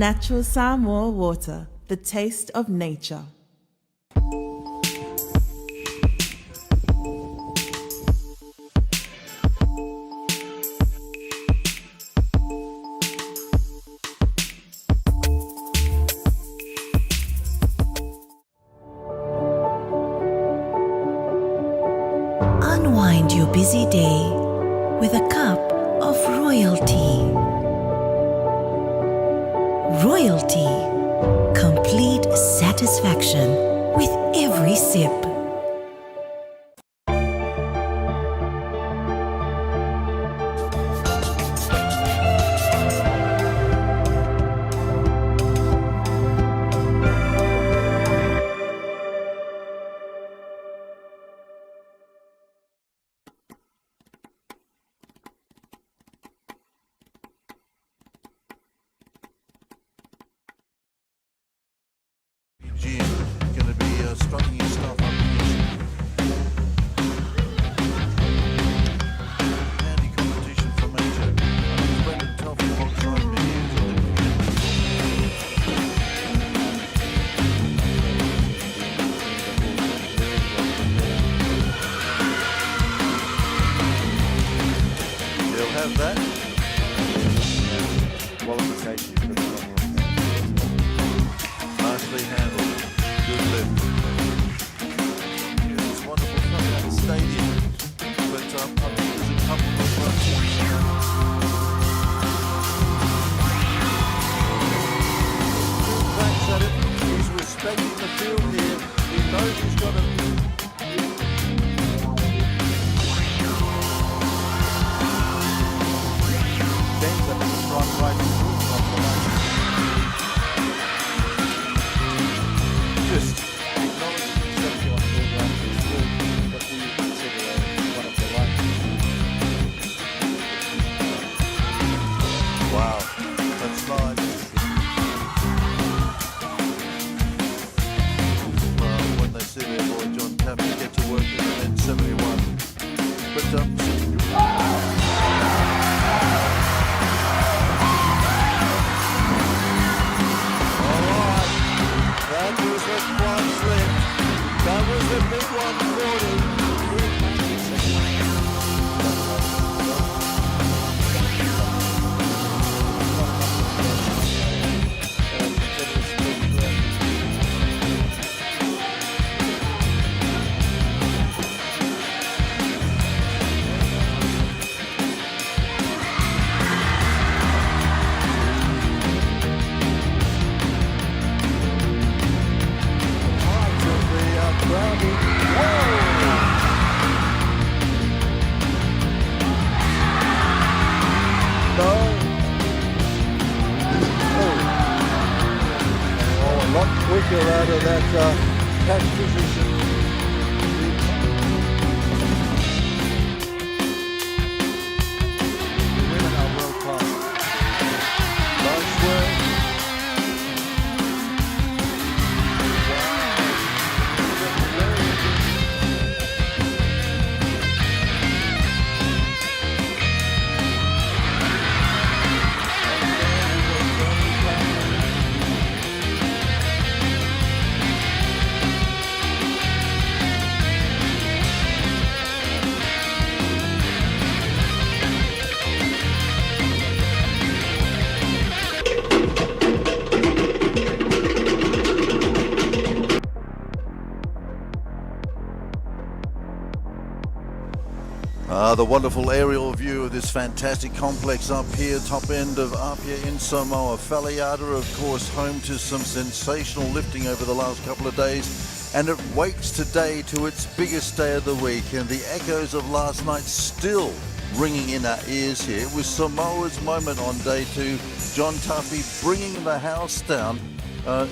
Natural Samoa water, the taste of nature. Unwind your busy day with a cup of royalty. Royalty. Complete satisfaction with every sip. Going to be struggling his stuff up. Handy competition for Major. Brendan Toffee alongside me is Olympian. They'll have that. Qualification for the nicely handled. Good lift. Yeah, it's wonderful coming out of the stadium. But I think there's a couple of cracks at it. He's respecting the field here. He knows he's got a bends up in the front right just acknowledging himself on the ground is good, but we consider one of the right. Wow, that's live. Well, when they see their boy John Tapper get to work in the men 71. But that was a quad slip. That was a big 140. A lot quicker out of that catch position. The women are world class. Nice work. The wonderful aerial view of this fantastic complex up here, top end of Apia in Samoa. Faleata, of course, home to some sensational lifting over the last couple of days, and it wakes today to its biggest day of the week, and the echoes of last night still ringing in our ears here. It was Samoa's moment on day two. John Tuffy bringing the house down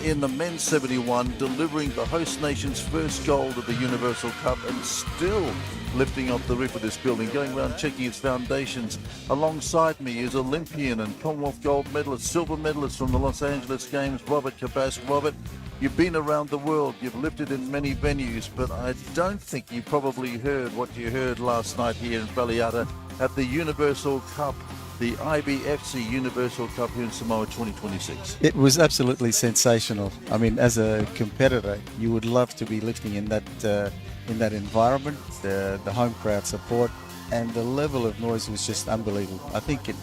in the men's 71, delivering the host nation's first gold of the Universal Cup, and still lifting off the roof of this building, going around checking its foundations. Alongside me is Olympian and Commonwealth gold medalist, silver medalist from the Los Angeles Games, Robert Cabas. Robert, you've been around the world, you've lifted in many venues, but I don't think you probably heard what you heard last night here in Faleata at the Universal Cup the IBFC Universal Cup here in Samoa 2026. It was absolutely sensational. I mean, as a competitor, you would love to be lifting in that environment. The home crowd support and the level of noise was just unbelievable. I think it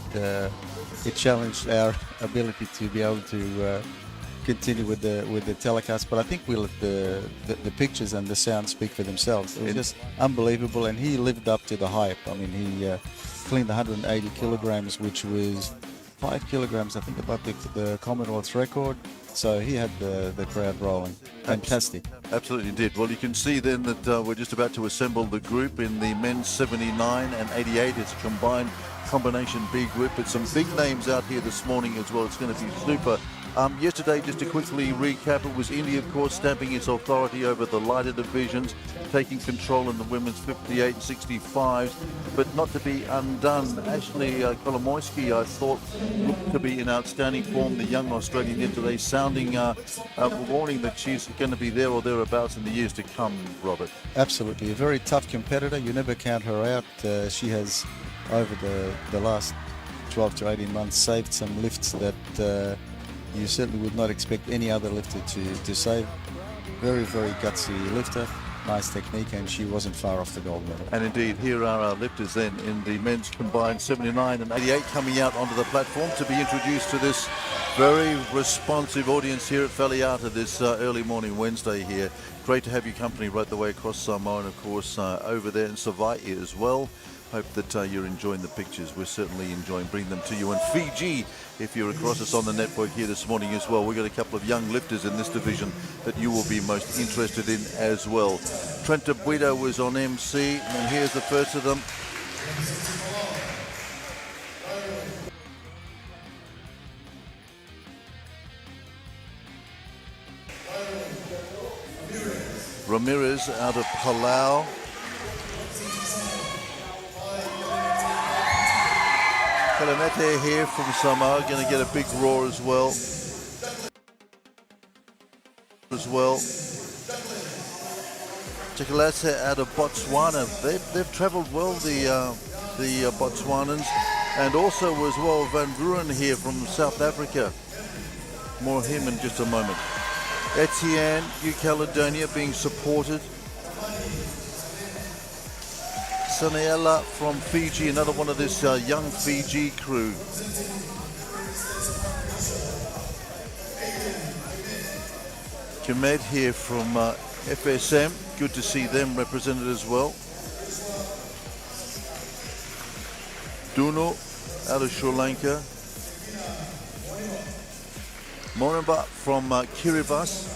challenged our ability to be able to continue with the telecast, but I think we'll let the pictures and the sound speak for themselves. It was just unbelievable, and he lived up to the hype. I mean, he cleaned 180 kilograms, which was 5 kilograms, I think, above the Commonwealth's record. So he had the crowd rolling. Fantastic. Absolutely did. Well, you can see then that we're just about to assemble the group in the men's 79 and 88. It's a combination B group, but some big names out here this morning as well. It's going to be super. Yesterday, just to quickly recap, it was India, of course, stamping its authority over the lighter divisions, taking control in the women's 58 and 65s, but not to be undone. Ashley Kolomoisky, I thought, looked to be in outstanding form. The young Australian yesterday sounding a warning that she's going to be there or thereabouts in the years to come, Robert. Absolutely. A very tough competitor. You never count her out. She has, over the last 12 to 18 months, saved some lifts that you certainly would not expect any other lifter to save. Very, very gutsy lifter, nice technique, and she wasn't far off the gold medal. And indeed, here are our lifters then in the men's combined 79 and 88 coming out onto the platform to be introduced to this very responsive audience here at Faleata this early morning Wednesday here. Great to have your company right the way across Samoa and of course over there in Savaii as well. Hope that you're enjoying the pictures. We're certainly enjoying bringing them to you. And Fiji, if you're across us on the network here this morning as well, we've got a couple of young lifters in this division that you will be most interested in as well. Trent Buida was on MC, and here's the first of them. Ramirez out of Palau. Kalamete here from Samoa, going to get a big roar as well. Chikalase out of Botswana. They've travelled well, the Botswanans, and also as well Van Buren here from South Africa. More of him in just a moment. Etienne, New Caledonia being supported. Sanela from Fiji, another one of this young Fiji crew. Jamed here from FSM, good to see them represented as well. Duno out of Sri Lanka. Morimba from Kiribati.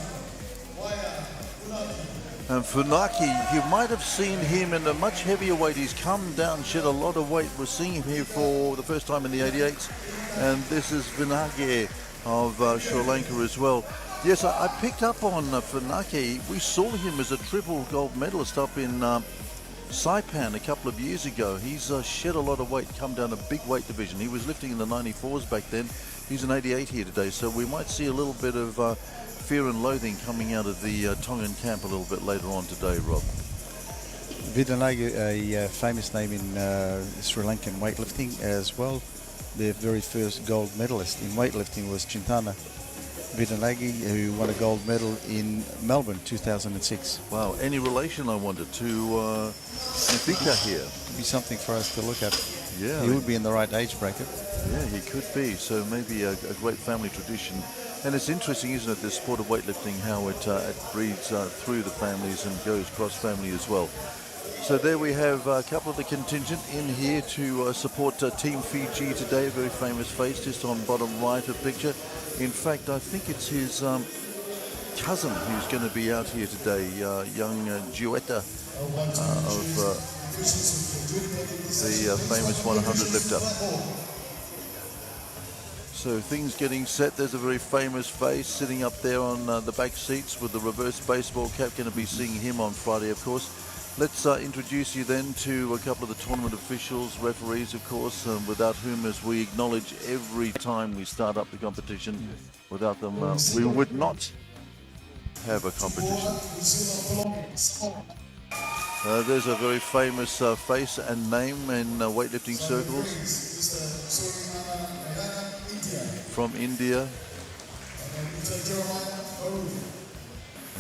And Funaki, you might have seen him in a much heavier weight. He's come down, shed a lot of weight. We're seeing him here for the first time in the 88s. And this is Funaki of Sri Lanka as well. Yes, I picked up on Funaki. We saw him as a triple gold medalist up in Saipan a couple of years ago. He's shed a lot of weight, come down a big weight division. He was lifting in the 94s back then. He's an 88 here today, so we might see a little bit of fear and loathing coming out of the Tongan camp a little bit later on today, Rob. Vidanagi, a famous name in Sri Lankan weightlifting as well. Their very first gold medalist in weightlifting was Chintana Vidanagi, who won a gold medal in Melbourne 2006. Wow, any relation, I wonder, to Nafika here? Could be something for us to look at. Yeah. He would be in the right age bracket. Yeah, he could be. So maybe a great family tradition. And it's interesting, isn't it, the sport of weightlifting, how it breeds through the families and goes cross-family as well. So there we have a couple of the contingent in here to support Team Fiji today. A very famous face just on bottom right of picture. In fact, I think it's his cousin who's going to be out here today, young Giuetta of the famous 100 lifter. So things getting set. There's a very famous face sitting up there on the back seats with the reverse baseball cap. Going to be seeing him on Friday, of course. Let's introduce you then to a couple of the tournament officials, referees, of course, without whom, as we acknowledge every time we start up the competition, without them we would not have a competition. There's a very famous face and name in weightlifting circles from India.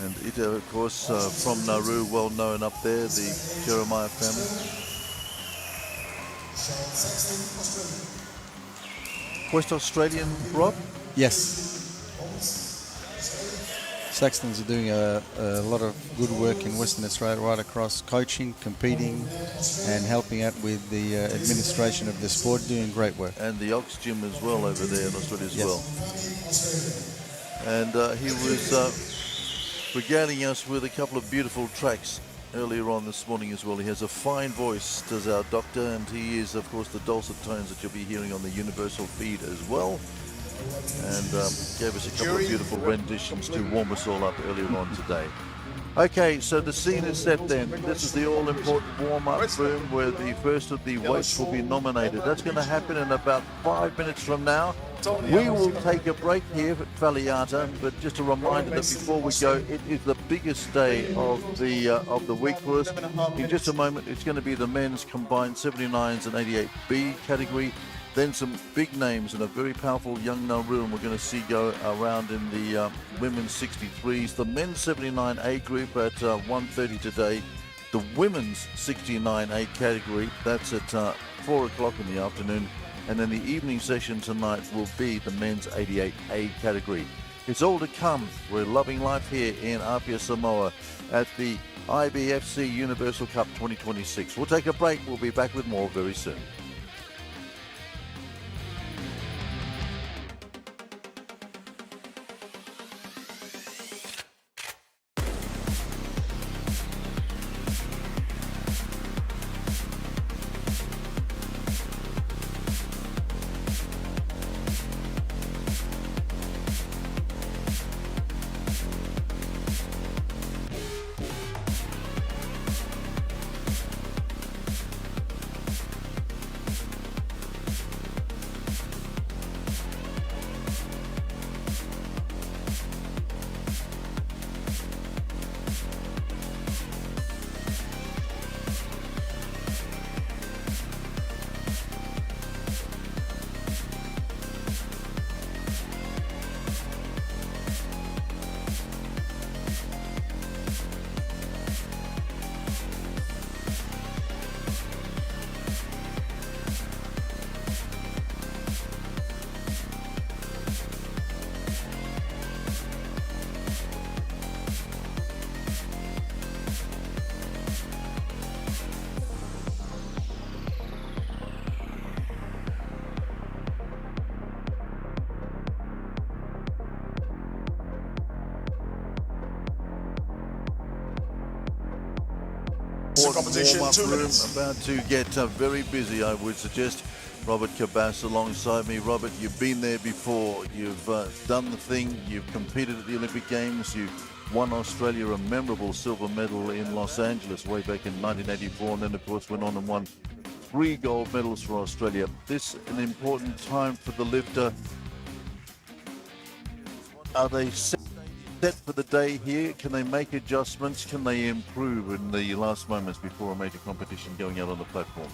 And Ita, of course, from Nauru, well known up there, the Jeremiah family. West Australian, Rob? Yes. Saxtons are doing a lot of good work in Western Australia, right across coaching, competing, and helping out with the administration of the sport, doing great work. And the Ox Gym as well over there in Australia as well. And he was regaling us with a couple of beautiful tracks earlier on this morning as well. He has a fine voice, does our doctor, and he is, of course, the dulcet tones that you'll be hearing on the Universal feed as well. And gave us a couple of beautiful renditions to warm us all up earlier on today. Okay, so the scene is set then. This is the all-important warm-up room where the first of the weights will be nominated. That's going to happen in about 5 minutes from now. We will take a break here at Faleata, but just a reminder that before we go, it is the biggest day of the week for us. In just a moment, it's going to be the men's combined 79s and 88B category. Then some big names and a very powerful young Nauruan we're going to see go around in the women's 63s. The men's 79A group at 1:30 today. The women's 69A category, that's at 4 o'clock in the afternoon. And then the evening session tonight will be the men's 88A category. It's all to come. We're loving life here in Apia, Samoa at the IBFC Universal Cup 2026. We'll take a break. We'll be back with more very soon. Warm-up room about to get very busy, I would suggest. Robert Cabas alongside me. Robert, you've been there before. You've done the thing. You've competed at the Olympic Games. You've won Australia a memorable silver medal in Los Angeles way back in 1984, and then, of course, went on and won 3 gold medals for Australia. This is an important time for the lifter. Are they set for the day here? Can they make adjustments? Can they improve in the last moments before a major competition going out on the platform?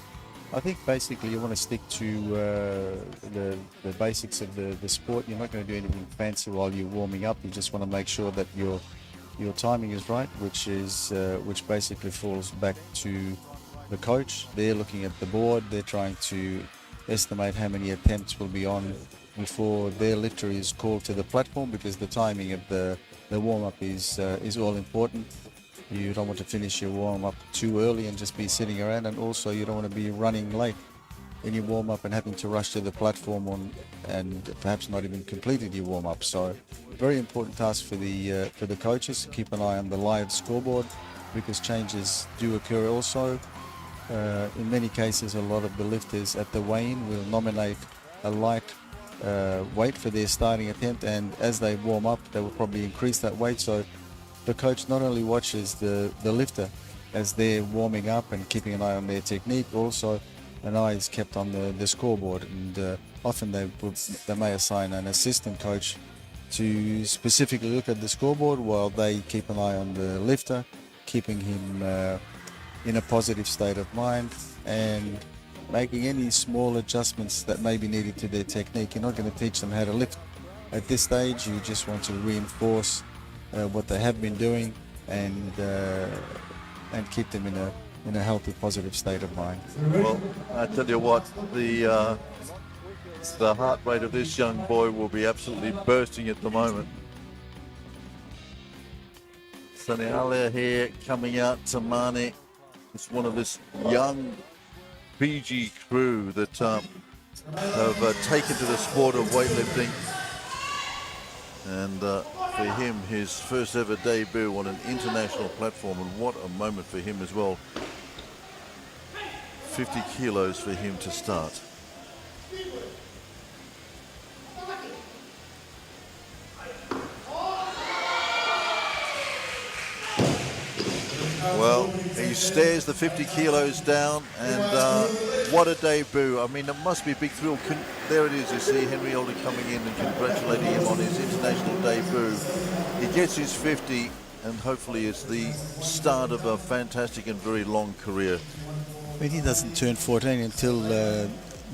I think basically you want to stick to the basics of the sport. You're not going to do anything fancy while you're warming up. You just want to make sure that your timing is right, which basically falls back to the coach. They're looking at the board. They're trying to estimate how many attempts will be on before their lifter is called to the platform, because the timing of the warm-up is all important. You don't want to finish your warm-up too early and just be sitting around, and also you don't want to be running late in your warm-up and having to rush to the platform and perhaps not even completed your warm-up. So very important task for the coaches. Keep an eye on the live scoreboard, because changes do occur also. In many cases, a lot of the lifters at the weigh-in will nominate a light weight for their starting attempt, and as they warm up they will probably increase that weight. So the coach not only watches the lifter as they're warming up and keeping an eye on their technique, also an eye is kept on the scoreboard, and often they may assign an assistant coach to specifically look at the scoreboard while they keep an eye on the lifter, keeping him in a positive state of mind and making any small adjustments that may be needed to their technique. You're not going to teach them how to lift at this stage. You just want to reinforce what they have been doing and keep them in a healthy, positive state of mind. Well, I tell you what, the heart rate of this young boy will be absolutely bursting at the moment. Faleata here coming out to Mane. It's one of this young Fiji crew that have taken to the sport of weightlifting. And for him, his first ever debut on an international platform, and what a moment for him as well. 50 kilos for him to start. Well, he stares the 50 kilos down, and what a debut. I mean, it must be a big thrill. There it is, you see Henry Older coming in and congratulating him on his international debut. He gets his 50, and hopefully it's the start of a fantastic and very long career. I mean, he doesn't turn 14 until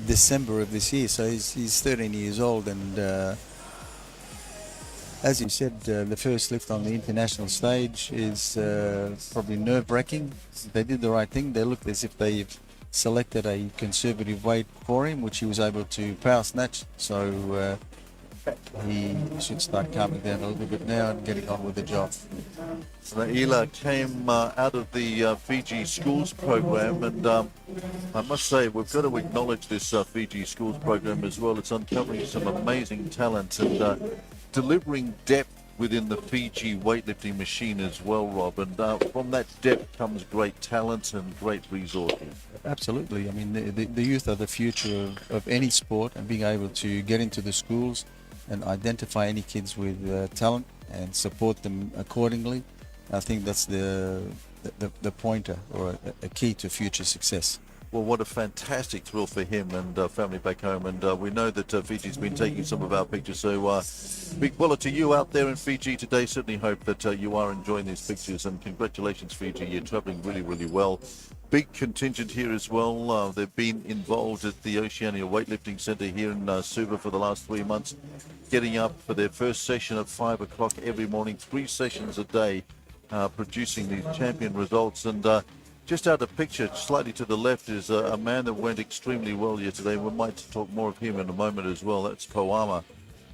December of this year, so he's 13 years old, and as you said, the first lift on the international stage is probably nerve-wracking. They did the right thing. They looked as if they've selected a conservative weight for him, which he was able to power snatch. So he should start calming down a little bit now and getting on with the job. Ila came out of the Fiji schools program, and I must say we've got to acknowledge this Fiji schools program as well. It's uncovering some amazing talent and delivering depth within the Fiji weightlifting machine as well, Rob. And from that depth comes great talent and great resources. Absolutely. I mean, the youth are the future of any sport, and being able to get into the schools and identify any kids with talent and support them accordingly, I think that's the pointer or a key to future success. Well, what a fantastic thrill for him and family back home. And we know that Fiji's been taking some of our pictures. So big bullet to you out there in Fiji today. Certainly hope that you are enjoying these pictures. And congratulations, Fiji. You're traveling really, really well. Big contingent here as well. They've been involved at the Oceania Weightlifting Centre here in Suva for the last 3 months, getting up for their first session at 5 o'clock every morning, 3 sessions a day, producing these champion results. And just out of picture, slightly to the left, is a man that went extremely well yesterday. We might talk more of him in a moment as well. That's Poama,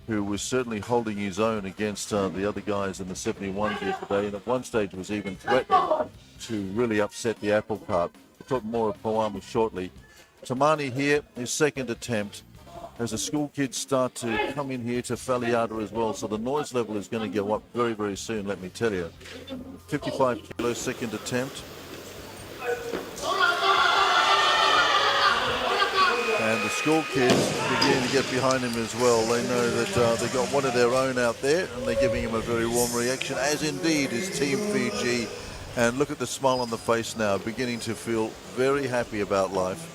who was certainly holding his own against the other guys in the 71s yesterday, and at one stage was even threatening to really upset the apple cart. We'll talk more of Poama shortly. Tamani here, his second attempt, as the school kids start to come in here to Faleata as well, so the noise level is going to go up very, very soon, let me tell you. 55 kilos, second attempt. And the school kids begin to get behind him as well. They know that they've got one of their own out there, and they're giving him a very warm reaction, as indeed is Team Fiji. And look at the smile on the face now, beginning to feel very happy about life.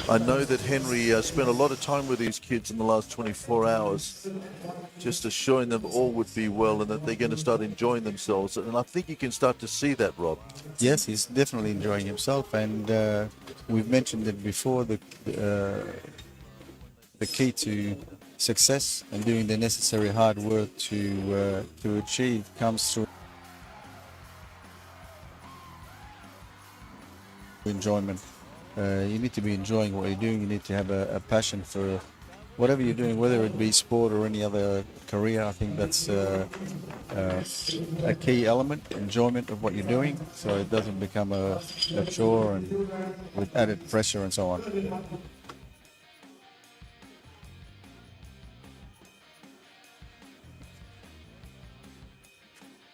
I know that Henry spent a lot of time with these kids in the last 24 hours, just assuring them all would be well and that they're going to start enjoying themselves. And I think you can start to see that, Rob. Yes, he's definitely enjoying himself, and we've mentioned it before, the key to success and doing the necessary hard work to achieve comes through enjoyment. You need to be enjoying what you're doing. You need to have a passion for whatever you're doing, whether it be sport or any other career. I think that's a key element, enjoyment of what you're doing, so it doesn't become a chore and with added pressure and so on.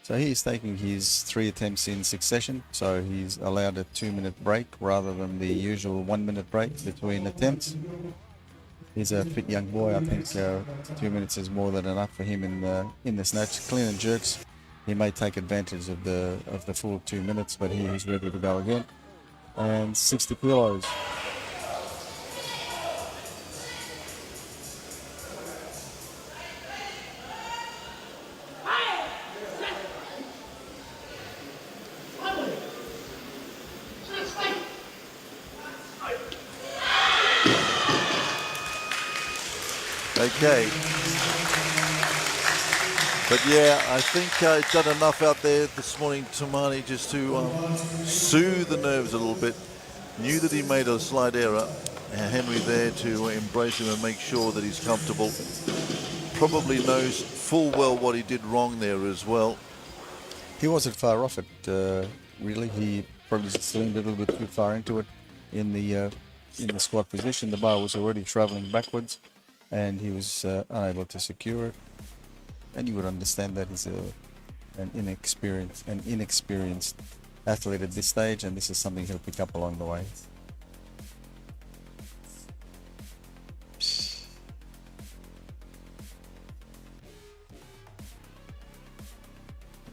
So he's taking his 3 attempts in succession, so he's allowed a 2-minute break rather than the usual 1-minute break between attempts. He's a fit young boy. I think 2 minutes is more than enough for him in the snatch. Clean and jerks, he may take advantage of the full 2 minutes, but he's ready to go again. And 60 kilos. Okay. But yeah, I think he's done enough out there this morning, Tuanaimato, just to soothe the nerves a little bit. Knew that he made a slight error. Henry there to embrace him and make sure that he's comfortable. Probably knows full well what he did wrong there as well. He wasn't far off it, really. He probably just leaned a little bit too far into it in the squat position. The bar was already traveling backwards, and he was unable to secure it. And you would understand that he's an inexperienced athlete at this stage, and this is something he'll pick up along the way.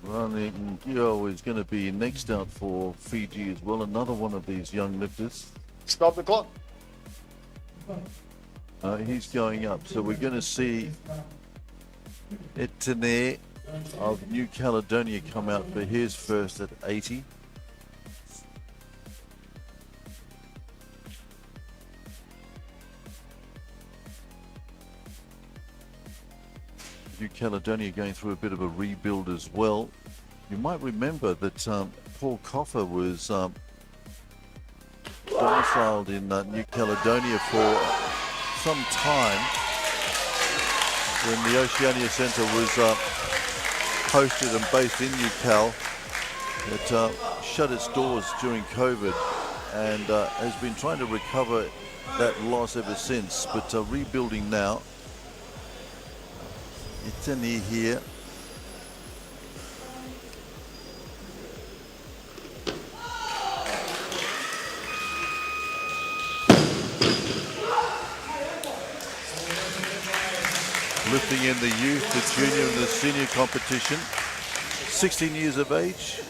Rani Ngio is going to be next out for Fiji as well, another one of these young lifters. Stop the clock. He's going up, so we're going to see Etene of New Caledonia come out for his first at 80. New Caledonia going through a bit of a rebuild as well. You might remember that Paul Coffer was domiciled in New Caledonia for some time when the Oceania Centre was hosted and based in New Cal. It shut its doors during COVID and has been trying to recover that loss ever since, but rebuilding now. It's in here. Lifting in the youth, the junior and the senior competition. 16 years of age.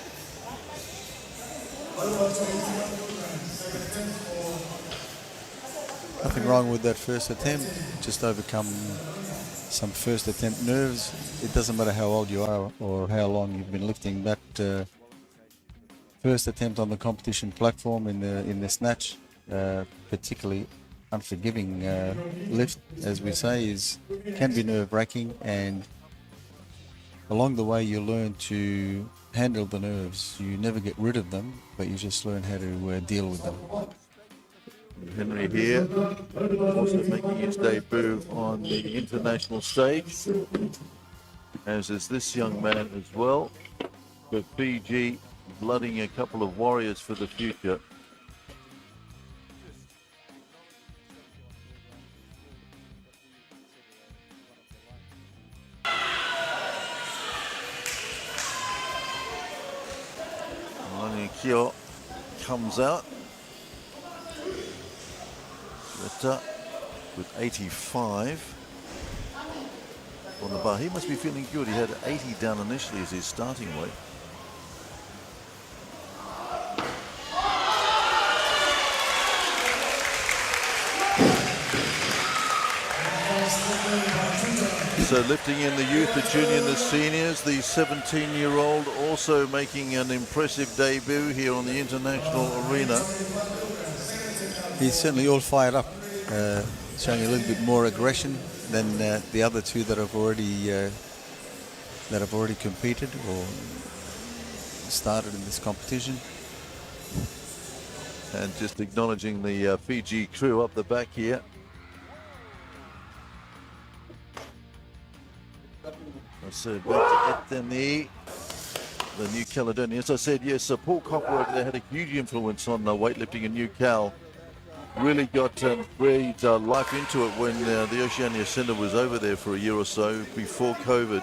Nothing wrong with that first attempt. Just overcome some first attempt nerves. It doesn't matter how old you are or how long you've been lifting. That first attempt on the competition platform in the snatch, particularly unforgiving lift, as we say, can be nerve-wracking, and along the way you learn to handle the nerves. You never get rid of them, but you just learn how to deal with them. Henry here, also making his debut on the international stage, as is this young man as well. For Fiji, blooding a couple of warriors for the future. Kyo comes out with 85 on the bar. He must be feeling good. He had 80 down initially as his starting weight. So lifting in the youth, the junior and the seniors, the 17-year-old also making an impressive debut here on the international arena. He's certainly all fired up, showing a little bit more aggression than the other two that have already competed or started in this competition. And just acknowledging the Fiji crew up the back here. So back to Etene, the New Caledonia. As I said, yes, Paul Copper over there had a huge influence on weightlifting in New Cal. Really got breathed life into it when the Oceania Centre was over there for a year or so before COVID.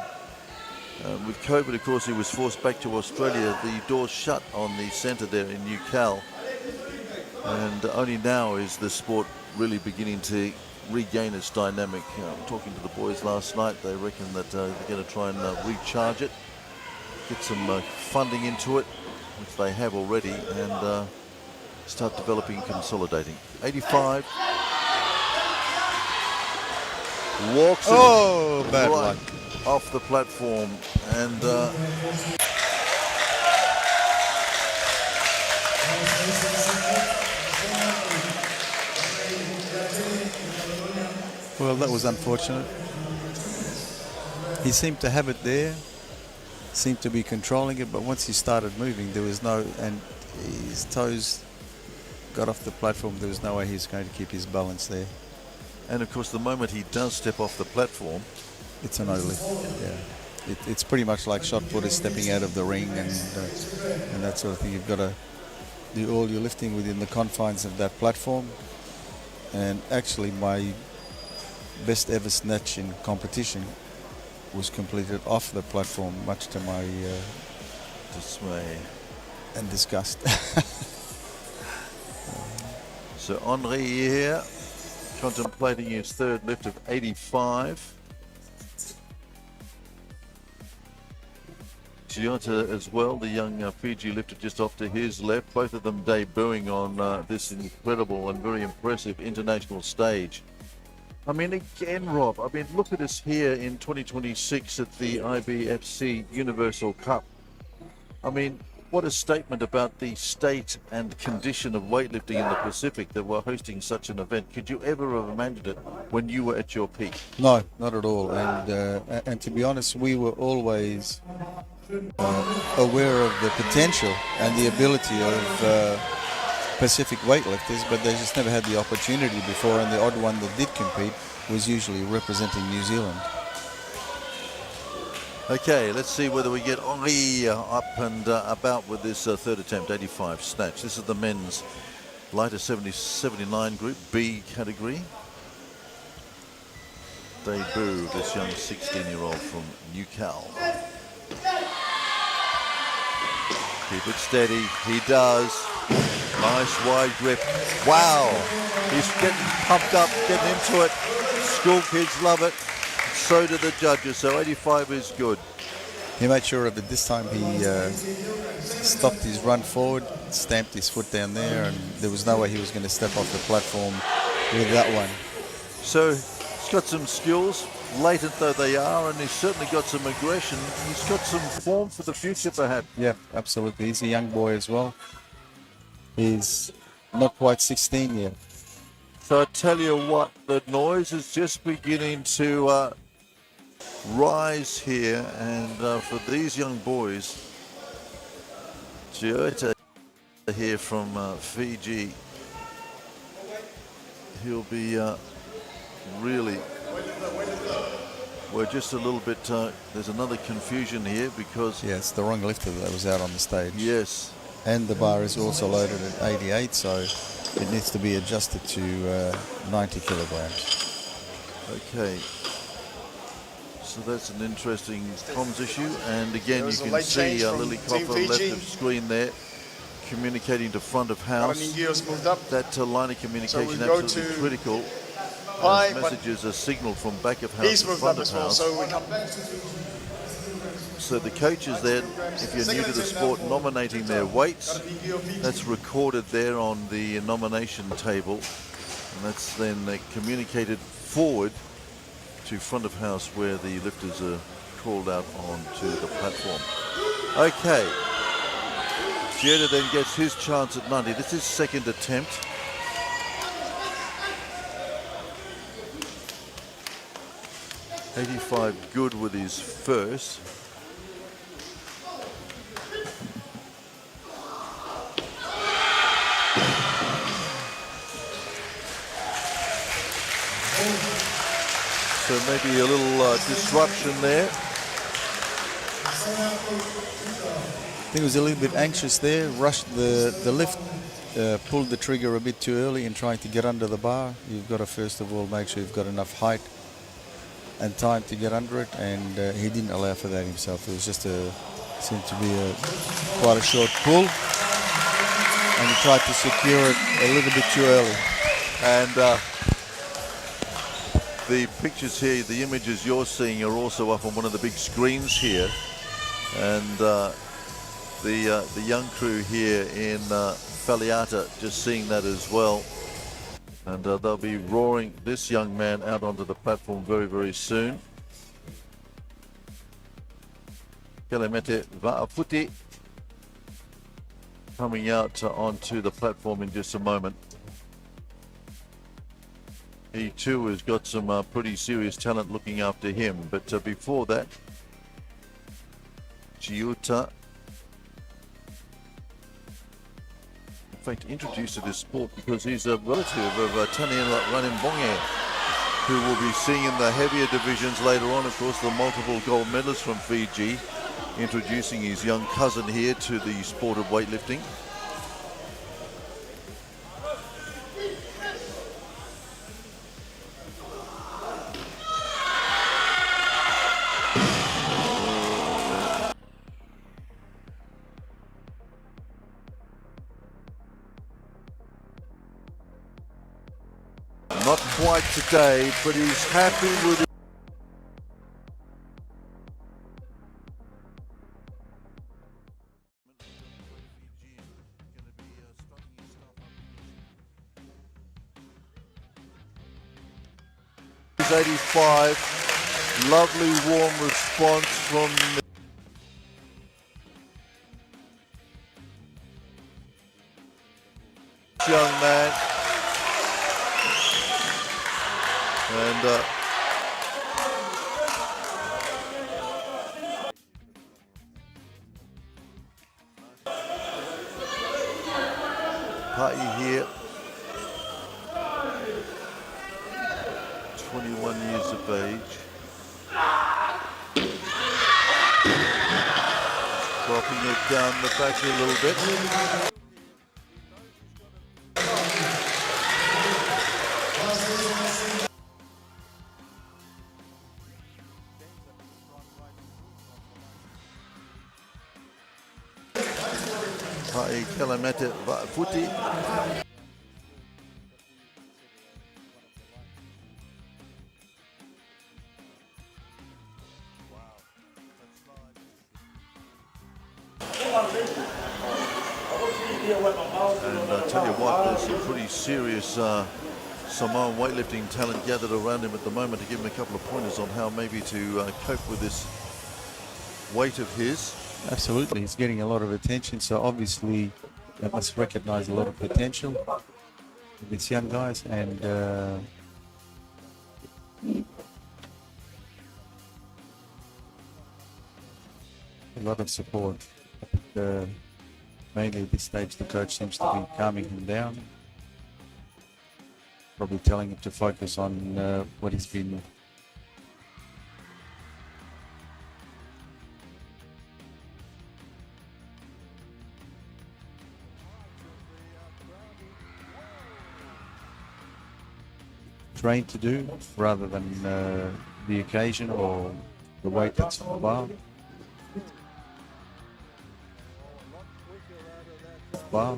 With COVID, of course, he was forced back to Australia. The doors shut on the centre there in New Cal. And only now is the sport really beginning to regain its dynamic. Talking to the boys last night, they reckon that they're going to try and recharge it, get some funding into it, which they have already, and start developing and consolidating. 85. Walks Oh, bad right luck. off the platform, and Well, that was unfortunate. He seemed to have it there, seemed to be controlling it, but once he started moving, there was no, and his toes got off the platform, there was no way he's going to keep his balance there. And of course, the moment he does step off the platform, It's an no-lift, yeah. It's pretty much like shot putters stepping out of the ring and that sort of thing. You've got to do all your lifting within the confines of that platform. And actually, my best ever snatch in competition was completed off the platform, much to my dismay. and disgust. So Henri here, contemplating his third lift of 85. Giota as well, the young Fiji lifter just off to his left. Both of them debuting on this incredible and very impressive international stage. I mean, again, Rob, I mean, look at us here in 2026 at the IBFC Universal Cup. I mean, what a statement about the state and condition of weightlifting in the Pacific that we're hosting such an event. Could you ever have imagined it when you were at your peak? No, not at all. And to be honest, we were always aware of the potential and the ability of Pacific weightlifters, but they just never had the opportunity before, and the odd one that did compete was usually representing New Zealand. Okay, let's see whether we get Henri up and about with this third attempt, 85 snatch. This is the men's lighter 79 group, B category. Debut, this young 16-year-old from Newcal. Keep it steady, he does. Nice wide grip. Wow, he's getting pumped up, getting into it. School kids love it. So do the judges, so 85 is good. He made sure of it this time. He stopped his run forward, stamped his foot down there, and there was no way he was going to step off the platform with that one. So he's got some skills, latent though they are, and he's certainly got some aggression. He's got some form for the future, perhaps. Yeah, absolutely. He's a young boy as well. He's not quite 16 yet. So I tell you what, the noise is just beginning to rise here, and for these young boys, Giota here from Fiji, he'll be really, we're just a little bit, there's another confusion here because... Yeah, it's the wrong lifter that was out on the stage. Yes. And the bar is also loaded at 88, so it needs to be adjusted to 90 kilograms. Okay. So that's an interesting comms issue, and again you can see Lily Copper left of screen there, communicating to front of house. That line of communication so absolutely critical. Messages are signalled from back of house to front of house. So the coaches then, if you're new to the sport, nominating their weights, that's recorded there on the nomination table, and that's then communicated forward to front of house where the lifters are called out onto the platform. Okay, Giota then gets his chance at 90. This is second attempt. $85 good with his first. So maybe a little disruption there. I think he was a little bit anxious there, rushed the lift, pulled the trigger a bit too early in trying to get under the bar. You've got to first of all make sure you've got enough height and time to get under it, and he didn't allow for that himself. It was just seemed to be quite a short pull, and he tried to secure it a little bit too early. And the pictures here, the images you're seeing are also up on one of the big screens here, and the young crew here in Faleata just seeing that as well, and they'll be roaring this young man out onto the platform very, very soon. Kelemete Va'aputi coming out onto the platform in just a moment. He too has got some pretty serious talent looking after him. But before that, Giuta, in fact, introduced to this sport because he's a relative of Taniela Ranimbonge, who will be seeing in the heavier divisions later on. Of course, the multiple gold medalist from Fiji, introducing his young cousin here to the sport of weightlifting. Not quite today, but he's happy with it. He's 85. Lovely warm response from this young man. And Pai here, 21 years of age. Dropping it down the back a little bit. Pai Kalamete Futi. And I tell you what, there's some pretty serious Samoan weightlifting talent gathered around him at the moment to give him a couple of pointers on how maybe to cope with this weight of his. Absolutely, he's getting a lot of attention, so obviously they must recognize a lot of potential with these young guys, and a lot of support. Mainly at this stage the coach seems to be calming him down, probably telling him to focus on what he's been trained to do, rather than the occasion or the weight that's on the bar. Wow.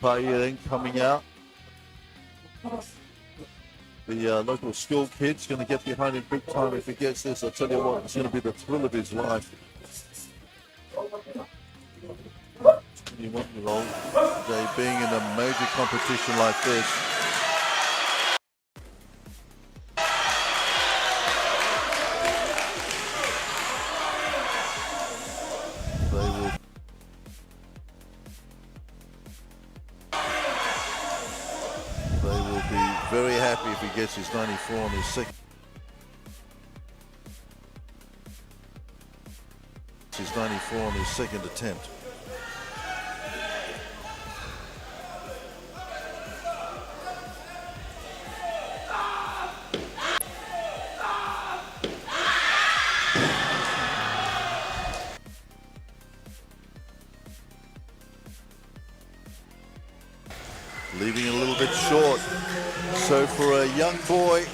Pai then coming out. The local school kid's going to get behind him big time if he gets this. I tell you what, it's going to be the thrill of his life. 21-year-old, they being in a major competition like this. Very happy if he gets his 94 on his second. His 94 on his second attempt. Leaving a little bit short. So for a young boy,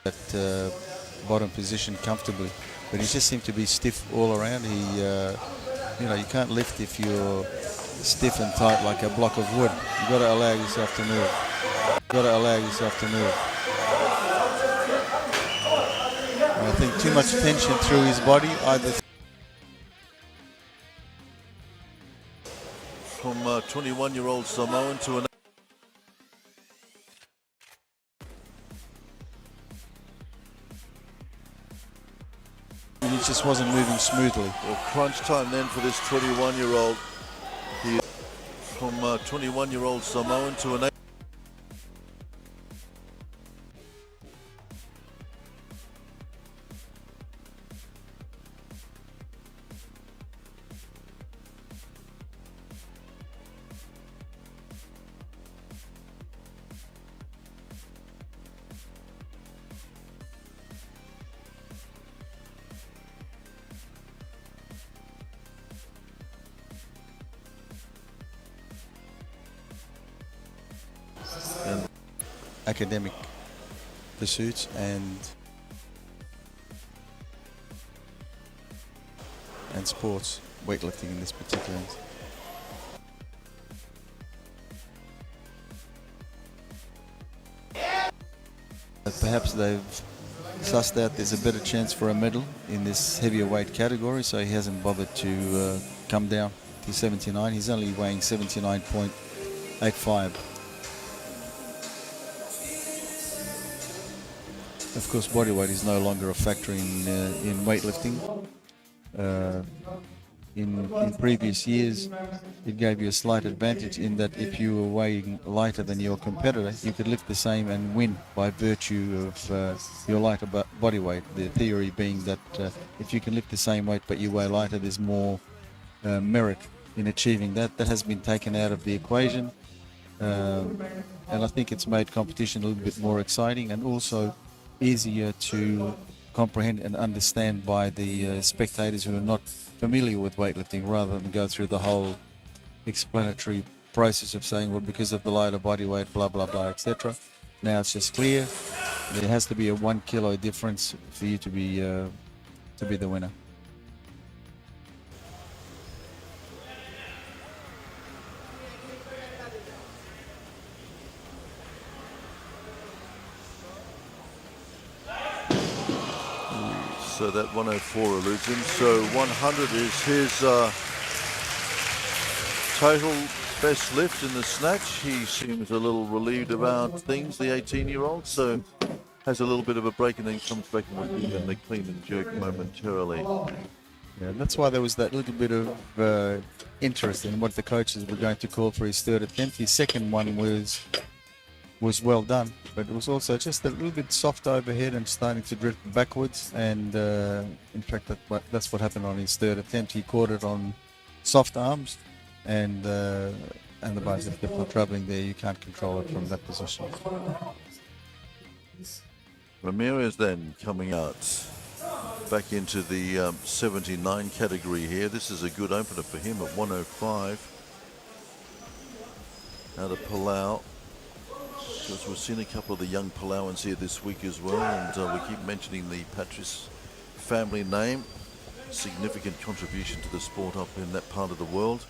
that bottom position comfortably. But he just seemed to be stiff all around. He, you know, you can't lift if you're stiff and tight like a block of wood. You've got to allow yourself to move. You've got to allow yourself to move. And I think too much tension through his body, either From 21-year-old Samoan to an he just wasn't moving smoothly. well, crunch time then for this 21-year-old. From 21-year-old Samoan to an academic pursuits and sports, weightlifting in this particular instance. But perhaps they've sussed out there's a better chance for a medal in this heavier weight category, so he hasn't bothered to come down to 79. He's only weighing 79.85. Of course, body weight is no longer a factor in weightlifting. In previous years, it gave you a slight advantage in that if you were weighing lighter than your competitor, you could lift the same and win by virtue of your lighter body weight. The theory being that if you can lift the same weight but you weigh lighter, there's more merit in achieving that. That has been taken out of the equation, and I think it's made competition a little bit more exciting and also easier to comprehend and understand by the spectators who are not familiar with weightlifting, rather than go through the whole explanatory process of saying, well, because of the lighter body weight, blah blah blah, etc. Now it's just clear there has to be a 1 kilo difference for you to be the winner. So that 104 eludes him. So 100 is his total best lift in the snatch. He seems a little relieved about things, the 18-year-old. So has a little bit of a break and then comes back and the clean and jerk momentarily. Yeah, that's why there was that little bit of interest in what the coaches were going to call for his third attempt. His second one was well done, but it was also just a little bit soft overhead and starting to drift backwards, and in fact that's what happened on his third attempt. He caught it on soft arms, and the bicep kept on traveling there. You can't control it from that position. Ramirez then coming out back into the 79 category here. This is a good opener for him at 105. Out of Palau. Because we've seen a couple of the young Palauans here this week as well, and we keep mentioning the Patris family name. Significant contribution to the sport up in that part of the world.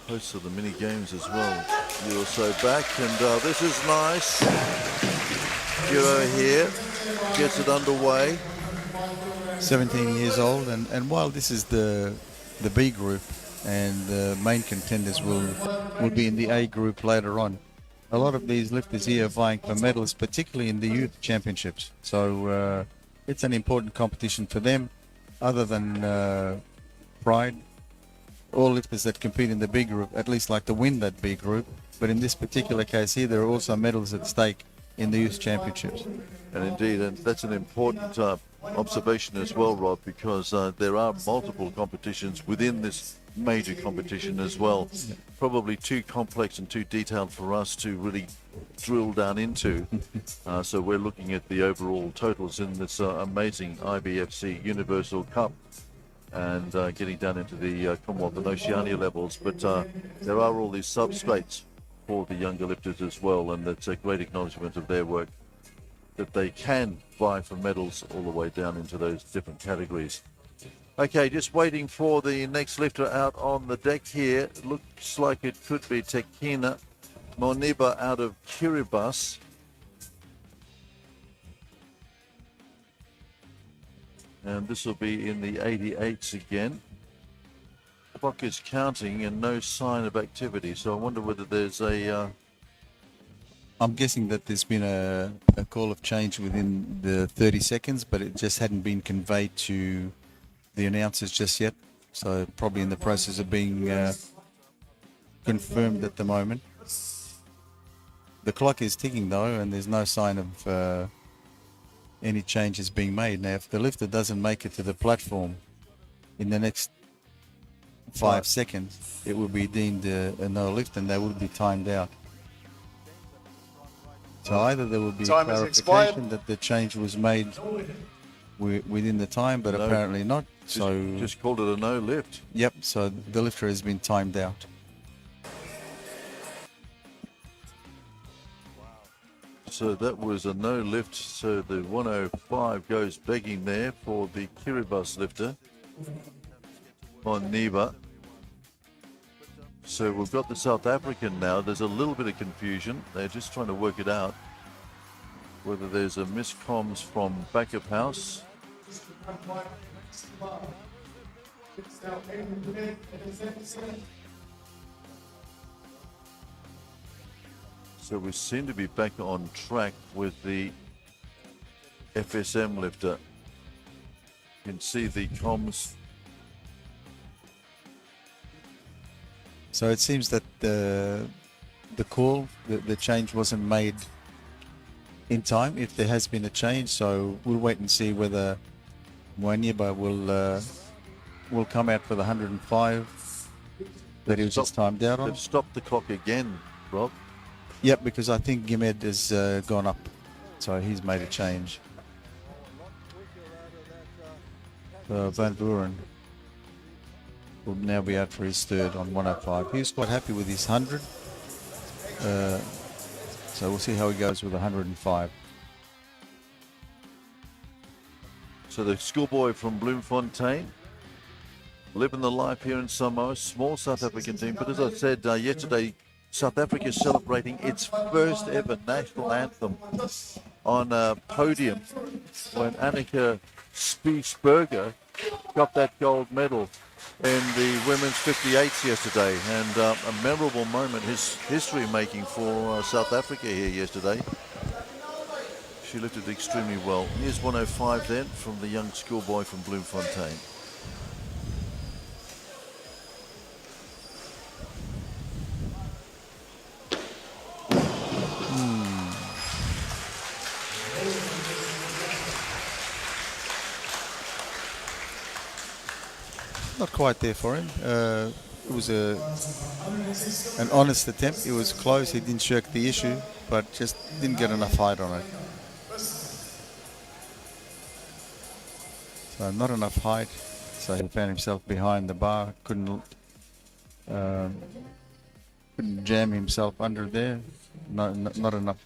Hosts of the mini games as well. Year or so back, and this is nice. Giro here gets it underway. 17 years old, and while this is the B group, and the main contenders will be in the A group later on, a lot of these lifters here are vying for medals, particularly in the youth championships. So it's an important competition for them. Other than pride, all lifters that compete in the B group at least like to win that B group. But in this particular case here, there are also medals at stake in the youth championships. And indeed, and that's an important observation as well, Rob, because there are multiple competitions within this major competition as well. Probably too complex and too detailed for us to really drill down into. So we're looking at the overall totals in this amazing IBFC Universal Cup, and getting down into the Commonwealth and Oceania levels. But there are all these substrates for the younger lifters as well, and that's a great acknowledgement of their work. that they can vie for medals all the way down into those different categories. Okay, just waiting for the next lifter out on the deck here. Looks like it could be Tekina Moniba out of Kiribati. And this will be in the 88s again. Clock is counting and no sign of activity. So I wonder whether there's a... I'm guessing that there's been a call of change within the 30 seconds, but it just hadn't been conveyed to the announcers just yet. So probably in the process of being confirmed at the moment. The clock is ticking though, and there's no sign of any changes being made. Now, if the lifter doesn't make it to the platform in the next 5 seconds, it will be deemed a no lift and they will be timed out. So either there will be clarification that the change was made within the time, but apparently not. So just called it a no lift. Yep, so the lifter has been timed out. So that was a no lift. So the 105 goes begging there for the Kiribati lifter on Niba. So we've got the South African now. There's a little bit of confusion. They're just trying to work it out. Whether there's a miscomms from back of house. So we seem to be back on track with the FSM lifter. You can see the comms. So it seems that the call, the change wasn't made in time, if there has been a change. So we'll wait and see whether Mwaniba will come out for the 105 that he was just timed out on. They've stopped the clock again, Rob. Yep, because I think Gimed has gone up, so he's made a change. Van Buren will now be out for his third on 105. He was quite happy with his 100, so we'll see how he goes with 105. So the schoolboy from Bloemfontein, living the life here in Samoa, small South African team. But as I said yesterday, South Africa is celebrating its first ever national anthem on a podium when Annika Spiesberger got that gold medal in the women's 58s yesterday. And a memorable moment, history making for South Africa here yesterday. She lifted extremely well. Here's 105 then from the young schoolboy from Bloemfontein. Not quite there for him. It was an honest attempt. It was close. He didn't shirk the issue, but just didn't get enough height on it. So not enough height. So he found himself behind the bar. Couldn't jam himself under there. Not enough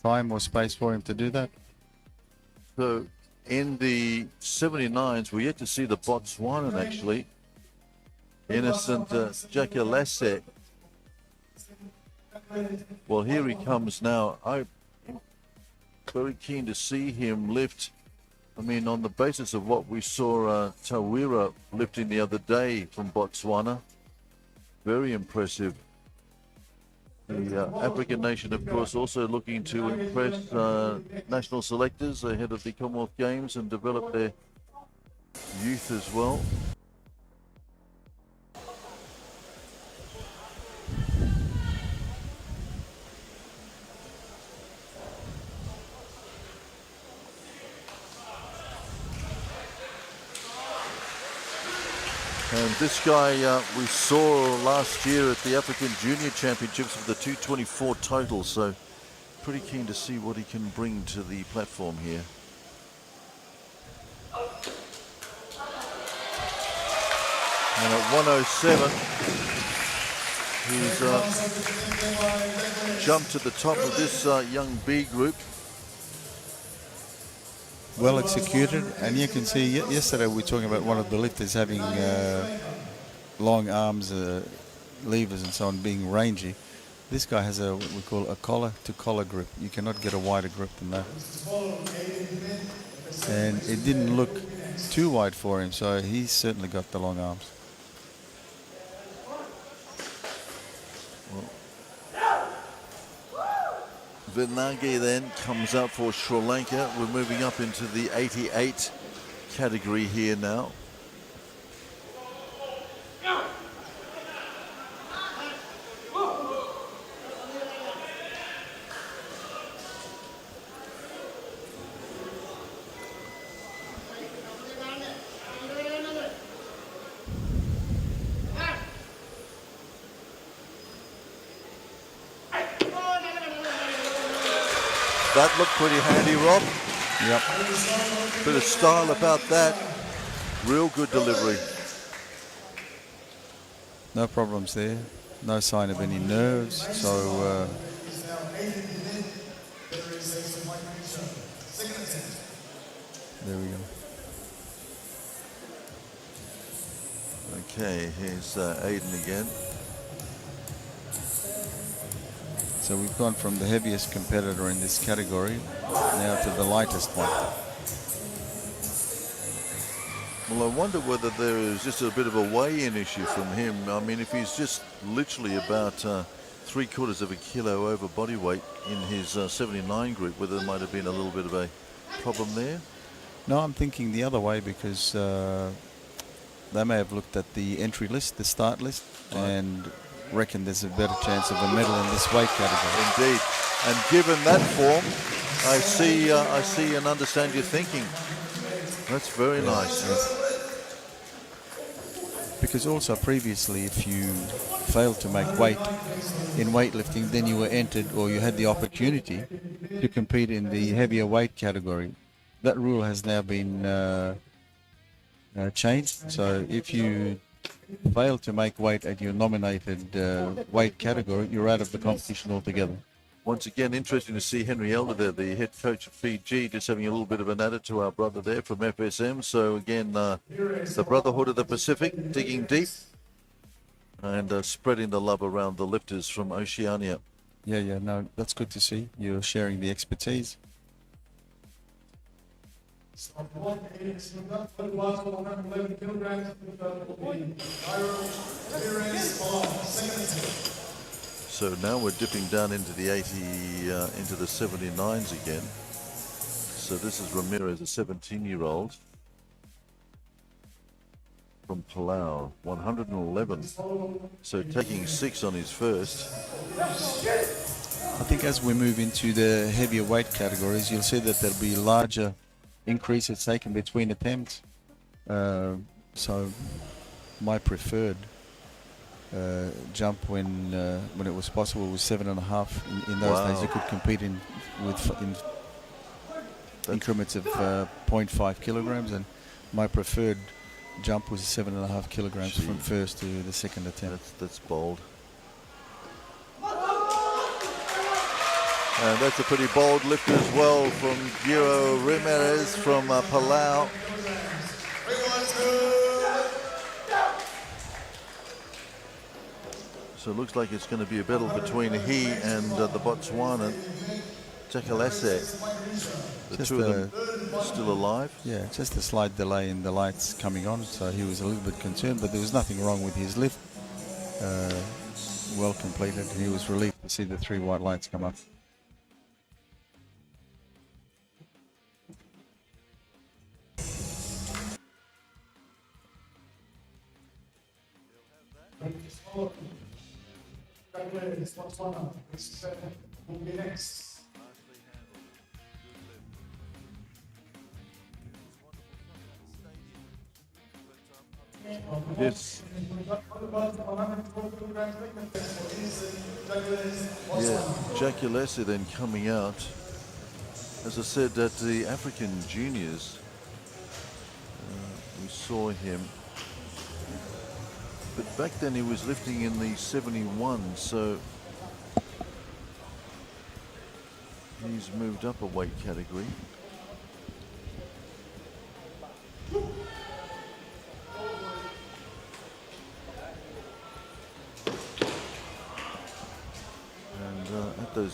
time or space for him to do that. So in the 79s, we're yet to see the Botswanan actually. Innocent Jakalese. Well, here he comes now. I'm very keen to see him lift. I mean, on the basis of what we saw Tawira lifting the other day from Botswana. Very impressive. The African nation, of course, also looking to impress national selectors ahead of the Commonwealth Games and develop their youth as well. And this guy we saw last year at the African Junior Championships with the 224 total, so pretty keen to see what he can bring to the platform here. And at 107, he's jumped to the top of this young B group. well executed, and you can see yesterday we were talking about one of the lifters having long arms, levers and so on, being rangy. This guy has what we call a collar to collar grip. You cannot get a wider grip than that. And it didn't look too wide for him, so he's certainly got the long arms. Vinage then comes up for Sri Lanka. We're moving up into the 88 category here now. That looked pretty handy, Rob. Yep. Bit of style about that. Real good delivery. No problems there. No sign of any nerves. So there we go. Okay, here's Aiden again. So we've gone from the heaviest competitor in this category now to the lightest one. Well, I wonder whether there is just a bit of a weigh-in issue from him. I mean, if he's just literally about 3/4 of a kilo over body weight in his 79 group, whether there might have been a little bit of a problem there. No, I'm thinking the other way, because they may have looked at the entry list, the start list, and reckon there's a better chance of a medal in this weight category. Indeed, and given that form, I see and understand your thinking. That's very nice. Yes. Because also previously, if you failed to make weight in weightlifting, then you were entered, or you had the opportunity to compete in the heavier weight category. That rule has now been changed. So if you fail to make weight at your nominated weight category, you're out of the competition altogether. Once again, interesting to see Henry Elder there, the head coach of Fiji, just having a little bit of an added to our brother there from FSM. So again, the Brotherhood of the Pacific digging deep and spreading the love around the lifters from Oceania. Yeah, no, that's good to see. You're sharing the expertise. So now we're dipping down into the 80, into the 79s again. So this is Ramirez, a 17-year-old from Palau, 111. So taking 6 on his first. I think as we move into the heavier weight categories, you'll see that there'll be larger increases taken between attempts. So my preferred jump when it was possible was 7.5. In those days, you could compete in increments of 0.5 kilograms, and my preferred jump was 7.5 kilograms from first to the second attempt. That's bold. And that's a pretty bold lift as well from Giro Ramirez from Palau. So it looks like it's going to be a battle between he and the Botswanan, Chakalese. The two of them still alive. Yeah, just a slight delay in the lights coming on, so he was a little bit concerned, but there was nothing wrong with his lift. Well completed. He was relieved to see the 3 white lights come up. Yes. Yeah, Chakalese then coming out. As I said, at the African Juniors, we saw him. But back then he was lifting in the 71, so he's moved up a weight category.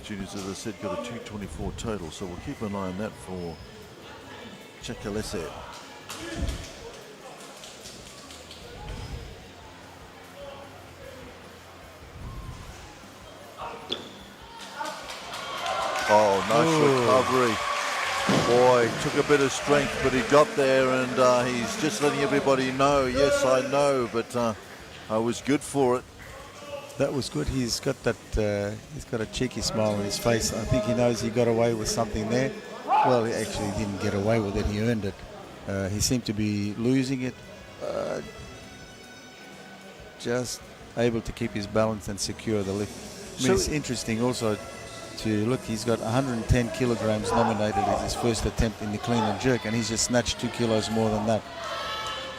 youth juniors, as I said, got a 224 total, so we'll keep an eye on that for Chakalese. Oh, nice recovery. Boy, took a bit of strength, but he got there, and he's just letting everybody know, yes, I know, but I was good for it. That was good. He's got that. He's got a cheeky smile on his face. I think he knows he got away with something there. Well, he actually didn't get away with it. He earned it. He seemed to be losing it. Just able to keep his balance and secure the lift. I mean, So it's interesting also to look. He's got 110 kilograms nominated as his first attempt in the clean and jerk, and he's just snatched 2 kilos more than that.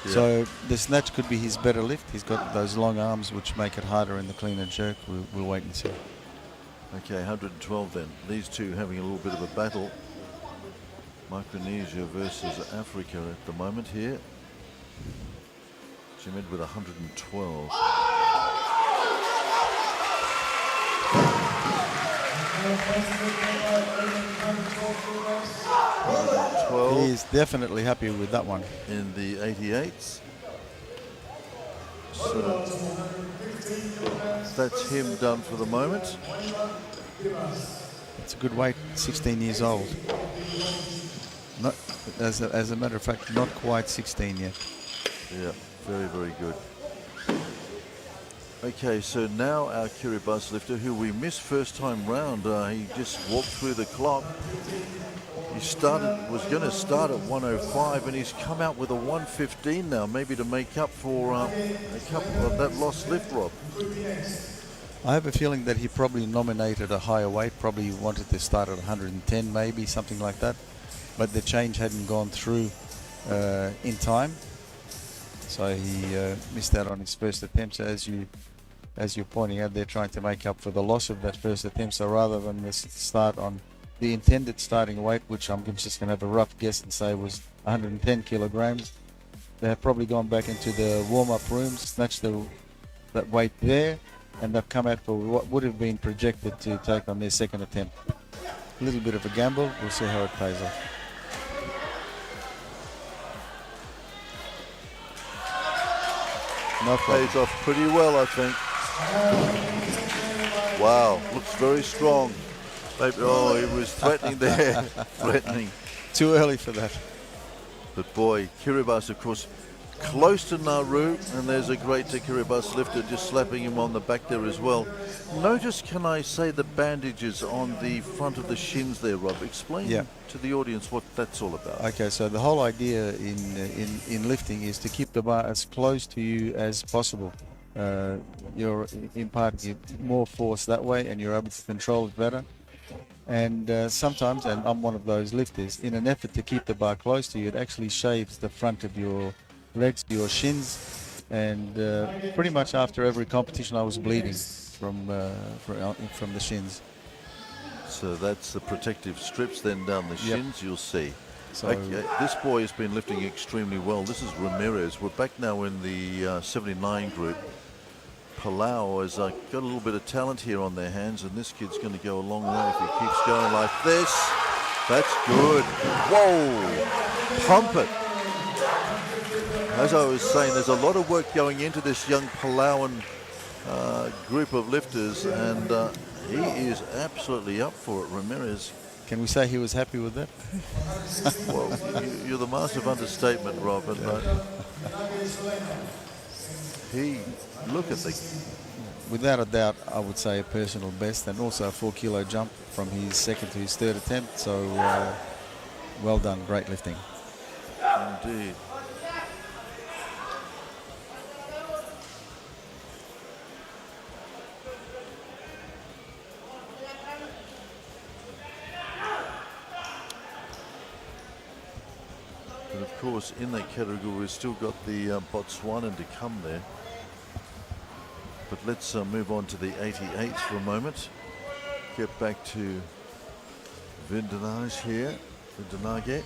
Yeah. So the snatch could be his better lift. He's got those long arms which make it harder in the clean and jerk. We'll wait and see. Okay, 112 then. These two having a little bit of a battle. Micronesia versus Africa at the moment here. Jimid with 112. 112 He is definitely happy with that one. in the 88s. So that's him done for the moment. It's a good weight, 16 years old. Not, as a matter of fact, not quite 16 yet. Yeah, very, very good. Okay, so now our Kiribati lifter, who we missed first time round, he just walked through the clock. He was going to start at 105, and he's come out with a 115 now, maybe to make up for a couple of that lost lift, Rob. I have a feeling that he probably nominated a higher weight, probably wanted to start at 110 maybe, something like that. But the change hadn't gone through in time. So he missed out on his first attempt. So as you're pointing out, they're trying to make up for the loss of that first attempt. So rather than start on the intended starting weight, which I'm just going to have a rough guess and say was 110 kilograms, they have probably gone back into the warm-up rooms, snatched that weight there, and they've come out for what would have been projected to take on their second attempt. A little bit of a gamble. We'll see how it pays off. No problem. Pays off pretty well, I think. Wow, looks very strong. Maybe, oh, he was threatening there. Threatening. Too early for that. But boy, Kiribati, of course, close to Nauru, and there's a great Kiribati lifter just slapping him on the back there as well. Notice, can I say, the bandages on the front of the shins there, Rob? Explain to the audience what that's all about. Okay, so the whole idea in lifting is to keep the bar as close to you as possible. You're imparting more force that way, and you're able to control it better. And sometimes, and I'm one of those lifters, in an effort to keep the bar close to you, it actually shaves the front of your legs, your shins, and pretty much after every competition I was bleeding from the shins. So that's the protective strips then down the shins, you'll see. So Okay, this boy has been lifting extremely well. This is Ramirez. We're back now in the 79 group. Palau has got a little bit of talent here on their hands, and this kid's going to go a long way if he keeps going like this. That's good. Whoa! Pump it. As I was saying, there's a lot of work going into this young Palauan group of lifters, and he is absolutely up for it, Ramirez. can we say he was happy with that? Well, you're the master of understatement, Rob. And, look at the... Without a doubt, I would say a personal best, and also a 4-kilo jump from his second to his third attempt. So well done, great lifting. Indeed. And of course, in that category, we've still got the Botswanan to come there. But let's move on to the 88s for a moment. Get back to Vindanage here, Vindanage.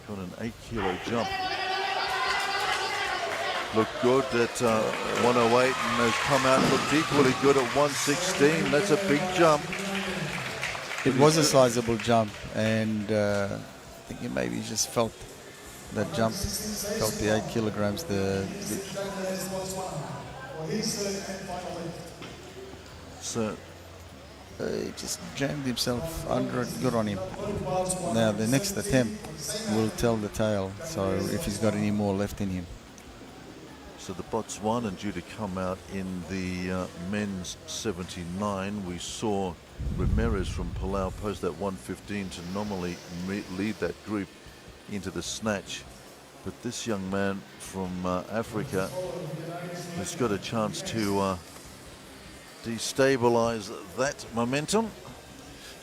Got an 8-kilo jump. Looked good at 108 and has come out and looked equally good at 116. That's a big jump. It was a sizable jump, and I think he maybe just felt that jump, felt the 8 kilograms. So He just jammed himself under it. Good on him. Now the next attempt will tell the tale. So if he's got any more left in him. So the Botswanan due to come out in the men's 79. We saw Ramirez from Palau post that 115 to normally lead that group into the snatch. But this young man from Africa has got a chance to destabilize that momentum.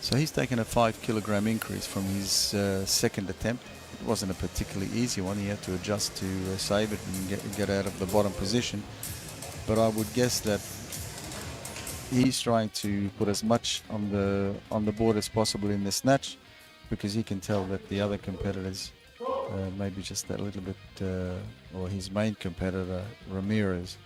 So he's taken a 5 kilogram increase from his second attempt. It wasn't a particularly easy one. He had to adjust to save it and get out of the bottom position. But I would guess that he's trying to put as much on the board as possible in the snatch, because he can tell that the other competitors, maybe just a little bit, or his main competitor Ramirez,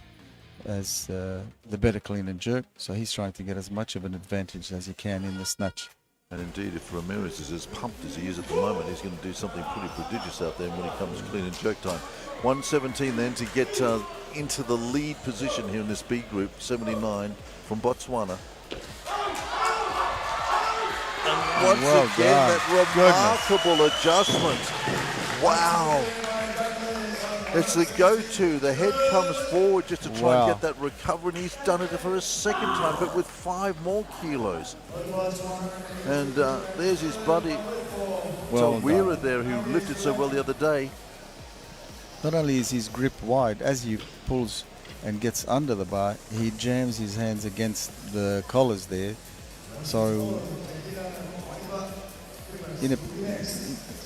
as the better clean and jerk. So he's trying to get as much of an advantage as he can in the snatch. And indeed, if Ramirez is as pumped as he is at the moment, he's going to do something pretty prodigious out there when he comes clean and jerk time. 117 then to get into the lead position here in this B group, 79 from Botswana. And once again, that remarkable adjustment. Wow. It's the go-to. The head comes forward just to try and get that recovery, and he's done it for a second time, but with 5 more kilos. And there's his buddy, Tawira there, who lifted so well the other day. Not only is his grip wide, as he pulls and gets under the bar, he jams his hands against the collars there. So,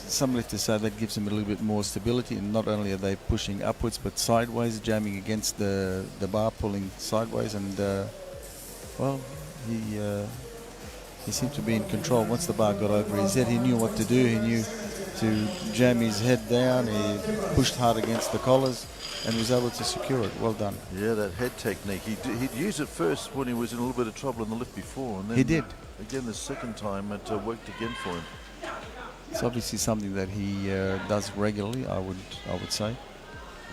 some lifters say that gives him a little bit more stability, and not only are they pushing upwards but sideways, jamming against the bar, pulling sideways, and well, he seemed to be in control. Once the bar got over his head, he knew what to do. He knew to jam his head down. He pushed hard against the collars and was able to secure it. Well done. Yeah, that head technique. He'd used it first when he was in a little bit of trouble in the lift before, and then he did again the second time. It worked again for him. It's obviously something that he does regularly, I would say.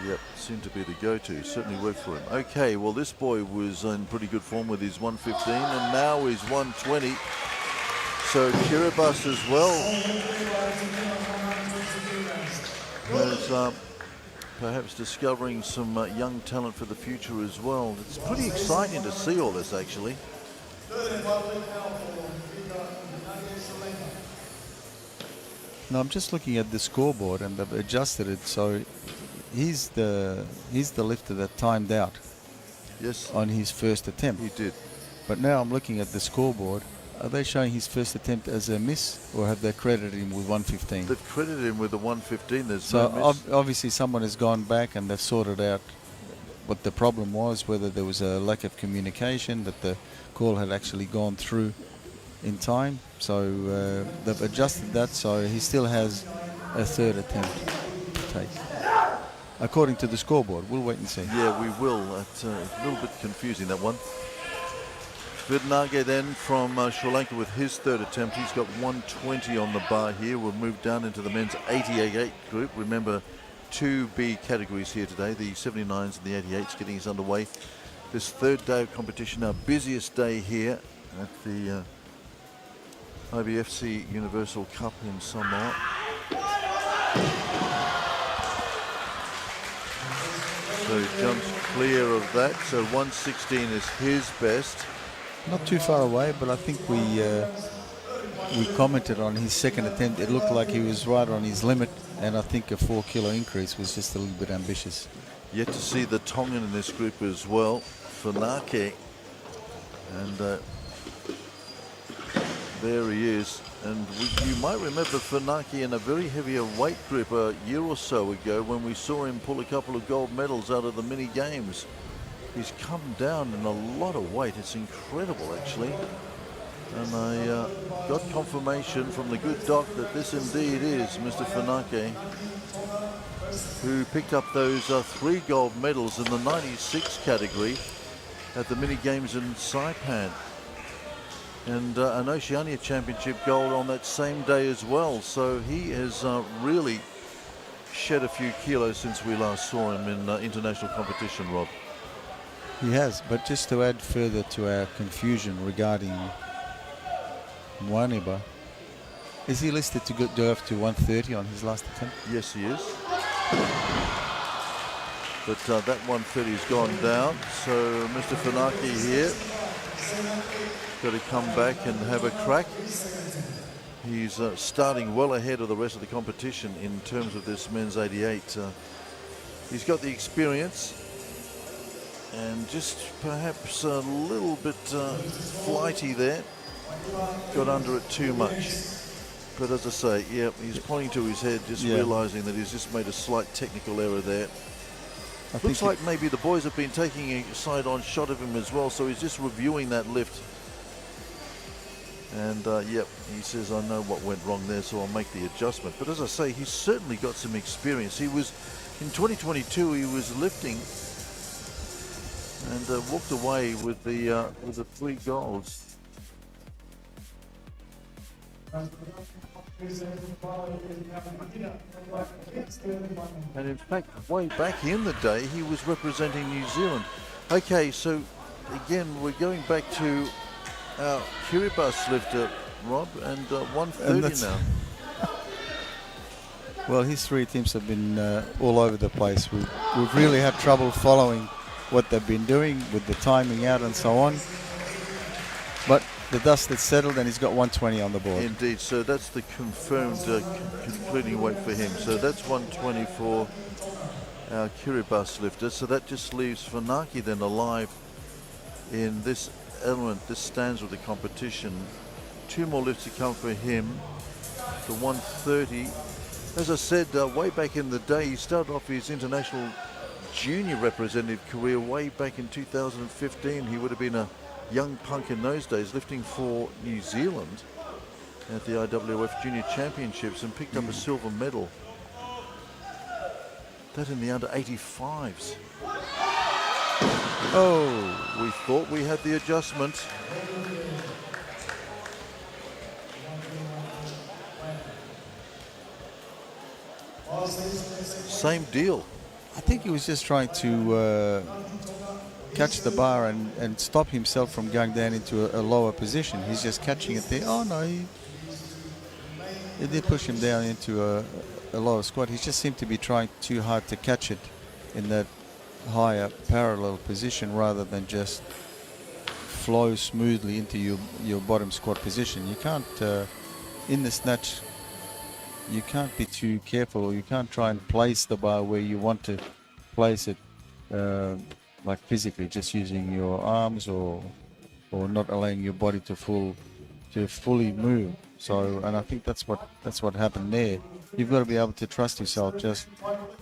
Yep, seemed to be the go-to. Certainly worked for him. Okay, well, this boy was in pretty good form with his 115, and now he's 120. So Kiribati as well is perhaps discovering some young talent for the future as well. It's pretty exciting to see all this, actually. Now I'm just looking at the scoreboard, and they've adjusted it so he's the lifter that timed out. Yes, on his first attempt. He did. But now I'm looking at the scoreboard. Are they showing his first attempt as a miss, or have they credited him with 115? They've credited him with the 115. There's so no miss. Obviously someone has gone back and they've sorted out what the problem was, whether there was a lack of communication, that the call had actually gone through in time. So they've adjusted that, so he still has a third attempt to take. According to the scoreboard, we'll wait and see. Yeah, we will. It's a little bit confusing, that one. Vidnage then from Sri Lanka with his third attempt. He's got 120 on the bar here. We'll move down into the men's 88 group. Remember, 2 B categories here today, the 79s and the 88s getting us underway. This third day of competition, our busiest day here at the IBFC Universal Cup in Samoa. So he jumps clear of that. So 116 is his best. Not too far away, but I think we commented on his second attempt. It looked like he was right on his limit, and I think a 4 kilo increase was just a little bit ambitious. Yet to see the Tongan in this group as well, Funake, and there he is. And you might remember Funake in a very heavier weight group a year or so ago when we saw him pull a couple of gold medals out of the mini games. He's come down in a lot of weight. It's incredible, actually. And I got confirmation from the good doc that this indeed is Mr. Funake. who picked up those 3 gold medals in the 96 category at the mini games in Saipan, and an Oceania Championship gold on that same day as well. So he has really shed a few kilos since we last saw him in international competition, Rob. He has, but just to add further to our confusion regarding Mwaneba, is he listed to go up to 130 on his last attempt? Yes, he is. But that 130 has gone down, so Mr. Funaki here got to come back and have a crack. He's starting well ahead of the rest of the competition in terms of this men's 88. He's got the experience and just perhaps a little bit flighty there. Got under it too much. But as I say, yeah, he's pointing to his head, just realizing that he's just made a slight technical error there. Looks like maybe the boys have been taking a side-on shot of him as well, so he's just reviewing that lift. And yep, he says, I know what went wrong there, so I'll make the adjustment. But as I say, he's certainly got some experience. He was, in 2022, he was lifting and walked away with the 3 golds. And in fact, way back in the day, he was representing New Zealand. Okay, so again, we're going back to our Kiribati lifter, Rob, and 130 now. Well, his 3 attempts have been all over the place. We've really had trouble following what they've been doing with the timing out and so on. But the dust has settled and he's got 120 on the board. Indeed, so that's the confirmed concluding weight for him. So that's 120 for our Kiribati lifter. So that just leaves Funaki then alive in this element, this stanza of the competition. 2 more lifts to come for him. The 130. As I said, way back in the day, he started off his international junior representative career way back in 2015. He would have been a young punk in those days, lifting for New Zealand at the IWF Junior Championships and picked up a silver medal. That in the under 85s. Oh, we thought we had the adjustment. Same deal. I think he was just trying to catch the bar and stop himself from going down into a lower position. He's just catching it there. Oh no, it did push him down into a lower squat. He just seemed to be trying too hard to catch it in that higher parallel position rather than just flow smoothly into your bottom squat position. You can't, in the snatch, you can't be too careful, or you can't try and place the bar where you want to place it, like physically, just using your arms or not allowing your body to fully move. So, and I think that's what happened there. You've got to be able to trust yourself. Just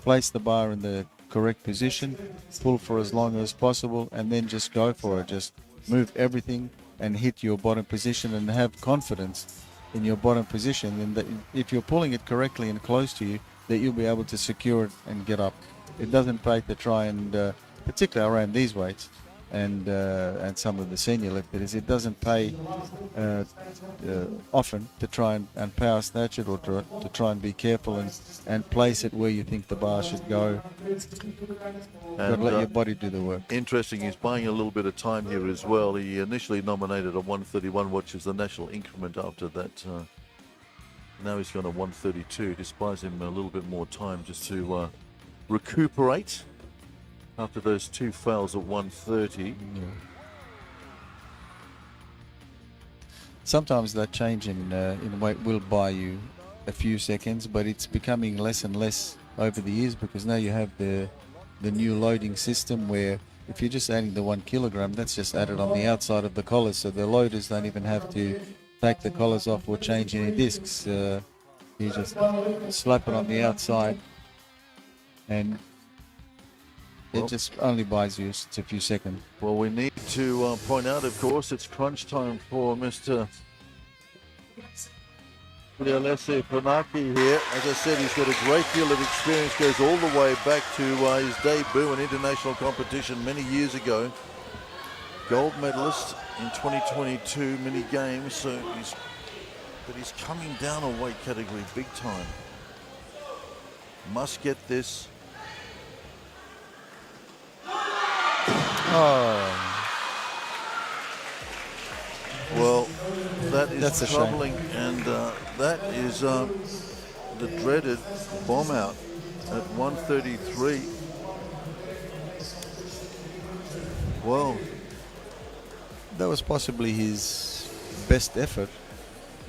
place the bar in the correct position, pull for as long as possible, and then just go for it. Just move everything and hit your bottom position, and have confidence in your bottom position, and that if you're pulling it correctly and close to you, that you'll be able to secure it and get up. It doesn't pay to try and, particularly around these weights and some of the senior lifters, it doesn't pay often to try and power snatch it, or to try and be careful and place it where you think the bar should go. Got to let your body do the work. Interesting, he's buying a little bit of time here as well. He initially nominated a 131, which is the national increment after that. Now he's gone to 132. Just buys him a little bit more time just to recuperate after those 2 fails at 130. Yeah. Sometimes that change in weight will buy you a few seconds, but it's becoming less and less over the years, because now you have the new loading system where if you're just adding the 1 kilogram, that's just added on the outside of the collars, so the loaders don't even have to take the collars off or change any discs. You just slap it on the outside, and it just only buys you a few seconds. Well, we need to point out, of course, it's crunch time for Mr. Funaki here. As I said, he's got a great deal of experience, goes all the way back to his debut in international competition many years ago. Gold medalist in 2022 mini games, so he's coming down a weight category big time. Must get this. Oh, Well, that's a troubling, and that is the dreaded bomb out at 133. Well, that was possibly his best effort,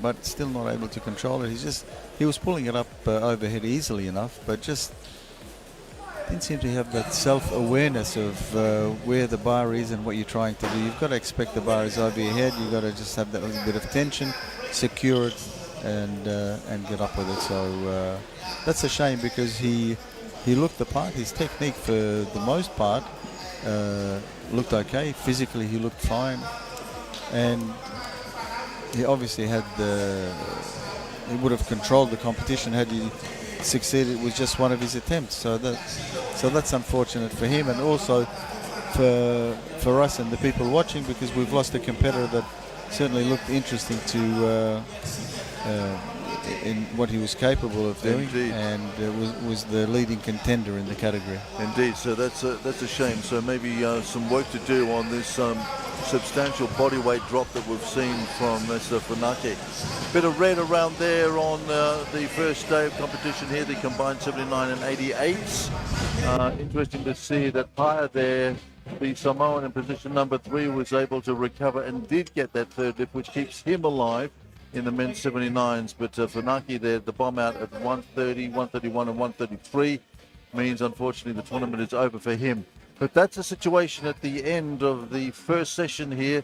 but still not able to control it. He was pulling it up overhead easily enough, but just didn't seem to have that self-awareness of where the bar is and what you're trying to do. You've got to expect the bar is over your head. You've got to just have that little bit of tension, secure it, and get up with it. So that's a shame, because he looked the part. His technique, for the most part, looked okay. Physically, he looked fine, and he obviously had he would have controlled the competition had he succeeded with just one of his attempts. So that's unfortunate for him, and also for us and the people watching, because we've lost a competitor that certainly looked interesting to in what he was capable of doing. Indeed. And was the leading contender in the category. Indeed, so that's a shame. So maybe some work to do on this substantial body weight drop that we've seen from Mr. Funaki. Bit of red around there on the first day of competition here, the combined 79 and 88s. Interesting to see that higher there, the Samoan in position number 3 was able to recover and did get that third lift, which keeps him alive in the men's 79s. But Funaki there, the bomb out at 130, 131 and 133 means unfortunately the tournament is over for him. But that's the situation at the end of the first session here.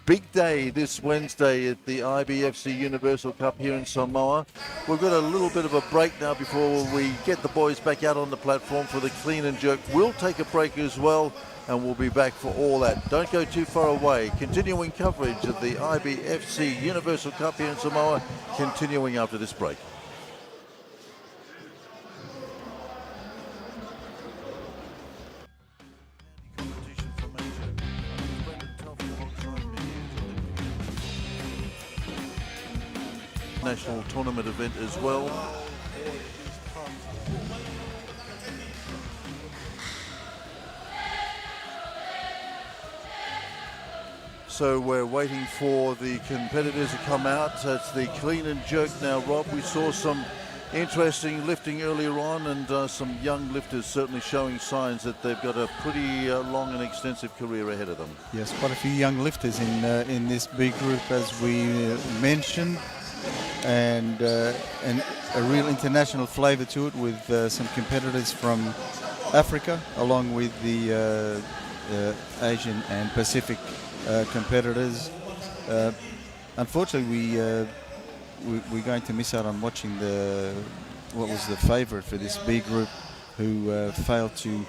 Big day this Wednesday at the IBFC Universal Cup here in Samoa. We've got a little bit of a break now before we get the boys back out on the platform for the clean and jerk. We'll take a break as well, and we'll be back for all that. Don't go too far away. Continuing coverage of the IBFC Universal Cup here in Samoa, continuing after this break. National tournament event as well. So we're waiting for the competitors to come out. It's the clean and jerk now, Rob. We saw some interesting lifting earlier on, and some young lifters certainly showing signs that they've got a pretty long and extensive career ahead of them. Yes, quite a few young lifters in this big group, as we mentioned, and a real international flavour to it, with some competitors from Africa, along with the Asian and Pacific competitors. Unfortunately, we're going to miss out on watching what was the favourite for this B group, who failed to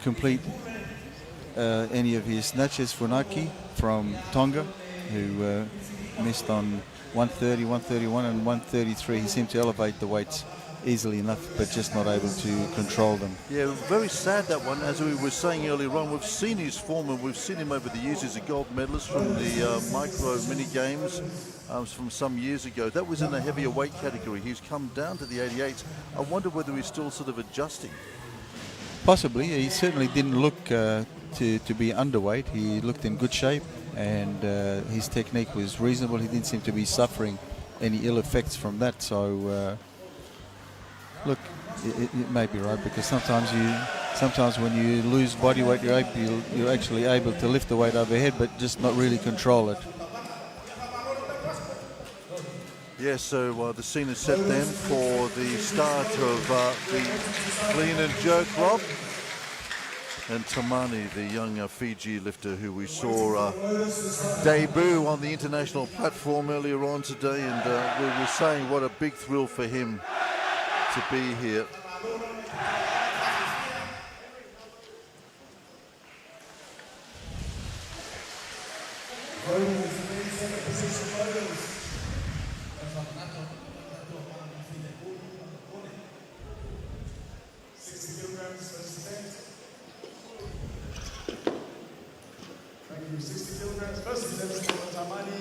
complete any of his snatches. Funaki from Tonga, who missed on 130, 131 and 133. He seemed to elevate the weights easily enough, but just not able to control them. Yeah, very sad, that one. As we were saying earlier on, we've seen his form, and we've seen him over the years as a gold medalist from the micro mini games from some years ago. That was in a heavier weight category. He's come down to the 88s. I wonder whether he's still sort of adjusting. Possibly. He certainly didn't look to be underweight. He looked in good shape, and his technique was reasonable. He didn't seem to be suffering any ill effects from that. So look, it may be right, because sometimes when you lose body weight, you're actually able to lift the weight overhead, but just not really control it. Yeah, so the scene is set then for the start of the clean and jerk, Rob. And Tamani, the young Fiji lifter who we saw debut on the international platform earlier on today, and we were saying what a big thrill for him to be here. Thank you. 60 kilograms. First event for Tuanaimato.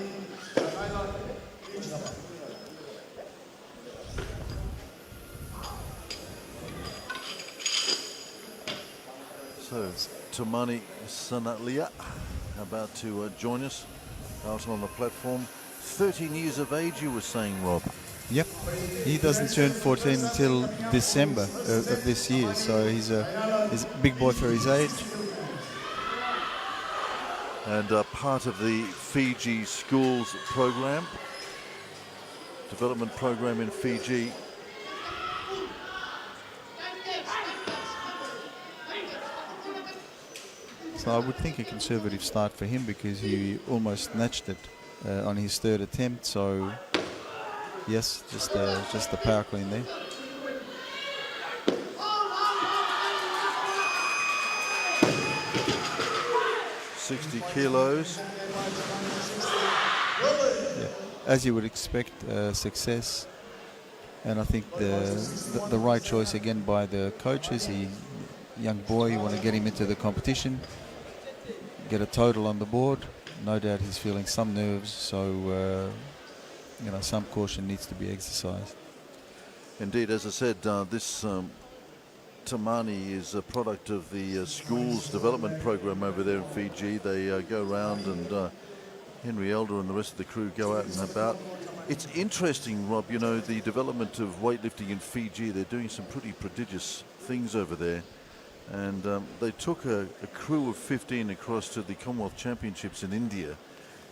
So, Tamani Sanalia about to join us out on the platform. 13 years of age, you were saying, Rob. Yep. He doesn't turn 14 until December of this year, so he's a big boy for his age. And part of the Fiji schools program, development program in Fiji. So I would think a conservative start for him because he almost snatched it on his third attempt. So yes, just the power clean there. $60 kilos. Yeah. As you would expect, success. And I think the right choice again by the coaches. Young boy, you want to get him into the competition, get a total on the board. No doubt he's feeling some nerves, so some caution needs to be exercised. Indeed, as I said, this Tamani is a product of the schools development program over there in Fiji. They go around and Henry Elder and the rest of the crew go out and about. It's interesting, Rob, the development of weightlifting in Fiji. They're doing some pretty prodigious things over there. And they took a crew of 15 across to the Commonwealth Championships in India,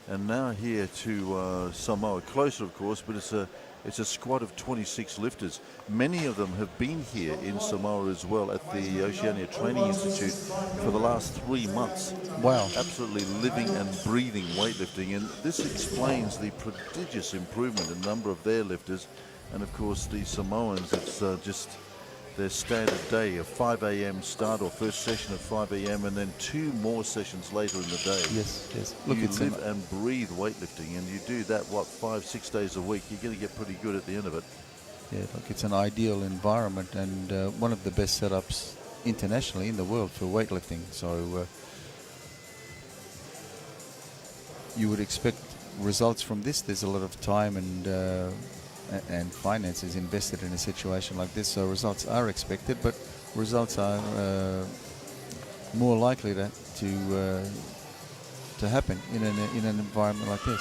and now here to Samoa, closer of course, but it's a squad of 26 lifters. Many of them have been here in Samoa as well at the Oceania Training Institute for the last 3 months. Wow. Absolutely living and breathing weightlifting, and this explains the prodigious improvement in the number of their lifters. And of course the Samoans, it's just their standard day, a 5 a.m. start or first session at 5 a.m. and then 2 more sessions later in the day. Yes. Look, you it's live and breathe weightlifting, and you do that, 5-6 days a week. You're going to get pretty good at the end of it. Yeah, look, it's an ideal environment and one of the best setups internationally in the world for weightlifting. So you would expect results from this. There's a lot of time and finances invested in a situation like this, so results are expected, but results are more likely to happen in an environment like this.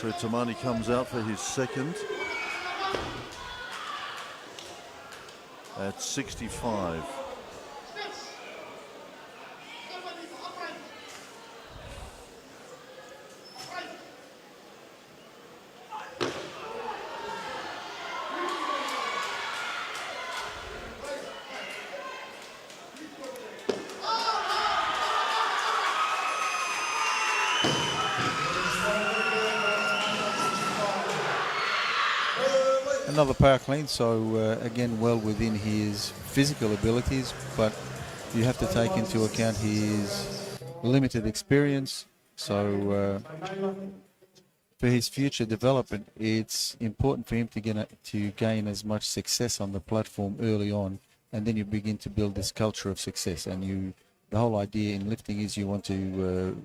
So Tamani comes out for his second at 65. Another power clean, so again well within his physical abilities, but you have to take into account his limited experience. So for his future development, it's important for him to gain as much success on the platform early on, and then you begin to build this culture of success. And the whole idea in lifting is you want to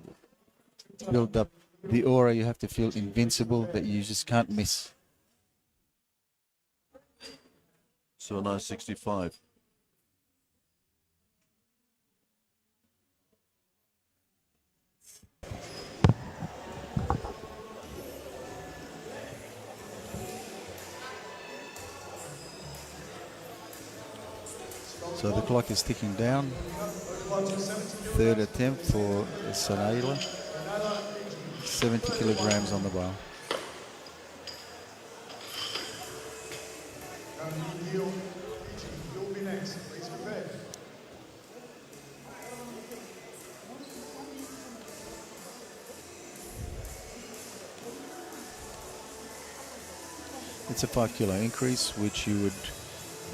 build up the aura. You have to feel invincible, that you just can't miss. So a nice 65. So the clock is ticking down. Third attempt for Sanaila. 70 kilograms on the bar. It's a 5 kilo increase, which you would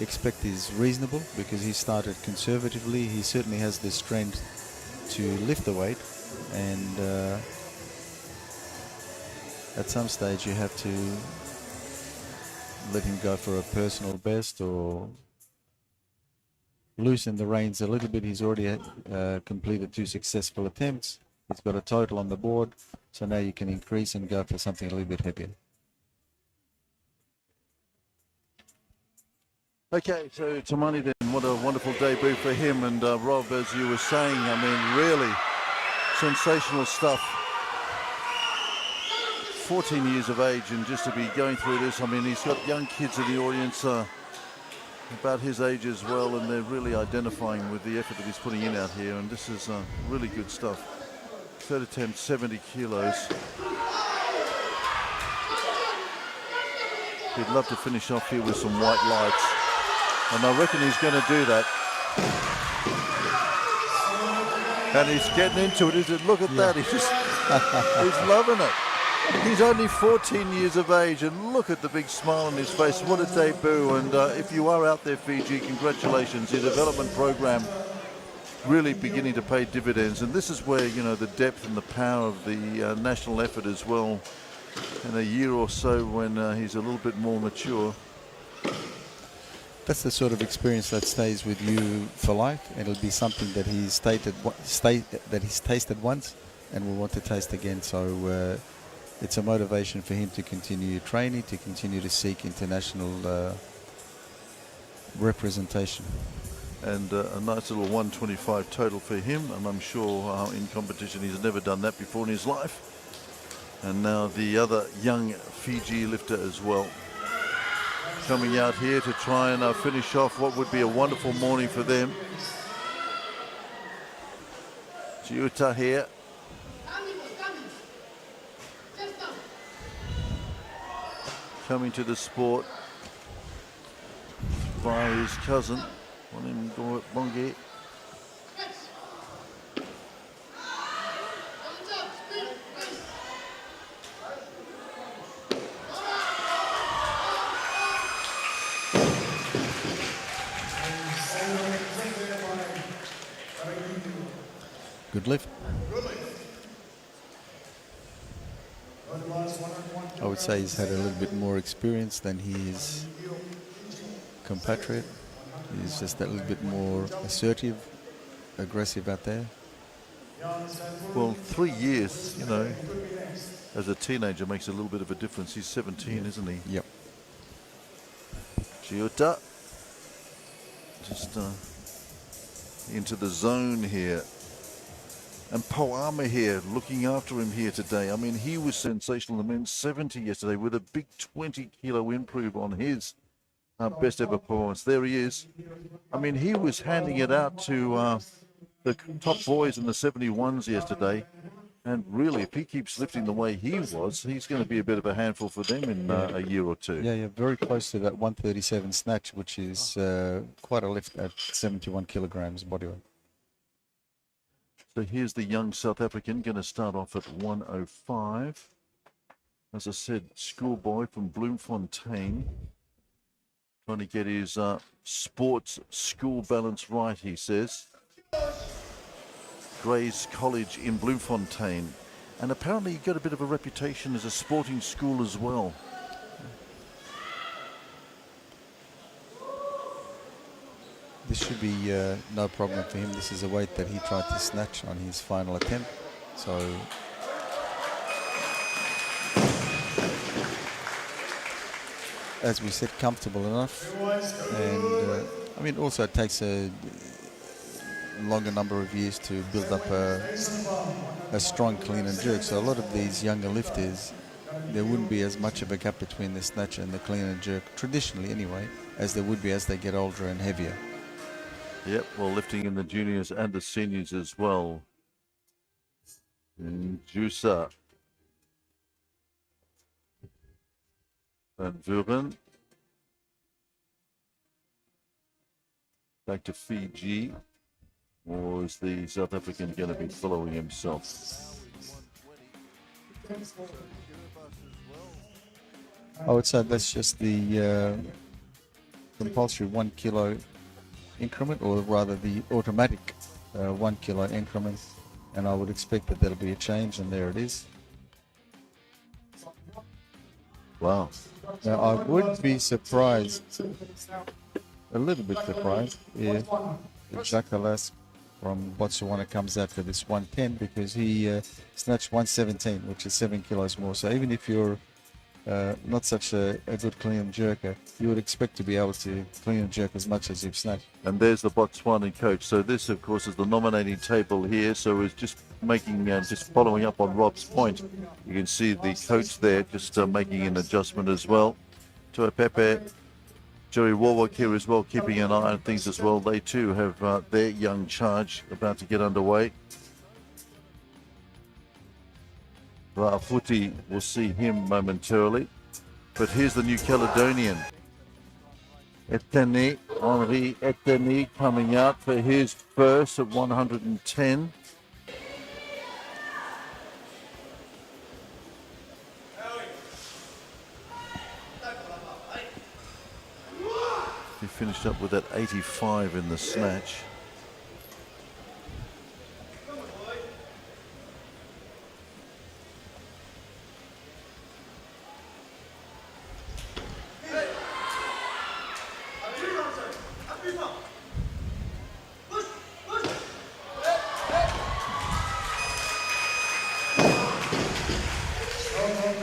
expect is reasonable because he started conservatively. He certainly has the strength to lift the weight, and at some stage you have to let him go for a personal best or loosen the reins a little bit. He's already completed 2 successful attempts. He's got a total on the board, so now you can increase and go for something a little bit heavier. Okay, so Tamani then, what a wonderful debut for him. And Rob, as you were saying, I mean, really sensational stuff. 14 years of age, and just to be going through this, I mean, he's got young kids in the audience about his age as well, and they're really identifying with the effort that he's putting in out here, and this is really good stuff. Third attempt, 70 kilos. He'd love to finish off here with some white lights, and I reckon he's going to do that. And he's getting into it, isn't it? Look at that, he's just, he's loving it. He's only 14 years of age, and look at the big smile on his face. What a debut. And if you are out there, Fiji, congratulations. Your development program really beginning to pay dividends. And this is where, you know, the depth and the power of the national effort as well. In a year or so when he's a little bit more mature. That's the sort of experience that stays with you for life. It'll be something that he's tasted once and will want to taste again. So it's a motivation for him to continue training, to continue to seek international representation. And a nice little 125 total for him, and I'm sure in competition he's never done that before in his life. And now the other young Fiji lifter as well, coming out here to try and finish off what would be a wonderful morning for them. Giuta here. Coming to the sport via his cousin, Bongi. Good lift. I would say he's had a little bit more experience than his compatriot. He's just a little bit more assertive, aggressive out there. Well, 3 years, you know, as a teenager makes a little bit of a difference. He's 17, isn't he? Yep. Giuta just into the zone here. And Poama here, looking after him here today. I mean, he was sensational. The men's 70 yesterday with a big 20-kilo improve on his best ever performance. There he is. I mean, he was handing it out to the top boys in the 71s yesterday. And really, if he keeps lifting the way he was, he's going to be a bit of a handful for them in a year or two. Yeah, very close to that 137 snatch, which is quite a lift at 71 kilograms bodyweight. So here's the young South African, going to start off at 105. As I said, schoolboy from Bloemfontein. Trying to get his sports school balance right, he says. Gray's College in Bloemfontein. And apparently he got a bit of a reputation as a sporting school as well. This should be no problem for him. This is a weight that he tried to snatch on his final attempt. So as we said, comfortable enough. And I mean, also it takes a longer number of years to build up a strong clean and jerk. So a lot of these younger lifters, there wouldn't be as much of a gap between the snatch and the clean and jerk, traditionally anyway, as there would be as they get older and heavier. Yep, well, lifting in the juniors and the seniors as well. And Jusa. Van Vuren. Back to Fiji. Or is the South African going to be following himself? I would say that's just the compulsory 1 kilo increment, or rather the automatic 1 kilo increment, and I would expect that there'll be a change, and there it is. Wow. Now, I would be surprised, a little bit surprised, if Jakalas from Botswana comes out for this 110, because he snatched 117, which is 7 kilos more. So even if you're not such a good clean and jerker, you would expect to be able to clean and jerk as much as you've snatched. And there's the Botswanan coach. So this, of course, is the nominating table here. So it's just making, just following up on Rob's point. You can see the coach there just making an adjustment as well. Tuapepe, Jerry Warwick here as well, keeping an eye on things as well. They too have their young charge about to get underway. Ra'afuti, we'll see him momentarily. But here's the New Caledonian. Eteni, Henri Eteni, coming out for his first at 110. He finished up with that 85 in the snatch.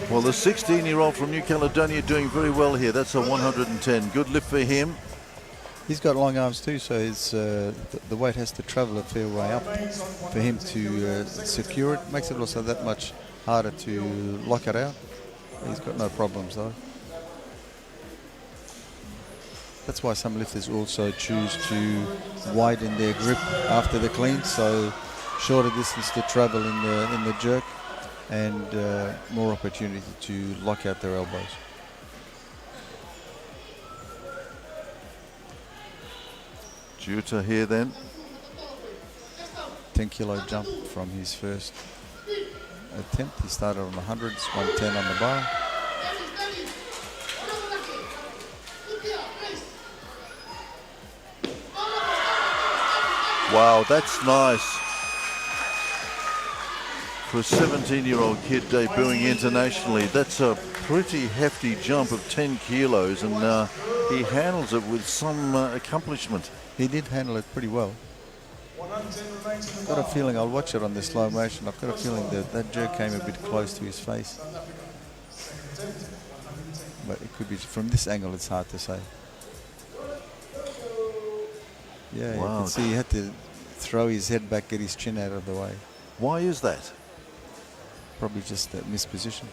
Well, the 16-year-old from New Caledonia doing very well here. That's a 110. Good lift for him. He's got long arms too, so his, the weight has to travel a fair way up for him to secure it. Makes it also that much harder to lock it out. He's got no problems though. That's why some lifters also choose to widen their grip after the clean, so shorter distance to travel in the jerk, and more opportunity to lock out their elbows. Juta here then. 10 kilo jump from his first attempt. He started on the 100s, 110 on the bar. Wow, that's nice. For a 17-year-old kid debuting internationally, that's a pretty hefty jump of 10 kilos, and he handles it with some accomplishment. He did handle it pretty well. I've got a feeling, I'll watch it on the slow motion, I've got a feeling that that jerk came a bit close to his face. But it could be, from this angle it's hard to say. Yeah, wow. You can see he had to throw his head back, get his chin out of the way. Why is that? Probably just that misposition.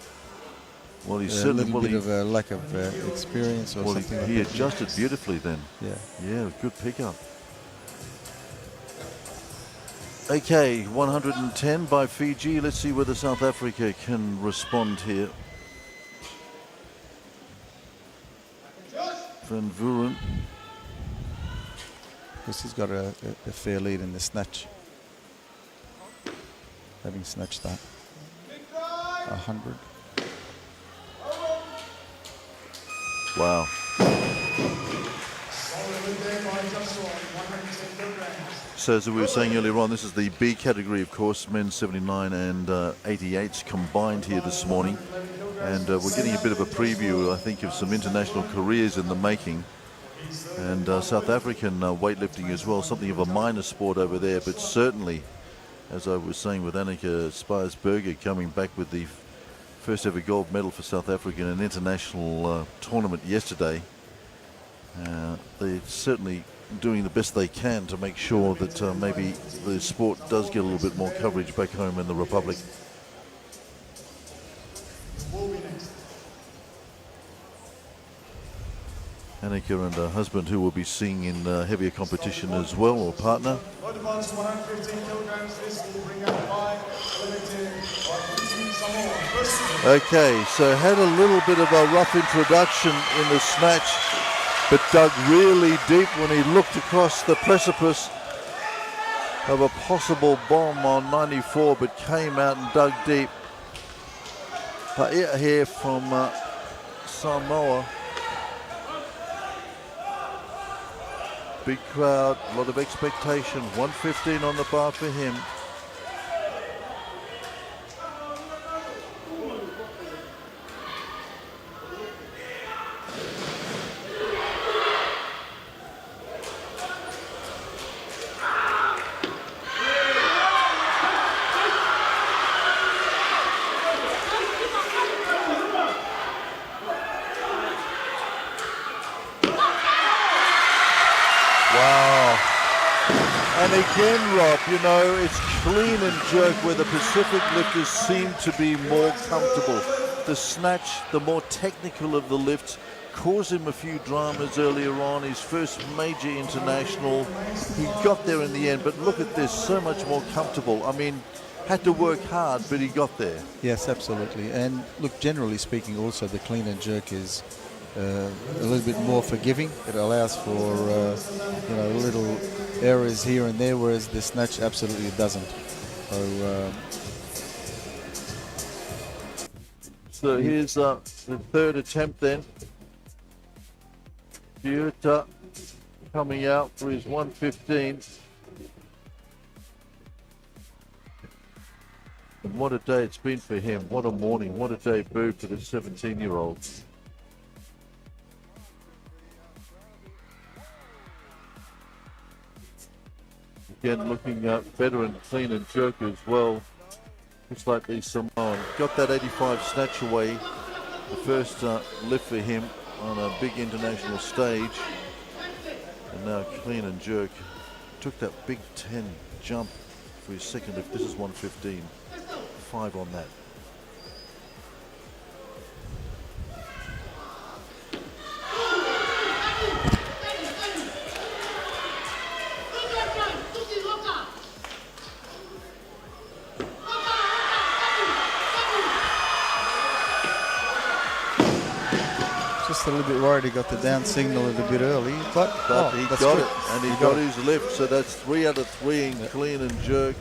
Well, he's a certainly little bit of a lack of experience or something like that. He adjusted beautifully then. Yeah. Yeah, good pickup. Okay, 110 by Fiji. Let's see whether South Africa can respond here. Van Vuren. Because he's got a fair lead in the snatch. Having snatched that. 100. Wow. So as we were saying earlier on, this is the B category, of course, men's 79 and 88s combined here this morning. And we're getting a bit of a preview, I think, of some international careers in the making. And South African weightlifting as well, something of a minor sport over there, but certainly, as I was saying with Annika Spiersberger coming back with the first ever gold medal for South Africa in an international tournament yesterday. They're certainly doing the best they can to make sure that maybe the sport does get a little bit more coverage back home in the Republic. Annika and her husband, who will be seeing in heavier competition as well, or partner. Okay, so had a little bit of a rough introduction in the snatch, but dug really deep when he looked across the precipice of a possible bomb on 94, but came out and dug deep. Paia here from Samoa. big crowd, a lot of expectation. 115 on the bar for him. Wow. And again, Rob, you know, it's clean and jerk where the Pacific lifters seem to be more comfortable. The snatch, the more technical of the lifts, caused him a few dramas earlier on. His first major international. He got there in the end, but look at this, so much more comfortable. I mean, had to work hard, but he got there. Yes, absolutely. And look, generally speaking, also the clean and jerk is a little bit more forgiving. It allows for you know, little errors here and there, whereas the snatch absolutely doesn't. So here's the third attempt then. Faleata coming out for his 115. And what a day it's been for him. What a morning. What a debut for the 17-year-old. Again, looking better and clean and jerk as well. Looks like the Samoan got that 85 snatch away. The first lift for him on a big international stage. And now clean and jerk. Took that big 10 jump for his second lift. This is 115. 5 on that. Just a little bit worried he got the down signal a little bit early, but He that's got good. it, and he got his lift. So that's 3 out of 3 in clean and jerk.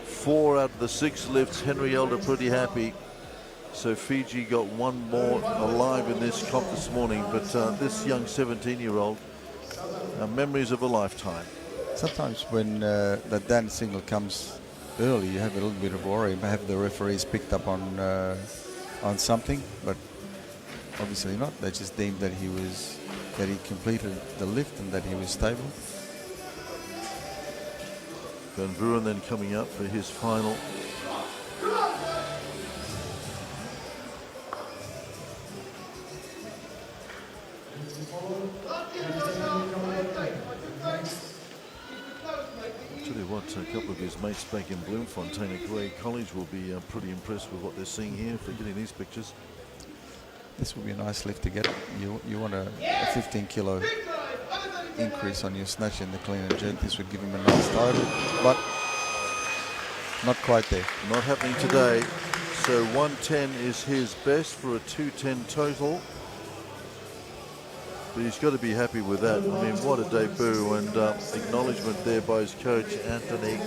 4 out of the 6 lifts. Henry Elder pretty happy. So Fiji got one more alive in this comp this morning. But this young 17-year-old, memories of a lifetime. Sometimes when that down signal comes early, you have a little bit of worry. Have the referees picked up on something, but obviously not. They just deemed that he completed the lift and that he was stable. Van Buren then coming up for his final. Tell you what, a couple of his mates back in Bloemfontein at Grey College will be pretty impressed with what they're seeing here if they're getting these pictures. This will be a nice lift to get. You want a 15 kilo increase on your snatch in the clean and jerk. This would give him a nice title, but not quite there. Not happening today. So 110 is his best for a 210 total. But he's got to be happy with that. I mean, what a debut, and acknowledgement there by his coach, Anthony.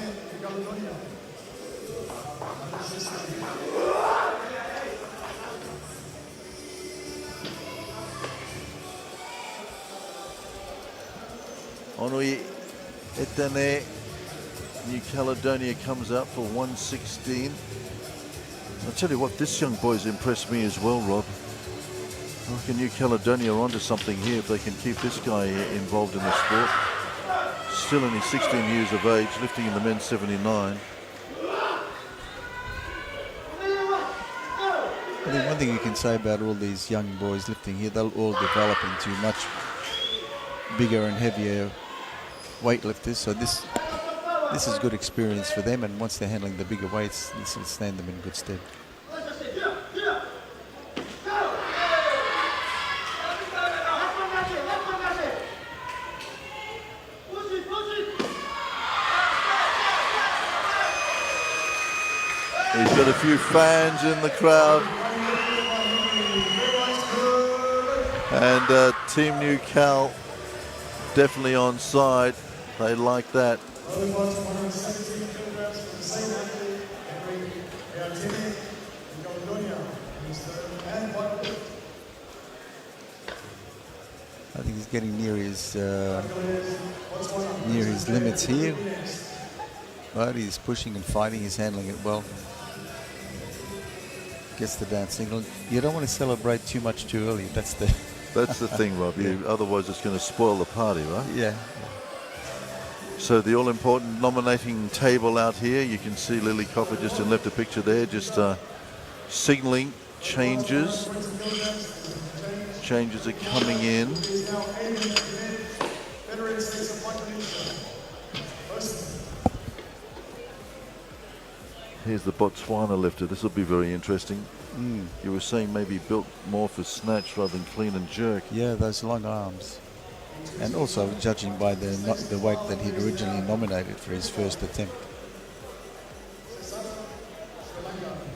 Onui Etene, New Caledonia, comes out for 116. I'll tell you what, this young boy's impressed me as well, Rob. I reckon New Caledonia are onto something here if they can keep this guy involved in the sport. Still only 16 years of age, lifting in the men's 79. I think one thing you can say about all these young boys lifting here, they'll all develop into much bigger and heavier weightlifters. So this is good experience for them, and once they're handling the bigger weights, this will stand them in good stead. He's got a few fans in the crowd. And Team New Cal definitely on side. They like that. I think he's getting near his limits here, but he's pushing and fighting. He's handling it well. Gets the down single. You don't want to celebrate too much too early. That's the thing, Rob. Otherwise, it's going to spoil the party, right? yeah. So the all-important nominating table out here. You can see Lily Copper just in left a picture there, just signaling changes. Changes are coming in. Here's the Botswana lifter. This will be very interesting. You were saying maybe built more for snatch rather than clean and jerk. Yeah, those long arms. And also judging by the weight that he'd originally nominated for his first attempt.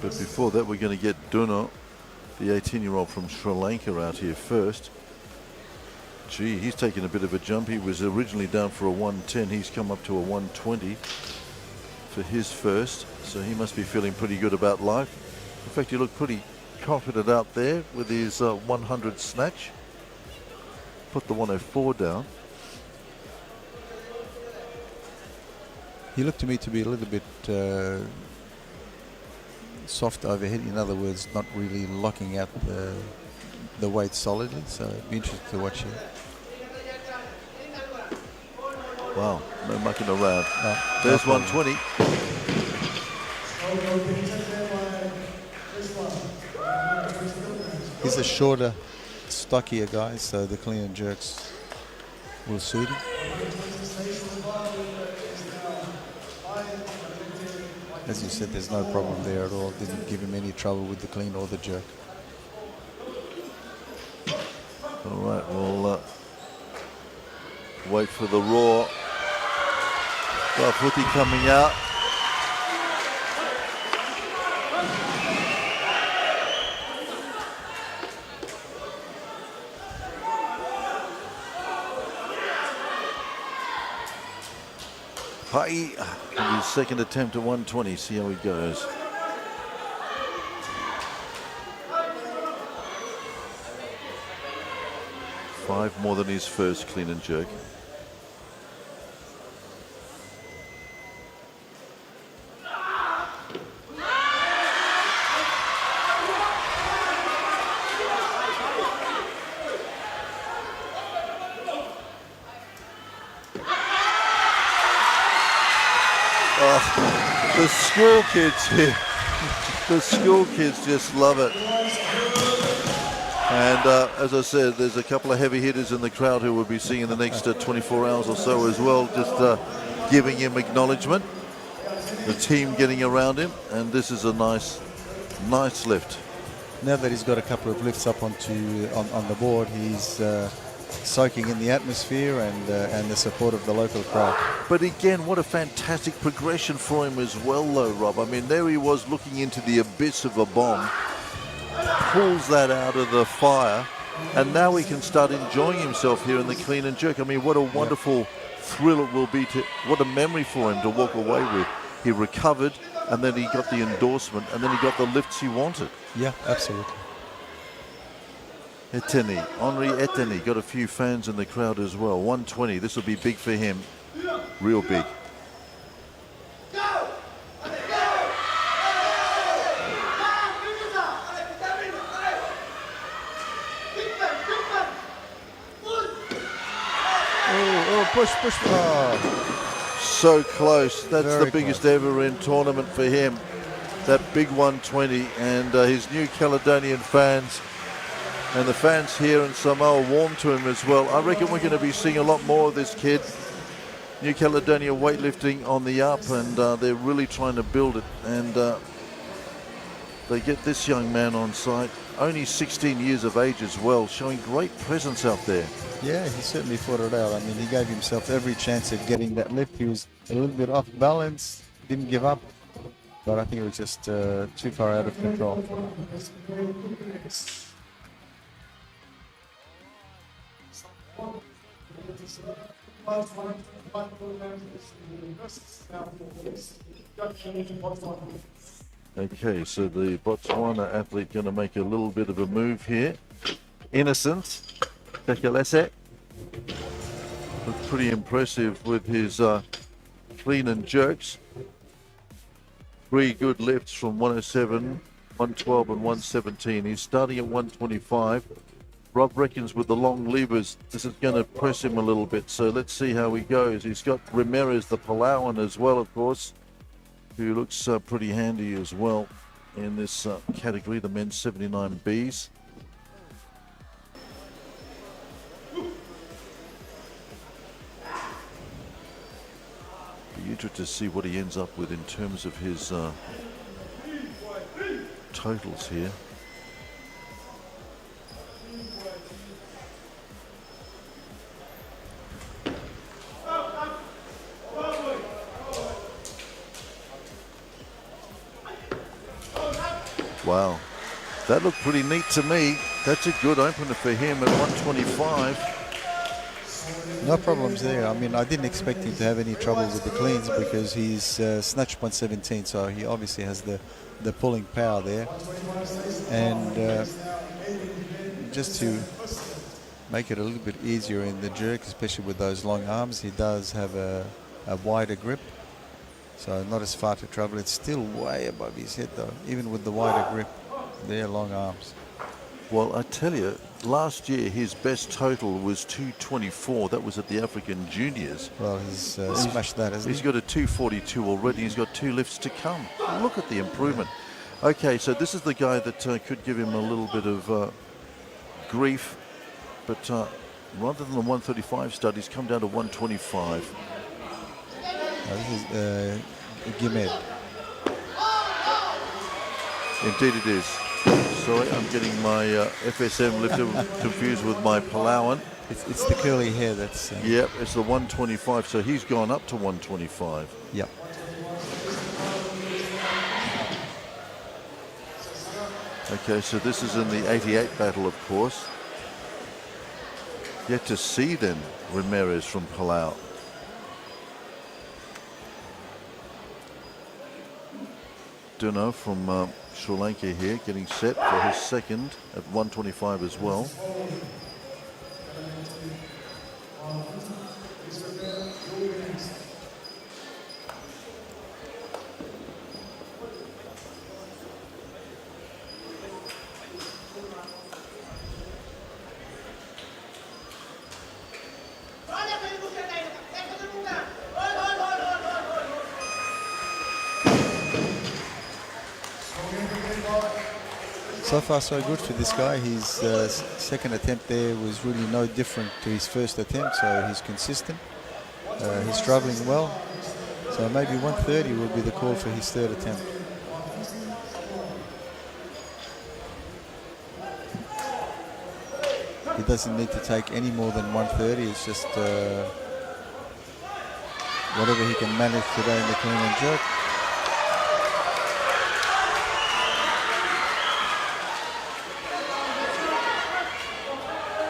But before that, we're going to get Duno, the 18-year-old from Sri Lanka, out here first. Gee, he's taken a bit of a jump. He was originally down for a 110. He's come up to a 120 for his first. So he must be feeling pretty good about life. In fact, he looked pretty confident out there with his 100 snatch. Put the 104 down. He looked to me to be a little bit soft overhead. In other words, not really locking out the weight solidly. So it'd be interesting to watch here. Wow, no mucking around. No, there's no 120. He's a shorter, stockier guy, so the clean and jerks will suit him. As you said, there's no problem there at all. Didn't give him any trouble with the clean or the jerk. All right, we'll wait for the raw. Footy coming out. Pai, his second attempt at 120. See how he goes. Five more than his first clean and jerk. The school kids here, the school kids just love it. And as I said, there's a couple of heavy hitters in the crowd who will be seeing in the next 24 hours or so as well, just giving him acknowledgement. The team getting around him, and this is a nice lift. Now that he's got a couple of lifts up on the board, he's soaking in the atmosphere and the support of the local crowd. But again, what a fantastic progression for him as well, though, Rob. I mean, there he was looking into the abyss of a bomb, pulls that out of the fire, and now he can start enjoying himself here in the clean and jerk. I mean, what a wonderful thrill it will be what a memory for him to walk away with. He recovered, and then he got the endorsement, and then he got the lifts he wanted. Yeah, absolutely. Eteni, Henri Eteni, got a few fans in the crowd as well. 120, this will be big for him, real big. Push. Oh. So close. That's Very the biggest close. ever in tournament for him. That big 120, and his New Caledonian fans and the fans here in Samoa warm to him as well. I reckon we're going to be seeing a lot more of this kid. New Caledonia weightlifting on the up, and they're really trying to build it. And they get this young man on site, only 16 years of age as well, showing great presence out there. Yeah, he certainly fought it out. I mean, he gave himself every chance at getting that lift. He was a little bit off balance, didn't give up, but I think it was just too far out of control. Okay, so the Botswana athlete going to make a little bit of a move here. Innocent, Tekelese, Looked pretty impressive with his clean and jerks. 3 good lifts from 107, 112 and 117. He's starting at 125. Rob reckons with the long levers, this is going to press him a little bit. So let's see how he goes. He's got Ramirez, the Palauan, as well, of course, who looks pretty handy as well in this category, the men's 79Bs. Be interested to see what he ends up with in terms of his totals here. Wow, that looked pretty neat to me. That's a good opener for him at 125. No problems there. I mean, I didn't expect him to have any trouble with the cleans because he's snatched 117, so he obviously has the pulling power there. And just to make it a little bit easier in the jerk, especially with those long arms, he does have a wider grip. So not as far to travel. It's still way above his head though, even with the wider grip. They're long arms. Well, I tell you, last year his best total was 224. That was at the African Juniors. Well, he's smashed that, hasn't he? He's got a 242 already. He's got 2 lifts to come. Look at the improvement. Okay, so this is the guy that could give him a little bit of grief. But rather than the 135 stud, he's come down to 125. This is Gimed. Indeed it is. Sorry, I'm getting my FSM lifter confused with my Palauan. It's the curly hair that's... Yep, it's the 125, so he's gone up to 125. Yep. Okay, so this is in the 88 battle, of course. Yet to see then Ramirez from Palau. Duno from Sri Lanka here, getting set for his second at 125 as well. So far so good for this guy. His second attempt there was really no different to his first attempt, so he's consistent. He's traveling well, so maybe 130 will be the call for his third attempt. He doesn't need to take any more than 130. It's just whatever he can manage today in the clean and jerk.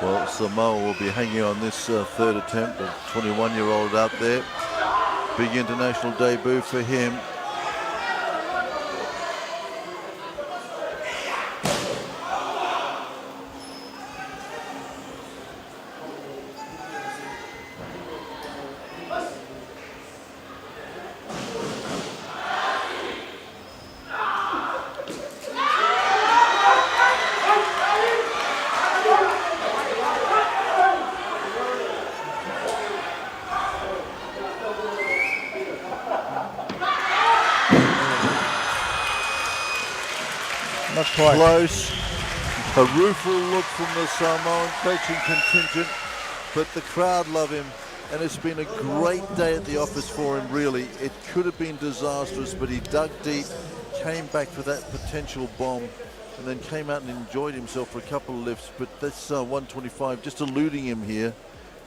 Well, Samoa will be hanging on this third attempt. The 21-year-old out there. Big international debut for him. Not quite. Close. A rueful look from the Samoan coaching contingent, but the crowd love him, and it's been a great day at the office for him, really. It could have been disastrous, but he dug deep, came back for that potential bomb, and then came out and enjoyed himself for a couple of lifts. But that's 125 just eluding him here,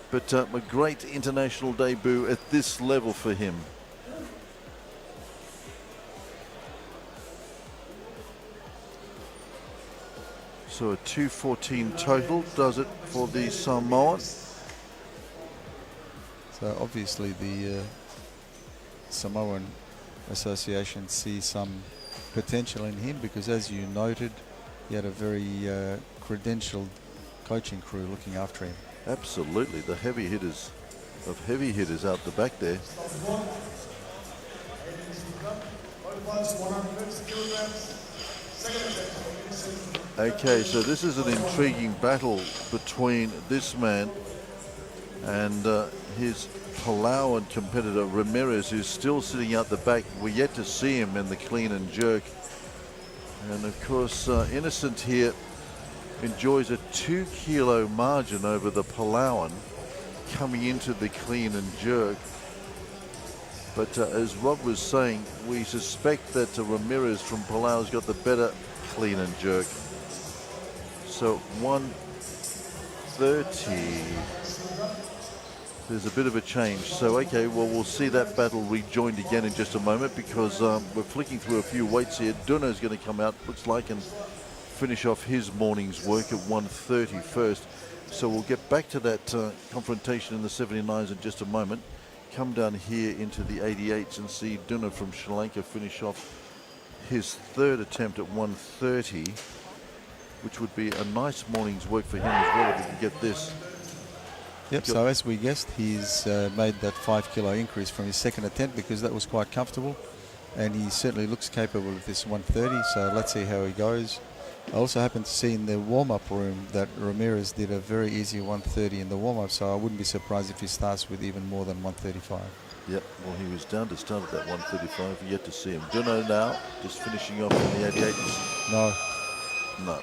but a great international debut at this level for him. So a 214 total does it for the Samoan. So obviously the Samoan Association sees some potential in him because, as you noted, he had a very credentialed coaching crew looking after him. Absolutely, the heavy hitters of heavy hitters out the back there. Okay, so this is an intriguing battle between this man and his Palauan competitor Ramirez, who's still sitting out the back. We're yet to see him in the clean and jerk. And of course, Innocent here enjoys a 2 kilo margin over the Palauan coming into the clean and jerk. But as Rob was saying, we suspect that Ramirez from Palau has got the better clean and jerk. So 130, there's a bit of a change. So okay, well, we'll see that battle rejoined again in just a moment, because we're flicking through a few weights here. Duno's going to come out, looks like, and finish off his morning's work at 130 first. So we'll get back to that confrontation in the 79s in just a moment. Come down here into the 88s and see Duna from Sri Lanka finish off his third attempt at 130, which would be a nice morning's work for him as well if he can get this. Yep, so as we guessed, he's made that 5 kilo increase from his second attempt, because that was quite comfortable, and he certainly looks capable of this 130, so let's see how he goes. I also happened to see in the warm-up room that Ramirez did a very easy 130 in the warm-up, so I wouldn't be surprised if he starts with even more than 135. Yep, well, he was down to start at that 135. We're yet to see him. Duno now, just finishing off in the 88s. No. No.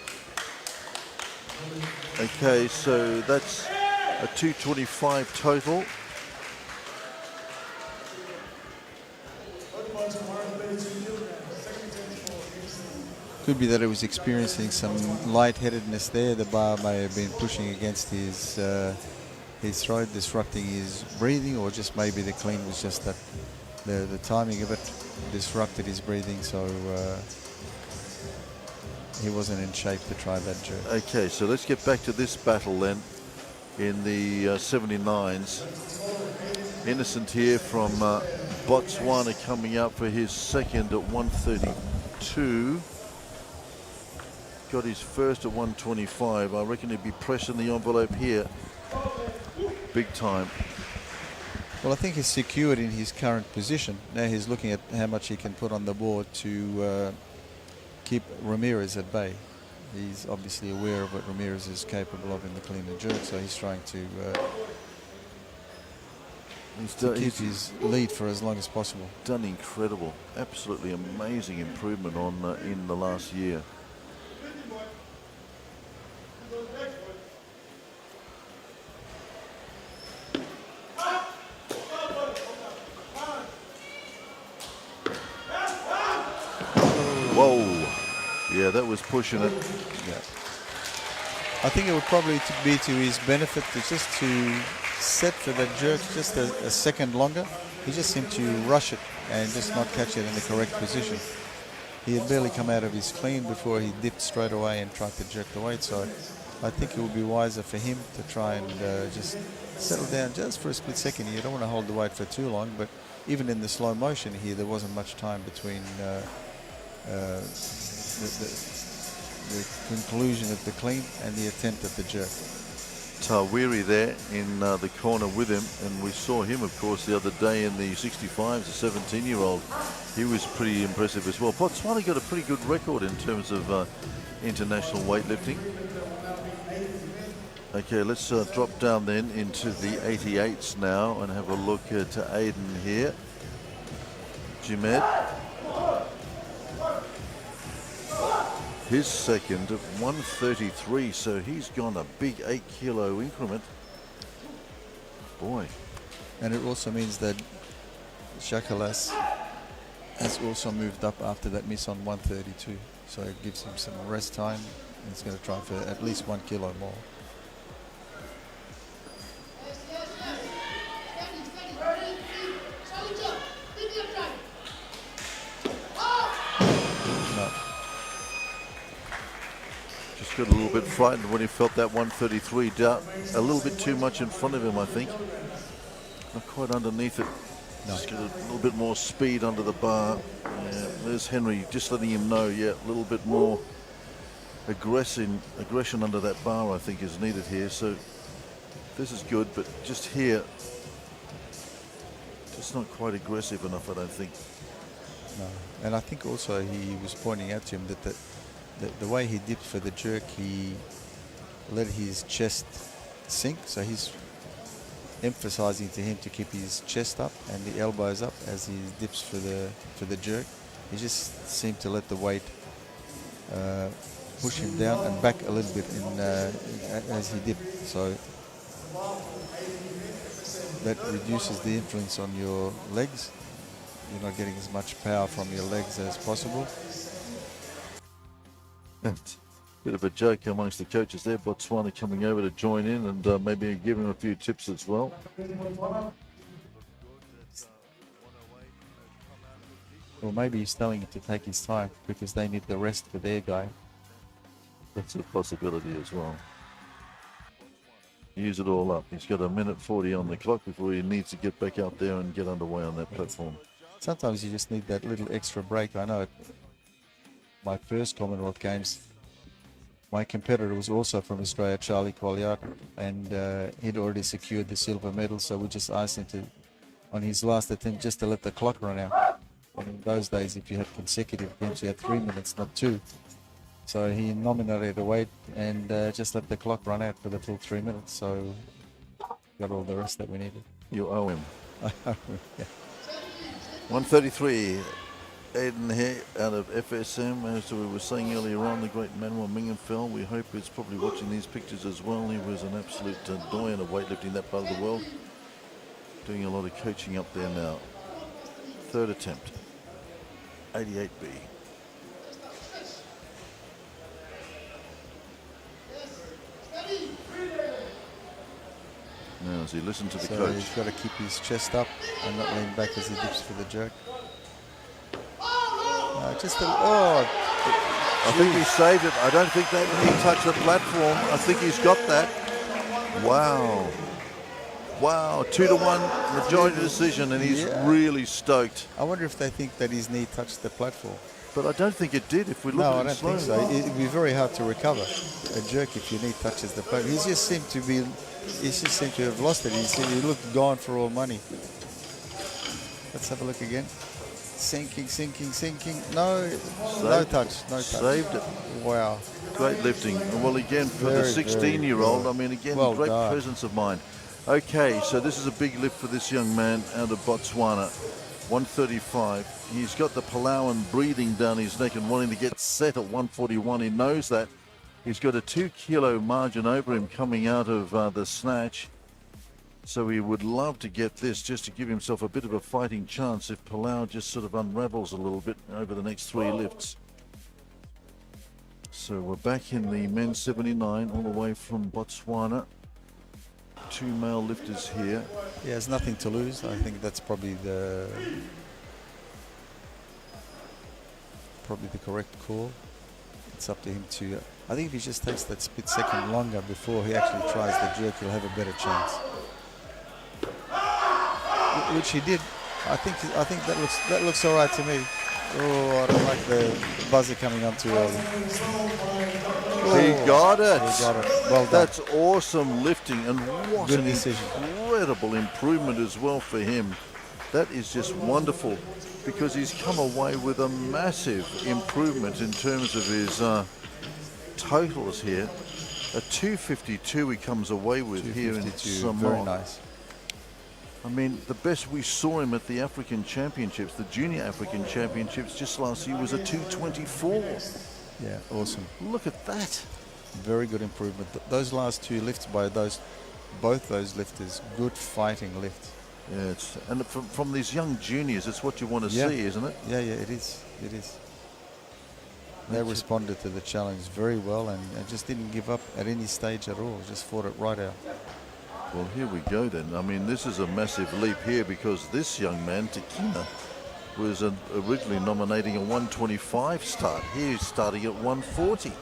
Okay, so that's a 225 total. Could be that he was experiencing some lightheadedness there. The bar may have been pushing against his throat, disrupting his breathing, or just maybe the clean was just that the timing of it disrupted his breathing, so he wasn't in shape to try that jerk. Okay, so let's get back to this battle then in the 79s. Innocent here from Botswana coming out for his second at 132. Got his first at 125. I reckon he'd be pressing the envelope here big time. Well, I think he's secured in his current position. Now he's looking at how much he can put on the board to keep Ramirez at bay. He's obviously aware of what Ramirez is capable of in the clean and jerk, so he's trying to keep his lead for as long as possible. Done incredible, absolutely amazing improvement on in the last year. Whoa, yeah, that was pushing it. Yeah. I think it would probably be to his benefit to just to set for that jerk just a second longer. He just seemed to rush it and just not catch it in the correct position. He had barely come out of his clean before he dipped straight away and tried to jerk the weight. So I think it would be wiser for him to try and just settle down just for a split second. You don't want to hold the weight for too long, but even in the slow motion here, there wasn't much time between the conclusion of the clean and the attempt at the jerk. Tawiri there in the corner with him, and we saw him, of course, the other day in the 65s, a 17-year-old. He was pretty impressive as well. Botswana got a pretty good record in terms of international weightlifting. Okay, let's drop down then into the 88s now and have a look at Aiden here. Jimed. His second at 133, so he's gone a big 8 kilo increment. Boy. And it also means that Shakalas has also moved up after that miss on 132. So it gives him some rest time. And he's going to try for at least 1 kilo more. Got a little bit frightened when he felt that 133 down a little bit too much in front of him, I think. Not quite underneath it. No. Just got a little bit more speed under the bar. Yeah, there's Henry just letting him know, yeah, a little bit more aggression under that bar, I think, is needed here. So This is good, but just here, just not quite aggressive enough, I don't think. No. And I think also he was pointing out to him that the way he dipped for the jerk, he let his chest sink. So he's emphasizing to him to keep his chest up and the elbows up as he dips for the jerk. He just seemed to let the weight push him down and back a little bit as he dipped. So that reduces the influence on your legs. You're not getting as much power from your legs as possible. Bit of a joke amongst the coaches there. Botswana coming over to join in and maybe give him a few tips as well. Or maybe he's telling him to take his time because they need the rest for their guy. That's a possibility as well. Use it all up. He's got 1:40 on the clock before he needs to get back out there and get underway on that platform. Sometimes you just need that little extra break. I know my first Commonwealth Games, my competitor was also from Australia, Charlie Faleata, and he'd already secured the silver medal, so we just asked him to, on his last attempt, just to let the clock run out. And in those days, if you had consecutive games, you had 3 minutes, not 2. So he nominated a weight and just let the clock run out for the full 3 minutes. So got all the rest that we needed. You owe him. Yeah. 133. Aiden here out of FSM, as we were saying earlier on, the great Manuel Mingenfeld. We hope he's probably watching these pictures as well. He was an absolute doyen of weightlifting that part of the world. Doing a lot of coaching up there now. Third attempt. 88B. Now as he listens to the coach. He's got to keep his chest up and not lean back as he dips for the jerk. I think he saved it. I don't think that he touched the platform. I think he's got that. Wow. Wow, 2-1 majority decision, and he's really stoked. I wonder if they think that his knee touched the platform. But I don't think it did if we look No, at I it don't think so. slowly. It'd be very hard to recover a jerk if your knee touches the platform. He just seemed to have lost it. He looked gone for all money. Let's have a look again. Sinking. No touch. Saved it. Wow. Great lifting. Well, again, for the 16-year-old, I mean, again, well great done. presence of mind. Okay, so this is a big lift for this young man out of Botswana. 135. He's got the Palauan breathing down his neck and wanting to get set at 141. He knows that. He's got a 2-kilo margin over him coming out of the snatch. So he would love to get this just to give himself a bit of a fighting chance if Palau just sort of unravels a little bit over the next 3 lifts. So we're back in the men's 79 all the way from Botswana. 2 male lifters here. He has nothing to lose. I think that's probably the correct call. It's up to him to. I think if he just takes that split second longer before he actually tries the jerk, he'll have a better chance. Which he did. I think that looks all right to me. Oh, I don't like the buzzer coming on too early. He got it. He got it. Well done. That's awesome lifting, and what Good an decision. incredible improvement as well for him. That is just wonderful because he's come away with a massive improvement in terms of his totals here. A 252 he comes away with here in Samoa. Very nice. I mean, the best we saw him at the African Championships, the Junior African Championships just last year, was a 224. Yeah, awesome. Look at that. Very good improvement. Those last 2 lifts by both those lifters, good fighting lifts. Yeah, and from these young juniors, it's what you want to see, isn't it? Yeah, it is. It is. They responded to the challenge very well and just didn't give up at any stage at all. Just fought it right out. Well, here we go then. I mean, this is a massive leap here because this young man, Tekina, was originally nominating a 125 start. He's starting at 140.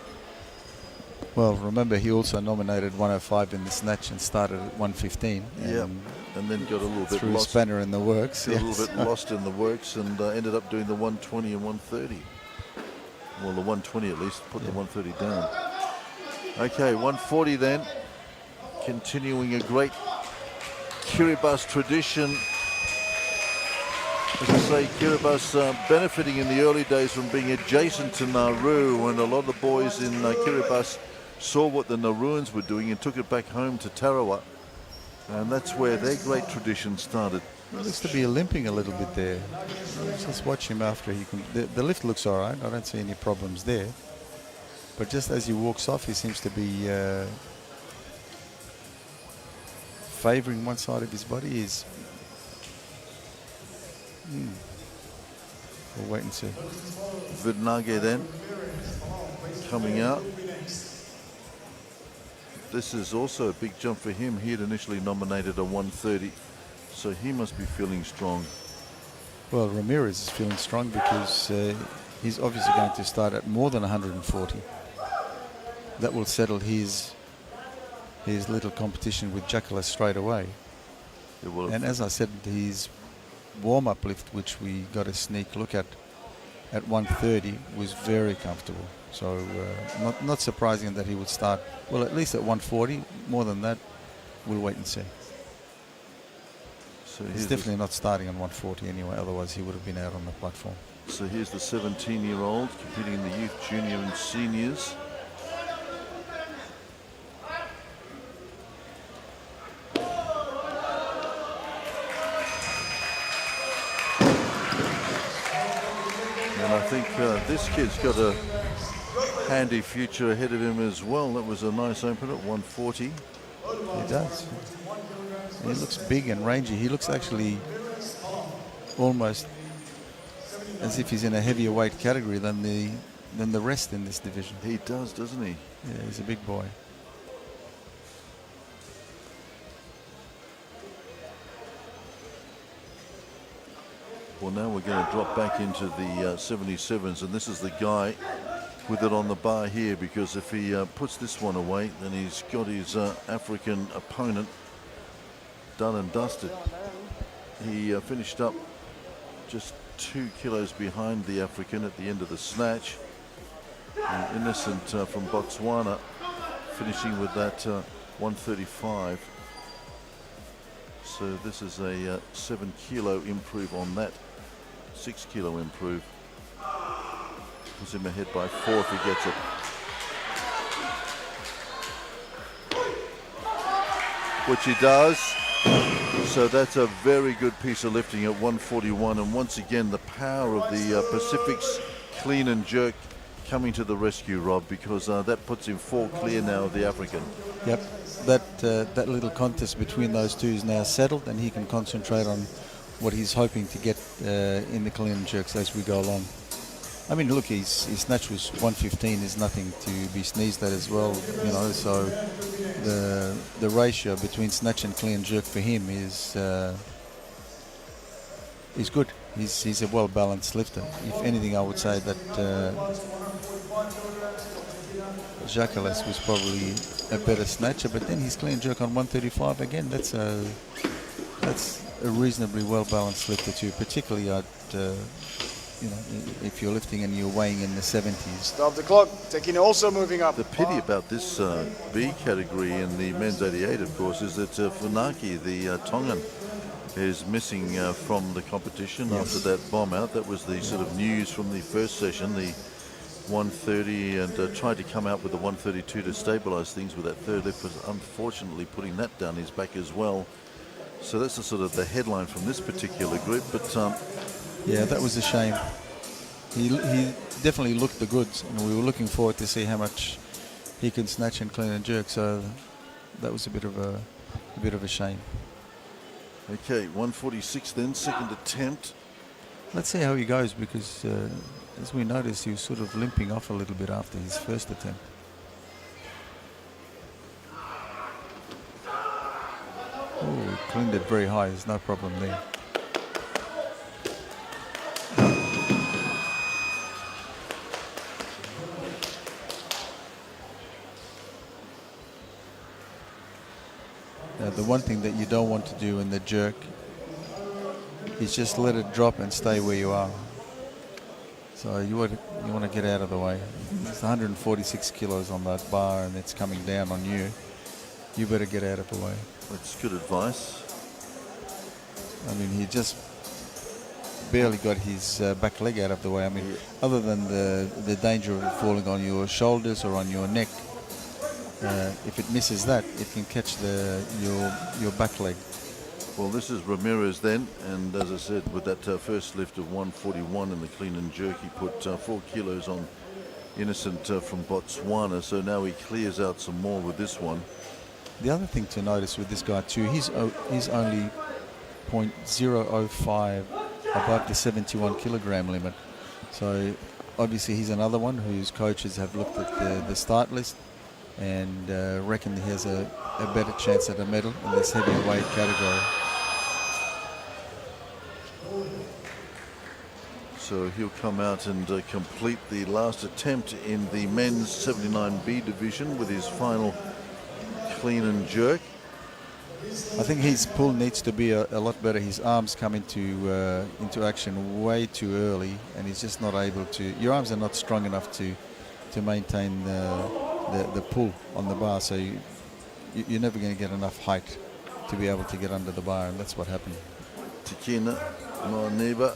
Well, remember, he also nominated 105 in the snatch and started at 115. Yeah, and then got a little bit threw lost. a spanner in the works. Got a little bit lost in the works and ended up doing the 120 and 130. Well, the 120 at least, put the 130 down. Okay, 140 then. continuing a great Kiribati tradition. As I say, Kiribati benefiting in the early days from being adjacent to Nauru, and a lot of the boys in Kiribati saw what the Nauruans were doing and took it back home to Tarawa. And that's where their great tradition started. He looks to be limping a little bit there. Let's just watch him after he can. The lift looks all right. I don't see any problems there. But just as he walks off, he seems to be favouring one side of his body. We'll wait and see. Vidnage then coming out. This is also a big jump for him. He had initially nominated a 130, so he must be feeling strong. Well, Ramirez is feeling strong because he's obviously going to start at more than 140. That will settle his little competition with Jacala straight away. And as I said, his warm-up lift, which we got a sneak look at 130, was very comfortable. So not surprising that he would start, well, at least at 140. More than that, we'll wait and see. So he's definitely not starting on 140 anyway, otherwise he would have been out on the platform. So here's the 17-year-old competing in the youth, junior and seniors. And I think this kid's got a handy future ahead of him as well. That was a nice open at 140. He does. He looks big and rangy. He looks actually almost as if he's in a heavier weight category than the rest in this division. He does, doesn't he? Yeah, he's a big boy. Well, now we're going to drop back into the 77s, and this is the guy with it on the bar here, because if he puts this one away, then he's got his African opponent done and dusted. He finished up just 2 kilos behind the African at the end of the snatch. Innocent from Botswana finishing with that 135. So this is a 7 kilo improve on that. 6 kilo improve. Puts him ahead by 4 if he gets it. Which he does. So that's a very good piece of lifting at 141. And once again, the power of the Pacific's clean and jerk coming to the rescue, Rob, because that puts him 4 clear now of the African. Yep. That little contest between those two is now settled, and he can concentrate on what he's hoping to get in the clean and jerks as we go along. I mean, look, his snatch was 115 is nothing to be sneezed at as well, you know, so the ratio between snatch and clean and jerk for him is good. He's a well-balanced lifter. If anything, I would say that Jacales was probably a better snatcher, but then his clean jerk on 135 again. That's a reasonably well-balanced lifter too, particularly at you know, if you're lifting and you're weighing in the 70s. Stop the clock. Tekine also moving up. The pity about this B category in the men's 88, of course, is that Funaki, the Tongan, is missing from the competition after that bomb out. That was the sort of news from the first session, the 130, and tried to come out with the 132 to stabilize things with that third lift, but unfortunately putting that down his back as well. So that's the sort of the headline from this particular group. But yeah, that was a shame. He definitely looked the goods, and we were looking forward to see how much he can snatch and clean and jerk. So that was a bit of a shame. Okay, 146 then, second attempt. Let's see how he goes, because as we noticed, he was sort of limping off a little bit after his first attempt. Oh, he cleaned it very high. There's no problem there. Now, the one thing that you don't want to do in the jerk is just let it drop and stay where you are. So you want to get out of the way. It's 146 kilos on that bar, and it's coming down on you. you better get out of the way. That's good advice. I mean, he just barely got his back leg out of the way. I mean, other than the danger of it falling on your shoulders or on your neck, if it misses that, it can catch your back leg. Well, this is Ramirez then, and as I said, with that first lift of 141 in the clean and jerk, he put 4 kilos on Innocent from Botswana, so now he clears out some more with this one. The other thing to notice with this guy too, he's only 0.005 above the 71 kilogram limit. So obviously he's another one whose coaches have looked at the start list and reckon he has a better chance at a medal in this heavyweight category. So he'll come out and complete the last attempt in the men's 79B division with his final clean and jerk. I think his pull needs to be a lot better. His arms come into action way too early, and he's just not able to. Your arms are not strong enough to maintain the pull on the bar, so you're never going to get enough height to be able to get under the bar, and that's what happened. Tikina Moniba.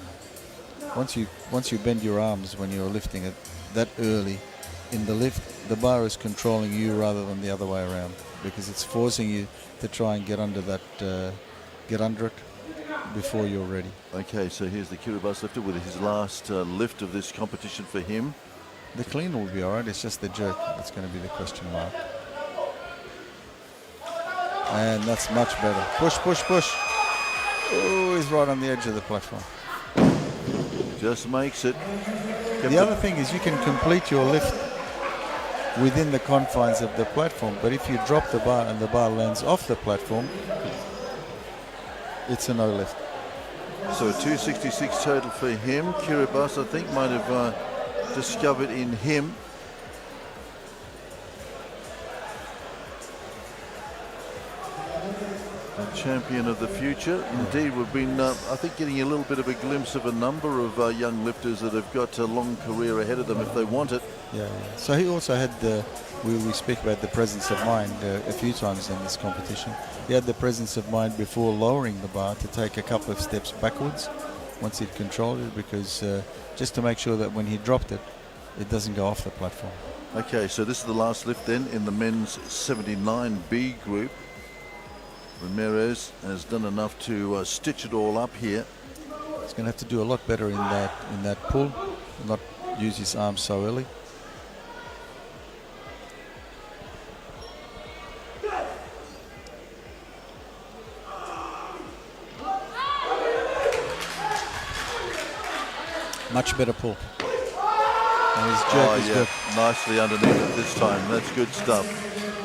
Once you bend your arms when you're lifting it that early in the lift, the bar is controlling you rather than the other way around, because it's forcing you to try and get under it before you're ready. Okay, so here's the Kiribati lifter with his last lift of this competition for him. The clean will be all right. It's just the jerk that's going to be the question mark. And that's much better. Push, push, push. Oh, he's right on the edge of the platform. Just makes it. The other thing is you can complete your lift within the confines of the platform, but if you drop the bar and the bar lands off the platform, it's a no lift. So a 266 total for him. Kiribati, I think, might have discovered in him a champion of the future. Indeed, we've been, I think, getting a little bit of a glimpse of a number of young lifters that have got a long career ahead of them if they want it. Yeah. So he also had we speak about the presence of mind a few times in this competition. He had the presence of mind before lowering the bar to take a couple of steps backwards once he'd controlled it, because just to make sure that when he dropped it, it doesn't go off the platform. Okay, so this is the last lift then in the men's 79B group. Ramirez has done enough to stitch it all up here. He's going to have to do a lot better in that pull, not use his arms so early. Much better pull. And his jerk is good. Nicely underneath it this time. That's good stuff.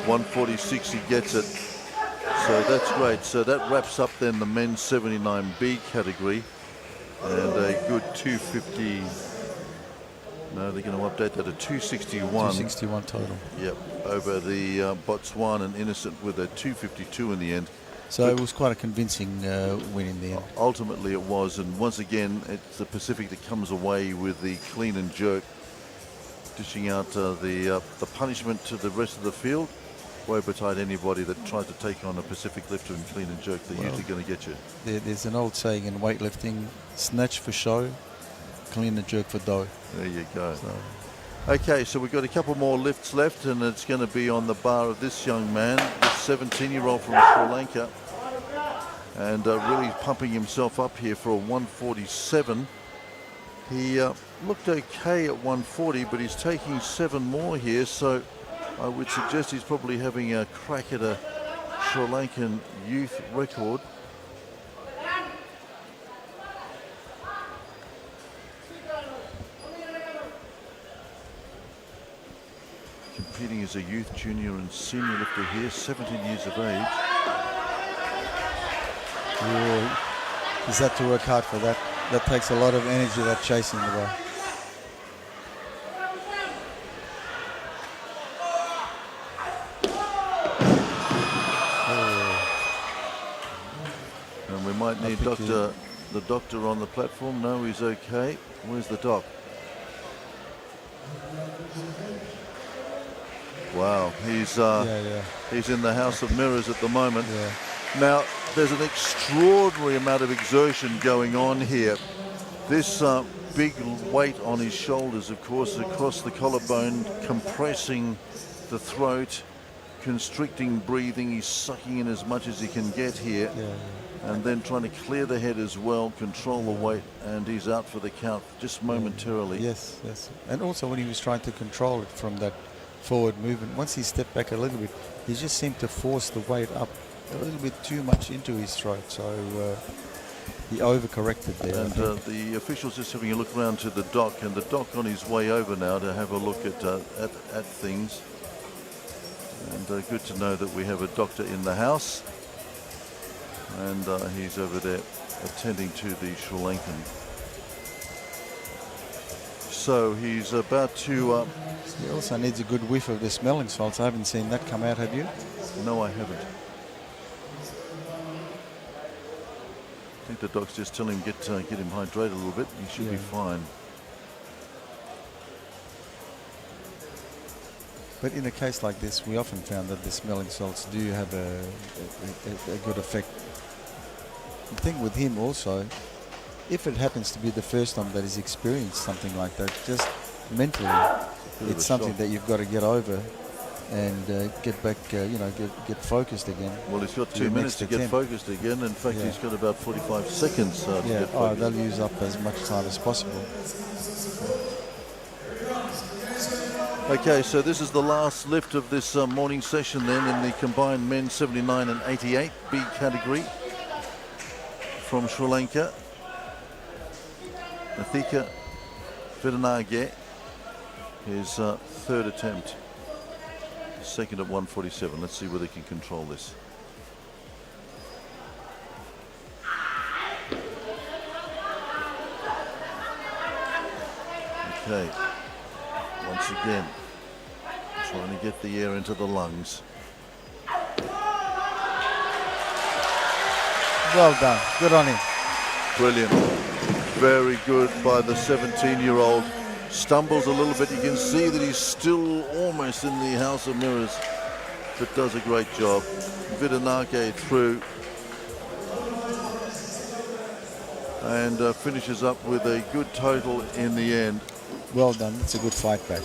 146, he gets it. So that's great. So that wraps up then the men's 79B category. And a good 250. No, they're going to update that to 261. 261 total. Yep, over the Botswana Innocent with a 252 in the end. So it was quite a convincing win in the end. Ultimately it was, and once again it's the Pacific that comes away with the clean and jerk, dishing out the punishment to the rest of the field. Woe betide anybody that tries to take on a Pacific lifter in clean and jerk. They're usually going to get you. There's an old saying in weightlifting: snatch for show, clean and jerk for dough. There you go. Okay, so we've got a couple more lifts left, and it's going to be on the bar of this young man, this 17-year-old from Sri Lanka, and really pumping himself up here for a 147. He looked okay at 140, but he's taking 7 more here, so I would suggest he's probably having a crack at a Sri Lankan youth record. Competing as a youth, junior and senior lifter here, 17 years of age. He's had to work hard for that. That takes a lot of energy, that chasing the bar. And we might need the doctor on the platform. No, he's okay. Where's the doc? Wow, he's in the House of Mirrors at the moment. Yeah. Now, there's an extraordinary amount of exertion going on here. This big weight on his shoulders, of course, across the collarbone, compressing the throat, constricting breathing. He's sucking in as much as he can get here. And then trying to clear the head as well, control the weight, and he's out for the count just momentarily. Yes. And also when he was trying to control it from that forward movement, once he stepped back a little bit, he just seemed to force the weight up a little bit too much into his throat. So he overcorrected there. And the official's just having a look around to the doc, and the doc on his way over now to have a look at things. And good to know that we have a doctor in the house. And he's over there attending to the Sri Lankan. So he's about to... He also needs a good whiff of the smelling salts. I haven't seen that come out, have you? No, I haven't. I think the doc's just telling him get him hydrated a little bit. He should be fine. But in a case like this, we often found that the smelling salts do have a good effect. The thing with him also, if it happens to be the first time that he's experienced something like that, just mentally, it's something that you've got to get over and get back, get focused again. Well, he's got 2 minutes to get focused again. In fact, he's got about 45 seconds to get focused. They'll use up as much time as possible. Okay, so this is the last lift of this morning session then in the combined men's 79 and 88 B category from Sri Lanka. Nathika Vidanage, his third attempt, second at 147. Let's see whether he can control this. Okay, once again, trying to get the air into the lungs. Well done. Good on him. Brilliant. Very good by the 17-year-old. Stumbles a little bit. You can see that he's still almost in the House of Mirrors, but does a great job. Vidanage through and finishes up with a good total in the end. Well done. It's a good fight back.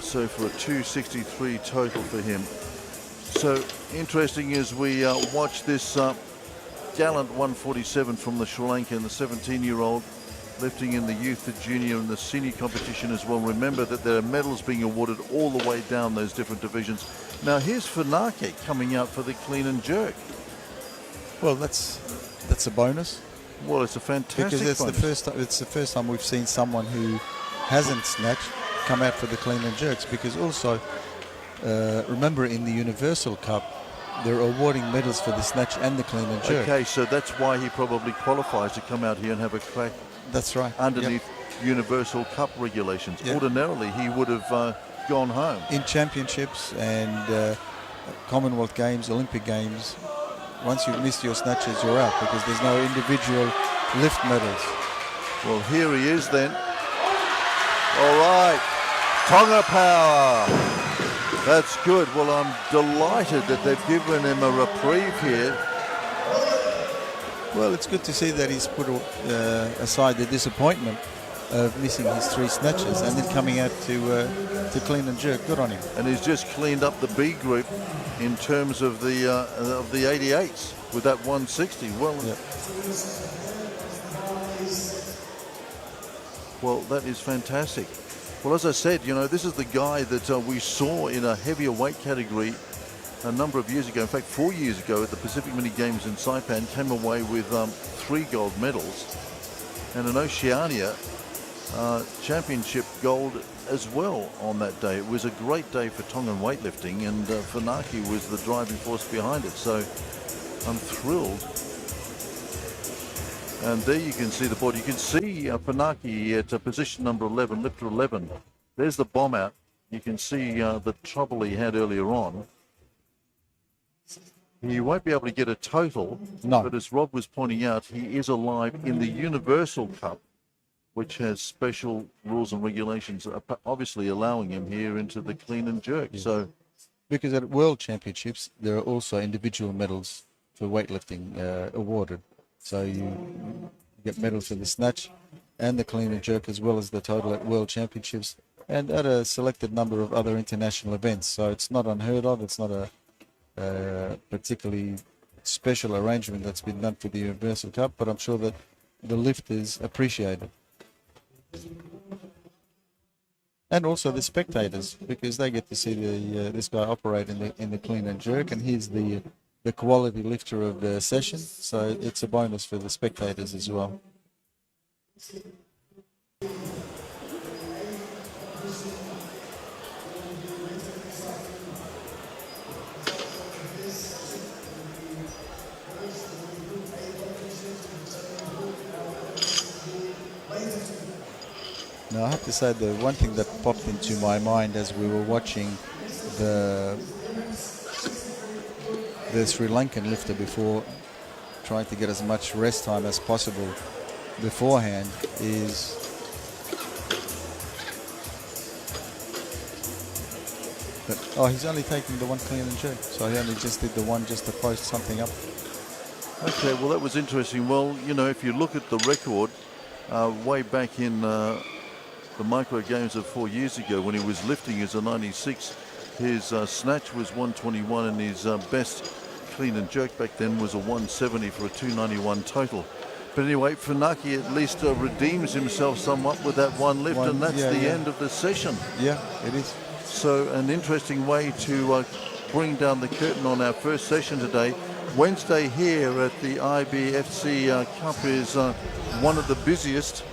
So for a 263 total for him. So interesting as we watch this gallant 147 from the Sri Lankan, the 17-year-old, lifting in the youth, the junior and the senior competition as well. Remember that there are medals being awarded all the way down those different divisions. Now here's Funake coming out for the clean and jerk. Well, that's a bonus. Well, it's a fantastic because bonus. it's the first time we've seen someone who hasn't snatched come out for the clean and jerks. Because also, remember in the Universal Cup, they're awarding medals for the snatch and the clean and jerk. Okay, so that's why he probably qualifies to come out here and have a crack. That's right. Underneath Universal Cup regulations. Yep. Ordinarily, he would have gone home. In championships and Commonwealth Games, Olympic Games, once you've missed your snatches, you're out because there's no individual lift medals. Well, here he is then. All right, Tonga power. That's good. Well, I'm delighted that they've given him a reprieve here. Well, it's good to see that he's put aside the disappointment of missing his 3 snatches and then coming out to clean and jerk. Good on him. And he's just cleaned up the B group in terms of the 88s with that 160. Well, yep. Well, that is fantastic. Well, as I said, you know, this is the guy that we saw in a heavier weight category a number of years ago. In fact, 4 years ago at the Pacific Mini Games in Saipan, came away with 3 gold medals and an Oceania championship gold as well on that day. It was a great day for Tongan weightlifting, and Funake was the driving force behind it. So I'm thrilled. And there you can see the board. You can see Funake at position number 11, lifter 11. There's the bomb out. You can see the trouble he had earlier on. He won't be able to get a total, no. But as Rob was pointing out, he is alive in the Universal Cup, which has special rules and regulations, obviously allowing him here into the clean and jerk. Yeah. So, because at World Championships, there are also individual medals for weightlifting awarded. So you get medals for the snatch and the clean and jerk, as well as the total at World Championships, and at a selected number of other international events. So it's not unheard of. It's not a particularly special arrangement that's been done for the Universal Cup, but I'm sure that the lifters appreciate it. And also the spectators, because they get to see this guy operate in the clean and jerk, and he's the quality lifter of the session, so it's a bonus for the spectators as well. Now, I have to say, the one thing that popped into my mind as we were watching the Sri Lankan lifter before, trying to get as much rest time as possible beforehand, is that, oh, he's only taking the one clean and jerk, so he only just did the one just to post something up. okay, well, that was interesting. Well, you know, if you look at the record, way back in the micro games of 4 years ago, when he was lifting as a 96, his snatch was 121, and his best clean and jerk back then was a 170 for a 291 total. But anyway, Funaki at least redeems himself somewhat with that one lift, and that's the end of the session. Yeah, it is. So an interesting way to bring down the curtain on our first session today. Wednesday here at the IBFC Cup is one of the busiest,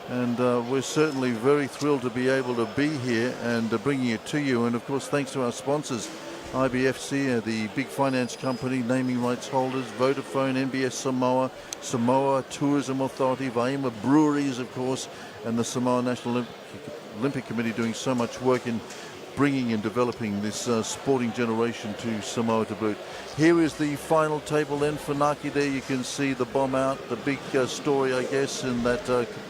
and we're certainly very thrilled to be able to be here and bringing it to you. And of course, thanks to our sponsors, IBFC, the big finance company, naming rights holders, Vodafone, NBS Samoa, Samoa Tourism Authority, Vaima Breweries, of course, and the Samoa National Olympic Committee doing so much work in bringing and developing this sporting generation to Samoa to boot. Here is the final table then. Funaki there, you can see the bomb out, the big story, I guess, in that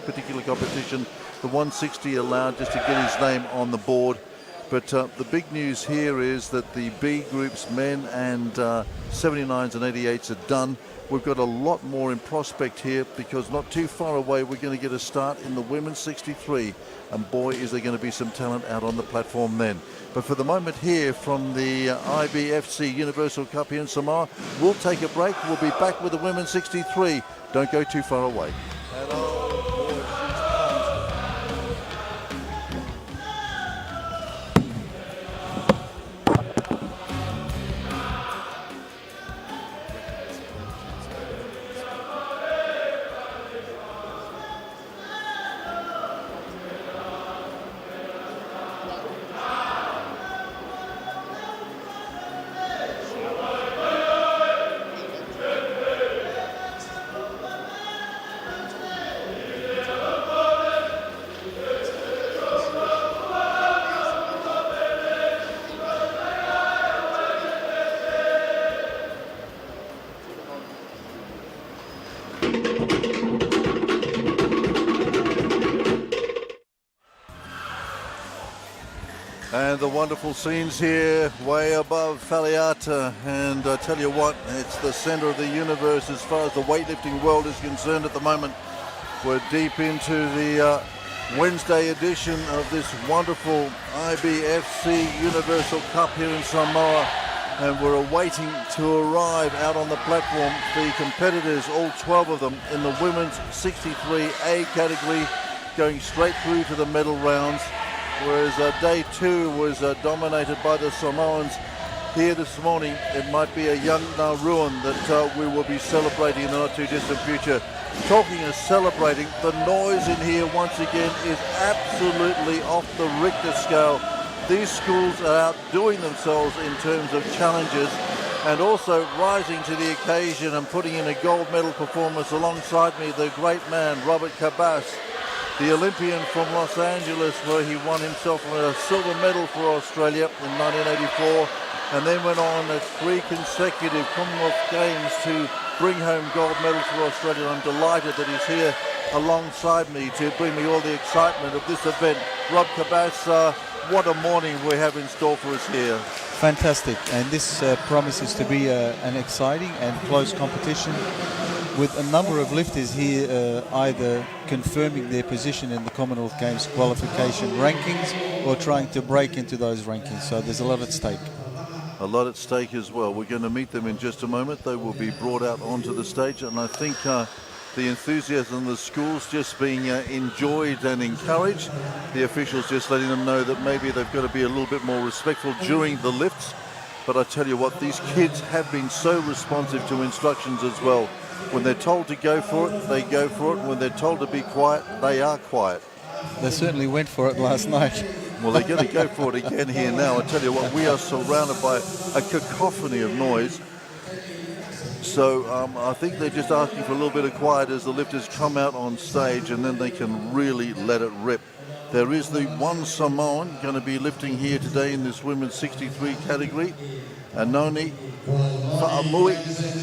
particular competition. The 160 allowed just to get his name on the board. But the big news here is that the B groups, men and 79s and 88s are done. We've got a lot more in prospect here, because not too far away we're going to get a start in the women's 63. And boy, is there going to be some talent out on the platform then. But for the moment here from the IBFC Universal Cup here in Samoa, we'll take a break. We'll be back with the women's 63. Don't go too far away. And the wonderful scenes here way above Faleata, and I tell you what, it's the center of the universe as far as the weightlifting world is concerned at the moment. We're deep into the Wednesday edition of this wonderful IBFC Universal Cup here in Samoa, and we're awaiting to arrive out on the platform the competitors, all 12 of them, in the women's 63A category, going straight through to the medal rounds. Whereas day two was dominated by the Samoans. Here this morning, it might be a young ruin that we will be celebrating in the not too distant future. Talking of celebrating, the noise in here once again is absolutely off the Richter scale. These schools are outdoing themselves in terms of challenges, and also rising to the occasion and putting in a gold medal performance alongside me, the great man Robert Cabas, the Olympian from Los Angeles, where he won himself a silver medal for Australia in 1984, and then went on at 3 consecutive Commonwealth Games to bring home gold medals for Australia. I'm delighted that he's here alongside me to bring me all the excitement of this event. Rob Cabas, what a morning we have in store for us here. Fantastic, and this promises to be an exciting and close competition with a number of lifters here either confirming their position in the Commonwealth Games qualification rankings or trying to break into those rankings. So there's a lot at stake. A lot at stake as well. We're going to meet them in just a moment. They will be brought out onto the stage, and I think the enthusiasm of the schools just being enjoyed and encouraged. The officials just letting them know that maybe they've got to be a little bit more respectful during the lifts. But I tell you what, these kids have been so responsive to instructions as well. When they're told to go for it, they go for it. When they're told to be quiet, they are quiet. They certainly went for it last night. Well, they're going to go for it again here now. I tell you what, we are surrounded by a cacophony of noise. So I think they're just asking for a little bit of quiet as the lifters come out on stage, and then they can really let it rip. There is the one Samoan going to be lifting here today in this women's 63 category, Anoni Fa'amui,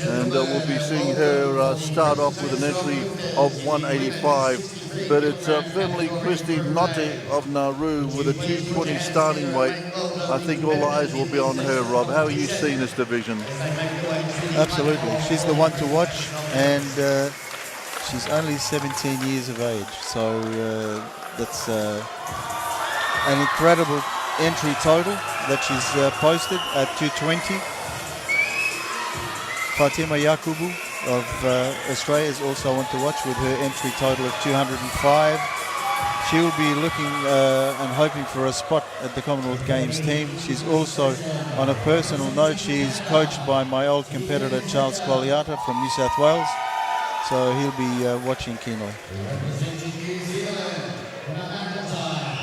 and we'll be seeing her start off with an entry of 185. But it's Family Christy Notte of Nauru with a 220 starting weight. I think all eyes will be on her, Rob. How are you seeing this division? Absolutely. She's the one to watch, and she's only 17 years of age. So that's an incredible entry total that she's posted at 220. Fatima Yakubu of Australia is also one to watch with her entry total of 205. She'll be looking and hoping for a spot at the Commonwealth Games team. She's also, on a personal note, she's coached by my old competitor Charles Faleata from New South Wales. So he'll be watching keenly.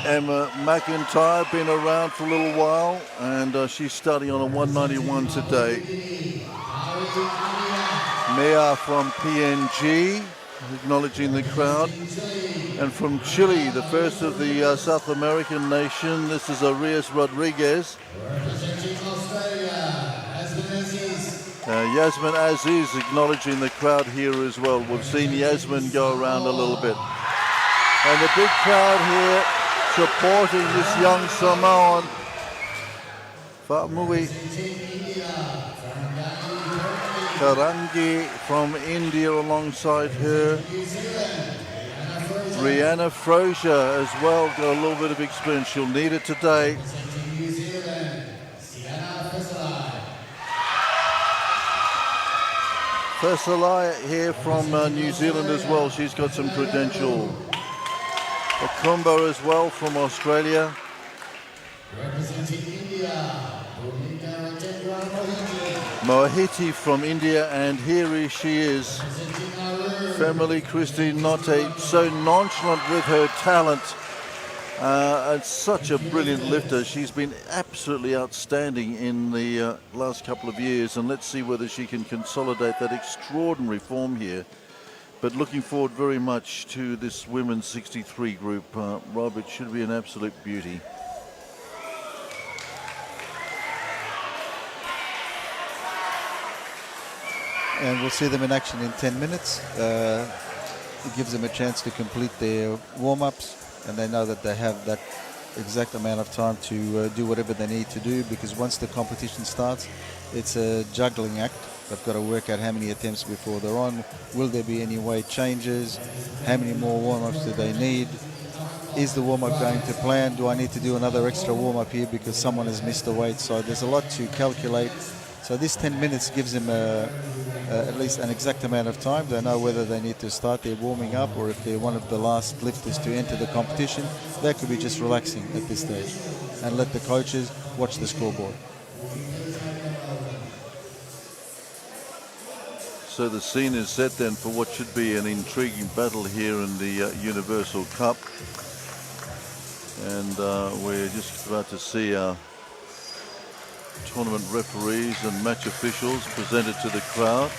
Emma McIntyre, been around for a little while, and she's starting on a 191 today. Mea from PNG, acknowledging the crowd. And from Chile, the first of the South American nation, this is Arias Rodriguez. Yasmin Aziz acknowledging the crowd here as well. We've seen Yasmin go around a little bit. And the big crowd here supporting this young Samoan. Fa'amui Karangi from India alongside her. Rihanna Frazier as well, got a little bit of experience. She'll need it today. Fasalaya here from New Zealand as well. She's got some credential. Akumbo as well from Australia. Mohiti from India, and here she is. Family Christine Notte, so nonchalant with her talent, and such a brilliant lifter. She's been absolutely outstanding in the last couple of years, and let's see whether she can consolidate that extraordinary form here. But looking forward very much to this women's 63 group. Rob, it should be an absolute beauty. And we'll see them in action in 10 minutes. It gives them a chance to complete their warm-ups, and they know that they have that exact amount of time to do whatever they need to do, because once the competition starts, it's a juggling act. They've got to work out how many attempts before they're on. Will there be any weight changes? How many more warm-ups do they need? Is the warm-up going to plan? Do I need to do another extra warm-up here because someone has missed a weight? So there's a lot to calculate. So this 10 minutes gives them at least an exact amount of time. They know whether they need to start their warming up, or if they're one of the last lifters to enter the competition, they could be just relaxing at this stage and let the coaches watch the scoreboard. So the scene is set then for what should be an intriguing battle here in the Universal Cup. And we're just about to see our tournament referees and match officials presented to the crowd.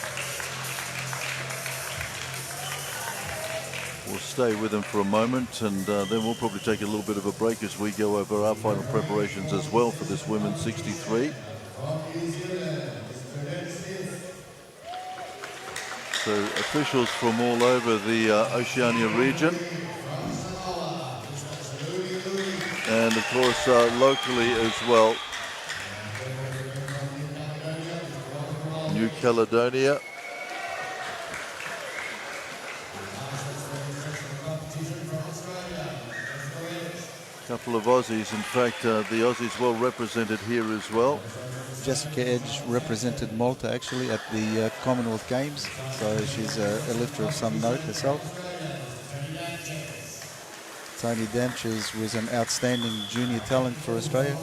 We'll stay with them for a moment, and then we'll probably take a little bit of a break as we go over our final preparations as well for this women's 63. So officials from all over the Oceania region. And of course locally as well. New Caledonia. Couple of Aussies, in fact the Aussies well represented here as well. Jessica Edge represented Malta actually at the Commonwealth Games, so she's a lifter of some note herself. Tony Danches was an outstanding junior talent for Australia.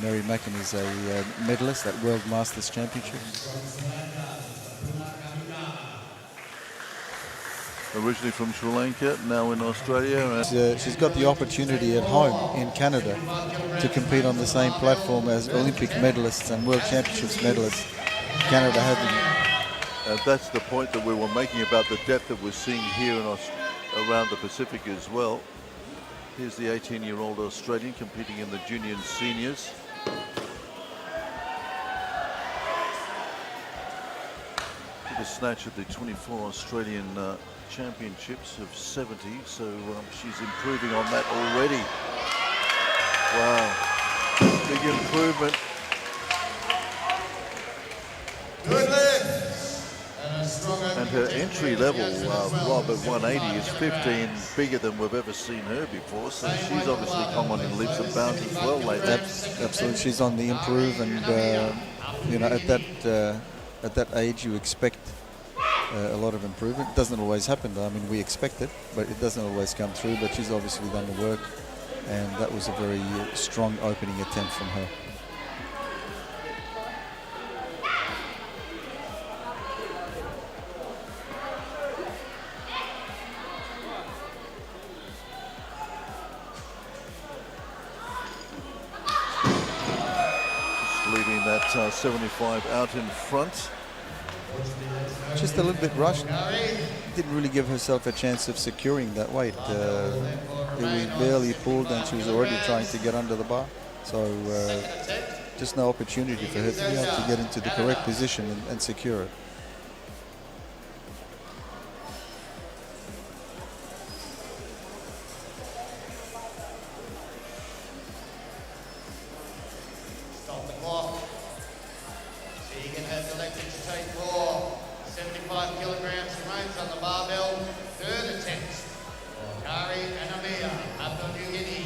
Mary Mackin is a medalist at World Masters Championships. Originally from Sri Lanka, now in Australia. She's got the opportunity at home in Canada to compete on the same platform as Olympic medalists and World Championships medalists. Canada having. That's the point that we were making about the depth that we're seeing here in around the Pacific as well. Here's the 18-year-old Australian competing in the junior and seniors. Did a snatch at the 24 Australian Championships of 70, so she's improving on that already. Wow, big improvement. Good lift. And her entry level, Rob, at 180 is 15 bigger than we've ever seen her before, so she's obviously come on in leaps and bounds as well lately. Absolutely, she's on the improve, and you know, at that age you expect a lot of improvement. It doesn't always happen though. I mean, we expect it, but it doesn't always come through. But she's obviously done the work, and that was a very strong opening attempt from her. Just leaving that 75 out in front. Just a little bit rushed. Didn't really give herself a chance of securing that weight. It was barely pulled and she was already trying to get under the bar. So just no opportunity for her to be able to get into the correct position and secure it. Stop the clock. Tegan has elected to take more. 75 kilograms remains on the barbell. Third attempt. Kari Anamia, Papua New Guinea.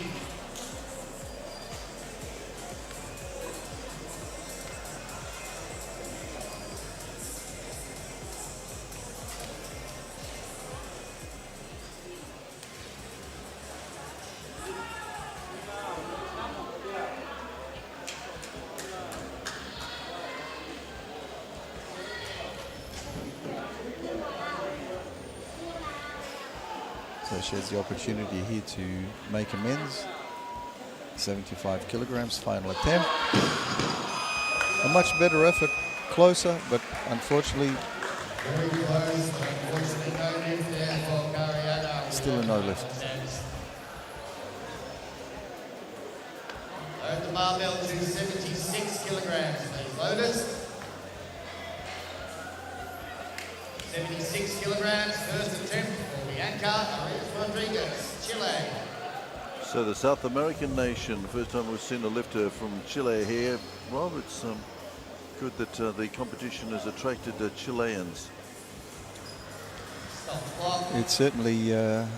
So she has the opportunity here to make amends. 75 kilograms, final attempt. A much better effort, closer, but unfortunately, still a no lift. Load the barbell to 76 kilograms. Please load it. 76 kilograms, first attempt for Bianca Rodriguez, Chile. So the South American nation, first time we've seen a lifter from Chile here. Well, it's good that the competition has attracted Chileans. It's certainly an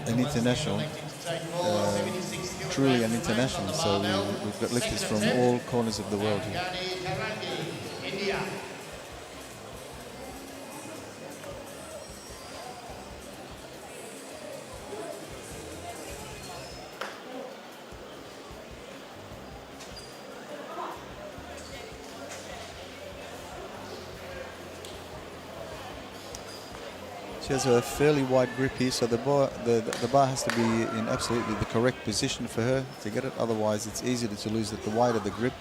international, truly an international. So we've got lifters from all corners of the world here. India. She has a fairly wide grip here, so the bar has to be in absolutely the correct position for her to get it. Otherwise, it's easy to lose it. The wider the grip,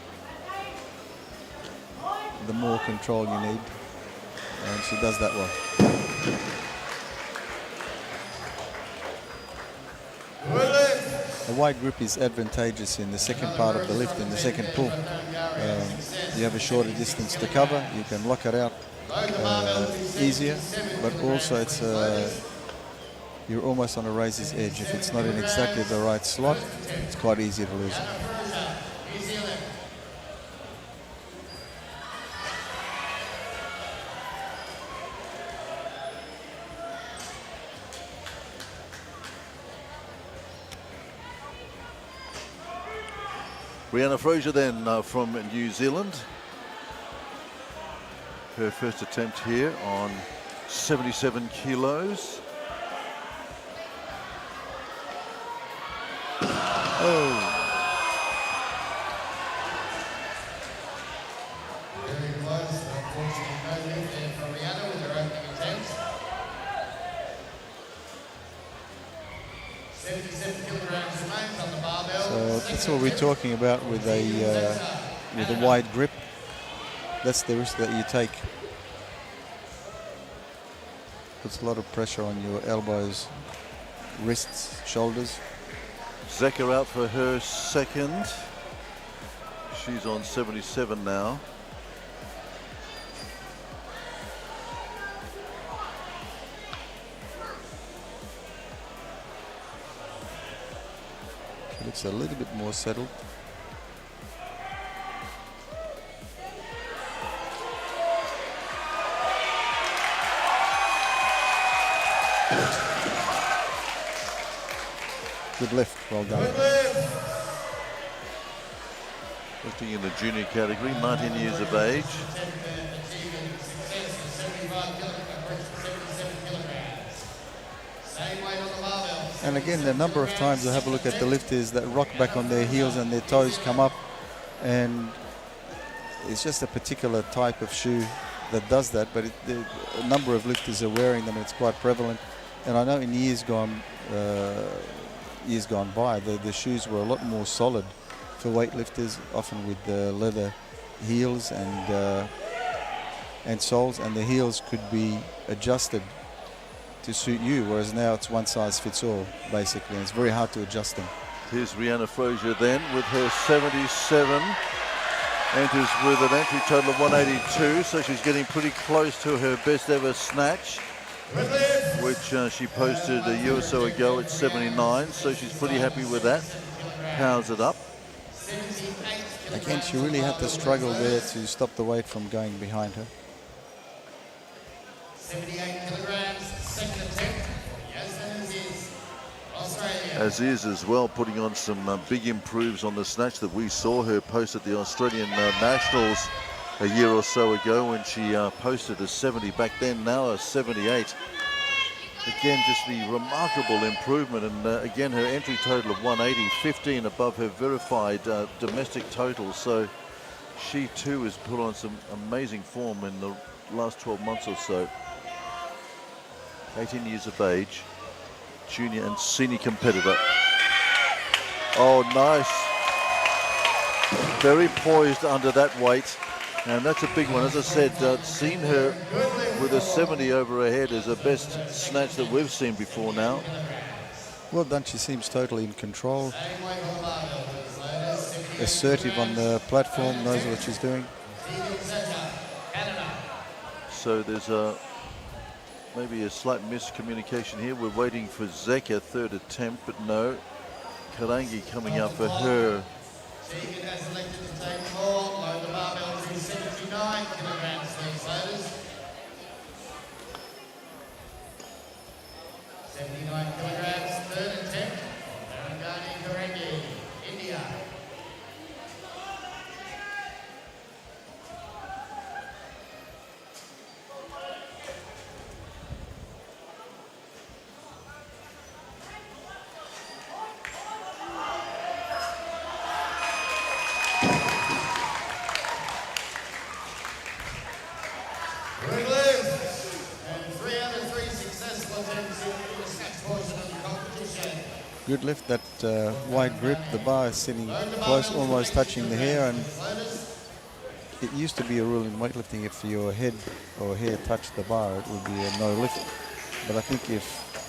the more control you need, and she does that well. A wide grip is advantageous in the second part of the lift, in the second pull. You have a shorter distance to cover, you can lock it out easier, but also it's you're almost on a razor's edge. If it's not in exactly the right slot, it's quite easy to lose it. Brianna Fraser then from New Zealand. Her first attempt here on 77 kilos. Oh. Very close, unfortunately no lift there for Rihanna with her opening attempt. 77 kilograms remains on the barbell. So that's what we're talking about with a wide grip. That's the risk that you take. Puts a lot of pressure on your elbows, wrists, shoulders. Zeka out for her second. She's on 77 now. She looks a little bit more settled. Good lift, well done. Lifting in the junior category, 19 years of age. And again, the number of times I have a look at the lifters that rock back on their heels and their toes come up, and it's just a particular type of shoe that does that, but a number of lifters are wearing them, and it's quite prevalent. And I know in years gone by, the shoes were a lot more solid for weightlifters, often with the leather heels and soles, and the heels could be adjusted to suit you, whereas now it's one size fits all, basically, and it's very hard to adjust them. Here's Rihanna Fraser then with her 77. Enters with an entry total of 182, so she's getting pretty close to her best ever snatch, which she posted a year or so ago at 79, so she's pretty happy with that. Powers it up. Again, she really had to struggle there to stop the weight from going behind her. 78 kilograms, second attempt. Aziz as well, putting on some big improves on the snatch that we saw her post at the Australian Nationals a year or so ago, when she posted a 70 back then, now a 78. Again, just the remarkable improvement, and again, her entry total of 180, 15 above her verified domestic total. So she too has put on some amazing form in the last 12 months or so. 18 years of age, junior and senior competitor. Oh, nice. Very poised under that weight, and that's a big one. As I said, seen her with a 70 over her head as the best snatch that we've seen before now. Well done, she seems totally in control. Assertive on the platform, knows what she's doing. So there's maybe a slight miscommunication here. We're waiting for Zeka, third attempt, but no. Karangi coming up for her. Tegan has elected to take more, lower the barbell to 79 kilograms, these loaders. 79 kilograms, third attempt. Narangani Karangi, India. Good lift, that wide grip, the bar is sitting close, almost touching the hair, and it used to be a rule in weightlifting, if your head or hair touched the bar, it would be a no lift. But I think if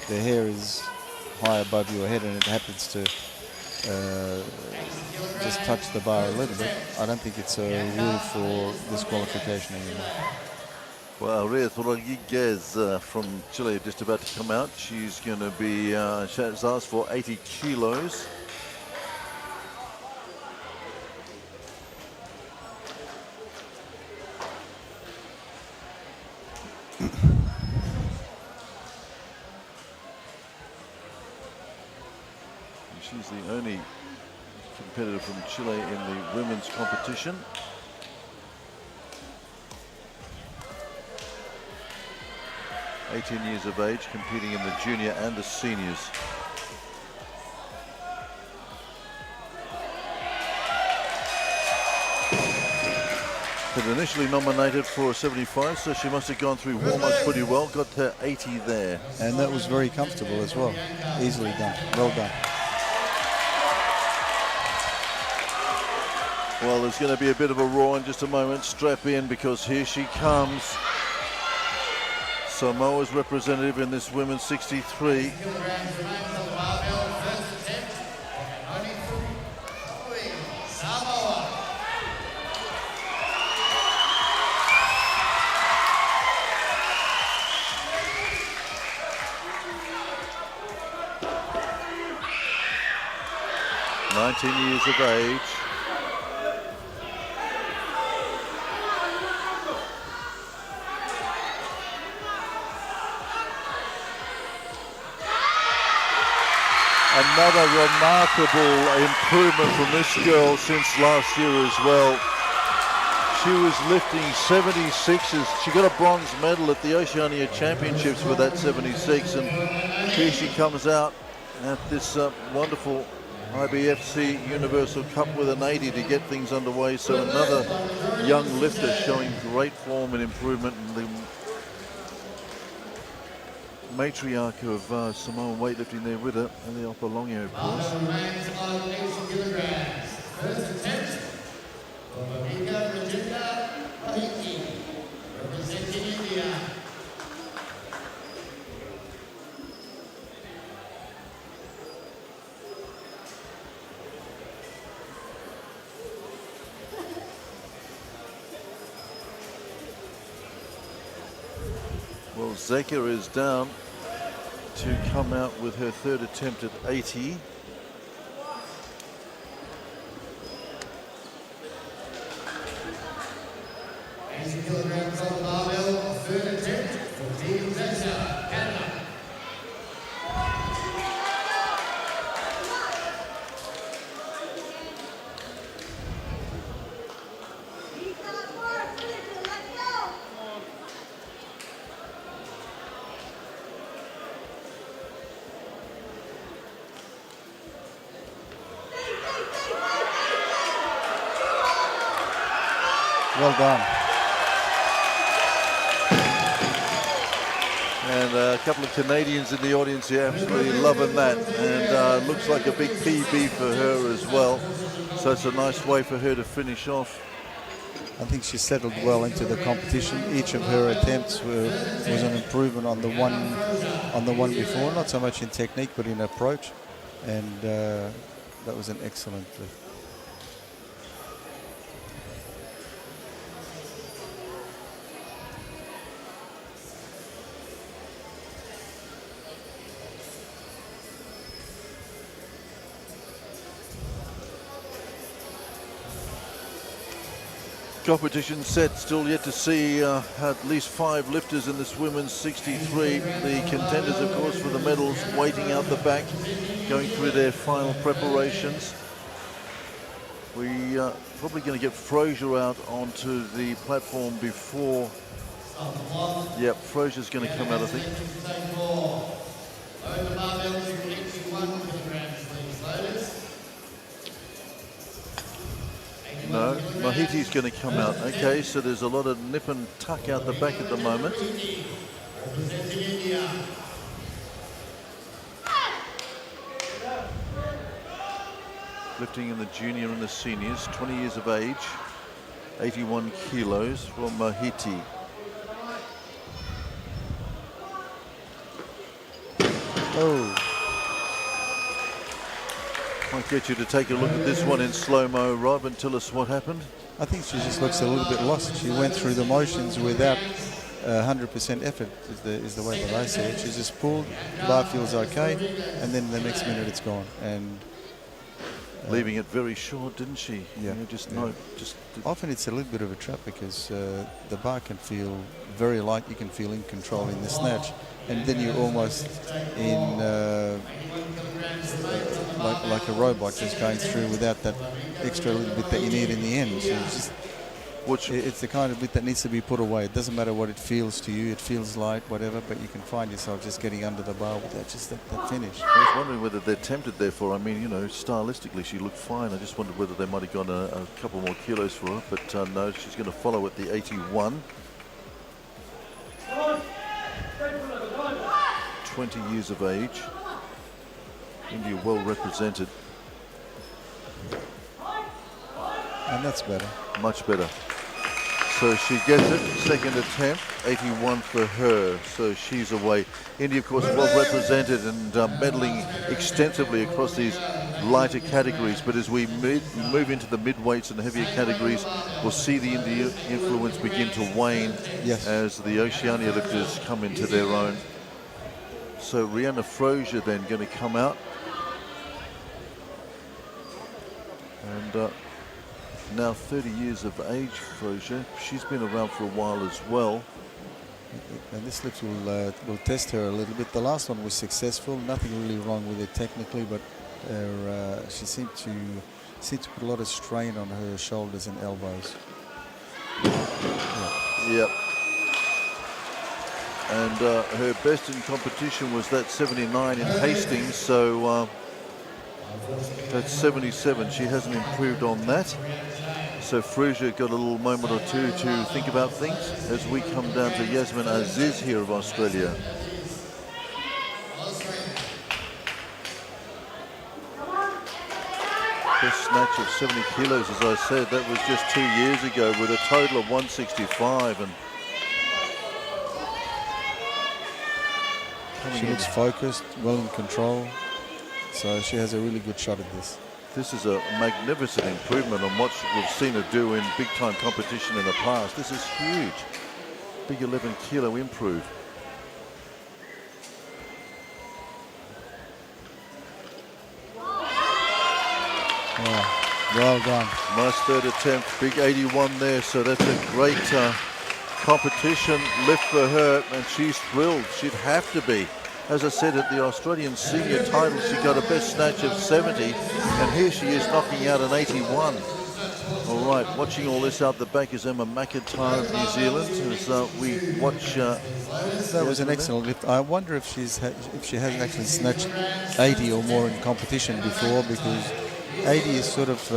the hair is high above your head and it happens to just touch the bar a little bit, I don't think it's a rule for disqualification anymore. Well, Rhea Rodriguez from Chile just about to come out. She's going to be, she's asked for 80 kilos. She's the only competitor from Chile in the women's competition. (18 years of age, competing in the junior and the seniors. Had initially nominated for a 75, so she must have gone through warm-up pretty well, got her 80 there. And that was very comfortable as well. Easily done. Well done. Well, there's going to be a bit of a roar in just a moment. Strap in, because here she comes. Samoa's representative in this women's 63. Years of age. Another remarkable improvement from this girl since last year as well. She was lifting 76s. She got a bronze medal at the Oceania Championships with that 76, and here she comes out at this wonderful IBFC Universal Cup with an 80 to get things underway. So another young lifter showing great form and improvement. And the matriarch of Samoan weightlifting there with her, and the Upolu, of course. Representing India. Well, Zeka is down to come out with her third attempt at 80. Kilograms on the barbell, third attempt for Team Zeka, Canada. Well done. And a couple of Canadians in the audience here absolutely loving that. And looks like a big PB for her as well. So it's a nice way for her to finish off. I think she settled well into the competition. Each of her attempts was an improvement on the one before. Not so much in technique, but in approach. And that was an excellent lift. Competition set, still yet to see at least 5 lifters in this women's 63. The contenders, of course, for the medals waiting out the back, going through their final preparations. We are probably going to get Fraser out onto the platform before. Yep, Fraser's going to come out, I think. Load the barbell to 81 kilograms, please, loaders. No, Mahiti's going to come out. Okay, so there's a lot of nip and tuck out the back at the moment. Representing India. Lifting in the junior and the seniors, 20 years of age, 81 kilos from Mahiti. I'll get you to take a look at this one in slow-mo, Rob, and tell us what happened. I think she just looks a little bit lost. She went through the motions without 100% effort is the way that I see it. She just pulled, the bar feels okay, and then the next minute it's gone. And leaving it very short, didn't she? Yeah. Often it's a little bit of a trap because the bar can feel very light. You can feel in control in the snatch, and then you're almost in like a robot just going through without that extra little bit that you need in the end. So it's the kind of bit that needs to be put away. It doesn't matter what it feels to you. It feels light, whatever, but you can find yourself just getting under the bar without just that finish. I was wondering whether they're tempted therefore. I mean, you know, stylistically she looked fine. I just wondered whether they might have gone a couple more kilos for her, but no, she's going to follow at the 81. 20 years of age. India well represented. And that's better. Much better. So she gets it, second attempt, 81 for her, so she's away. India, of course, well represented and medaling extensively across these lighter categories, but as we move into the mid-weights and heavier categories, we'll see the India influence begin to wane as the Oceania lifters come into their own. So Rihanna Frozier then going to come out. And now 30 years of age, Frozier. She's been around for a while as well. And this lift will test her a little bit. The last one was successful. Nothing really wrong with it technically, but she seemed to put a lot of strain on her shoulders and elbows. Yep. And her best in competition was that 79 in Hastings, so that's 77. She hasn't improved on that. So Frozier got a little moment or two to think about things as we come down to Yasmin Aziz here of Australia. Best snatch of 70 kilos, as I said, that was just 2 years ago with a total of 165. And she looks focused, well in control, so she has a really good shot at this. This is a magnificent improvement on what we've seen her do in big-time competition in the past. This is huge. Big 11 kilo improve. Well done. Nice third attempt. Big 81 there, so that's a great competition lift for her, and she's thrilled. She'd have to be. As I said, at the Australian senior title, she got a best snatch of 70, and here she is knocking out an 81. All right, watching all this out the back is Emma McIntyre of New Zealand, as we watch. That was an excellent lift. I wonder if she hasn't actually snatched 80 or more in competition before, because 80 is sort of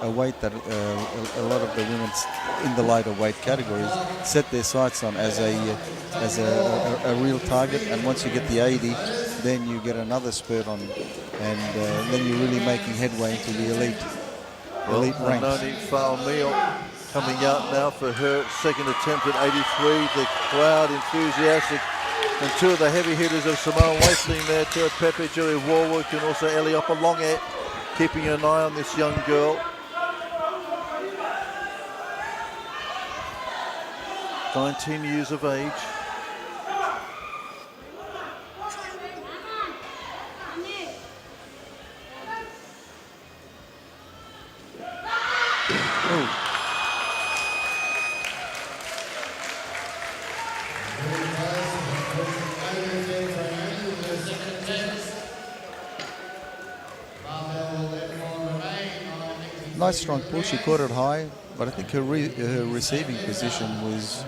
a weight that a lot of the women in the lighter weight categories set their sights on as a real target, and once you get the 80, then you get another spurt on, and then you're really making headway into the elite ranks. Noni Faumio coming out now for her second attempt at 83. The crowd enthusiastic, and two of the heavy hitters of Samoa weightlifting there, Tua Pepe, Jerry Warwick, and also Eliopa Longe, keeping an eye on this young girl. 19 years of age. Nice strong pull. She caught it high, but I think her receiving position was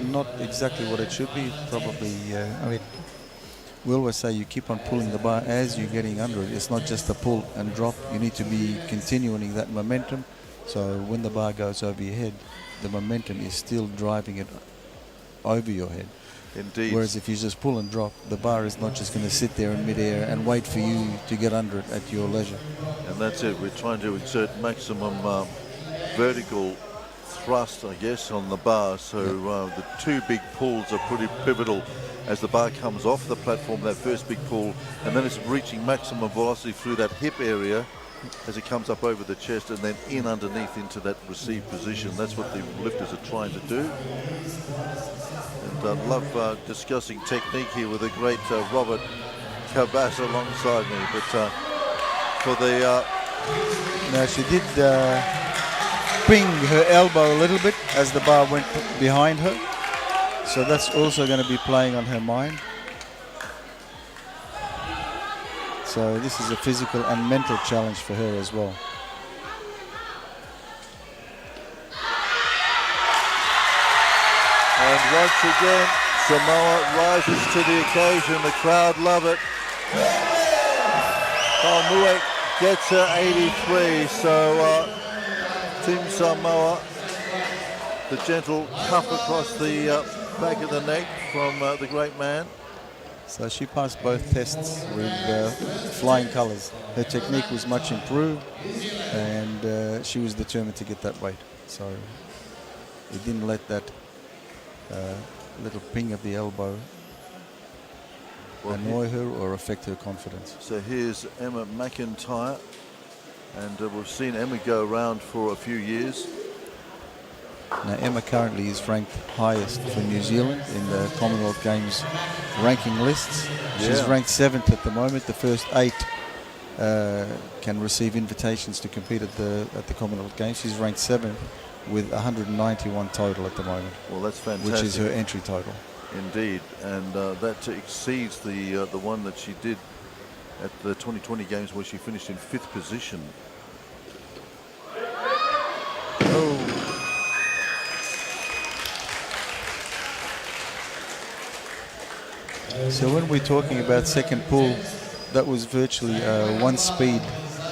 not exactly what it should be. Probably, I mean, we always say you keep on pulling the bar as you're getting under it. It's not just a pull and drop. You need to be continuing that momentum. So when the bar goes over your head, the momentum is still driving it over your head. Indeed. Whereas if you just pull and drop, the bar is not just going to sit there in midair and wait for you to get under it at your leisure. And that's it. We're trying to exert maximum vertical thrust, I guess, on the bar. So the two big pulls are pretty pivotal as the bar comes off the platform, that first big pull, and then it's reaching maximum velocity through that hip area as it comes up over the chest and then in underneath into that received position. That's what the lifters are trying to do. And I love discussing technique here with the great Robert Cabas alongside me. But for the... Now she did ping her elbow a little bit as the bar went behind her. So that's also going to be playing on her mind. So this is a physical and mental challenge for her as well. And once again, Samoa rises to the occasion. The crowd love it. Mue gets her 83. So Team Samoa, the gentle cuff across the back of the neck from the great man. So she passed both tests with flying colours. Her technique was much improved, and she was determined to get that weight. So we didn't let that little ping of the elbow annoy her or affect her confidence. So here's Emma McIntyre, and we've seen Emma go around for a few years. Now Emma currently is ranked highest for New Zealand in the Commonwealth Games ranking lists. She's ranked 7th at the moment. The first 8 can receive invitations to compete at the Commonwealth Games. She's ranked 7th with 191 total at the moment. Well, that's fantastic. Which is her entry total. Indeed, and that exceeds the one that she did at the 2020 Games where she finished in 5th position. So when we're talking about second pull, that was virtually one speed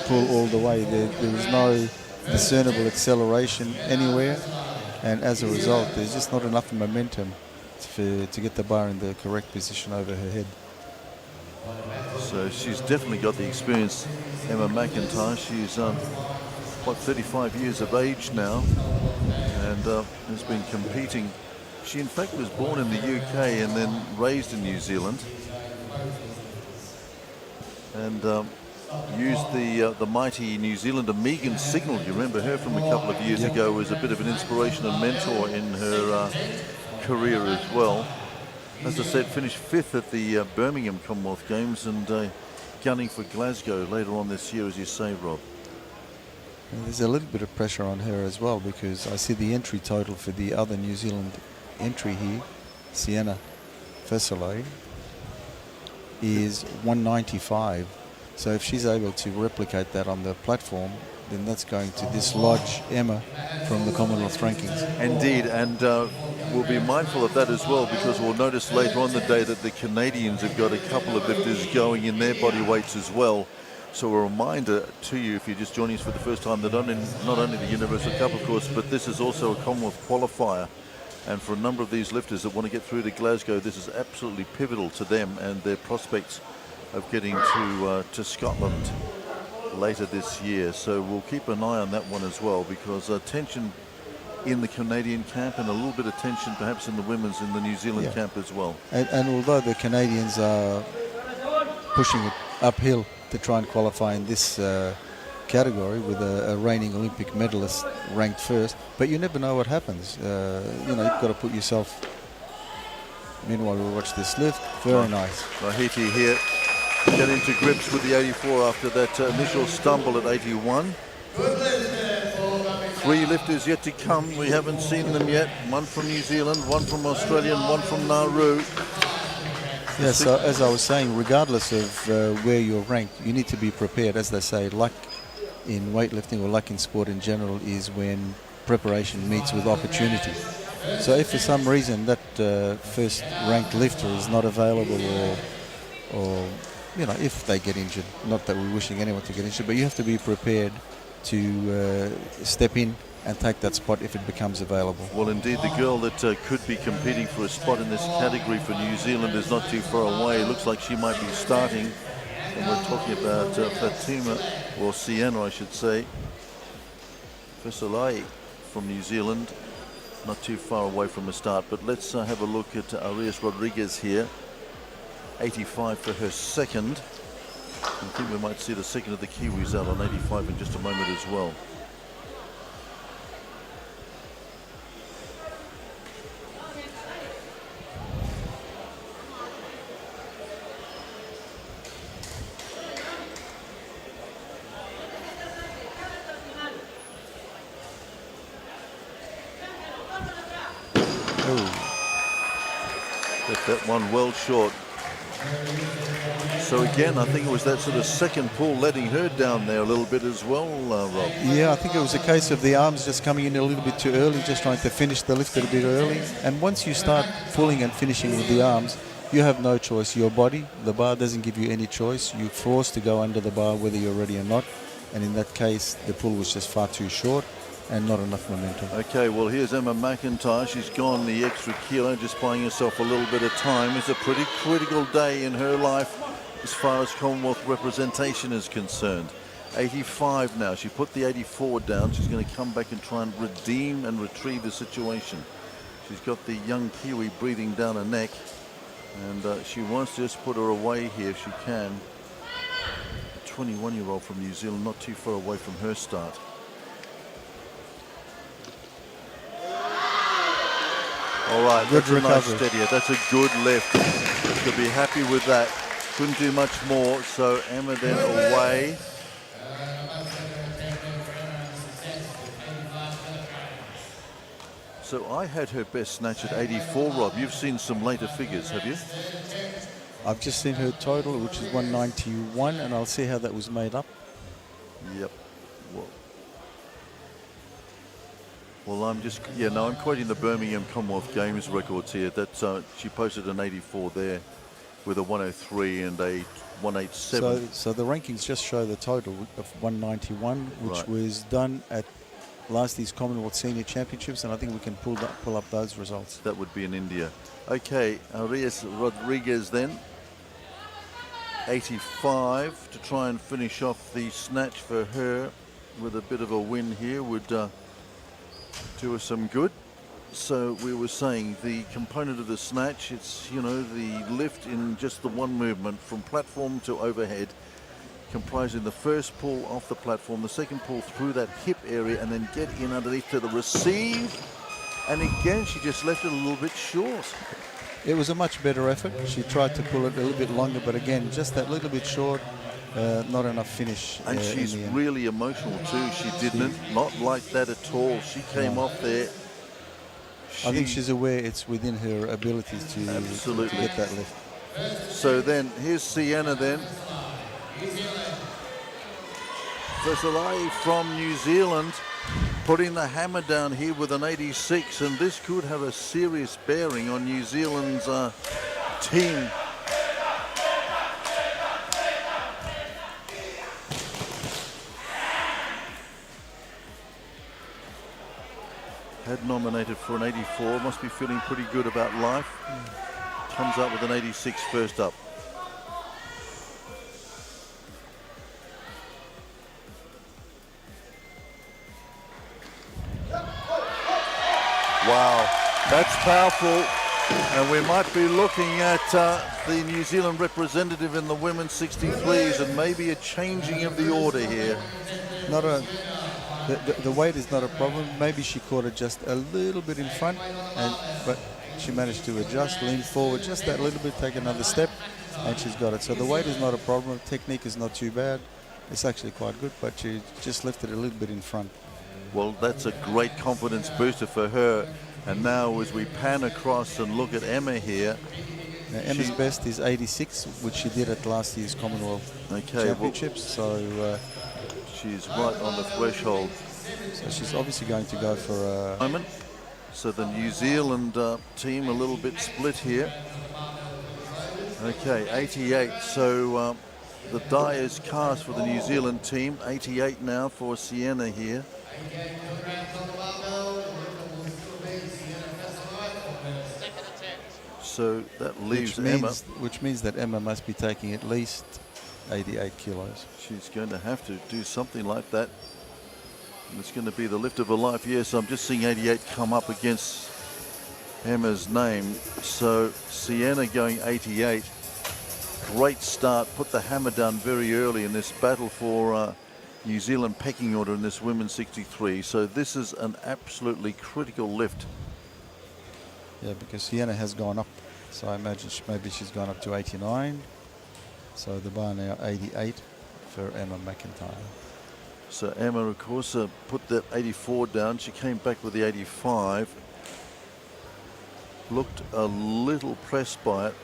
pull all the way. There was no discernible acceleration anywhere, and as a result, there's just not enough momentum to get the bar in the correct position over her head. So she's definitely got the experience, Emma McIntyre. She's 35 years of age now, and has been competing. She in fact was born in the UK and then raised in New Zealand, and used the mighty New Zealander Megan Signal. You remember her from a couple of years ago as a bit of an inspiration and mentor in her career as well. As I said, finished 5th at the Birmingham Commonwealth Games and gunning for Glasgow later on this year, as you say, Rob. And there's a little bit of pressure on her as well, because I see the entry total for the other New Zealand entry here, Sienna Faleata, is 195. So if she's able to replicate that on the platform, then that's going to dislodge Emma from the Commonwealth rankings. Indeed, and we'll be mindful of that as well, because we'll notice later on the day that the Canadians have got a couple of lifters going in their body weights as well. So a reminder to you, if you're just joining us for the first time, that not only the Universal Cup, of course, but this is also a Commonwealth qualifier. And for a number of these lifters that want to get through to Glasgow, this is absolutely pivotal to them and their prospects of getting to Scotland later this year. So we'll keep an eye on that one as well, because tension in the Canadian camp and a little bit of tension perhaps in the women's in the New Zealand camp as well. And although the Canadians are pushing it uphill to try and qualify in this category with a reigning Olympic medalist ranked first, but you never know what happens. You've got to put yourself. Meanwhile, we'll watch this lift. Very nice. Rahiti here getting to grips with the 84 after that initial stumble at 81. 3 lifters yet to come. We haven't seen them yet. One from New Zealand, one from Australia, and one from Nauru. Yes, so as I was saying, regardless of where you're ranked, you need to be prepared. As they say, luck in weightlifting or luck in sport in general is when preparation meets with opportunity. So if for some reason that first ranked lifter is not available, or if they get injured, not that we're wishing anyone to get injured, but you have to be prepared to step in and take that spot if it becomes available. Well, indeed, the girl that could be competing for a spot in this category for New Zealand is not too far away. It looks like she might be starting. And we're talking about Fatima, or Sienna, I should say. Faleata from New Zealand. Not too far away from the start, but let's have a look at Arias Rodriguez here. 85 for her second. I think we might see the second of the Kiwis out on 85 in just a moment as well. Left that one well short. So again, I think it was that sort of second pull letting her down there a little bit as well, Rob. Yeah, I think it was a case of the arms just coming in a little bit too early, just trying to finish the lift a bit early. And once you start pulling and finishing with the arms, you have no choice. Your body, the bar doesn't give you any choice. You're forced to go under the bar whether you're ready or not. And in that case, the pull was just far too short and not enough momentum. Okay, well, here's Emma McIntyre. She's gone the extra kilo, just buying herself a little bit of time. It's a pretty critical day in her life as far as Commonwealth representation is concerned. 85 now. She put the 84 down. She's going to come back and try and redeem and retrieve the situation. She's got the young Kiwi breathing down her neck, and she wants to just put her away here if she can. A 21-year-old from New Zealand, not too far away from her start. All right, good that's recovery. A nice steadier. That's a good lift. Could be happy with that. Couldn't do much more. So Emma then away. So I had her best snatch at 84, Rob. You've seen some later figures, have you? I've just seen her total, which is 191, and I'll see how that was made up. Yep. Well, I'm just, I'm quoting the Birmingham Commonwealth Games records here. That she posted an 84 there with a 103 and a 187. So the rankings just show the total of 191, which was done at last year's Commonwealth Senior Championships, and I think we can pull up those results. That would be in India. Okay, Arias Rodriguez then. 85 to try and finish off the snatch for her with a bit of a win here would do us some good. So we were saying the component of the snatch, it's, the lift in just the one movement from platform to overhead, comprising the first pull off the platform, the second pull through that hip area, and then get in underneath to the receive. And again, she just left it a little bit short. It was a much better effort. She tried to pull it a little bit longer, but again, just that little bit short. Not enough finish. And she's really emotional too. She didn't not like that at all. She came off there. I think she's aware it's within her abilities to get that lift. So then here's Sienna then. Vasilei from New Zealand putting the hammer down here with an 86, and this could have a serious bearing on New Zealand's team. Had nominated for an 84, must be feeling pretty good about life. Comes up with an 86 first up. Wow, that's powerful. And we might be looking at the New Zealand representative in the women's 63s and maybe a changing of the order here. The weight is not a problem. Maybe she caught it just a little bit in front, but she managed to adjust, lean forward just that little bit, take another step, and she's got it. So the weight is not a problem. Technique is not too bad. It's actually quite good, but she just lifted a little bit in front. Well, that's a great confidence booster for her. And now as we pan across and look at Emma here. Now, Emma's best is 86, which she did at last year's Commonwealth Championships. So she's right on the threshold. So she's obviously going to go for a moment. So the New Zealand team a little bit split here. Okay, 88. So the die is cast for the New Zealand team. 88 now for Sienna here. So that leaves Emma. Which means that Emma must be taking at least 88 kilos. She's going to have to do something like that. It's going to be the lift of her life. Yes, I'm just seeing 88 come up against Emma's name. So Sienna going 88. Great start. Put the hammer down very early in this battle for New Zealand pecking order in this women's 63. So this is an absolutely critical lift. Yeah, because Sienna has gone up. So I imagine maybe she's gone up to 89. So the bar now 88 for Emma McIntyre. So Emma, of course, put that 84 down. She came back with the 85. Looked a little pressed by it.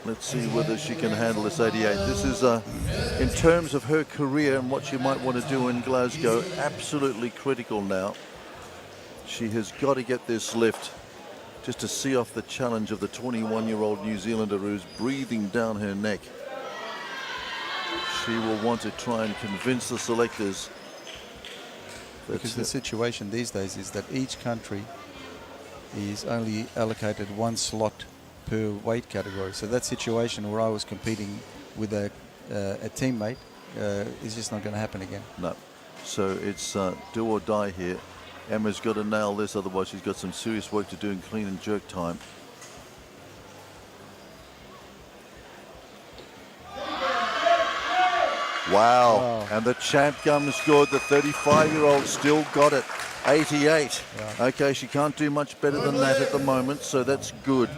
Let's see whether she can handle this 88. This is, in terms of her career and what she might want to do in Glasgow, absolutely critical now. She has got to get this lift just to see off the challenge of the 21-year-old New Zealander who's breathing down her neck. She will want to try and convince the selectors. Because the situation these days is that each country is only allocated one slot per weight category. So that situation where I was competing with a teammate is just not going to happen again. No. So it's do or die here. Emma's got to nail this, otherwise she's got some serious work to do in clean and jerk time. Wow. And the champ comes good. The 35-year-old still got it. 88. Yeah. Okay, she can't do much better than that at the moment, so that's good.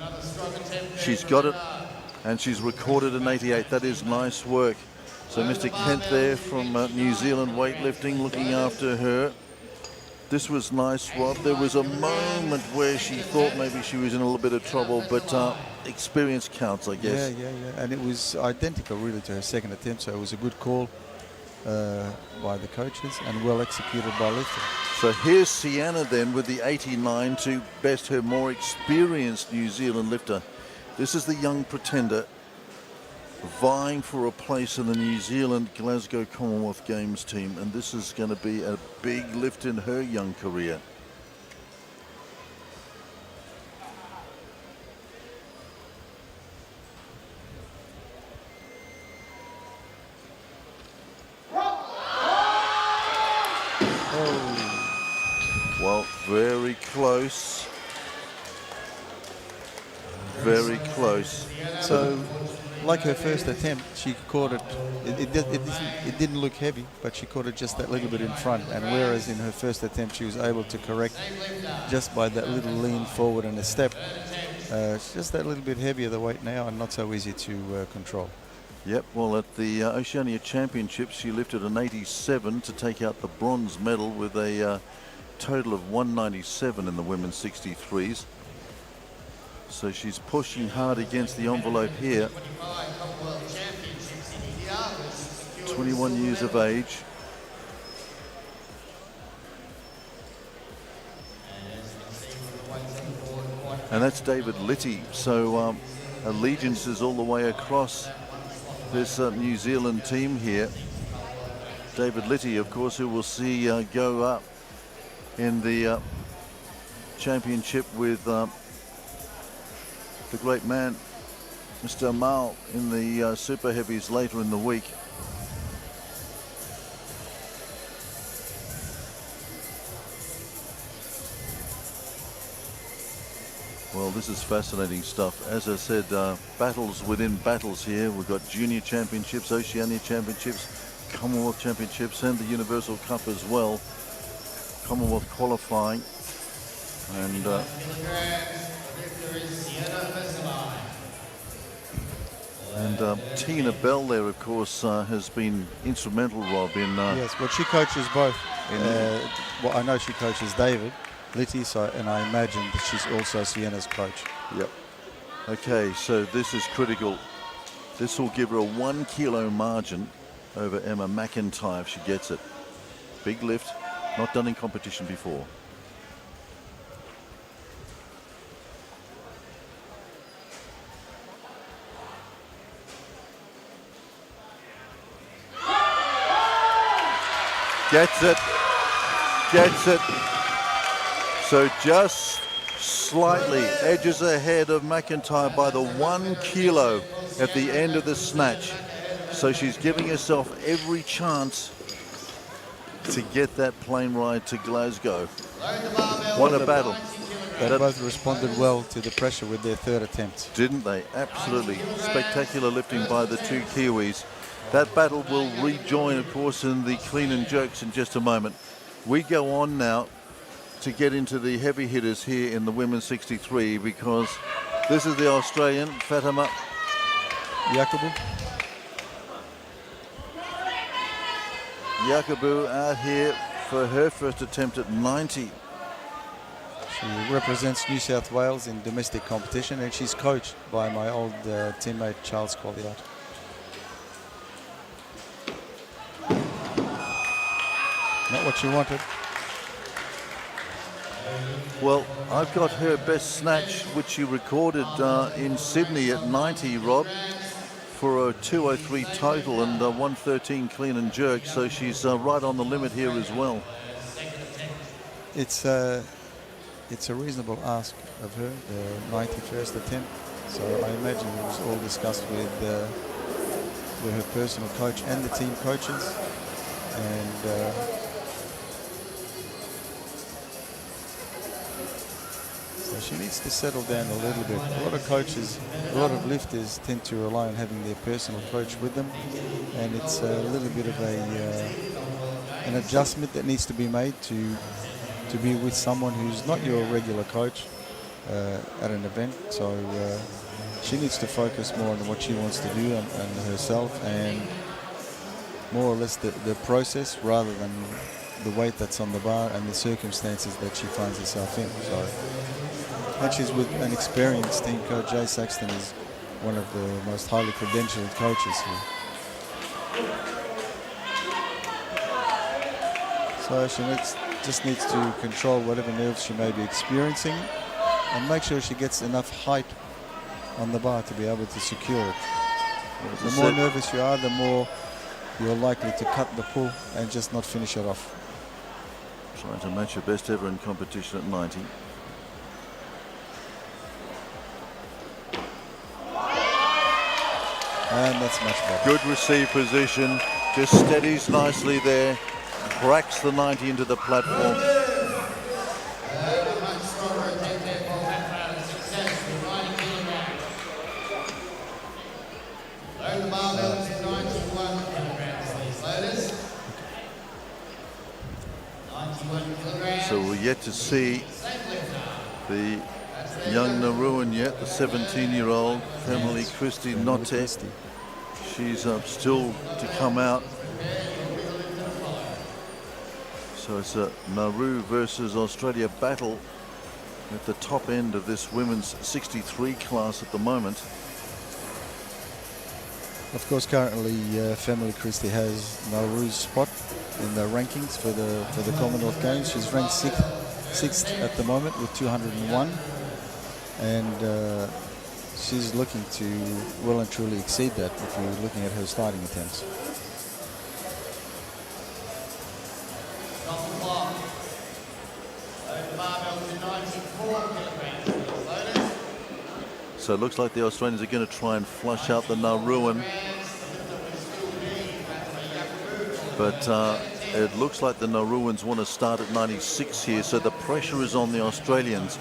She's got it, and she's recorded an 88. That is nice work. So Mr. Kent there from New Zealand Weightlifting looking after her. This was nice, Rob. There was a moment where she thought maybe she was in a little bit of trouble, but experience counts, I guess. Yeah. And it was identical really to her second attempt, so it was a good call by the coaches and well executed by lifter. So here's Sienna then with the 89 to best her more experienced New Zealand lifter. This is the young pretender vying for a place in the New Zealand Glasgow Commonwealth Games team, and this is going to be a big lift in her young career. Well, very close. Very close. So, like her first attempt, she caught it. It didn't look heavy, but she caught it just that little bit in front. And whereas in her first attempt, she was able to correct just by that little lean forward and a step. It's just that little bit heavier the weight now, and not so easy to control. Yep, well, at the Oceania Championships, she lifted an 87 to take out the bronze medal with a total of 197 in the women's 63s. So she's pushing hard against the envelope here. 21 years of age. And that's David Litty. So allegiances all the way across this New Zealand team here. David Litty, of course, who we'll see go up in the championship with the great man, Mr. Mal, in the super heavies later in the week. Well, this is fascinating stuff. As I said, battles within battles here. We've got junior championships, Oceania championships, Commonwealth championships, and the Universal Cup as well. Commonwealth qualifying. And Tina Bell there, of course, has been instrumental, Rob, in... yes, well, she coaches both. Well, I know she coaches David Litty, and I imagine that she's also Sienna's coach. Yep. Okay, so this is critical. This will give her a 1 kilo margin over Emma McIntyre if she gets it. Big lift, not done in competition before. Gets it. Gets it. So just slightly edges ahead of McIntyre by the 1 kilo at the end of the snatch. So she's giving herself every chance to get that plane ride to Glasgow. Load the barbell What to a battle. 90 kilograms. They both responded well to the pressure with their third attempt. Didn't they? Absolutely. Spectacular lifting by the two Kiwis. That battle will rejoin, of course, in the clean and jerks in just a moment. We go on now to get into the heavy hitters here in the women's 63, because this is the Australian, Fatima Yakubu out here for her first attempt at 90. She represents New South Wales in domestic competition, and she's coached by my old teammate Charles Faleata. Not what she wanted. Well, I've got her best snatch, which she recorded in Sydney at 90, Rob, for a 203 total and 113 clean and jerk. So she's right on the limit here as well. It's a reasonable ask of her, the 91st attempt. So I imagine it was all discussed with her personal coach and the team coaches. And so she needs to settle down a little bit. A lot of coaches, a lot of lifters tend to rely on having their personal coach with them, and it's a little bit of an adjustment that needs to be made to be with someone who's not your regular coach at an event. So she needs to focus more on what she wants to do and herself, and more or less the process rather than the weight that's on the bar and the circumstances that she finds herself in. So, and she's with an experienced team coach. Jay Saxton is one of the most highly credentialed coaches here. So she just needs to control whatever nerves she may be experiencing and make sure she gets enough height on the bar to be able to secure it. The more nervous you are, the more you're likely to cut the pull and just not finish it off. Trying to match her best ever in competition at 90. And that's much better. Good receive position, just steadies nicely there, cracks the 90 into the platform. Much stronger attempt there for Fatima. Success with 90 kilograms. Load the barbell to 91 kilograms, please, loaders. 91 kilograms. So we're yet to see the young Nauruan yet, the 17-year-old Emily Christie Notte. She's still to come out. So it's a Nauru versus Australia battle at the top end of this women's 63 class at the moment. Of course, currently, Family Christie has Nauru's spot in the rankings for the Commonwealth Games. She's ranked sixth at the moment with 201, and she's looking to well and truly exceed that if you're looking at her starting attempts. Stop the clock. Load the barbell to 94 kilograms, please, loaders. So it looks like the Australians are going to try and flush out the Nauruan. But it looks like the Nauruans want to start at 96 here, so the pressure is on the Australians.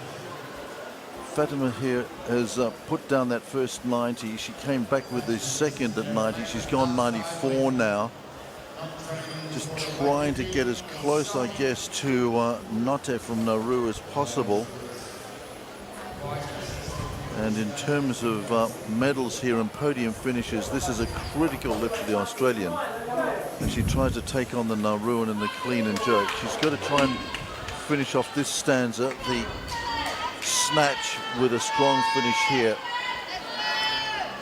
Fatima here has put down that first 90. She came back with the second at 90. She's gone 94 now. Just trying to get as close, I guess, to Notte from Nauru as possible. And in terms of medals here and podium finishes, this is a critical lift for the Australian. And she tries to take on the Nauruan in the clean and jerk. She's got to try and finish off this stanza, the snatch, with a strong finish here.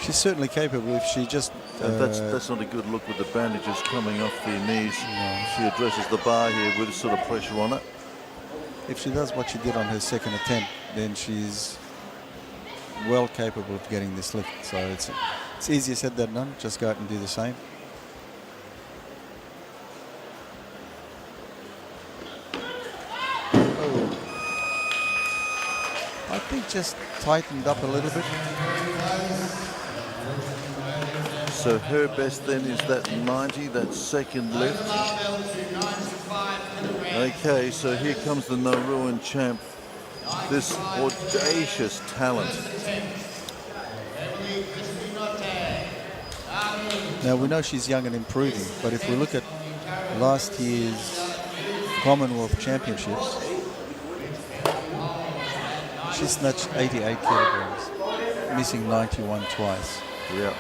She's certainly capable if she just... that's not a good look with the bandages coming off the knees. No. She addresses the bar here with a sort of pressure on it. If she does what she did on her second attempt, then she's well capable of getting this lift. So it's easier said than done. Just go out and do the same. Oh. I think just tightened up a little bit. So her best then is that 90, that second lift. Barbell to 95 Okay, so here comes the Nauruan champ. This audacious talent. Now we know she's young and improving, but if we look at last year's Commonwealth Championships, she snatched 88 kilograms, missing 91 twice. Yeah.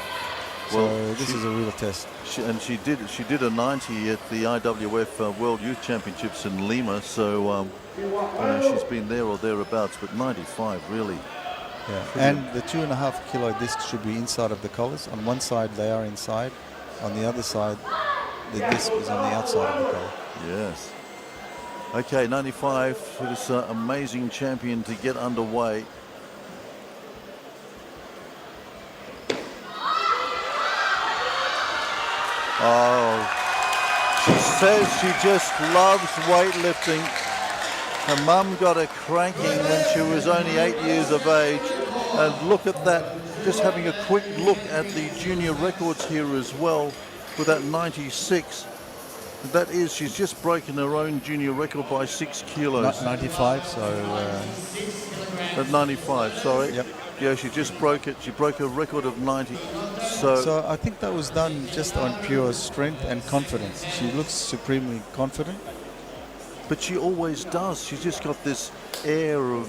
So this is a real test. She did a 90 at the IWF World Youth Championships in Lima. So she's been there or thereabouts, but 95 really. Yeah. And the 2.5 kilo discs should be inside of the collars. On one side they are inside, on the other side the disc is on the outside of the collar. Yes. Okay, 95 for this amazing champion to get underway. Oh, she says she just loves weightlifting. Her mum got her cranking when she was only 8 years of age. And look at that, just having a quick look at the junior records here as well with that 96. That is, she's just broken her own junior record by 6 kilos. 95, so... At 95, sorry. Yep. Yeah, she just broke it. She broke her record of 90. So I think that was done just on pure strength and confidence. She looks supremely confident. but she always does. She's just got this air of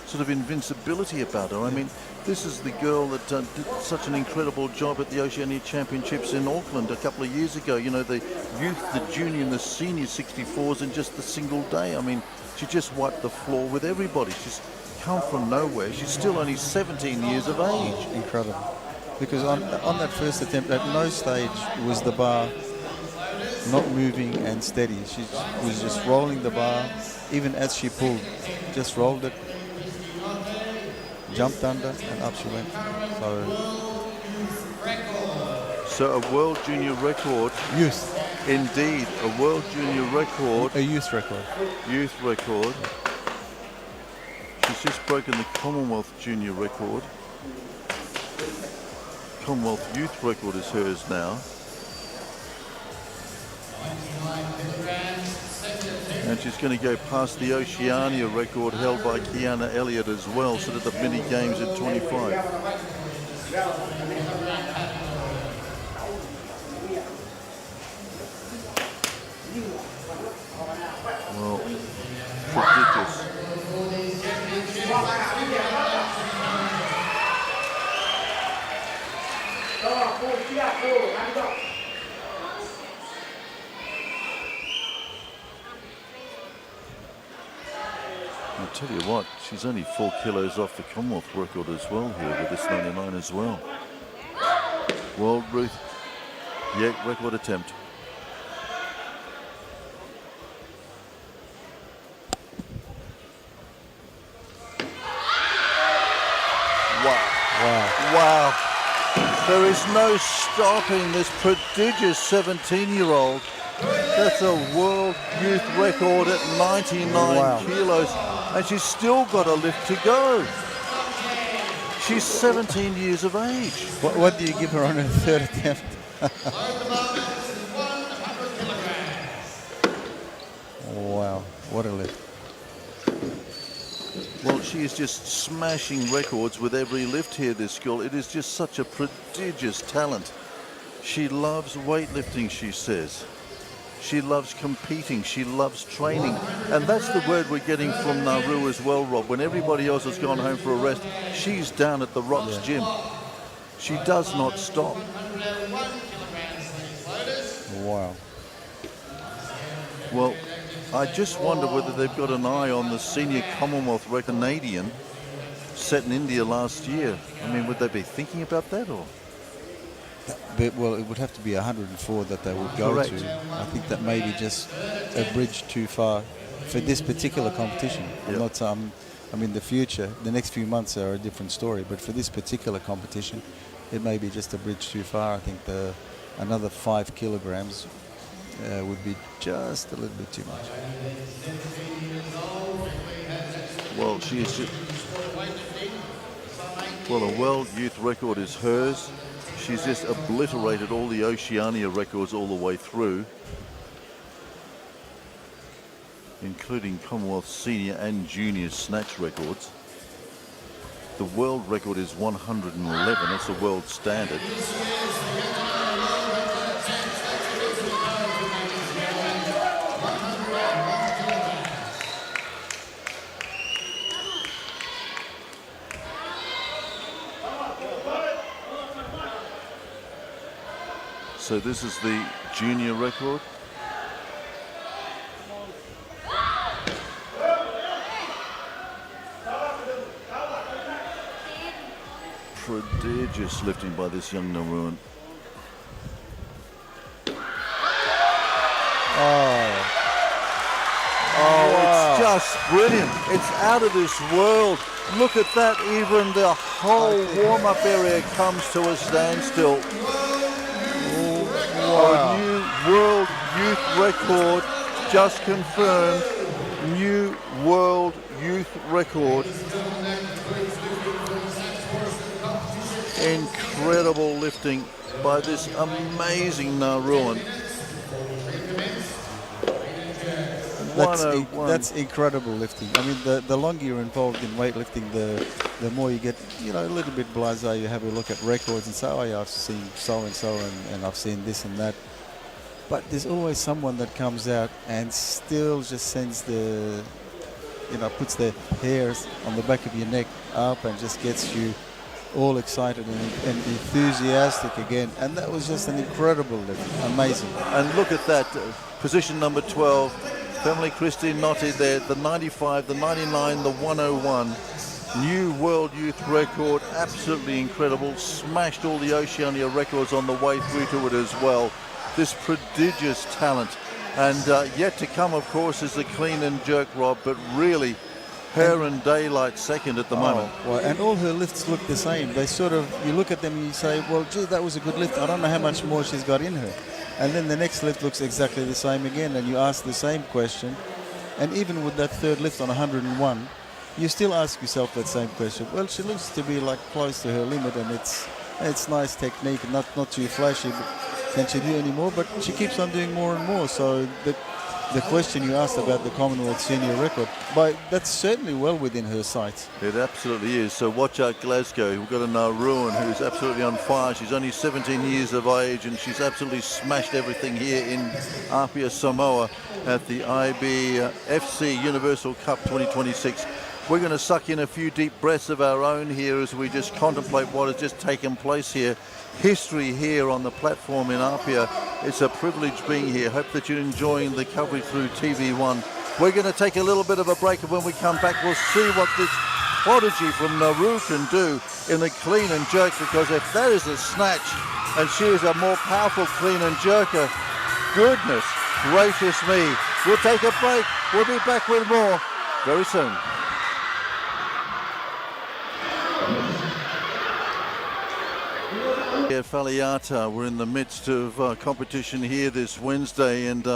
sort of invincibility about her. I mean, this is the girl that did such an incredible job at the Oceania Championships in Auckland a couple of years ago. You know, the youth, the junior and the senior 64s in just a single day. I mean, she just wiped the floor with everybody. She's come from nowhere. She's still only 17 years of age. Incredible. Because on that first attempt, at no stage was the bar not moving and steady. She was just rolling the bar, even as she pulled. Just rolled it, jumped under, and up she went. So a world junior record. Youth. Indeed, a world junior record. A youth record. Youth record. She's just broken the Commonwealth junior record. Commonwealth youth record is hers now. And she's going to go past the Oceania record held by Kiana Elliott as well, so at the mini games at 25. Well, prodigious. I'll tell you what, she's only 4 kilos off the Commonwealth record as well here with this 99 as well. World Ruth Yek record attempt. Wow. There is no stopping this prodigious 17-year-old. That's a world youth record at 99 kilos. And she's still got a lift to go. She's 17 years of age. What do you give her on her third attempt? Wow, what a lift. Well, she is just smashing records with every lift here, this girl. It is just such a prodigious talent. She loves weightlifting, she says. She loves competing. She loves training. And that's the word we're getting from Nauru as well, Rob. When everybody else has gone home for a rest, she's down at the Rocks gym. She does not stop. Wow. Well, I just wonder whether they've got an eye on the senior Commonwealth record Canadian set in India last year. I mean, would they be thinking about that or? Well, it would have to be 104 that they would go Correct. to. I think that may be just a bridge too far for this particular competition. Yep. Not, I mean, the future, the next few months are a different story. But for this particular competition, it may be just a bridge too far. I think another 5 kilograms would be just a little bit too much. Well, a world youth record is hers. She's just obliterated all the Oceania records all the way through. including Commonwealth senior and junior snatch records. The world record is 111. That's the world standard. So this is the junior record. Prodigious lifting by this young Nauruan. It's just brilliant. It's out of this world. Look at that. Even the whole warm-up area comes to a standstill. A new world youth record just confirmed. New world youth record. Incredible lifting by this amazing Nauruan. That's incredible lifting. I mean, the longer you're involved in weightlifting, the more you get, a little bit blasé. You have a look at records and say, oh yeah, I've seen so-and-so and I've seen this and that. But there's always someone that comes out and still just sends puts their hairs on the back of your neck up and just gets you all excited and enthusiastic again. And that was just an incredible lift. Amazing. And look at that. Position number 12. Family Christine Notti there. The 95, the 99, the 101. New world youth record. Absolutely incredible. Smashed all the Oceania records on the way through to it as well. This prodigious talent. And yet to come, of course, is the clean and jerk, Rob. But really, her and Daylight second at the moment. Well, and all her lifts look the same. They sort of, you look at them and you say, well, gee, that was a good lift. I don't know how much more she's got in her. And then the next lift looks exactly the same again, and you ask the same question. And even with that third lift on 101, you still ask yourself that same question. Well, she looks to be like close to her limit, and it's nice technique, not too flashy. But can she do any more? But she keeps on doing more and more. So the question you asked about the Commonwealth senior record, but that's certainly well within her sights. It absolutely is. So watch out, Glasgow. We've got a Nauruan who's absolutely on fire. She's only 17 years of age and she's absolutely smashed everything here in Apia, Samoa at the IBFC Universal Cup 2026. We're going to suck in a few deep breaths of our own here as we just contemplate what has just taken place here. History here on the platform in Apia. It's a privilege being here. Hope that you're enjoying the coverage through TV1. We're going to take a little bit of a break, and when we come back, we'll see what this prodigy from Nauru can do in the clean and jerk, because if that is a snatch and she is a more powerful clean and jerker, goodness gracious me. We'll take a break. We'll be back with more very soon. Faleata, we're in the midst of competition here this Wednesday, and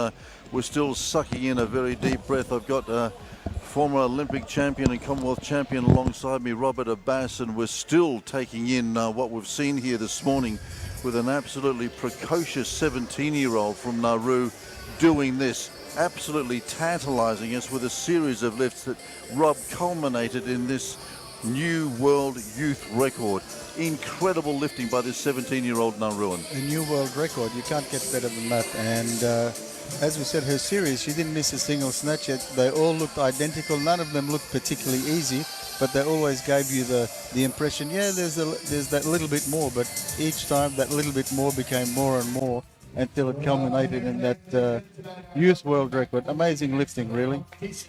we're still sucking in a very deep breath. I've got former Olympic champion and Commonwealth champion alongside me, Robert Abbas, and we're still taking in what we've seen here this morning with an absolutely precocious 17-year-old from Nauru doing this, absolutely tantalizing us with a series of lifts that, Rob, culminated in this new world youth record. Incredible lifting by this 17-year-old Nauruan. A new world record. You can't get better than that. And as we said, her series, she didn't miss a single snatch yet. They all looked identical. None of them looked particularly easy, but they always gave you the impression, yeah, there's that little bit more. But each time that little bit more became more and more until it culminated in that youth world record. Amazing lifting, really.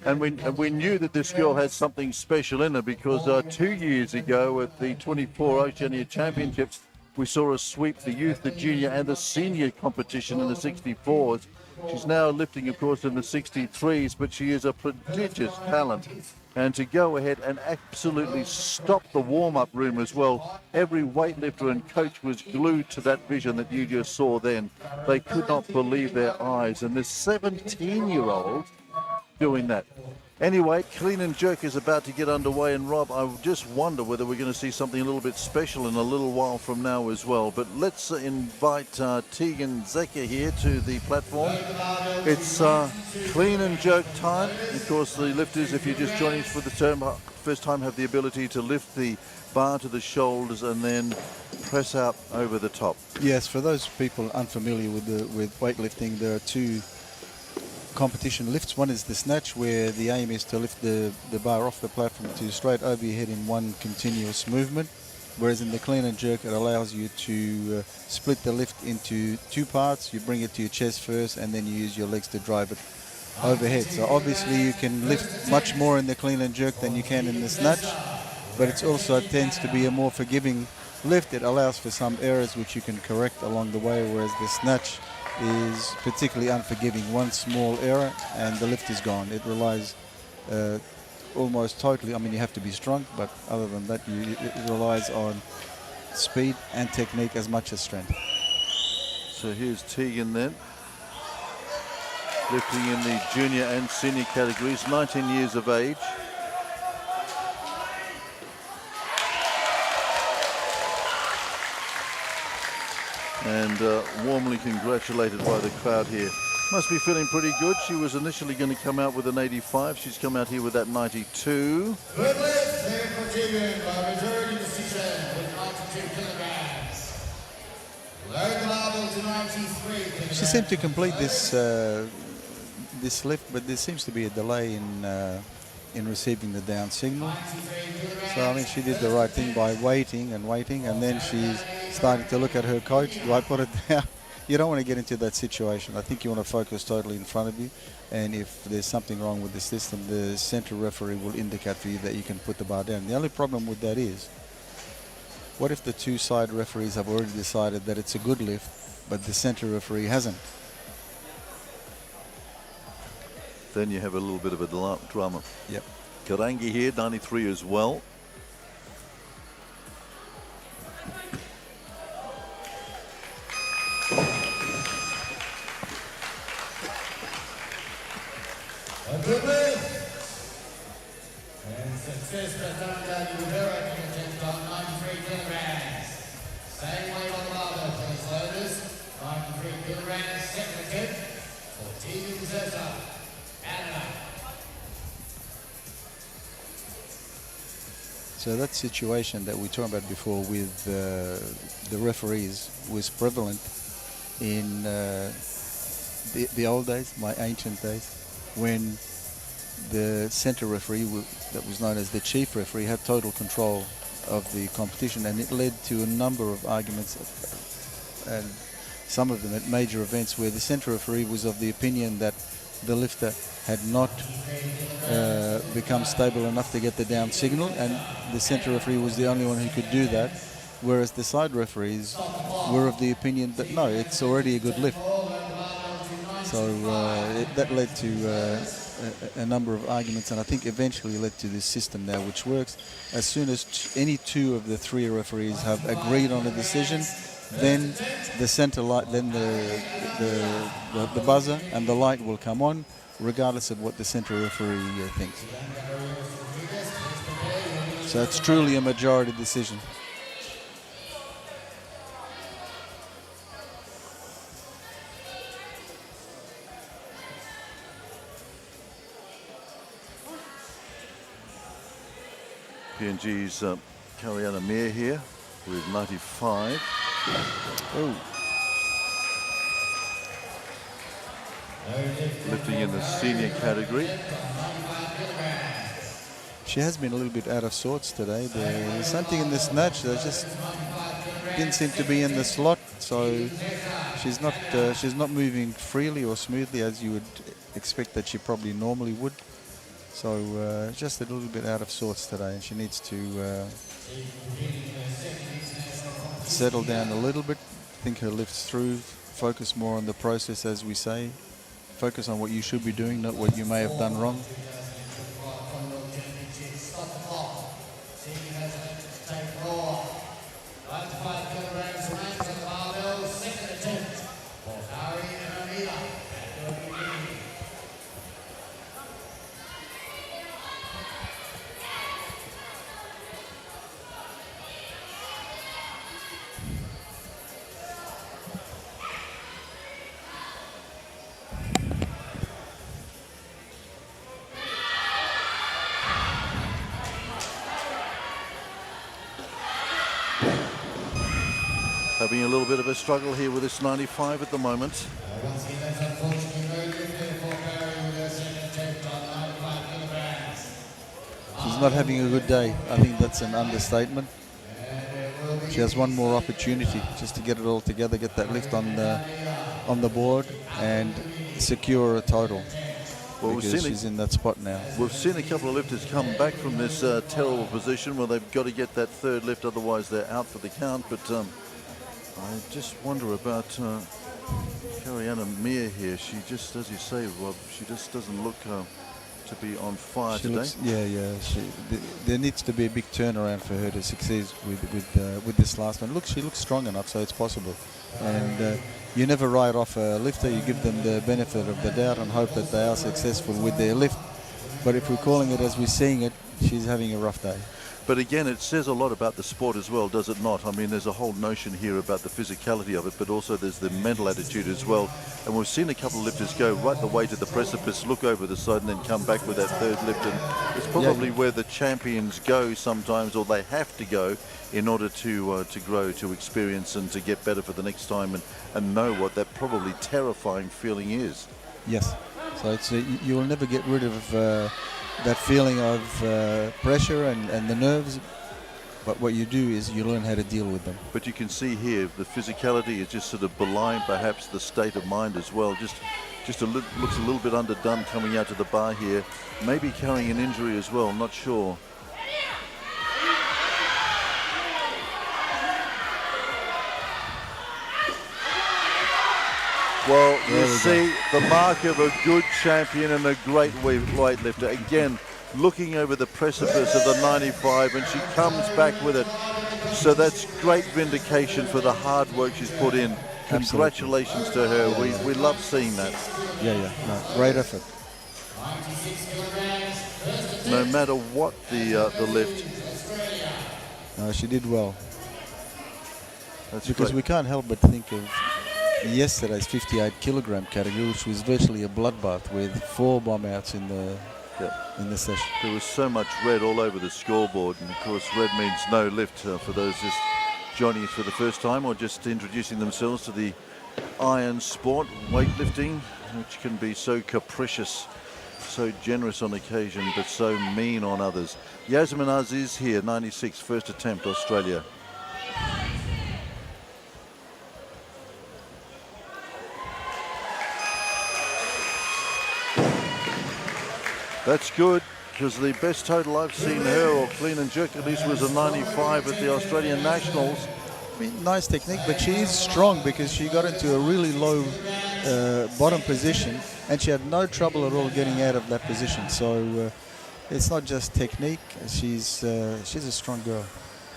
And we knew that this girl had something special in her, because 2 years ago at the 24 Oceania Championships, we saw her sweep the youth, the junior and the senior competition in the 64s. She's now lifting, of course, in the 63s, but she is a prodigious talent. And to go ahead and absolutely stop the warm-up room as well. Every weightlifter and coach was glued to that vision that you just saw then. They could not believe their eyes. And this 17-year-old doing that. Anyway, clean and jerk is about to get underway, and Rob, I just wonder whether we're going to see something a little bit special in a little while from now as well. But let's invite Tegan Zecker here to the platform. It's clean and jerk time. Of course, the lifters, if you're just joining us for the first time, have the ability to lift the bar to the shoulders and then press out over the top. Yes, for those people unfamiliar with weightlifting, there are two competition lifts. One is the snatch, where the aim is to lift the bar off the platform to straight over your head in one continuous movement, whereas in the clean and jerk it allows you to split the lift into two parts. You bring it to your chest first and then you use your legs to drive it overhead. So obviously you can lift much more in the clean and jerk than you can in the snatch, but it also tends to be a more forgiving lift. It allows for some errors which you can correct along the way, whereas the snatch is particularly unforgiving. One small error and the lift is gone. It relies almost totally, I mean, you have to be strong, but other than that, it relies on speed and technique as much as strength. So here's Tegan then, lifting in the junior and senior categories, 19 years of age. And warmly congratulated by the crowd here. Must be feeling pretty good. She was initially going to come out with an 85. She's come out here with that 92. Good lift there for Tegan by majority decision with 92 kilograms. Lower the barbell to 93 kilograms. She seemed to complete this lift, but there seems to be a delay in receiving the down signal. So I mean, she did the right thing by waiting, and then she's starting to look at her coach. Do I put it down? You don't want to get into that situation. I think you want to focus totally in front of you, and if there's something wrong with the system, the center referee will indicate for you that you can put the bar down. The only problem with that is, what if the two side referees have already decided that it's a good lift, but the center referee hasn't? Then you have a little bit of a drama. Yep. Karangi here, 93 as well. A good lift. And success for Tuanaimato with her opening attempt on 93 kilograms. Same weight on the barbell, please, loaders. 93 kilograms, second attempt for Tegan Zecker. So that situation that we talked about before with the referees was prevalent in the old days, my ancient days, when the center referee, that was known as the chief referee, had total control of the competition, and it led to a number of arguments, and some of them at major events, where the center referee was of the opinion that the lifter had not become stable enough to get the down signal, and the center referee was the only one who could do that, whereas the side referees were of the opinion that no, it's already a good lift. So that led to a number of arguments, and I think eventually led to this system now which works. As soon as any two of the three referees have agreed on a decision, then the center light, then the buzzer and the light will come on, regardless of what the center referee thinks. So it's truly a majority decision. PNG's Kariana Mir here with 95. Oh. Lifting in the senior category. She has been a little bit out of sorts today. There's something in the snatch that just didn't seem to be in the slot, so she's not moving freely or smoothly as you would expect that she probably normally would. So just a little bit out of sorts today, and she needs to settle down a little bit, think her lifts through, focus more on the process, as we say. Focus on what you should be doing, not what you may have done wrong. having a little bit of a struggle here with this 95 at the moment. Once again, that's unfortunately very lifted for Perry with her second attempt on 95 kilograms. She's not having a good day. I think that's an understatement. She has one more opportunity just to get it all together, get that lift on the board and secure a title. Well, Because she's in that spot now. We've seen a couple of lifters come back from this terrible position where they've got to get that third lift, otherwise they're out for the count. But I just wonder about Kariana Mir here. She just, as you say, Rob, she just doesn't look to be on fire today. There needs to be a big turnaround for her to succeed with this last one. Look, she looks strong enough, so it's possible. And you never write off a lifter. You give them the benefit of the doubt and hope that they are successful with their lift. But if we're calling it as we're seeing it, she's having a rough day. But again, it says a lot about the sport as well, does it not? I mean, there's a whole notion here about the physicality of it, but also there's the mental attitude as well. And we've seen a couple of lifters go right the way to the precipice, look over the side, and then come back with that third lift. And it's probably where the champions go sometimes, or they have to go, in order to grow, to experience, and to get better for the next time, and know what that probably terrifying feeling is. Yes. So it's you will never get rid of that feeling of pressure and the nerves, but what you do is you learn how to deal with them. But you can see here the physicality is just sort of belying perhaps the state of mind as well. Just looks a little bit underdone coming out to the bar here. Maybe carrying an injury as well, not sure. Well, you see the mark of a good champion and a great weightlifter. Again, looking over the precipice of the 95, and she comes back with it. So that's great vindication for the hard work she's put in. Congratulations to her. We love seeing that. No, great effort. No matter what the lift. No, she did well. That's because great. we can't help but think of yesterday's 58 kilogram category, which was virtually a bloodbath with 4 bomb outs in the session. There was so much red all over the scoreboard, and of course red means no lift for those just joining us for the first time or just introducing themselves to the iron sport, weightlifting, which can be so capricious, so generous on occasion, but so mean on others. Yasmin Aziz here, 96, first attempt, Australia. That's good, because the best total I've seen her, or clean and jerk at least, was a 95 at the Australian Nationals. I mean, nice technique, but she is strong because she got into a really low bottom position and she had no trouble at all getting out of that position. So it's not just technique, she's a strong girl.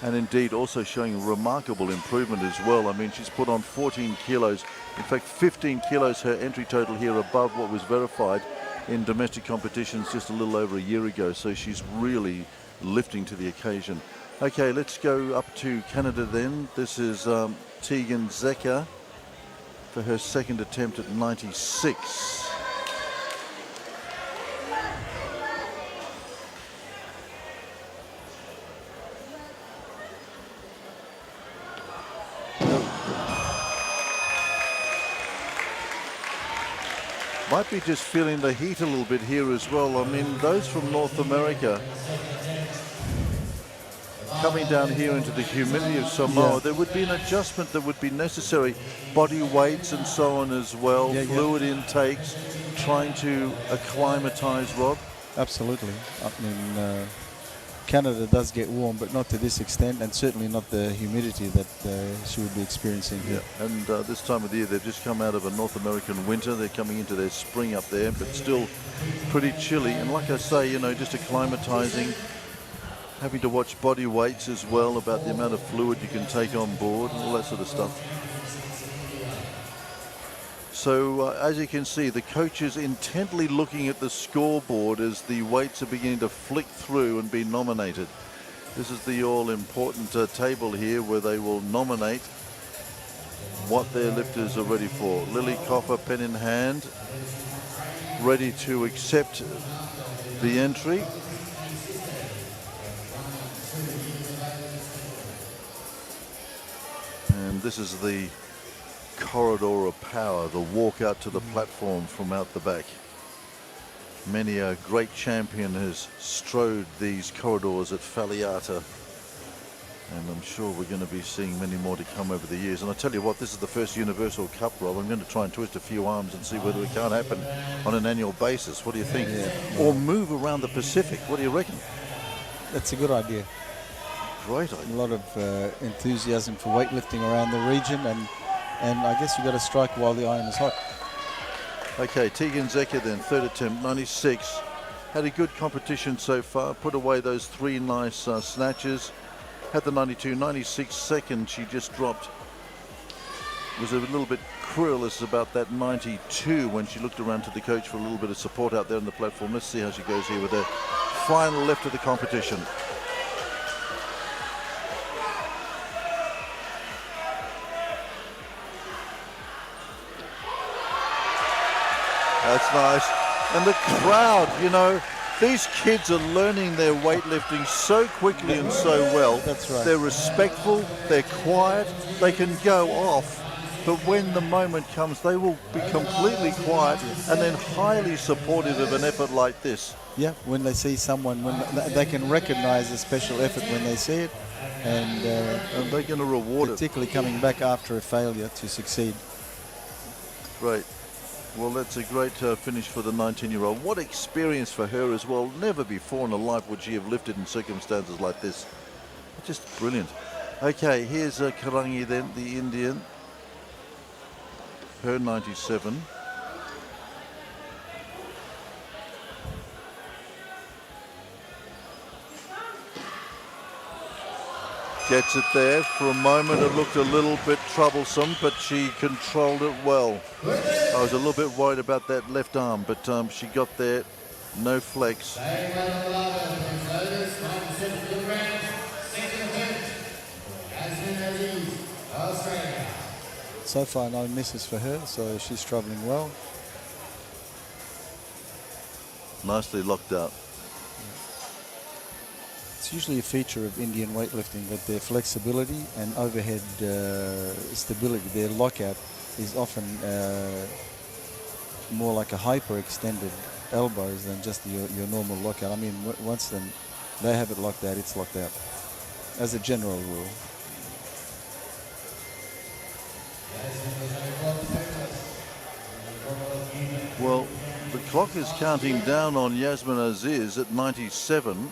And indeed also showing remarkable improvement as well. I mean, she's put on 14 kilos, in fact 15 kilos her entry total here above what was verified in domestic competitions just a little over a year ago, so she's really lifting to the occasion. Okay, let's go up to Canada then. This is Tegan Zeka for her second attempt at 96. Might be just feeling the heat a little bit here as well. I mean, those from North America coming down here into the humidity of Samoa, there would be an adjustment that would be necessary. Body weights and so on as well, fluid intakes, trying to acclimatise, Rob. Absolutely. I mean, Canada does get warm, but not to this extent, and certainly not the humidity that she would be experiencing here. Yeah, and this time of the year, they've just come out of a North American winter. They're coming into their spring up there, but still pretty chilly. And like I say, you know, just acclimatizing, having to watch body weights as well, about the amount of fluid you can take on board, all that sort of stuff. So as you can see, the coach is intently looking at the scoreboard as the weights are beginning to flick through and be nominated. This is the all-important table here where they will nominate what their lifters are ready for. Lily Coffer, pen in hand, ready to accept the entry. And this is the corridor of power, the walk out to the platform from out the back. Many a great champion has strode these corridors at Faleata, and I'm sure we're going to be seeing many more to come over the years. And I tell you what, this is the first Universal Cup, Rob. I'm going to try and twist a few arms and see whether it can't happen on an annual basis. What do you think? Yeah. Or move around the Pacific. What do you reckon? That's a good idea. Great A idea. lot of enthusiasm for weightlifting around the region, and I guess you've got to strike while the iron is hot. Okay, Tegan Zecker then, third attempt, 96. Had a good competition so far. Put away those 3 nice snatches. Had the 92, 96 second she just dropped. Was a little bit querulous about that 92 when she looked around to the coach for a little bit of support out there on the platform. Let's see how she goes here with her final lift of the competition. That's nice. And the crowd, you know, these kids are learning their weightlifting so quickly and so well. That's right. They're respectful, they're quiet, they can go off. But when the moment comes, they will be completely quiet and then highly supportive of an effort like this. Yeah, when they see someone, when they can recognize a special effort when they see it, and they're going to reward it. particularly coming back after a failure to succeed. Great. Well, that's a great finish for the 19-year-old. What experience for her as well. Never before in her life would she have lifted in circumstances like this. Just brilliant. Okay, here's Karangi then, the Indian. Her 97. Gets it there. For a moment it looked a little bit troublesome, but she controlled it well. I was a little bit worried about that left arm, but she got there. No flex. So far, no misses for her, so she's traveling well. Nicely locked out. It's usually a feature of Indian weightlifting that their flexibility and overhead stability, their lockout, is often more like a hyper-extended elbows than just your normal lockout. I mean, once they have it locked out, it's locked out, as a general rule. Well, the clock is counting down on Yasmin Aziz at 97.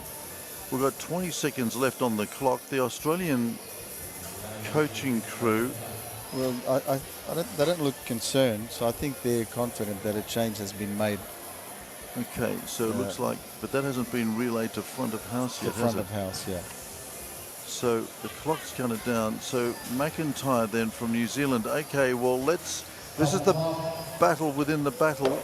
We've got 20 seconds left on the clock. The Australian coaching crew. Well, they don't look concerned, so I think they're confident that a change has been made. Okay, so it looks like, but that hasn't been relayed to front of house yet, Front has of it? house, yeah. So the clock's counted down. So McIntyre then from New Zealand. Okay, well this is the battle within the battle.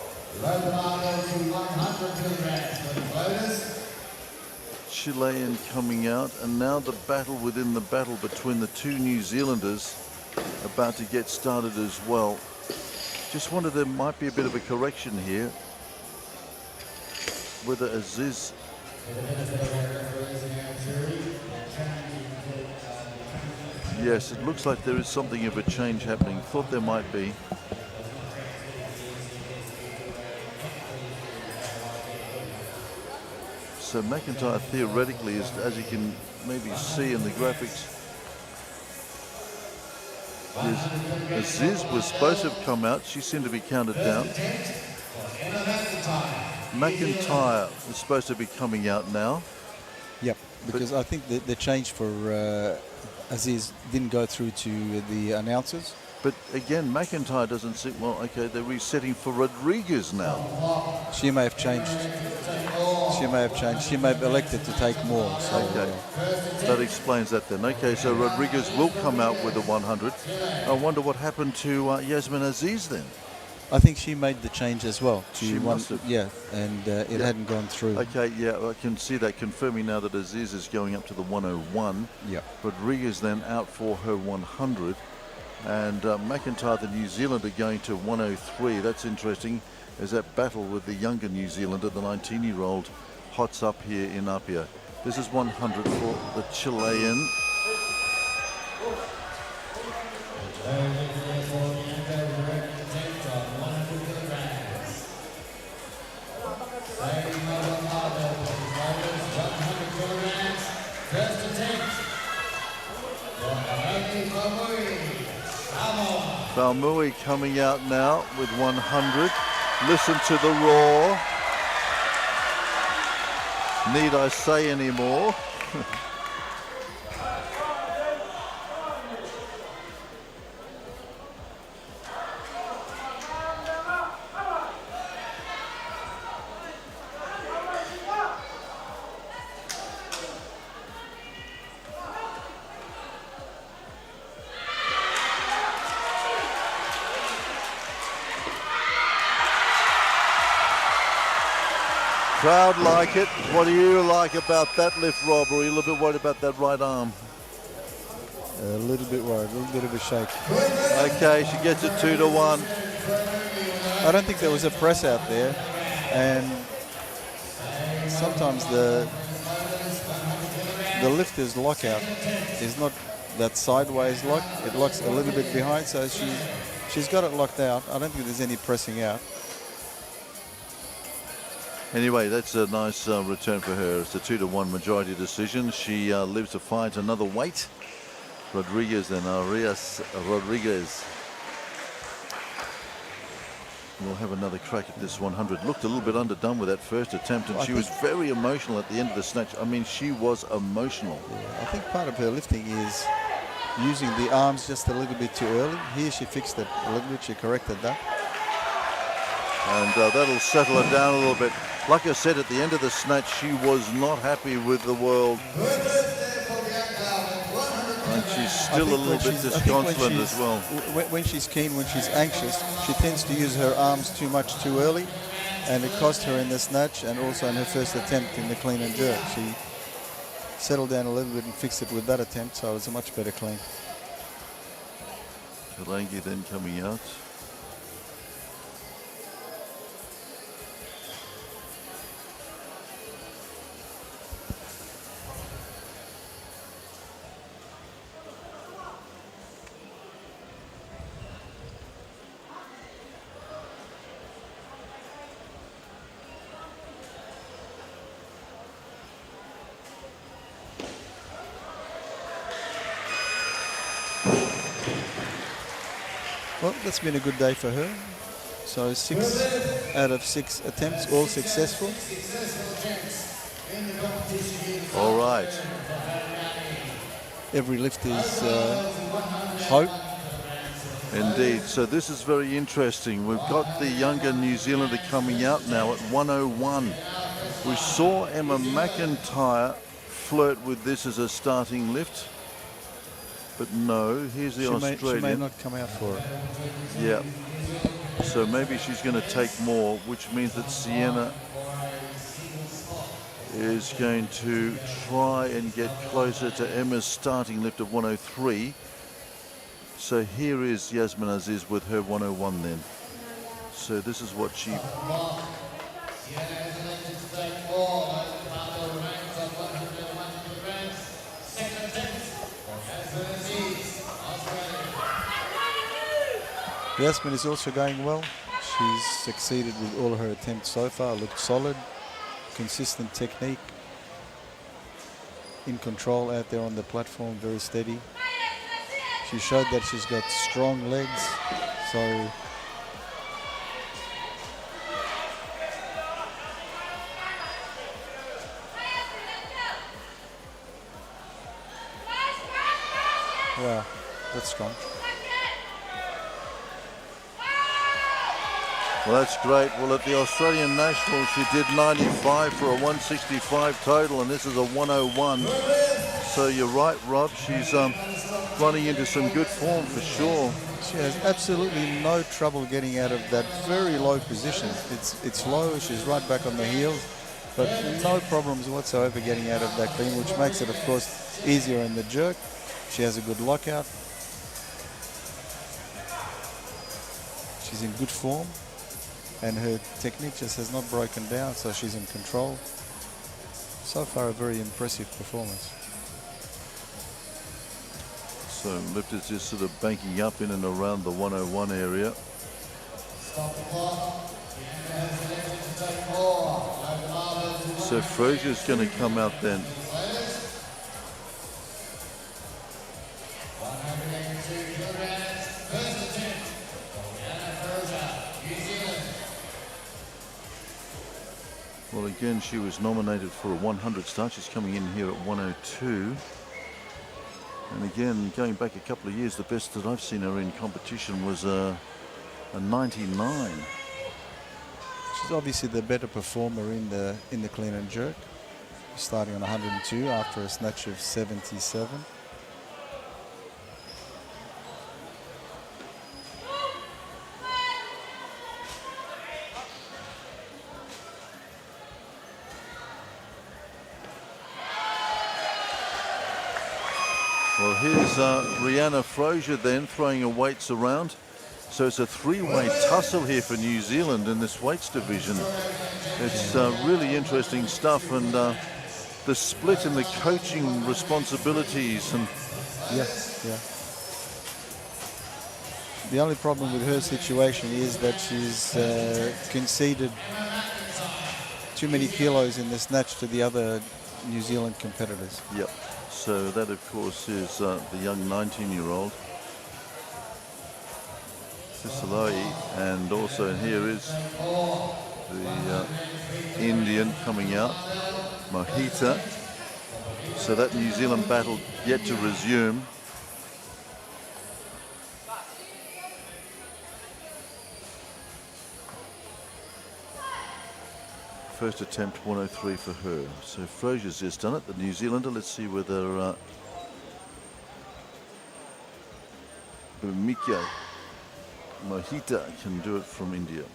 Chilean coming out, and now the battle within the battle between the two New Zealanders about to get started as well. Just wonder, there might be a bit of a correction here. Whether Aziz... Yes, it looks like there is something of a change happening. Thought there might be. So McIntyre theoretically, is, as you can maybe see in the graphics, Aziz was supposed to have come out. She seemed to be counted down. McIntyre is supposed to be coming out now. Yep, because I think the change for Aziz didn't go through to the announcers. But again, McIntyre doesn't seem, well, okay, they're resetting for Rodriguez now. She may have changed. She may have changed. She may have elected to take more. So, Okay, that explains that then. Okay, so Rodriguez will come out with the 100. I wonder what happened to Yasmin Aziz then. I think she made the change as well. She must have. Yeah, and it hadn't gone through. Okay, yeah, I can see that, confirming now that Aziz is going up to the 101. Yeah. Rodriguez then out for her 100. And McIntyre, the New Zealander, going to 103. That's interesting, as that battle with the younger New Zealander, the 19-year-old, hots up here in Apia. This is 100 for the Chilean. Falmui coming out now with 100. Listen to the roar. Need I say any more? Crowd like it. What do you like about that lift, Rob? Or are you a little bit worried about that right arm? A little bit worried, a little bit of a shake. Okay, she gets it 2-1. I don't think there was a press out there, and sometimes the lifter's lockout is not that sideways lock. It locks a little bit behind, so she's got it locked out. I don't think there's any pressing out. Anyway, that's a nice return for her. It's a 2-1 majority decision. She lives to fight another weight. Rodriguez and Arias Rodriguez will have another crack at this 100. Looked a little bit underdone with that first attempt, and she was very emotional at the end of the snatch. I mean, she was emotional. Yeah, I think part of her lifting is using the arms just a little bit too early. Here she fixed it a little bit. She corrected that. And that'll settle her down a little bit. Like I said, at the end of the snatch, she was not happy with the world. And she's still a little bit disconsolate as well. When she's keen, when she's anxious, she tends to use her arms too much too early, and it cost her in the snatch and also in her first attempt in the clean and jerk. She settled down a little bit and fixed it with that attempt, so it was a much better clean. Kalangi then coming out. Well, that's been a good day for her. So 6 out of 6 attempts, all successful. All right. Every lift is hope. Indeed. So this is very interesting. We've got the younger New Zealander coming out now at 101. We saw Emma McIntyre flirt with this as a starting lift. But no, here's the Australian. She may not come out for it. Yeah. So maybe she's going to take more, which means that Sienna is going to try and get closer to Emma's starting lift of 103. So here is Yasmin Aziz with her 101 then. So this is what she... Yasmin is also going well. She's succeeded with all her attempts so far. Looked solid, consistent technique, in control out there on the platform, very steady. She showed that she's got strong legs, so wow, that's strong. Well, that's great. Well, at the Australian National, she did 95 for a 165 total, and this is a 101. So you're right, Rob. She's running into some good form for sure. She has absolutely no trouble getting out of that very low position. It's low. She's right back on the heels, but no problems whatsoever getting out of that clean, which makes it, of course, easier in the jerk. She has a good lockout. She's in good form, and her technique just has not broken down, so she's in control. So far, a very impressive performance. So lifters just sort of banking up in and around the 101 area. So Frazier's going to come out then. Well, again, she was nominated for a 100 start. She's coming in here at 102. And again, going back a couple of years, the best that I've seen her in competition was a 99. She's obviously the better performer in the clean and jerk, starting on 102 after a snatch of 77. Well, here's Rihanna Frazier then throwing her weights around. So it's a three-way tussle here for New Zealand in this weights division. It's really interesting stuff, and the split in the coaching responsibilities. And yeah. The only problem with her situation is that she's conceded too many kilos in the snatch to the other New Zealand competitors. Yep. So that, of course, is the young 19-year-old. Sisalai, and also here is the Indian coming out, Mohita. So that New Zealand battle yet to resume. First attempt 103 for her. So Frazier's just done it, the New Zealander. Let's see whether Mika Mohita can do it from India.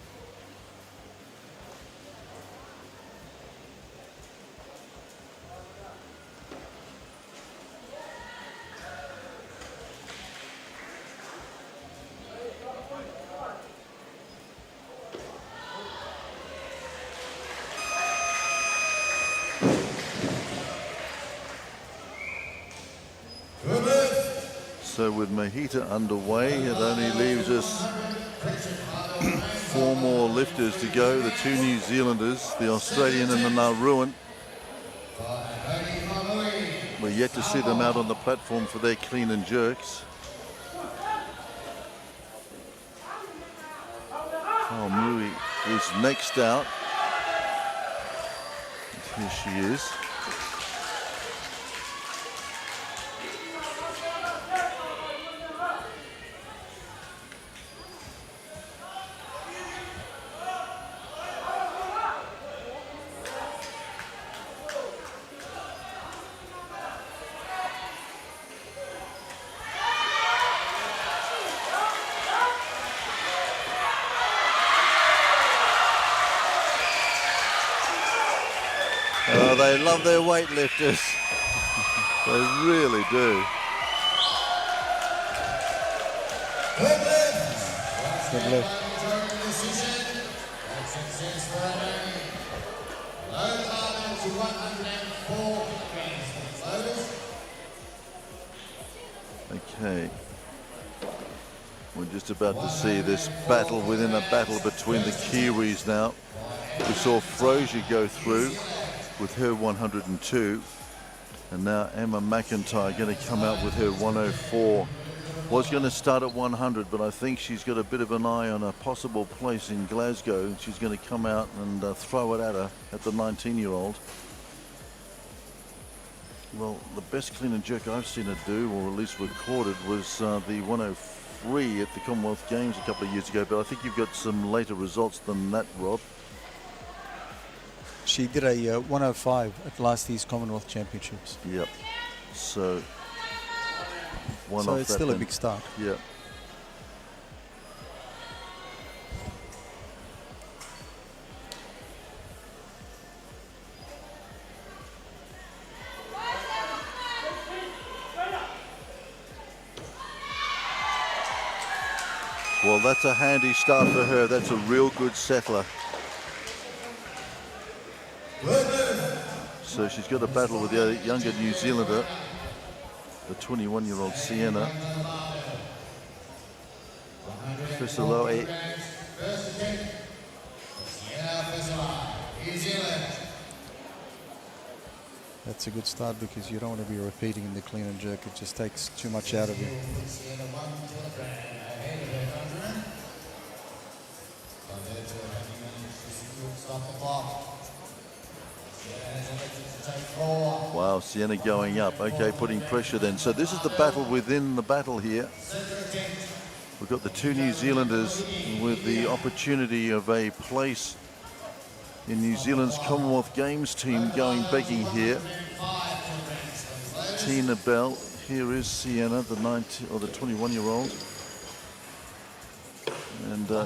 So with Mohita underway, it only leaves us 4 more lifters to go. The 2 New Zealanders, the Australian and the Nauruan. We're yet to see them out on the platform for their clean and jerks. Oh, Mui is next out. Here she is. Oh, they love their weightlifters. They really do. Good lift. Okay. We're just about to see this battle within a battle between the Kiwis now. We saw Frazier go through with her 102, and now Emma McIntyre going to come out with her 104. Was going to start at 100, but I think she's got a bit of an eye on a possible place in Glasgow. She's going to come out and throw it at her, at the 19-year-old. Well, the best clean and jerk I've seen her do, or at least recorded, was the 103 at the Commonwealth Games a couple of years ago, but I think you've got some later results than that, Rob. She did a 105 at last year's Commonwealth Championships. Yep. So one so off it's that still then. a big start. Yep. Well, that's a handy start for her. That's a real good settler. So she's got a battle with the younger New Zealander. the 21-year-old Sienna. Faleata. That's a good start because you don't want to be repeating in the clean and jerk. It just takes too much out of you. Wow, Sienna going up. Okay, putting pressure then. So this is the battle within the battle here. We've got the two New Zealanders with the opportunity of a place in New Zealand's Commonwealth Games team going begging here. Tina Bell. Here is Sienna, the 21-year-old. And a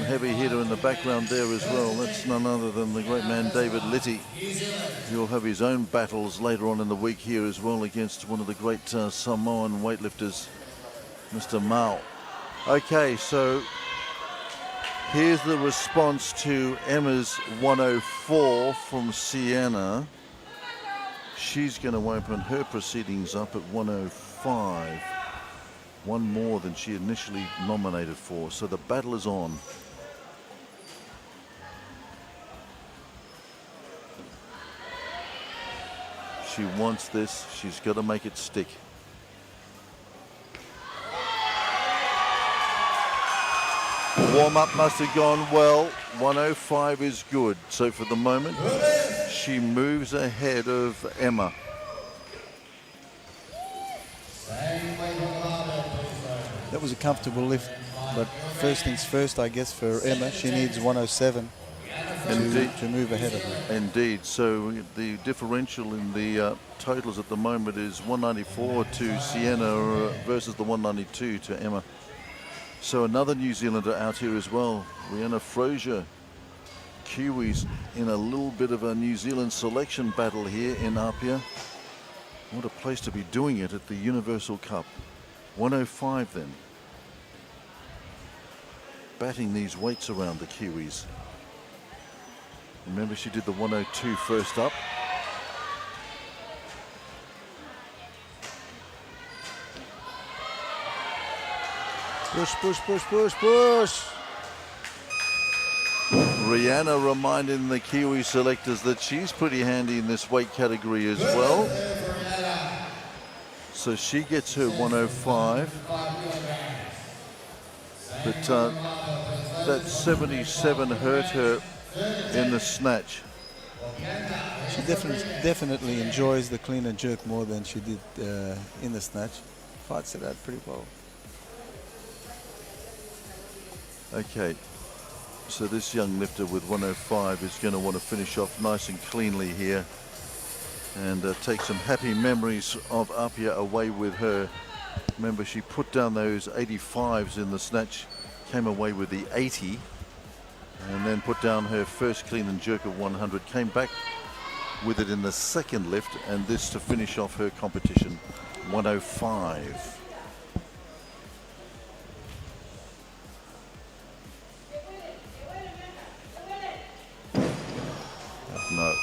heavy hitter in the background there as well. That's none other than the great man David Litty. He'll have his own battles later on in the week here as well against one of the great Samoan weightlifters, Mr. Mao. Okay, so here's the response to Emma's 104 from Sienna. She's going to open her proceedings up at 105. One more than she initially nominated for. So the battle is on. She wants this. She's got to make it stick. Warm-up must have gone well. 105 is good. So for the moment, she moves ahead of Emma. That was a comfortable lift, but first things first, I guess, for Emma, she needs 107 to move ahead of her. Indeed. So the differential in the totals at the moment is 194 to Sienna versus the 192 to Emma. So another New Zealander out here as well, Rihanna Frazier. Kiwis in a little bit of a New Zealand selection battle here in Apia. What a place to be doing it at the Universal Cup. 105 then. Batting these weights around, the Kiwis. Remember, she did the 102 first up. Push, push, push, push, push. Rihanna reminding the Kiwi selectors that she's pretty handy in this weight category as well. So she gets her 105. But that 77 hurt her in the snatch. She definitely enjoys the clean and jerk more than she did in the snatch. Fights it out pretty well. Okay, so this young lifter with 105 is going to want to finish off nice and cleanly here and take some happy memories of Apia away with her. Remember, she put down those 85s in the snatch, came away with the 80, and then put down her first clean and jerk of 100, came back with it in the second lift, and this to finish off her competition, 105. No,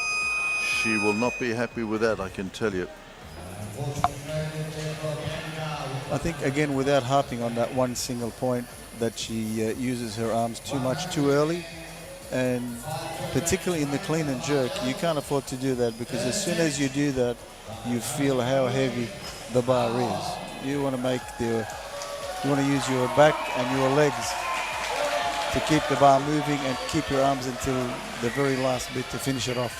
she will not be happy with that, I can tell you. I think, again, without harping on that one single point, that she uses her arms too much too early, and particularly in the clean and jerk, you can't afford to do that, because as soon as you do that, you feel how heavy the bar is. You want to use your back and your legs to keep the bar moving and keep your arms until the very last bit to finish it off.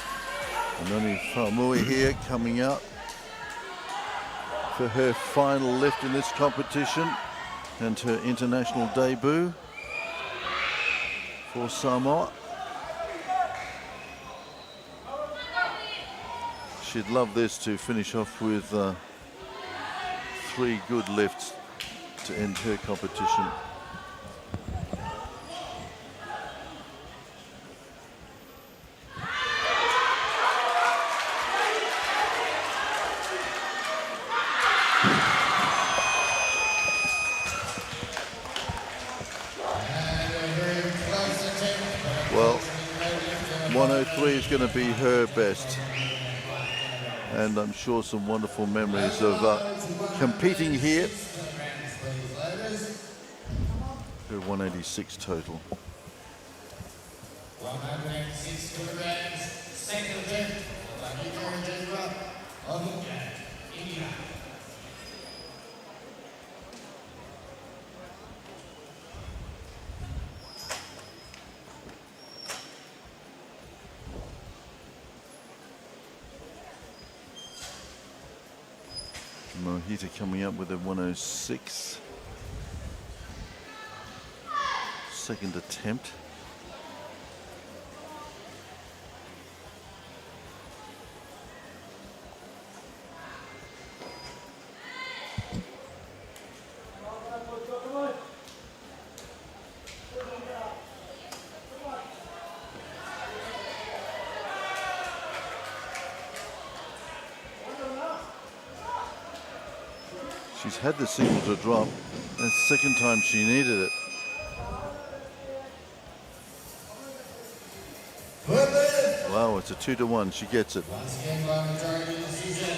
Noni Faumui here coming out for her final lift in this competition and her international debut for Samoa. She'd love this to finish off with 3 good lifts to end her competition. Well, 103 is going to be her best, and I'm sure some wonderful memories of competing here. Her 186 total. 106 kilograms, second event of India. Mohita coming up with a 106. Second attempt. She's had the signal to drop. That's the second time she needed it. Wow, it's a 2-1. She gets it. Once again by majority decision.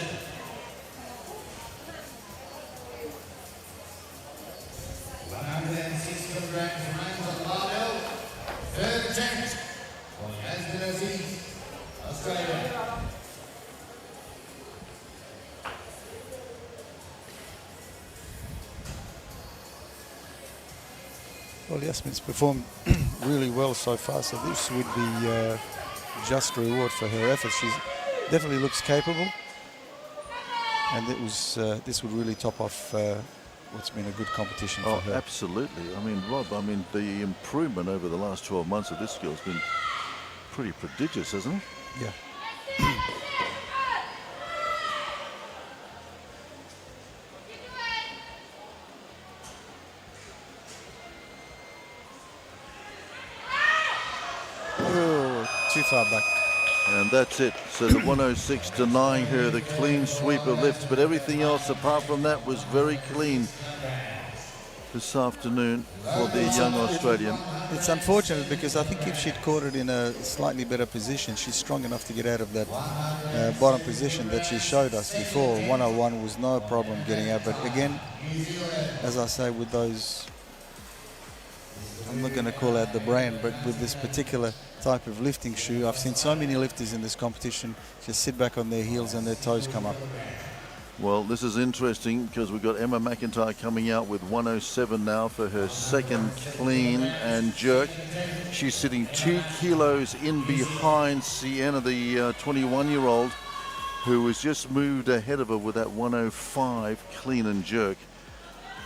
106 kilograms remains on the barbell. Third attempt for Yasmin Aziz, Australia. Well, Yasmin's performed really well so far, so this would be just reward for her efforts. She definitely looks capable, and it was this would really top off what's been a good competition for her. Absolutely. I mean, Rob, the improvement over the last 12 months of this girl has been pretty prodigious, hasn't it? Yeah. Too far back. And that's it. So the 106 denying her the clean sweep of lifts, but everything else apart from that was very clean this afternoon for the young Australian. It's unfortunate because I think if she'd caught it in a slightly better position, she's strong enough to get out of that bottom position that she showed us before. 101 was no problem getting out, but again, as I say, with those, I'm not going to call out the brand, but with this particular type of lifting shoe, I've seen so many lifters in this competition just sit back on their heels and their toes come up. Well, this is interesting because we've got Emma McIntyre coming out with 107 now for her second clean and jerk. She's sitting 2 kilos in behind Sienna, the 21-year-old, who was just moved ahead of her with that 105 clean and jerk.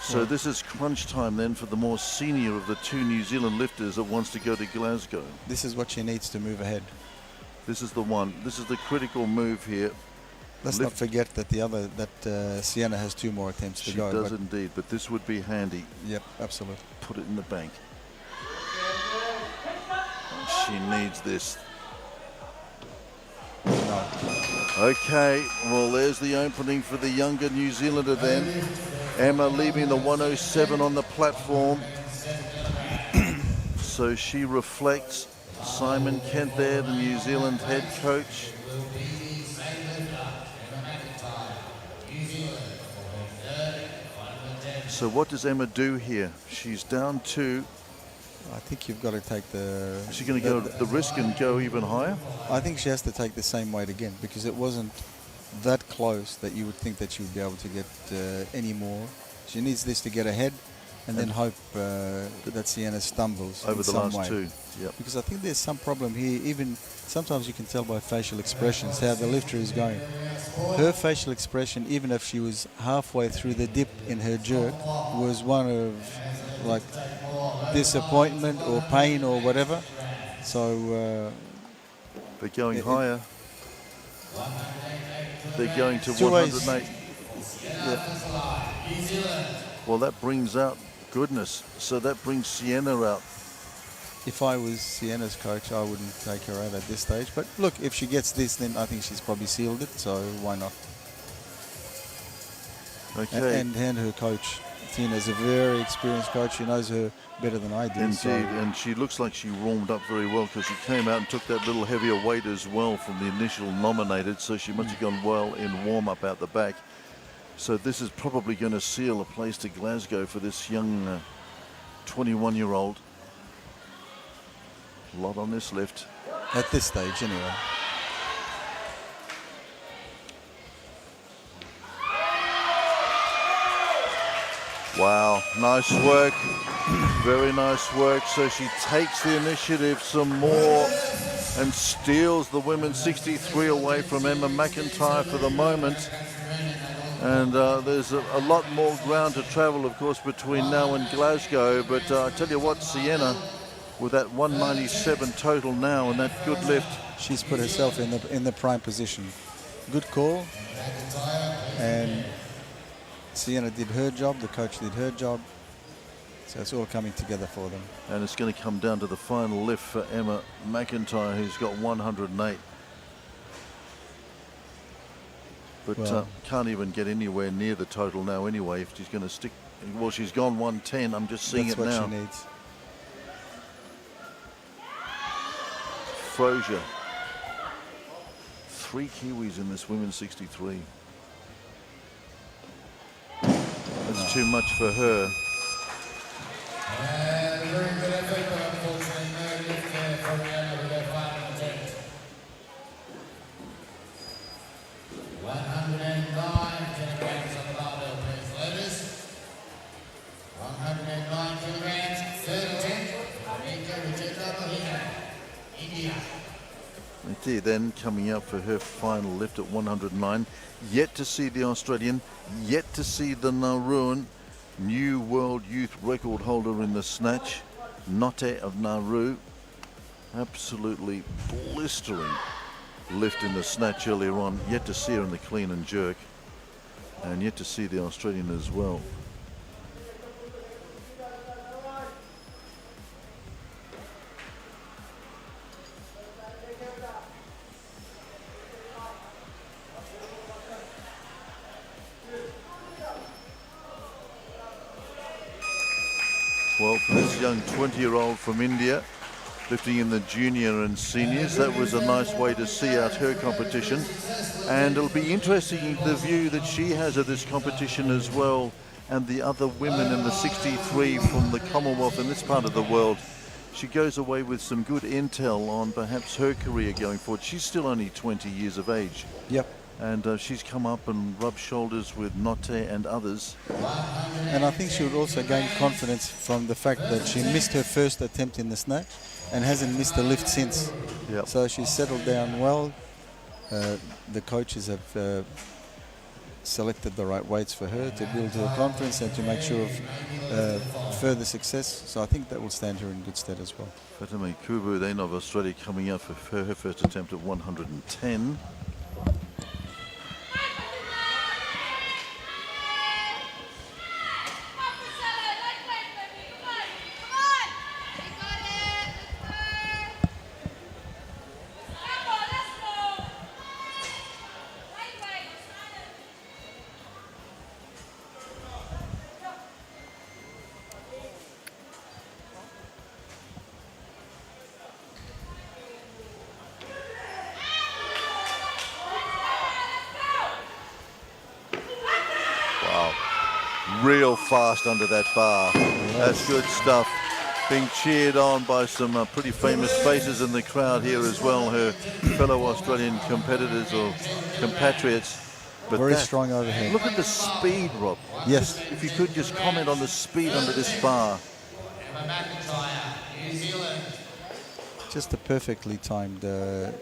So this is crunch time then for the more senior of the two New Zealand lifters that wants to go to Glasgow. This is what she needs to move ahead. This is the one. This is the critical move here. Let's not forget that Sienna has 2 more attempts to go. She does indeed, but this would be handy. Yep, absolutely. Put it in the bank. She needs this. No. Okay, well, there's the opening for the younger New Zealander then. Emma leaving the 107 on the platform. So she reflects. Simon Kent there, the New Zealand head coach. So what does Emma do here? She's down 2. I think you've got to take the... Is she going to go the risk and go even higher? I think she has to take the same weight again because it wasn't that close that you would think that she would be able to get any more. She needs this to get ahead and then hope that Sienna stumbles over in the some last way. 2. Yep. Because I think there's some problem here. Even sometimes you can tell by facial expressions how the lifter is going. Her facial expression, even if she was halfway through the dip in her jerk, was one of like disappointment or pain or whatever. So they're going higher. They're going to 2 ways. 108. Yeah. Well, that brings out goodness. So that brings Sienna out. If I was Sienna's coach, I wouldn't take her out at this stage. But look, if she gets this, then I think she's probably sealed it. So why not? Okay. And her coach, Tina's a very experienced coach. She knows her better than I do. Indeed, so. and she looks like she warmed up very well because she came out and took that little heavier weight as well from the initial nominated, so she must have gone well in warm-up out the back. So this is probably going to seal a place to Glasgow for this young 21-year-old. A lot on this lift. At this stage, anyway. Wow, nice work. Very nice work. So she takes the initiative some more and steals the women's 63 away from Emma McIntyre for the moment. And there's a lot more ground to travel, of course, between now and Glasgow. But I tell you what, Sienna, with that 197 total now and that good lift, she's put herself in the prime position. Good call. And Sienna did her job, the coach did her job. So it's all coming together for them. and it's going to come down to the final lift for Emma McIntyre, who's got 108. But Well, can't even get anywhere near the total now anyway if she's going to stick. Well, she's gone 110. I'm just seeing that's it what now. she needs. Frazier. 3 Kiwis in this women's 63. That's too much for her. Very good effort, but unfortunately no lift there for Rihanna with her final attempt. 109 kilograms on the barbell, please, ladies. 109 kilograms, third attempt. India. There, then coming out for her final lift at 109. Yet to see the Australian, yet to see the Nauruan, new world youth record holder in the snatch, Note of Nauru. Absolutely blistering lift in the snatch earlier on. Yet to see her in the clean and jerk, and yet to see the Australian as well. Well, for this young 20-year-old from India, lifting in the junior and seniors, that was a nice way to see out her competition. And it'll be interesting the view that she has of this competition as well, and the other women in the 63 from the Commonwealth in this part of the world. She goes away with some good intel on perhaps her career going forward. She's still only 20 years of age. Yep. And she's come up and rubbed shoulders with Note and others. And I think she would also gain confidence from the fact that she missed her first attempt in the snatch and hasn't missed a lift since. Yep. So she's settled down well. The coaches have selected the right weights for her to build her confidence and to make sure of further success. So I think that will stand her in good stead as well. Fatime Kubu then of Australia coming out for her first attempt at 110. Real fast under that bar. That's good stuff. Being cheered on by some pretty famous faces in the crowd here as well, her fellow Australian competitors or compatriots. But Very strong overhead. Look at the speed, Rob. Yes. If you could just comment on the speed under this bar. Emma McIntyre, New Zealand. Just a perfectly timed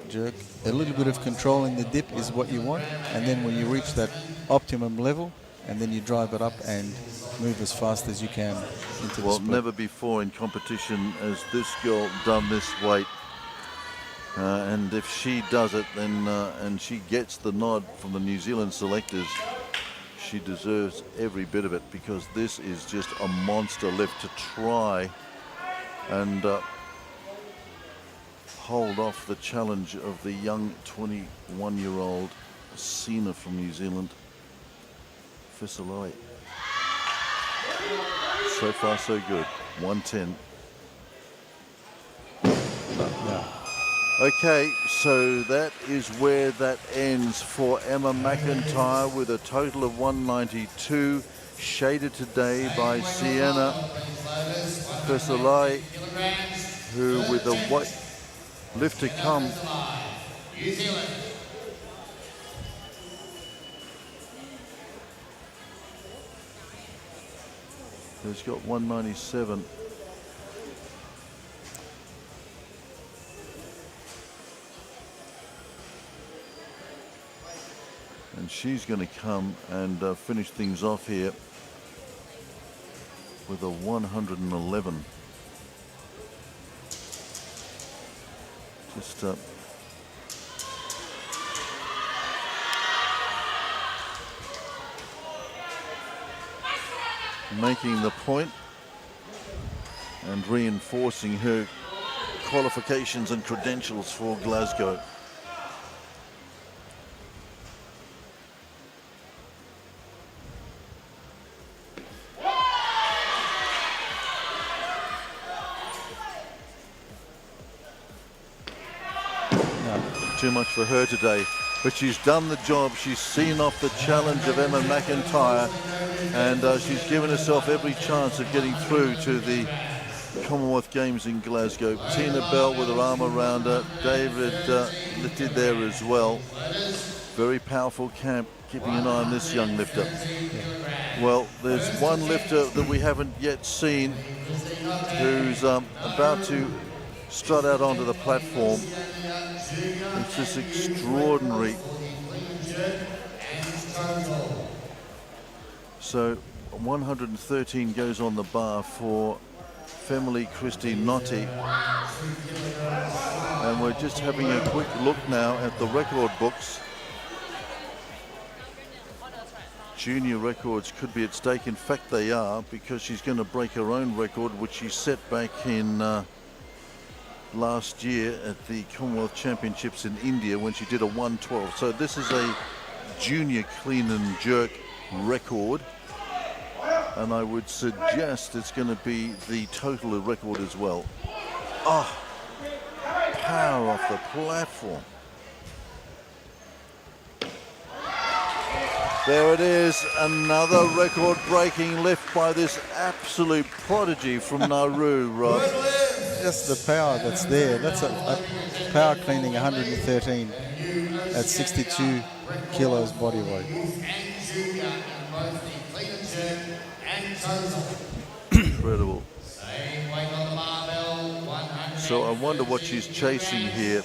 jerk. A little bit of control in the dip is what you want. And then when you reach that optimum level, and then you drive it up and move as fast as you can into the Well, split. never before in competition has this girl done this weight. And if she does it, then and she gets the nod from the New Zealand selectors, she deserves every bit of it, because this is just a monster lift to try and hold off the challenge of the young 21-year-old Sina from New Zealand. Faleata. So far, so good. 110. Yeah. Okay, so that is where that ends for Emma McIntyre with a total of 192, shaded today by Sienna Pesolai, who with the weight lift to come. New Zealand. Has got 197. And she's going to come and finish things off here with a 111. Just making the point and reinforcing her qualifications and credentials for Glasgow. Too much for her today, but she's done the job. She's seen off the challenge of Emma McIntyre, and she's given herself every chance of getting through to the Commonwealth Games in Glasgow. Tina Bell with her arm around her. David lifted there as well. Very powerful camp, keeping an eye on this young lifter. Well, there's one lifter that we haven't yet seen who's about to strut out onto the platform. It's just extraordinary. So 113 goes on the bar for Femily Christie Notti. And we're just having a quick look now at the record books. Junior records could be at stake. In fact, they are, because she's going to break her own record, which she set back in last year at the Commonwealth Championships in India when she did a 112. So this is a junior clean and jerk record, and I would suggest it's going to be the total record as well. Oh, power off the platform. There it is, another record-breaking lift by this absolute prodigy from Nauru, Rob. Just the power that's there. That's a power cleaning 113 at 62 kilos body weight. Incredible. So I wonder what she's chasing here.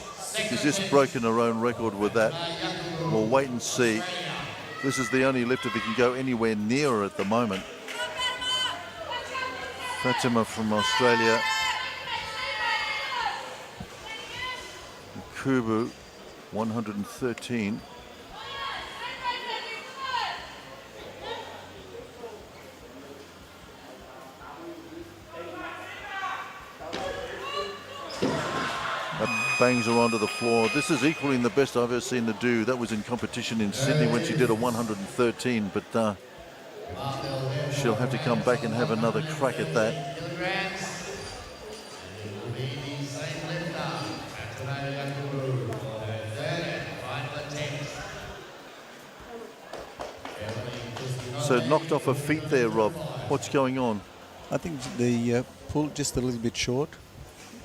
She's just broken her own record with that. We'll wait and see. This is the only lifter that can go anywhere near her at the moment. Fatima from Australia. Kubu, 113. That bangs her onto the floor. This is equaling the best I've ever seen her do. That was in competition in Sydney when she did a 113, but she'll have to come back and have another crack at that. So knocked off her feet there, Rob. What's going on? I think the pull just a little bit short.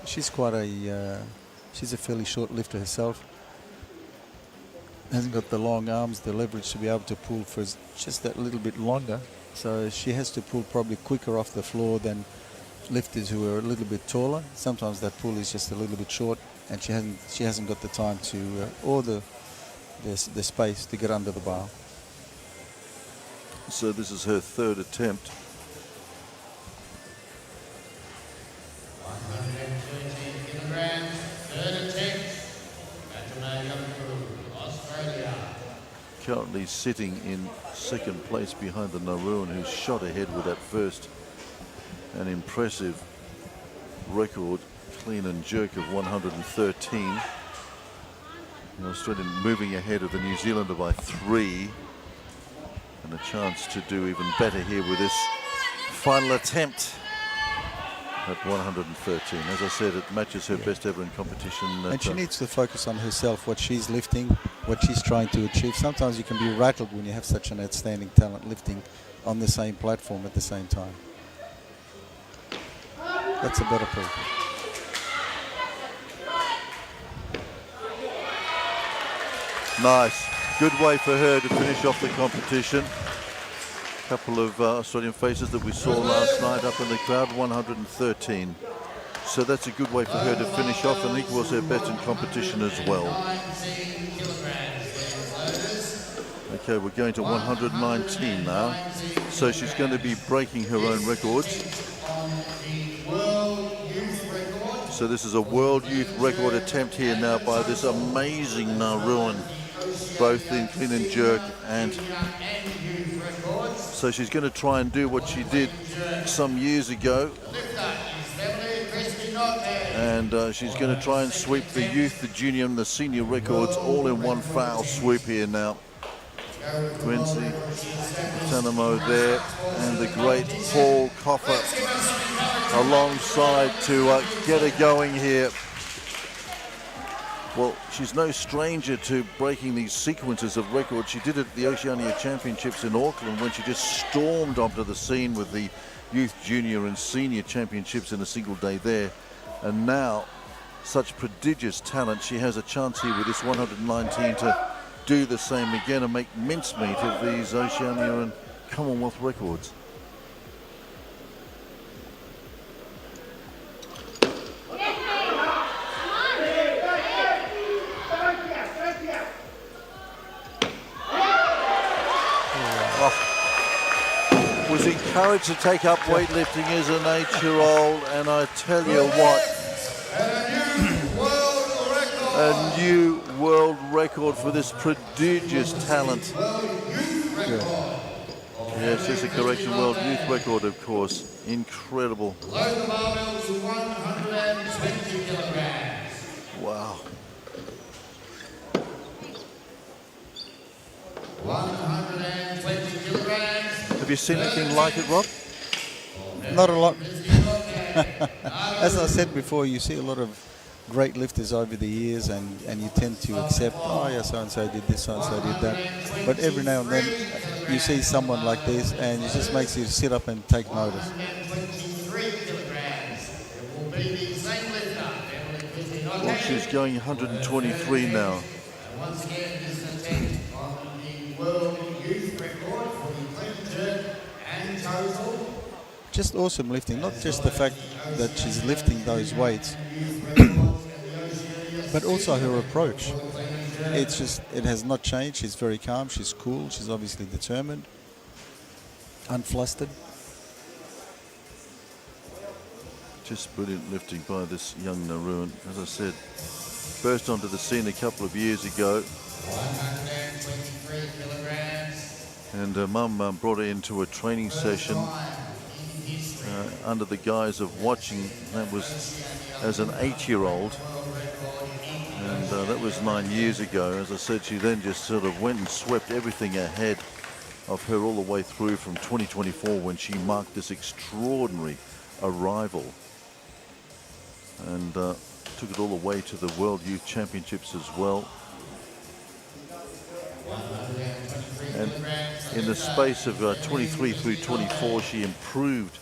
She's quite a, she's a fairly short lifter herself. Hasn't got the long arms, the leverage to be able to pull for just that little bit longer. So she has to pull probably quicker off the floor than lifters who are a little bit taller. Sometimes that pull is just a little bit short, and she hasn't got the time to or the space to get under the bar. So this is her third attempt. 113 kilograms, third attempt. Australia. Currently sitting in second place behind the Nauruan, who's shot ahead with that first. An impressive record, clean and jerk of 113. The Australian moving ahead of the New Zealander by 3. And a chance to do even better here with this final attempt. at 113. As I said, it matches her best ever in competition. And she needs to focus on herself, what she's lifting, what she's trying to achieve. Sometimes you can be rattled when you have such an outstanding talent lifting on the same platform at the same time. That's a better proof. Nice. Good way for her to finish off the competition. Couple of Australian faces that we saw last night up in the crowd, 113. So that's a good way for her to finish off, and I think it was her best in competition as well. Okay, we're going to 119 now. So she's going to be breaking her own records. So this is a world youth record attempt here now by this amazing Nauruan, both in clean and jerk, and so she's going to try and do what she did some years ago, and she's going to try and sweep the youth, the junior and the senior records all in one foul swoop here now. Quincy Tuanaimato there, and the great Paul Coffer alongside to get her going here. Well, she's no stranger to breaking these sequences of records. She did it at the Oceania Championships in Auckland when she just stormed onto the scene with the Youth, Junior and Senior Championships in a single day there. And now, such prodigious talent, she has a chance here with this 119 to do the same again and make mincemeat of these Oceania and Commonwealth records. Was encouraged to take up weightlifting as an 8-year-old, and I tell you what, a new world record for this prodigious talent. Yes, it's a correction, world youth record, of course. Incredible. Wow. 120 kilograms. Have you seen anything like it, Rob? Not a lot. As I said before, you see a lot of great lifters over the years, and you tend to accept, oh yeah, so-and-so did this, so-and-so did that. But every now and then you see someone like this, and it just makes you sit up and take notice. 123 kilograms. It will be the same lifter. Well, she's going 123 now. And once again, this is an attempt on the world youth record for the clean jerk and total. Just awesome lifting, not just the fact that she's lifting those weights, but also her approach. It's just, it has not changed. She's very calm, she's cool, she's obviously determined, unflustered. Just brilliant lifting by this young Nauruan. As I said, burst onto the scene a couple of years ago. 123 kilograms. And her mum brought her into a training session under the guise of watching. That was as an 8-year-old. And that was 9 years ago. As I said, she then just sort of went and swept everything ahead of her all the way through from 2024 when she marked this extraordinary arrival. And took it all the way to the World Youth Championships as well. And in the space of 23 through 24, she improved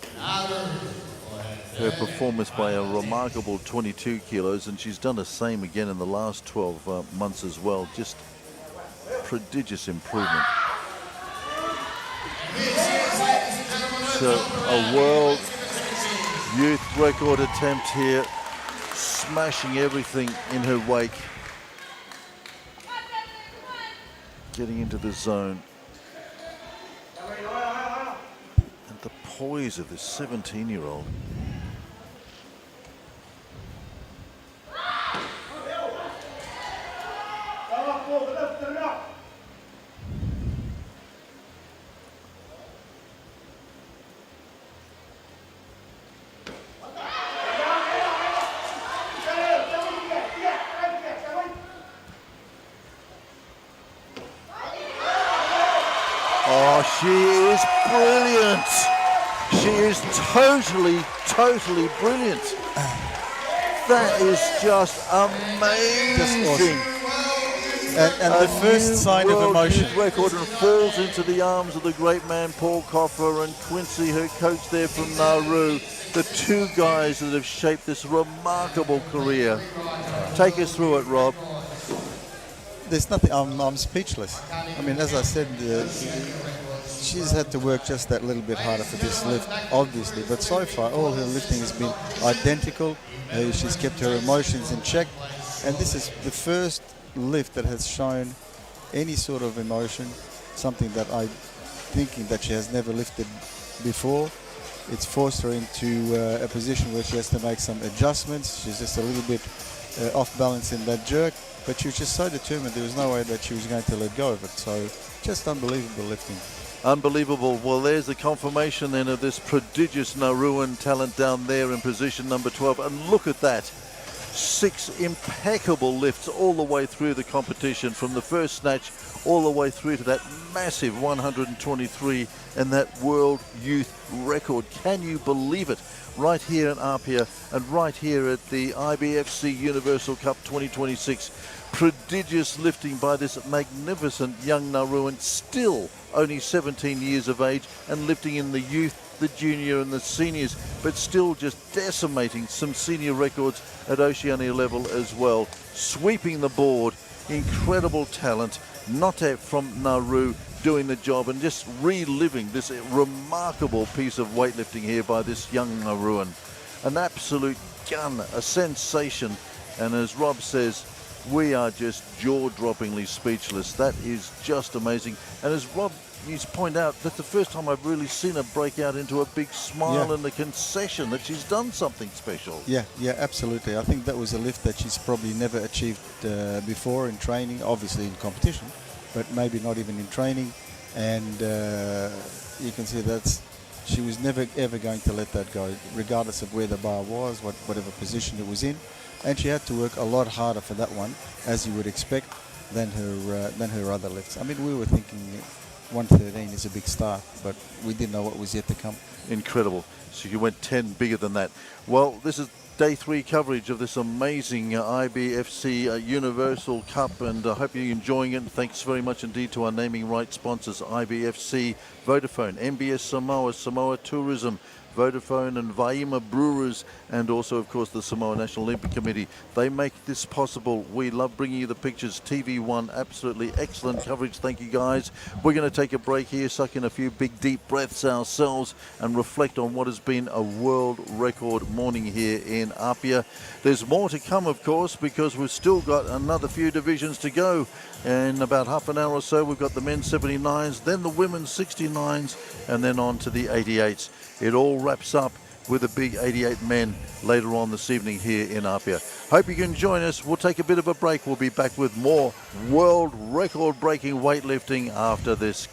her performance by a remarkable 22 kilos, and she's done the same again in the last 12 months as well. Just prodigious improvement. So a world youth record attempt here, smashing everything in her wake. Getting into the zone. And the poise of this 17-year-old. Oh, she is brilliant. She is totally brilliant. That is just amazing. And the first sign of emotion. Youth record, and falls into the arms of the great man Paul Coffer and Quincy, her coach there from Nauru. The two guys that have shaped this remarkable career. Take us through it, Rob. There's nothing. I'm speechless. I mean, as I said, she's had to work just that little bit harder for this lift, obviously. But so far, all her lifting has been identical. She's kept her emotions in check, and this is the first lift that has shown any sort of emotion. Something that I'm thinking that she has never lifted before. It's forced her into a position where she has to make some adjustments. She's just a little bit off balance in that jerk, but she was just so determined there was no way that she was going to let go of it. So just unbelievable lifting. Unbelievable. Well, there's the confirmation then of this prodigious Nauruan talent down there in position number 12. And look at that. 6 impeccable lifts all the way through the competition, from the first snatch all the way through to that massive 123 and that world youth record. Can you believe it? Right here in Apia and right here at the IBFC Universal Cup 2026. Prodigious lifting by this magnificent young Nauruan, still only 17 years of age, and lifting in the youth, the junior and the seniors, but still just decimating some senior records at Oceania level as well. Sweeping the board, incredible talent. Note from Nauru doing the job and just reliving this remarkable piece of weightlifting here by this young Nauruan. An absolute gun, a sensation, and as Rob says, we are just jaw-droppingly speechless. That is just amazing. And as Rob used to point out, that's the first time I've really seen her break out into a big smile and a concession that she's done something special. Yeah, absolutely. I think that was a lift that she's probably never achieved before in training, obviously in competition, but maybe not even in training. And you can see she was never ever going to let that go, regardless of where the bar was, whatever position it was in. And she had to work a lot harder for that one, as you would expect, than her other lifts. I mean, we were thinking 113 is a big start, but we didn't know what was yet to come. Incredible. So you went 10 bigger than that. Well, this is day 3 coverage of this amazing IBFC Universal Cup, and I hope you're enjoying it. Thanks very much indeed to our naming rights sponsors, IBFC, Vodafone, MBS Samoa, Samoa Tourism, Vodafone and Vaima Brewers, and also of course the Samoa National Olympic Committee. They make this possible. We love bringing you the pictures. TV1, absolutely excellent coverage. Thank you guys. We're going to take a break here, suck in a few big deep breaths ourselves and reflect on what has been a world record morning here in Apia. There's more to come, of course, because we've still got another few divisions to go. In about half an hour or so, we've got the men's 79s, then the women's 69s, and then on to the 88s. It all wraps up with the big 88 men later on this evening here in Apia. Hope you can join us. We'll take a bit of a break. We'll be back with more world record-breaking weightlifting after this.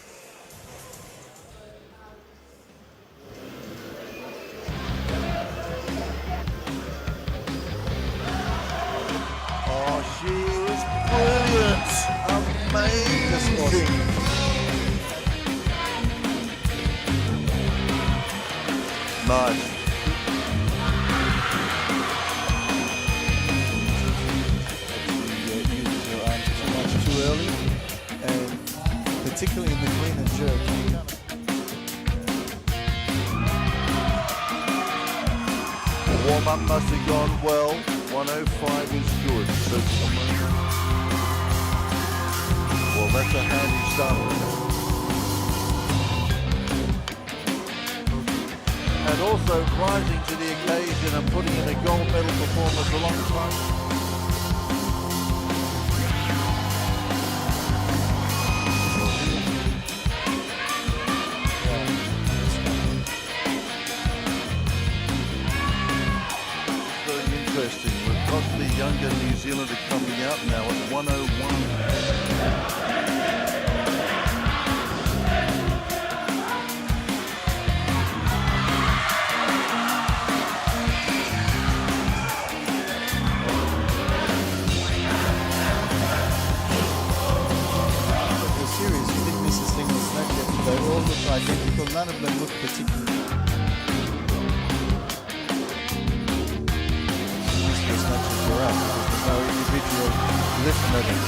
Oh, she was brilliant. Amazing. Nice. Uses her arms too much too early, and particularly in the clean and jerk. Warm-up must have gone well. 105 is good. So well, that's a handy start. And also rising to the occasion and putting in a gold medal performance alongside. Very interesting. We've got the younger New Zealander coming out now at 101. They all look identical. None of them look particularly snatches you're at. There's no individual lift medals.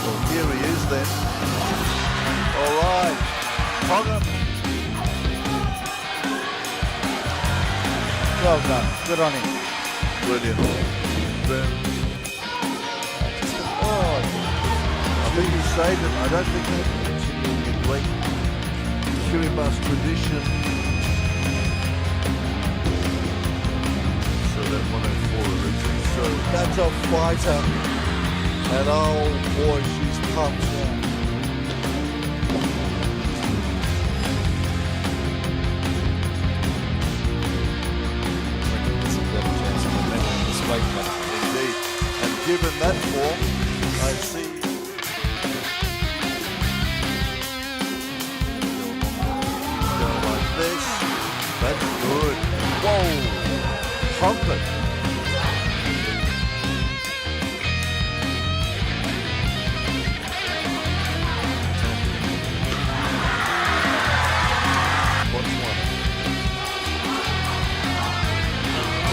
Well, here he is then. All right, Tonga. Well done. Good on him. Brilliant. Oh, I think he saved it. I don't think he's continuing a great Kiribati tradition. So that 104 originally. So that's a fighter. And oh boy, she's pumped now. it's a better chance of a medal in this weight cut. Indeed. And given that form, I see go like this. That's good. Whoa! Pump it.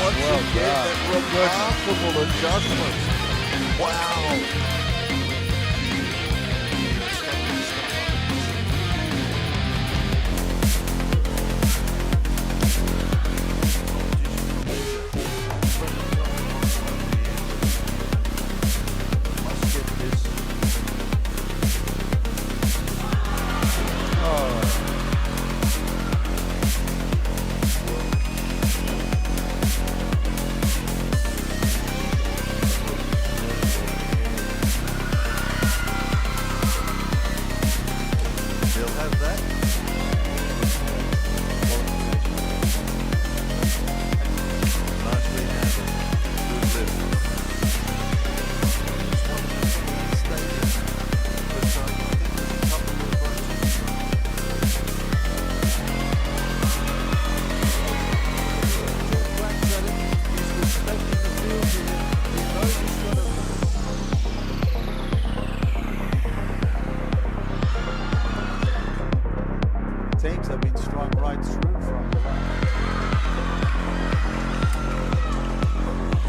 Once again, that remarkable adjustment. Wow. Must get this. They'll have that. Nicely handled. Good lift. Just want to stay there. But I think there's a couple of advantages. Just cracks at it. He's respecting the field here. He knows he's got to. Teams have been strung right through from the line.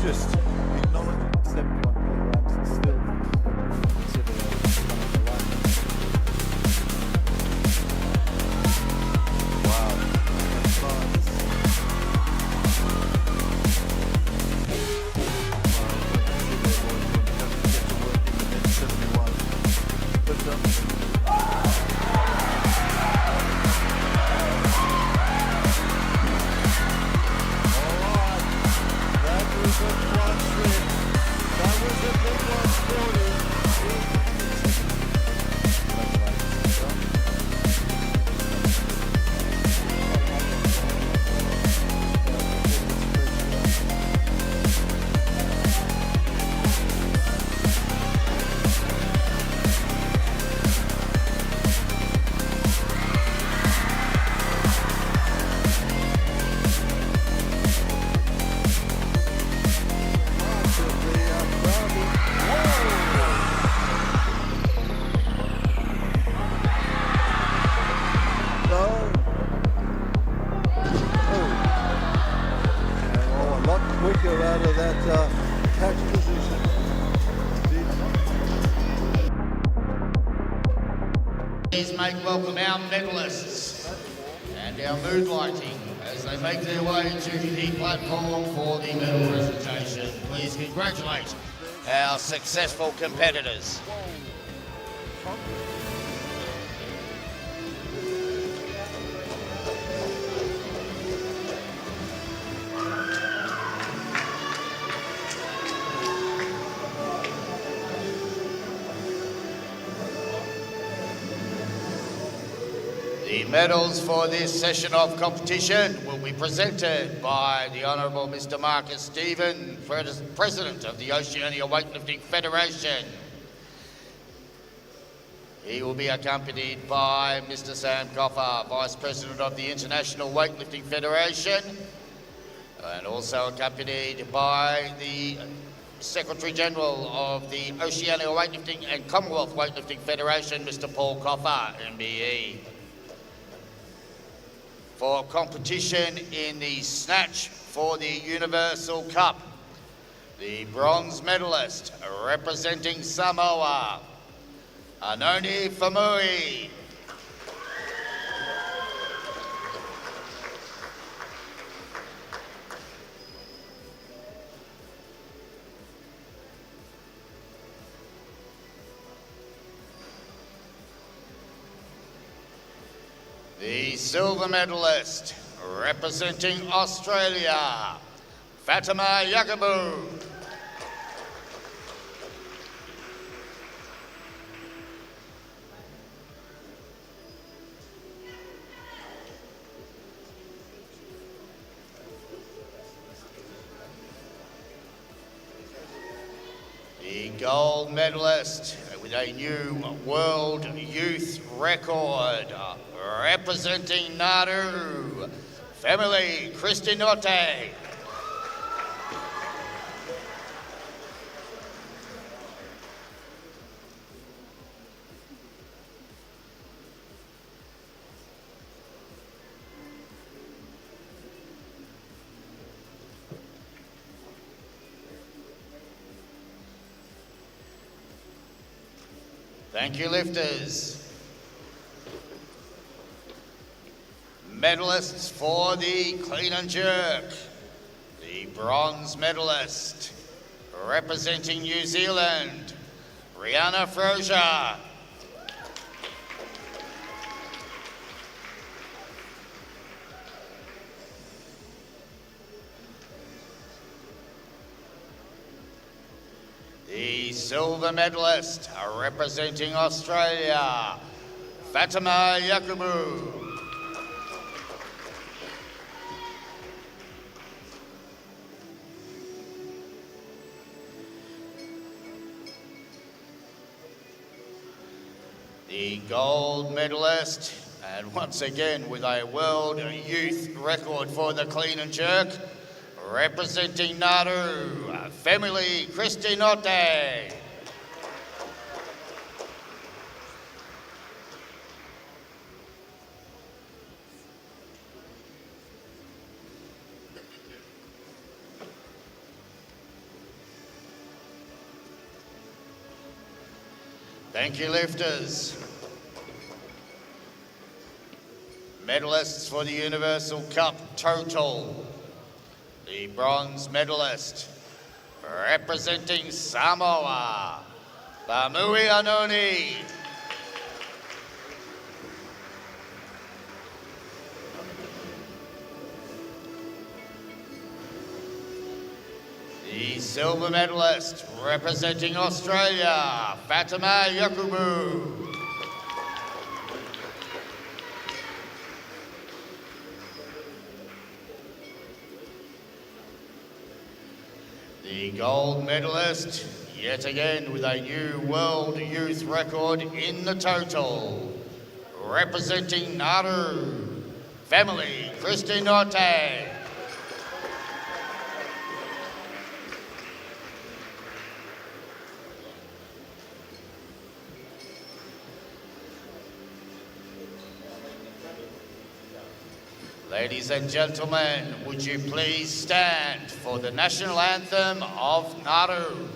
Just acknowledge it. 71 kilograms is still considered a strung on the line. Wow. That's nice. Quicker out of that catch position. Please make welcome our medalists and our mood lighting as they make their way to the platform for the medal presentation. Please congratulate our successful competitors. The medals for this session of competition will be presented by the Honourable Mr. Marcus Stephen, President of the Oceania Weightlifting Federation. He will be accompanied by Mr. Sam Coffer, Vice President of the International Weightlifting Federation, and also accompanied by the Secretary General of the Oceania Weightlifting and Commonwealth Weightlifting Federation, Mr. Paul Coffer, MBE. For competition in the Snatch for the Universal Cup, The bronze medalist representing Samoa, Anoni Famui. The silver medalist representing Australia, Fatima Yakubu. The gold medalist with a new world youth record representing Nauru, family Cristinote. Thank you, lifters. Medalists for the clean and jerk. The bronze medalist representing New Zealand, Rihanna Frozier. The silver medalist representing Australia, Fatima Yakubu. The gold medalist, and once again with a world youth record for the clean and jerk, representing Nauru, family Cristinote. Thank you, lifters. Medalists for the Universal Cup total. The bronze medalist representing Samoa, Famui Anoni. The silver medalist representing Australia, Fatima Yakubu. The gold medalist, yet again with a new world youth record in the total, representing Nauru, family Cristinote. Ladies and gentlemen, would you please stand for the national anthem of Nauru?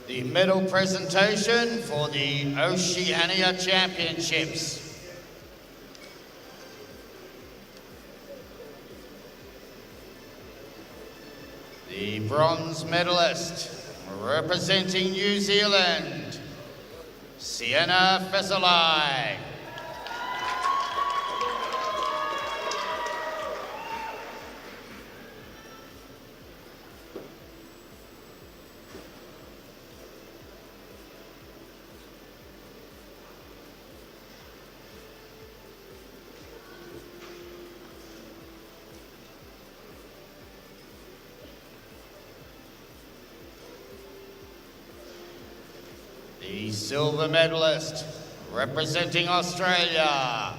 The medal presentation for the Oceania Championships. The bronze medalist, representing New Zealand, Sienna Fesalai. The silver medalist, representing Australia,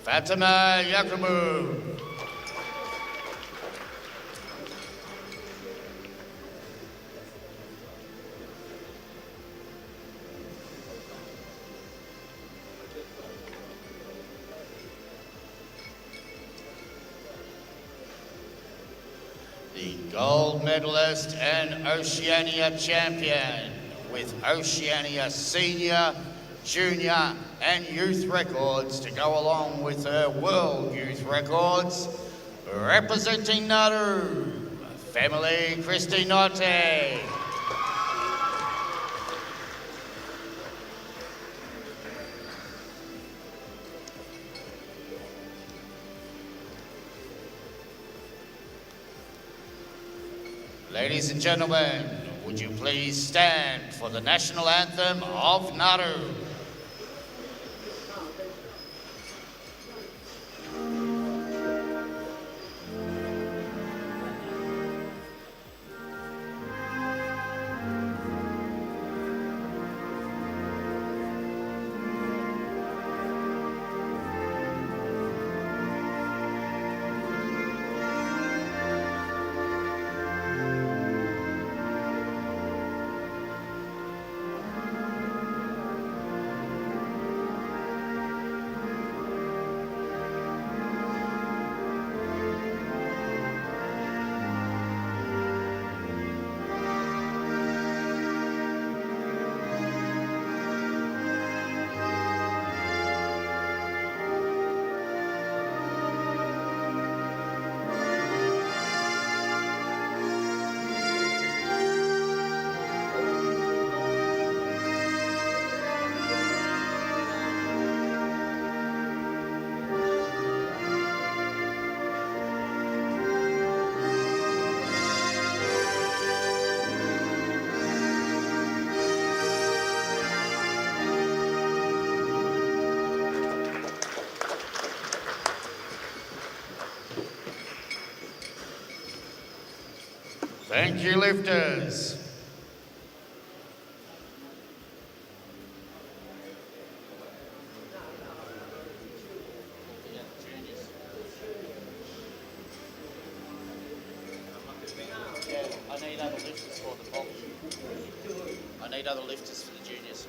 Fatima Yakubu. The gold medalist and Oceania champion, with Oceania Senior, Junior and Youth records to go along with her World Youth records, representing Nauru, Family Christy Notte. Ladies and gentlemen, would you please stand for the national anthem of Nauru? Thank you, lifters. I need other lifters for the pop. I need other lifters for the juniors.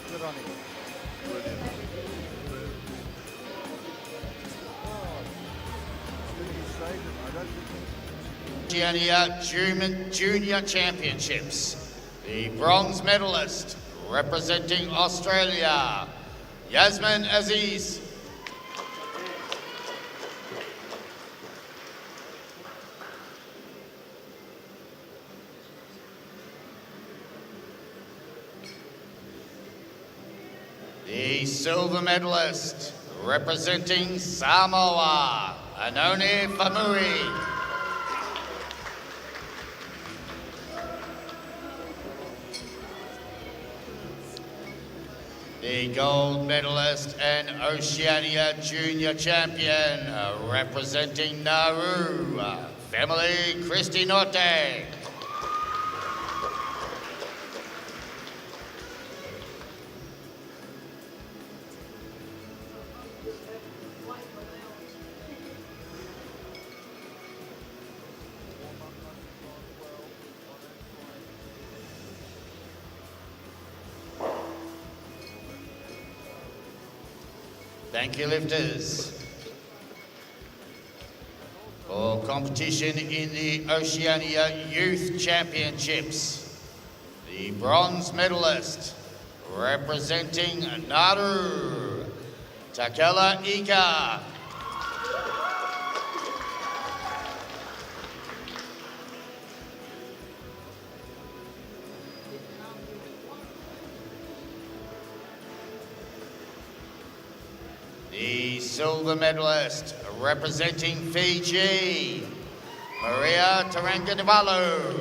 Good on him. Oceania Junior Championships. The bronze medalist, representing Australia, Yasmin Aziz. The silver medalist, representing Samoa, Anoni Famui. The gold medalist and Oceania Junior Champion, representing Nauru, family Christy Norte. Thank you, lifters. For competition in the Oceania Youth Championships, the bronze medalist, representing Nauru, Takela Ika. The silver medalist, representing Fiji, Maria Taranganivalu.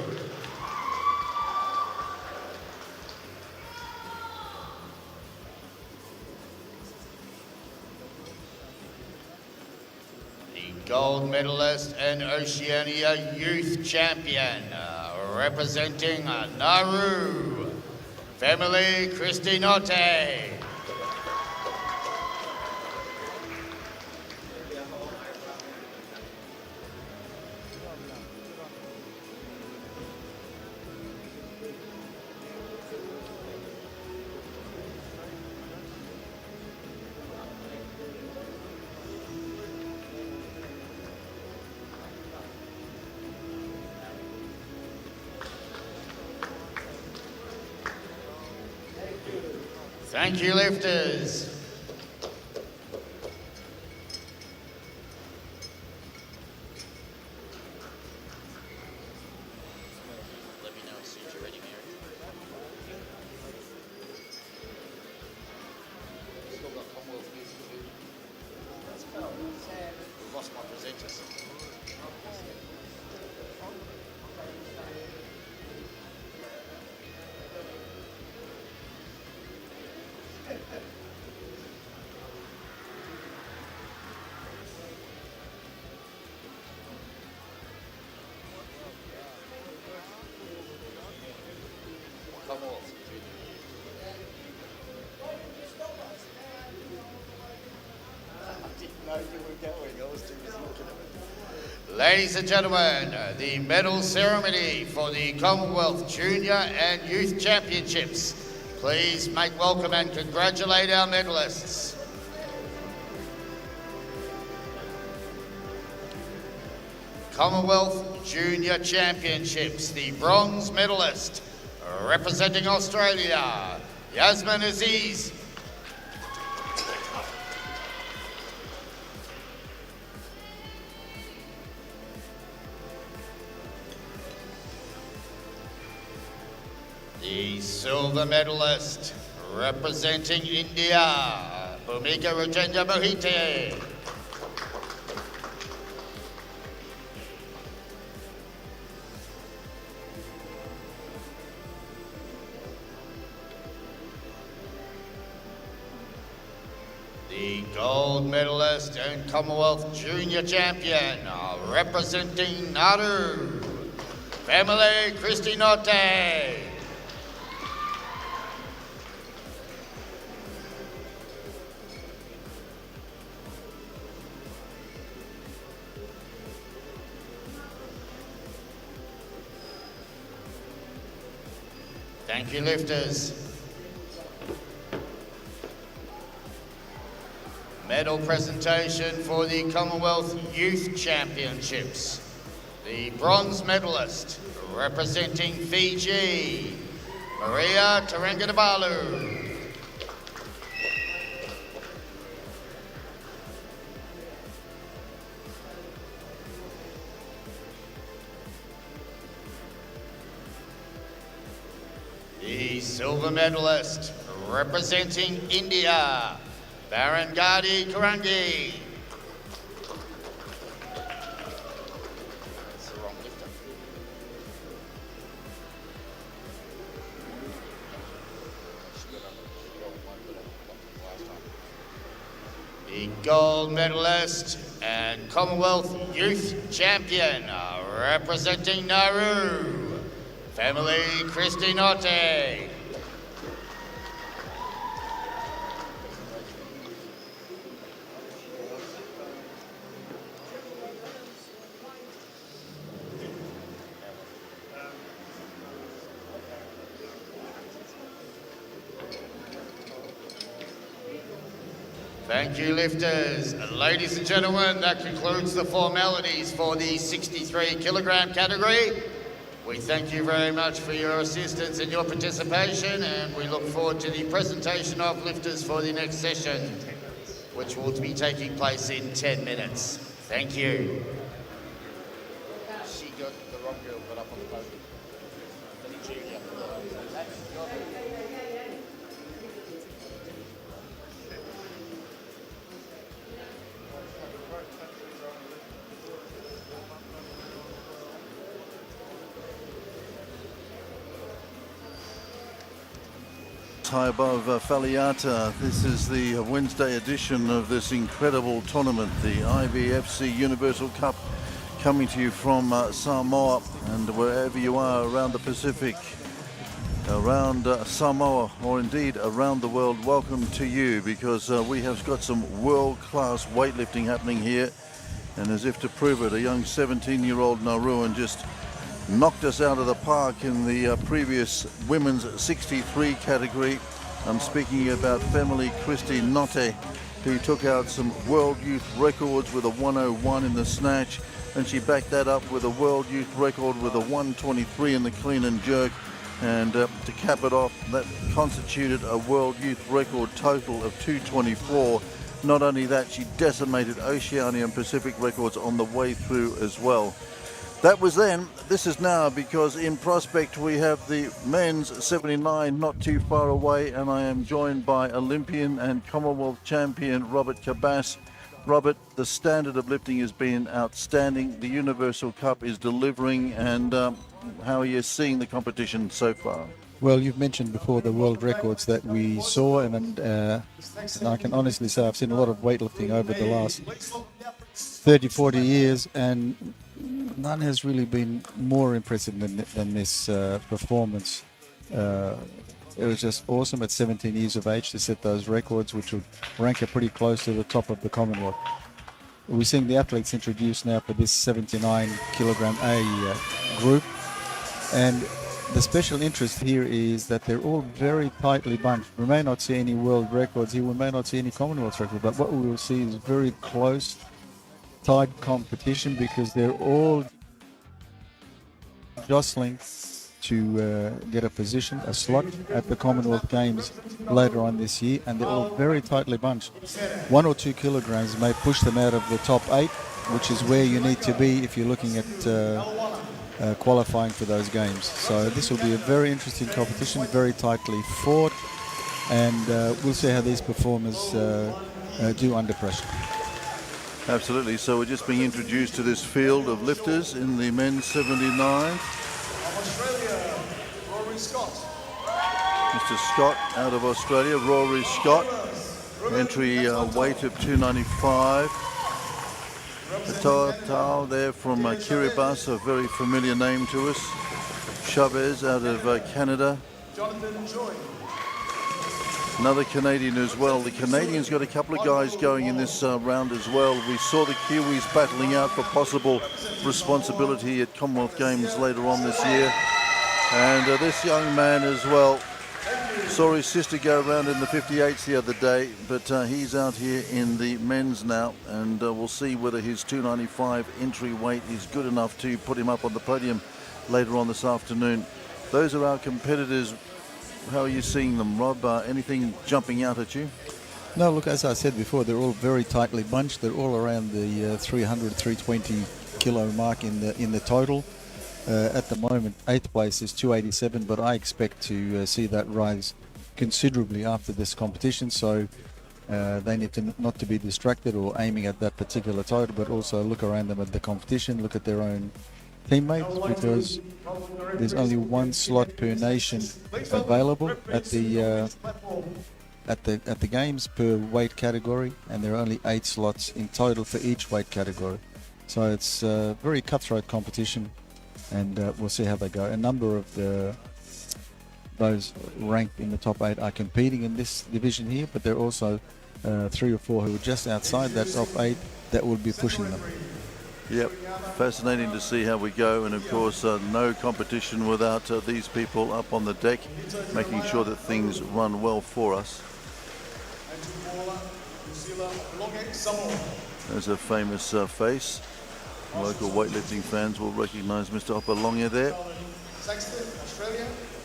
The gold medalist and Oceania Youth Champion, representing Nauru, family Christy Norte. Thank you, lifters. Let me know as soon as you're ready, Mary. Still got Commonwealth music too. We've lost my presenters. Ladies and gentlemen, the medal ceremony for the Commonwealth Junior and Youth Championships. Please make welcome and congratulate our medalists. Commonwealth Junior Championships, the bronze medalist, representing Australia, Yasmin Aziz. The silver medalist, representing India, Bhumika Rajendra Mohite. The gold medalist and Commonwealth Junior Champion, representing Nauru, family Christy Norte. Thank you, lifters. Medal presentation for the Commonwealth Youth Championships. The bronze medalist, representing Fiji, Maria Taranganivalu. The silver medalist, representing India, Barangadi Karangi. That's the wrong lifter. The gold medalist and Commonwealth Youth Champion, representing Nauru, family Christinote. Thank you, lifters. Ladies and gentlemen, that concludes the formalities for the 63 kilogram category. We thank you very much for your assistance and your participation, and we look forward to the presentation of lifters for the next session, which will be taking place in 10 minutes. Thank you. She got the wrong girl got up on the podium. High above Faleata. This is the Wednesday edition of this incredible tournament, the IBFC Universal Cup, coming to you from Samoa, and wherever you are around the Pacific, around Samoa, or indeed around the world, welcome to you, because we have got some world-class weightlifting happening here, and as if to prove it, a young 17-year-old Nauruan just knocked us out of the park in the previous women's 63 category. I'm speaking about family Christy Notte, who took out some world youth records with a 101 in the snatch, and she backed that up with a world youth record with a 123 in the clean and jerk, and to cap it off, that constituted a world youth record total of 224. Not only that, she decimated Oceania and Pacific records on the way through as well. That was then. This is now, because in prospect we have the men's 79 not too far away, and I am joined by Olympian and Commonwealth champion Robert Cabas. Robert, the standard of lifting has been outstanding. The Universal Cup is delivering, and how are you seeing the competition so far? Well, you've mentioned before the world records that we saw, and I can honestly say I've seen a lot of weightlifting over the last 30, 40 years, and none has really been more impressive than this performance. It was just awesome at 17 years of age to set those records, which would rank her pretty close to the top of the Commonwealth. We're seeing the athletes introduced now for this 79 kilogram A group, and the special interest here is that they're all very tightly bunched. We may not see any world records here, we may not see any Commonwealth records, but what we will see is very close, tight competition, because they're all jostling to get a position, a slot at the Commonwealth Games later on this year, and they're all very tightly bunched. 1 or 2 kilograms may push them out of the top 8, which is where you need to be if you're looking at qualifying for those games. So this will be a very interesting competition, very tightly fought, and we'll see how these performers do under pressure. Absolutely. So we're just being introduced to this field of lifters in the men's 79. Australia, Rory Scott. Mr. Scott out of Australia, Rory Scott, entry weight of 295. Tao there from Kiribati, a very familiar name to us. Chavez out of Canada. Jonathan Joy. Another Canadian as well. The Canadians got a couple of guys going in this round as well. We saw the Kiwis battling out for possible responsibility at Commonwealth Games later on this year. And this young man as well, saw his sister go around in the 58s the other day, but he's out here in the men's now, and we'll see whether his 295 entry weight is good enough to put him up on the podium later on this afternoon. Those are our competitors. How are you seeing them, Rob? Anything jumping out at you? No, look, as I said before, they're all very tightly bunched. They're all around the 300, 320 kilo mark in the total. At the moment, 8th place is 287, but I expect to see that rise considerably after this competition, so they need to not to be distracted or aiming at that particular title, but also look around them at the competition, look at their own teammates, because there's only one slot per nation available at the games per weight category, and there are only 8 slots in total for each weight category. So it's a very cutthroat competition, and we'll see how they go. A number of those ranked in the top 8 are competing in this division here, but there are also 3 or 4 who are just outside that top 8 that will be pushing them. Yep, fascinating to see how we go, and of course no competition without these people up on the deck, making sure that things run well for us. There's a famous face. Local weightlifting fans will recognise Mr. Upolu there.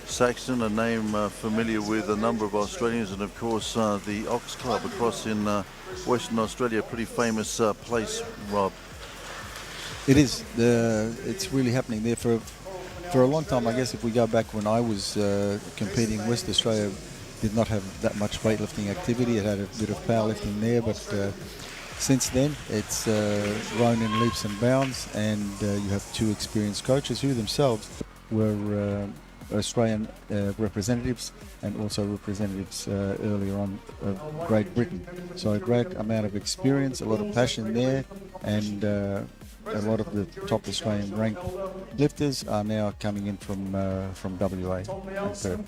Saxton, a name familiar with a number of Australians, and of course the Ox Club across in Western Australia, pretty famous place, Rob. It is. It's really happening there for a long time. I guess if we go back when I was competing, West Australia did not have that much weightlifting activity. It had a bit of powerlifting there, but since then it's grown in leaps and bounds, and you have 2 experienced coaches who themselves were Australian representatives and also representatives earlier on of Great Britain. So a great amount of experience, a lot of passion there, and a lot of the top Australian ranked lifters are now coming in from WA and Perth.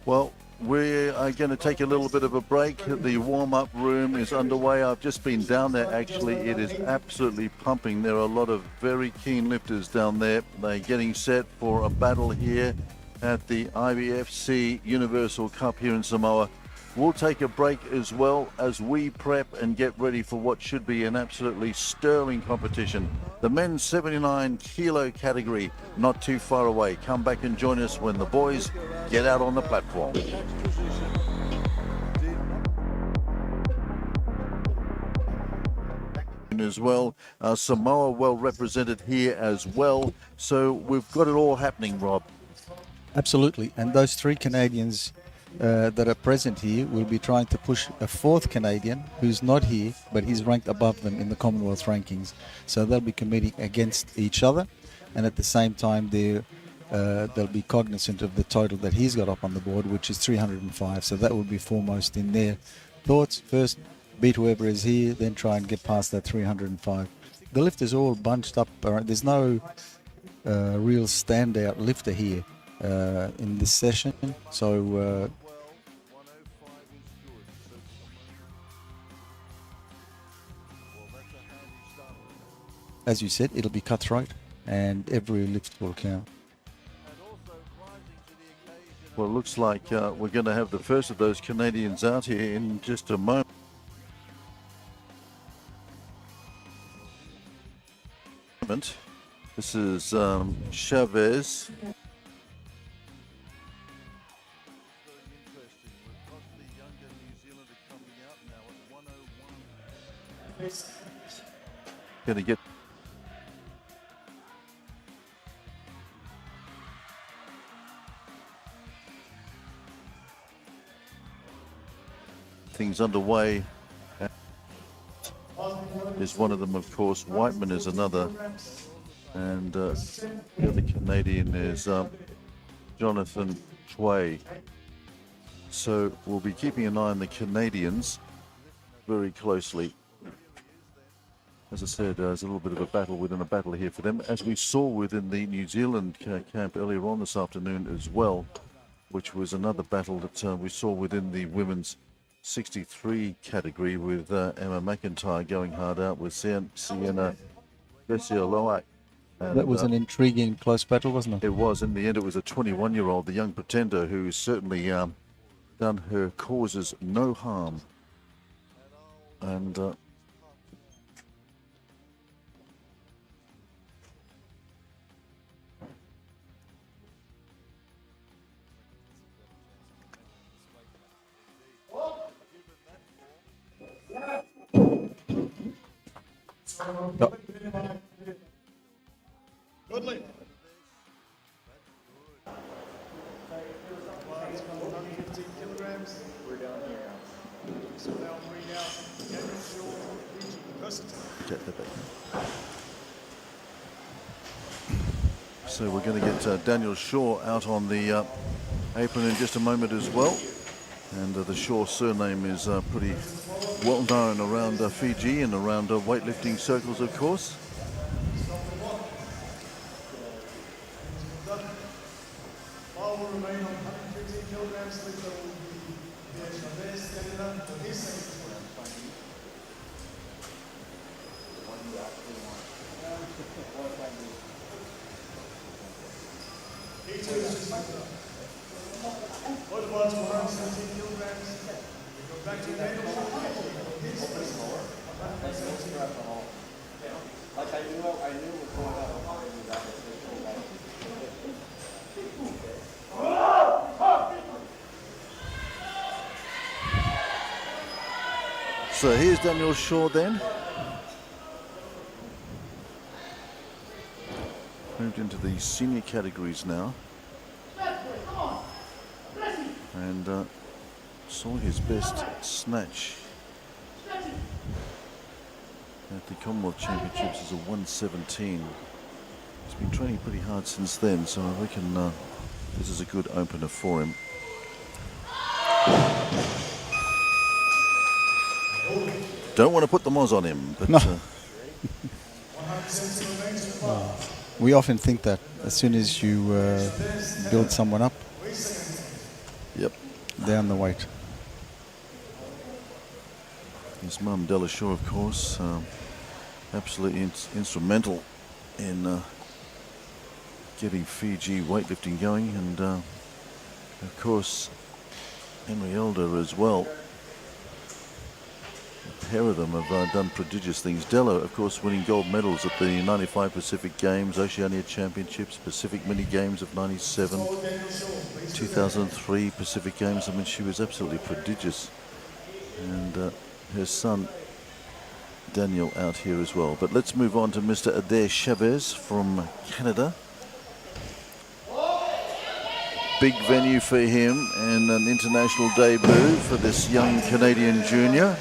Well, we are going to take a little bit of a break. The warm-up room is underway. I've just been down there actually. It is absolutely pumping. There are a lot of very keen lifters down there. They're getting set for a battle here at the IBFC Universal Cup here in Samoa. We'll take a break as well as we prep and get ready for what should be an absolutely sterling competition. The men's 79 kilo category, not too far away. Come back and join us when the boys get out on the platform. As well, Samoa well represented here as well. So we've got it all happening, Rob. Absolutely, and those 3 Canadians that are present here will be trying to push a 4th Canadian who's not here, but he's ranked above them in the Commonwealth rankings. So they'll be competing against each other, and at the same time they'll be cognizant of the total that he's got up on the board, which is 305. So that will be foremost in their thoughts. First, beat whoever is here, then try and get past that 305. The lifters are all bunched up. There's no real standout lifter here in this session. So as you said, it'll be cutthroat and every lift will count. Well, it looks like we're going to have the first of those Canadians out here in just a moment. This is Chavez. Going to get things underway. Is one of them, of course. Whiteman is another, and the other Canadian is Jonathan Tway. So we'll be keeping an eye on the Canadians very closely. As I said, there's a little bit of a battle within a battle here for them, as we saw within the New Zealand camp earlier on this afternoon as well, which was another battle that we saw within the women's 63 category with Emma McIntyre going hard out with Sienna Vesialoak. That was an intriguing close battle, wasn't it? It was. In the end, it was a 21-year-old, the young pretender, who certainly done her causes no harm. And No. Goodly. Kilograms. First attempt. Get that back. So we're going to get Daniel Shaw out on the apron in just a moment as well. And the Shaw surname is pretty well known around Fiji and around weightlifting circles, of course. While will remain on 115 kilograms, Lito will be the Chavez Canada to his second attempt. He too is just like that. Both bars 117 kilograms. We go back to Daniel Shaw. His first 117. Like I knew it was going up. So here's Daniel Shaw then. Moved into the senior categories now. And saw his best snatch at the Commonwealth Championships as a 117. He's been training pretty hard since then, so I reckon this is a good opener for him. Don't want to put the moz on him, but No. We often think that as soon as you build someone up, yep. they're on the weight. His mum, Della Shaw, of course, absolutely instrumental in getting Fiji weightlifting going, and of course Henry Elder as well. A pair of them have done prodigious things. Della, of course, winning gold medals at the 95 Pacific Games, Oceania Championships, Pacific Mini Games of 97, 2003 Pacific Games. I mean, she was absolutely prodigious. And her son Daniel out here as well. But let's move on to Mr. Adair Chavez from Canada. Big venue for him and an international debut for this young Canadian junior.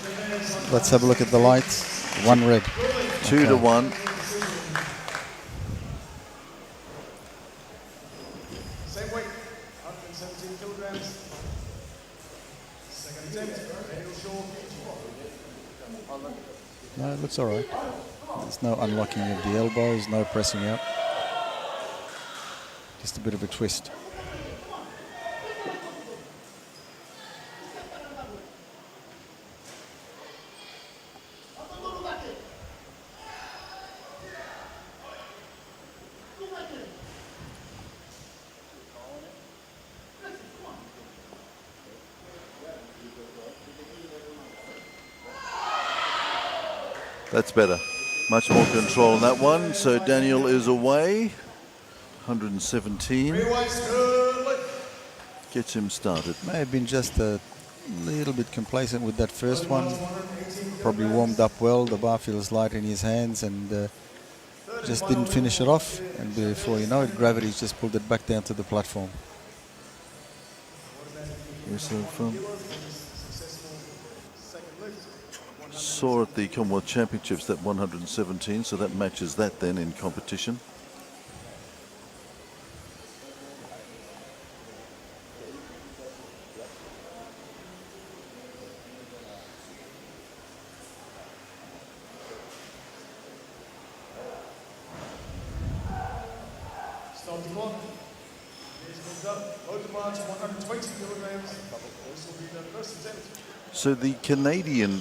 Let's have a look at the lights. One red. 2 to 1. Same weight, 117 kilograms. Second attempt, Daniel Shaw. No, it looks all right. There's no unlocking of the elbows, no pressing out. Just a bit of a twist. That's better. Much more control on that one. So Daniel is away. 117. Gets him started. May have been just a little bit complacent with that first one. Probably warmed up well. The bar feels light in his hands and just didn't finish it off. And before you know it, gravity's just pulled it back down to the platform. Yes, saw at the Commonwealth Championships that 117, so that matches that then in competition. Start the clock. Here's buildup. Load the bar to 120 kilograms. This will be the first attempt. So the Canadian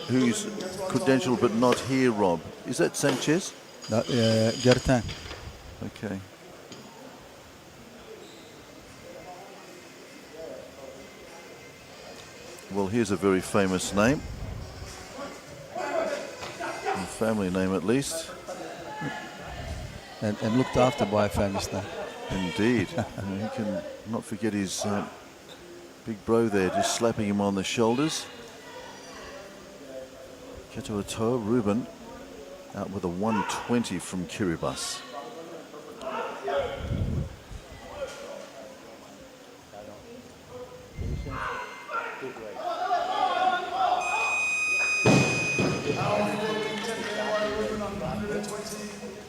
who's credentialed but not here, Rob, is that Sanchez? Gertin. Okay. Well, here's a very famous name. A family name, at least. And looked after by a famous name. Indeed. You can not forget his big bro there, just slapping him on the shoulders. Ketoatoa Ruben out with a 120 from Kiribati.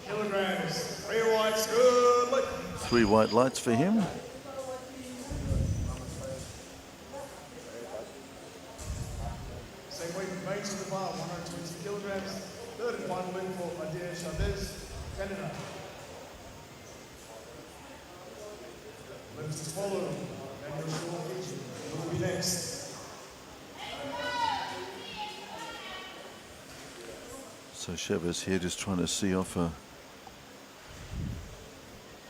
kilograms. 3 whites, good lift. 3 white lights for him. Same weight remains to the bar, 120 kilograms. Third and final lift for Adir Chavez, Canada. Lifts to follow. Daniel Shaw will be next. So Chavez here just trying to see off a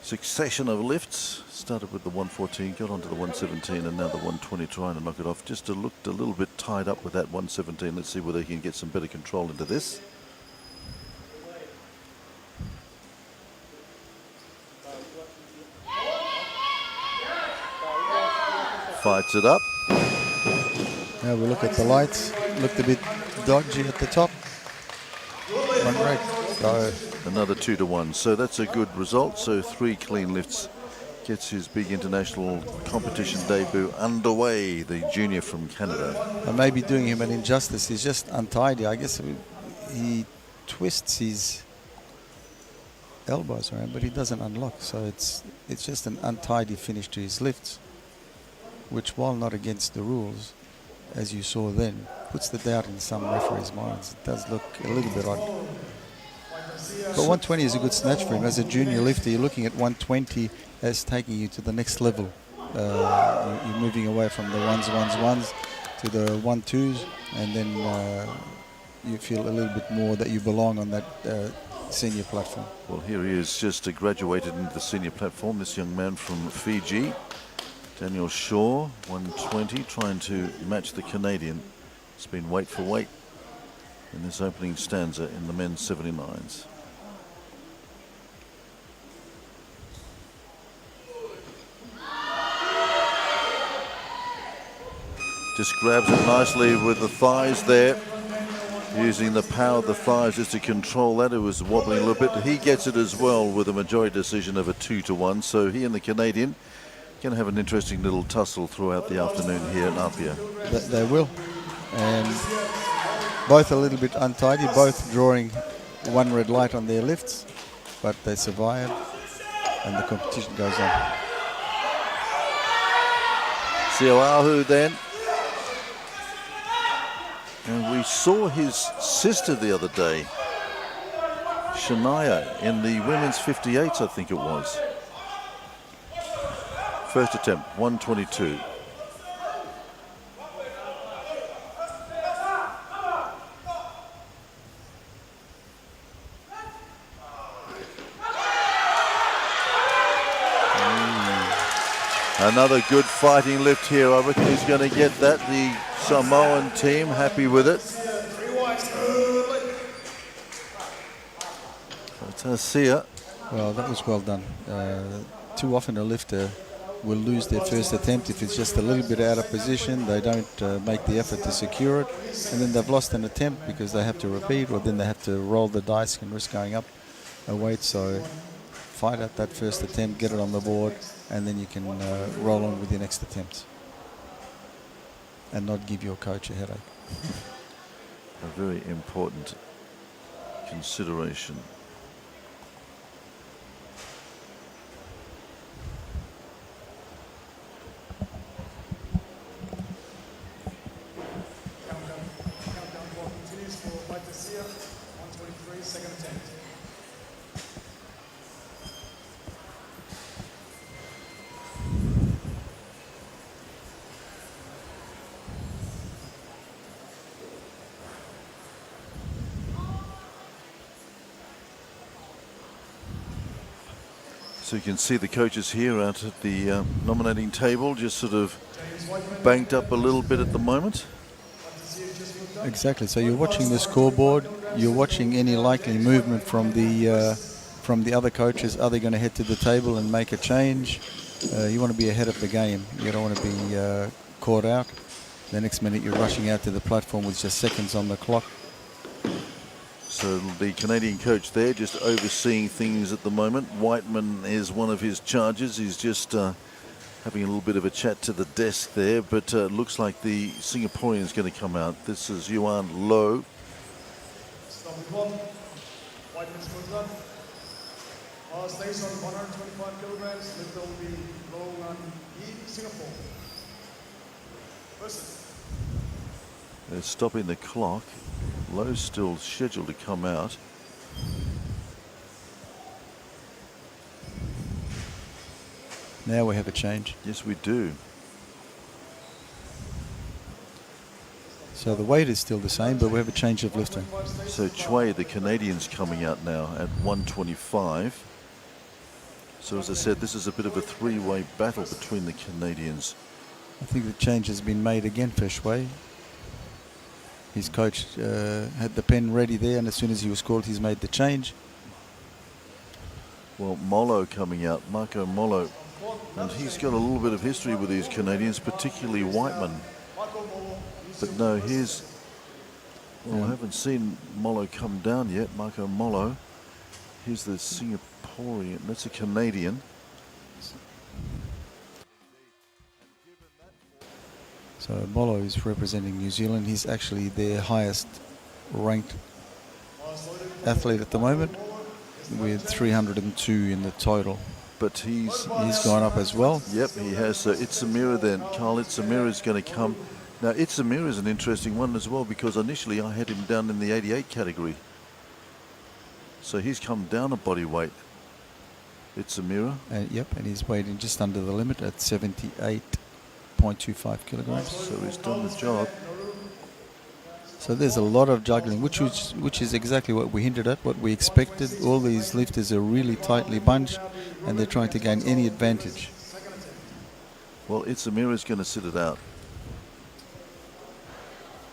succession of lifts. Started with the 114, got onto the 117 and now the 120, trying to knock it off. Just looked a little bit tied up with that 117. Let's see whether he can get some better control into this. Fights it up. Now we look at the lights. Looked a bit dodgy at the top. One red. Go. Another 2-1. So that's a good result. So 3 clean lifts. Gets his big international competition debut underway. The junior from Canada. I may be doing him an injustice. He's just untidy. I guess he twists his elbows around, but he doesn't unlock. So it's just an untidy finish to his lifts, which, while not against the rules, as you saw then, puts the doubt in some referees' minds. It does look a little bit odd. But 120 is a good snatch for him. As a junior lifter, you're looking at 120 as taking you to the next level. You're moving away from the ones to the 1-2s, and then you feel a little bit more that you belong on that senior platform. Well, here he is, just graduated into the senior platform. This young man from Fiji, Daniel Shaw, 120, trying to match the Canadian. It's been weight for weight in this opening stanza in the men's 79s. Just grabs it nicely with the thighs there, using the power of the thighs just to control that. It was wobbling a little bit. He gets it as well with a majority decision of a 2-1. So he and the Canadian going to have an interesting little tussle throughout the afternoon here in Apia. They will. And both a little bit untidy, both drawing one red light on their lifts, but they survive and the competition goes on. Sioahu then. And we saw his sister the other day, Shania, in the women's 58s, I think it was. First attempt, 122. Another good fighting lift here. I reckon he's going to get that. The Samoan team happy with it. Tasia. Well, that was well done. Too often a lifter will lose their first attempt if it's just a little bit out of position. They don't make the effort to secure it, and then they've lost an attempt because they have to repeat, or then they have to roll the dice and risk going up a weight. So fight at that first attempt, get it on the board, and then you can roll on with your next attempt and not give your coach a headache. A very important consideration. Countdown clock continues for Tasia, 123, second attempt. So you can see the coaches here out at the nominating table, just sort of banked up a little bit at the moment. Exactly. So you're watching the scoreboard. You're watching any likely movement from the other coaches. Are they going to head to the table and make a change? You want to be ahead of the game. You don't want to be caught out. The next minute you're rushing out to the platform with just seconds on the clock. So the Canadian coach there just overseeing things at the moment. Whiteman is one of his charges. He's just having a little bit of a chat to the desk there, but looks like the Singaporean is going to come out. This is Yuan Loh. Stop the clock. White mix goes up. Stays on 125 kilograms. Lift will be low on Singapore. Person. They're stopping the clock. Low's still scheduled to come out. Now we have a change. Yes, we do. So the weight is still the same, but we have a change of lifter. So Chui, the Canadian's coming out now at 125. So as I said, this is a bit of a three-way battle between the Canadians. I think the change has been made again for Shui. His coach had the pen ready there, and as soon as he was called, he's made the change. Well, Molo coming out, Marco Molo, and he's got a little bit of history with these Canadians, particularly Whiteman. But no, here's, well, I haven't seen Molo come down yet, Marco Molo. Here's the Singaporean, that's a Canadian. So Molo is representing New Zealand. He's actually their highest ranked athlete at the moment, with 302 in the total. But he's gone up as well. Yep, he has. So Itsamira then, Carl Itsamira is going to come. Now Itsamira is an interesting one as well, because initially I had him down in the 88 category. So he's come down a body weight. Itsamira. Yep, and he's weighing just under the limit at 78.25 kilograms. So he's done the job. So there's a lot of juggling, which is exactly what we hinted at, what we expected. All these lifters are really tightly bunched, and they're trying to gain any advantage. Well, Itsamira is going to sit it out.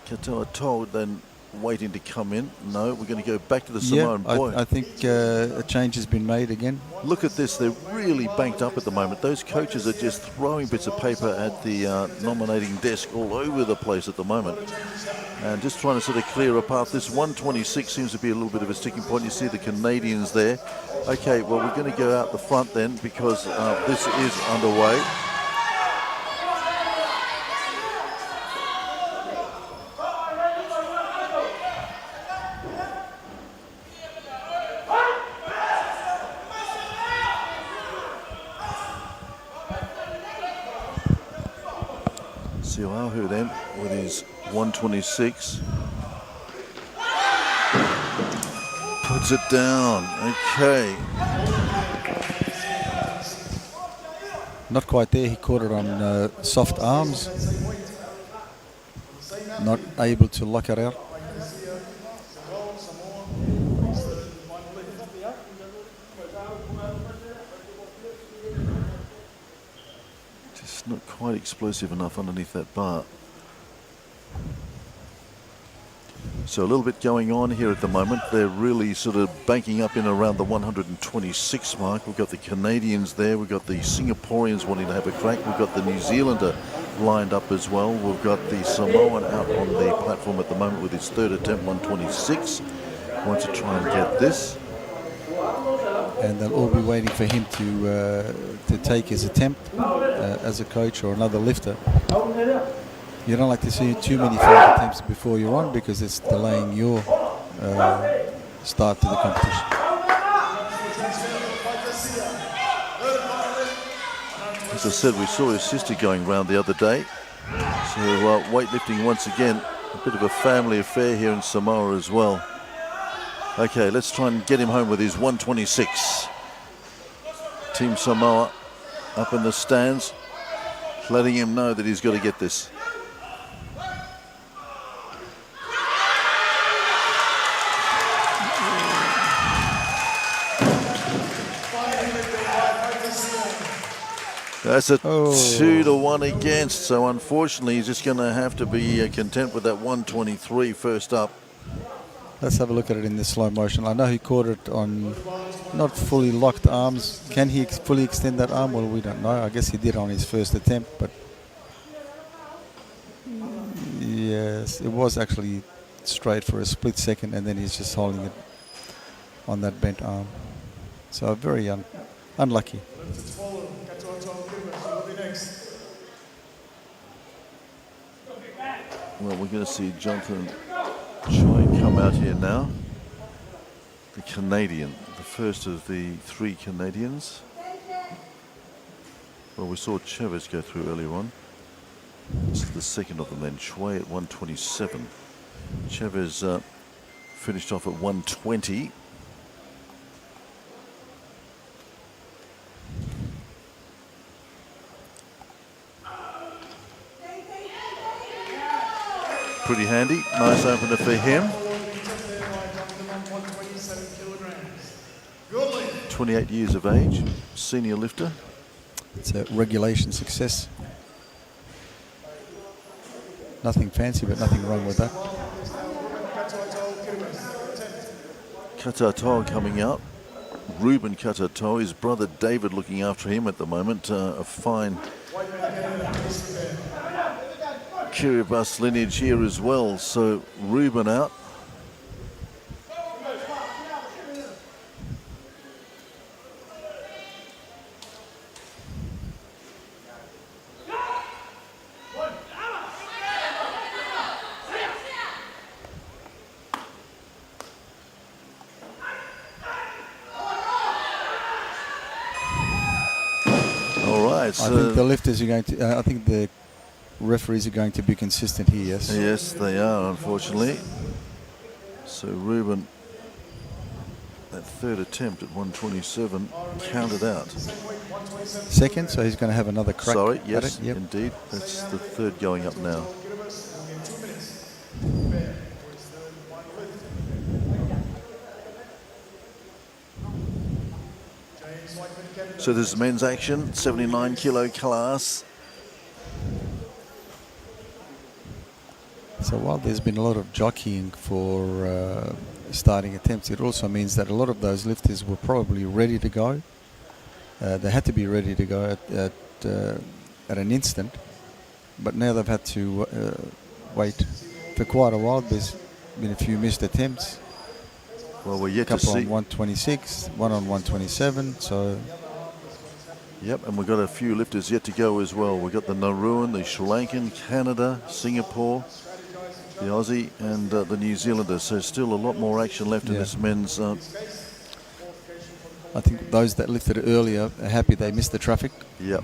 Katoa told then waiting to come in. No, we're going to go back to the Samoan boy. I think a change has been made again. Look at this. They're really banked up at the moment. Those coaches are just throwing bits of paper at the nominating desk all over the place at the moment. And just trying to sort of clear a path. This 126 seems to be a little bit of a sticking point. You see the Canadians there. Okay, well, we're going to go out the front then, because this is underway. Siwahu then with his 126. Puts it down. Okay. Not quite there. He caught it on soft arms. Not able to lock it out. Just not quite explosive enough underneath that bar. So a little bit going on here at the moment. They're really sort of banking up in around the 126 mark. We've got the Canadians there. We've got the Singaporeans wanting to have a crack. We've got the New Zealander lined up as well. We've got the Samoan out on the platform at the moment with his third attempt, 126. Wants to try and get this. And they'll all be waiting for him to take his attempt as a coach or another lifter. You don't like to see too many failed attempts before you're on, because it's delaying your start to the competition. As I said, we saw his sister going round the other day. So weightlifting once again, a bit of a family affair here in Samoa as well. Okay, let's try and get him home with his 126. Team Samoa up in the stands, letting him know that he's got to get this. That's a 2-1 against, so unfortunately he's just going to have to be content with that 123 first up. Let's have a look at it in the slow motion. I know he caught it on not fully locked arms. Can he fully extend that arm? Well, we don't know. I guess he did on his first attempt, but yes, it was actually straight for a split second, and then he's just holding it on that bent arm. So very unlucky. Well, we're going to see Jonathan Choi come out here now. the Canadian, the first of the 3 Canadians. Well, we saw Chavez go through earlier on. This is the second of them then, Shui at 127. Chavez finished off at 120. Pretty handy, nice opener for him. 28 years of age, senior lifter. It's a regulation success. Nothing fancy, but nothing wrong with that. Katatoa coming out. Ruben Katatoa, his brother David looking after him at the moment. A fine Kiribati lineage here as well. So Ruben out. I think the lifters are going to. I think the referees are going to be consistent here. Yes. Yes, they are. Unfortunately. So Ruben, that third attempt at 127, counted out. Second, so he's going to have another crack. Sorry. At Yes, it. Yep. indeed. That's the third going up now. So this is men's action, 79 kilo class. So while there's been a lot of jockeying for starting attempts, it also means that a lot of those lifters were probably ready to go. They had to be ready to go at an instant, but now they've had to wait for quite a while. There's been a few missed attempts. Well, we're yet to see. A couple on 126, one on 127, so... Yep, and we've got a few lifters yet to go as well. We've got the Nauruan, the Sri Lankan, Canada, Singapore, the Aussie, and the New Zealander. So still a lot more action left in this men's... I think those that lifted earlier are happy they missed the traffic. Yep.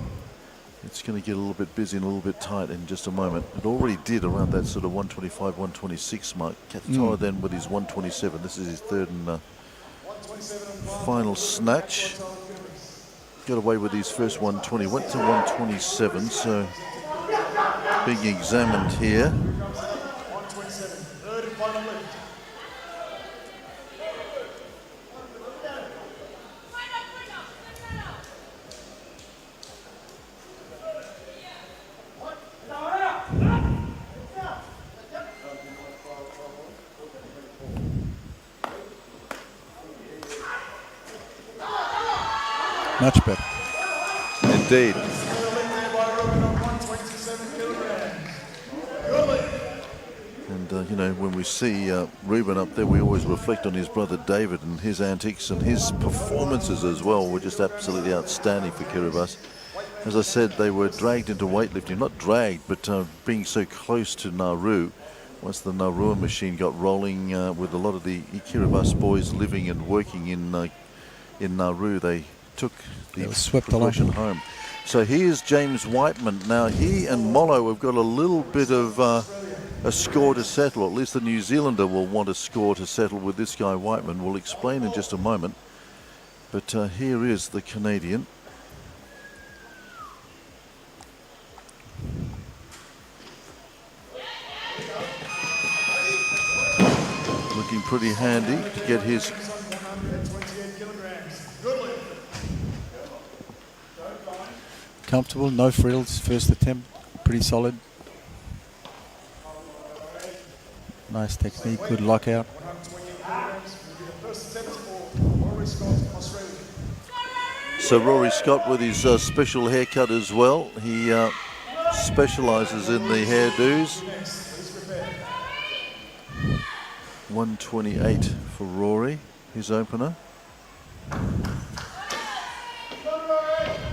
It's going to get a little bit busy and a little bit tight in just a moment. It already did around that sort of 125, 126 mark. Katatoa then with his 127. This is his third and final snatch. Got away with his first 120, went to 127, so being examined here. Much better. Indeed. And, you know, when we see Ruben up there, we always reflect on his brother David and his antics and his performances as well were just absolutely outstanding for Kiribati. As I said, they were dragged into weightlifting. Not dragged, but being so close to Nauru. Once the Nauruan machine got rolling with a lot of the Kiribati boys living and working in Nauru, they took the progression home. So here's James Whiteman. Now he and Mollo have got a little bit of a score to settle. At least the New Zealander will want a score to settle with this guy Whiteman. We'll explain in just a moment. But here is the Canadian. Looking pretty handy to get his... Comfortable, no frills, first attempt, pretty solid. Nice technique, good lockout. So Rory Scott with his special haircut as well. He specialises in the hairdos. 128 for Rory, his opener.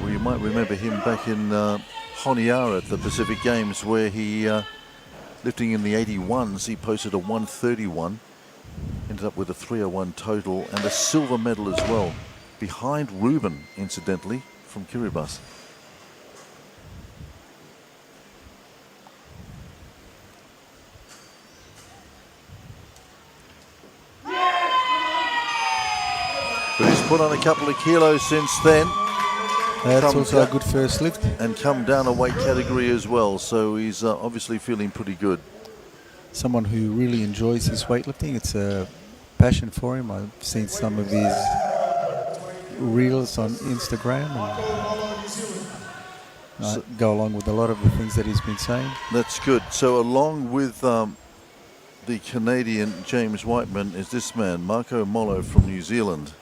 Well, you might remember him back in Honiara at the Pacific Games where he, lifting in the 81s, he posted a 131. In ended up with a 301 total and a silver medal as well, behind Ruben, incidentally, from Kiribati. But he's put on a couple of kilos since then. That's also a good first lift. And come down a weight category as well, so he's obviously feeling pretty good. Someone who really enjoys his weightlifting. It's a passion for him. I've seen some of his reels on Instagram and go along with a lot of the things that he's been saying. That's good. So along with the Canadian James Whiteman is this man, Marco Molo from New Zealand.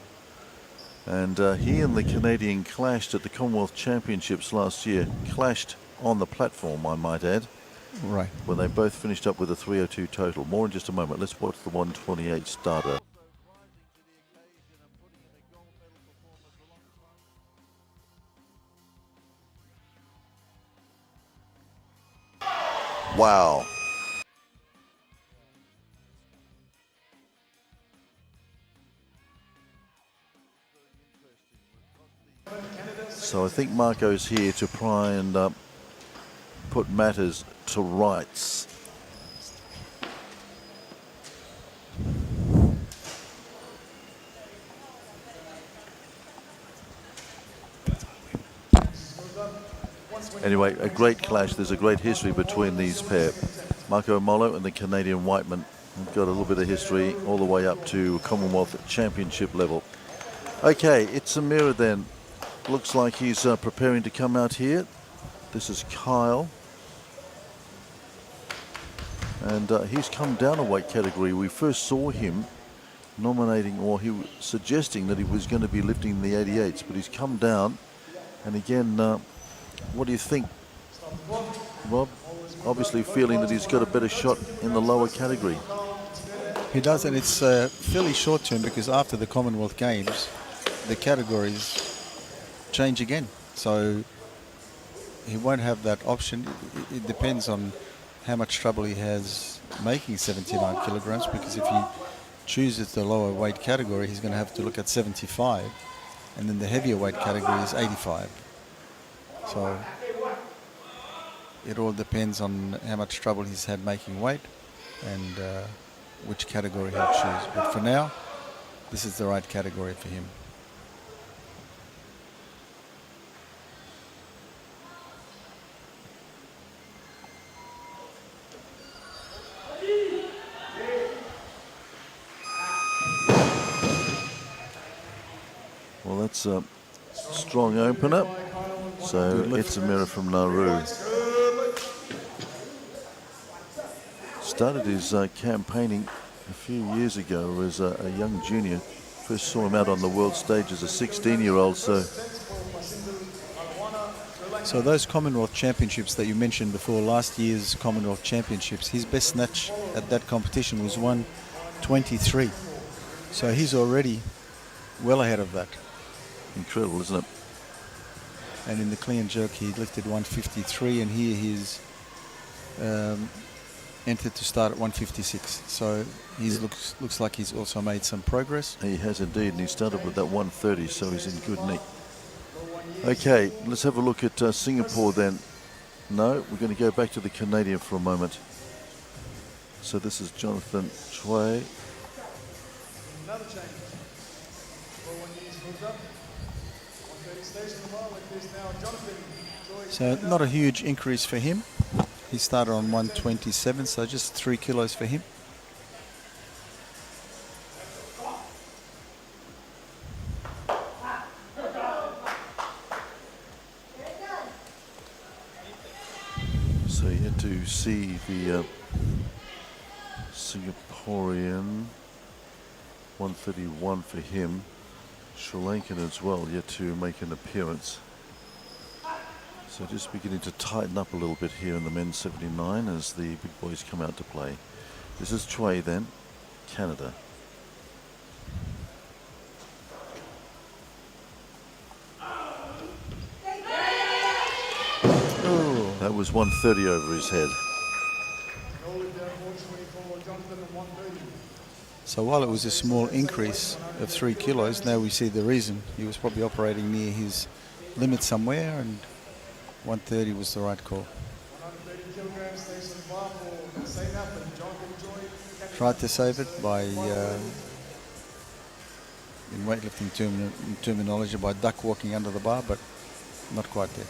And he and the Canadian clashed at the Commonwealth Championships last year. Clashed on the platform, I might add. Right. When they both finished up with a 302 total. More in just a moment. Let's watch the 128 starter. Wow. So I think Marco's here to try and put matters to rights. Anyway, a great clash. There's a great history between these pair. Marco Molo and the Canadian Whiteman have got a little bit of history all the way up to Commonwealth Championship level. Okay, it's a mirror then. Looks like he's preparing to come out here. This is Kyle. And he's come down a weight category. We first saw him nominating, or he was suggesting that he was going to be lifting the 88s, but he's come down. And again, what do you think, Rob? Obviously feeling that he's got a better shot in the lower category. He does, and it's fairly short term because after the Commonwealth Games, the categories change again. So he won't have that option. It depends on how much trouble he has making 79 kilograms, because if he chooses the lower weight category, he's going to have to look at 75, and then the heavier weight category is 85. So it all depends on how much trouble he's had making weight and which category he'll choose. But for now, this is the right category for him. Well, that's a strong opener. So it's a mirror from Nauru. Started his campaigning a few years ago as a young junior. First saw him out on the world stage as a 16-year-old. So those Commonwealth Championships that you mentioned before, last year's Commonwealth Championships, his best snatch at that competition was 123. So he's already well ahead of that. Incredible, isn't it? And in the clean jerk, he lifted 153, and here he's entered to start at 156. So he looks like he's also made some progress. He has indeed, and he started with that 130, so he's in good nick. Okay, let's have a look at Singapore then. No, we're going to go back to the Canadian for a moment. So this is Jonathan Choi. Another change. Well, when he's moved up, 130 stays in the bar like this now. Jonathan Choi. So not a huge increase for him. He started on 127, so just 3 kilos for him. So you had to see the Singaporean 131 for him. Sri Lankan as well, yet to make an appearance. So just beginning to tighten up a little bit here in the men's 79 as the big boys come out to play. This is Choi then, Canada. Oh, that was 130 over his head. So while it was a small increase of 3 kilos, now we see the reason. He was probably operating near his limit somewhere, and 130 was the right call. 130 kilograms, thanks to the bar for staying up and John can enjoy. Tried to save it by, in weightlifting terminology, by duck walking under the bar, but not quite there.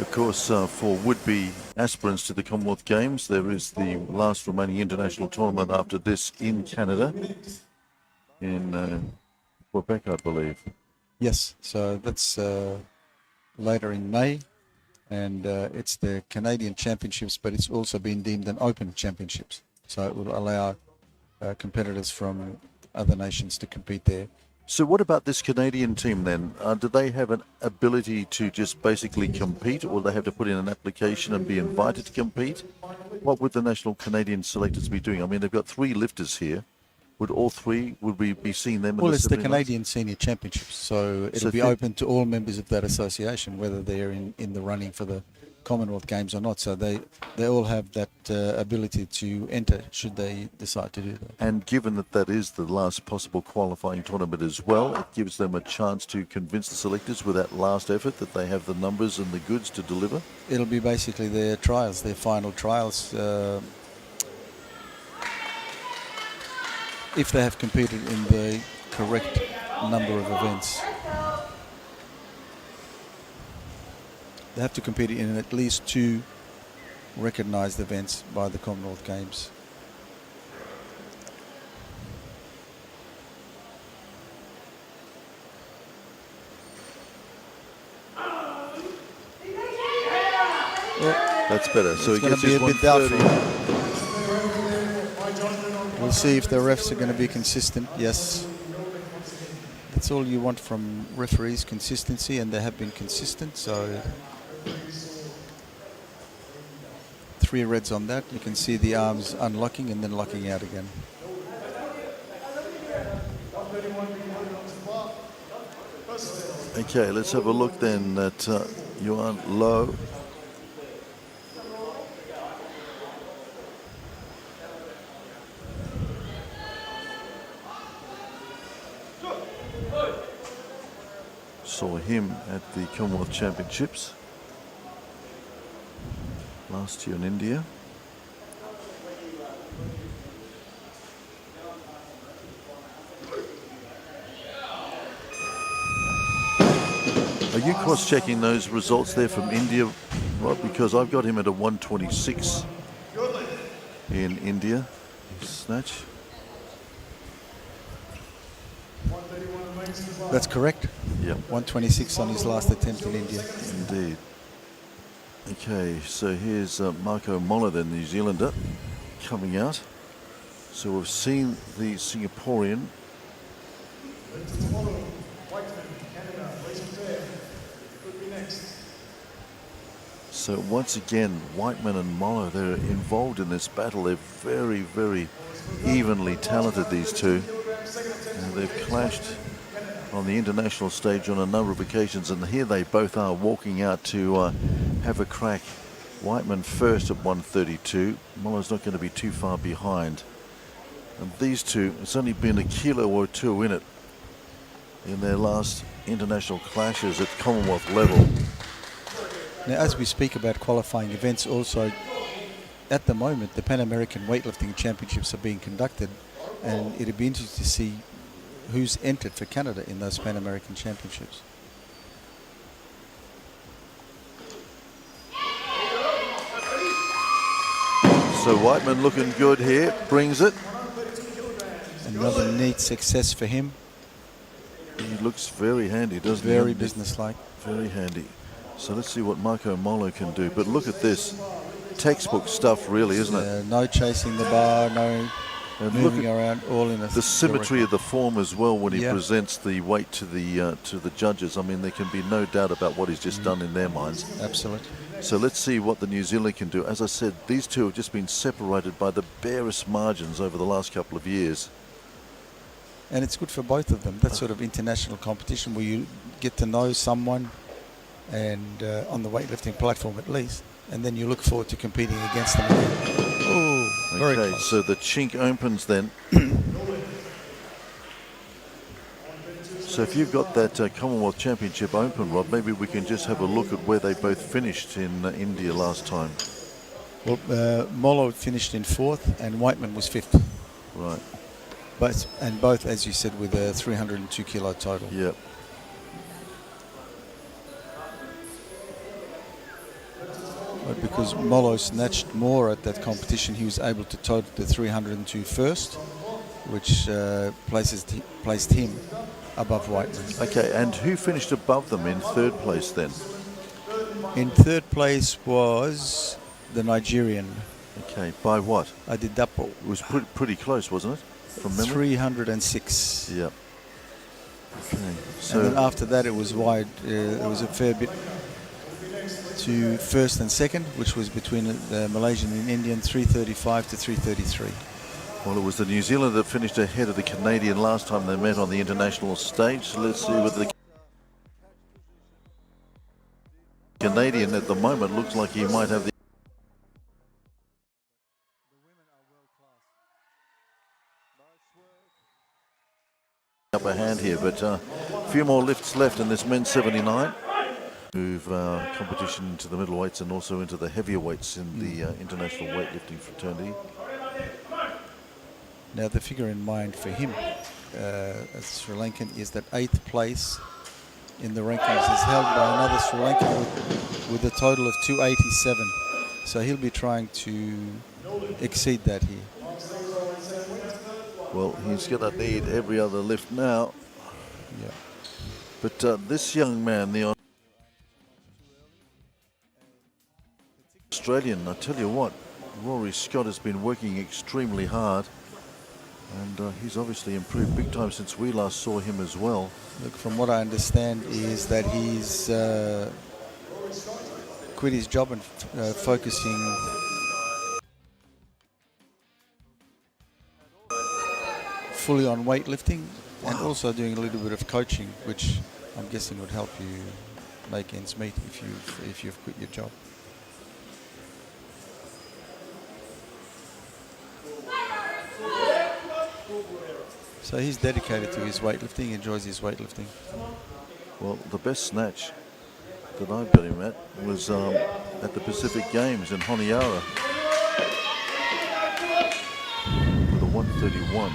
Of course, for would-be aspirants to the Commonwealth Games, there is the last remaining international tournament after this in Canada, in Quebec, I believe. Yes, so that's later in May, and it's the Canadian Championships, but it's also been deemed an open championships. So it will allow competitors from other nations to compete there. So what about this Canadian team then? Do they have an ability to just basically compete, or they have to put in an application and be invited to compete? What would the national Canadian selectors be doing? I mean, they've got 3 lifters here. Would all 3, would we be seeing them? Well, it's the 79s? Canadian Senior Championships, so it'll be open to all members of that association, whether they're in the running for the Commonwealth Games or not. So they all have that ability to enter should they decide to do that. And given that that is the last possible qualifying tournament as well, it gives them a chance to convince the selectors with that last effort that they have the numbers and the goods to deliver. It'll be basically their trials, their final trials. If they have competed in the correct number of events. They have to compete in at least 2 recognised events by the Commonwealth Games. That's better. So it's he going gets to be his a bit doubtful. 130. We'll see if the refs are going to be consistent. Yes. That's all you want from referees, consistency, and they have been consistent. So 3 reds on that. You can see the arms unlocking and then locking out again. Okay, let's have a look then at Yuan Lo. Saw him at the Commonwealth Championships last year in India. Are you cross-checking those results there from India, Rob? Because I've got him at a 126 in India, snatch. That's correct. Yep. 126 on his last attempt in India. Indeed. Okay, so here's Marco Moller, the New Zealander, coming out. So we've seen the Singaporean. So once again, Whiteman and Moller, they're involved in this battle. They're very, very evenly talented, these two. And they've clashed on the international stage on a number of occasions, and here they both are walking out to have a crack. Whiteman first at 132. Muller's not going to be too far behind. And these two, it's only been a kilo or 2 in it in their last international clashes at Commonwealth level. Now, as we speak about qualifying events, also at the moment the Pan American Weightlifting Championships are being conducted, and it'd be interesting to see who's entered for Canada in those Pan American Championships. So Whiteman looking good here, brings it. Another neat success for him. He looks very handy, doesn't he? Very businesslike. Very handy. So let's see what Marco Moller can do. But look at this. Textbook stuff, really, isn't it? No chasing the bar, no moving around, all in a... The symmetry of the form as well when he Yeah. presents the weight to the judges. I mean, there can be no doubt about what he's just done in their minds. Absolutely. So let's see what the New Zealand can do. As I said, these two have just been separated by the barest margins over the last couple of years. And it's good for both of them. That sort of international competition where you get to know someone, and on the weightlifting platform at least, and then you look forward to competing against them again. Oh, very Okay, close. so the chink opens then. So if you've got that Commonwealth Championship open, Rob, maybe we can just have a look at where they both finished in India last time. Well, Molo finished in 4th and Whiteman was 5th. Right. Both, as you said, with a 302 kilo total. Yep. But because Molo snatched more at that competition, he was able to total the 302 first, which placed him above Whiteman. Okay, and who finished above them in 3rd place then? In 3rd place was the Nigerian, Okay, by what? Adidapo. It was pretty close, wasn't it? From memory? 306. Yep. Okay, And so then after that it was wide. There was a fair bit to 1st and 2nd, which was between the Malaysian and Indian, 335 to 333. well, it was the New Zealander that finished ahead of the Canadian last time they met on the international stage. So let's see whether the Canadian at the moment looks like he might have the upper hand here, but a few more lifts left in this men's 79. Move competition into the middleweights and also into the heavier weights in the international weightlifting fraternity. Now the figure in mind for him as Sri Lankan is that 8th place in the rankings is held by another Sri Lankan with a total of 287. So he'll be trying to exceed that here. Well, he's going to need every other lift now. Yeah. But this young man, the Australian, I tell you what, Rory Scott has been working extremely hard, and he's obviously improved big time since we last saw him as well. Look, from what I understand is that he's quit his job and focusing fully on weightlifting and also doing a little bit of coaching, which I'm guessing would help you make ends meet if you've quit your job. So he's dedicated to his weightlifting, enjoys his weightlifting. Well, the best snatch that I've got him at was at the Pacific Games in Honiara with a 131.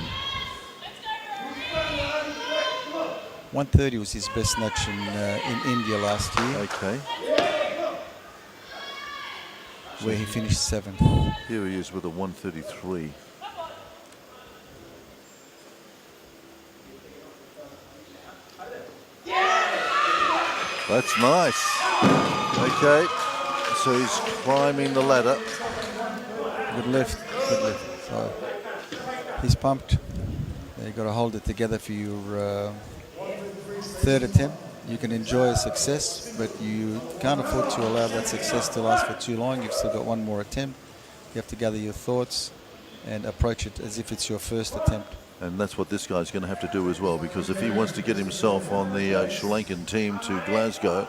130 was his best snatch in India last year, Okay, where he finished 7th. here he is with a 133. That's nice. Okay, so he's climbing the ladder. Good lift, good lift. So he's pumped. Now you've got to hold it together for your 3rd attempt. You can enjoy a success, but you can't afford to allow that success to last for too long. You've still got one more attempt. You have to gather your thoughts and approach it as if it's your first attempt. And that's what this guy's going to have to do as well, because if he wants to get himself on the Sri Lankan team to Glasgow,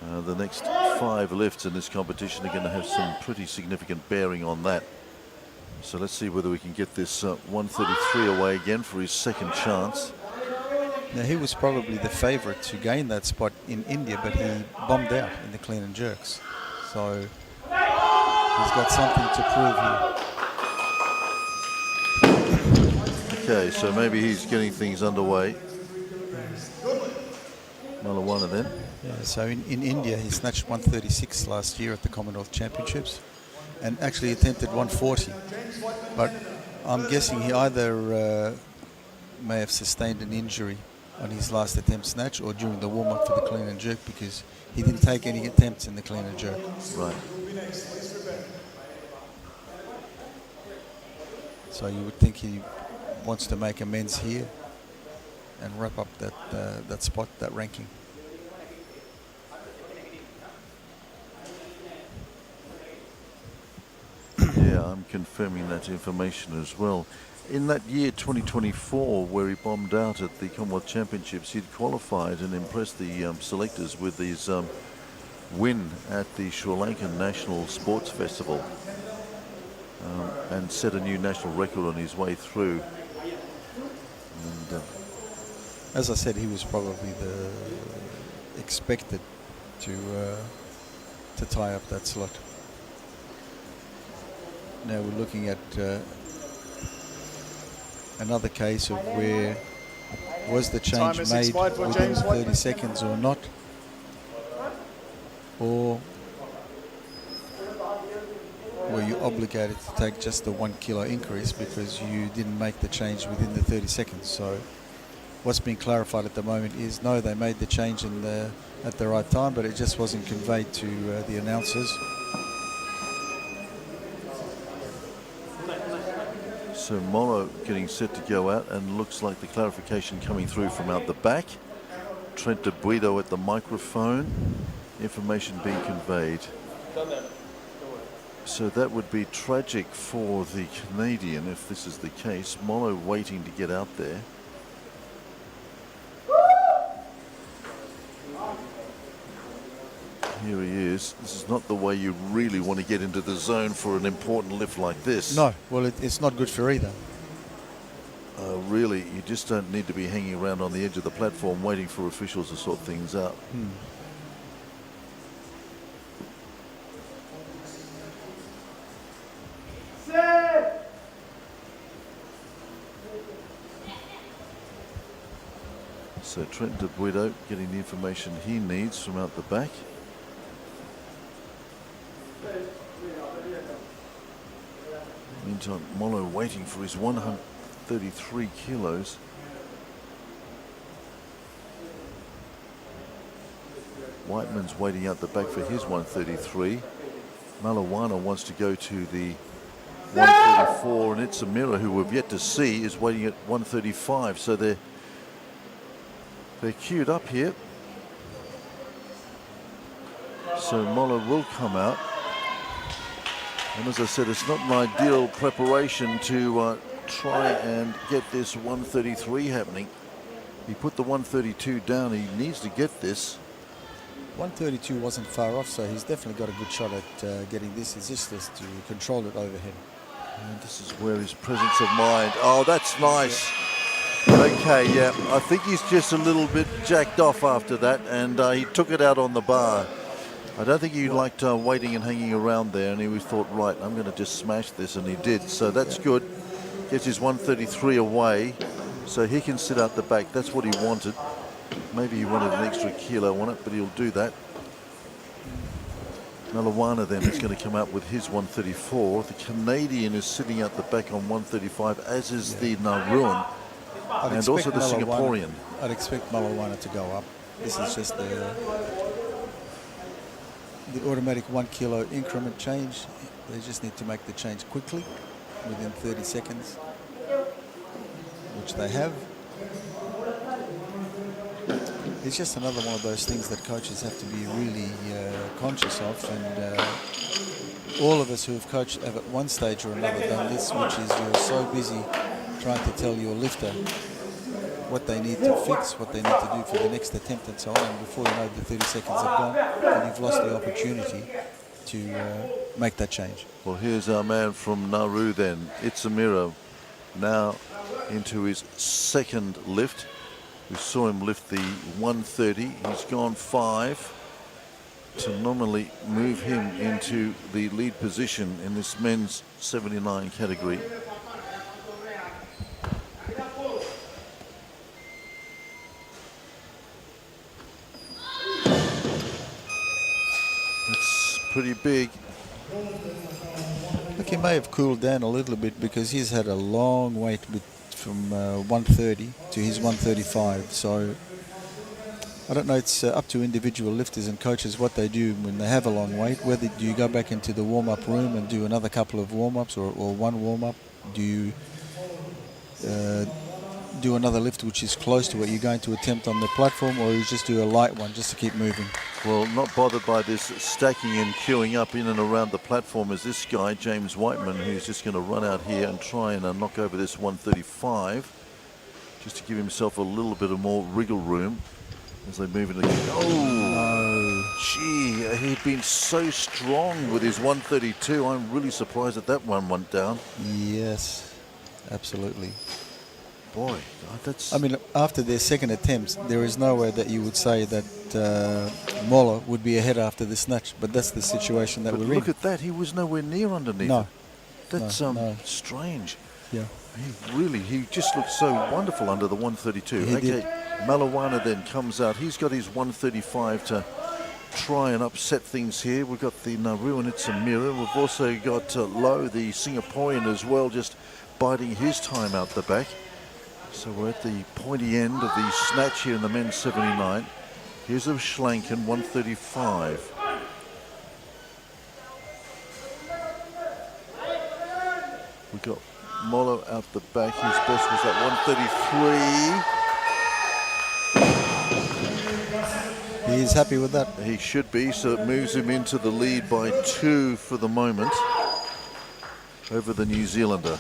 the next 5 lifts in this competition are going to have some pretty significant bearing on that. So let's see whether we can get this 133 away again for his 2nd chance. Now he was probably the favourite to gain that spot in India, but he bombed out in the clean and jerks. So he's got something to prove here. Okay, so maybe he's getting things underway. Malawana then. Yeah, so in India he snatched 136 last year at the Commonwealth Championships and actually attempted 140. But I'm guessing he either may have sustained an injury on his last attempt snatch or during the warm-up for the clean and jerk, because he didn't take any attempts in the clean and jerk. Right. So you would think he wants to make amends here and wrap up that spot, that ranking. Yeah, I'm confirming that information as well. in that year 2024 where he bombed out at the Commonwealth Championships, he'd qualified and impressed the selectors with his win at the Sri Lankan National Sports Festival and set a new national record on his way through. And, as I said, he was probably the expected to tie up that slot. Now we're looking at another case of where was the change Time is made expired for within James the 30 seconds or not, or were you obligated to take just the 1 kilo increase because you didn't make the change within the 30 seconds. So what's been clarified at the moment is no, they made the change at the right time, but it just wasn't conveyed to the announcers. So Molo getting set to go out, and looks like the clarification coming through from out the back. Trent de Guido at the microphone, information being conveyed. So that would be tragic for the Canadian if this is the case. Molo waiting to get out there. Here he is. This is not the way you really want to get into the zone for an important lift like this. No, well, it's not good for either. Really, you just don't need to be hanging around on the edge of the platform waiting for officials to sort things out. So Trent de Guido getting the information he needs from out the back. Meantime, Molo waiting for his 133 kilos. Whiteman's waiting out the back for his 133. Malawana wants to go to the 134, and it's Amira, who we've yet to see, is waiting at 135. So they're queued up here. So Molo will come out. And as I said, it's not an ideal preparation to try and get this 133 happening. He put the 132 down. He needs to get this. 132 wasn't far off, so he's definitely got a good shot at getting this. It's just to control it overhead. And this is where his presence of mind. Oh, that's nice. Okay, yeah. I think he's just a little bit jacked off after that, and he took it out on the bar. I don't think he liked waiting and hanging around there, and he thought, right, I'm going to just smash this, and he did. So that's good. Gets his 133 away, so he can sit out the back. That's what he wanted. Maybe he wanted an extra kilo on it, but he'll do that. Malawana then is going to come out with his 134. The Canadian is sitting out the back on 135, as is the Nauruan, and also the Singaporean. I'd expect Malawana to go up. This is just the automatic 1 kilo increment change. They just need to make the change quickly, within 30 seconds, which they have. It's just another one of those things that coaches have to be really conscious of, and all of us who have coached have at one stage or another done this, which is you're so busy trying to tell your lifter what they need to fix, what they need to do for the next attempt and so on, and before you know the 30 seconds have gone and you've lost the opportunity to make that change. Well, here's our man from Nauru then, Itsamira, now into his second lift. We saw him lift the 130. He's gone 5 to nominally move him into the lead position in this men's 79 category. That's pretty big. Look, he may have cooled down a little bit because he's had a long wait from 130 to his 135. So I don't know, it's up to individual lifters and coaches what they do when they have a long wait. Whether do you go back into the warm-up room and do another couple of warm-ups or one warm-up? Do you do another lift which is close to what you're going to attempt on the platform, or you just do a light one just to keep moving? Well, not bothered by this stacking and queuing up in and around the platform as this guy, James Whiteman, who's just going to run out here and try and knock over this 135 just to give himself a little bit of more wriggle room as they move into the... Oh, gee, he'd been so strong with his 132. I'm really surprised that one went down. Yes, absolutely. Boy, that's... I mean, after their second attempts, there is no way that you would say that Mola would be ahead after the snatch, but that's the situation that but we're in. look at that, he was nowhere near underneath. No. It. That's no. strange. Yeah. He just looked so wonderful under the 132. He okay, did. Malawana then comes out. He's got his 135 to try and upset things here. We've got the Nauru and it's a mirror. We've also got Lowe, the Singaporean as well, just biding his time out the back. So we're at the pointy end of the snatch here in the men's 79. Here's a Schlanken 135. We've got Molo out the back. His best was that 133. He is happy with that. He should be, so it moves him into the lead by 2 for the moment over the New Zealander.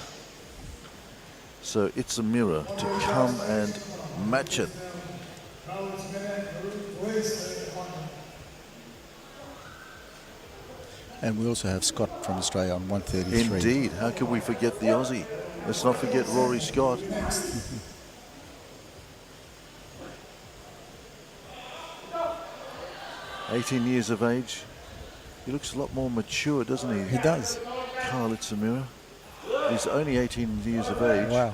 So it's a mirror to come and match it. And we also have Scott from Australia on 133. Indeed. How can we forget the Aussie? Let's not forget Rory Scott. "18 years of age." He looks a lot more mature, doesn't he? He does. Carl Itzamira. He's only 18 years of age. Wow.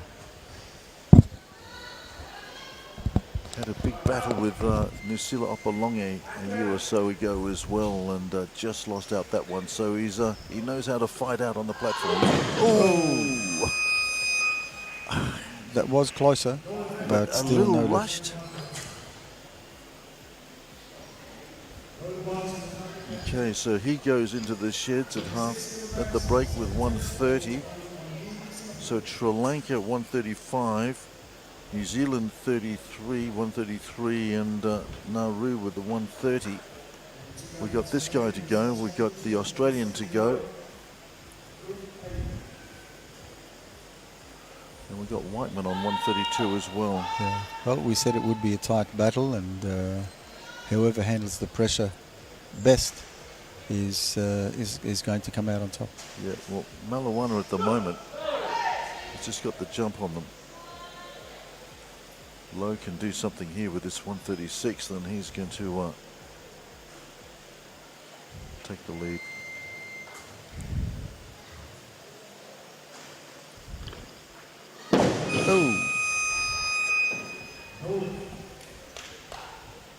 Had a big battle with Nusila Opolonge a year or so ago as well, and just lost out that one. So he knows how to fight out on the platform. Oh! That was closer, but a still little no lift. rushed. Okay, so he goes into the sheds at the break with 130. So Sri Lanka 135. New Zealand 133, and Nauru with the 130. We got this guy to go. We got the Australian to go, and we got Whiteman on 132 as well. Yeah. Well, we said it would be a tight battle, and whoever handles the pressure best is going to come out on top. Yeah. Well, Malawana at the moment, he's just got the jump on them. Lowe can do something here with this 136, then he's going to take the lead. Oh!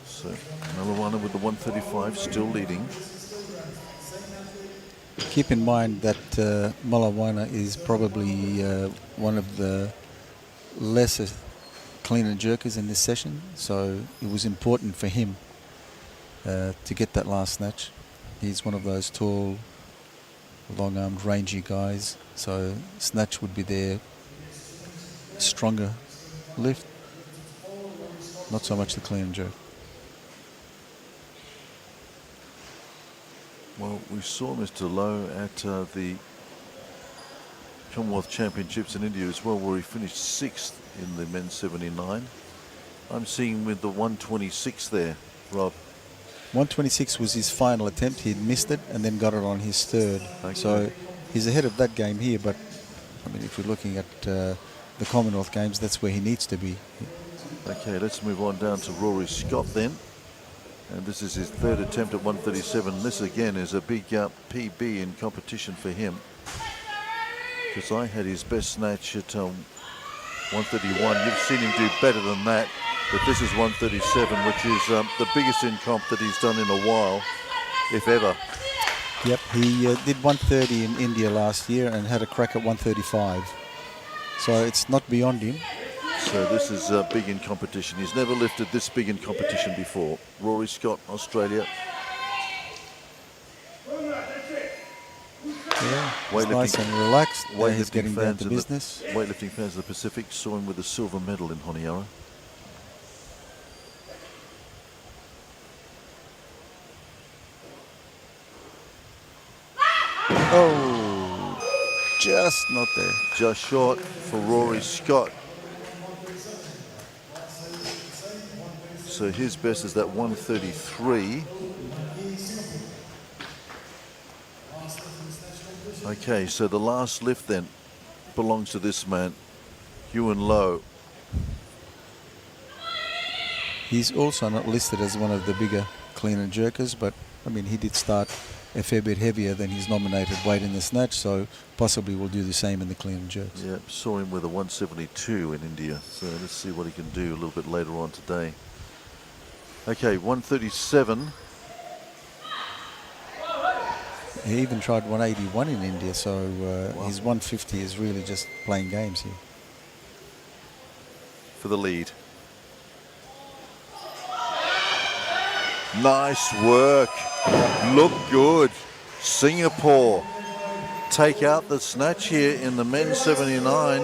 So Malawana with the 135 still leading. Keep in mind that Malawana is probably one of the lesser clean and jerkers in this session, so it was important for him to get that last snatch. He's one of those tall, long-armed, rangy guys, so snatch would be their stronger lift, not so much the clean and jerk. Well, we saw Mr. Lowe at the Commonwealth Championships in India as well, where he finished 6th in the men's 79. I'm seeing with the 126 there, Rob. 126 was his final attempt. He'd missed it and then got it on his third. Okay. So he's ahead of that game here, but I mean, if you're looking at the Commonwealth Games, that's where he needs to be. Okay, let's move on down to Rory Scott then. And this is his 3rd attempt at 137. This again is a big PB in competition for him, because I had his best snatch at 131. You've seen him do better than that, but this is 137, which is the biggest in comp that he's done in a while, if ever. Yep, he did 130 in India last year and had a crack at 135. So it's not beyond him. So this is big in competition. He's never lifted this big in competition before. Rory Scott, Australia. Yeah, he's nice and relaxed. He's getting down to business. Weightlifting fans of the Pacific saw him with a silver medal in Honiara. Oh, just not there. Just short for Rory Scott. So his best is that 133. Okay, so the last lift then belongs to this man, Ewan Lowe. He's also not listed as one of the bigger clean and jerkers, but I mean, he did start a fair bit heavier than his nominated weight in the snatch, so possibly will do the same in the clean and jerks. Yeah, saw him with a 172 in India, so let's see what he can do a little bit later on today. Okay, 137. He even tried 181 in India, so his 150 is really just playing games here. For the lead. Nice work. Look good. Singapore take out the snatch here in the men's 79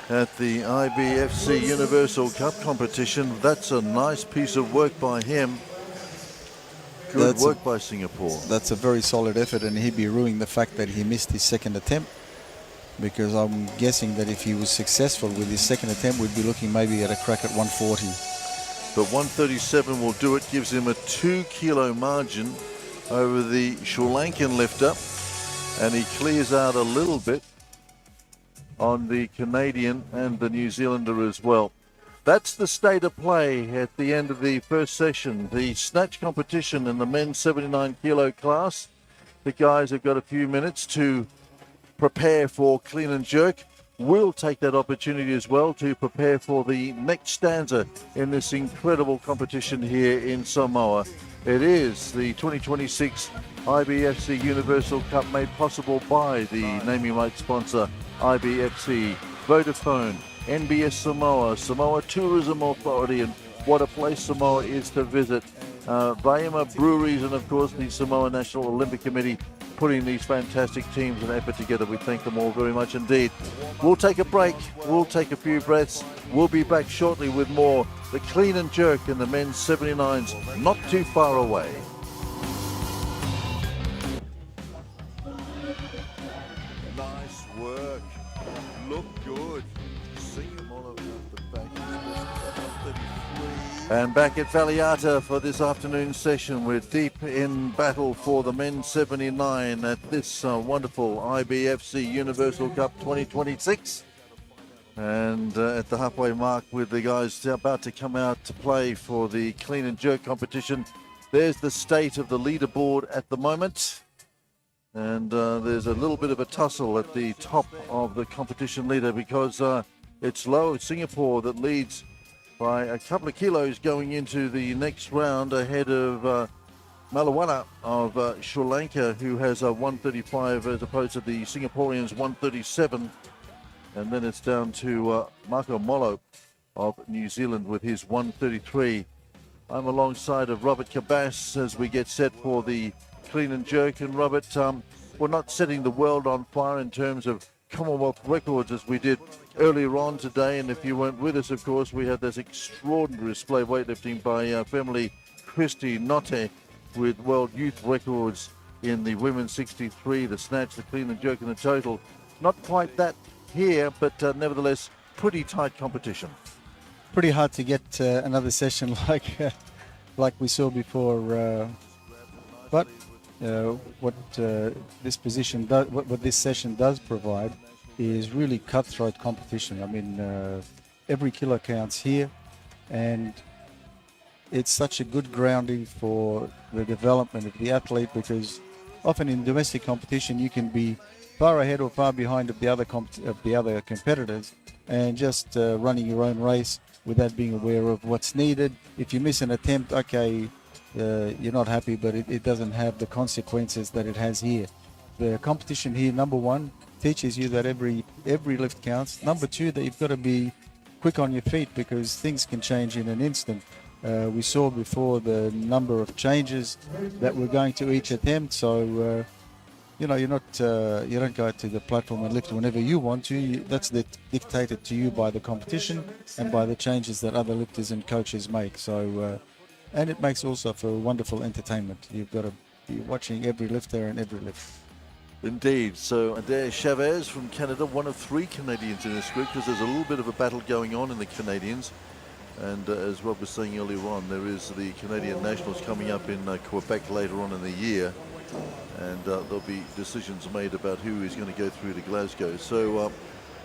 at the IBFC Universal Cup competition. That's a nice piece of work by him. Good work by Singapore. That's a very solid effort, and he'd be ruining the fact that he missed his second attempt, because I'm guessing that if he was successful with his second attempt, we'd be looking maybe at a crack at 140. But 137 will do it, gives him a 2 kilo margin over the Sri Lankan lifter, and he clears out a little bit on the Canadian and the New Zealander as well. That's the state of play at the end of the first session. The snatch competition in the men's 79 kilo class. The guys have got a few minutes to prepare for clean and jerk. We'll take that opportunity as well to prepare for the next stanza in this incredible competition here in Samoa. It is the 2026 IBFC Universal Cup, made possible by the naming rights sponsor IBFC, Vodafone, NBS Samoa, Samoa Tourism Authority, and what a place Samoa is to visit. Vaima Breweries, and of course the Samoa National Olympic Committee, putting these fantastic teams and effort together. We thank them all very much indeed. We'll take a break. We'll take a few breaths. We'll be back shortly with more. The clean and jerk in the men's 79s, not too far away. Nice work. Look good. And back at Faleata for this afternoon session. We're deep in battle for the men's 79 at this wonderful IBFC Universal Cup 2026. And at the halfway mark, with the guys about to come out to play for the clean and jerk competition. There's the state of the leaderboard at the moment. And there's a little bit of a tussle at the top of the competition leader, because it's Lowe Singapore that leads by a couple of kilos going into the next round, ahead of Malawana of Sri Lanka, who has a 135 as opposed to the Singaporeans 137. And then it's down to Marco Molo of New Zealand with his 133. I'm alongside of Robert Cabas as we get set for the clean and jerk. And Robert, we're not setting the world on fire in terms of Commonwealth records as we did earlier on today, and if you weren't with us, of course, we had this extraordinary display of weightlifting by Family Christy Notte with world youth records in the women's 63, the snatch, the clean and jerk, and the total. Not quite that here, but nevertheless pretty tight competition. Pretty hard to get another session like we saw before, but what this position does, what this session does provide, is really cutthroat competition. I mean, every kilo counts here, and it's such a good grounding for the development of the athlete, because often in domestic competition you can be far ahead or far behind of the other competitors, and just running your own race without being aware of what's needed. If you miss an attempt, okay, you're not happy, but it doesn't have the consequences that it has here. The competition here, number one, teaches you that every lift counts. Number two, that you've got to be quick on your feet, because things can change in an instant. We saw before the number of changes that were going to each attempt, so you know, you're not, you don't go out to the platform and lift whenever you want to. That's dictated to you by the competition and by the changes that other lifters and coaches make. So, and it makes also for wonderful entertainment. You've got to be watching every lifter and every lift. Indeed. So Adair Chavez from Canada, one of 3 Canadians in this group, because there's a little bit of a battle going on in the Canadians. And as Rob was saying earlier on, there is the Canadian Nationals coming up in Quebec later on in the year. And there'll be decisions made about who is going to go through to Glasgow. So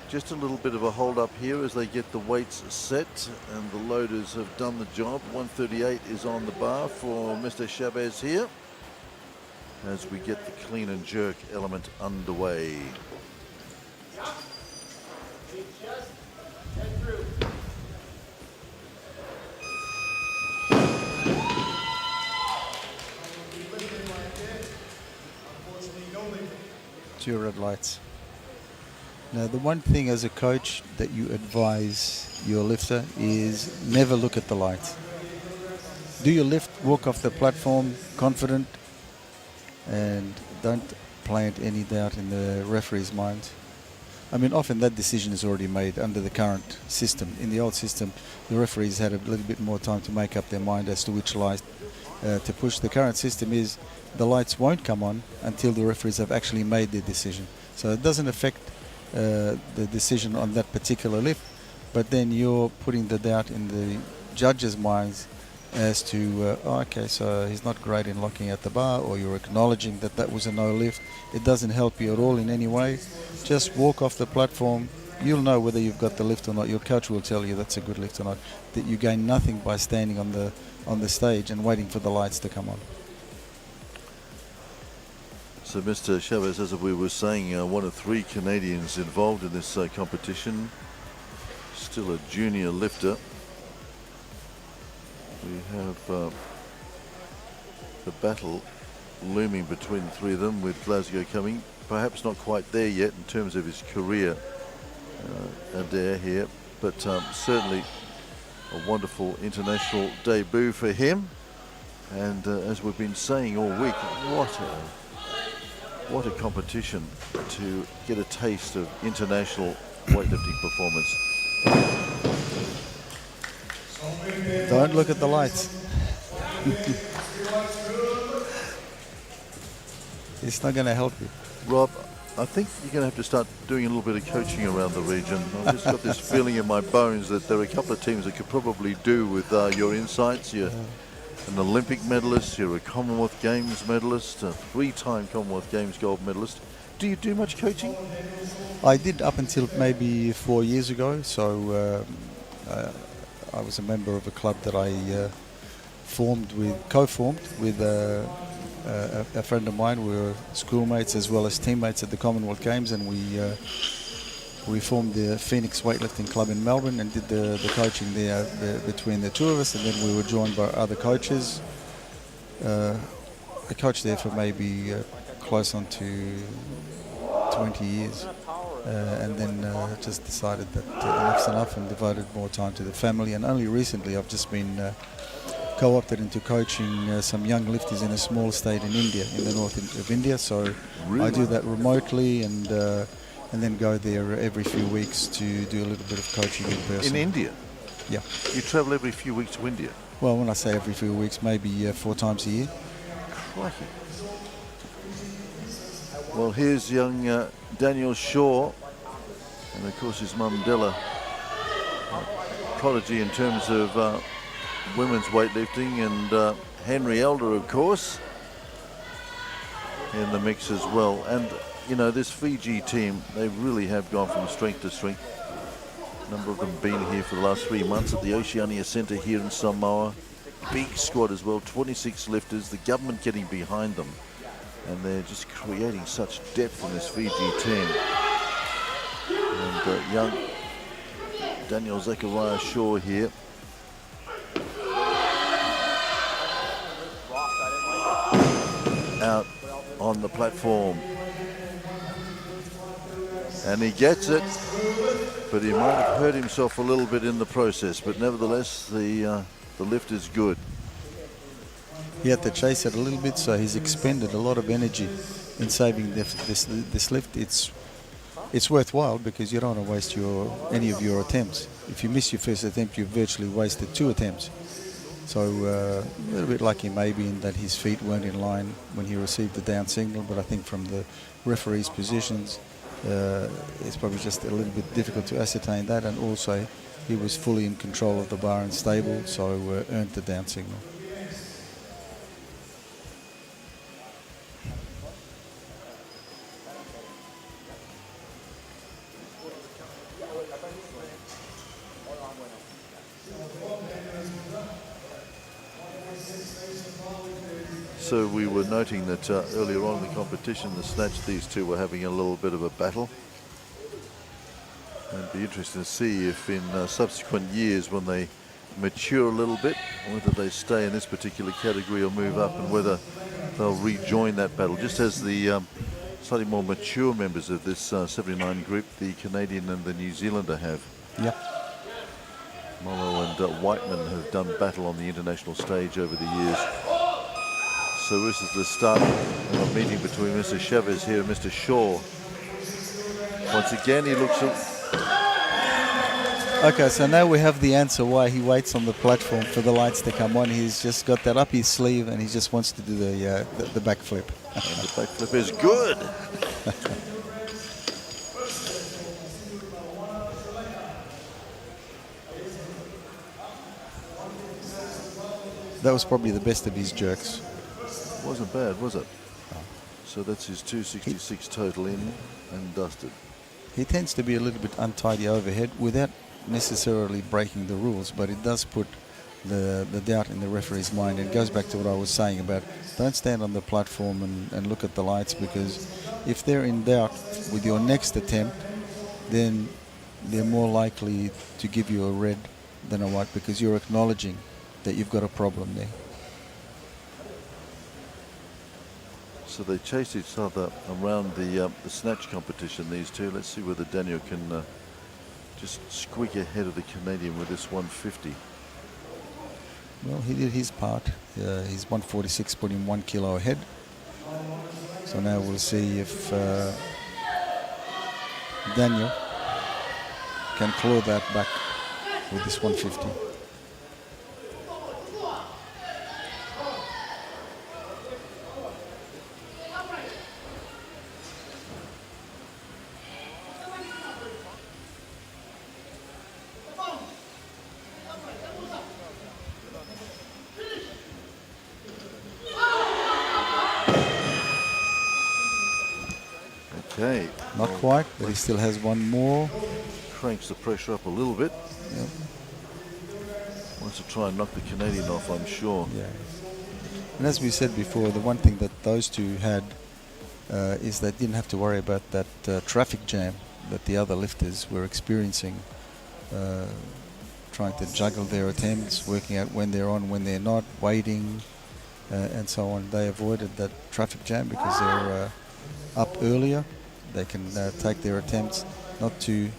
just a little bit of a hold up here as they get the weights set, and the loaders have done the job. 138 is on the bar for Mr. Chavez here as we get the clean and jerk element underway. Two red lights. Now, the one thing as a coach that you advise your lifter is never look at the lights. Do your lift, walk off the platform confident, and don't plant any doubt in the referee's mind. I mean, often that decision is already made under the current system. In the old system, the referees had a little bit more time to make up their mind as to which light to push. The current system is the lights won't come on until the referees have actually made their decision. So it doesn't affect the decision on that particular lift, but then you're putting the doubt in the judges' minds as to, okay, so he's not great in locking at the bar, or you're acknowledging that that was a no lift. It doesn't help you at all in any way. Just walk off the platform. You'll know whether you've got the lift or not. Your coach will tell you that's a good lift or not. That you gain nothing by standing on the stage and waiting for the lights to come on. So Mr. Chavez, as we were saying, one of 3 Canadians involved in this competition. Still a junior lifter. We have the battle looming between the 3 of them, with Glasgow coming. Perhaps not quite there yet in terms of his career, Adair here, but certainly a wonderful international debut for him. And as we've been saying all week, what a competition to get a taste of international weightlifting performance. Don't look at the lights. It's not going to help you. Rob, I think you're going to have to start doing a little bit of coaching around the region. I've just got this feeling in my bones that there are a couple of teams that could probably do with your insights. You're an Olympic medalist, you're a Commonwealth Games medalist, a 3-time Commonwealth Games gold medalist. Do you do much coaching? I did up until maybe 4 years ago. So I was a member of a club that I co-formed with a friend of mine. We were schoolmates as well as teammates at the Commonwealth Games, and we formed the Phoenix Weightlifting Club in Melbourne and did the coaching there between the 2 of us, and then we were joined by other coaches. I coached there for maybe close on to 20 years. And then just decided that enough's enough and devoted more time to the family. And only recently I've just been co-opted into coaching some young lifters in a small state in India, in the north of India. So really? I do that remotely and then go there every few weeks to do a little bit of coaching in person. In India? Yeah. You travel every few weeks to India? Well, when I say every few weeks, maybe 4 times a year. Crikey. Well, here's young Daniel Shaw, and of course his mum Della, prodigy in terms of women's weightlifting, and Henry Elder, of course, in the mix as well. And you know, this Fiji team, they really have gone from strength to strength. A number of them been here for the last 3 months at the Oceania Centre here in Samoa. Big squad as well, 26 lifters, the government getting behind them. And they're just creating such depth in this Fiji team. And young Daniel Zachariah Shaw here. Out on the platform. And he gets it, but he might have hurt himself a little bit in the process. But nevertheless, the lift is good. He had to chase it a little bit, so he's expended a lot of energy in saving this lift. It's worthwhile because you don't want to waste any of your attempts. If you miss your first attempt, you've virtually wasted 2 attempts. So a little bit lucky maybe in that his feet weren't in line when he received the down signal, but I think from the referee's positions, it's probably just a little bit difficult to ascertain that, and also he was fully in control of the bar and stable, so earned the down signal. So we were noting that earlier on in the competition, the snatch, these two were having a little bit of a battle. And it'd be interesting to see if in subsequent years, when they mature a little bit, whether they stay in this particular category or move up, and whether they'll rejoin that battle. Just as the slightly more mature members of this 79 group, the Canadian and the New Zealander have. Yep. Mollo and Whiteman have done battle on the international stage over the years. So this is the start of a meeting between Mr. Chavez here and Mr. Shaw. Once again, he looks at... Okay, so now we have the answer why he waits on the platform for the lights to come on. He's just got that up his sleeve and he just wants to do the backflip. And the backflip is good. That was probably the best of his jerks. Wasn't bad, was it? So that's his 266 total in and dusted. He tends to be a little bit untidy overhead without necessarily breaking the rules, but it does put the doubt in the referee's mind. It goes back to what I was saying about don't stand on the platform and look at the lights, because if they're in doubt with your next attempt, then they're more likely to give you a red than a white, because you're acknowledging that you've got a problem there. So they chase each other around the snatch competition, these two. Let's see whether Daniel can just squeak ahead of the Canadian with this 150. Well, he did his part. He's 146, put him 1 kilo ahead. So now we'll see if Daniel can claw that back with this 150. Okay. Not quite, but he still has one more. Cranks the pressure up a little bit. Yep. Wants to try and knock the Canadian off, I'm sure. Yeah. And as we said before, the one thing that those two had is they didn't have to worry about that traffic jam that the other lifters were experiencing, trying to juggle their attempts, working out when they're on, when they're not, waiting, and so on. They avoided that traffic jam because they're up earlier. They can take their attempts not too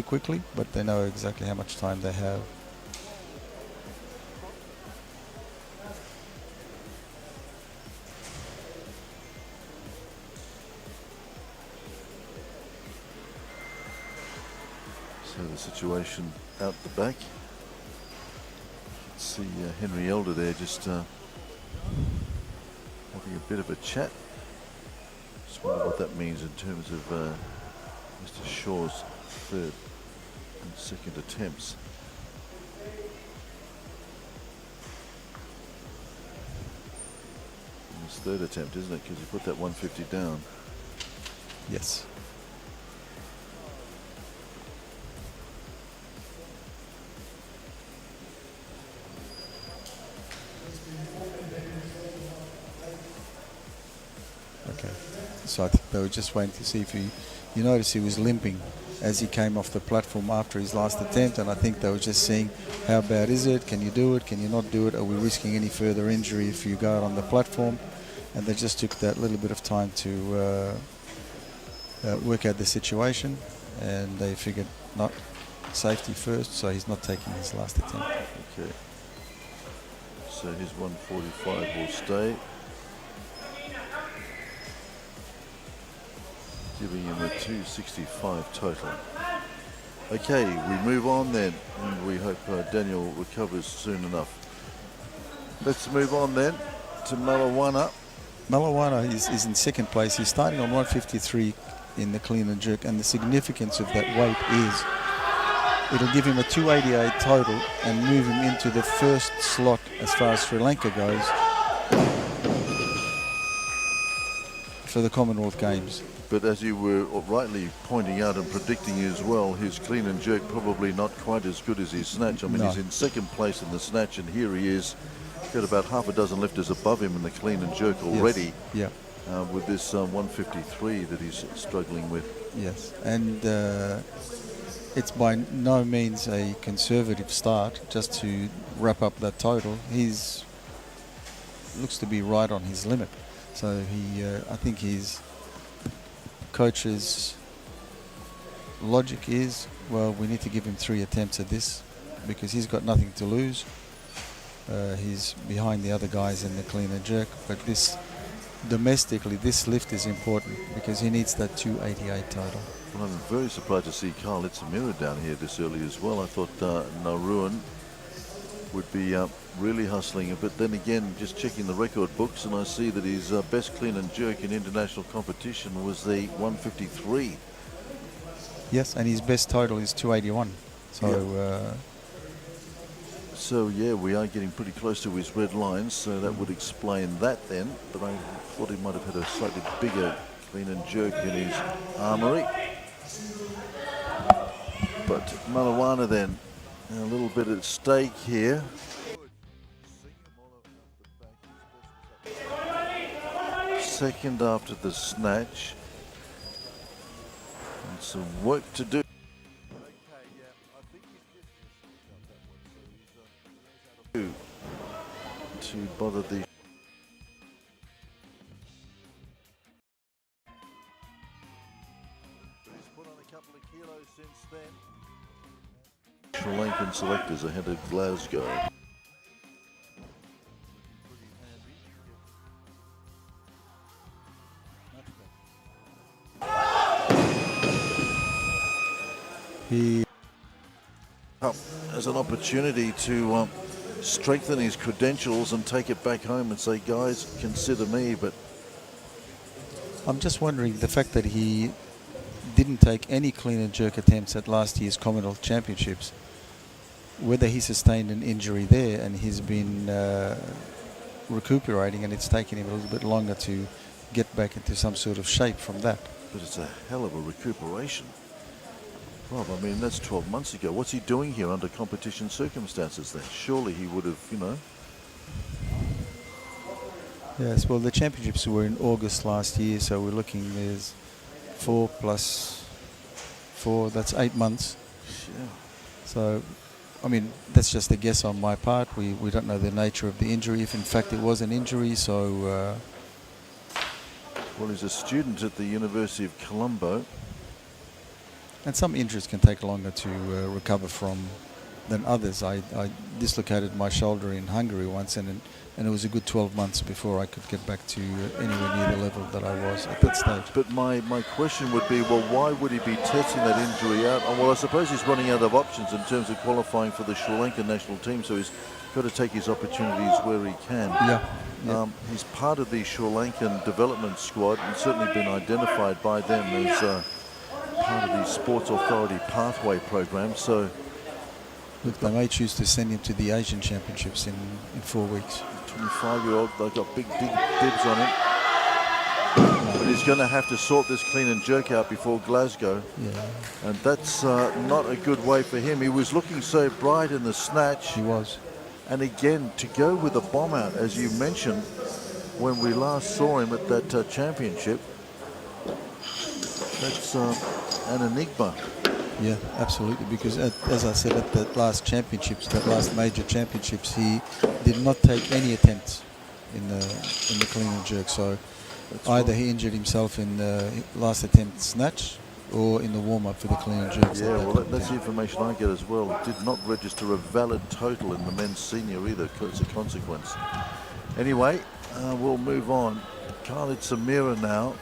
quickly, but they know exactly how much time they have. So the situation out the back. Let's see Henry Elder there just having a bit of a chat. Just wonder what that means in terms of Mr. Shaw's third and second attempts. And his third attempt, isn't it? Because he put that 150 down. Yes. Okay. So I think they were just waiting to see if you notice he was limping as he came off the platform after his last attempt, and I think they were just seeing how bad is it, can you do it, can you not do it, are we risking any further injury if you go out on the platform, and they just took that little bit of time to work out the situation, and they figured not safety first, so he's not taking his last attempt. Okay. So his 145 will stay, giving him a 265 total. Okay, we move on then, and we hope Daniel recovers soon enough. Let's move on then to Malawana. Malawana is in second place. He's starting on 153 in the clean and jerk, and the significance of that weight is it'll give him a 288 total and move him into the first slot as far as Sri Lanka goes for the Commonwealth Games. But as you were rightly pointing out and predicting as well, his clean and jerk probably not quite as good as his snatch. I mean, No. he's in second place in the snatch, and here he is. Got about half a dozen lifters above him in the clean and jerk already. Yes. With this 153 that he's struggling with. Yes, and it's by no means a conservative start. Just to wrap up that total, he's looks to be right on his limit. So I think his coach's logic is, well, we need to give him 3 attempts at this because he's got nothing to lose. He's behind the other guys in the clean and jerk, but this domestically, this lift is important because he needs that 288 total. Well, I'm very surprised to see Carl Itzamira down here this early as well. I thought Naruan would be really hustling, but then again, just checking the record books, and I see that his best clean and jerk in international competition was the 153. Yes, and his best total is 281. So. So yeah, we are getting pretty close to his red lines, so that would explain that then. But I thought he might have had a slightly bigger clean and jerk in his armory. But Malawana then, a little bit at stake here. Second after the snatch. And some work to do. To bother the but he's put on a couple of kilos since then. Sri Lankan selectors ahead of Glasgow. He as an opportunity to strengthen his credentials and take it back home and say, guys, consider me. But I'm just wondering the fact that he didn't take any clean and jerk attempts at last year's Commonwealth Championships, whether he sustained an injury there and he's been recuperating and it's taken him a little bit longer to get back into some sort of shape from that. But it's a hell of a recuperation. Rob, I mean, that's 12 months ago. What's he doing here under competition circumstances then? Surely he would have, you know. Yes, well, the championships were in August last year, so we're looking, there's 4 plus 4, that's 8 months. Yeah. So, I mean, that's just a guess on my part. We don't know the nature of the injury, if in fact it was an injury, so... Well, he's a student at the University of Colombo. And some injuries can take longer to recover from than others. I dislocated my shoulder in Hungary once, and it was a good 12 months before I could get back to anywhere near the level that I was at that stage. But my question would be, well, why would he be testing that injury out? Oh, well, I suppose he's running out of options in terms of qualifying for the Sri Lankan national team, so he's got to take his opportunities where he can. Yeah. He's part of the Sri Lankan development squad and certainly been identified by them as part of the Sports Authority Pathway program. So look, they may choose to send him to the Asian Championships in 4 weeks. 25-year-old, they've got big dibs on him. But he's going to have to sort this clean and jerk out before Glasgow. Yeah. And that's not a good way for him. He was looking so bright in the snatch. He was. And again, to go with a bomb out, as you mentioned, when we last saw him at that championship, that's an enigma. Yeah, absolutely. Because as I said, at that last championships, that last major championships, he did not take any attempts in the clean and jerk. So either he injured himself in the last attempt snatch, or in the warm-up for the clean and jerks. Yeah, well, that's the information I get as well. It did not register a valid total in the men's senior either, as a consequence. Anyway, we'll move on. Khalid Samira now,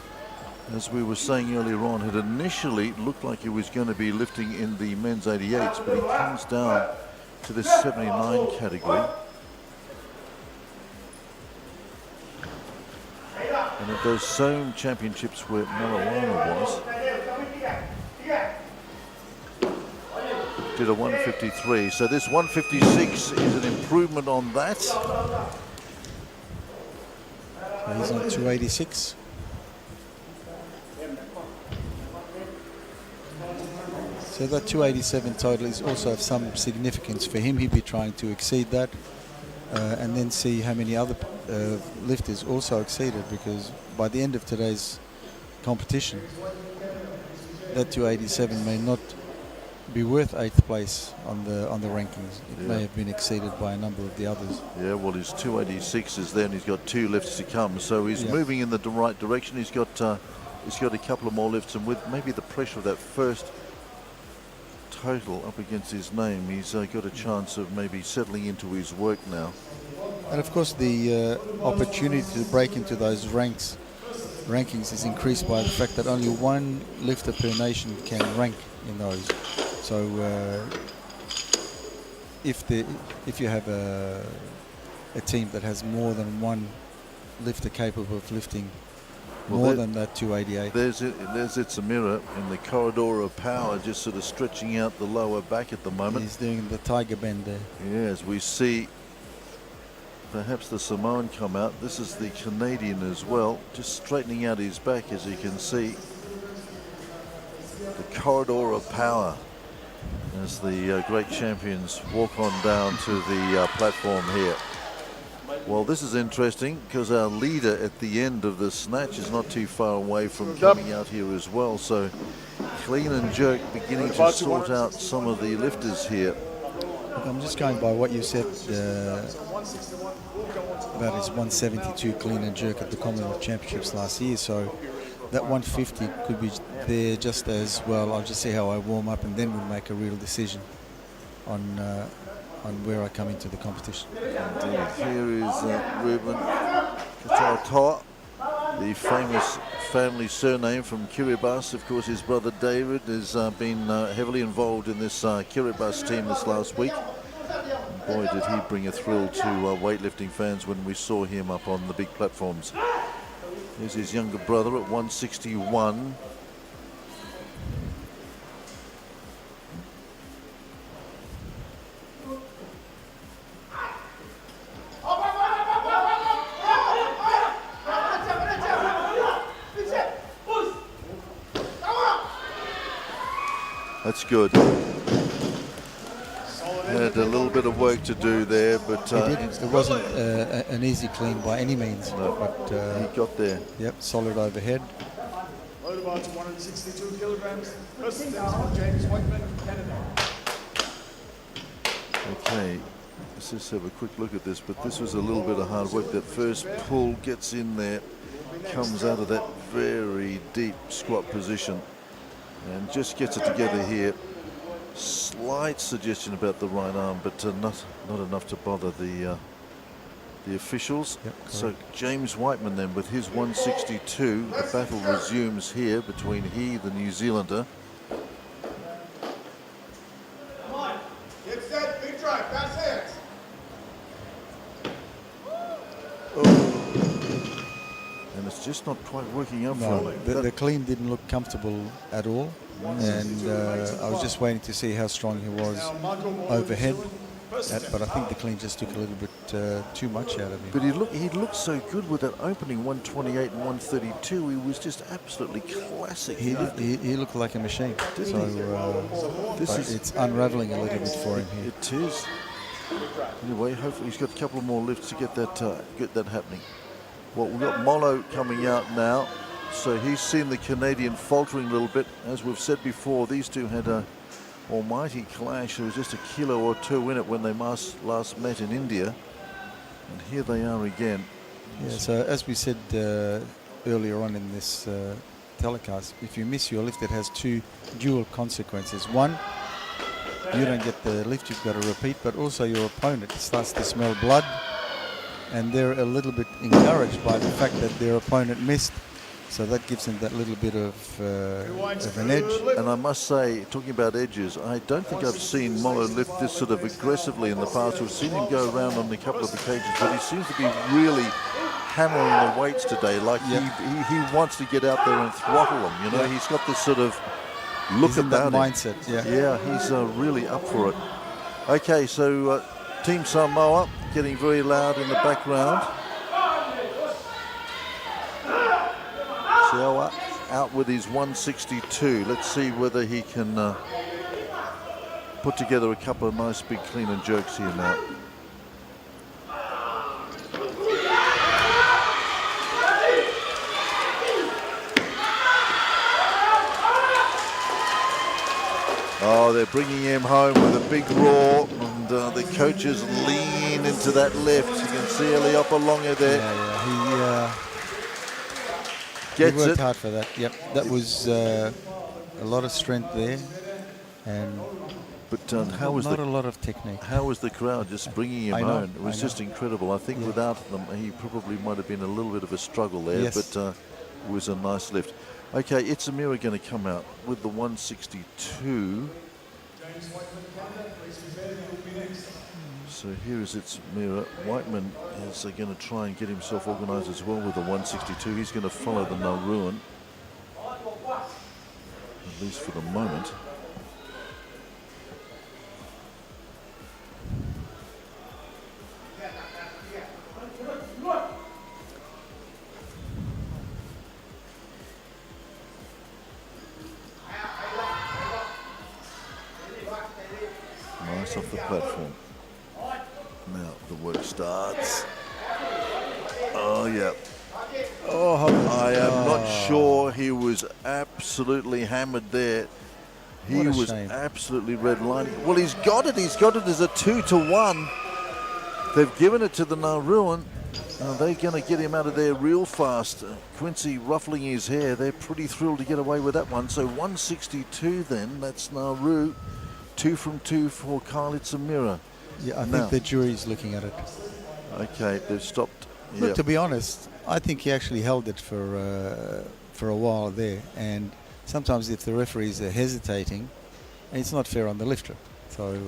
as we were saying earlier on, had initially looked like he was going to be lifting in the men's 88s, but he comes down to this 79 category. And at those same championships where Marijuana was, did a 153. So this 156 is an improvement on that. He's on 286. So that 287 total is also of some significance for him. He'd be trying to exceed that and then see how many other lifters also exceeded, because by the end of today's competition, that 287 may not be worth 8th place on the rankings. It may have been exceeded by a number of the others. Yeah, well, his 286 is there, and he's got 2 lifts to come, so he's moving in the right direction. He's got a couple of more lifts, and with maybe the pressure of that first total up against his name, he's got a chance of maybe settling into his work now. And of course, the opportunity to break into those rankings is increased by the fact that only one lifter per nation can rank in those. So if you have a team that has more than one lifter capable of lifting more than that 288. There's it, Samira in the corridor of power, just sort of stretching out the lower back at the moment. He's doing the tiger bend there. Yeah, as we see perhaps the Samoan come out. This is the Canadian as well, just straightening out his back, as you can see. The corridor of power as the great champions walk on down to the platform here. Well, this is interesting because our leader at the end of the snatch is not too far away from coming out here as well. So clean and jerk beginning to sort out some of the lifters here. Look, I'm just going by what you said about his 172 clean and jerk at the Commonwealth Championships last year. So that 150 could be there just as well. I'll just see how I warm up, and then we'll make a real decision on where I come into the competition. Indeed. Here is Ruben Katautoa, the famous family surname from Kiribati. Of course, his brother David has been heavily involved in this Kiribati team this last week. And boy, did he bring a thrill to weightlifting fans when we saw him up on the big platforms. Here's his younger brother at 161. That's good. Had a little bit of work to do there, but it wasn't an easy clean by any means. No, but he got there. Yep, solid overhead. Load about 162 kilograms. First steps for James Whiteman, Canada. Okay, let's just have a quick look at this, but this was a little bit of hard work. That first pull gets in there, comes out of that very deep squat position, and just gets it together here. Slight suggestion about the right arm, but not enough to bother the officials. Yep, so James Whiteman then with his 162. The battle resumes here between he, the New Zealander. Come on, get set, big drive, fast hands. And it's just not quite working out No, for him. the clean didn't look comfortable at all, and I was just waiting to see how strong he was overhead. But I think the clean just took a little bit too much out of him. But he looked so good with that opening 128 and 132. He was just absolutely classic. He looked like a machine. So it's unraveling a little bit for him here. It is. Anyway, hopefully he's got a couple of more lifts to get that happening. Well, we've got Molo coming out now. So he's seen the Canadian faltering a little bit. As we've said before, these two had a almighty clash. There was just a kilo or two in it when they last met in India. And here they are again. Yeah, so as we said earlier on in this telecast, if you miss your lift, it has two dual consequences. One, you don't get the lift, you've got to repeat, but also your opponent starts to smell blood, and they're a little bit encouraged by the fact that their opponent missed. So that gives them that little bit of an edge. And I must say, talking about edges, I don't think I've seen Molo lift this sort of aggressively in the past. We've seen him go around on a couple of occasions, but he seems to be really hammering the weights today. Like he wants to get out there and throttle them. You know, he's got this sort of look He's in about that him. mindset. Yeah. Yeah, he's really up for it. Okay, so Team Samoa getting very loud in the background. Samoa out with his 162. Let's see whether he can put together a couple of nice big clean and jerks here now. Oh, they're bringing him home with a big roar, and the coaches lean into that lift. You can see Upolu there. He worked hard for that. Yep, that was a lot of strength there, and how was not a lot of technique. How was the crowd just bringing him home? It was just incredible. I think without them, he probably might have been a little bit of a struggle there, but it was a nice lift. Okay, it's Amira going to come out with the 162. So here is its Mira. Whiteman is going to try and get himself organised as well with the 162. He's going to follow the Nauruan, at least for the moment. Nice off the platform. Now the work starts. Oh, yeah. I am not sure. He was absolutely hammered there. He was absolutely redlining. Well, he's got it. He's got it as a 2-1. They've given it to the Nauruan. They're going to get him out of there real fast. Quincy ruffling his hair. They're pretty thrilled to get away with that one. So 162 then. That's Nauru. 2 from 2 for Khalid Samira. Yeah, I think the jury's looking at it. Okay, they've stopped. Look, to be honest, I think he actually held it for a while there. And sometimes if the referees are hesitating, it's not fair on the lifter. So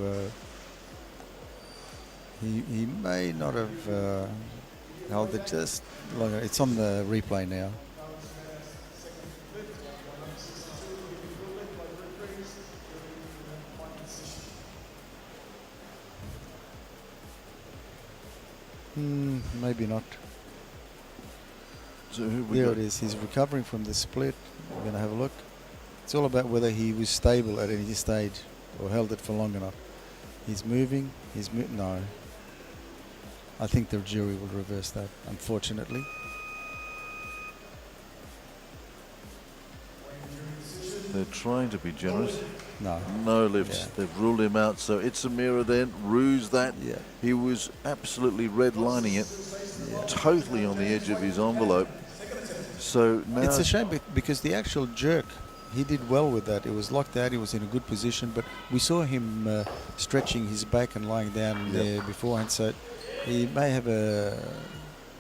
he may not have held it just longer. It's on the replay now. Maybe not. So who there it is. He's recovering from the split. We're going to have a look. It's all about whether he was stable at any stage or held it for long enough. He's moving. No. I think the jury will reverse that, unfortunately. They're trying to be generous. No lifts. They've ruled him out. So it's Amira then. Ruse that. He was absolutely redlining it. Totally on the edge of his envelope. So now it's a shame because the actual jerk, he did well with that. It was locked out. He was in a good position. But we saw him stretching his back and lying down there beforehand. So he may have a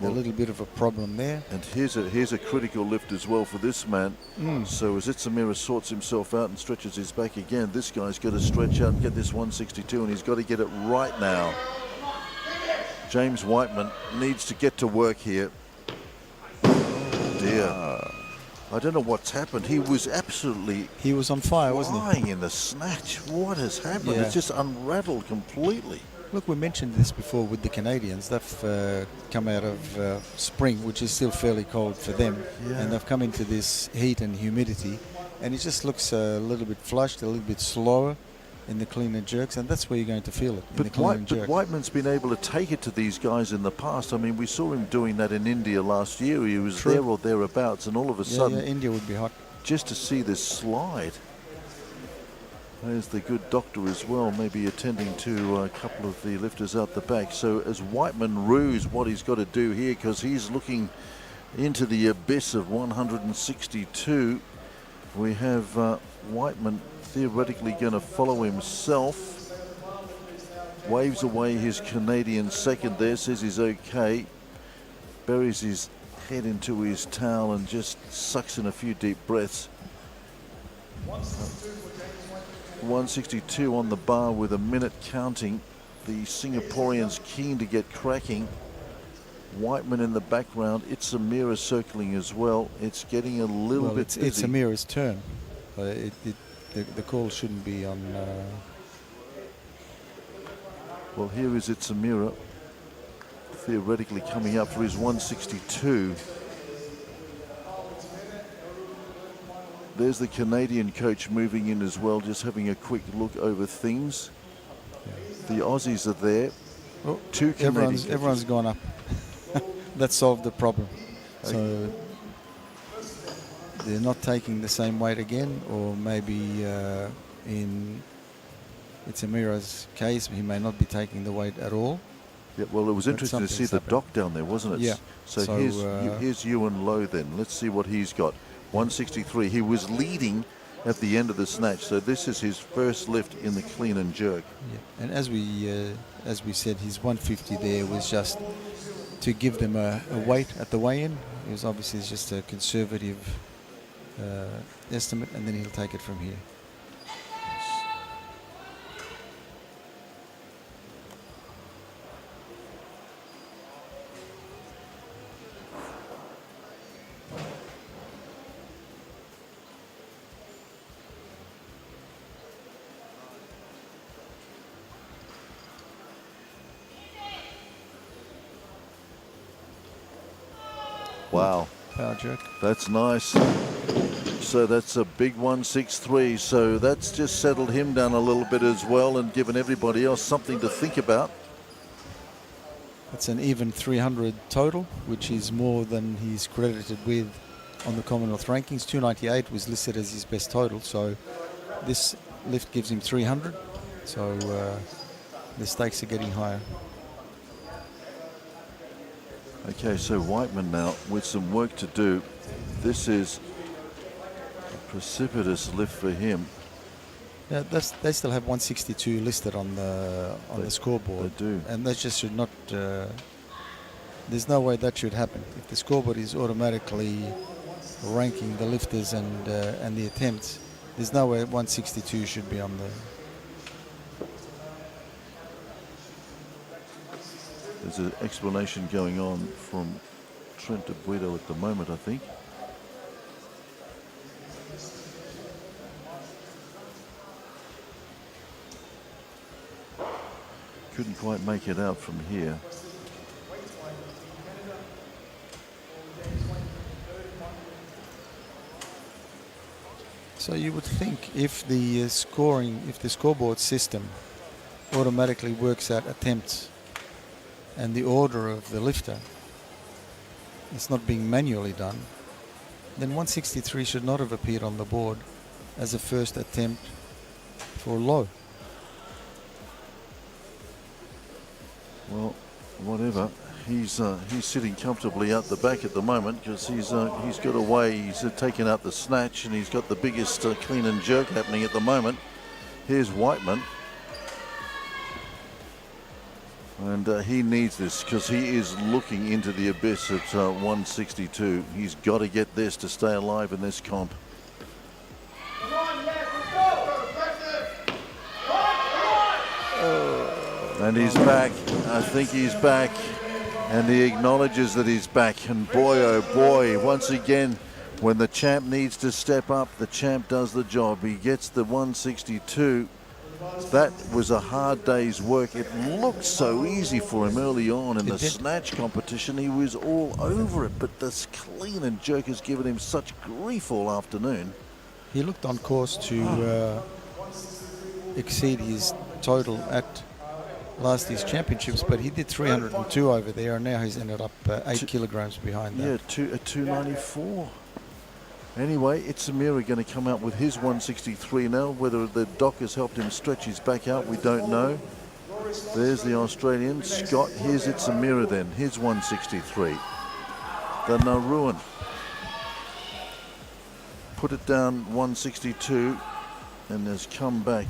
little bit of a problem there. And here's a critical lift as well for this man. So as Itsamira sorts himself out and stretches his back again, this guy's got to stretch out and get this 162, and he's got to get it right now. James Whiteman needs to get to work here. Oh dear. I don't know what's happened. He was absolutely... He was on fire, wasn't he? Flying in the snatch. What has happened? It's just unraveled completely. Look, we mentioned this before with the Canadians. They've come out of spring, which is still fairly cold for them, and they've come into this heat and humidity, and it just looks a little bit flushed, a little bit slower in the clean and jerks, and that's where you're going to feel it, in the clean and jerks. But Whiteman's been able to take it to these guys in the past. I mean, we saw him doing that in India last year. He was there or thereabouts, and all of a sudden... India would be hot. Just to see this slide... There's the good doctor as well, maybe attending to a couple of the lifters out the back. So as Whiteman rues what he's got to do here, because he's looking into the abyss of 162. We have Whiteman theoretically going to follow himself. Waves away his Canadian second there, says he's okay. Buries his head into his towel and just sucks in a few deep breaths. 162 on the bar with a minute counting. The Singaporeans keen to get cracking. Whiteman in the background. It's Amira circling as well. It's getting a little bit busy. It's Amira's turn. The call shouldn't be on. Well, here is It's Amira, theoretically coming up for his 162. There's the Canadian coach moving in as well, just having a quick look over things. The Aussies are there. Oh, Two Canadians. Everyone's gone up. That solved the problem. Okay. So they're not taking the same weight again, or maybe in It's Amira's case, he may not be taking the weight at all. Yeah, well, it was interesting to see the doc down there, wasn't it? Yeah. So here's Ewan Lowe then. Let's see what he's got. 163. He was leading at the end of the snatch, so this is his first lift in the clean and jerk. Yeah. And as we said, his 150 there was just to give them a weight at the weigh-in. It was obviously just a conservative estimate, and then he'll take it from here. Wow. Power jerk. That's nice. So that's a big 163. So that's just settled him down a little bit as well and given everybody else something to think about. That's an even 300 total, which is more than he's credited with on the Commonwealth rankings. 298 was listed as his best total, so this lift gives him 300. So the stakes are getting higher. Okay, so Whiteman now with some work to do. This is a precipitous lift for him. Yeah, they still have 162 listed on the scoreboard. They do, and that just should not. There's no way that should happen. If the scoreboard is automatically ranking the lifters and the attempts, there's no way 162 should be on the. There's an explanation going on from Trent de Guido at the moment, I think. Couldn't quite make it out from here. So you would think if the scoreboard system automatically works out attempts and the order of the lifter, it's not being manually done, then 163 should not have appeared on the board as a first attempt for low. Well, whatever. He's sitting comfortably out the back at the moment because he's got away. He's taken out the snatch and he's got the biggest clean and jerk happening at the moment. Here's Whiteman. And he needs this because he is looking into the abyss at 162. He's got to get this to stay alive in this comp. And he's back. I think he's back. And he acknowledges that he's back. And boy, oh boy, once again, when the champ needs to step up, the champ does the job. He gets the 162. That was a hard day's work. It looked so easy for him early on in the snatch competition. He was all over it, but this clean and jerk has given him such grief all afternoon. He looked on course to exceed his total at last year's championships, but he did 302 over there, and now he's ended up 8 kilograms behind that. Yeah, at 294. Anyway, it's Amira going to come out with his 163 now. Whether the doc has helped him stretch his back out, we don't know. There's the Australian. Scott, here's It's Amira then, his 163. the Nauruan. Put it down 162 and has come back.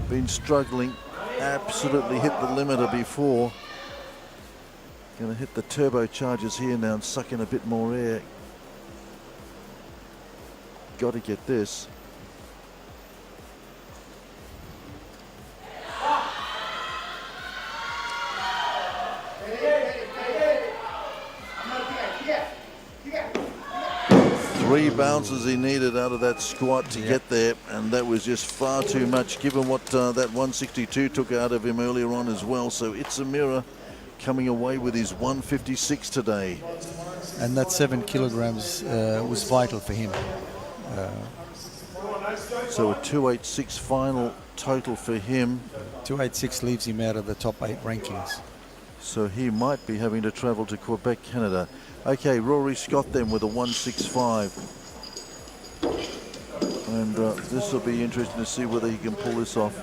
Been struggling, absolutely hit the limiter before. Going to hit the turbochargers here now and suck in a bit more air. Got to get this. Three bounces he needed out of that squat to get there, and that was just far too much given what that 162 took out of him earlier on as well. So it's a mirror coming away with his 156 today. And that 7 kilograms was vital for him. So a 286 final total for him. 286 leaves him out of the top 8 rankings. So he might be having to travel to Quebec, Canada. Okay, Rory Scott then with a 165. And this will be interesting to see whether he can pull this off.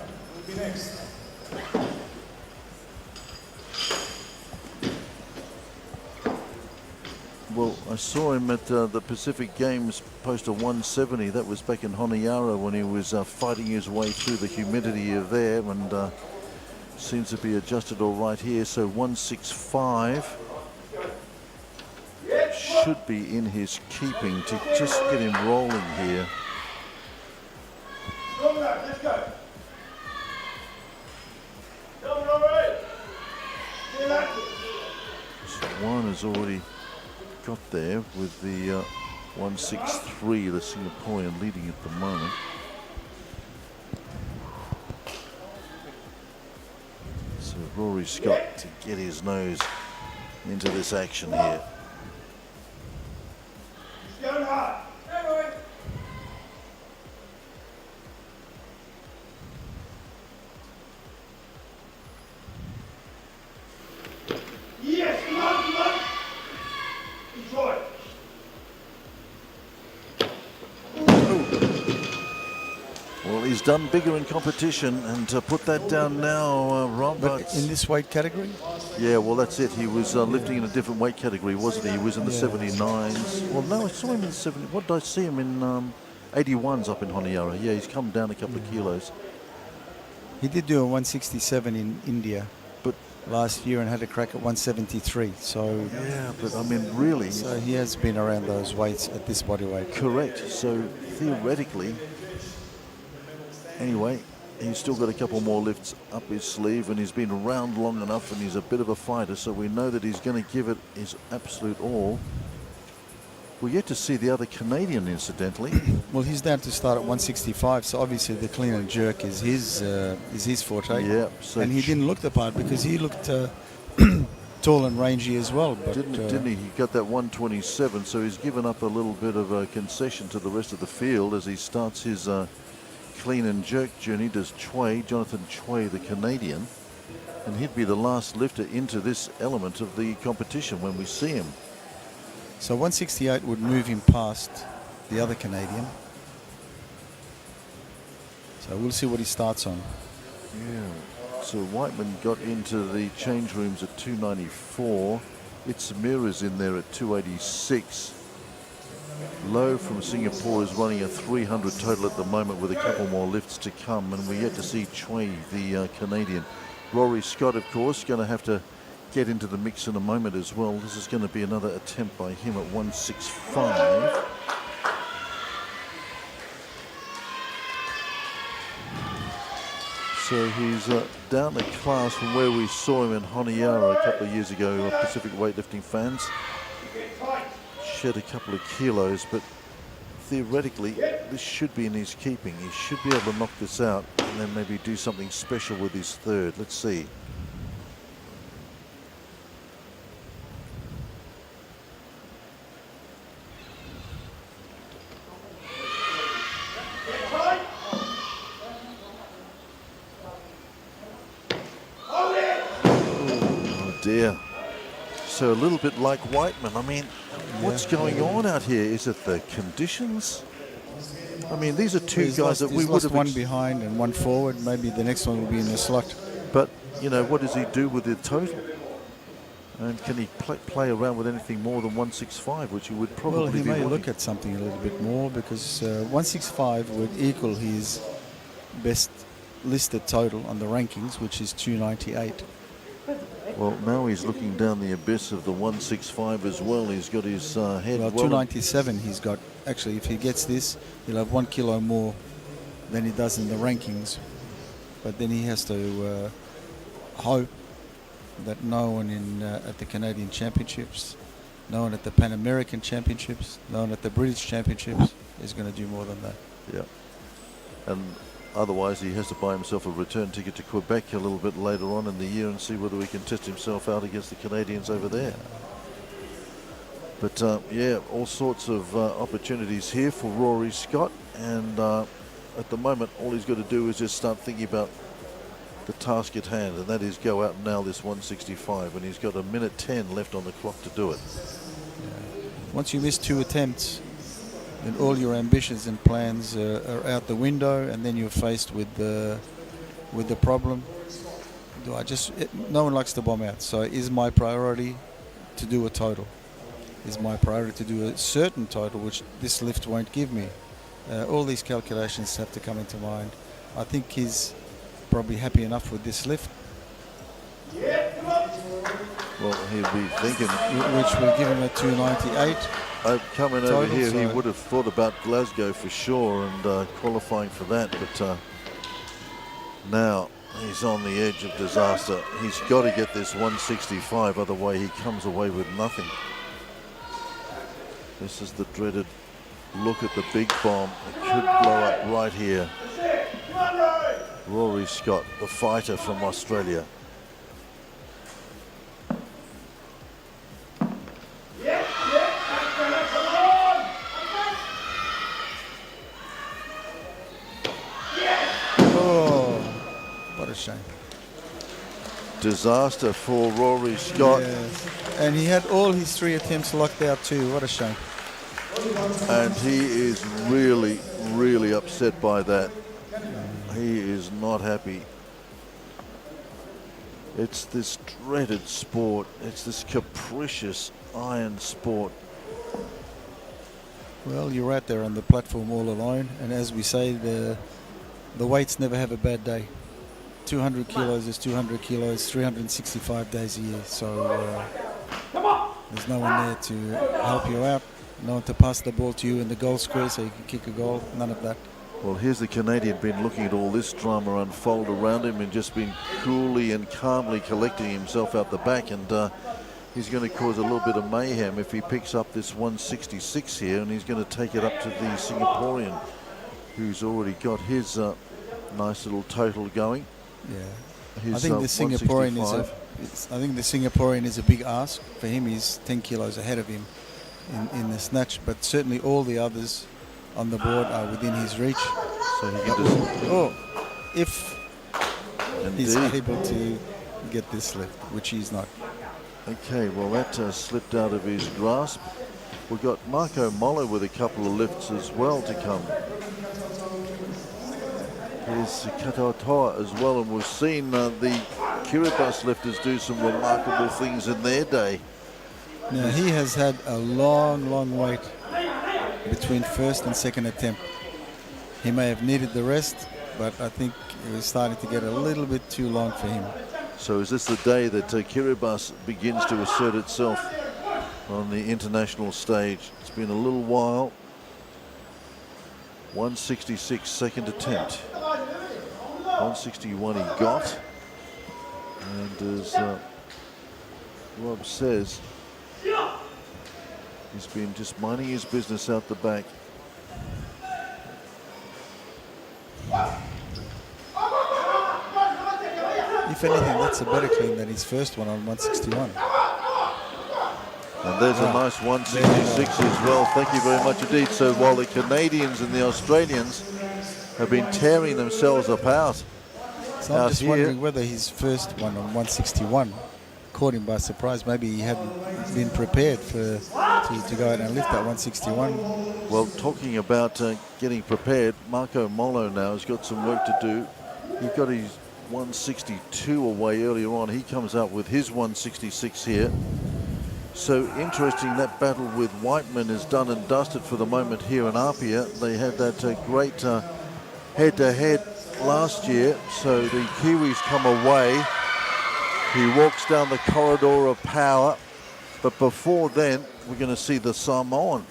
Well, I saw him at the Pacific Games post a 170. That was back in Honiara when he was fighting his way through the humidity of there, and seems to be adjusted all right here. So 165 should be in his keeping to just get him rolling here. Let's go. Come on, Rory. So one has already got there with the 163, the Singaporean leading at the moment. So Rory Scott to get his nose into this action here. He's going hard. Hey, Rory. Yes, come on, come on. Enjoy. Well, he's done bigger in competition, and to put that down now, Rob. But in this weight category? Yeah, well, that's it. He was lifting in a different weight category, wasn't he? He was in the 79s. Well, no, I saw him in the 70s. What did I see him in? 81s up in Honiara. Yeah, he's come down a couple of kilos. He did do a 167 in India, but last year, and had a crack at 173. So yeah, but I mean, really. So he has been around those weights at this body weight. Correct. So theoretically, anyway, he's still got a couple more lifts up his sleeve, and he's been around long enough, and he's a bit of a fighter, so we know that he's going to give it his absolute all. We're yet to see the other Canadian, incidentally. Well, he's down to start at 165, so obviously the clean and jerk is his forte. Yeah. So and he didn't look the part because he looked tall and rangy as well. But, didn't he? He got that 127, so he's given up a little bit of a concession to the rest of the field as he starts his clean and jerk journey. Does Jonathan Choi, the Canadian, and he'd be the last lifter into this element of the competition when we see him. So 168 would move him past the other Canadian. So we'll see what he starts on. Yeah. So Whiteman got into the change rooms at 294. Itzamira's in there at 286. Low from Singapore is running a 300 total at the moment with a couple more lifts to come, and we're yet to see Choi, the Canadian. Rory Scott, of course, going to have to get into the mix in a moment as well. This is going to be another attempt by him at 165. So he's down a class from where we saw him in Honiara a couple of years ago. Pacific weightlifting fans shed a couple of kilos, but theoretically this should be in his keeping. He should be able to knock this out and then maybe do something special with his third. Let's see. Dear. So a little bit like Whiteman. I mean, what's going on out here? Is it the conditions? I mean, these are two guys that we would have... one behind and one forward. Maybe the next one will be in the slot. But, you know, what does he do with the total? And can he play around with anything more than 165, which he would probably Well, he be may wanting? look at something a little bit more because 165 would equal his best listed total on the rankings, which is 298. Well, now he's looking down the abyss of the 165 as well. He's got his head Well, 297 he's got. Actually, if he gets this, he'll have 1 kilo more than he does in the rankings. But then he has to hope that no one at the Canadian Championships, no one at the Pan American Championships, no one at the British Championships is going to do more than that. Yeah. And otherwise, he has to buy himself a return ticket to Quebec a little bit later on in the year and see whether he can test himself out against the Canadians over there. But yeah, all sorts of opportunities here for Rory Scott. And at the moment, all he's got to do is just start thinking about the task at hand, and that is go out and nail this 165. And he's got 1:10 left on the clock to do it. Yeah. Once you miss 2 attempts, then all your ambitions and plans are out the window, and then you're faced with the problem. No one likes to bomb out, so is my priority to do a total? Is my priority to do a certain total, which this lift won't give me? All these calculations have to come into mind. I think he's probably happy enough with this lift. Well, he'll be thinking, which will give him a 298. Coming over here, he would have thought about Glasgow for sure and qualifying for that, but now he's on the edge of disaster. He's got to get this 165, otherwise he comes away with nothing. This is the dreaded look at the big bomb. It could blow up right here. Rory Scott, the fighter from Australia. Oh, what a shame. Disaster for Rory Scott. Yes. And he had all his 3 attempts locked out too. What a shame. And he is really, really upset by that. He is not happy. It's this dreaded sport. It's this capricious iron sport. Well, you're out there on the platform all alone, and as we say, the weights never have a bad day. 200 kilos is 200 kilos, 365 days a year. So there's no one there to help you out, no one to pass the ball to you in the goal square so you can kick a goal. None of that. Well, here's the Canadian been looking at all this drama unfold around him and just been coolly and calmly collecting himself out the back, and he's going to cause a little bit of mayhem if he picks up this 166 here, and he's going to take it up to the Singaporean, who's already got his nice little total going. Yeah, I think the Singaporean is a big ask for him. He's 10 kilos ahead of him in the snatch, but certainly all the others on the board are within his reach. So he can just... if he's able to get this lift, which he's not. Okay, well that slipped out of his grasp. We've got Marco Molo with a couple of lifts as well to come. Here's Katoatoa as well, and we've seen the Kiribati lifters do some remarkable things in their day. Now he has had a long wait between first and second attempt. He may have needed the rest, but I think it was starting to get a little bit too long for him. So is this the day that Kiribati begins to assert itself on the international stage? It's been a little while. 166 second attempt. 161 he got. And as Rob says, he's been just minding his business out the back. If anything, that's a better clean than his first one on 161. And there's a nice 166 as well. Thank you very much indeed. So while the Canadians and the Australians have been tearing themselves apart, so I'm just wondering whether his first one on 161 caught him by surprise. Maybe he hadn't been prepared to go out and lift that 161. Well, talking about getting prepared, Marco Molo now has got some work to do. He got his 162 away earlier on. He comes out with his 166 here. So interesting, that battle with Whiteman is done and dusted for the moment here in Apia. They had that great head-to-head last year, so the Kiwis come away. He walks down the corridor of power, but before then we're going to see the Samoan.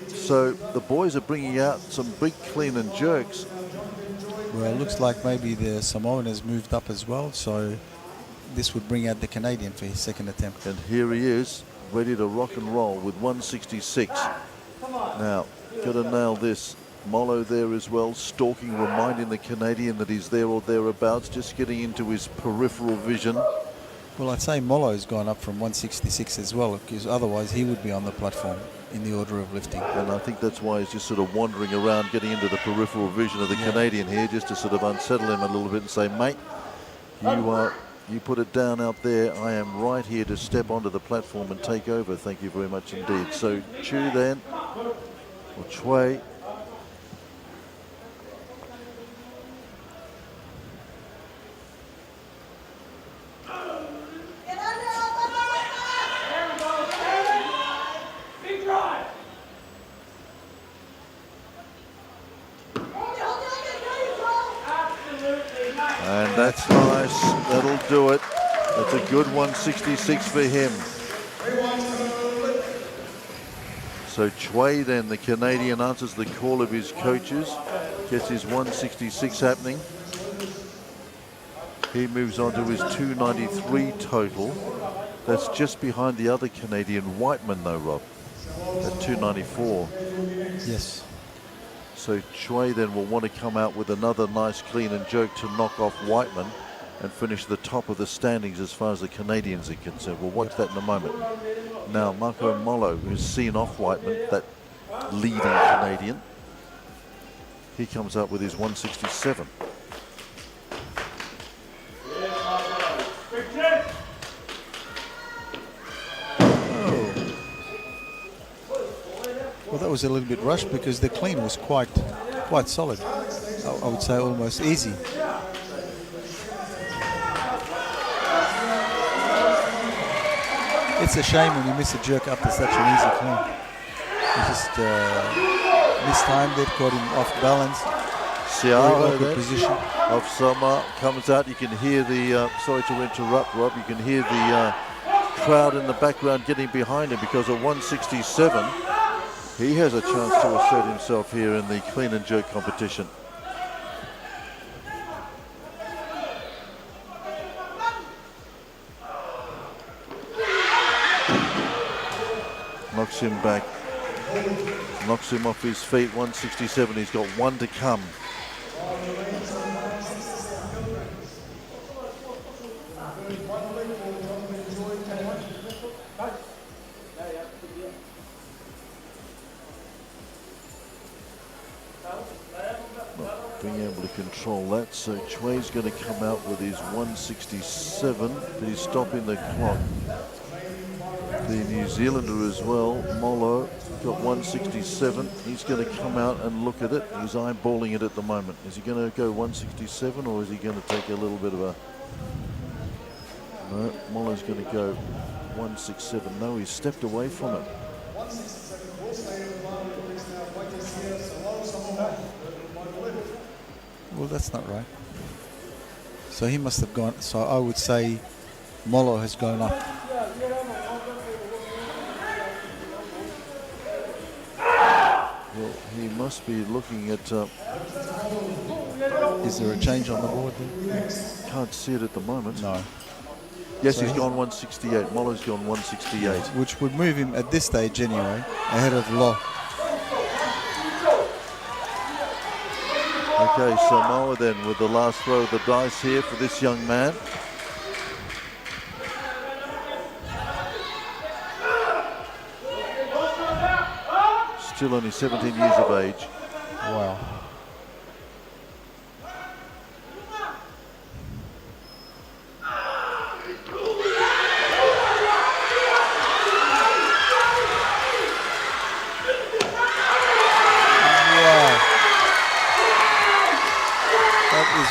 So the boys are bringing out some big clean and jerks. Well, it looks like maybe the Samoan has moved up as well, so this would bring out the Canadian for his second attempt. And here he is, ready to rock and roll with 166. Now, got to nail this. Molo there as well, stalking, reminding the Canadian that he's there or thereabouts, just getting into his peripheral vision. Well, I'd say Molo's gone up from 166 as well, because otherwise he would be on the platform in the order of lifting. And I think that's why he's just sort of wandering around, getting into the peripheral vision of the Canadian here, just to sort of unsettle him a little bit and say, mate, you put it down out there. I am right here to step onto the platform and take over. Thank you very much indeed. So Chu then, or Chui. And that's nice. That'll do it. That's a good 166 for him. So Chui then, the Canadian, answers the call of his coaches, gets his 166 happening. He moves on to his 293 total. That's just behind the other Canadian, Whiteman though, Rob, at 294. Yes. So Chui then will want to come out with another nice clean and jerk to knock off Whiteman and finish the top of the standings as far as the Canadians are concerned. We'll watch that in a moment. Now Marco Molo, who's seen off Whiteman, that leading Canadian, he comes up with his 167. Well, that was a little bit rushed because the clean was quite solid. I would say almost easy. It's a shame when you miss a jerk after such an easy clean. He just mistimed it, caught him off balance. Siao position of Samoa comes out. You can hear the, sorry to interrupt, Rob, you can hear the crowd in the background getting behind him because at 167, he has a chance to assert himself here in the clean and jerk competition. Knocks him back, knocks him off his feet. 167, he's got one to come. Being able to control that, so Chui's going to come out with his 167, but he's stopping the clock. The New Zealander as well, Molo, got 167. He's going to come out and look at it. He's eyeballing it at the moment. Is he going to go 167 or is he going to take a little bit of a... No, Molo's going to go 167. No, he's stepped away from it. Well, that's not right. So he must have gone. So I would say Molo has gone up. Well, he must be looking at... Is there a change on the board there? Can't see it at the moment. No. Yes, So he's gone 168. Molo's gone 168. Which would move him at this stage anyway, ahead of Law. Okay, Samoa then with the last throw of the dice here for this young man. Still only 17 years of age. Wow.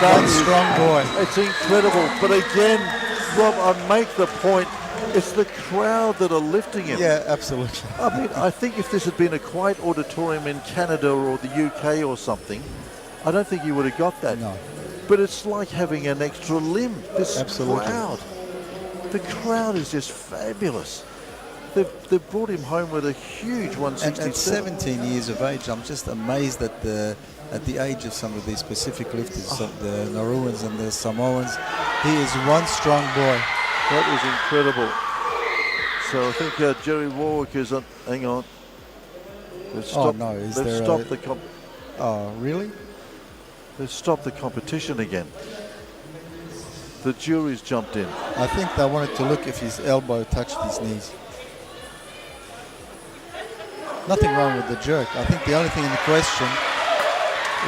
One strong boy. It's incredible. But again, Rob, I make the point, it's the crowd that are lifting him. Yeah, absolutely. I mean, I think if this had been a quiet auditorium in Canada or the UK or something, I don't think you would have got that. No. But it's like having an extra limb. This Absolutely. crowd. The crowd is just fabulous. They've brought him home with a huge And 167. at 17 years of age, I'm just amazed at the age of some of these Pacific lifters, the Nauruans and the Samoans. He is one strong boy. That is incredible. So I think Jerry Warwick is on. Hang on. They've stopped, no, is they've there stopped a- the Oh, really? they've stopped the competition again. The jury's jumped in. I think they wanted to look if his elbow touched his knees. Nothing wrong with the jerk. I think the only thing in the question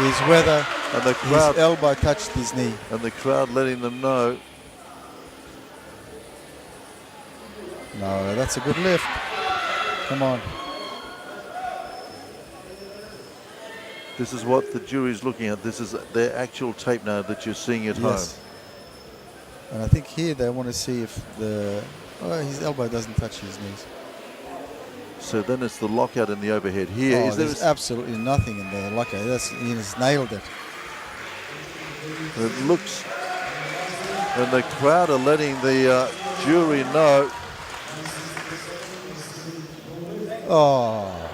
is whether And the crowd his elbow touched his knee. and the crowd letting them know. No, that's a good lift. Come on. This is what the jury's looking at. This is their actual tape now that you're seeing at Yes. home. And I think here they want to see if his elbow doesn't touch his knees. So then it's the lockout in the overhead. Here is there There's absolutely nothing in there. Like he has nailed it. it looks, and the crowd are letting the jury know. Oh,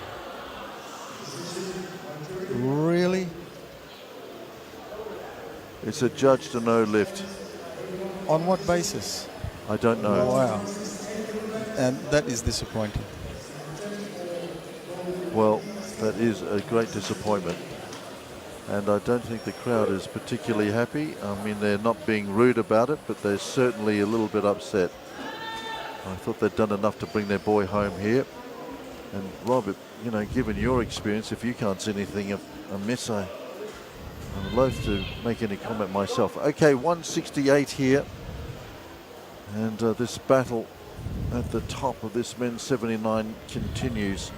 really? It's a judge to no lift. On what basis? I don't know. Wow. And that is disappointing. Well, that is a great disappointment. And I don't think the crowd is particularly happy. I mean, they're not being rude about it, but they're certainly a little bit upset. I thought they'd done enough to bring their boy home here. And Robert, you know, given your experience, if you can't see anything amiss, I'm loath to make any comment myself. Okay, 168 here. And this battle at the top of this men's 79 continues.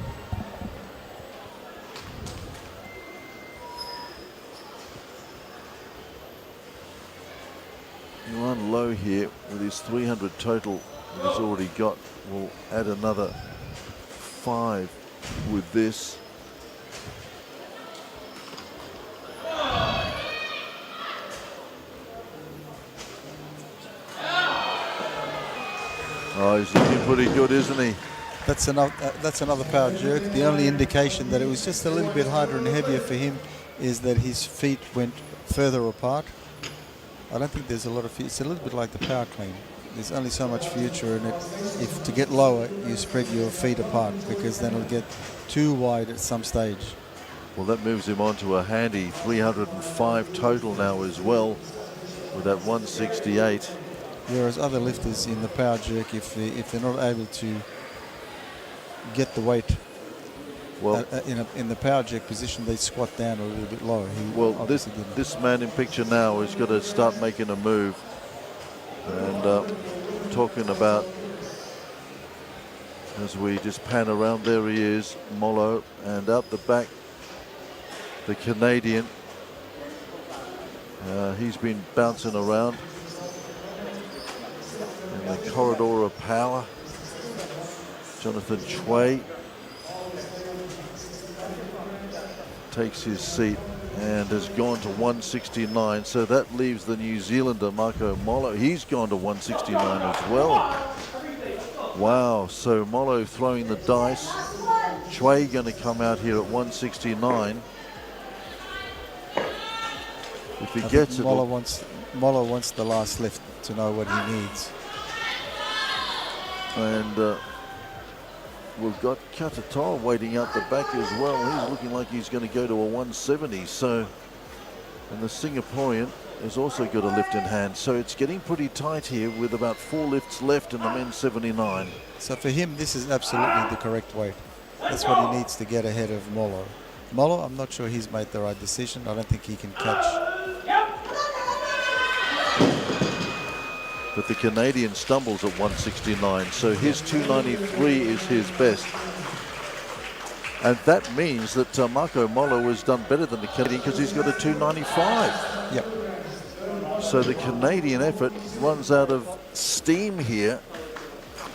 Yuan Low here with his 300 total that he's already got will add another 5 with this. Oh, he's looking pretty good, isn't he? That's another power jerk. The only indication that it was just a little bit harder and heavier for him is that his feet went further apart. I don't think there's a lot of feet. It's a little bit like the power clean. There's only so much future in it. If to get lower, you spread your feet apart because then it'll get too wide at some stage. Well, that moves him on to a handy 305 total now as well with that 168. Whereas other lifters in the power jerk, if they're not able to get the weight Well, in the power jerk position, they squat down a little bit lower. well, this man in picture now has got to start making a move. And talking about, as we just pan around, there he is, Molo, and out the back, the Canadian. He's been bouncing around in the corridor of power. Jonathan Choi takes his seat and has gone to 169. So that leaves the New Zealander, Marco Molo. He's gone to 169 as well. Wow, so Molo throwing the dice. Choi going to come out here at 169. If he gets it, Molo wants the last lift to know what he needs. and we've got Katatoa waiting out the back as well. He's looking like he's going to go to a 170. So, and the Singaporean has also got a lift in hand. So it's getting pretty tight here with about 4 lifts left in the men's 79. So for him, this is absolutely the correct weight. That's what he needs to get ahead of Molo. Molo, I'm not sure he's made the right decision. I don't think he can catch. But the Canadian stumbles at 169, so his 293 is his best. And that means that Marco Molo has done better than the Canadian because he's got a 295. Yep. So the Canadian effort runs out of steam here,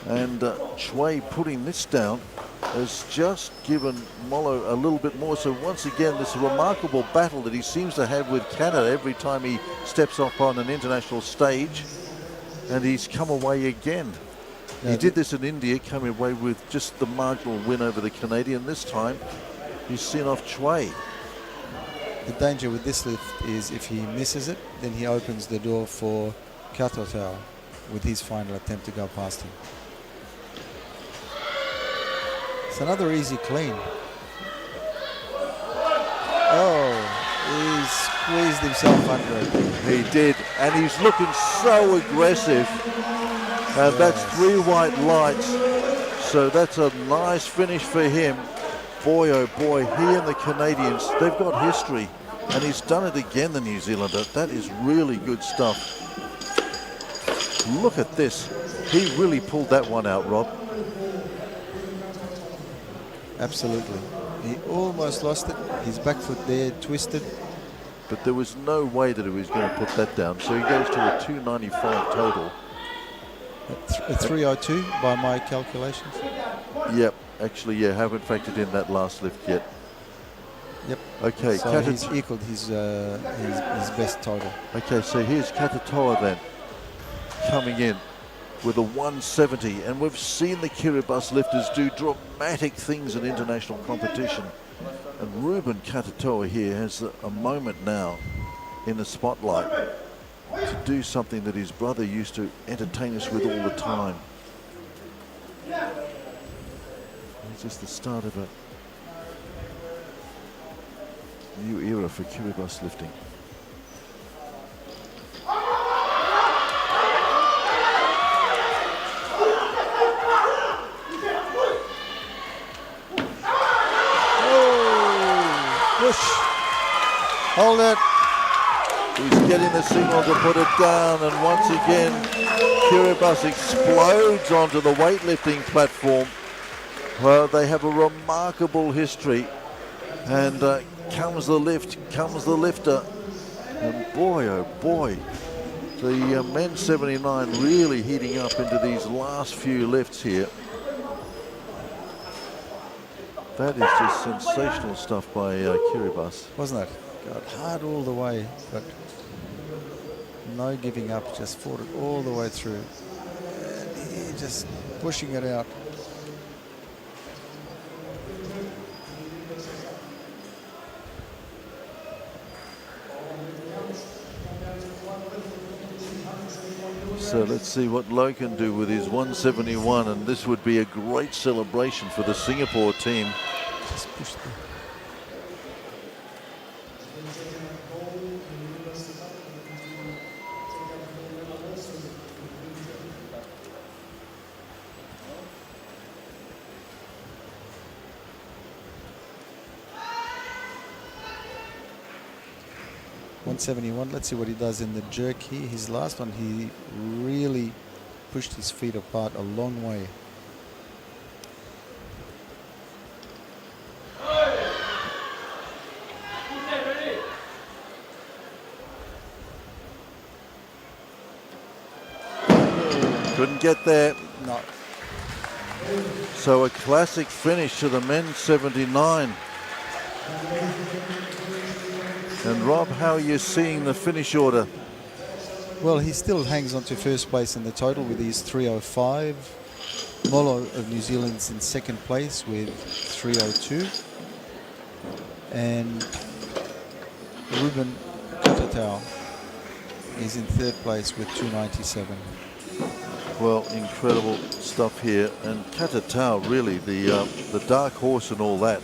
and Choi putting this down has just given Molo a little bit more. So once again, this remarkable battle that he seems to have with Canada every time he steps up on an international stage, and he's come away again. He did this in India, coming away with just the marginal win over the Canadian. This time, he's seen off Choi. The danger with this lift is if he misses it, then he opens the door for Katotao with his final attempt to go past him. It's another easy clean. Oh, he squeezed himself under it. He did, and he's looking so aggressive. And that's 3 white lights, so that's a nice finish for him. Boy, oh boy, he and the Canadians, they've got history, and he's done it again, the New Zealander. That is really good stuff. Look at this. He really pulled that one out, Rob. Absolutely. He almost lost it. His back foot there twisted. But there was no way that he was going to put that down, so he goes to a 295 total. A 302 by my calculations. Yep, actually, yeah, haven't factored in that last lift yet. Yep. Okay, so he's equaled his best total. Okay, so here's Katatoa then, coming in with a 170, and we've seen the Kiribati lifters do dramatic things in international competition. And Ruben Katatoa here has a moment now in the spotlight to do something that his brother used to entertain us with all the time. It's just the start of a new era for Kiribati lifting. Oh, push. Hold it. He's getting the signal to put it down, and once again, Kiribati explodes onto the weightlifting platform. Well, they have a remarkable history, and comes the lift, comes the lifter, and boy, oh boy, the men's 79 really heating up into these last few lifts here. That is just sensational stuff by Kiribati. Wasn't it? God, hard all the way, but no giving up, just fought it all the way through. And he just pushing it out. So let's see what Lowe can do with his 171, and this would be a great celebration for the Singapore team. Just push the .171. Let's see what he does in the jerk here. His last one, he really pushed his feet apart a long way. Couldn't get there. No. So a classic finish to the men's 79. And Rob, how are you seeing the finish order? Well, he still hangs on to first place in the total with his 305. Molo of New Zealand's in second place with 302. And Ruben Katatau is in third place with 297. Well, incredible stuff here. And Katatau, really, the dark horse and all that.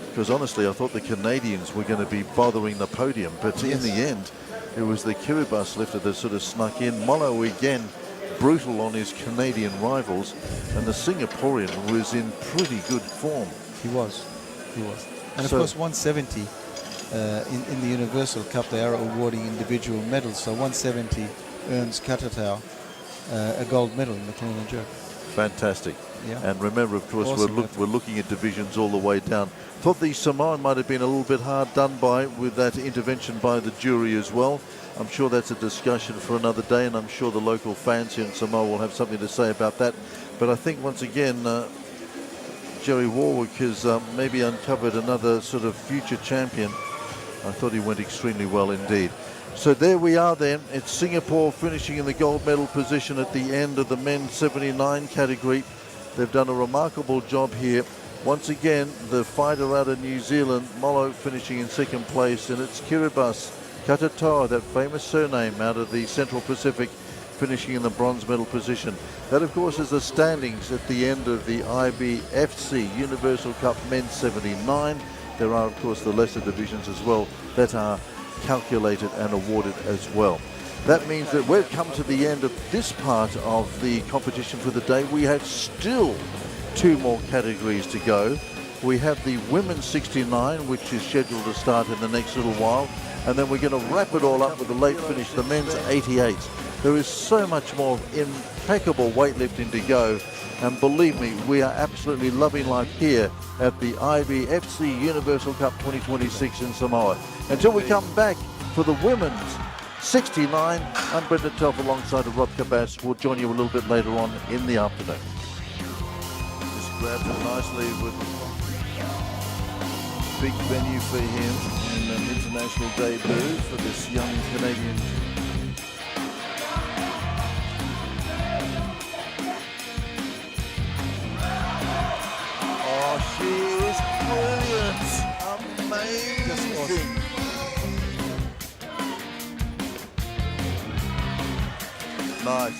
Because honestly, I thought the Canadians were going to be bothering the podium. But in the end, it was the Kiribati lifter that sort of snuck in. Molo again, brutal on his Canadian rivals. And the Singaporean was in pretty good form. He was. And of course, 170 in the Universal Cup, they are awarding individual medals. So 170 earns Katatau a gold medal in the clean and jerk. Fantastic. Yeah. And remember, of course, Awesome we're looking at divisions all the way down. Thought the Samoan might have been a little bit hard done by with that intervention by the jury as well. I'm sure that's a discussion for another day, and I'm sure the local fans here in Samoa will have something to say about that. But I think once again, Jerry Warwick has maybe uncovered another sort of future champion. I thought he went extremely well indeed. So there we are then. It's Singapore finishing in the gold medal position at the end of the men's 79 category. They've done a remarkable job here. Once again, the fighter out of New Zealand, Molo, finishing in second place, and it's Kiribati Katatoa, that famous surname out of the Central Pacific, finishing in the bronze medal position. That, of course, is the standings at the end of the IBFC Universal Cup men's 79. There are, of course, the lesser divisions as well that are calculated and awarded as well. That means that we've come to the end of this part of the competition for the day. We have still 2 more categories to go. We have the women's 69, which is scheduled to start in the next little while, and then we're going to wrap it all up with the late finish, the men's 88. There is so much more impeccable weightlifting to go, and believe me, we are absolutely loving life here at the IBFC Universal Cup 2026 in Samoa. Until we come back for the women's 69, I'm Brendan Telf alongside of Rob Cabas. We'll join you a little bit later on in the afternoon. Just grabbed it nicely with big venue for him and an international debut for this young Canadian. Oh, she is brilliant. Amazing. Nice.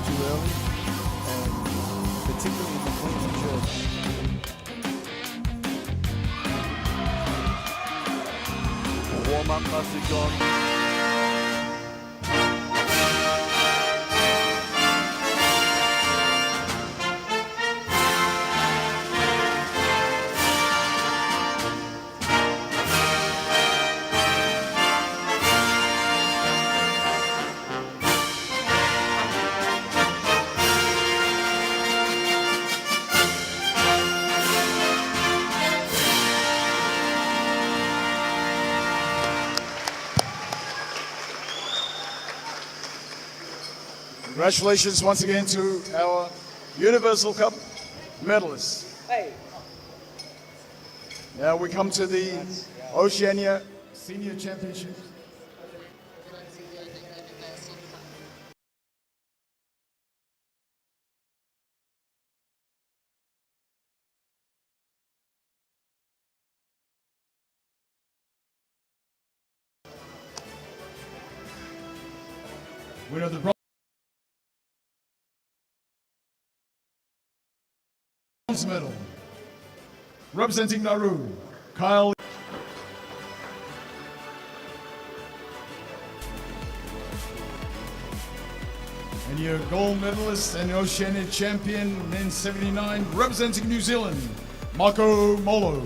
Too early, and particularly in the clean jerk. Warm-up must have gone. Congratulations once again to our Universal Cup medalists. Now we come to the Oceania Senior Championships. Winner of the bronze medal, representing Nauru, Kyle. And your gold medalist and Oceania champion, men's 79, representing New Zealand, Mako Molo.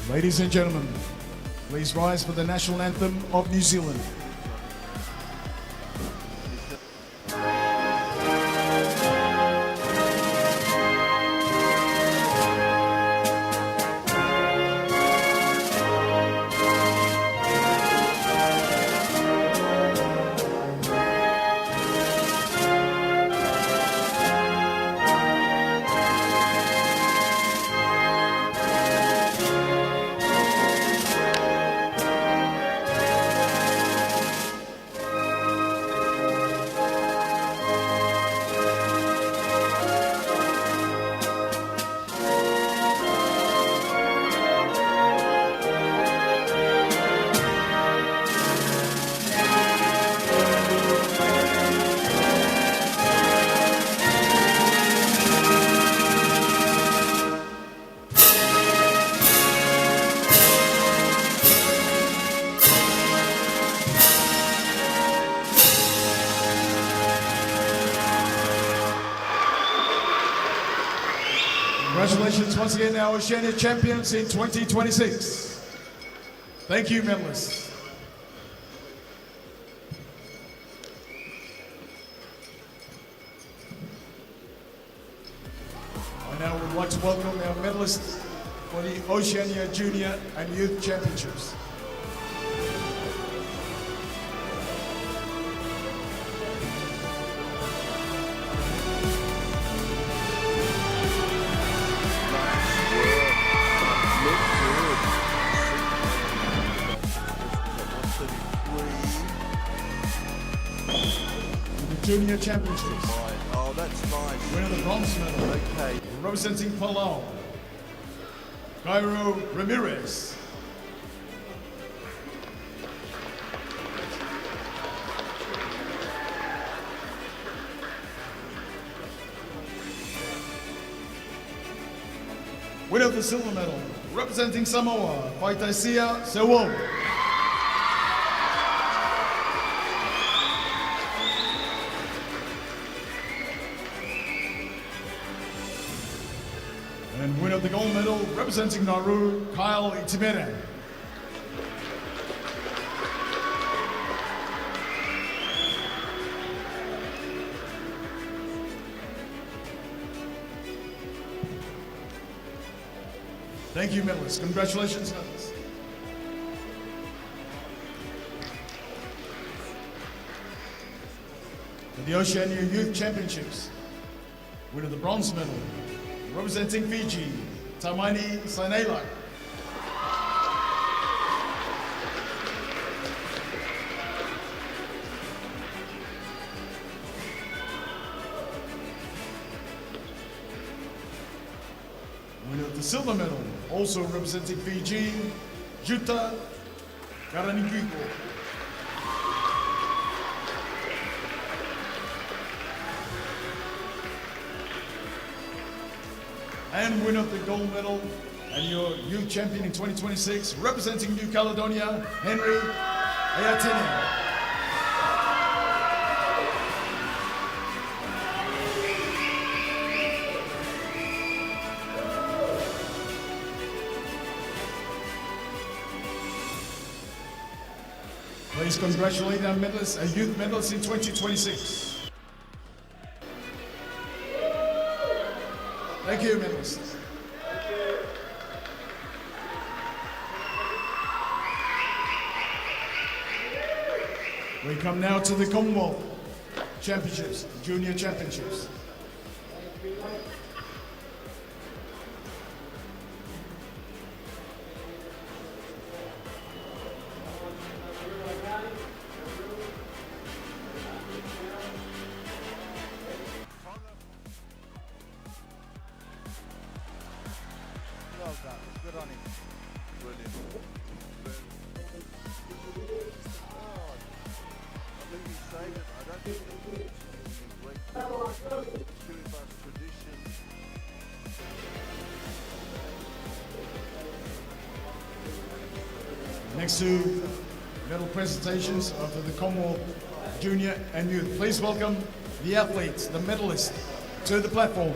Ladies and gentlemen, please rise for the national anthem of New Zealand. Congratulations once again, our Oceania champions in 2026. Thank you, medalists. And now we'd like to welcome our medalists for the Oceania Junior and Youth Championships. Junior Championships. Oh, that's nice. Winner of the bronze medal. Okay. Representing Palau, Cairo Ramirez. Winner of the silver medal, representing Samoa, Faleata Samoa. And winner of the gold medal, representing Nauru, Kyle Itimere. Thank you, medalists. Congratulations, medalists. For the Oceania Youth Championships, winner of the bronze medal, representing Fiji, Tamani Sainela. Winner of the silver medal, also representing Fiji, Juta Karanikuiko. And winner of the gold medal and your youth champion in 2026, representing New Caledonia, Henry Ayatene. Please congratulate our medalists, our youth medalists in 2026. Thank you, medalists. We come now to the Commonwealth Championships, Junior Championships. Well done. Good on him. Brilliant. Oh, I think he saved it. I don't think it's great. Kiribati tradition. Next to medal presentations after the Commonwealth Junior and Youth. Please welcome the athletes, the medalists, to the platform.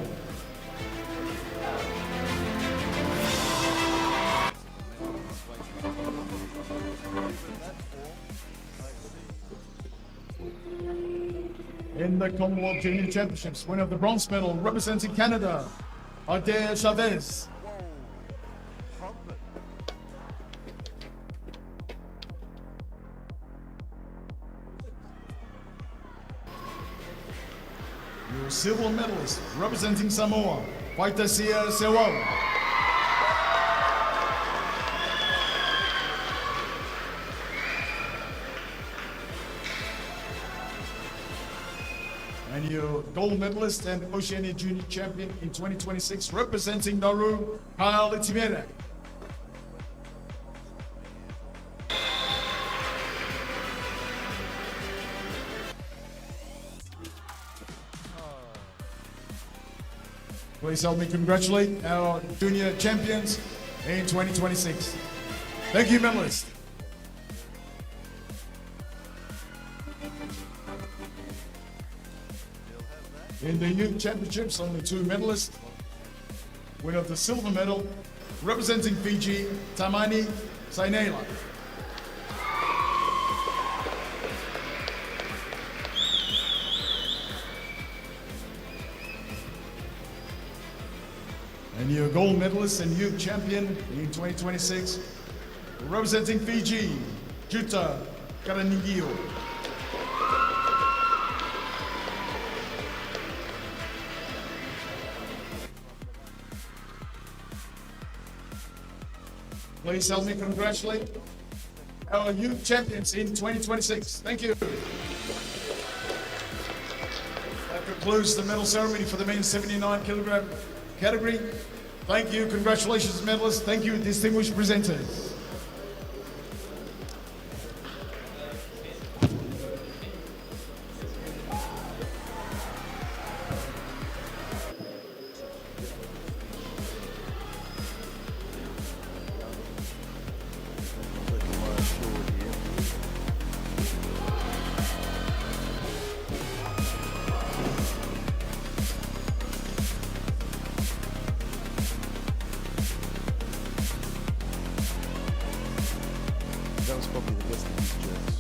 In the Commonwealth Junior Championships, winner of the bronze medal, representing Canada, Adair Chavez. Trumpet. Your silver medalist, representing Samoa, Weightlifting Samoa. And your gold medalist and Oceania Junior Champion in 2026, representing Nauru, Kyle Itimere. Please help me congratulate our junior champions in 2026. Thank you, medalists. In the youth championships, only 2 medalists. winner of the silver medal, representing Fiji, Tamani Sainela. And your gold medalist and youth champion in 2026, representing Fiji, Juta Karanigio. Please help me congratulate our youth champions in 2026. Thank you. That concludes the medal ceremony for the men's 79 kilogram category. Thank you, congratulations medalists. Thank you, distinguished presenters. That was probably the best of these jokes.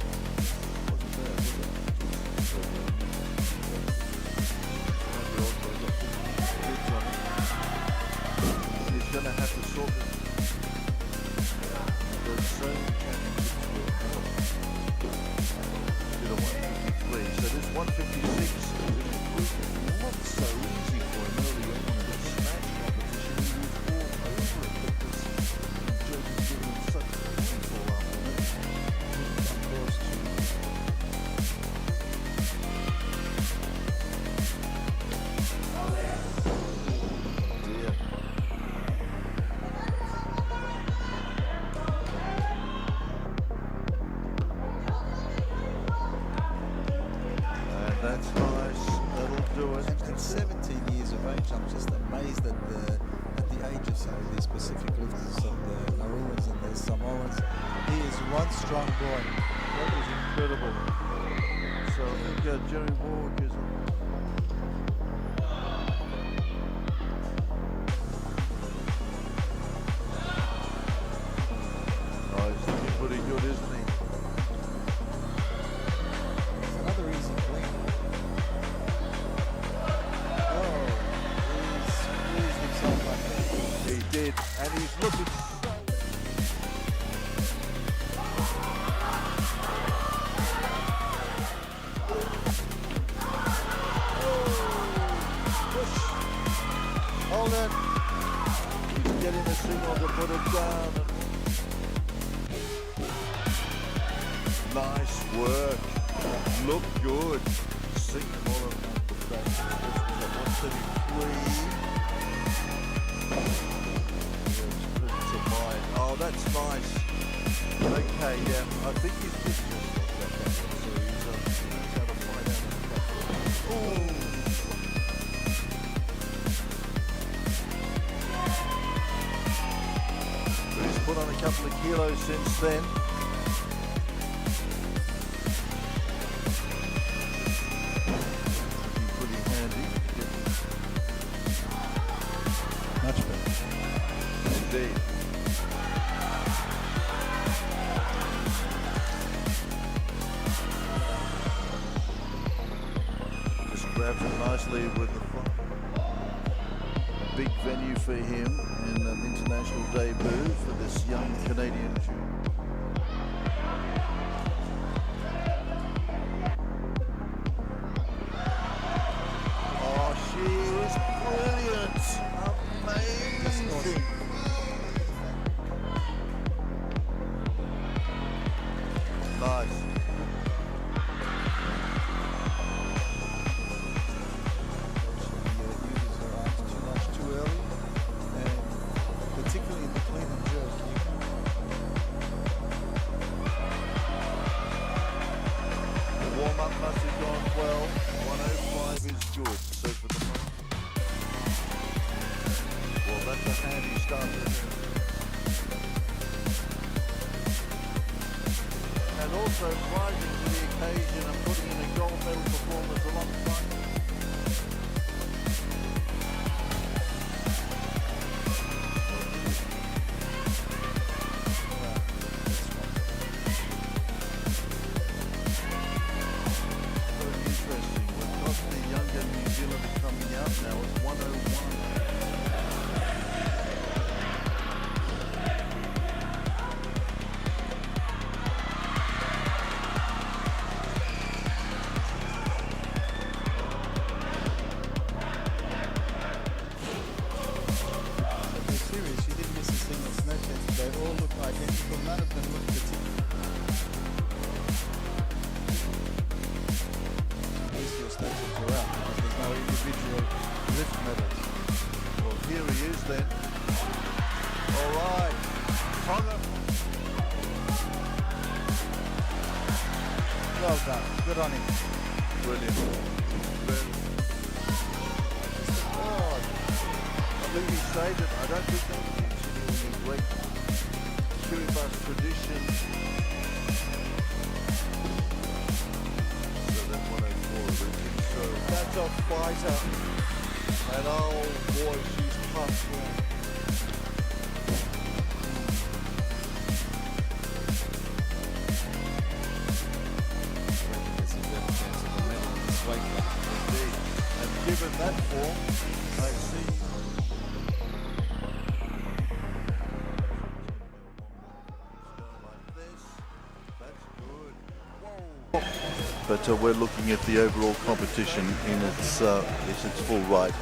He's going to have to sort it. There's so many championships to the 153. So this 156 is not so easy for him early on in the snatch competition. He was all over it because Joe was giving him such a painful afternoon. Of course, that's nice. That'll do it. And at 17 years of age, I'm just amazed at the age of some of these Pacific lifters, of the Nauruans and the Samoans. He is one strong boy. That was incredible. So I think Jerry Ward is he's looking pretty good, isn't he? Another easy clean. Oh, he squeezed himself like that. He did, and he's looking so... Hold it. He's getting a signal to put it down. Nice work. Look good. Signal of the back. 133. Oh, that's nice. Okay, yeah. I think he's just got that. So he's got to find out. Oh. He's put on a couple of kilos since then. Pretty handy. Much better. Indeed. Just grabs it nicely with the front. Big venue for him and an international debut for this young Canadian junior. Oh, she is brilliant. Amazing. Nice. Particularly in the clean and jerk. The warm-up must have gone well. 105 is good. So for the moment, well, that's a handy start. And also rising to the occasion and putting in a gold medal performance alongside. single snatches, they all look identical. None of them look particular. These your snatches are out because there's no individual lift medals. Well, here he is then. All right. Tonga. Well done. Good on him. Brilliant. Oh, I think he said it. I don't think that was actually a great Kiribati tradition. So that's 104 everything. So that's a fighter. And oh boy, she's tough. Yeah. Indeed. And given that form, I see. Like this. That's good. Whoa. But we're looking at the overall competition in its full right.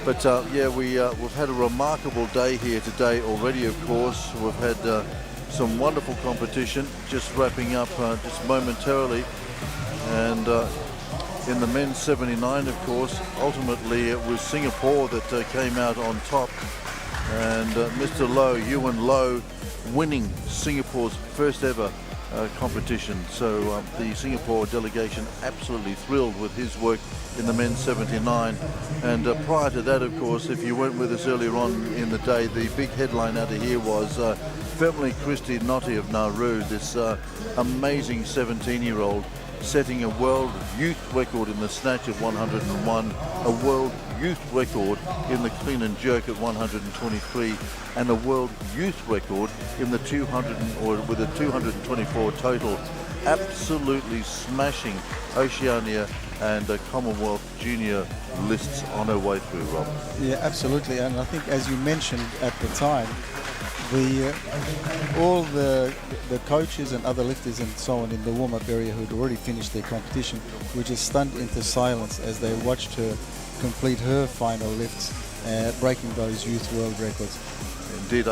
But yeah, we've had a remarkable day here today already. Of course, we've had some wonderful competition. Just wrapping up just momentarily, and. In the men's 79, of course, ultimately it was Singapore that came out on top, and Mr. Low, Ewan Low, winning Singapore's first ever competition. So the Singapore delegation absolutely thrilled with his work in the men's 79. And prior to that, of course, if you went with us earlier on in the day, the big headline out of here was Femily Christie Notti of Nauru, this amazing 17-year-old, setting a world youth record in the snatch at 101, a world youth record in the clean and jerk at 123, and a world youth record in the 200 or with a 224 total. Absolutely smashing Oceania and Commonwealth Junior lists on her way through, Rob. Yeah, absolutely. And I think, as you mentioned at the time, all the coaches and other lifters and so on in the warm-up area who had already finished their competition were just stunned into silence as they watched her complete her final lifts, breaking those youth world records. Indeed,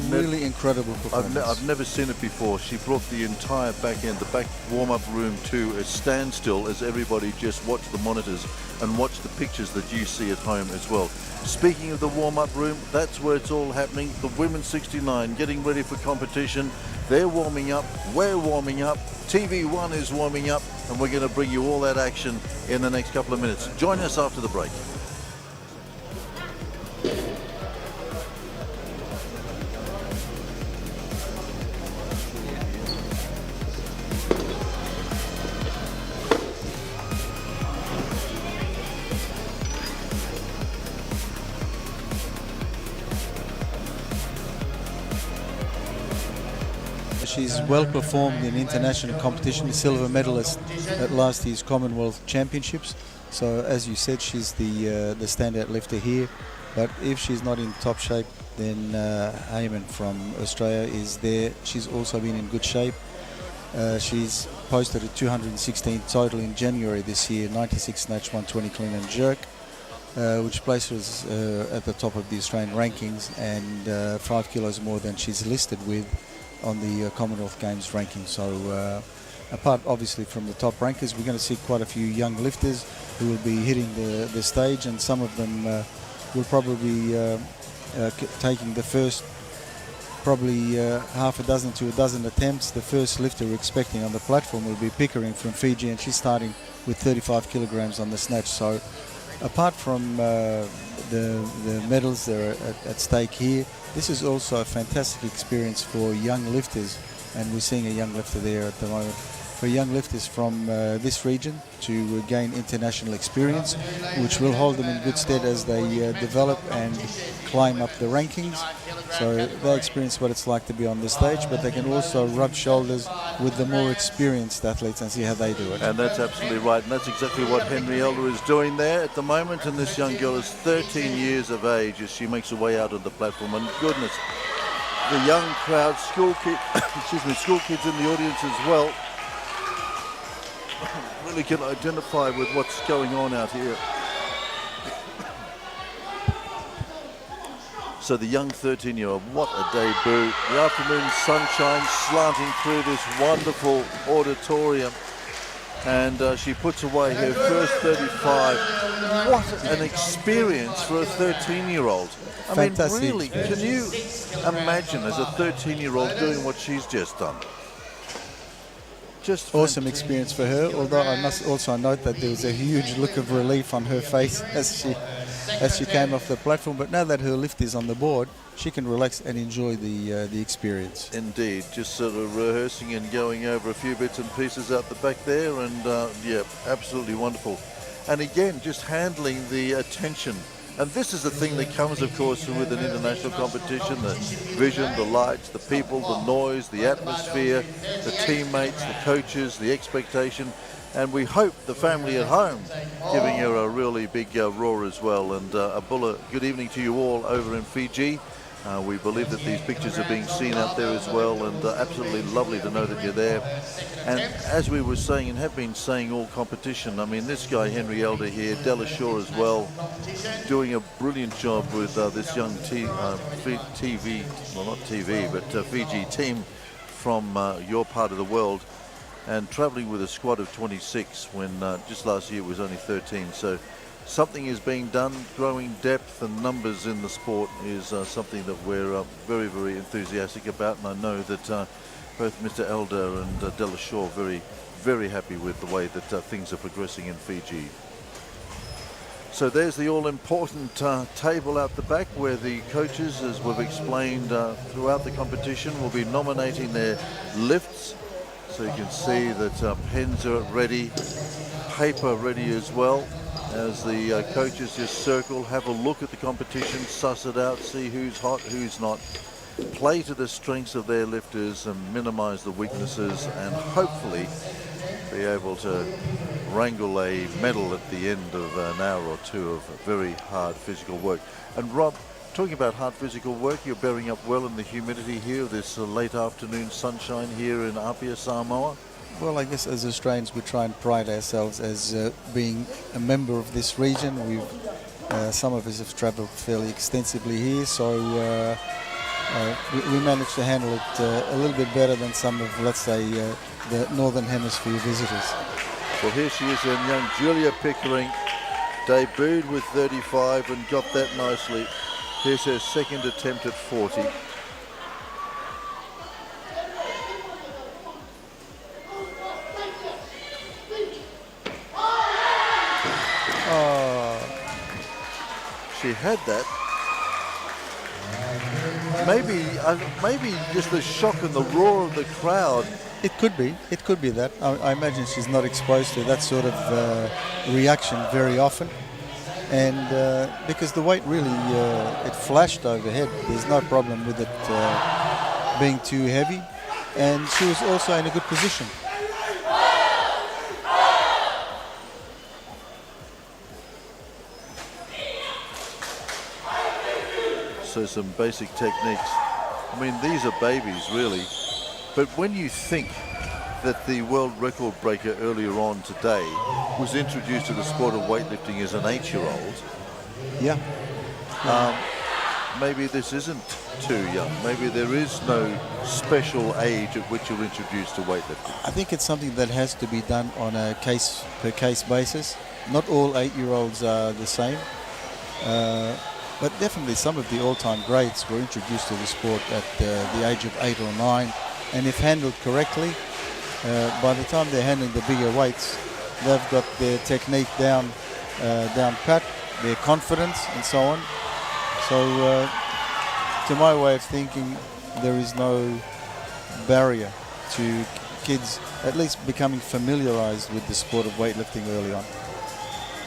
really incredible performance. I've never seen it before. She brought the entire back end, the back warm-up room to a standstill as everybody just watched the monitors and watched the pictures that you see at home as well. Speaking of the warm-up room, that's where it's all happening. The women's 69 getting ready for competition. They're warming up, we're warming up, TV1 is warming up, and we're going to bring you all that action in the next couple of minutes. Join us after the break. She's well performed in international competition, silver medalist at last year's Commonwealth Championships. So as you said, she's the standout lifter here. But if she's not in top shape, then Heyman from Australia is there. She's also been in good shape. She's posted a 216 total in January this year, 96 snatch, 120 clean and jerk, which places at the top of the Australian rankings and 5 kilos more than she's listed with on the Commonwealth Games ranking. So apart obviously from the top rankers, we're going to see quite a few young lifters who will be hitting the stage, and some of them will probably be taking the first probably half a dozen to a dozen attempts. The first lifter we're expecting on the platform will be Pickering from Fiji, and she's starting with 35 kilograms on the snatch. So apart from the medals that are at stake here, this is also a fantastic experience for young lifters, and we're seeing a young lifter there at the moment. For young lifters from this region to gain international experience, which will hold them in good stead as they develop and climb up the rankings. So they experience what it's like to be on the stage, but they can also rub shoulders with the more experienced athletes and see how they do it. And that's absolutely right, and that's exactly what Henrietta is doing there at the moment. And this young girl is 13 years of age as she makes her way out on the platform. And goodness, the young crowd, school kids in the audience as well, really can identify with what's going on out here. So the young 13-year-old, what a debut. The afternoon sunshine slanting through this wonderful auditorium. And she puts away her first 35. What an experience for a 13-year-old. I Fantastic mean, really, experience. can you imagine as a 13-year-old doing what she's just done? Just Awesome experience for her, although I must also note that there was a huge look of relief on her face as she came off the platform. But now that her lift is on the board, she can relax and enjoy the experience. Indeed, just sort of rehearsing and going over a few bits and pieces out the back there, and yeah, absolutely wonderful. And again, just handling the attention. And this is the thing that comes, of course, with an international competition: the vision, the lights, the people, the noise, the atmosphere, the teammates, the coaches, the expectation. And we hope the family at home giving her a really big roar as well. And Abula, good evening to you all over in Fiji. We believe that these pictures are being seen out there as well, and absolutely lovely to know that you're there. And as we were saying and have been saying all competition, I mean, this guy Henry Elder here, Delashore as well, doing a brilliant job with this young TV, well not TV, but Fiji team from your part of the world, and travelling with a squad of 26 when just last year was only 13. So something is being done. Growing depth and numbers in the sport is something that we're very, very enthusiastic about, and I know that both Mr. Elder and Delashore very, very happy with the way that things are progressing in Fiji. So there's the all-important table out the back where the coaches, as we've explained throughout the competition, will be nominating their lifts. So you can see that pens are ready, paper ready as well, as the coaches just circle, have a look at the competition, suss it out, see who's hot, who's not, play to the strengths of their lifters and minimize the weaknesses, and hopefully be able to wrangle a medal at the end of an hour or two of very hard physical work. And Rob, talking about hard physical work, you're bearing up well in the humidity here, this late afternoon sunshine here in Apia, Samoa. Well, I guess as Australians we try and pride ourselves as being a member of this region. Some of us have travelled fairly extensively here, so we managed to handle it a little bit better than some of, let's say, the Northern Hemisphere visitors. Well, here she is, in young Julia Pickering, debuted with 35 and got that nicely. Here's her second attempt at 40. She had that. Maybe just the shock and the roar of the crowd. It could be that. I imagine she's not exposed to that sort of reaction very often. And because the weight really, it flashed overhead. There's no problem with it being too heavy. And she was also in a good position. So some basic techniques. I mean, these are babies, really. But when you think that the world record breaker earlier on today was introduced to the sport of weightlifting as an 8-year-old, yeah, maybe this isn't too young. Maybe there is no special age at which you're introduced to weightlifting. I think it's something that has to be done on a case-per-case basis. Not all 8-year-olds are the same. But definitely some of the all-time greats were introduced to the sport at the age of 8 or 9, and if handled correctly, by the time they're handling the bigger weights, they've got their technique down pat, their confidence, and so on. So, to my way of thinking, there is no barrier to kids at least becoming familiarized with the sport of weightlifting early on.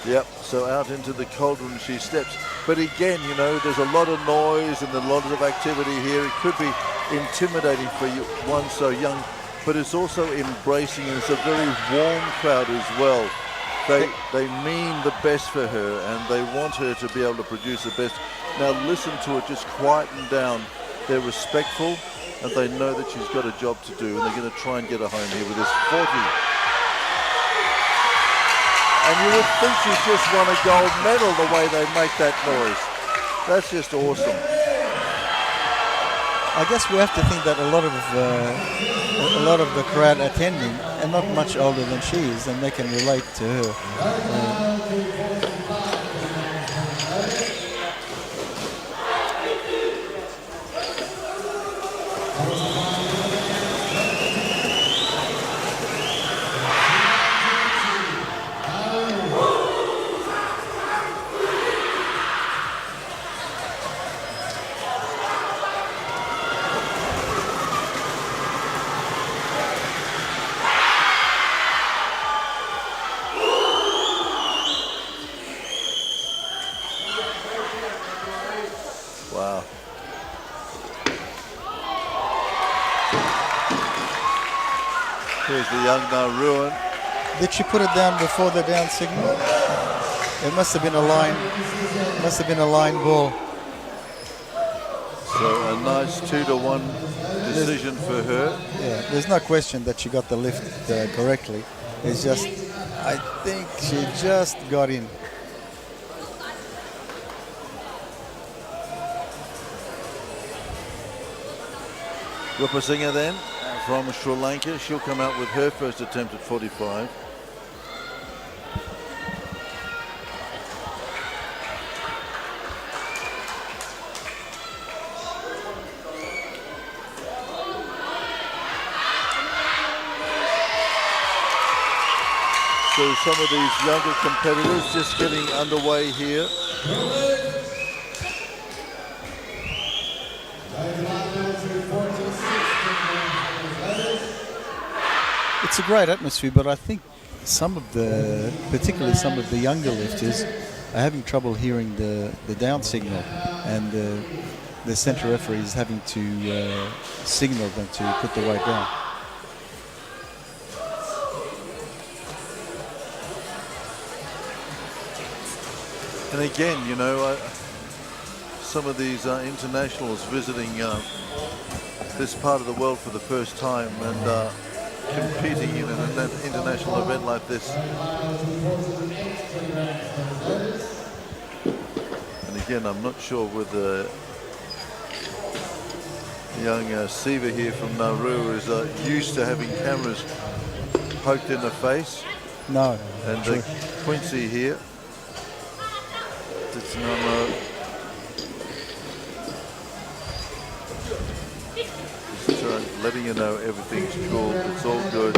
Yep, so out into the cauldron she steps. But again, you know, there's a lot of noise and a lot of activity here. It could be intimidating for one so young, but it's also embracing, and it's a very warm crowd as well. They mean the best for her, and they want her to be able to produce the best. Now listen to it just quieten down. They're respectful, and they know that she's got a job to do, and they're going to try and get her home here with this 40. And you would think she's just won a gold medal the way they make that noise. That's just awesome. I guess we have to think that a lot of the crowd attending are not much older than she is, and they can relate to her. Wow. Here's the young Nauruan. Did she put it down before the down signal? It must have been a line. Must have been a line ball. So a nice 2-1 decision for her. Yeah, there's no question that she got the lift correctly. It's just, I think she just got in. Rupasinghe then from Sri Lanka. She'll come out with her first attempt at 45. So some of these younger competitors just getting underway here. It's a great atmosphere, but I think particularly some of the younger lifters are having trouble hearing the down signal, and the centre referee is having to signal them to put the weight down. And again, you know, some of these internationals visiting this part of the world for the first time and competing in an international event like this. And again, I'm not sure whether young Siva here from Nauru is used to having cameras poked in the face. No. And Quincy here. It's just letting you know everything's cool, it's all good.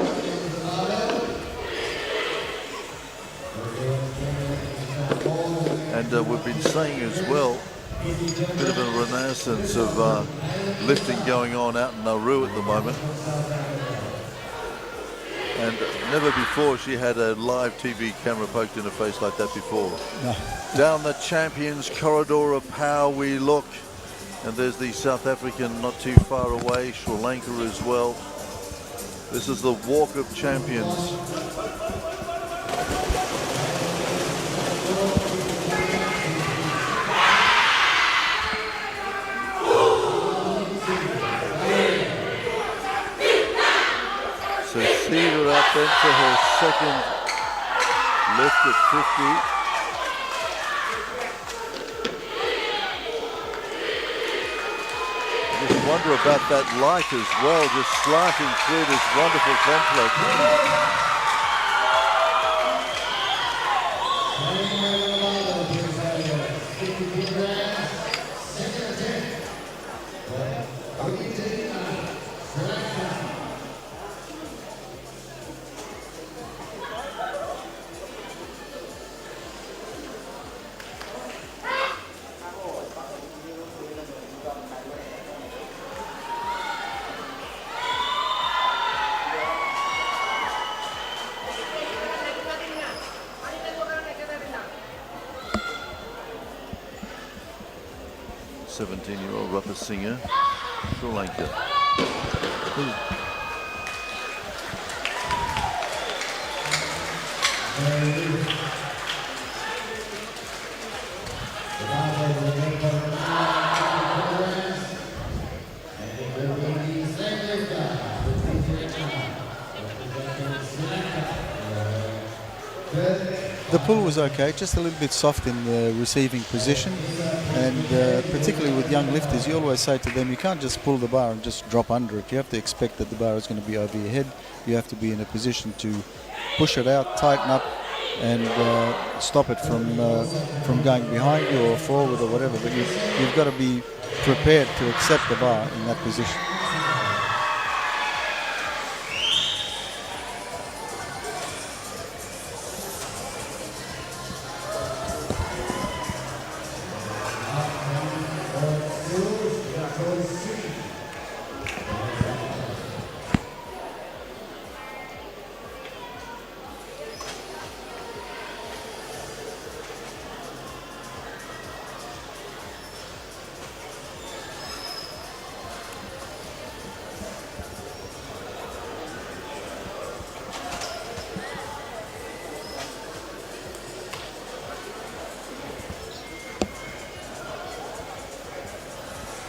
And we've been saying as well, a bit of a renaissance of lifting going on out in Nauru at the moment. And never before she had a live TV camera poked in her face like that before. No. Down the champions corridor of power we look. And there's the South African not too far away, Sri Lanka as well. This is the walk of champions. So Siva out then for her second lift at 50. Just wonder about that light as well, just slanting through this wonderful complex. Singer, Sri Lanka. The pull was okay, just a little bit soft in the receiving position, And particularly with young lifters, you always say to them, you can't just pull the bar and just drop under it. You have to expect that the bar is going to be over your head. You have to be in a position to push it out, tighten up, and stop it from going behind you or forward or whatever. But you've got to be prepared to accept the bar in that position.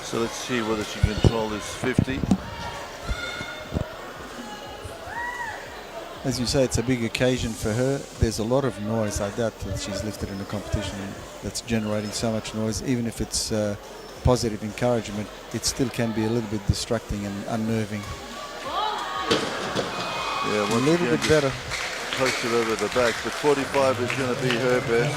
So let's see whether she can control this 50. As you say, it's a big occasion for her. There's a lot of noise. I doubt that she's lifted in a competition that's generating so much noise. Even if it's positive encouragement, it still can be a little bit distracting and unnerving. Yeah, A little bit better. Post it over the back, but 45 is going to be her best.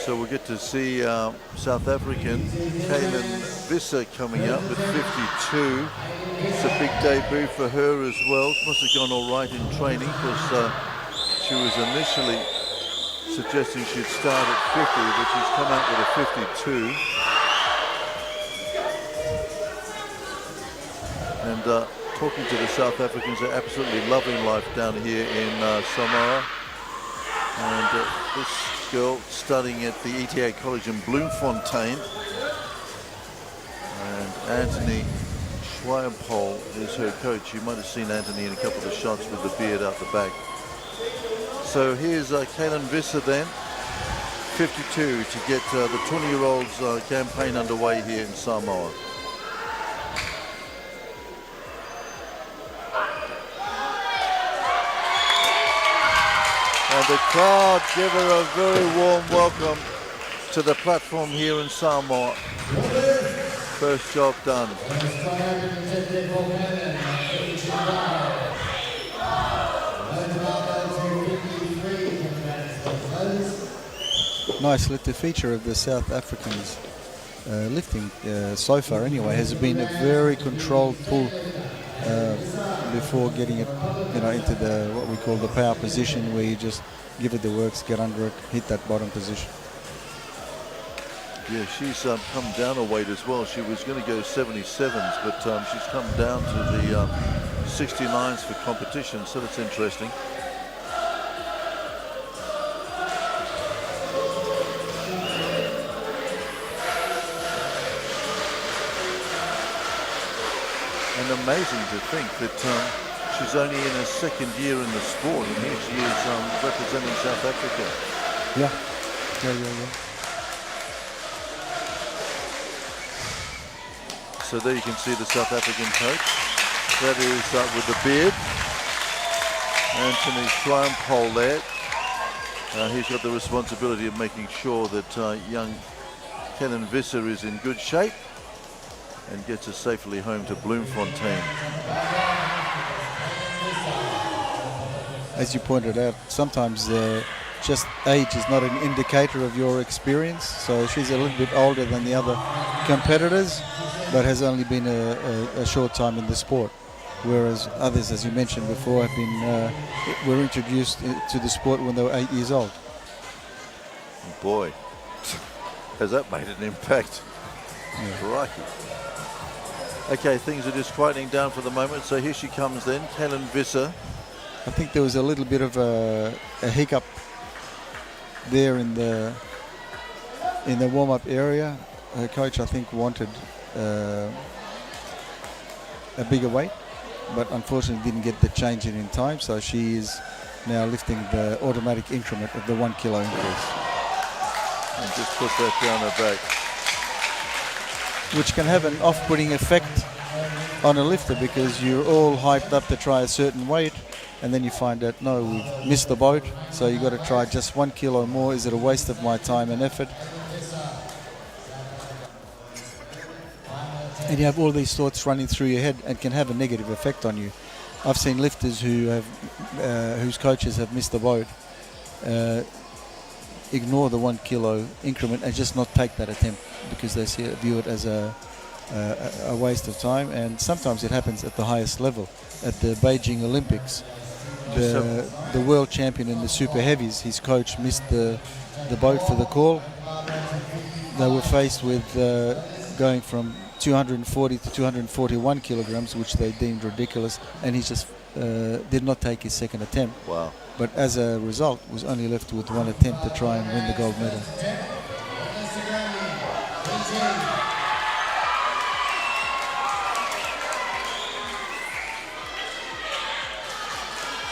So we'll get to see South African Kaylin Visser coming up with 52. It's a big debut for her as well. Must have gone all right in training because she was initially suggesting she'd start at 50, but she's come out with a 52. And talking to the South Africans, they're absolutely loving life down here in Samoa. And this girl studying at the ETA College in Bloemfontein. And Anthony Schweimpol is her coach. You might have seen Anthony in a couple of shots with the beard out the back. So here's Kaylin Visser then, 52, to get the 20-year-olds campaign underway here in Samoa. And the crowd give her a very warm welcome to the platform here in Samoa. First job done. Nice little feature of the South Africans lifting so far anyway has been a very controlled pull before getting it, into the what we call the power position, where you just give it the works, get under it, hit that bottom position. Yeah, she's come down a weight as well. She was going to go 77s, but she's come down to the 69s for competition, so that's interesting. And amazing to think that she's only in her second year in the sport, and here she is representing South Africa. Yeah. So there you can see the South African coach. That is with the beard. Anthony Schweimpol there. He's got the responsibility of making sure that young Kaylin Visser is in good shape and gets us safely home to Bloemfontein. As you pointed out, sometimes just age is not an indicator of your experience. So she's a little bit older than the other competitors, but has only been a short time in the sport. Whereas others, as you mentioned before, have been were introduced to the sport when they were 8 years old. Boy, has that made an impact. Yeah. Crikey. Okay, things are just quieting down for the moment. So here she comes then, Kaylin Visser. I think there was a little bit of a hiccup there in the warm-up area. Her coach, I think, wanted a bigger weight, but unfortunately didn't get the change in time. So she is now lifting the automatic increment of the 1 kilo increase. And just put that down her back. Which can have an off-putting effect on a lifter because you're all hyped up to try a certain weight, and then you find out, no, we've missed the boat, so you got to try just 1 kilo more. Is it a waste of my time and effort? And you have all these thoughts running through your head and can have a negative effect on you. I've seen lifters who have, whose coaches have missed the boat, ignore the 1 kilo increment and just not take that attempt because they view it as a waste of time. And sometimes it happens at the highest level. At the Beijing Olympics, the world champion in the super heavies, his coach missed the boat for the call. They were faced with going from 240 to 241 kilograms, which they deemed ridiculous, and he just did not take his second attempt. Wow. But as a result, was only left with one attempt to try and win the gold medal.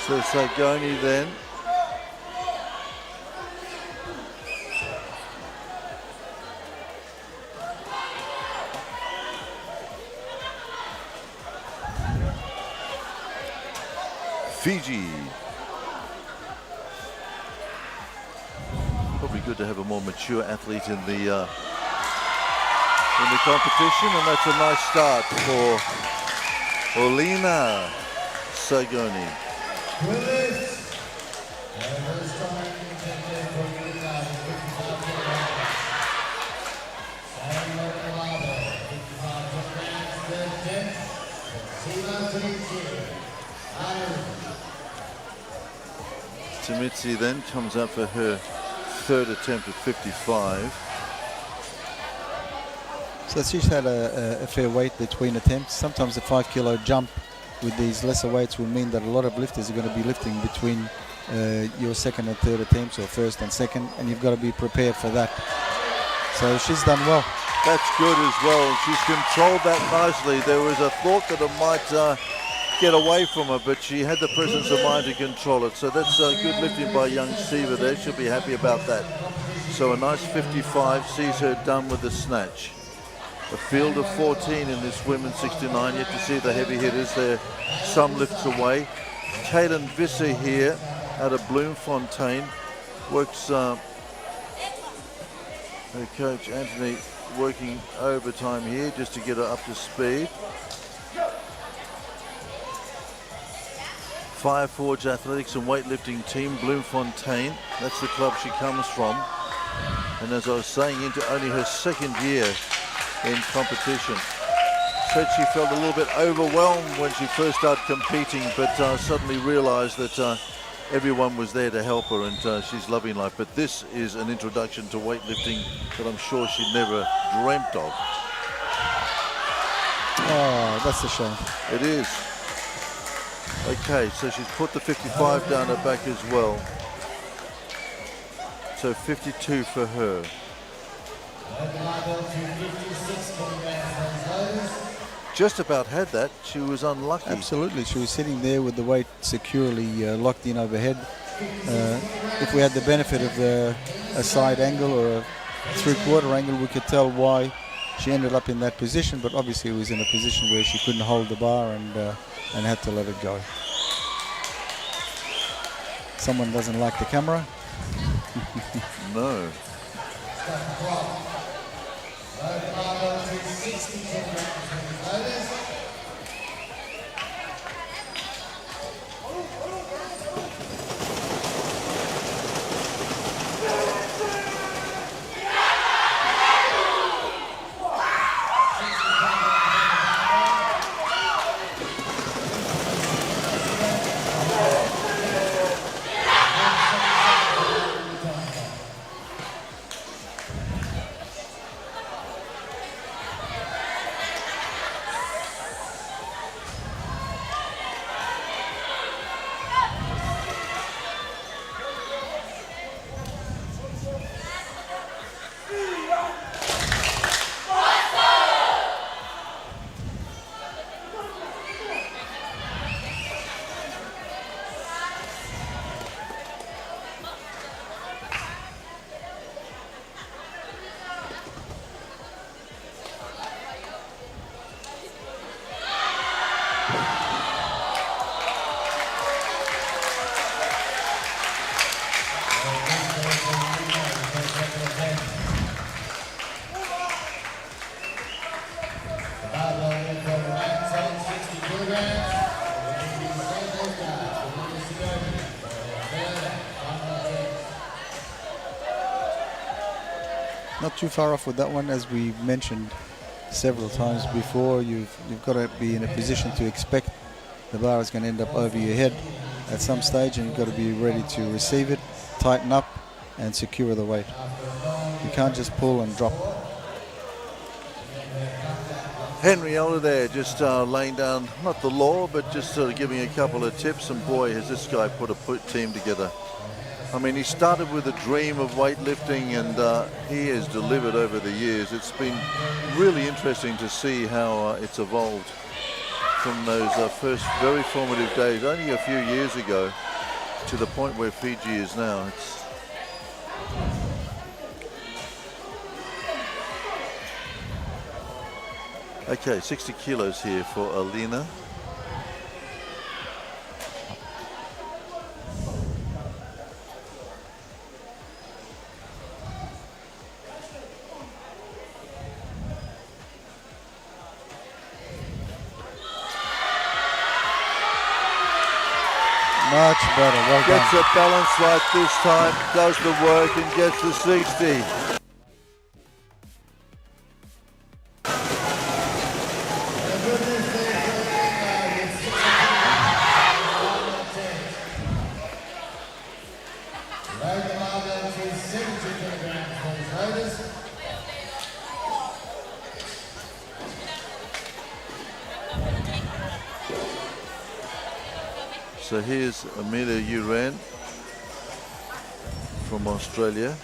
So Sagoni then. Fiji. Probably good to have a more mature athlete in the competition, and that's a nice start for Olina Sagoni. Tamitsi then comes up for her third attempt at 55. So she's had a fair weight between attempts. Sometimes a 5 kilo jump with these lesser weights will mean that a lot of lifters are going to be lifting between your second and third attempts, or first and second, and you've got to be prepared for that. So she's done well. That's good as well. She's controlled that nicely. There was a thought that it might get away from her, but she had the presence of mind to control it. So that's good lifting by young Siva there. She'll be happy about that. So a nice 55 sees her done with the snatch. A field of 14 in this women's 69. Yet to see the heavy hitters there. Some lifts away. Kaylin Visser here out of Bloemfontein works. Her coach Anthony working overtime here just to get her up to speed. Fireforge Athletics and Weightlifting Team, Bloemfontein. That's the club she comes from. And as I was saying, into only her second year in competition. Said she felt a little bit overwhelmed when she first started competing, but suddenly realized that everyone was there to help her, and she's loving life. But this is an introduction to weightlifting that I'm sure she never dreamt of. Oh, that's a shame. It is. Okay, so she's put the 55 down her back as well. So 52 for her. Just about had that. She was unlucky. Absolutely. She was sitting there with the weight securely locked in overhead. If we had the benefit of a side angle or a three-quarter angle, we could tell why she ended up in that position, but obviously it was in a position where she couldn't hold the bar and had to let it go. Someone doesn't like the camera. No. not too far off with that one. As we mentioned several times before, you've got to be in a position to expect the bar is going to end up over your head at some stage, and you've got to be ready to receive it, tighten up, and secure the weight. You can't just pull and drop. Henrietta there just laying down, not the law, but just sort of giving a couple of tips, and boy, has this guy put a team together. I mean, he started with a dream of weightlifting, and he has delivered over the years. It's been really interesting to see how it's evolved from those first very formative days, only a few years ago, to the point where Fiji is now. It's okay, 60 kilos here for Alina. Much better, well done. Gets a balance like this time, does the work and gets the 60. So here's Amelia Uran from Australia.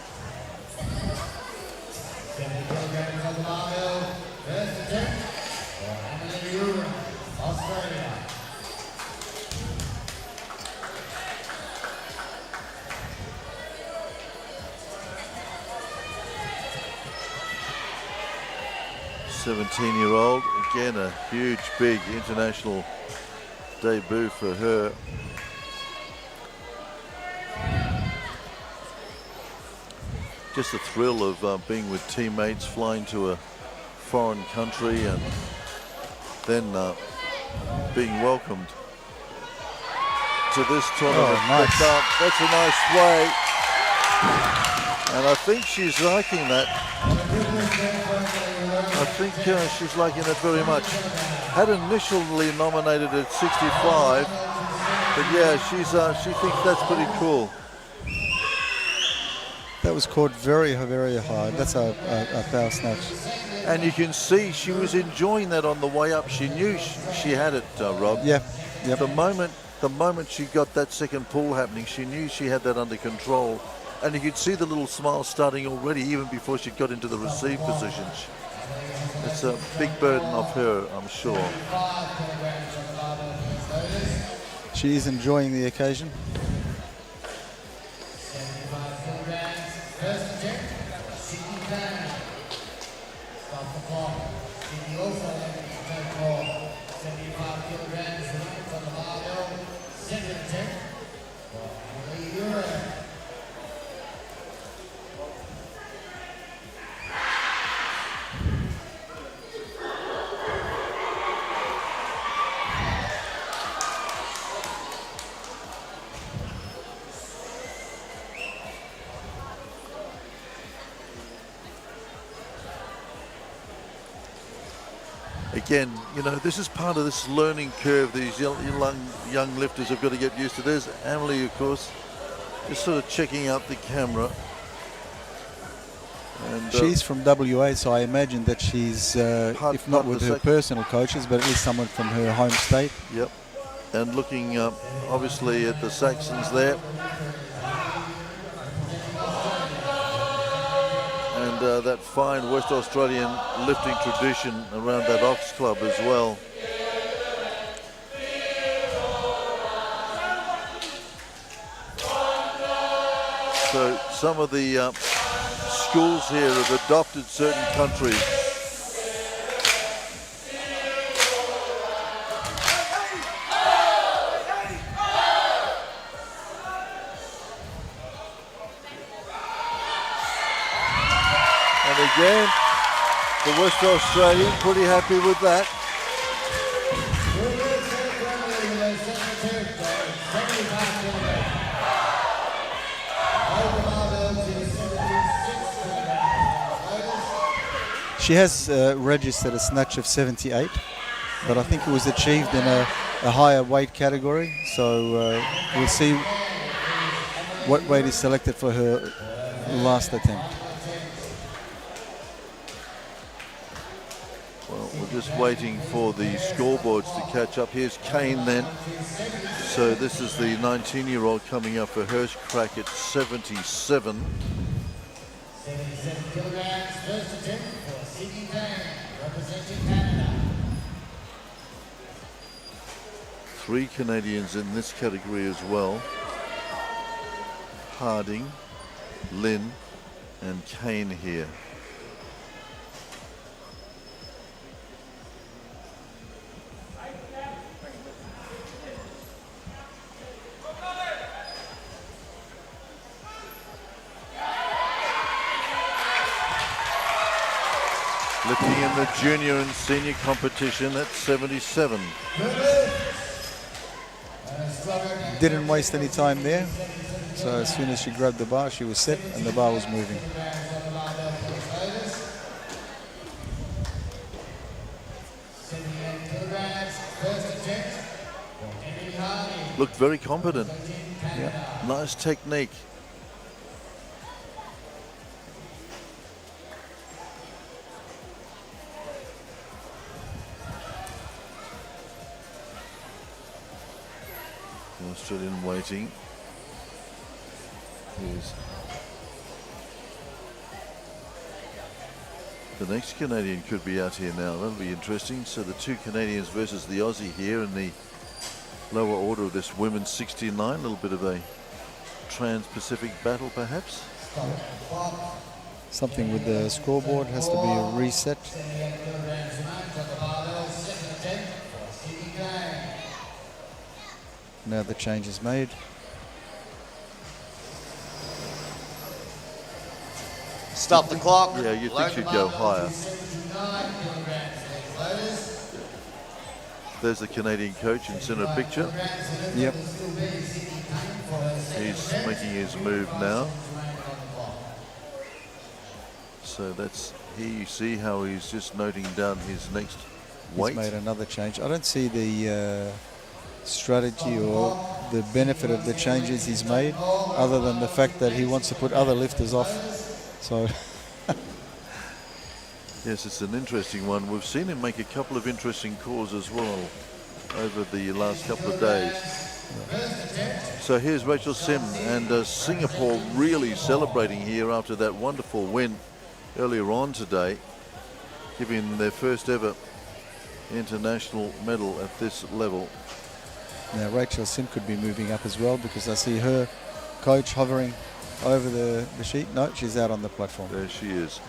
Seventeen-year-old, again a huge, big international debut for her. Just the thrill of being with teammates, flying to a foreign country, and then being welcomed to this tournament. Oh, nice. That's a nice way, and I think she's liking that. I think she's liking it very much. Had initially nominated at 65, but yeah, she thinks that's pretty cool. That was caught very, very hard. That's a power snatch. And you can see she was enjoying that on the way up. She knew she had it, Rob. Yeah. Yep. The moment she got that second pull happening, she knew she had that under control. And you could see the little smile starting already, even before she got into the receive position. It's a big burden off her, I'm sure. She is enjoying the occasion. Again, you know, this is part of this learning curve these young lifters have got to get used to. There's Emily, of course, just sort of checking out the camera. And, she's from WA, so I imagine that she's, if not with her personal coaches, but at least someone from her home state. Yep. And looking obviously at the Saxons there. And that fine West Australian lifting tradition around that Ox Club as well. So some of the schools here have adopted certain countries. And again, the West Australian pretty happy with that. She has registered a snatch of 78, but I think it was achieved in a higher weight category. So we'll see what weight is selected for her last attempt. Well, we're just waiting for the scoreboards to catch up. Here's Kane then. So this is the 19-year-old coming up for her crack at 77. 77 kilograms, first attempt for Sydney Kane, representing Canada. 3 Canadians in this category as well. Harding, Lynn, and Kane here. Lifting in the junior and senior competition at 77. Didn't waste any time there. So as soon as she grabbed the bar, she was set and the bar was moving. Looked very competent. Yeah. Nice technique. Australian waiting. Here's the next Canadian could be out here now. That'll be interesting. So the 2 Canadians versus the Aussie here in the lower order of this women's 69. A little bit of a trans-Pacific battle perhaps. Something with the scoreboard has to be reset. Now the change is made. Stop the clock. Yeah, you'd think she'd go higher. There's the Canadian coach in center picture. Yep. He's making his move now. So that's here you see how he's just noting down his next weight. He's made another change. I don't see the strategy or the benefit of the changes he's made, other than the fact that he wants to put other lifters off. So yes, it's an interesting one. We've seen him make a couple of interesting calls as well over the last couple of days. So here's Rachel Sim and Singapore really celebrating here after that wonderful win earlier on today, giving their first ever international medal at this level. now Rachel Sim could be moving up as well, because I see her coach hovering over the sheet. No, she's out on the platform. There she is.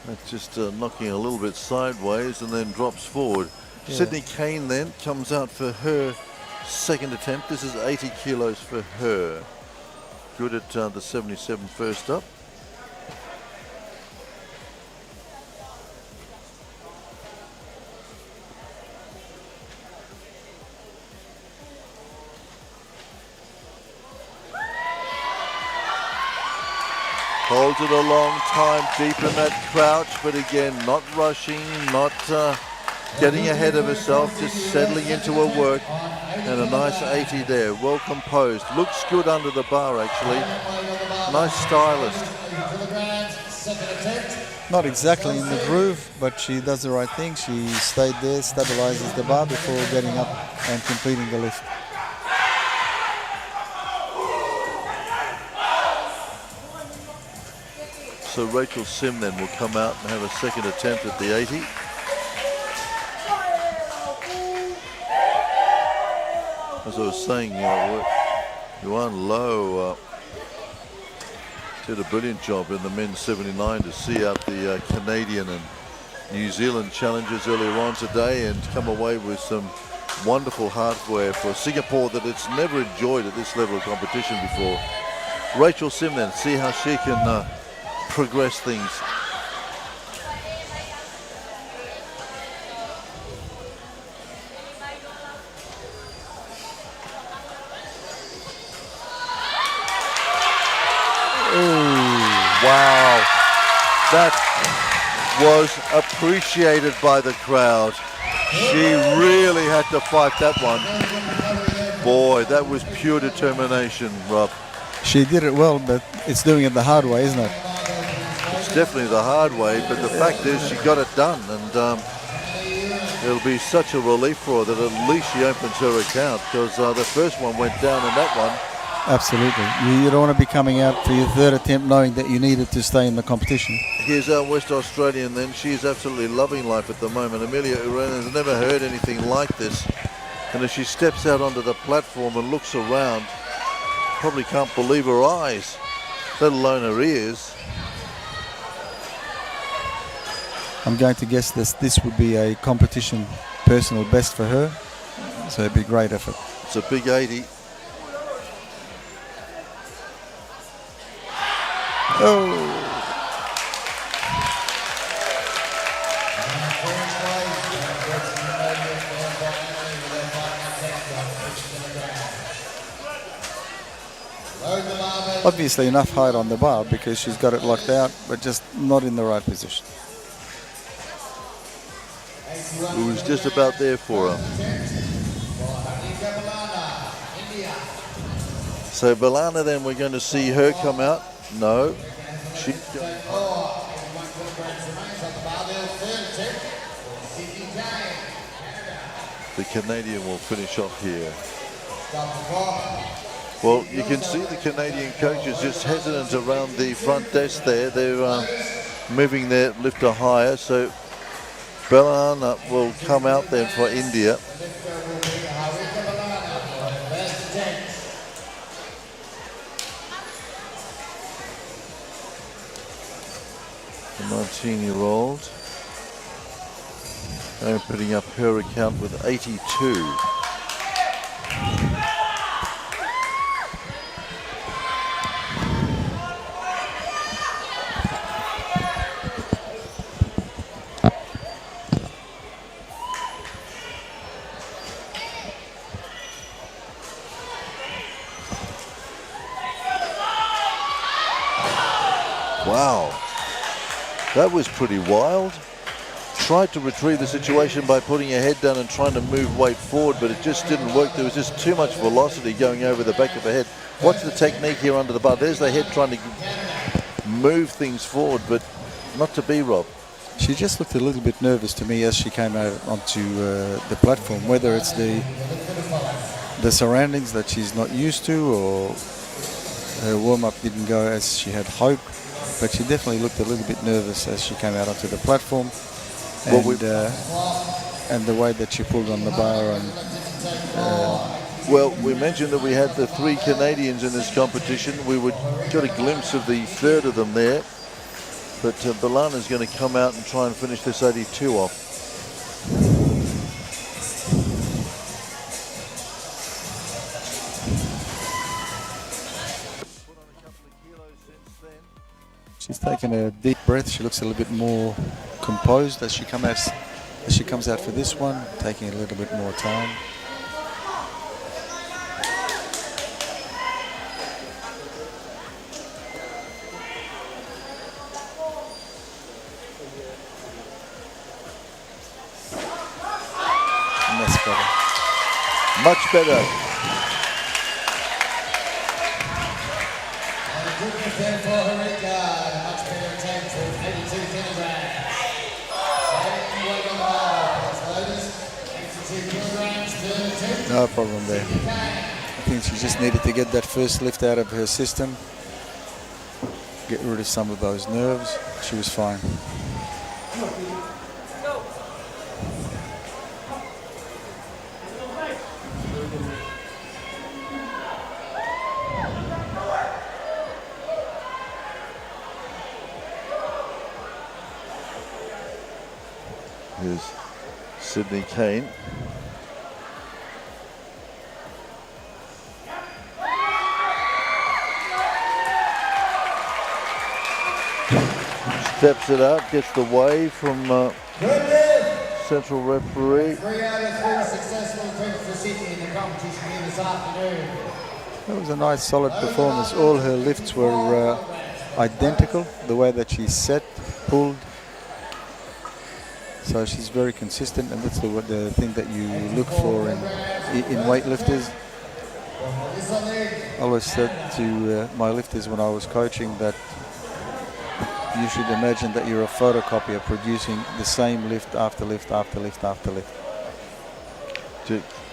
That's just knocking a little bit sideways and then drops forward. Yeah. Sydney Kane then comes out for her second attempt. This is 80 kilos for her. Good at the 77 first up. Holds it a long time deep in that crouch, but again, not rushing, not getting ahead of herself, just settling into her work. And a nice 80 there, well composed. Looks good under the bar, actually. Nice stylist. Not exactly in the groove, but she does the right thing. She stayed there, stabilizes the bar before getting up and completing the lift. So Rachel Sim then will come out and have a second attempt at the 80. As I was saying, Yuan Lowe did a brilliant job in the men's 79 to see out the Canadian and New Zealand challengers earlier on today and come away with some wonderful hardware for Singapore that it's never enjoyed at this level of competition before. Rachel Sim then, see how she can progress things. Wow, that was appreciated by the crowd. She really had to fight that one. Boy, that was pure determination, Rob. She did it well, but it's doing it the hard way, isn't it? It's definitely the hard way, but the fact is she got it done, and it'll be such a relief for her that at least she opens her account, because the first one went down and that one. Absolutely. You don't want to be coming out for your third attempt knowing that you needed to stay in the competition. Here's our West Australian then. She's absolutely loving life at the moment. Amelia Urena has never heard anything like this. And as she steps out onto the platform and looks around, probably can't believe her eyes, let alone her ears. I'm going to guess this would be a competition personal best for her. So it'd be a great effort. It's a big 80. Oh. Obviously enough height on the bar because she's got it locked out, but just not in the right position. It was just about there for her. So Balana then, we're going to see her come out. No. The Canadian will finish off here. Well, you can see the Canadian coaches just hesitant around the front desk there. They're moving their lifter higher. So Balana will come out then for India. The 19-year-old opening up her account with 82. Wow. That was pretty wild. Tried to retrieve the situation by putting her head down and trying to move weight forward, but it just didn't work. There was just too much velocity going over the back of her head. Watch the technique here under the bar. There's the head trying to move things forward, but not to be, Rob. She just looked a little bit nervous to me as she came out onto the platform, whether it's the surroundings that she's not used to or her warm-up didn't go as she had hoped. But she definitely looked a little bit nervous as she came out onto the platform, and the way that she pulled on the bar. And well, we mentioned that we had the 3 Canadians in this competition. We got a glimpse of the third of them there, but Balana's going to come out and try and finish this 82 off. She's taken a deep breath. She looks a little bit more composed as she comes out for this one, taking a little bit more time. And that's better. Much better. No problem there. I think she just needed to get that first lift out of her system. get rid of some of those nerves. She was fine. Here's Sydney Kane. Steps it up, gets the wave from central referee. 3 out of 3 successful attempts for Sydney in the competition here this afternoon. That was a nice solid performance. All her lifts were identical, the way that she set, pulled. So she's very consistent, and that's the thing that you look for in weightlifters. I always said to my lifters when I was coaching that you should imagine that you're a photocopier producing the same lift after lift after lift after lift.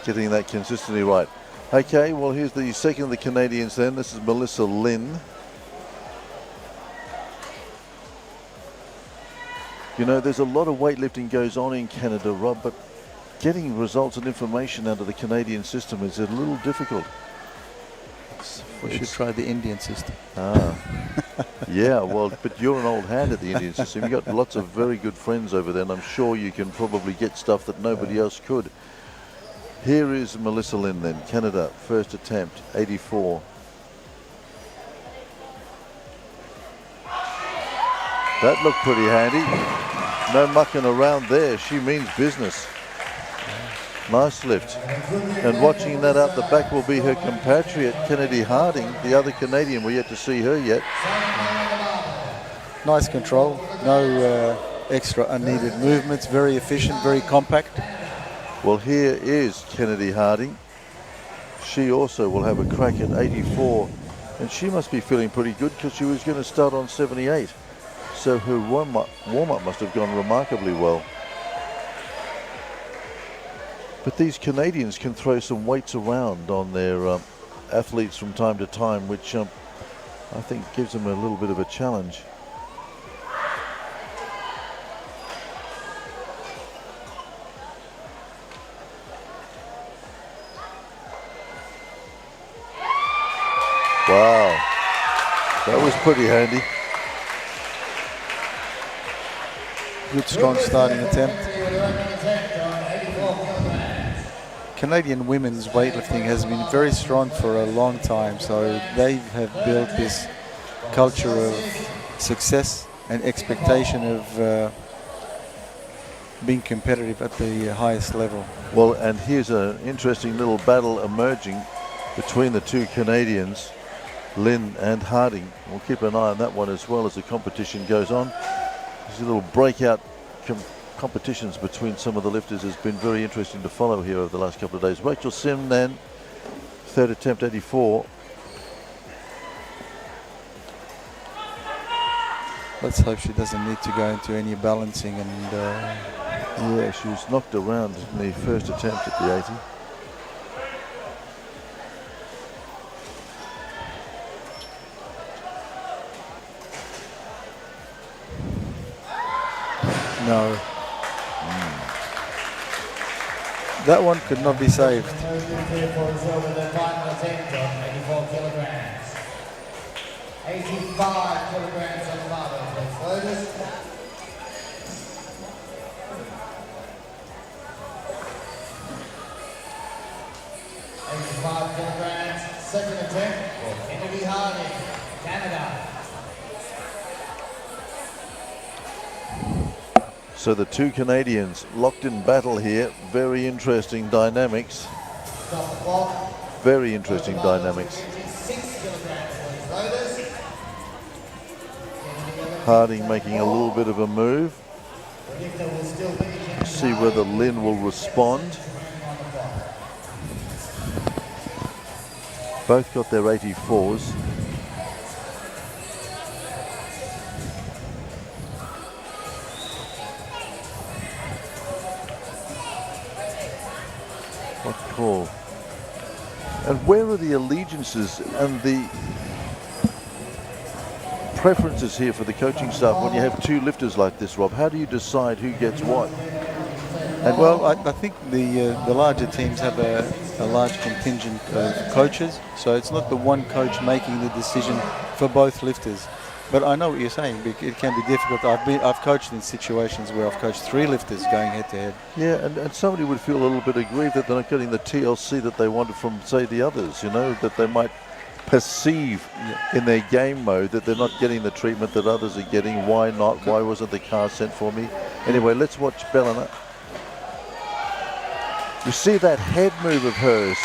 Getting that consistency right. Okay, well here's the second of the Canadians then. This is Melissa Lynn. You know, there's a lot of weightlifting goes on in Canada, Rob, but getting results and information out of the Canadian system is a little difficult. We should try the Indian system. Yeah, well, but you're an old hand at the Indian system. You've got lots of very good friends over there, and I'm sure you can probably get stuff that nobody else could. Here is Melissa Lynn then, Canada, first attempt, 84. That looked pretty handy. No mucking around there. She means business. Nice lift. And watching that out the back will be her compatriot, Kennedy Harding, the other Canadian. We're yet to see her yet. Nice control. No extra unneeded movements. Very efficient, very compact. Well, here is Kennedy Harding. She also will have a crack at 84. And she must be feeling pretty good because she was going to start on 78. So her warm-up must have gone remarkably well. But these Canadians can throw some weights around on their athletes from time to time, which I think gives them a little bit of a challenge. Wow, that was pretty handy. Good, strong starting attempt. Canadian women's weightlifting has been very strong for a long time, so they have built this culture of success and expectation of being competitive at the highest level. Well, and here's an interesting little battle emerging between the two Canadians, Lynn and Harding. We'll keep an eye on that one as well as the competition goes on. These little breakout competitions between some of the lifters has been very interesting to follow here over the last couple of days. Rachel Sim then, third attempt, 84. Let's hope she doesn't need to go into any balancing and yeah, she was knocked around in the first attempt at the 80. no. That one could not be saved. 85 kilograms on the barbell, please. Lotus. 85 kilograms, second attempt for Kennedy Harding, Canada. So the two Canadians locked in battle here. Very interesting dynamics. Stop the clock. Very interesting dynamics. 6 kilograms, please. Lotus. Harding making a little bit of a move. See whether Lynn will respond. Both got their 84s. What call? And where are the allegiances and the preferences here for the coaching staff when you have two lifters like this, Rob? How do you decide who gets what? And well, I think the larger teams have a large contingent of coaches, so it's not the one coach making the decision for both lifters. But I know what you're saying. It can be difficult. I've coached in situations where I've coached three lifters going head to head. Yeah, and somebody would feel a little bit aggrieved that they're not getting the TLC that they wanted from, say, the others. You know, that they might perceive in their game mode that they're not getting the treatment that others are getting. Why not? Why wasn't the car sent for me? Anyway, let's watch Bellina. You see that head move of hers.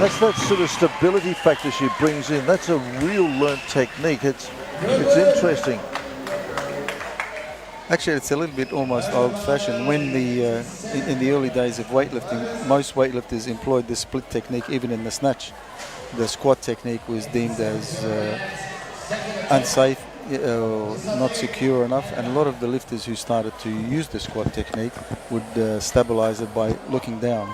That's that sort of stability factor she brings in. That's a real learnt technique. It's interesting. Actually, it's a little bit almost old-fashioned. When in the early days of weightlifting, most weightlifters employed the split technique, even in the snatch. The squat technique was deemed as unsafe, not secure enough, and a lot of the lifters who started to use the squat technique would stabilize it by looking down.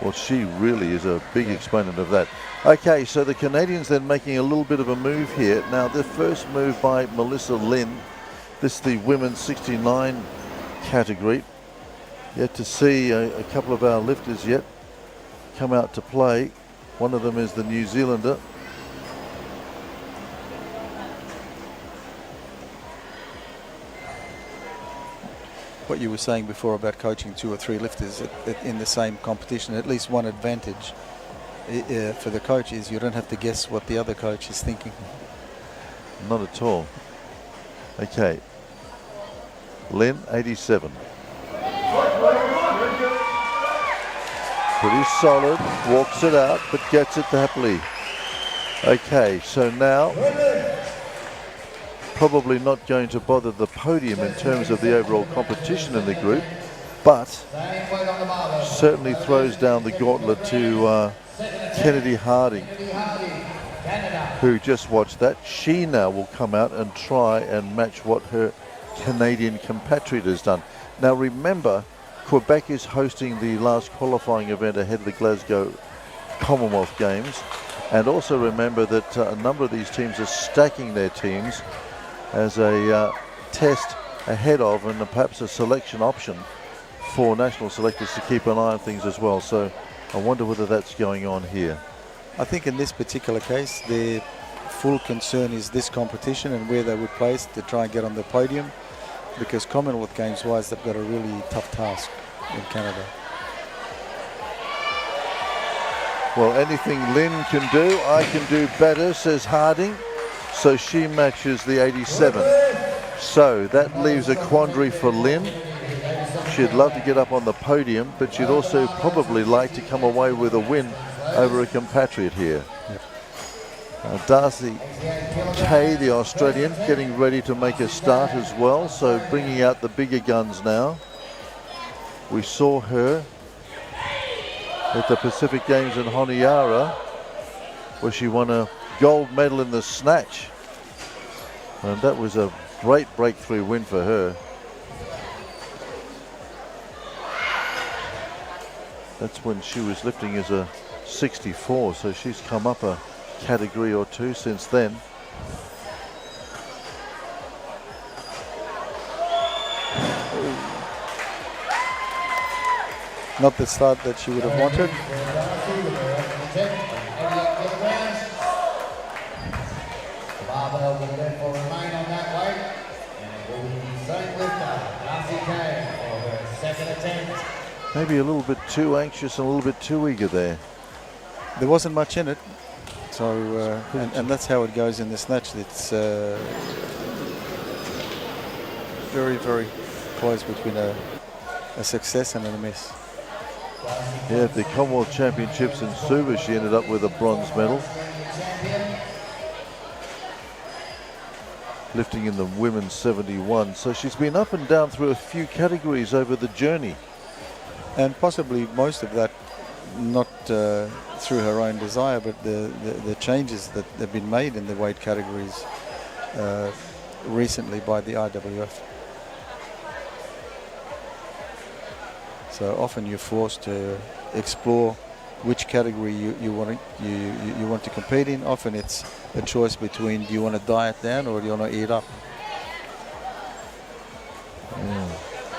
Well, she really is a big exponent of that. Okay, so the Canadians then making a little bit of a move here. Now, the first move by Melissa Lynn. This is the women's 69 category. Yet to see a couple of our lifters yet come out to play. One of them is the New Zealander. What you were saying before about coaching two or three lifters in the same competition, at least one advantage for the coach is you don't have to guess what the other coach is thinking. Not at all. Okay. Lynn, 87. Pretty solid, walks it out, but gets it happily. Okay, so now probably not going to bother the podium in terms of the overall competition in the group, but certainly throws down the gauntlet to Kennedy Harding, who just watched that. She now will come out and try and match what her Canadian compatriot has done. Now remember, Quebec is hosting the last qualifying event ahead of the Glasgow Commonwealth Games, and also remember that a number of these teams are stacking their teams as a test ahead of and perhaps a selection option for national selectors to keep an eye on things as well. So I wonder whether that's going on here. I think in this particular case, their full concern is this competition and where they would place to try and get on the podium, because Commonwealth Games wise, they've got a really tough task in Canada. Well, anything Lynn can do, I can do better, says Harding. So she matches the 87. So that leaves a quandary for Lynn. She'd love to get up on the podium, but she'd also probably like to come away with a win over a compatriot here. Yep. Darcy Kay, the Australian, getting ready to make a start as well, so bringing out the bigger guns now. We saw her at the Pacific Games in Honiara, where she won a gold medal in the snatch, and that was a great breakthrough win for her. That's when she was lifting as a 64, so she's come up a category or two since then. Not the start that she would have wanted. Barbell will therefore remain on that weight, and it will be the same lifter, Darcy Kay, for her second attempt. Maybe a little bit too anxious and a little bit too eager there. There wasn't much in it, so and that's how it goes in the snatch. It's very, very close between a success and a miss. Yeah, at the Commonwealth Championships in Suva, she ended up with a bronze medal. Lifting in the women's 71. So she's been up and down through a few categories over the journey. And possibly most of that not through her own desire, but the changes that have been made in the weight categories recently by the IWF. So often you're forced to explore which category you want to compete in. Often it's a choice between, do you want to diet down or do you want to eat up?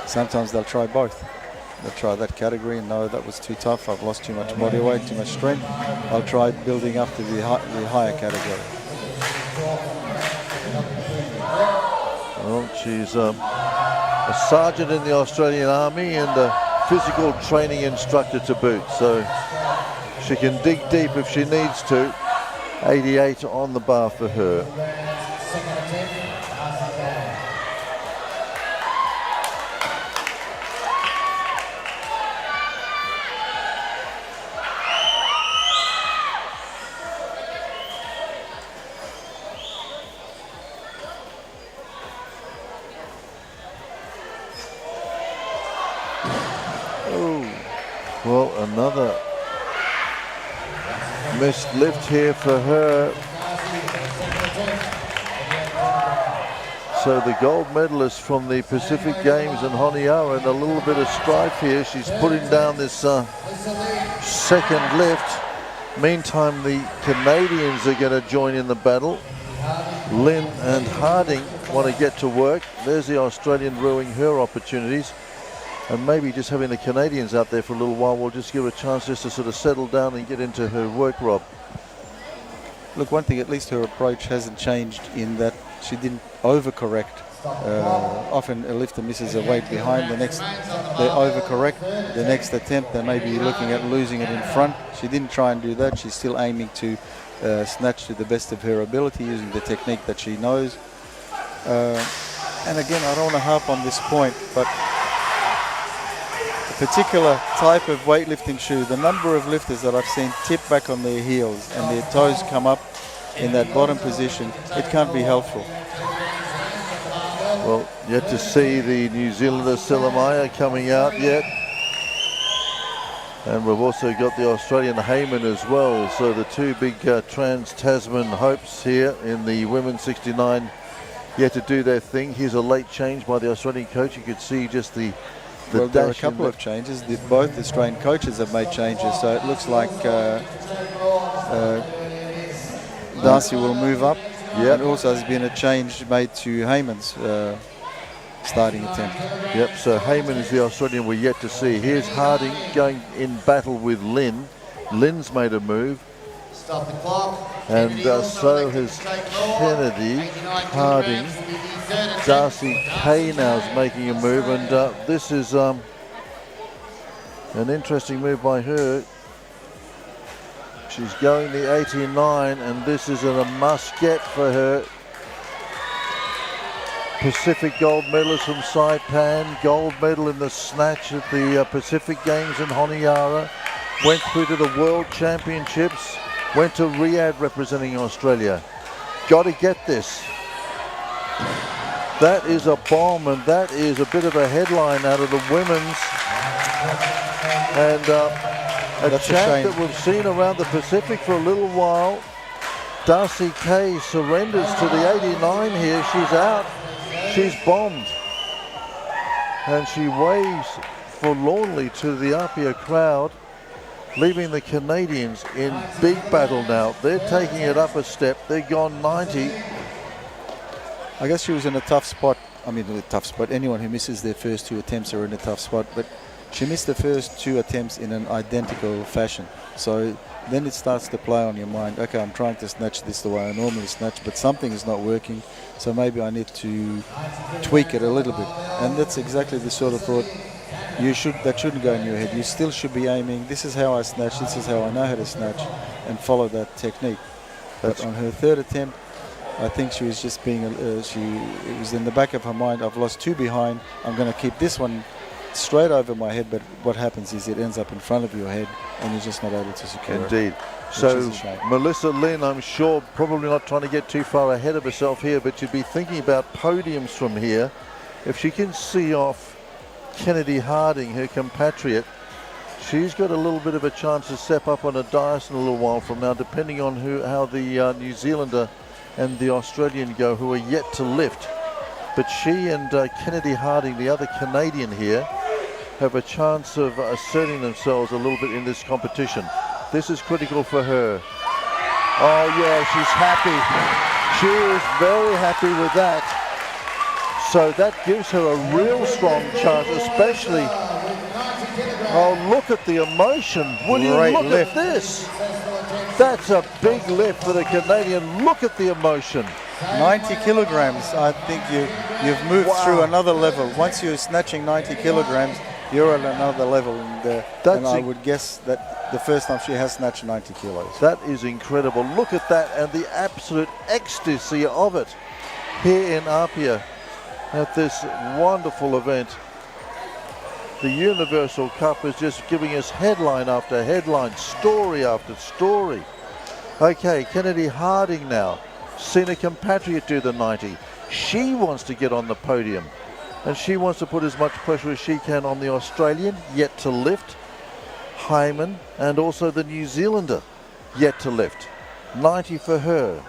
Sometimes they'll try both. They'll try that category and no, that was too tough, I've lost too much body weight, too much strength. I'll try building up to the higher category. Well, she's a sergeant in the Australian Army and a physical training instructor to boot, so she can dig deep if she needs to. 88 on the bar for her. Well, another missed lift here for her. So the gold medalist from the Pacific Games in Honiara in a little bit of strife here. She's putting down this second lift. Meantime, the Canadians are going to join in the battle. Lynn and Harding want to get to work. There's the Australian ruining her opportunities. And maybe just having the Canadians out there for a little while will just give her a chance just to sort of settle down and get into her work, Rob. Look, one thing, at least her approach hasn't changed in that she didn't overcorrect. Often a lifter misses a weight behind, the next they overcorrect, the next attempt they may be looking at losing it in front. She didn't try and do that. She's still aiming to snatch to the best of her ability using the technique that she knows. And again, I don't want to harp on this point, but particular type of weightlifting shoe, the number of lifters that I've seen tip back on their heels and their toes come up in that bottom position, it can't be helpful. Well, yet to see the New Zealander Samoa coming out yet. And we've also got the Australian Heyman as well. So the two big trans-Tasman hopes here in the women's 69 yet to do their thing. Here's a late change by the Australian coach. You could see just the well, there are a couple of changes. Both Australian coaches have made changes, so it looks like Darcy will move up. Yep. And also there's been a change made to Heyman's starting attempt. Yep, so Heyman is the Australian we're yet to see. Here's Harding going in battle with Lynn. Lynn's made a move. Stop the clock. And so has Kennedy, Harding. Darcy Kay now is making a move, and this is an interesting move by her. She's going the 89, and this is a must-get for her. Pacific gold medalist from Saipan, gold medal in the snatch at the Pacific Games in Honiara, went through to the World Championships, went to Riyadh representing Australia. Got to get this. That is a bomb, and that is a bit of a headline out of the women's. And a champ that we've seen around the Pacific for a little while. Darcy Kay surrenders to the 89 here. She's out. She's bombed. And she waves forlornly to the Apia crowd, leaving the Canadians in big battle now. They're taking it up a step. They're gone 90. I guess she was in a tough spot. I mean, a tough spot. Anyone who misses their first two attempts are in a tough spot. But she missed the first two attempts in an identical fashion. So then it starts to play on your mind. Okay, I'm trying to snatch this the way I normally snatch, but something is not working. So maybe I need to tweak it a little bit. And that's exactly the sort of thought that shouldn't go in your head. You still should be aiming. This is how I snatch. This is how I know how to snatch, and follow that technique. But on her third attempt, I think she was just being, it was in the back of her mind, I've lost two behind, I'm going to keep this one straight over my head, but what happens is it ends up in front of your head and you're just not able to secure it. Indeed. So Melissa Lynn, I'm sure, probably not trying to get too far ahead of herself here, but she'd be thinking about podiums from here. If she can see off Kennedy Harding, her compatriot, she's got a little bit of a chance to step up on a dais in a little while from now, depending on how the New Zealander and the Australian go, who are yet to lift. But she and Kennedy Harding, the other Canadian here, have a chance of asserting themselves a little bit in this competition. This is critical for her. Oh yeah, she's happy. She is very happy with that. So that gives her a real strong chance, especially. Oh, look at the emotion. William, Great look lift. at this. That's a big lift for the Canadian. Look at the emotion. 90 kilograms. I think you've moved through another level. Once you're snatching 90 kilograms, you're at another level. And I would guess that the first time she has snatched 90 kilos. That is incredible. Look at that and the absolute ecstasy of it here in Apia at this wonderful event. The Universal Cup is just giving us headline after headline, story after story. Okay, Kennedy Harding now. Seen a compatriot do the 90. She wants to get on the podium. And she wants to put as much pressure as she can on the Australian, yet to lift. Hyman, and also the New Zealander, yet to lift. 90 for her.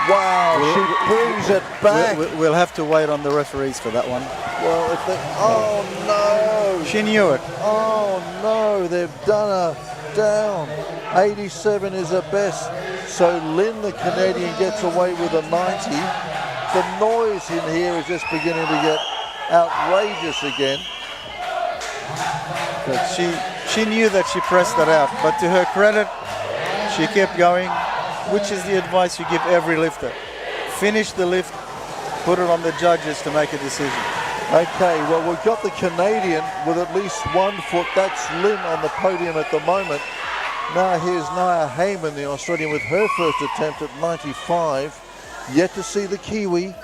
Wow, she brings it back. We'll have to wait on the referees for that one. Well, if they, oh no. She knew it. Oh no, they've done her down. 87 is her best. So Lynn, the Canadian, gets away with a 90. The noise in here is just beginning to get outrageous again. But she knew that she pressed that out. But to her credit, she kept going, which is the advice you give every lifter. Finish the lift, put it on the judges to make a decision. Okay, well, we've got the Canadian with at least 1 foot. That's Lynn on the podium at the moment. Now here's Nia Heyman, the Australian, with her first attempt at 95. Yet to see the Kiwi.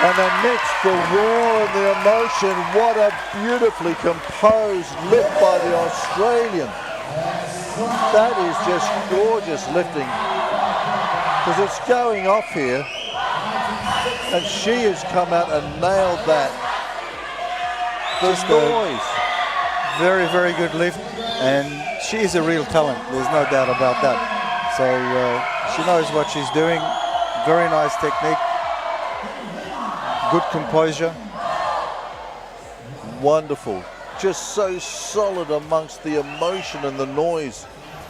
And amidst the roar and the emotion, what a beautifully composed lift by the Australian. That is just gorgeous lifting, because it's going off here, and she has come out and nailed that. The Just noise. Very, very good lift, and she is a real talent. There's no doubt about that. So she knows what she's doing. Very nice technique. Good composure. Wonderful. Just so solid amongst the emotion and the noise.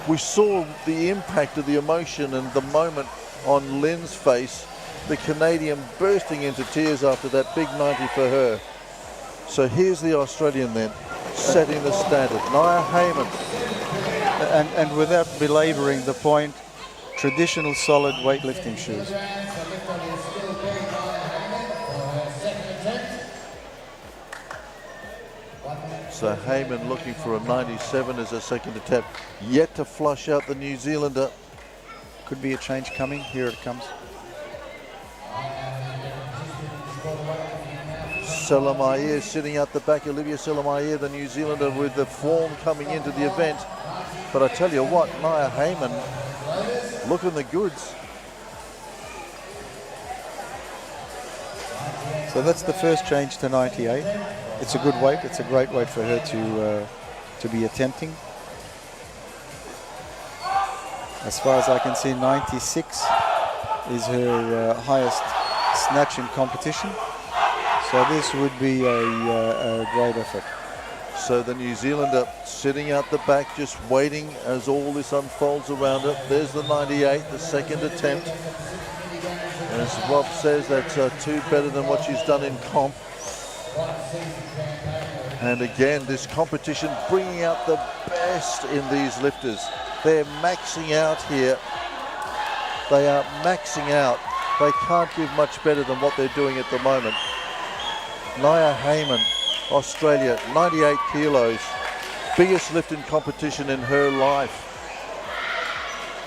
We saw the impact of the emotion and the moment on Lynn's face. The Canadian bursting into tears after that big 90 for her. So here's the Australian then, setting the standard. Nia Heyman. And without belaboring the point, traditional solid weightlifting shoes. So Heyman looking for a 97 as a second attempt. Yet to flush out the New Zealander. Could be a change coming. Here it comes. Selamayer sitting out the back. Olivia Selamayer, the New Zealander, with the form coming into the event. But I tell you what, Nia Heyman looking the goods. So that's the first change to 98. It's a good weight. It's a great weight for her to be attempting. As far as I can see, 96 is her highest snatch in competition. So this would be a great effort. So the New Zealander sitting out the back, just waiting as all this unfolds around her. There's the 98, the second attempt. As Rob says, that's 2 better than what she's done in comp. And again, this competition bringing out the best in these lifters. They're maxing out here. They are maxing out. They can't give much better than what they're doing at the moment. Nia Heyman, Australia, 98 kilos. Biggest lift in competition in her life.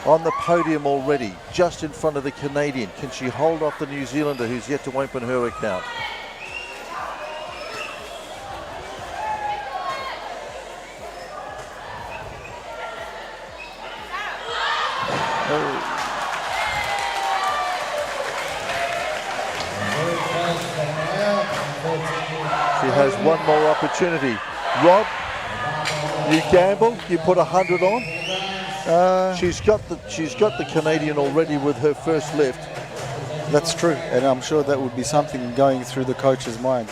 On the podium already, just in front of the Canadian. Can she hold off the New Zealander, who's yet to open her account? She has one more opportunity. Rob, you gamble, you put 100 on. She's got the Canadian already with her first lift. That's true, and I'm sure that would be something going through the coach's mind.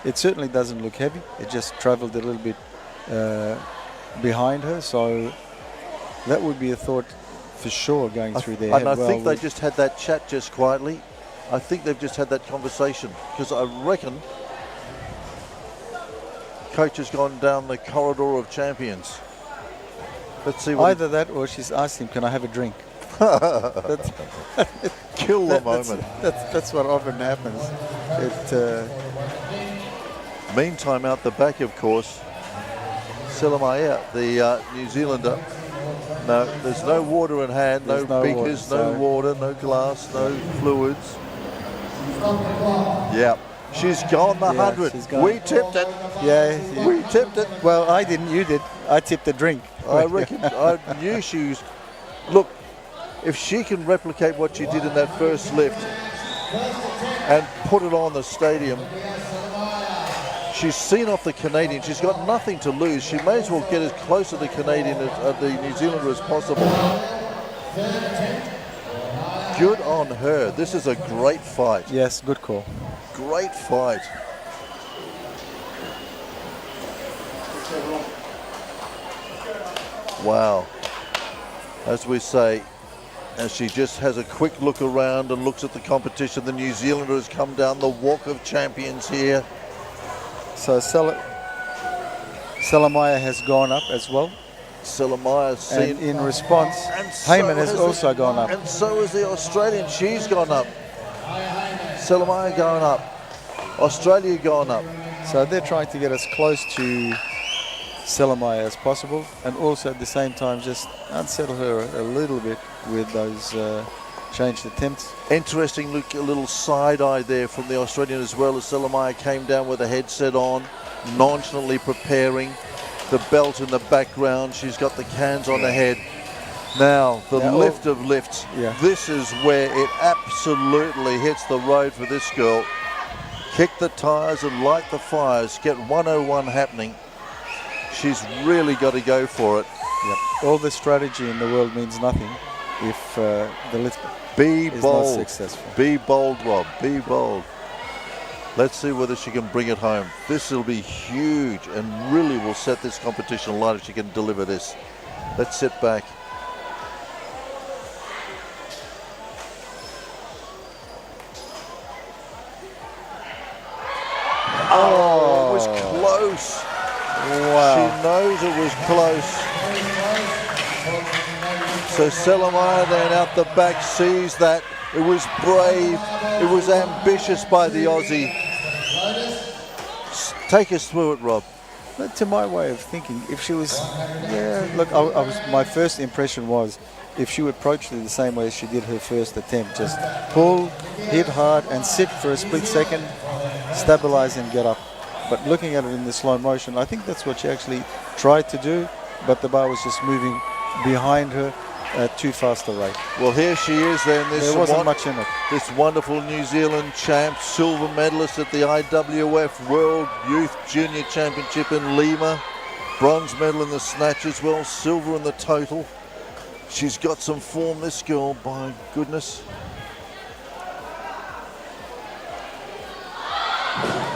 It certainly doesn't look heavy. It just travelled a little bit behind her, so that would be a thought for sure going through their head. And I think they just had that chat just quietly. I think they've just had that conversation, because I reckon coach has gone down the corridor of champions. Let's see what either that or she's asked him, can I have a drink? Kill the moment. That's what often happens. Meantime, out the back, of course, Samoa, the New Zealander. No, there's no water in hand, no beakers, no water, no glass, no fluids. Yeah, she's gone the 100. We tipped it. Yeah, we tipped it. Well, I didn't. You did. I tipped a drink. I reckon. I knew she was. Look, if she can replicate what she did in that first lift and put it on the stadium, she's seen off the Canadian. She's got nothing to lose. She may as well get as close to the Canadian, the New Zealander, as possible. Good on her. This is a great fight. Yes, good call. Great fight. Wow. As we say, as she just has a quick look around and looks at the competition, the New Zealander has come down the walk of champions here. So Salamaya has gone up as well. Salamaya seen. And in response, Heyman has also gone up. And so is the Australian. She's gone up. Salamaya going up. Australia going up. So they're trying to get as close to Salamaya as possible, and also at the same time just unsettle her a little bit with those changed attempts. Interesting look, a little side eye there from the Australian as well, as Salamaya came down with a headset on, nonchalantly preparing. The belt in the background, she's got the cans on the head. Now, the lift of lifts, this is where it absolutely hits the road for this girl. Kick the tires and light the fires, get 101 happening. She's really got to go for it. Yep. All the strategy in the world means nothing if the lift is not successful. Be bold, Rob. Be bold. Let's see whether she can bring it home. This will be huge and really will set this competition alight if she can deliver this. Let's sit back. Oh, it was close. Wow. She knows it was close. So Salamaya then out the back sees that. It was brave. It was ambitious by the Aussie. Take us through it, Rob. But to my way of thinking, if she was, look, my first impression was if she approached it the same way as she did her first attempt, just pull, hit hard, and sit for a split second, stabilize and get up. But looking at it in the slow motion, I think that's what she actually tried to do, but the bar was just moving behind her at too fast a rate. Well, here she is then. There wasn't much in it. This wonderful New Zealand champ, silver medalist at the IWF World Youth Junior Championship in Lima. Bronze medal in the snatch as well, silver in the total. She's got some form, this girl, by goodness.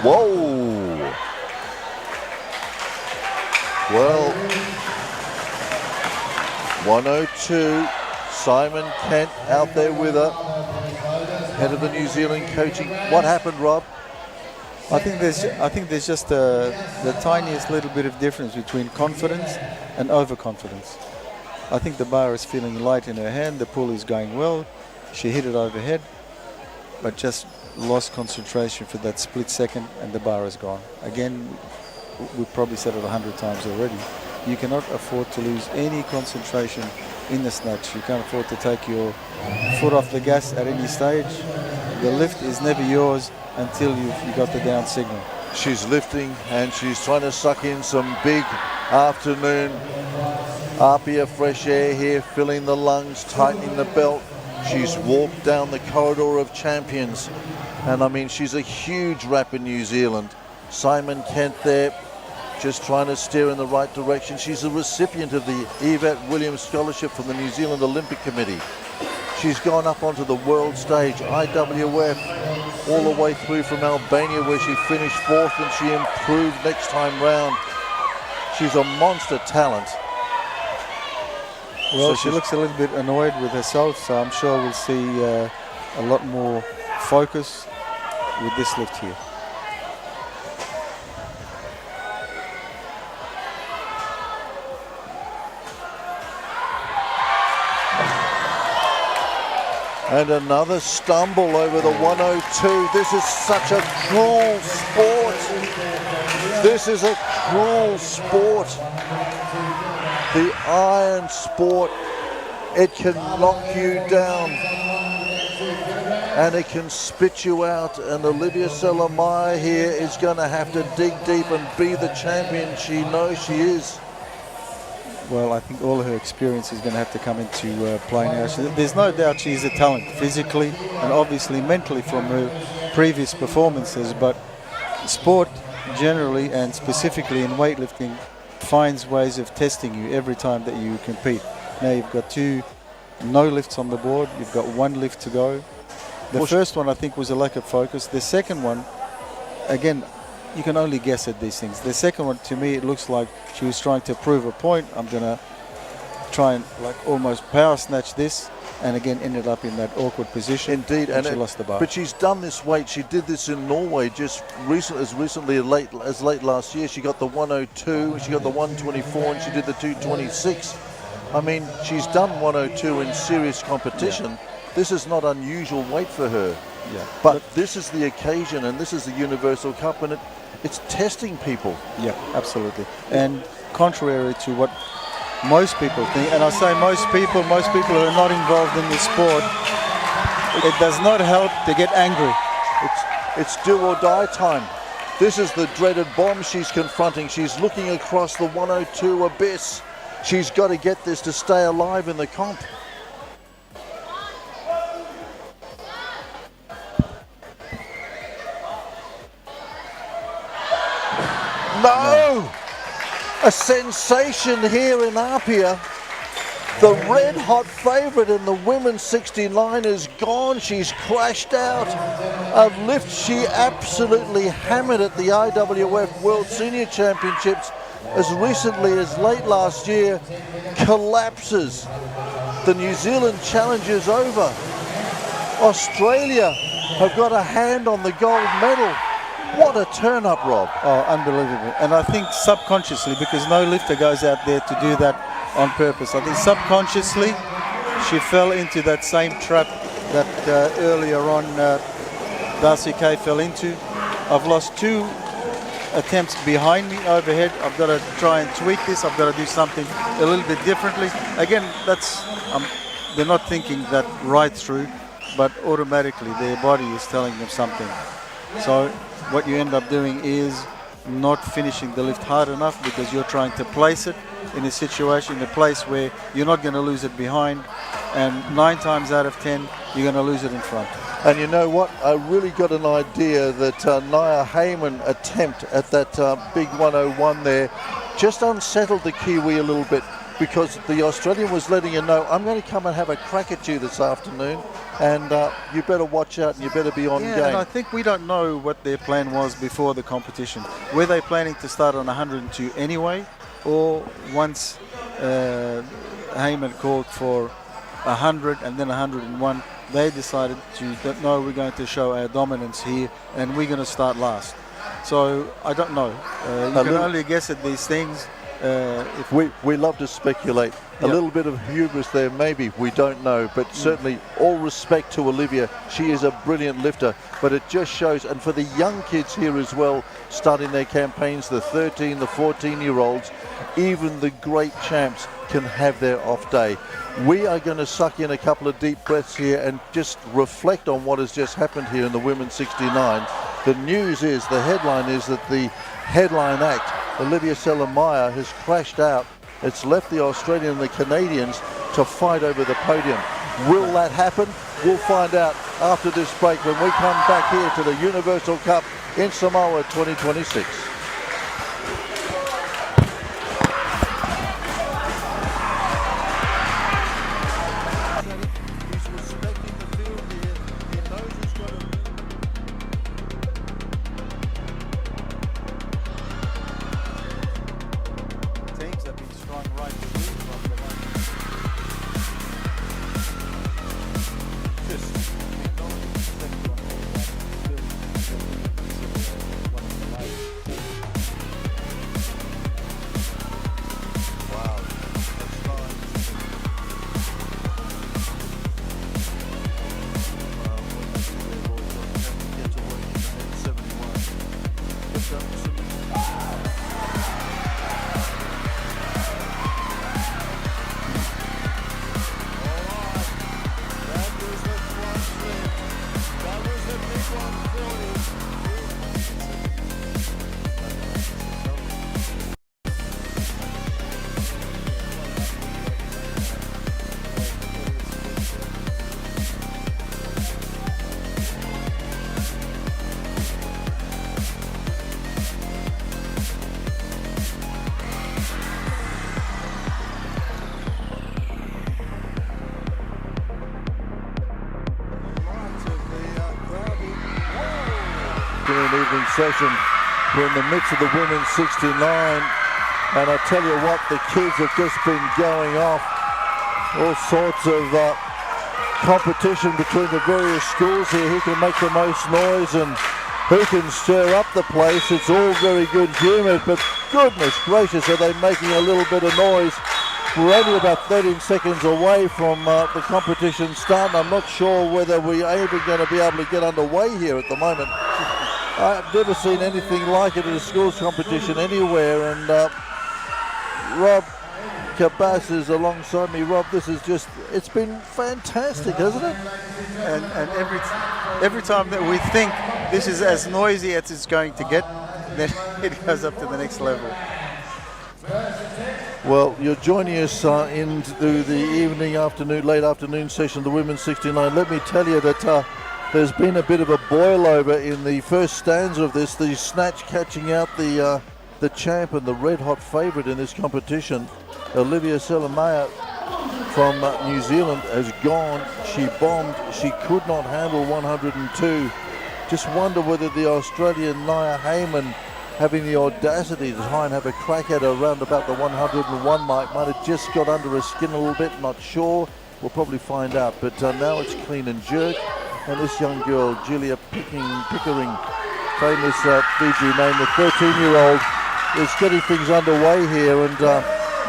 Whoa! Well, 102. Simon Kent out there with her, head of the New Zealand coaching. What happened, Rob? I think there's just the tiniest little bit of difference between confidence and overconfidence. I think the bar is feeling light in her hand. The pull is going well. She hit it overhead, but just lost concentration for that split second, and the bar is gone. Again, we've probably said it 100 times already. You cannot afford to lose any concentration in the snatch. You can't afford to take your foot off the gas at any stage. The lift is never yours until you got the down signal. She's lifting and she's trying to suck in some big afternoon Apia fresh air here, filling the lungs, tightening the belt. She's walked down the corridor of champions. And I mean, she's a huge rap in New Zealand. Simon Kent there, just trying to steer in the right direction. She's a recipient of the Yvette Williams Scholarship from the New Zealand Olympic Committee. She's gone up onto the world stage, IWF, all the way through from Albania, where she finished 4th, and she improved next time round. She's a monster talent. Well, she looks a little bit annoyed with herself, so I'm sure we'll see a lot more focus with this lift here. And another stumble over the 102. This is such a cruel sport. This is a cruel sport. The iron sport, it can knock you down and it can spit you out. And Olivia Celermajer here is going to have to dig deep and be the champion she knows she is. Well, I think all her experience is going to have to come into play now. There's no doubt she's a talent physically and obviously mentally from her previous performances, but sport generally and specifically in weightlifting finds ways of testing you every time that you compete. Now you've got 2 no lifts on the board, you've got 1 lift to go. The first one I think was a lack of focus. The second one, again, you can only guess at these things. The second one, to me, it looks like she was trying to prove a point. I'm gonna try and like almost power snatch this, and again ended up in that awkward position. Indeed, and she lost the bar. But she's done this weight. She did this in Norway just recently as late last year. She got the 102, she got the 124, and she did the 226. I mean, she's done 102 in serious competition. Yeah. This is not unusual weight for her. Yeah. But this is the occasion, and this is the Universal Cup, and it's testing people. Yeah, absolutely. And contrary to what most people think, and I say most people who are not involved in the sport, it does not help to get angry. It's do or die time. This is the dreaded bomb she's confronting. She's looking across the 102 abyss. She's got to get this to stay alive in the comp. No! A sensation here in Apia. The red hot favourite in the women's 69 is gone. She's crashed out. A lift she absolutely hammered at the IWF World Senior Championships as recently as late last year. Collapses. The New Zealand challenge is over. Australia have got a hand on the gold medal. What a turn up, Rob. Oh, unbelievable. And I think subconsciously, because no lifter goes out there to do that on purpose, I think subconsciously she fell into that same trap that earlier on Darcy Kay fell into. I've lost 2 attempts behind me overhead. I've got to try and tweak this. I've got to do something a little bit differently. Again, that's they're not thinking that right through, but automatically their body is telling them something. So what you end up doing is not finishing the lift hard enough because you're trying to place it in a situation, in a place where you're not going to lose it behind, and 9 times out of 10 you're going to lose it in front. And you know what? I really got an idea that Nia Heyman attempt at that big 101 there just unsettled the Kiwi a little bit, because the Australian was letting her know, I'm going to come and have a crack at you this afternoon, and you better watch out and you better be on game. And I think we don't know what their plan was before the competition. Were they planning to start on 102 anyway, or once Heyman called for 100 and then 101, they decided that no, we're going to show our dominance here and we're going to start last. So I don't know. You can only guess at these things. We love to speculate. A little bit of hubris there, maybe, we don't know, but certainly all respect to Olivia. She is a brilliant lifter, but it just shows, and for the young kids here as well, starting their campaigns, the 13, the 14-year-olds, even the great champs can have their off day. We are going to suck in a couple of deep breaths here and just reflect on what has just happened here in the women's 69. The news is, the headline is that the headline act, Olivia Celermajer, has crashed out. It's left the Australian and the Canadians to fight over the podium. Will that happen? We'll find out after this break when we come back here to the Universal Cup in Samoa 2026. Teams have been strong right from the line. Just Wow. An evening session. We're in the midst of the women's 69, and I tell you what, the kids have just been going off. All sorts of competition between the various schools here. Who can make the most noise and who can stir up the place? It's all very good humoured, but goodness gracious, are they making a little bit of noise. We're only about 13 seconds away from the competition starting. I'm not sure whether we're even going to be able to get underway here at the moment. I've never seen anything like it at a schools competition anywhere, and Rob Cabas is alongside me. Rob, this is just, it's been fantastic, hasn't it? And every time that we think this is as noisy as it's going to get, then it goes up to the next level. Well, you're joining us into the late afternoon session of the women's 69. Let me tell you that there's been a bit of a boil over in the first stanza of this. The Snatch catching out the champ and the red hot favourite in this competition. Olivia Selamea from New Zealand has gone. She bombed. She could not handle 102. Just wonder whether the Australian Nia Heyman, having the audacity to try and have a crack at her around about the 101 might have just got under her skin a little bit. Not sure. We'll probably find out. But now it's clean and jerk. And this young girl, Julia Pickering, famous Fiji name, the 13-year-old, is getting things underway here and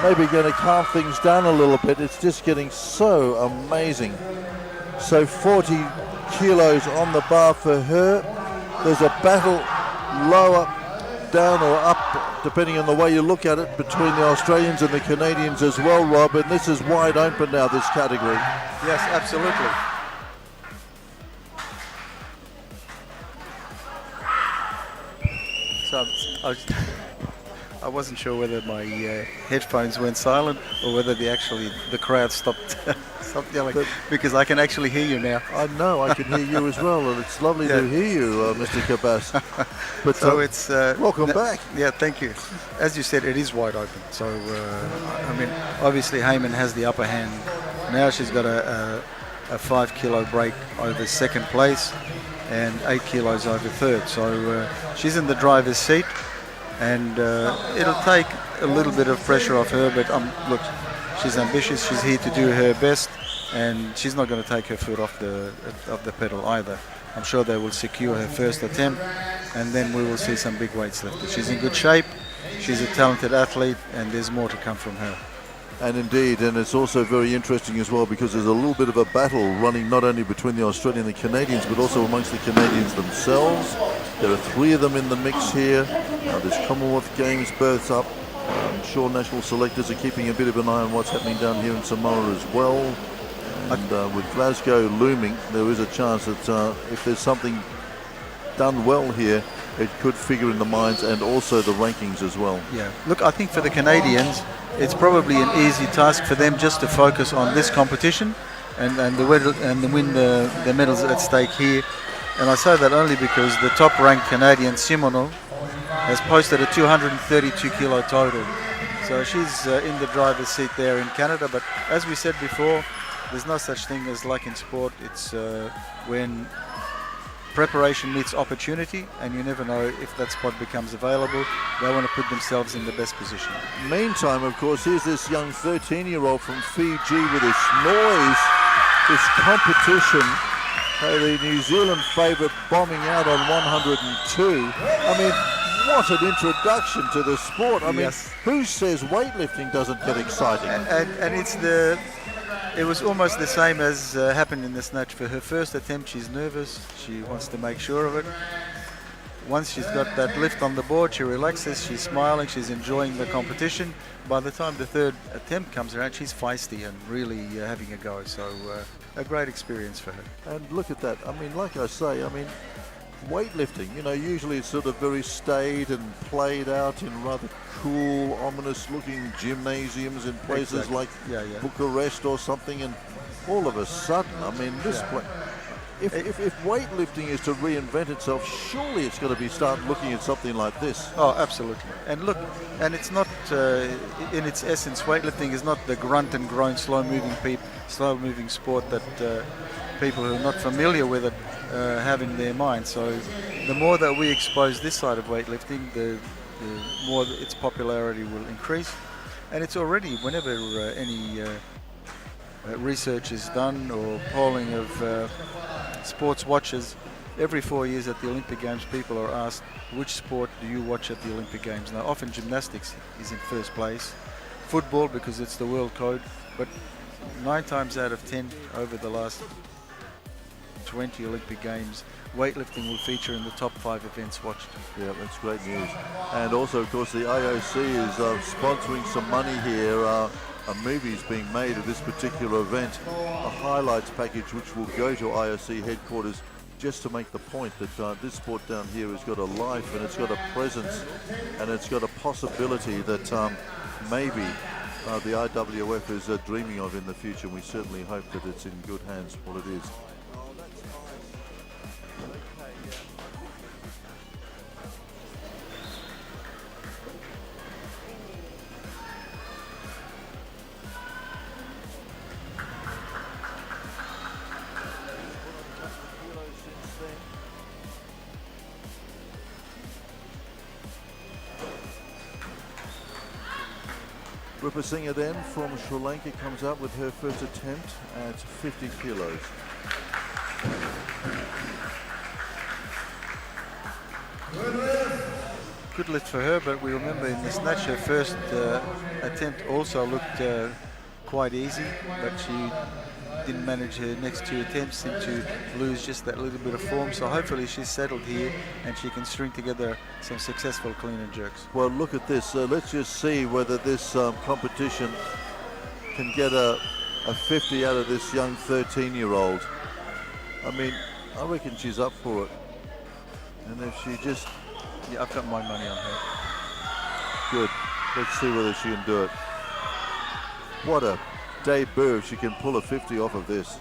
maybe going to calm things down a little bit. It's just getting so amazing. So 40 kilos on the bar for her. There's a battle lower, down or up, depending on the way you look at it, between the Australians and the Canadians as well, Rob. And this is wide open now, this category. Yes, absolutely. So I wasn't sure whether my headphones went silent or whether the crowd stopped yelling, because I can actually hear you now. I know, I can hear you as well, and it's lovely to hear you, Mr. Cabas. But so it's welcome back. Yeah, thank you. As you said, it is wide open. So I mean, obviously Heyman has the upper hand. Now she's got a 5 kilo break over second place and 8 kilos over third. So she's in the driver's seat, and it'll take a little bit of pressure off her. But look, she's ambitious. She's here to do her best, and she's not going to take her foot off the pedal either. I'm sure they will secure her first attempt, and then we will see some big weights lifters. She's in good shape. She's a talented athlete, and there's more to come from her. And indeed, and it's also very interesting as well, because there's a little bit of a battle running not only between the Australian and the Canadians, but also amongst the Canadians themselves. There are 3 of them in the mix here. There's Commonwealth Games berths up. I'm sure national selectors are keeping a bit of an eye on what's happening down here in Samoa as well. And with Glasgow looming, there is a chance that if there's something done well here, it could figure in the minds and also the rankings as well. Yeah, look, I think for the Canadians, it's probably an easy task for them just to focus on this competition and win the medals at stake here. And I say that only because the top-ranked Canadian, Simono, has posted a 232 kilo total. So she's in the driver's seat there in Canada. But as we said before, there's no such thing as luck in sport. It's when preparation meets opportunity, and you never know if that spot becomes available. They want to put themselves in the best position. Meantime, of course, here's this young 13-year-old from Fiji with this noise, this competition. The New Zealand favourite bombing out on 102. I mean, what an introduction to the sport. I mean, who says weightlifting doesn't get exciting? And it was almost the same as happened in the snatch. For her first attempt, she's nervous. She wants to make sure of it. Once she's got that lift on the board, she relaxes, she's smiling, she's enjoying the competition. By the time the third attempt comes around, she's feisty and really having a go. So a great experience for her. And look at that. I mean, like I say, I mean, weightlifting, you know, usually it's sort of very staid and played out in rather cool, ominous-looking gymnasiums in places like Bucharest or something, and all of a sudden, I mean, this place... If weightlifting is to reinvent itself, surely it's got to be start looking at something like this. Oh, absolutely. And look, and it's not, in its essence, weightlifting is not the grunt and groan, slow-moving sport that people who are not familiar with it have in their mind. So the more that we expose this side of weightlifting, the more its popularity will increase. And it's already, whenever any research is done or polling of sports watchers, every 4 years at the Olympic Games, people are asked, which sport do you watch at the Olympic Games? Now, often gymnastics is in first place, football because it's the world code, but 9 times out of 10 over the last 20 Olympic Games, weightlifting will feature in the top 5 events watched. Yeah, that's great news. And also, of course, the IOC is sponsoring some money here. A movie is being made of this particular event, a highlights package which will go to IOC headquarters just to make the point that this sport down here has got a life and it's got a presence and it's got a possibility that maybe the IWF is dreaming of in the future. We certainly hope that it's in good hands while it is. Rupa Singh then from Sri Lanka comes out with her first attempt at 50 kilos. Good lift for her, but we remember in the snatch her first attempt also looked quite easy, but she didn't manage her next 2 attempts, seemed to lose just that little bit of form. So hopefully she's settled here and she can string together some successful clean and jerks. Well, look at this. Let's just see whether this competition can get a 50 out of this young 13-year-old. I mean, I reckon she's up for it. And if she just... Yeah, I've got my money on her. Good. Let's see whether she can do it. What a debut if she can pull a 50 off of this.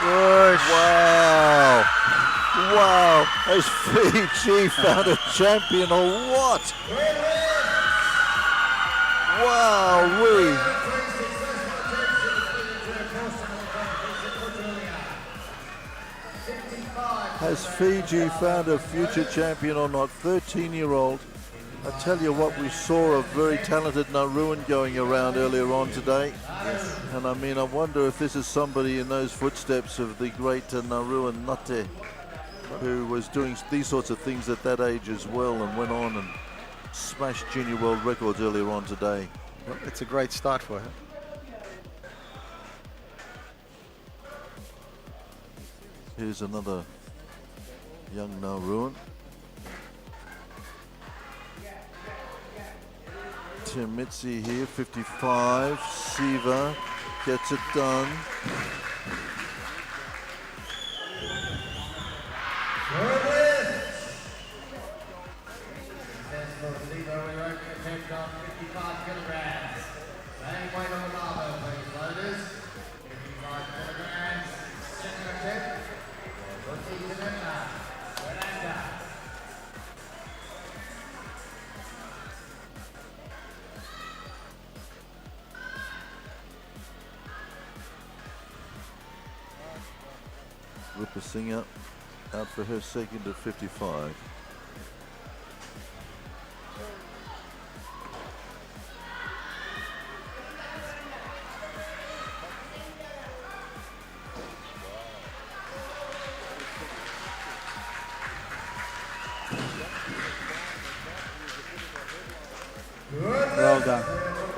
Wow. Wow. Has Fiji found a champion or what? Wow-wee. Has Fiji found a future champion or not? 13-year-old. I tell you what, we saw a very talented Nauruan going around earlier on today. Yes. And I mean, I wonder if this is somebody in those footsteps of the great Nauruan Nate, who was doing these sorts of things at that age as well and went on and smashed junior world records earlier on today. Well, it's a great start for her. Here's another young Nauruan. Timitsi here, 55. Siva gets it done. Basinga out for her second at 55. Well done.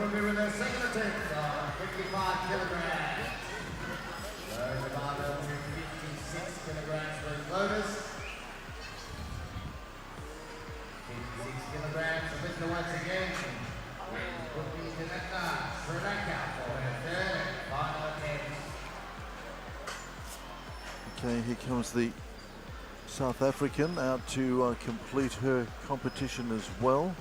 Will be with their second attempt on 55 kilograms. Lower the barbell to 56 kilograms for his loaders. 56 kilograms for Mr. once again. Looking to Faleata for her third and final attempt. Okay, here comes the South African out to complete her competition as well.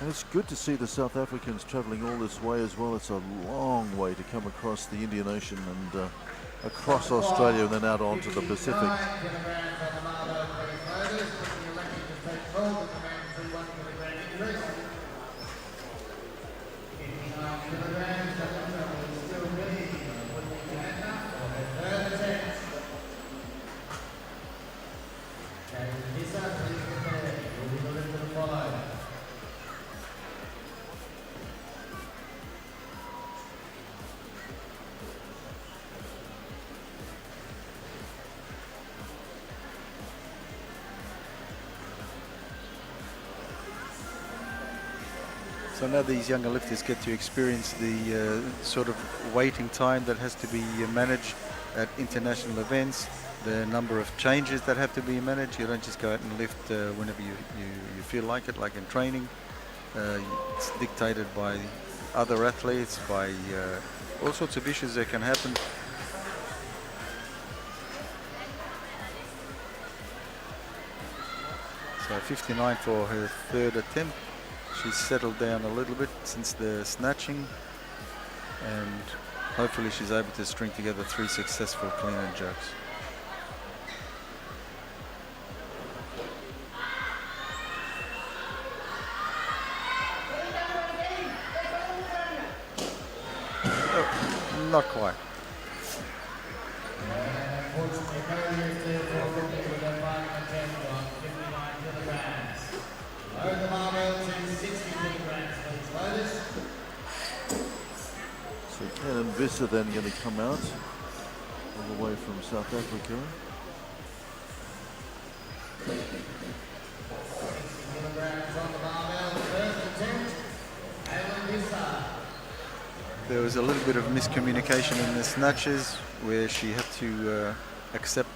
And it's good to see the South Africans travelling all this way as well. It's a long way to come across the Indian Ocean and across Australia and then out onto the Pacific. 59 kilograms on the barbell for his loaders. Looking elected to take 12 with the mandatory 1 kilogram increase. 59 kilograms, that is still ready. Looking to Faleata for her third attempt. Lisa, please prepare. You'll be delivered to follow. So now these younger lifters get to experience the sort of waiting time that has to be managed at international events, the number of changes that have to be managed. You don't just go out and lift whenever you feel like it, like in training. It's dictated by other athletes, by all sorts of issues that can happen. So 59 for her third attempt. She's settled down a little bit since the snatching, and hopefully she's able to string together 3 successful clean and jerks. Oh, not quite. Lower the barbell to 60 kilograms for his loaders. So Ken and Visser then going to come out all the way from South Africa. 60 kilograms on the barbell, first attempt. There was a little bit of miscommunication in the snatches where she had to accept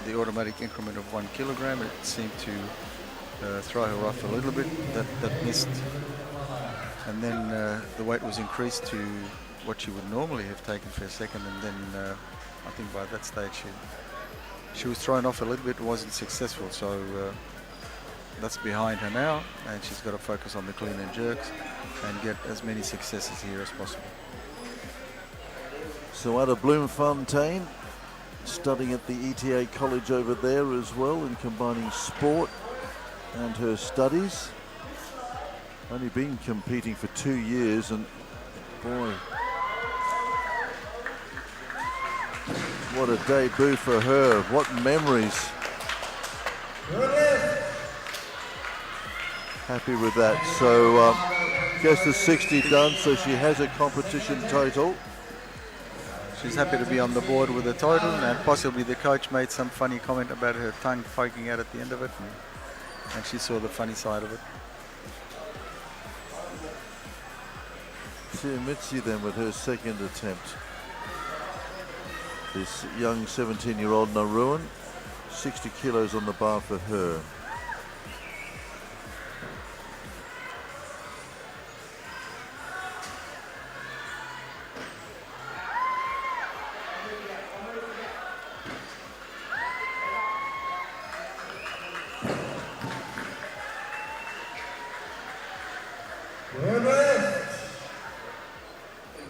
the automatic increment of 1 kilogram. It seemed to throw her off a little bit. That missed, and then the weight was increased to what she would normally have taken for a second, and then I think by that stage she was thrown off a little bit, wasn't successful. So that's behind her now, and she's got to focus on the clean and jerks and get as many successes here as possible. So out of Bloemfontein, studying at the ETA college over there as well, and combining sport and her studies. Only been competing for 2 years, and boy, what a debut for her. What memories. Happy with that. So gets the 60 done, so she has a competition total. She's happy to be on the board with a total, and possibly the coach made some funny comment about her tongue poking out at the end of it, and she saw the funny side of it. Mitzi then with her second attempt. This young 17-year-old Naruan, 60 kilos on the bar for her.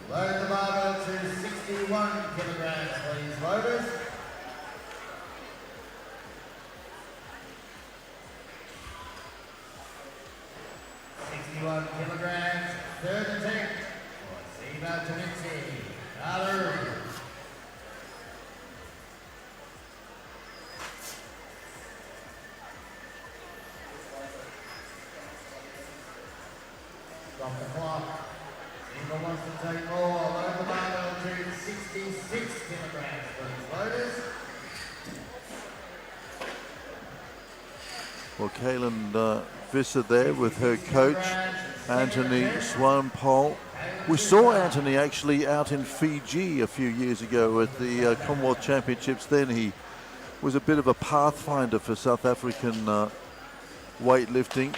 Load the barbell to 61 kilograms for his loaders. Stop the clock. Single wants to take more. Load the barbell to 66 kilograms, please. Loaders. Well, Kaylin Visser there with her coach, Anthony Swampole. We saw Anthony actually out in Fiji a few years ago at the Commonwealth Championships. Then he was a bit of a pathfinder for South African weightlifting.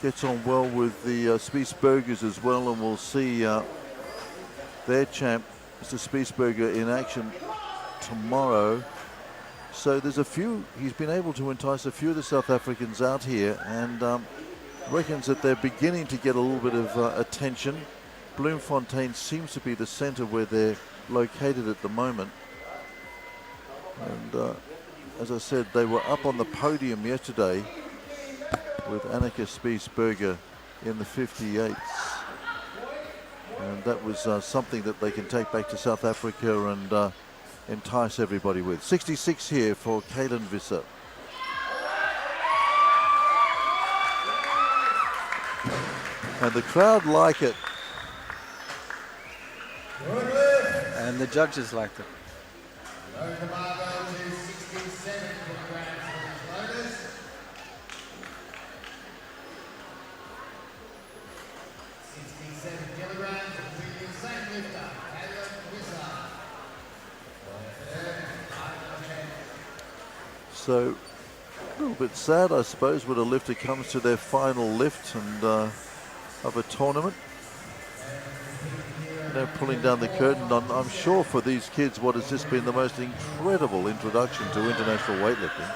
Gets on well with the Spiesbergers as well, and we'll see their champ, Mr. Spiesberger, in action tomorrow. So there's a few, he's been able to entice a few of the South Africans out here, and reckons that they're beginning to get a little bit of attention. Bloemfontein seems to be the centre where they're located at the moment. And as I said, they were up on the podium yesterday with Annika Spiesberger in the 58s. And that was something that they can take back to South Africa and entice everybody with. 66 here for Kaylin Visser. And the crowd like it. And the judges liked it. Load the barbell to 67 kilograms, please. Loaders. 67 kilograms, and to the same lifter, Kaylin Visser. So a little bit sad, I suppose, when a lifter comes to their final lift and of a tournament. They're pulling down the curtain. I'm sure for these kids, what has just been the most incredible introduction to international weightlifting.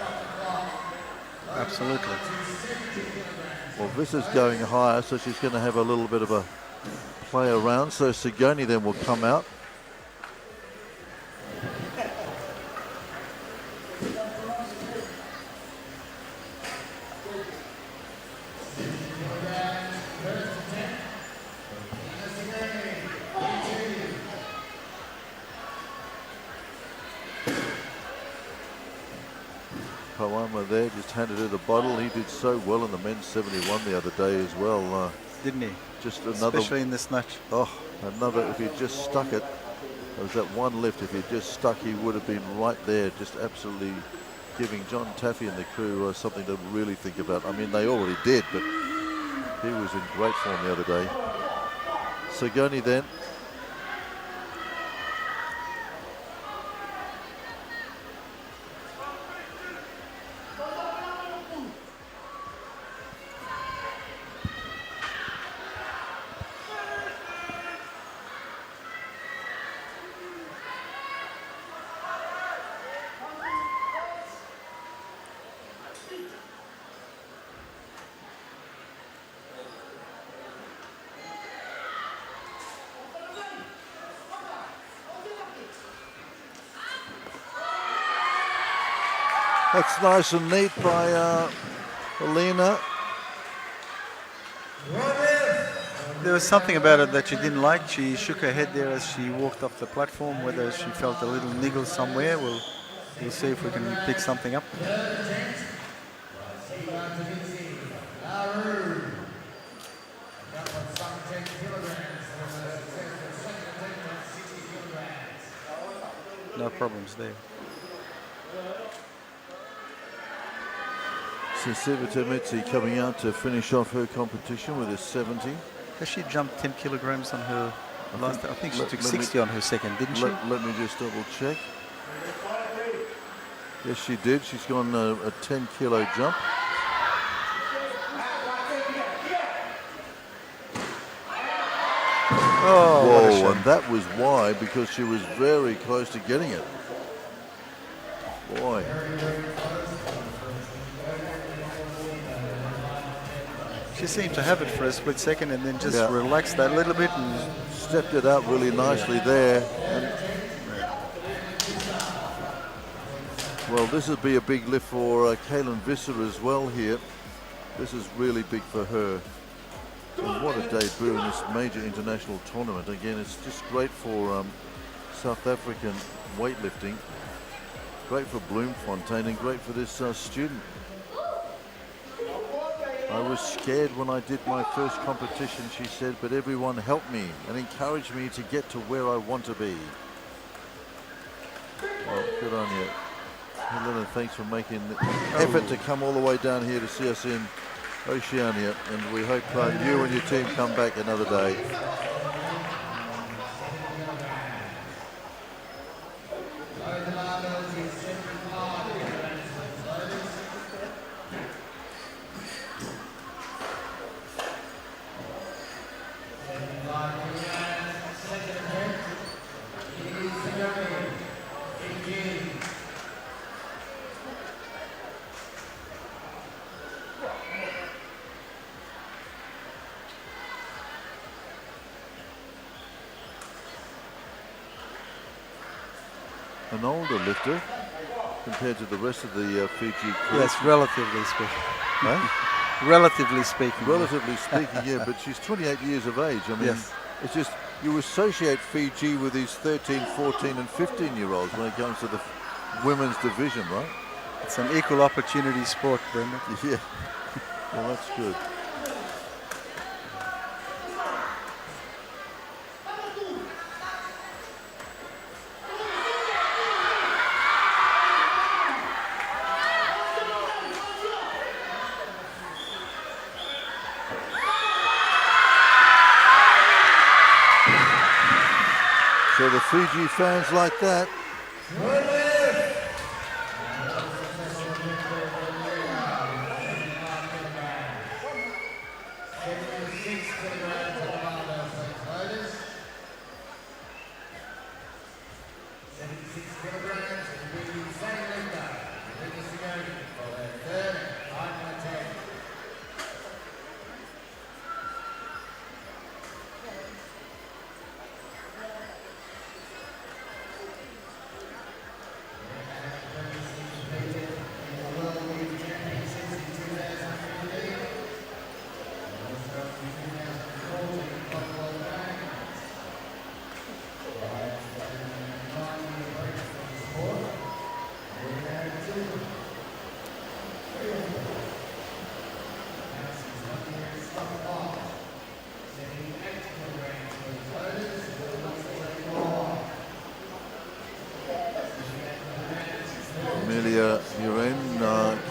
Absolutely. Well, Visser's going higher, so she's going to have a little bit of a play around. So Sigoni then will come out. Pawama there just handed her the bottle. He did so well in the men's 71 the other day as well. Didn't he? Just another, especially in the snatch. Oh, another, if he'd just stuck it, there was that one lift, if he'd just stuck, he would have been right there, just absolutely giving John Taffy and the crew something to really think about. I mean, they already did, but he was in great form the other day. Sigoni then. That's nice and neat by Alina. There was something about it that she didn't like. She shook her head there as she walked off the platform. Whether she felt a little niggle somewhere, we'll see if we can pick something up. No problems there. Siva Temetsi coming out to finish off her competition with a 70. Has she jumped 10 kilograms on her last? I think she took 60 on her second, didn't she? Let me just double check. Yes, she did. She's gone a 10 kilo jump. Oh, whoa, and that was why, because she was very close to getting it. Boy. She seemed to have it for a split second and then just relaxed that a little bit and stepped it out really nicely there. And well, this would be a big lift for Kaylin Visser as well here. This is really big for her. And what a debut in this major international tournament. Again, it's just great for South African weightlifting. Great for Bloemfontein and great for this student. I was scared when I did my first competition, she said, but everyone helped me and encouraged me to get to where I want to be. Well, good on you. Helena, thanks for making the effort to come all the way down here to see us in Oceania, and we hope you and your team come back another day. An older lifter compared to the rest of the Fiji crew. Yes, relatively speaking. Huh? Relatively speaking. Relatively speaking, yeah, but she's 28 years of age. I mean, Yes. it's just, you associate Fiji with these 13, 14 and 15-year-olds when it comes to the women's division, right? It's an equal opportunity sport, Brendan. Yeah. Well, that's good. So the Fiji fans like that.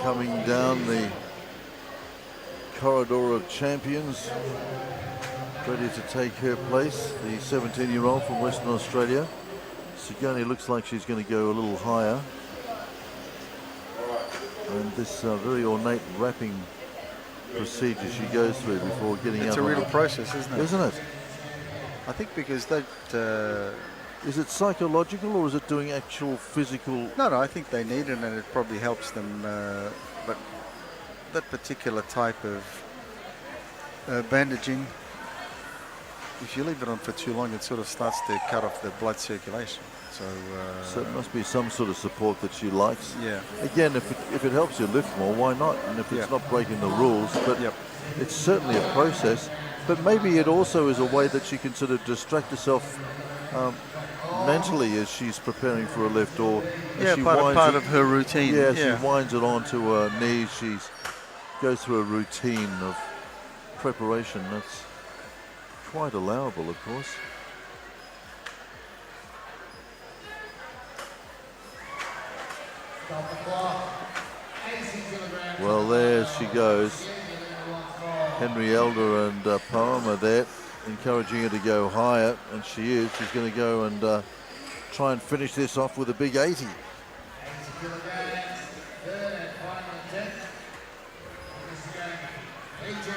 Coming down the corridor of champions, ready to take her place, the 17-year-old from Western Australia. Sigoni looks like she's going to go a little higher. And this very ornate wrapping procedure she goes through before getting out. It's a real process, isn't it? Isn't it? I think because that... is it psychological or is it doing actual physical? No, I think they need it and it probably helps them. But that particular type of bandaging, if you leave it on for too long, it sort of starts to cut off the blood circulation. So it must be some sort of support that she likes. Yeah. Again, if it helps you lift more, why not? And if it's not breaking the rules, but it's certainly a process. But maybe it also is a way that she can sort of distract herself mentally as she's preparing for a lift, or she part of her routine. Yeah, she winds it onto her knees. She goes through a routine of preparation. That's quite allowable, of course. Well, there she goes. Henry Elder and Poem are there, encouraging her to go higher, and she is. She's going to go and try and finish this off with a big 80. 80 kilograms, third and final attempt. This is going 18.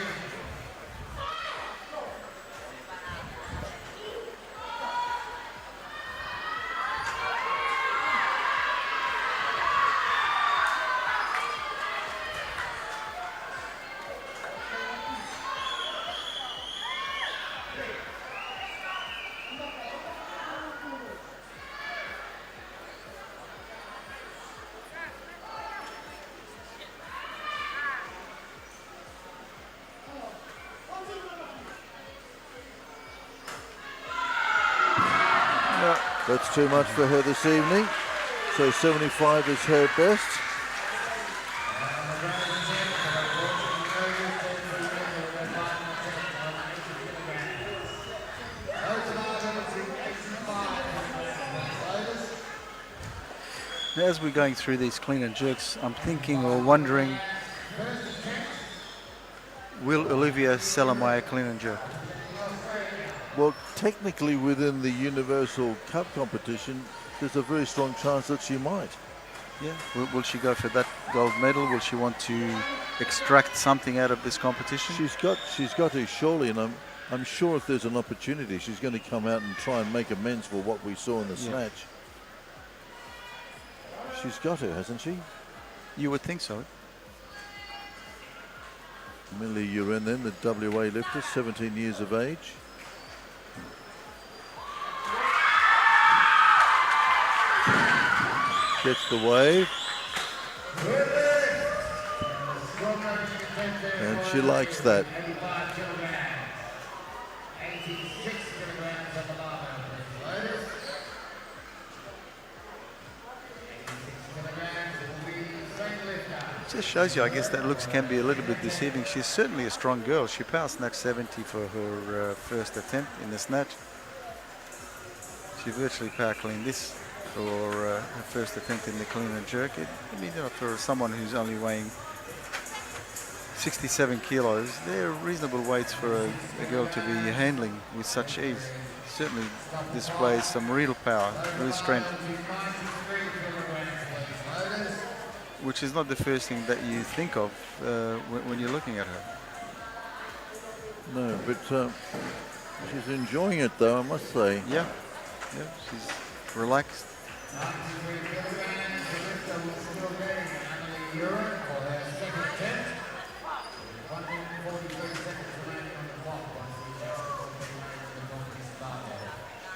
That's too much for her this evening. So 75 is her best. As we're going through these clean and jerks, I'm thinking or wondering, will Olivia Salamaya clean and jerk? Well, technically within the Universal Cup competition, there's a very strong chance that she might. Yeah. Will she go for that gold medal? Will she want to extract something out of this competition? She's got to surely, and I'm sure if there's an opportunity, she's going to come out and try and make amends for what we saw in the snatch. She's got to, hasn't she? You would think so. Millie Uren then, the WA lifter, 17 years of age. Gets the wave. And she likes that. Just shows you, I guess, that looks can be a little bit deceiving. She's certainly a strong girl. She power snatched 70 for her first attempt in the snatch. She virtually power cleaned this for her first attempt in the clean and jerk. I mean, for someone who's only weighing 67 kilos, they're reasonable weights for a girl to be handling with such ease. Certainly displays some real power, real strength, which is not the first thing that you think of when you're looking at her. No, but she's enjoying it though, I must say. Yeah, she's relaxed.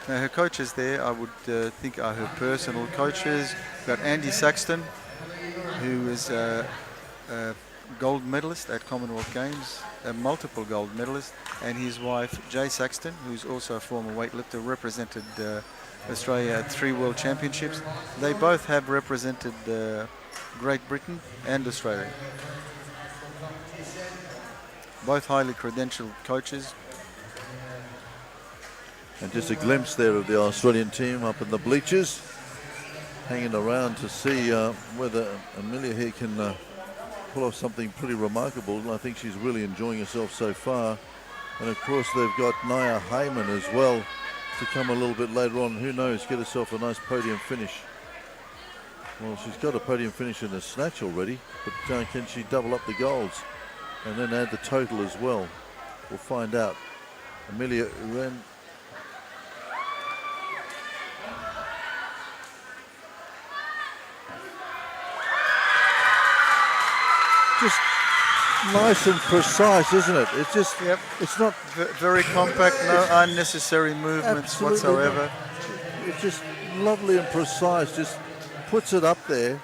Now her coaches there, I would think, are her personal coaches. We've got Andy Saxton, who is a gold medalist at Commonwealth Games, a multiple gold medalist, and his wife Jay Saxton, who's also a former weightlifter, represented Australia at 3 World Championships. They both have represented Great Britain and Australia. Both highly credentialed coaches. And just a glimpse there of the Australian team up in the bleachers, hanging around to see whether Amelia here can pull off something pretty remarkable. And I think she's really enjoying herself so far. And of course they've got Nia Heyman as well to come a little bit later on. Who knows, get herself a nice podium finish. Well, she's got a podium finish in the snatch already, but can she double up the golds and then add the total as well? We'll find out. Amelia Uren. Just nice and precise, isn't it? It's just, it's not very compact, no unnecessary movements whatsoever. It's just lovely and precise, just puts it up there.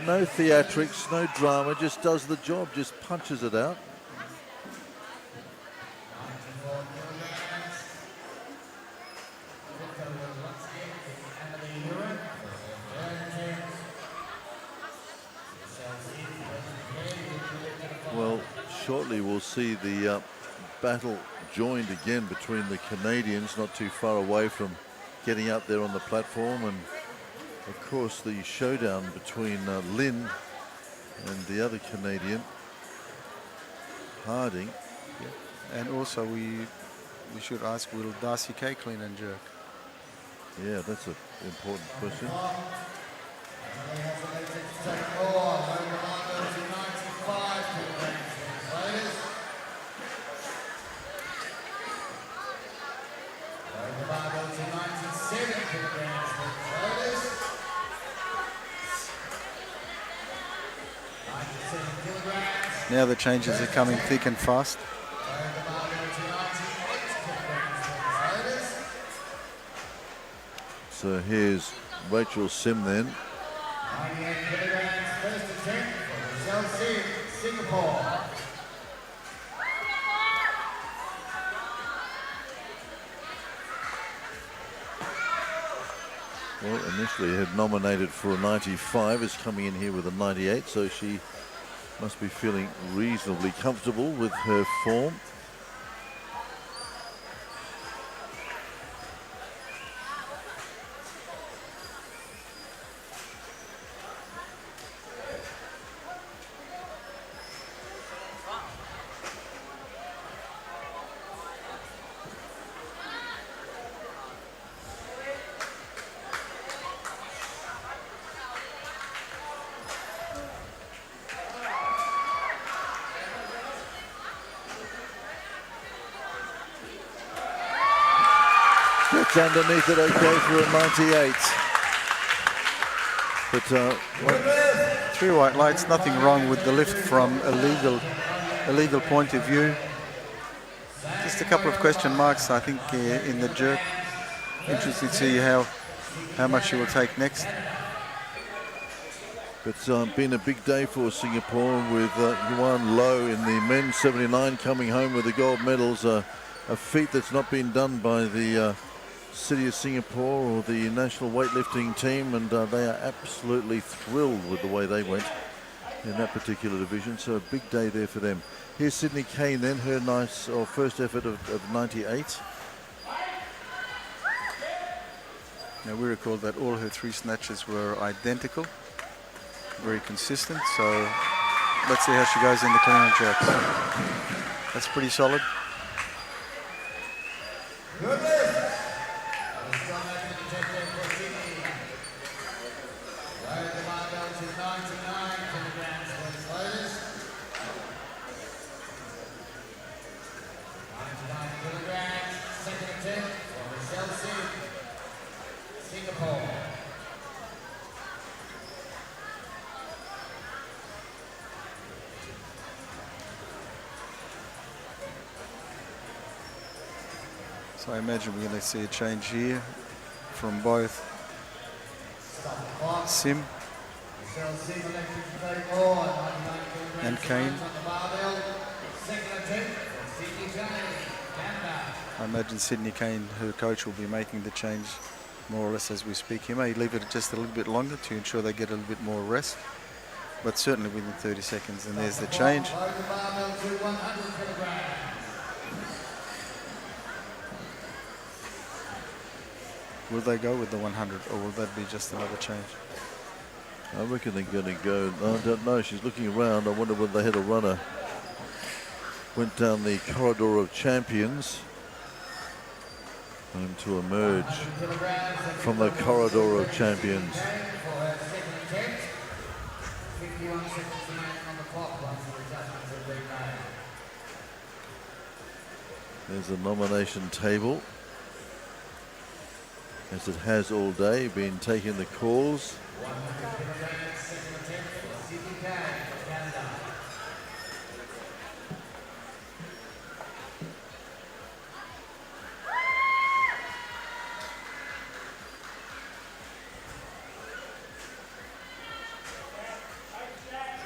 No theatrics, no drama, just does the job, just punches it out. Well, shortly we'll see the battle joined again between the Canadians, not too far away from getting out there on the platform, and of course the showdown between Lynn and the other Canadian, Harding. Yeah. And also we should ask, will Darcy Kay clean and jerk? Yeah, that's an important question. Now the changes are coming thick and fast. So here's Rachel Sim then. Well, initially had nominated for a 95, is coming in here with a 98, so she must be feeling reasonably comfortable with her form. Gets underneath it okay for a 98. But 3 white lights, nothing wrong with the lift from a legal point of view. Just a couple of question marks, I think, in the jerk. Interesting to see how much she will take next. It's been a big day for Singapore with Yuan Lo in the men's 79 coming home with the gold medals. A feat that's not been done by the City of Singapore or the national weightlifting team, and they are absolutely thrilled with the way they went in that particular division. So a big day there for them. Here's Sydney Kane then, her first effort of 98. Now we recall that all her 3 snatches were identical, very consistent, so let's see how she goes in the clean and jerks. That's pretty solid. So I imagine we're going to see a change here from both Sim and Kane. I imagine Sydney Kane, her coach, will be making the change more or less as we speak. He may leave it just a little bit longer to ensure they get a little bit more rest, but certainly within 30 seconds. And there's the change. Will they go with the 100, or will that be just another change? I reckon they're going to go. I don't know. She's looking around. I wonder whether they had a runner. Went down the corridor of champions. And to emerge from the corridor of champions. There's the nomination table. As it has all day, been taking the calls.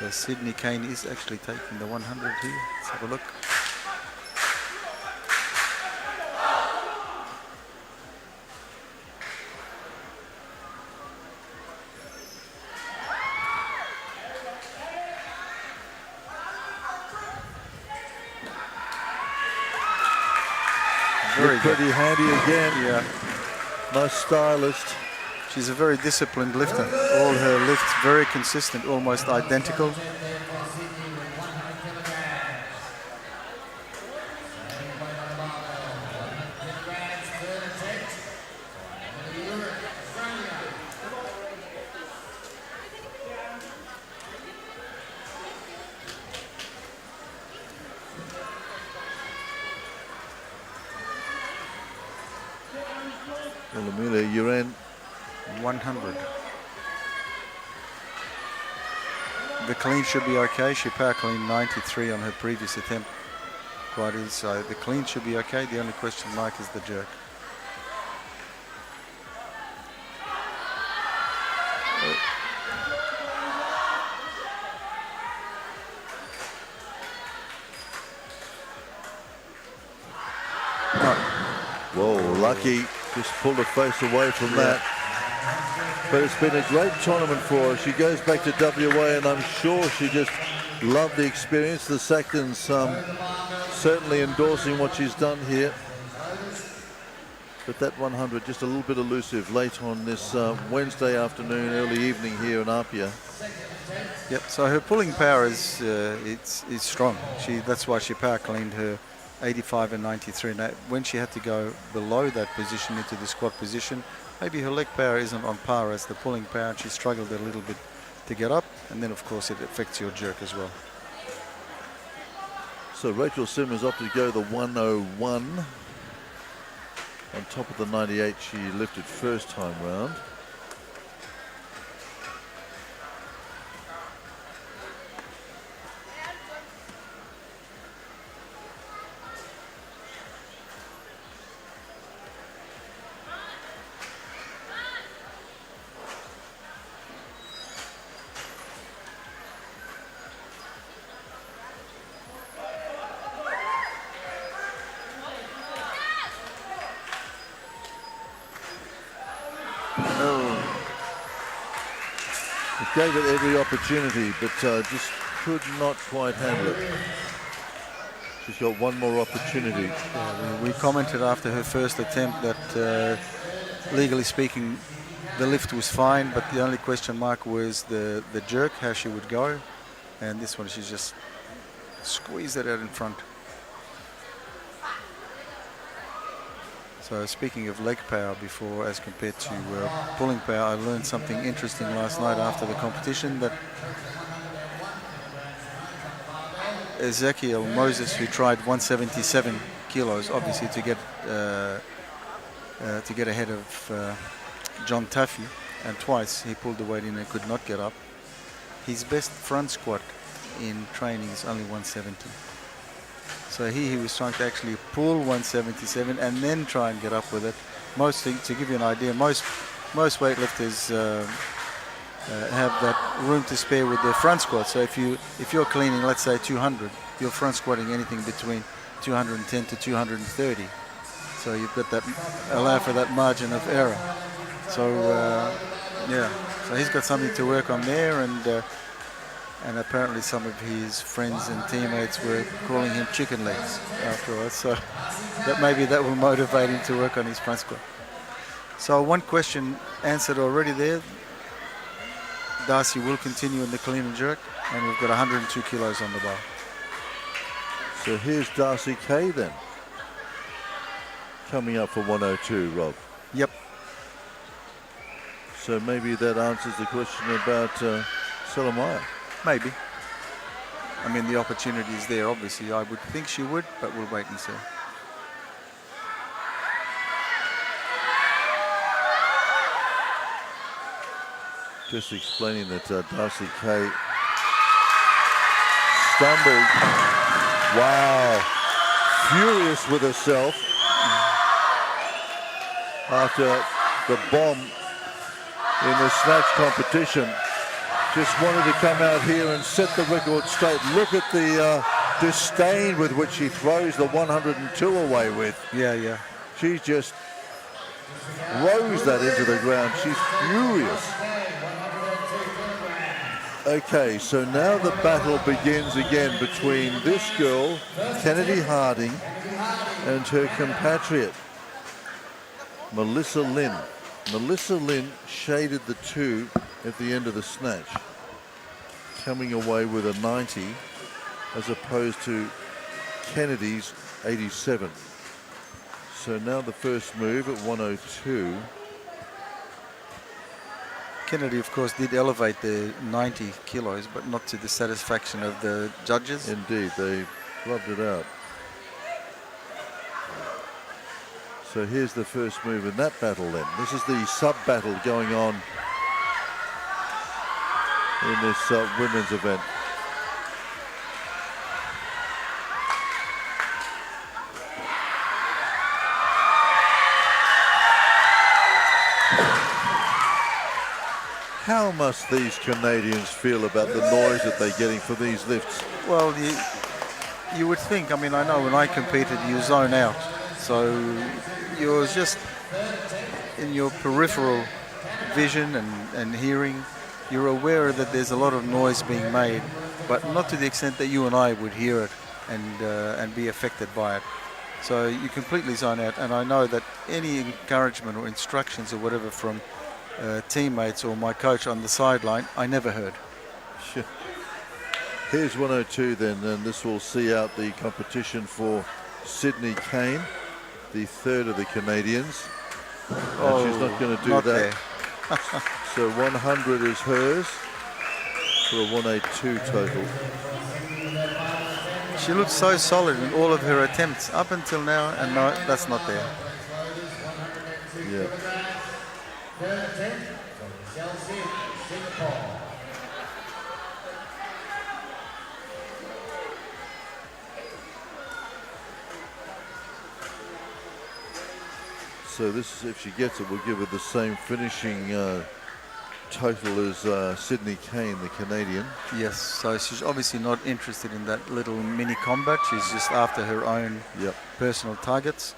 So Sydney Kane is actually taking the 100 here. Let's have a look. Very pretty handy again. Yeah. Nice stylist. She's a very disciplined lifter. All her lifts very consistent, almost identical. Well, Amelia, you're in 100. The clean should be okay. She power clean 93 on her previous attempt. Quite easy. So the clean should be okay. The only question mark is the jerk. Whoa, lucky. Just pulled her face away from that. But it's been a great tournament for her. She goes back to WA, and I'm sure she just loved the experience. The Sackton's certainly endorsing what she's done here. But that 100 just a little bit elusive late on this Wednesday afternoon, early evening here in Apia. Yep. So her pulling power is it's strong. That's why she power cleaned her 85 and 93. Now, when she had to go below that position into the squat position, maybe her leg power isn't on par as the pulling power, and she struggled a little bit to get up, and then of course it affects your jerk as well. So Rachel Simmons opted to go the 101. on top of the 98 she lifted first time round. Gave it every opportunity, but just could not quite handle it. She's got one more opportunity. Yeah, we commented after her first attempt that legally speaking the lift was fine, but the only question mark was the jerk, how she would go. And this one, she's just squeezed it out in front. So speaking of leg power before as compared to pulling power, I learned something interesting last night after the competition, that Ezekiel Moses, who tried 177 kilos, obviously to get ahead of John Taffy, and twice he pulled the weight in and could not get up. His best front squat in training is only 170. So he was trying to actually pull 177 and then try and get up with it. Mostly, to give you an idea, most weightlifters have that room to spare with their front squat. So if you're cleaning, let's say 200, you're front squatting anything between 210 to 230. So you've got that, allow for that margin of error. So yeah, so he's got something to work on there, and apparently some of his friends and teammates were calling him chicken legs afterwards. So that will motivate him to work on his front squat. So one question answered already there. Darcy will continue in the clean and jerk, and we've got 102 kilos on the bar. So here's Darcy Kay then, coming up for 102, Rob. Yep. So maybe that answers the question about Samoa. Maybe. I mean, the opportunity is there, obviously. I would think she would, but we'll wait and see. Just explaining that Darcy Kay stumbled. Wow. Furious with herself after the bomb in the snatch competition. Just wanted to come out here and set the record straight. Look at the disdain with which she throws the 102 away with. Yeah. She just rose that into the ground. She's furious. Okay, so now the battle begins again between this girl, Kennedy Harding, and her compatriot, Melissa Lynn. Melissa Lynn shaded the two at the end of the snatch, coming away with a 90 as opposed to Kennedy's 87. So now the first move at 102. Kennedy, of course, did elevate the 90 kilos, but not to the satisfaction of the judges. Indeed, they rubbed it out. So here's the first move in that battle then. This is the sub-battle going on in this women's event. How must these Canadians feel about the noise that they're getting for these lifts? Well, you would think, I mean, I know when I competed, you zone out. So you're just in your peripheral vision and hearing, you're aware that there's a lot of noise being made, but not to the extent that you and I would hear it and be affected by it. So you completely zone out, and I know that any encouragement or instructions or whatever from teammates or my coach on the sideline, I never heard. Sure. Here's 102 then, and this will see out the competition for Sydney Kane, the third of the Canadians. And she's not going to do that. So 100 is hers for a 182 total. She looked so solid in all of her attempts up until now, and no, that's not there. Yeah. Third attempt from Chelsea, Singapore. So this is, if she gets it, we'll give her the same finishing total as Sydney Kane, the Canadian. Yes, so she's obviously not interested in that little mini combat. She's just after her own personal targets.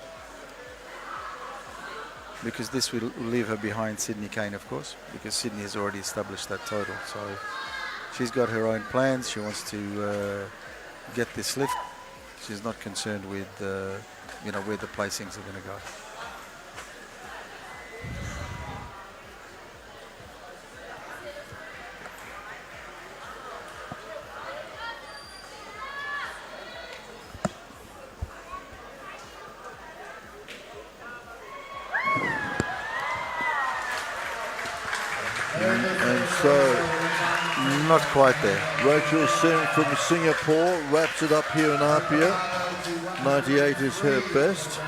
Because this will leave her behind Sydney Kane, of course, because Sydney has already established that total. So she's got her own plans. She wants to get this lift. She's not concerned with you know, where the placings are going to go. And so not quite there. Rachel Singh from Singapore wraps it up here in Apia. 98 is her best.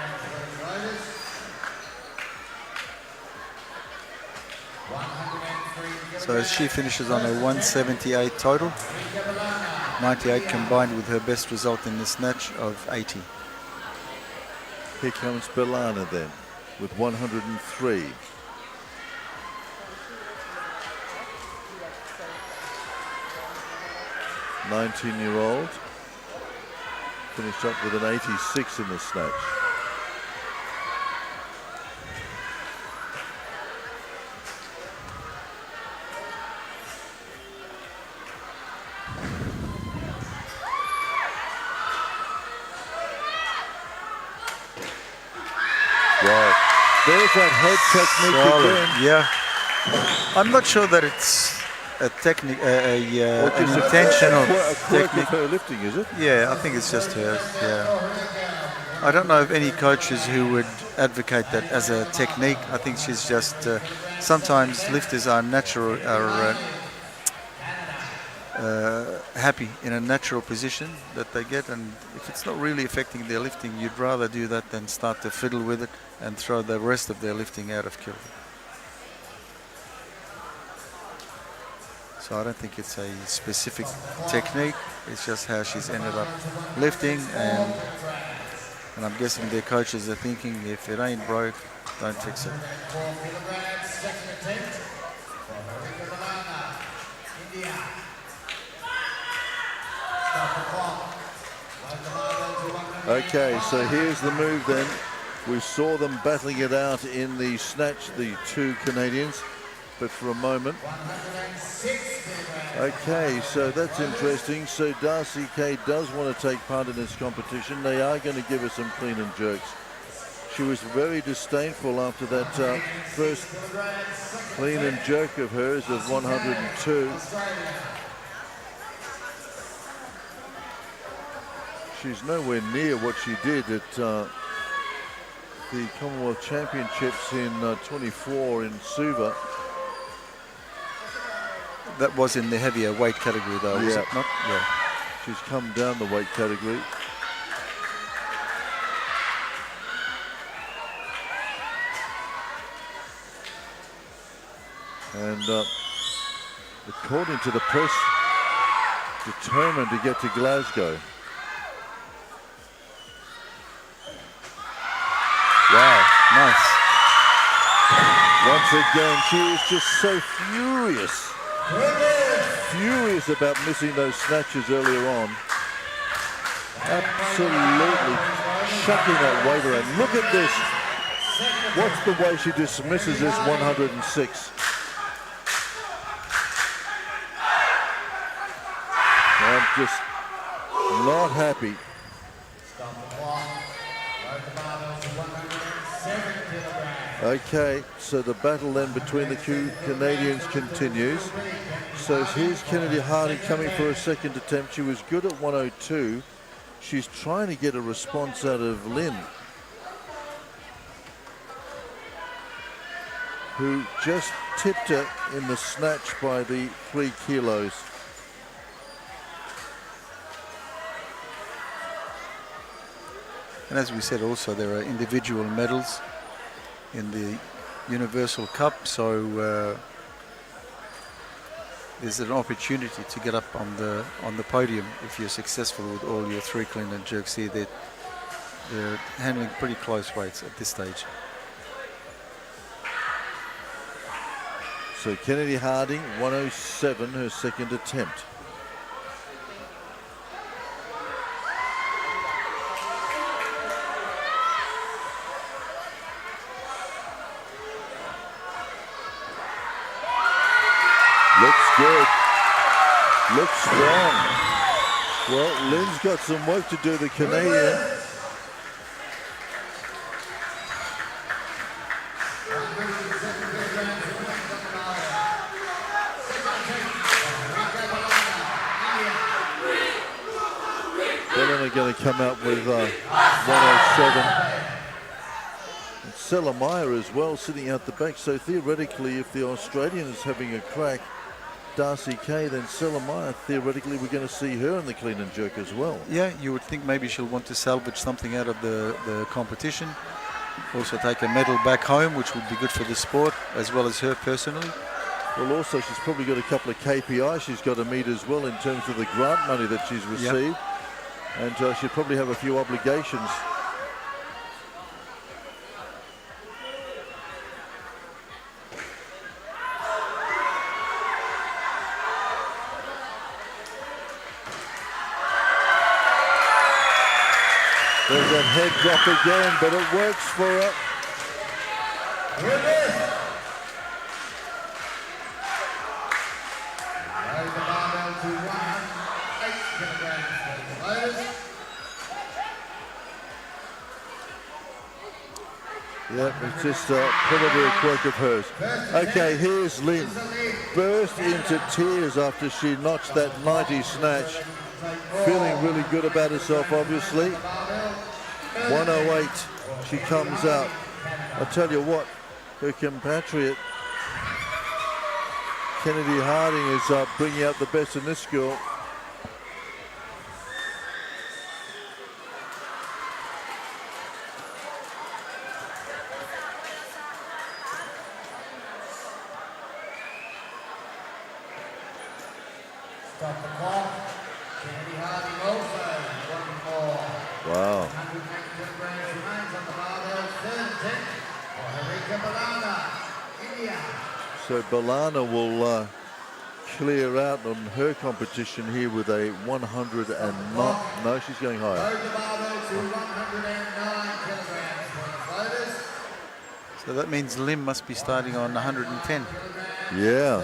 So she finishes on a 178 total. 98 combined with her best result in the snatch of 80. Here comes Belana then with 103. "19-year-old finished up with an 86 in the snatch." Wow, there's that head technique again. Yeah, I'm not sure that it's a technique, an intentional a quirk technique. of her lifting, is it? Yeah, I think it's just hers. Yeah, I don't know of any coaches who would advocate that as a technique. I think she's just sometimes lifters are happy in a natural position that they get, and if it's not really affecting their lifting, you'd rather do that than start to fiddle with it and throw the rest of their lifting out of kilter. So I don't think it's a specific technique, it's just how she's ended up lifting, and I'm guessing their coaches are thinking, if it ain't broke, don't fix it. Okay, so here's the move then. We saw them battling it out in the snatch, the two Canadians, but for a moment. Okay, so that's interesting. So Darcy Kay does want to take part in this competition. They are going to give her some clean and jerks. She was very disdainful after that first clean and jerk of hers of 102. She's nowhere near what she did at the Commonwealth Championships in 24 in Suva. That was in the heavier weight category though, was it not? Yeah. She's come down the weight category. And according to the press, determined to get to Glasgow. Wow, nice. Once again, she is just so furious. Furious about missing those snatches earlier on. Absolutely shucking that weight around. Look at this. Watch the way she dismisses this 106. I'm just not happy. Okay, so the battle then between the two Canadians continues. So here's Kennedy Harding coming for a second attempt. She was good at 102. She's trying to get a response out of Lynn, who just tipped her in the snatch by the 3 kilos. And as we said also, there are individual medals in the Universal Cup, so there's an opportunity to get up on the podium if you're successful with all your 3 clean and jerks here. They're handling pretty close weights at this stage. So Kennedy Harding, 107, her second attempt. Looks good. Looks strong. Well, Lynn's got some work to do, the Canadian. They're going to come out with 107. And Celemire as well, sitting out the back. So theoretically, if the Australian is having a crack, Darcy Kay, then Celemire, theoretically we're going to see her in the clean and jerk as well. Yeah, you would think maybe she'll want to salvage something out of the competition. Also take a medal back home, which would be good for the sport, as well as her personally. Well, also she's probably got a couple of KPIs she's got to meet as well in terms of the grant money that she's received. Yep. And she'll probably have a few obligations. There's that head drop again, but it works for her. Yep, it's just probably a quirk of hers. Okay, here's Lynn. Burst into tears after she notched that 90 snatch. Feeling really good about herself, obviously. 108, she comes out. I tell you what, her compatriot, Kennedy Harding, is bringing out the best in this girl. Stop the clock. Kennedy Harding also looking for. Wow. 180 kilograms remains on the barbell. Third attempt for Harika Balana, India. So Balana will clear out on her competition here with a 100 and not. No, she's going higher. Load the barbell to 109 kilograms for the floaters. So that means Lim must be starting on 110. Yeah.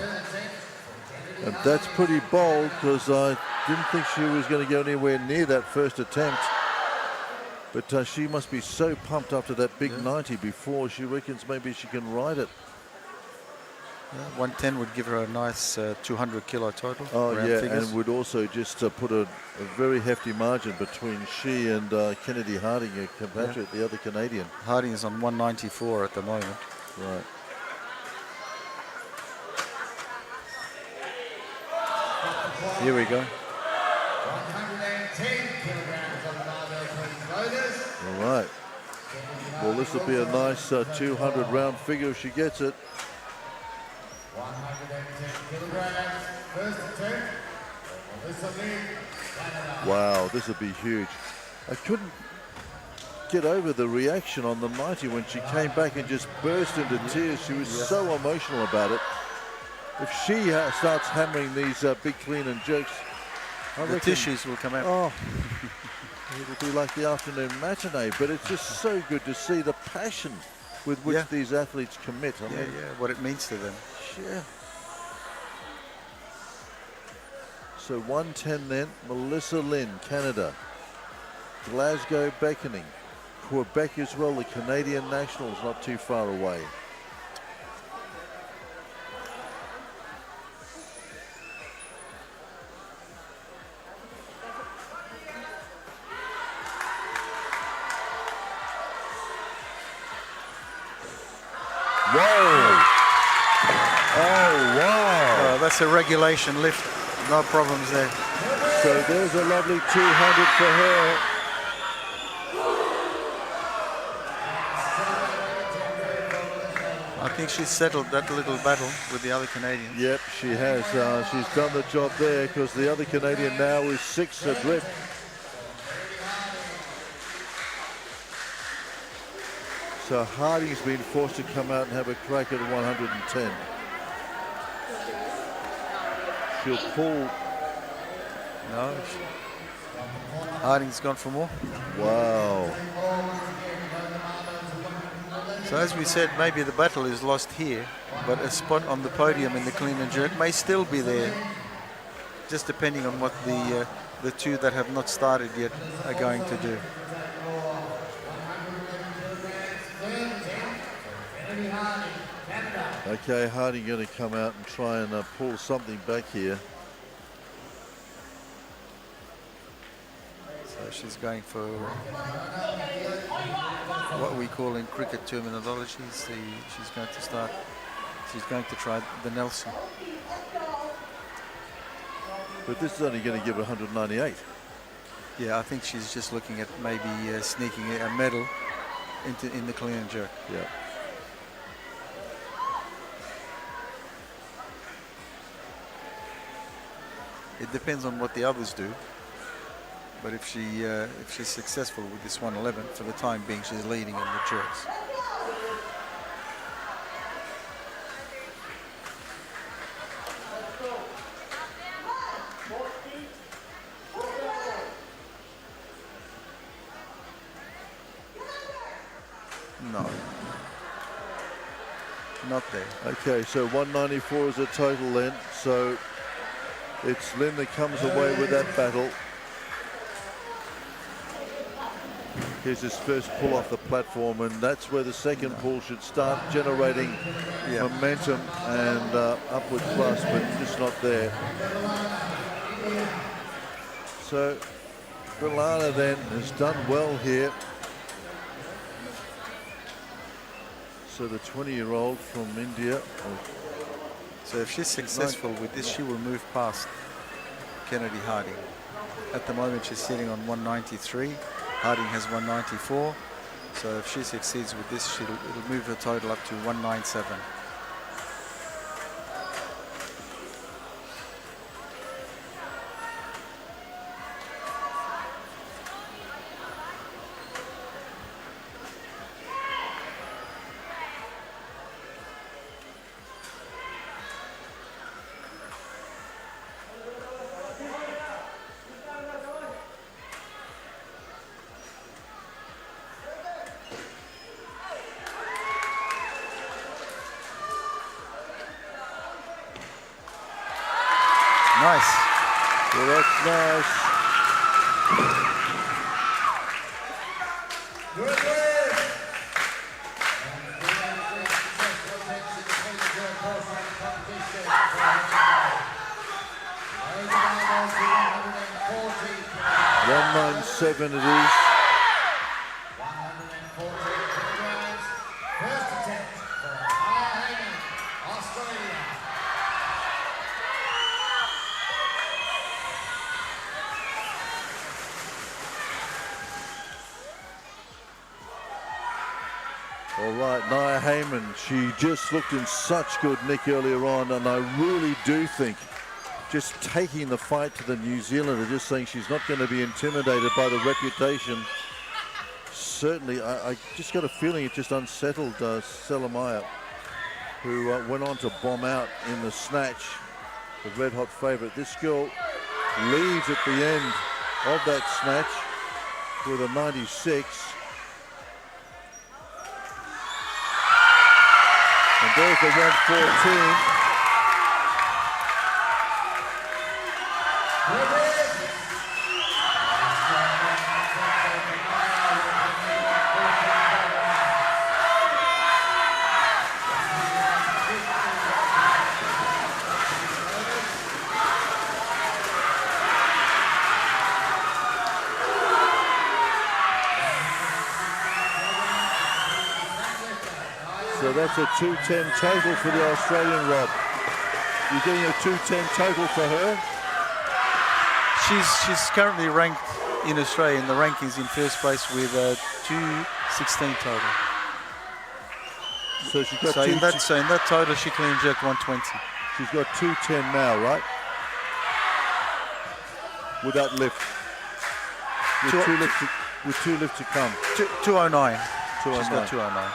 And that's pretty bold, because I didn't think she was going to go anywhere near that first attempt. But she must be so pumped after that big 90 before she reckons maybe she can ride it. 110 would give her a nice 200 kilo total. Oh yeah, figures. and would also just put a very hefty margin between she and Kennedy Harding, her compatriot, the other Canadian. Harding is on 194 at the moment. Right. Here we go. 110 kilograms on the barbell for the floaters. All right. Well, this will be a nice 200 round figure if she gets it. 110 kilograms. First attempt. Melissa Lee, Canada. Wow, this would be huge. I couldn't get over the reaction on the 90 when she came back and just burst into tears. She was so emotional about it. If she starts hammering these big clean and jerks, the tissues will come out. Oh, it'll be like the afternoon matinee. But it's just so good to see the passion with which these athletes commit. I mean, what it means to them. Yeah. So 110 then, Melissa Lynn, Canada. Glasgow beckoning. Quebec as well, the Canadian nationals not too far away. Whoa! Oh, wow! Oh, that's a regulation lift. No problems there. So there's a lovely 200 for her. think she's settled that little battle with the other Canadians. Yep, she has. She's done the job there because the other Canadian now is 6 adrift. So Harding's been forced to come out and have a crack at 110. She'll pull. No. Harding's gone for more. Wow. So as we said, maybe the battle is lost here, but a spot on the podium in the clean and jerk may still be there, just depending on what the two that have not started yet are going to do. Okay, Harding going to come out and try and pull something back here. So she's going for what we call in cricket terminology, she's going to try the Nelson. But this is only going to give 198. Yeah, I think she's just looking at maybe sneaking a medal in the clean and jerk. Yeah. It depends on what the others do. But if she's successful with this 111, for the time being, she's leading in the jerks. No. Not there. Okay, so 194 is the total then. So it's Lynn that comes away with that battle. Here's his first pull off the platform, and that's where the second pull should start generating momentum and upward thrust, but just not there. So Faleata then has done well here. So the 20-year-old from India. So if she's successful with this, she will move past Kennedy Harding. At the moment, she's sitting on 193. Harding has 194. So if she succeeds with this, it'll move her total up to 197. Nice. Well, that's nice. $197 it is. All right, Nia Heyman, she just looked in such good nick earlier on, and I really do think just taking the fight to the New Zealander, just saying she's not going to be intimidated by the reputation. Certainly, I just got a feeling it just unsettled Salamaya, who went on to bomb out in the snatch, the red-hot favourite. This girl leads at the end of that snatch with a 96. And there's the 114. So that's a 210 total for the Australian, Rob. You're getting a 210 total for her? She's currently ranked in Australia in the rankings in first place with a 216 total. So she's got So in that total, she clean jerked 120. she's got 210 now, right? With that lift. With two lifts to come. 209. 209. She's got 209.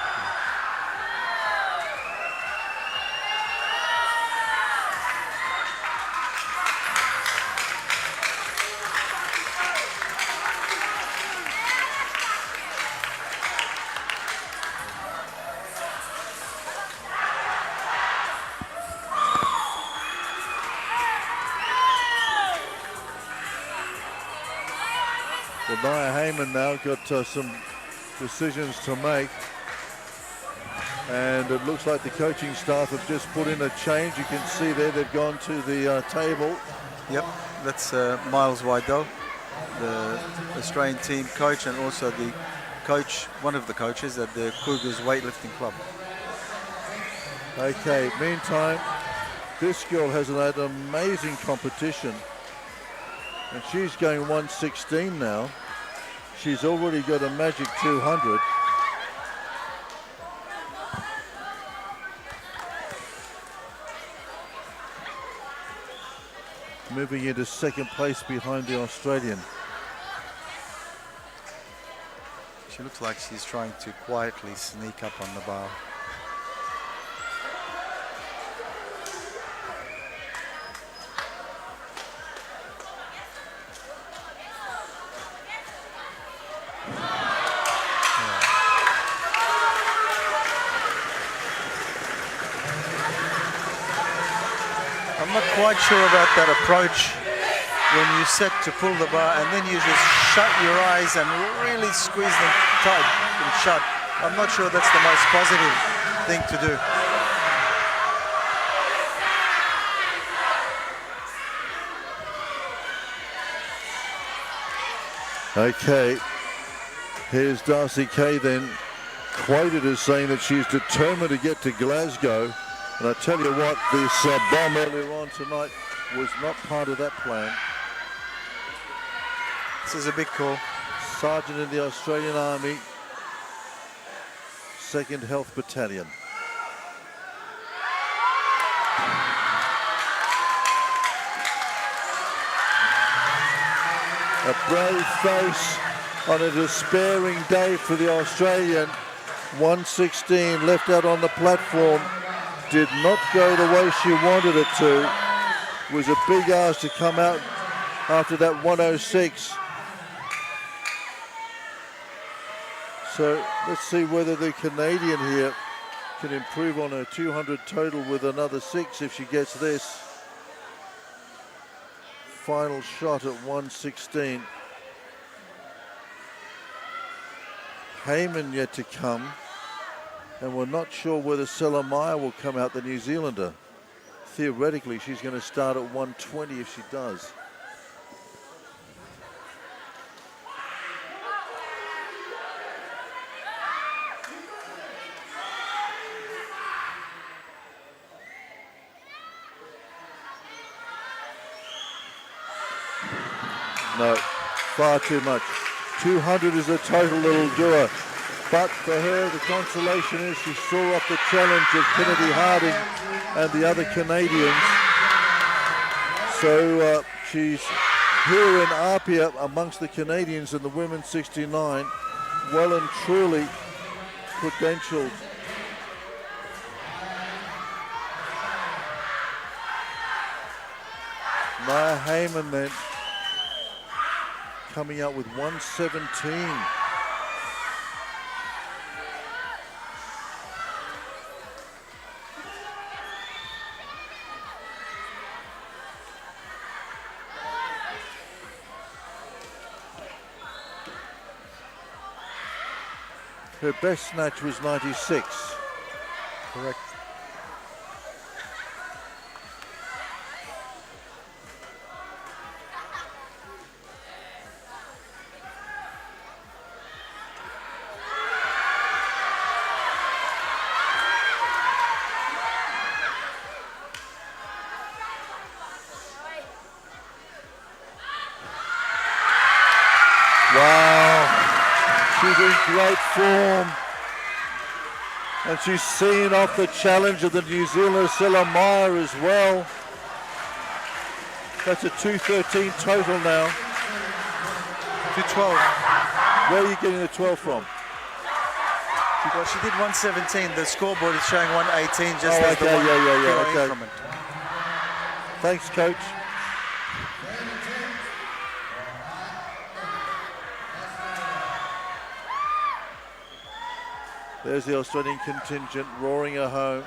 Well, Nia Heyman now got some decisions to make. And it looks like the coaching staff have just put in a change. You can see there they've gone to the table. Yep, that's Miles Wydell, the Australian team coach, and also the coach, one of the coaches at the Cougars Weightlifting Club. Okay, meantime, this girl has had an amazing competition. And she's going 116 now. She's already got a magic 200. Moving into second place behind the Australian. She looks like she's trying to quietly sneak up on the bar. I'm not quite sure about that approach when you set to pull the bar and then you just shut your eyes and really squeeze them tight and shut. I'm not sure that's the most positive thing to do. Okay, here's Darcy Kay then, quoted as saying that she's determined to get to Glasgow. And I tell you what, this bomb earlier on tonight was not part of that plan. This is a big call. Sergeant in the Australian Army, 2nd Health Battalion. A brave face on a despairing day for the Australian. 116 left out on the platform. Did not go the way she wanted it to. Was a big ask to come out after that 106. So let's see whether the Canadian here can improve on her 200 total with another 6 if she gets this. Final shot at 116. Heyman yet to come. And we're not sure whether Selamaya will come out, the New Zealander. Theoretically, she's going to start at 120 if she does. No, far too much. 200 is the total that'll do her. But for her, the consolation is she saw off the challenge of Kennedy Harding and the other Canadians. So she's here in Apia amongst the Canadians in the women's 69. Well and truly credentialed. Nia Heyman then coming out with 117. Her best snatch was 96. Correct. Wow, she's in great form. And she's seen off the challenge of the New Zealander Samoa as well. That's a 2:13 total now. 2:12. Where are you getting the 12 from? Well, she did 1:17. The scoreboard is showing 1:18 just Oh, as the okay, 1 yeah, kilo okay. increment. Thanks, coach. There's the Australian contingent roaring her home.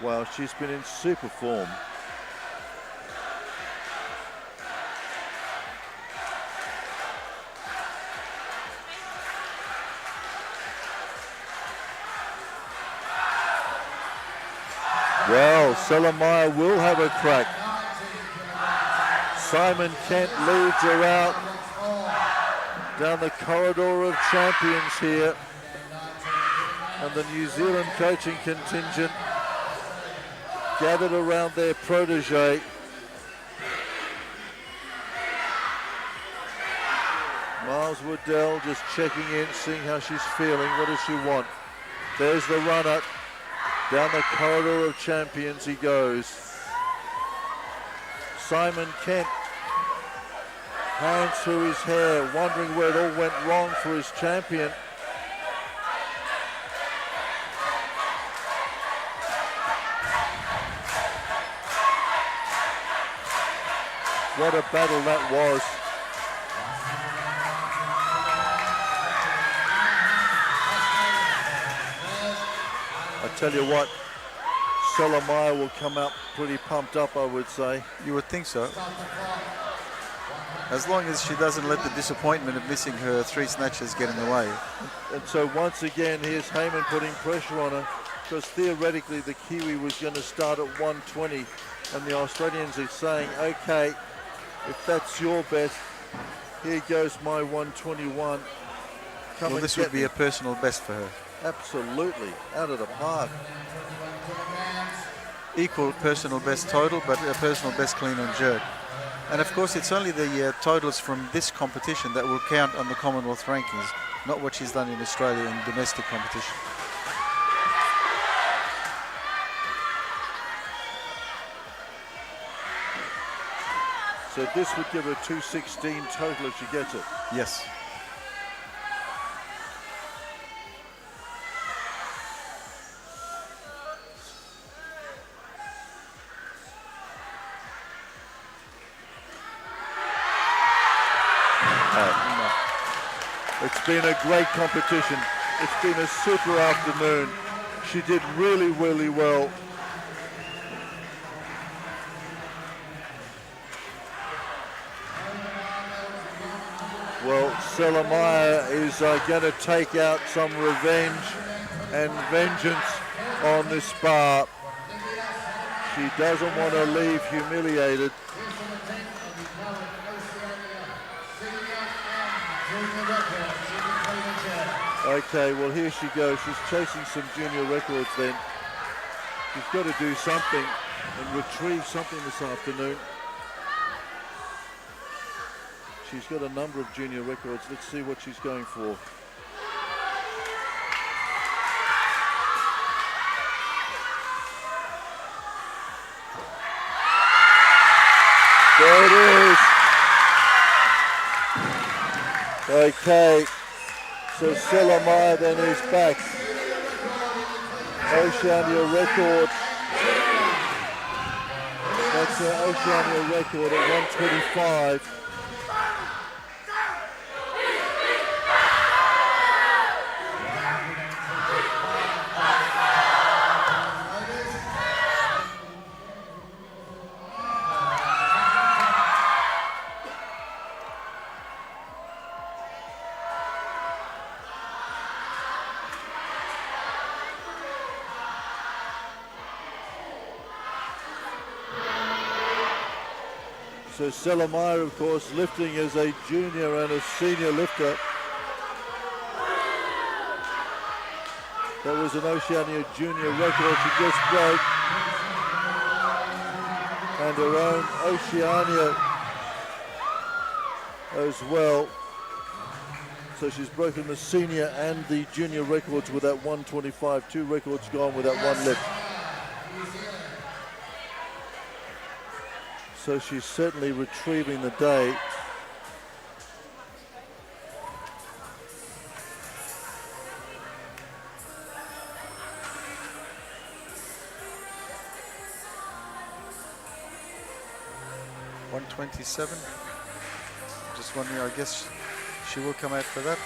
Wow, she's been in super form. Well, Samoa will have a crack. Simon Kent leads her out down the corridor of champions here. And the New Zealand coaching contingent gathered around their protege. Miles Waddell just checking in, seeing how she's feeling. What does she want? There's the runner. Down the corridor of champions he goes. Simon Kent, hands through his hair, wondering where it all went wrong for his champion. What a battle that was. I tell you what, Samoa will come out pretty pumped up, I would say. You would think so. As long as she doesn't let the disappointment of missing her 3 snatches get in the way. And so once again, here's Heyman putting pressure on her, because theoretically the Kiwi was going to start at 120, and the Australians are saying, okay, if that's your best, here goes my 121. Come Well, and this get would be me. a personal best for her. Absolutely, out of the park. Equal personal best total, but a personal best clean and jerk. And of course, it's only the totals from this competition that will count on the Commonwealth rankings, not what she's done in Australia in domestic competition. So this would give her 216 total if she gets it. Yes. It's been a great competition. It's been a super afternoon. She did really, really well. Well, Samoa is going to take out some revenge and vengeance on this bar. She doesn't want to leave humiliated. Okay, well here she goes. She's chasing some junior records then. She's got to do something and retrieve something this afternoon. She's got a number of junior records. Let's see what she's going for. There it is. Okay. So Samoa then is back. Oceania record. That's her Oceania record at 125. So Samoa, of course, lifting as a junior and a senior lifter. That was an Oceania junior record she just broke. And her own Oceania as well. So she's broken the senior and the junior records with that 125. 2 records gone with that one lift. So she's certainly retrieving the day. .127. Just wondering, I guess she will come out for that.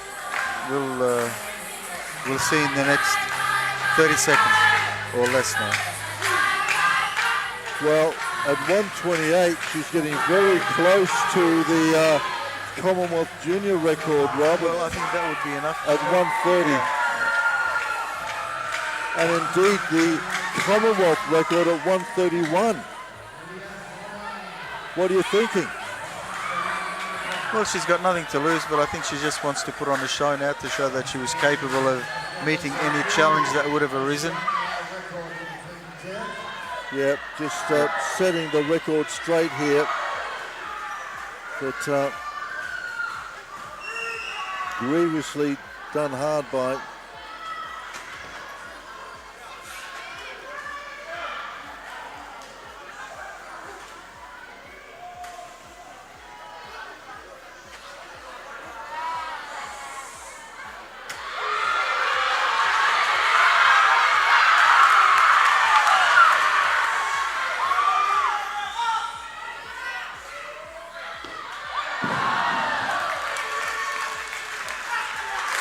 We'll see in the next 30 seconds or less now. Well, at 128, she's getting very close to the Commonwealth Junior record, Rob. Well, I think that would be enough. At 130. And indeed, the Commonwealth record at 131. What are you thinking? Well, she's got nothing to lose, but I think she just wants to put on a show now to show that she was capable of meeting any challenge that would have arisen. Yeah, just setting the record straight here. But grievously done hard by.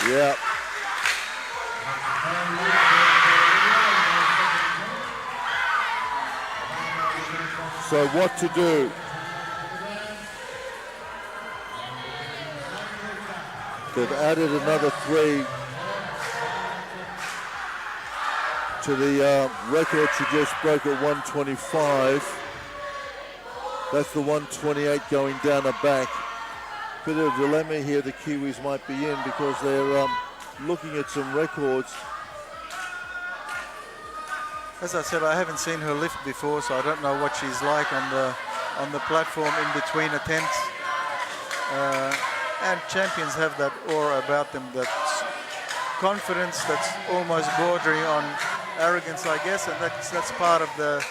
Yeah. So what to do? They've added another 3 to the record she just broke at 125. That's the 128 going down the back. Bit of a dilemma here the Kiwis might be in because they're looking at some records. As I said, I haven't seen her lift before, so I don't know what she's like on the platform in between attempts. And champions have that aura about them, that confidence that's almost bordering on arrogance, I guess, and that's part of the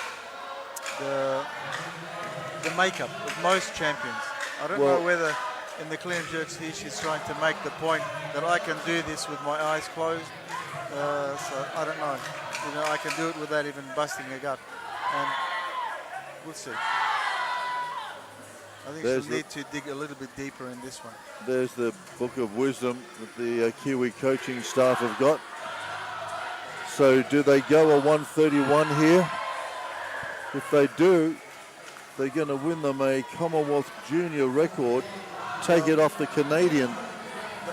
makeup of most champions. I don't know whether in the clean and jerks here she's trying to make the point that I can do this with my eyes closed. So I don't know. You know, I can do it without even busting a gut. And we'll see. I think she'll need to dig a little bit deeper in this one. There's the book of wisdom that the Kiwi coaching staff have got. So do they go a 131 here? If they do, they're going to win them a Commonwealth Junior record, take it off the Canadian.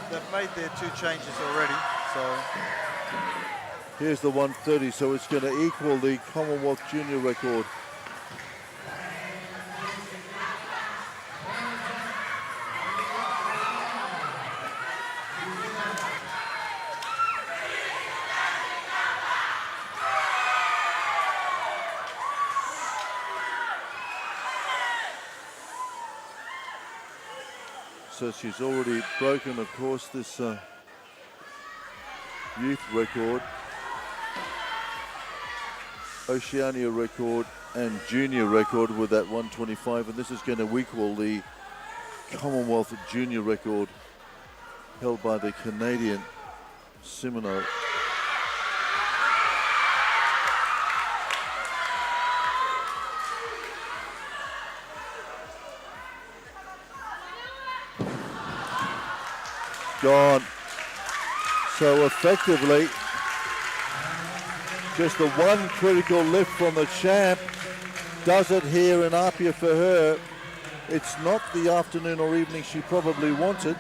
They've made their 2 changes already, so... Here's the 130, so it's going to equal the Commonwealth Junior record. So she's already broken, of course, this youth record, Oceania record and junior record with that 125, and this is going to equal the Commonwealth Junior record held by the Canadian Simoneau. Gone. So effectively, just the one critical lift from the champ does it here in Apia for her. It's not the afternoon or evening she probably wanted.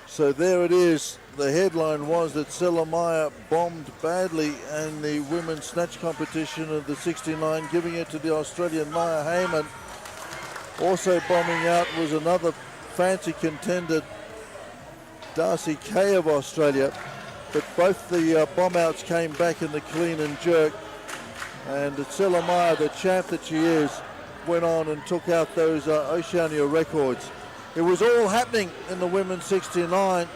So there it is. The headline was that Selamaya bombed badly in the women's snatch competition of the 69, giving it to the Australian Nia Heyman. Also bombing out was another fancy contender, Darcy Kay of Australia. But both the bomb outs came back in the clean and jerk. And Samoa, the champ that she is, went on and took out those Oceania records. It was all happening in the women's 69,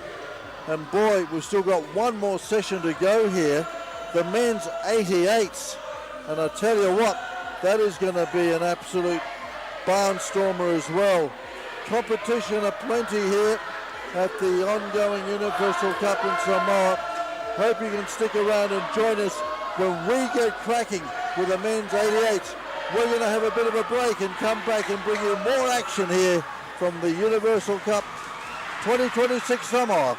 and boy, we've still got one more session to go here. The men's 88s, and I tell you what, that is going to be an absolute barnstormer as well. Competition aplenty here at the ongoing Universal Cup in Samoa. Hope you can stick around and join us when we get cracking with the men's 88s. We're going to have a bit of a break and come back and bring you more action here from the Universal Cup 2026 Samoa.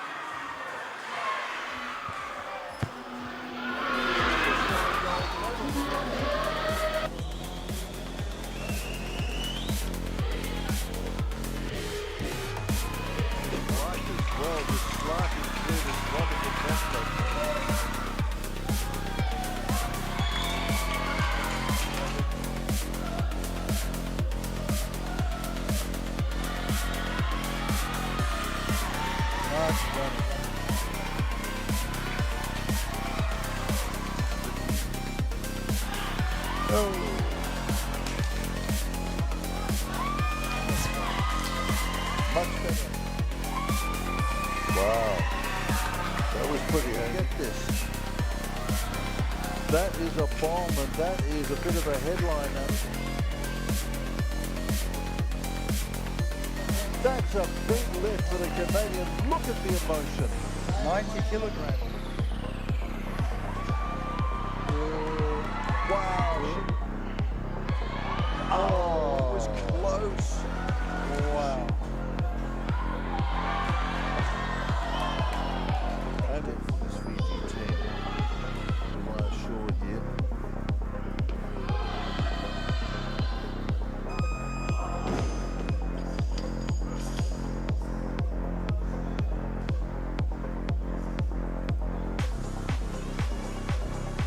Wow, that was pretty. Get this. That is a bomb, and that is a bit of a headliner. That's a big lift for the Canadian. Look at the emotion. 90 kilograms. Wow. Oh, it was close. Wow. And it was Fiji 10. We are assured here.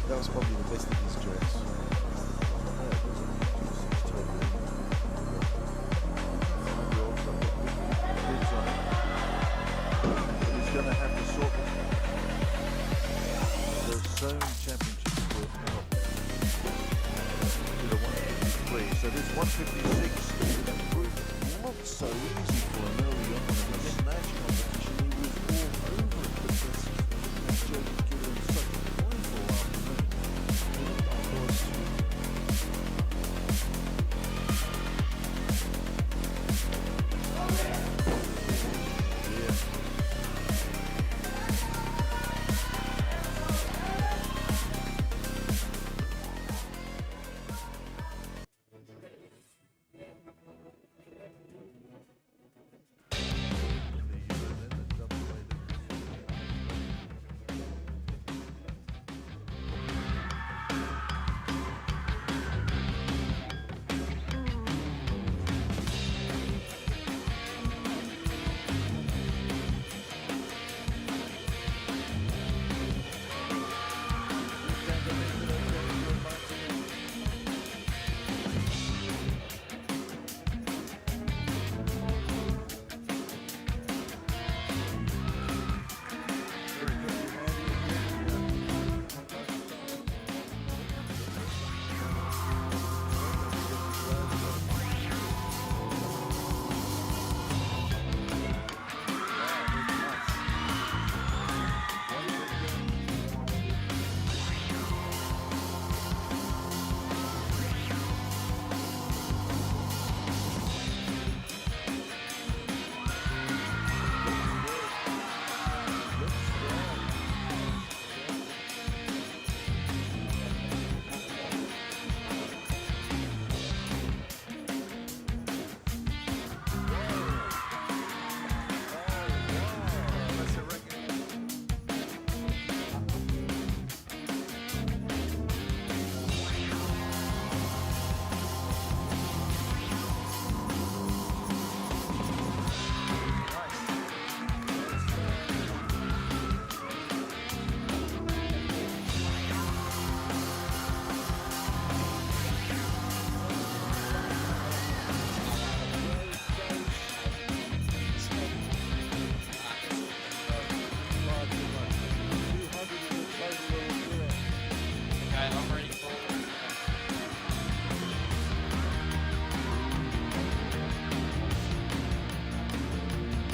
That was probably the best of his jokes. He's going to have to sort the zone championship work out to the 153. So this 156 looked so easy for him early on in the snatch competition. He was all over it, but this joke has given him such a painful afternoon. Of course,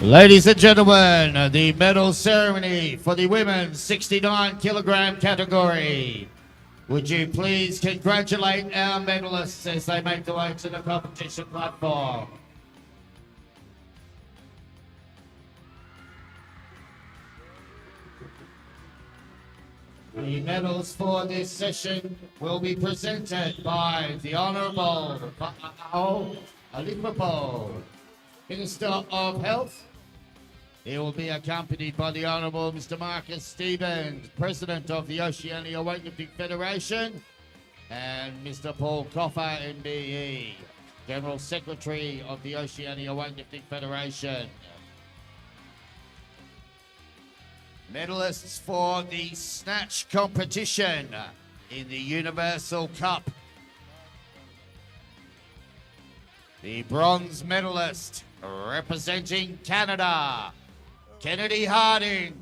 Ladies and gentlemen, the medal ceremony for the women's 69 kilogram category. Would you please congratulate our medalists as they make their way to the competition platform? The medals for this session will be presented by the Honourable Upolu, Minister of Health. He will be accompanied by the Honourable Mr. Marcus Stevens, President of the Oceania Weightlifting Federation, and Mr. Paul Coffer, MBE, General Secretary of the Oceania Weightlifting Federation. Medalists for the Snatch competition in the Universal Cup. The bronze medalist representing Canada, Kennedy Harding.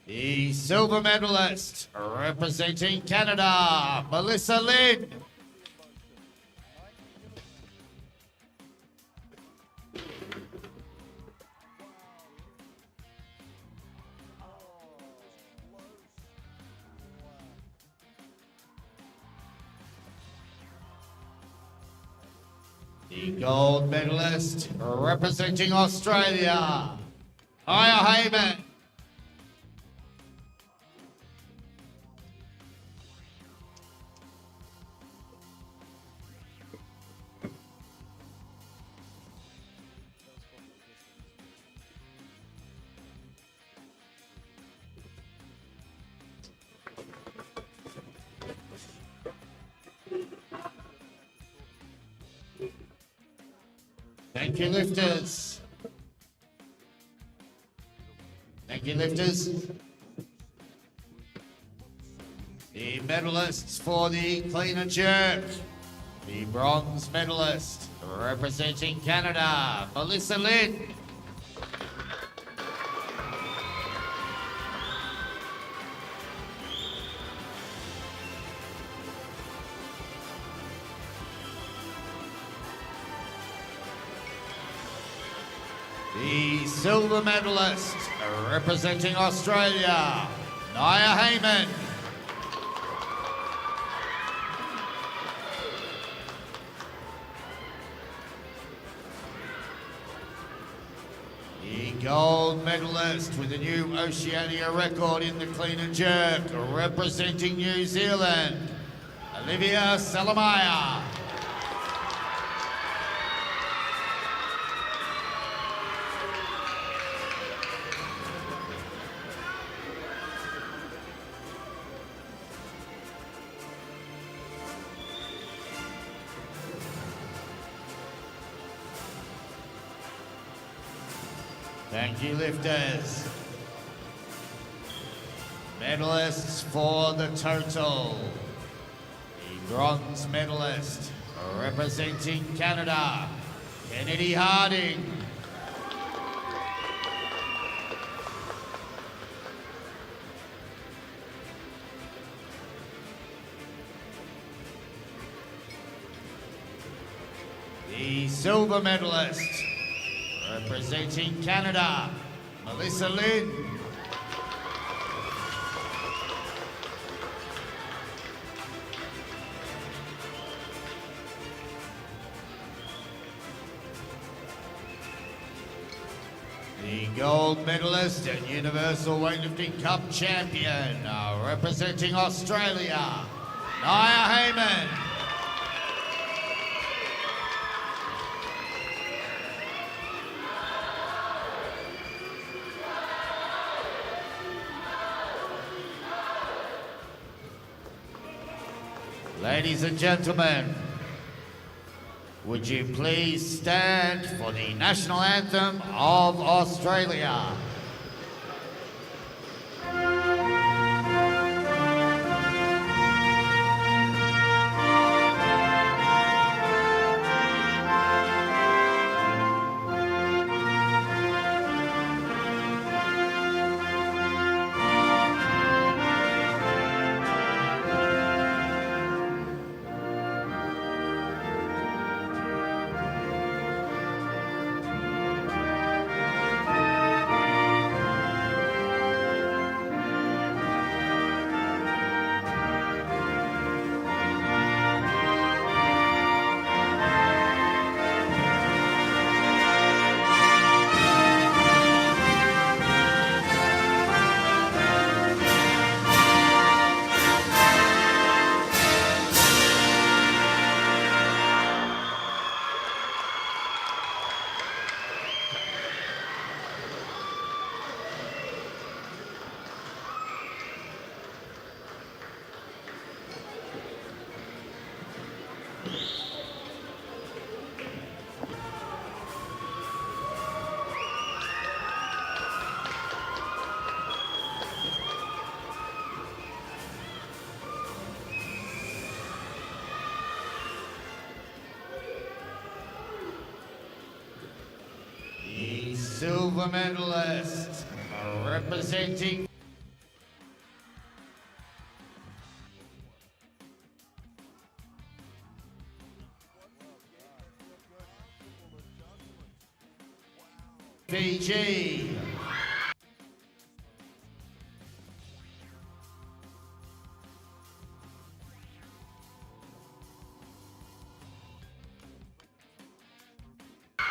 The silver medalist representing Canada, Melissa Lynn. The gold medalist representing Australia, Aya Heyman. Thank you, lifters. Thank you, lifters. The medalists for the clean and jerk. The bronze medalist representing Canada, Melissa Lynn. The silver medalist representing Australia, Nia Heyman. The gold medalist with a new Oceania record in the clean and jerk representing New Zealand, Olivia Salamaya. Thank you, lifters. Medalists for the total. The bronze medalist representing Canada, Kennedy Harding. The silver medalist representing Canada, Melissa Lynn. The gold medalist and Universal Weightlifting Cup champion, representing Australia, Nia Heyman. Ladies and gentlemen, would you please stand for the national anthem of Australia? silver medalist, representing Fiji.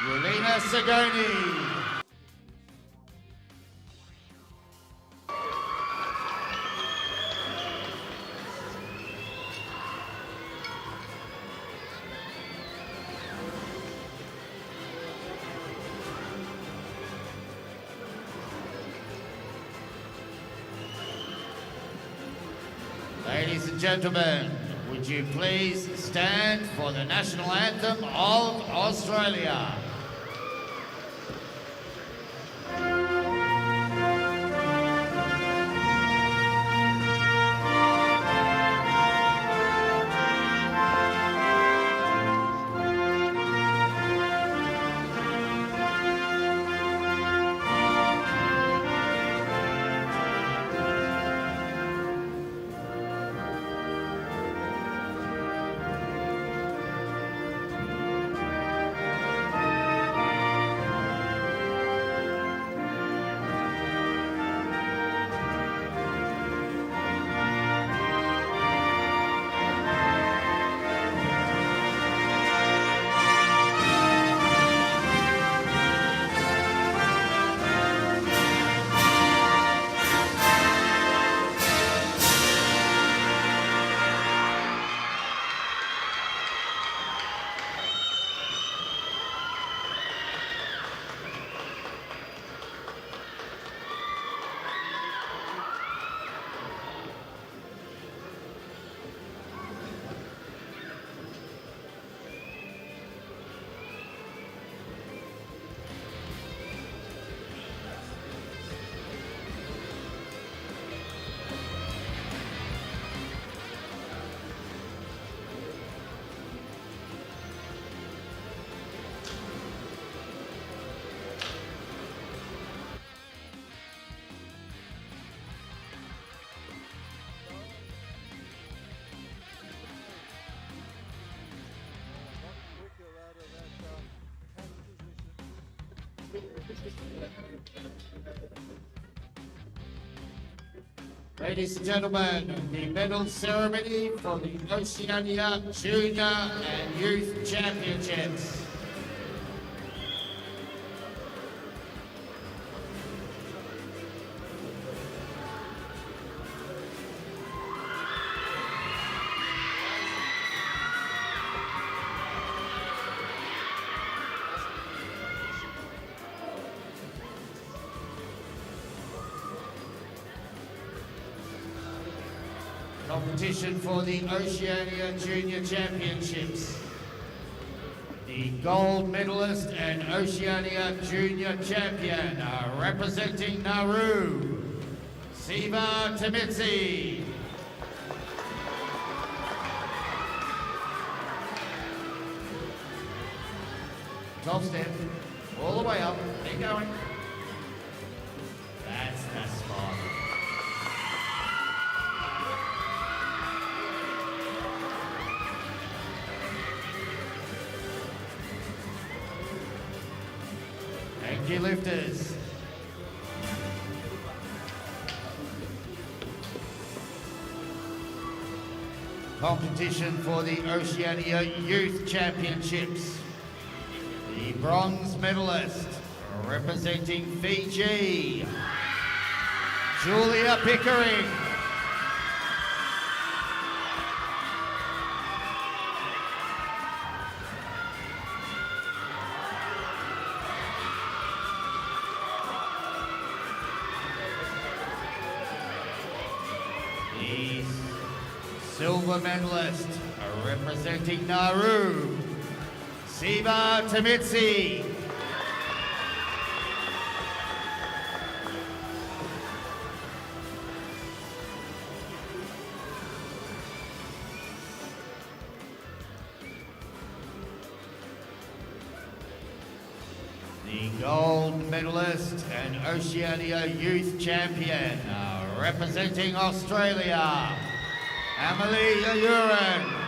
Yelena Sagoni. Ladies and gentlemen, would you please stand for the national anthem of Australia? Ladies and gentlemen, the medal ceremony for the Oceania Junior and Youth Championships. Competition for the Oceania Junior Championships. The gold medalist and Oceania Junior Champion are representing Nauru, Siva Tamitsi. 12 step, all the way up, keep going. That's the spot. Thank you, lifters. Competition for the Oceania Youth Championships. The bronze medalist representing Fiji, Julia Pickering. The silver medalist representing Nauru, Siva Tamitsi. The gold medalist and Oceania Youth Champion, representing Australia, Emily Uren.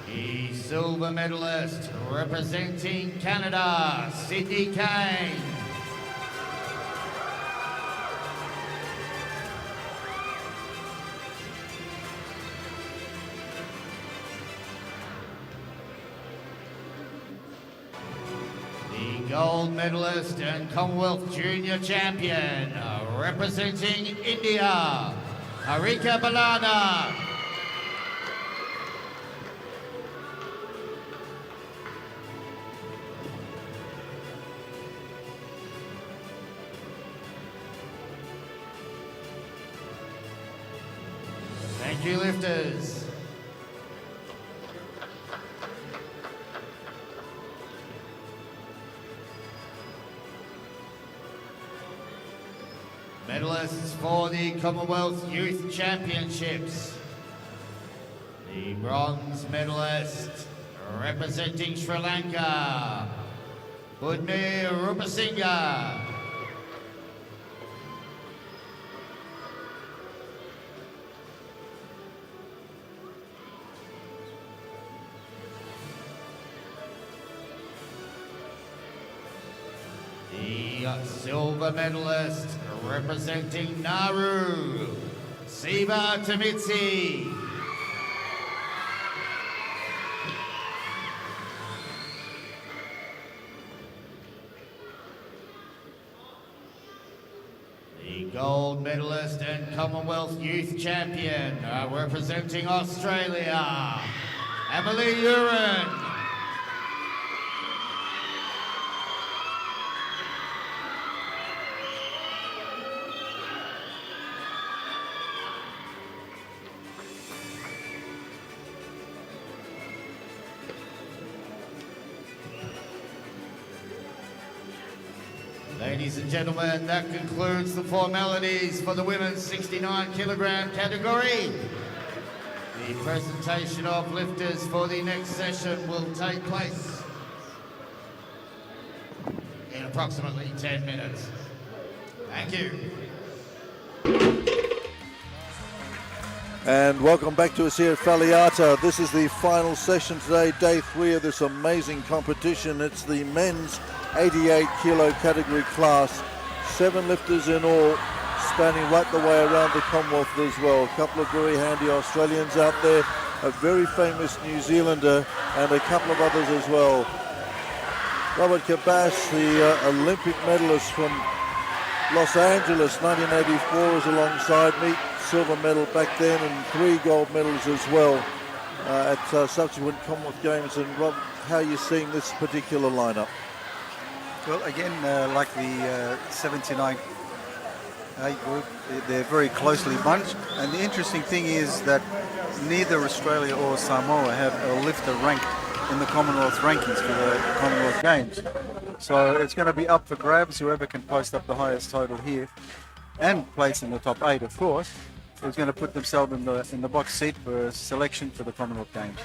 The silver medalist representing Canada, Sydney Kane. The gold medalist and Commonwealth Junior Champion representing India, Harika Balana. Thank you, lifters. Medalists for the Commonwealth Youth Championships. The bronze medalist representing Sri Lanka, Budni Rupasinghe. The silver medalist representing Nauru, Siva Tamitsi. The gold medalist and Commonwealth Youth Champion representing Australia, Emily Uren. Ladies and gentlemen, that concludes the formalities for the women's 69 kilogram category. The presentation of lifters for the next session will take place in approximately 10 minutes. Thank you. And welcome back to us here at Faleata. This is the final session today, day 3 of this amazing competition. It's the men's 88 kilo category class. 7 lifters in all, spanning right the way around the Commonwealth as well. A couple of very handy Australians out there, a very famous New Zealander, and a couple of others as well. Robert Cabas, the Olympic medalist from Los Angeles, 1984, is alongside me. Silver medal back then and 3 gold medals as well at subsequent Commonwealth Games. And Rob, how are you seeing this particular lineup? Well, again, like the 79 A group, they're very closely bunched. And the interesting thing is that neither Australia or Samoa have a lifter ranked in the Commonwealth rankings for the Commonwealth Games. So it's going to be up for grabs. Whoever can post up the highest total here and place in the top 8, of course, is going to put themselves in the box seat for selection for the Commonwealth Games.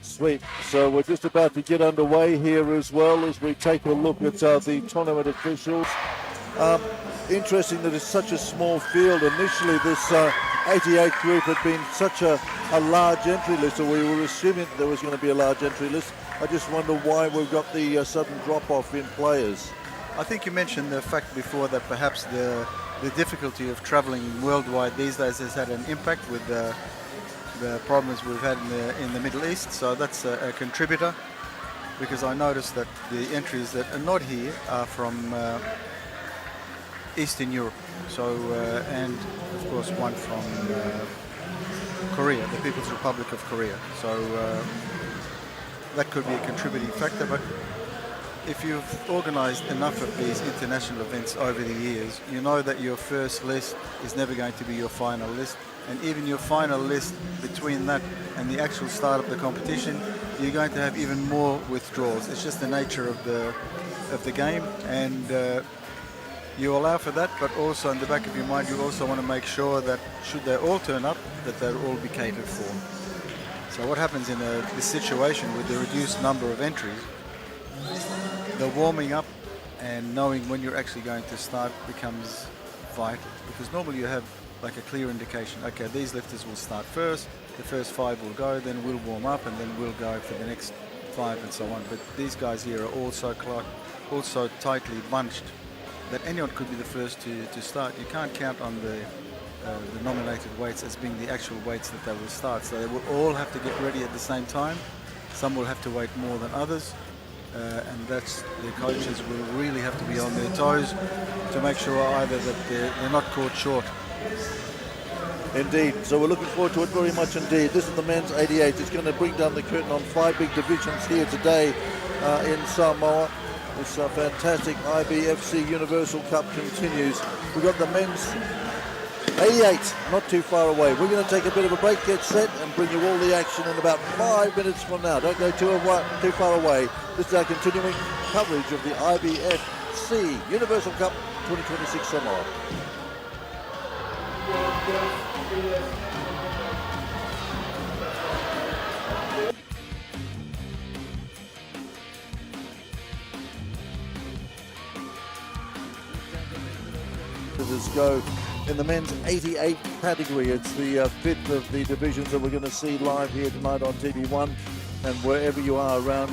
Sweet. So we're just about to get underway here as well as we take a look at the tournament officials. Interesting that it's such a small field. Initially this 88 group had been such a large entry list, or we were assuming there was going to be a large entry list. I just wonder why we've got the sudden drop-off in players. I think you mentioned the fact before that perhaps the difficulty of traveling worldwide these days has had an impact with the problems we've had in the Middle East, so that's a contributor, because I noticed that the entries that are not here are from Eastern Europe, so and of course one from Korea, the People's Republic of Korea, so that could be a contributing factor. But if you've organised enough of these international events over the years, you know that your first list is never going to be your final list. And even your final list, between that and the actual start of the competition, you're going to have even more withdrawals. It's just the nature of the game, and you allow for that, but also in the back of your mind you also want to make sure that should they all turn up, that they'll all be catered for. So what happens in this situation with the reduced number of entries, the warming up and knowing when you're actually going to start becomes vital, because normally you have like a clear indication, okay, these lifters will start first, the first 5 will go, then we'll warm up, and then we'll go for the next 5 and so on. But these guys here are also tightly bunched that anyone could be the first to start. You can't count on the nominated weights as being the actual weights that they will start. So they will all have to get ready at the same time. Some will have to wait more than others. And that's, the coaches will really have to be on their toes to make sure either that they're not caught short. Indeed, so we're looking forward to it very much indeed. This is the men's 88. It's going to bring down the curtain on 5 big divisions here today in Samoa. This fantastic IBFC Universal Cup continues. We've got the men's 88, not too far away. We're going to take a bit of a break, get set, and bring you all the action in about 5 minutes from now. Don't go too far away. This is our continuing coverage of the IBFC Universal Cup 2026 Samoa. Go in the men's 88 category. It's the fifth of the divisions that we're going to see live here tonight on TV1, and wherever you are around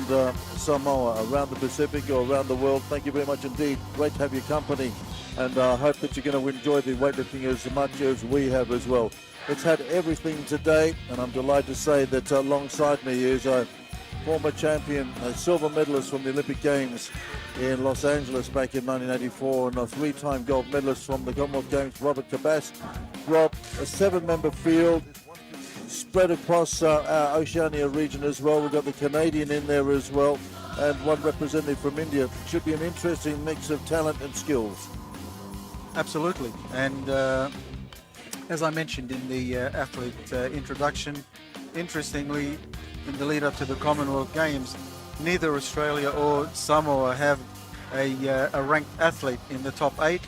Samoa, around the Pacific or around the world, thank you very much indeed. Great to have your company, and I hope that you're going to enjoy the weightlifting as much as we have as well. It's had everything today, and I'm delighted to say that alongside me is a former champion, a silver medalist from the Olympic Games in Los Angeles back in 1984, and a 3-time gold medalist from the Commonwealth Games, Robert Cabas. Rob, a 7-member field spread across our Oceania region as well. We've got the Canadian in there as well, and one representative from India. Should be an interesting mix of talent and skills. Absolutely, and as I mentioned in the athlete introduction, interestingly, in the lead up to the Commonwealth Games, neither Australia or Samoa have a ranked athlete in the top 8.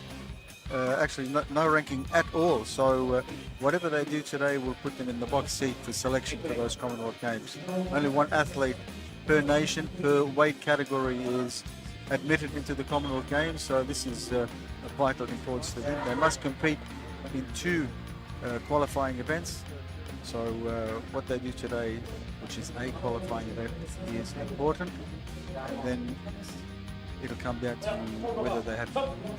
Actually, no ranking at all. So whatever they do today will put them in the box seat for selection for those Commonwealth Games. Only one athlete per nation, per weight category is admitted into the Commonwealth Games. So this is of vital importance to them. They must compete in 2 qualifying events. So what they do today, which is a qualifying event, is important. And then it'll come down to whether they had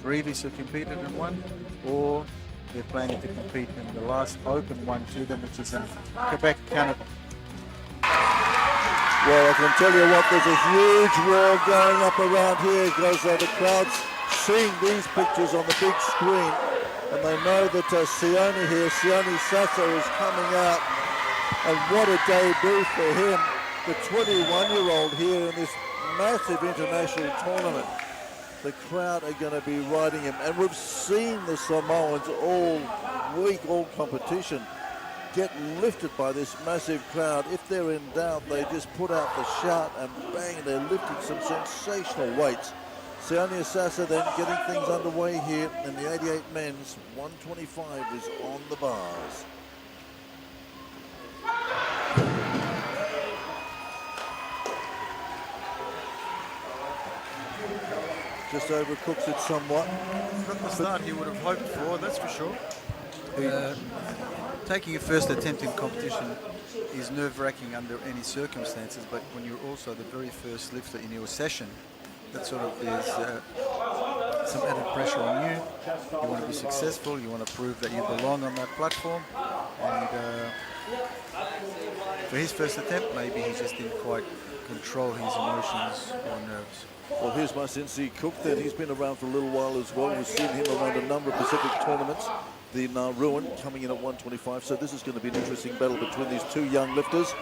previously competed in one or they're planning to compete in the last open one to them, which is in Quebec, Canada. Well, I can tell you what, there's a huge roar going up around here because the crowd's seeing these pictures on the big screen, and they know that Sione here, Sione Sasa, is coming out, and what a debut for him, the 21-year-old here in this massive international tournament. The crowd are going to be riding him, and we've seen the Samoans all week, all competition, get lifted by this massive crowd. If they're in doubt, they just put out the shout and bang, they're lifting some sensational weights. Sione Sasa then getting things underway here in the 88 men's. 125 is on the bars. Just overcooks it somewhat. Not the start he would have hoped for, that's for sure. Taking your first attempt in competition is nerve-wracking under any circumstances, but when you're also the very first lifter in your session, that sort of is some added pressure on you. You want to be successful, you want to prove that you belong on that platform, and for his first attempt, maybe he just didn't quite control his emotions or nerves. Well, here's my Sensei Cook then. He's been around for a little while as well. We've seen him around a number of Pacific tournaments. The Ruin coming in at 125. So this is going to be an interesting battle between these two young lifters.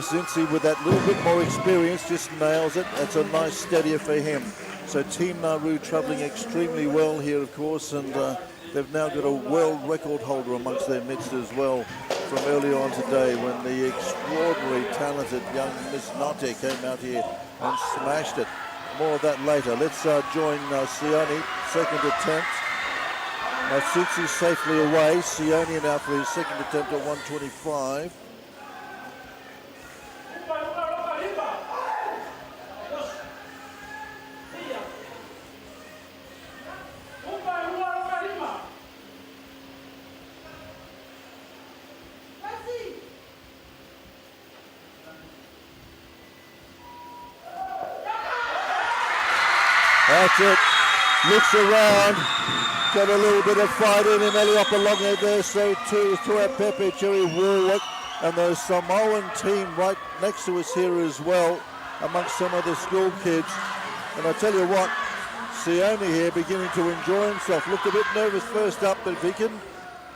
Sensei with that little bit more experience just nails it. That's a nice steadier for him. So Team Nauru travelling extremely well here, of course, and they've now got a world record holder amongst their midst as well from early on today when the extraordinary talented young Miss Nate came out here and smashed it. More of that later. Let's join Sione, second attempt. Sensei safely away. Sione now for his second attempt at 125. That's it. Looks around. Got a little bit of fight in him. Eliopolonga there, so too. Tua Pepe, Jerry Warwick, and the Samoan team right next to us here as well, amongst some of the school kids. And I tell you what, Sione here beginning to enjoy himself. Looked a bit nervous first up, but if he can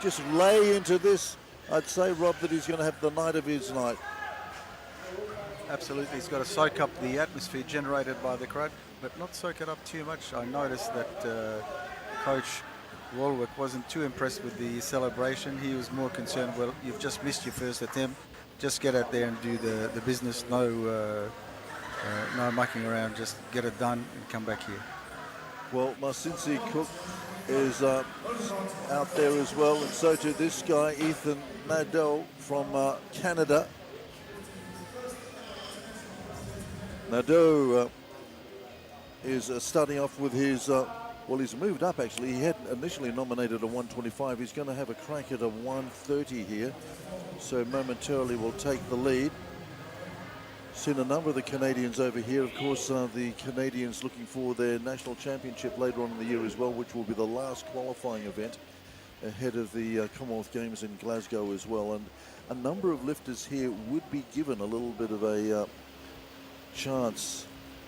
just lay into this, I'd say, Rob, that he's going to have the night of his night. Absolutely, he's got to soak up the atmosphere generated by the crowd, but not soak it up too much. I noticed that Coach Warwick wasn't too impressed with the celebration. He was more concerned, well, you've just missed your first attempt. Just get out there and do the business. No mucking around. Just get it done and come back here. Well, my Sensei Cook is out there as well, and so too this guy, Ethan Nadeau from Canada. Nadeau is starting off with his, well, he's moved up actually. He had initially nominated a 125. He's going to have a crack at a 130 here. So momentarily will take the lead. Seen a number of the Canadians over here. Of course, the Canadians looking for their national championship later on in the year as well, which will be the last qualifying event ahead of the Commonwealth Games in Glasgow as well. And a number of lifters here would be given a little bit of a chance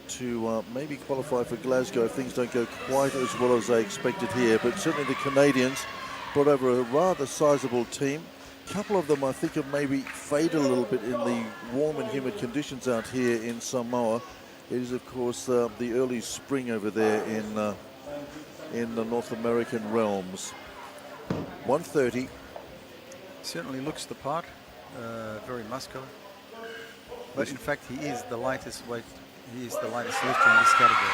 to maybe qualify for Glasgow if things don't go quite as well as they expected here. But certainly the Canadians brought over a rather sizable team. A couple of them I think have maybe faded a little bit in the warm and humid conditions out here in Samoa. It is of course the early spring over there in the North American realms. 130. Certainly looks the part, very muscular. But in fact, he is the lightest weight. He is the lightest lifter in this category.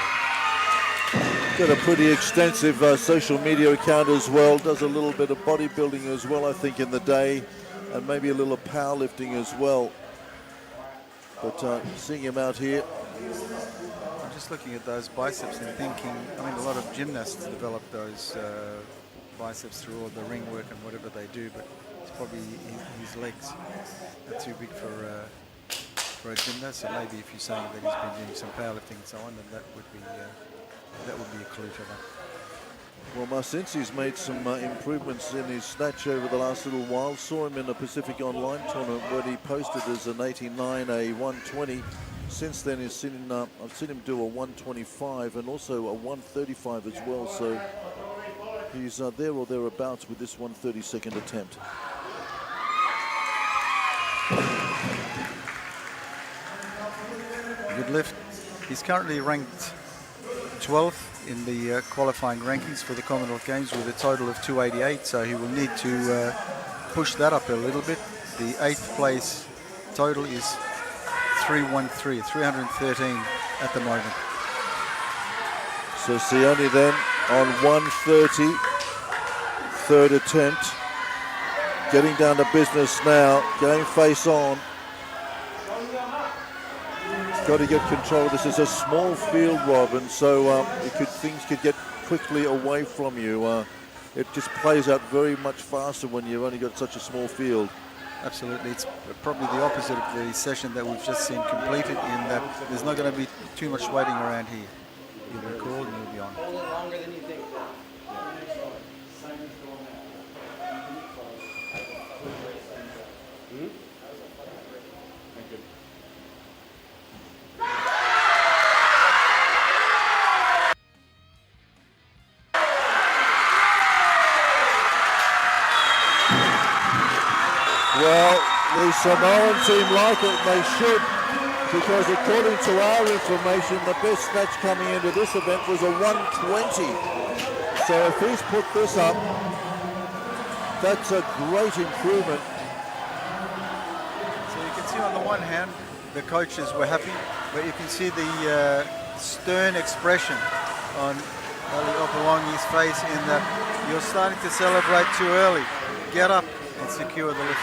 Got a pretty extensive social media account as well. Does a little bit of bodybuilding as well, I think, in the day, and maybe a little powerlifting as well. But seeing him out here, I'm just looking at those biceps and thinking. I mean, a lot of gymnasts develop those biceps through all the ring work and whatever they do, but it's probably his legs are too big for for a gymnast. So maybe if you're saying that he's been doing some powerlifting and so on, then that would be a clue to that. Well, Marcinsi's made some improvements in his snatch over the last little while. Saw him in the Pacific Online tournament where he posted as an 89, a 120. Since then, I've seen him do a 125 and also a 135 as well. So he's there or thereabouts with this 132nd attempt. Good lift. He's currently ranked 12th in the qualifying rankings for the Commonwealth Games with a total of 288, so he will need to push that up a little bit. The 8th place total is 313 at the moment. So Sione then on 130, third attempt, getting down to business now, going face on. Got to get control. This is a small field, Robin, so things could get quickly away from you. It just plays out very much faster when you've only got such a small field. Absolutely, it's probably the opposite of the session that we've just seen completed, in that there's not going to be too much waiting around here. You'll be called and you'll be on. Hold it longer than you think. Well, the Samoan team like it, they should, because according to our information, the best snatch coming into this event was a 120. So if he's put this up, that's a great improvement. So you can see on the one hand, the coaches were happy, but you can see the stern expression on Ali Opolongi's face in that you're starting to celebrate too early. Get up and secure the lift.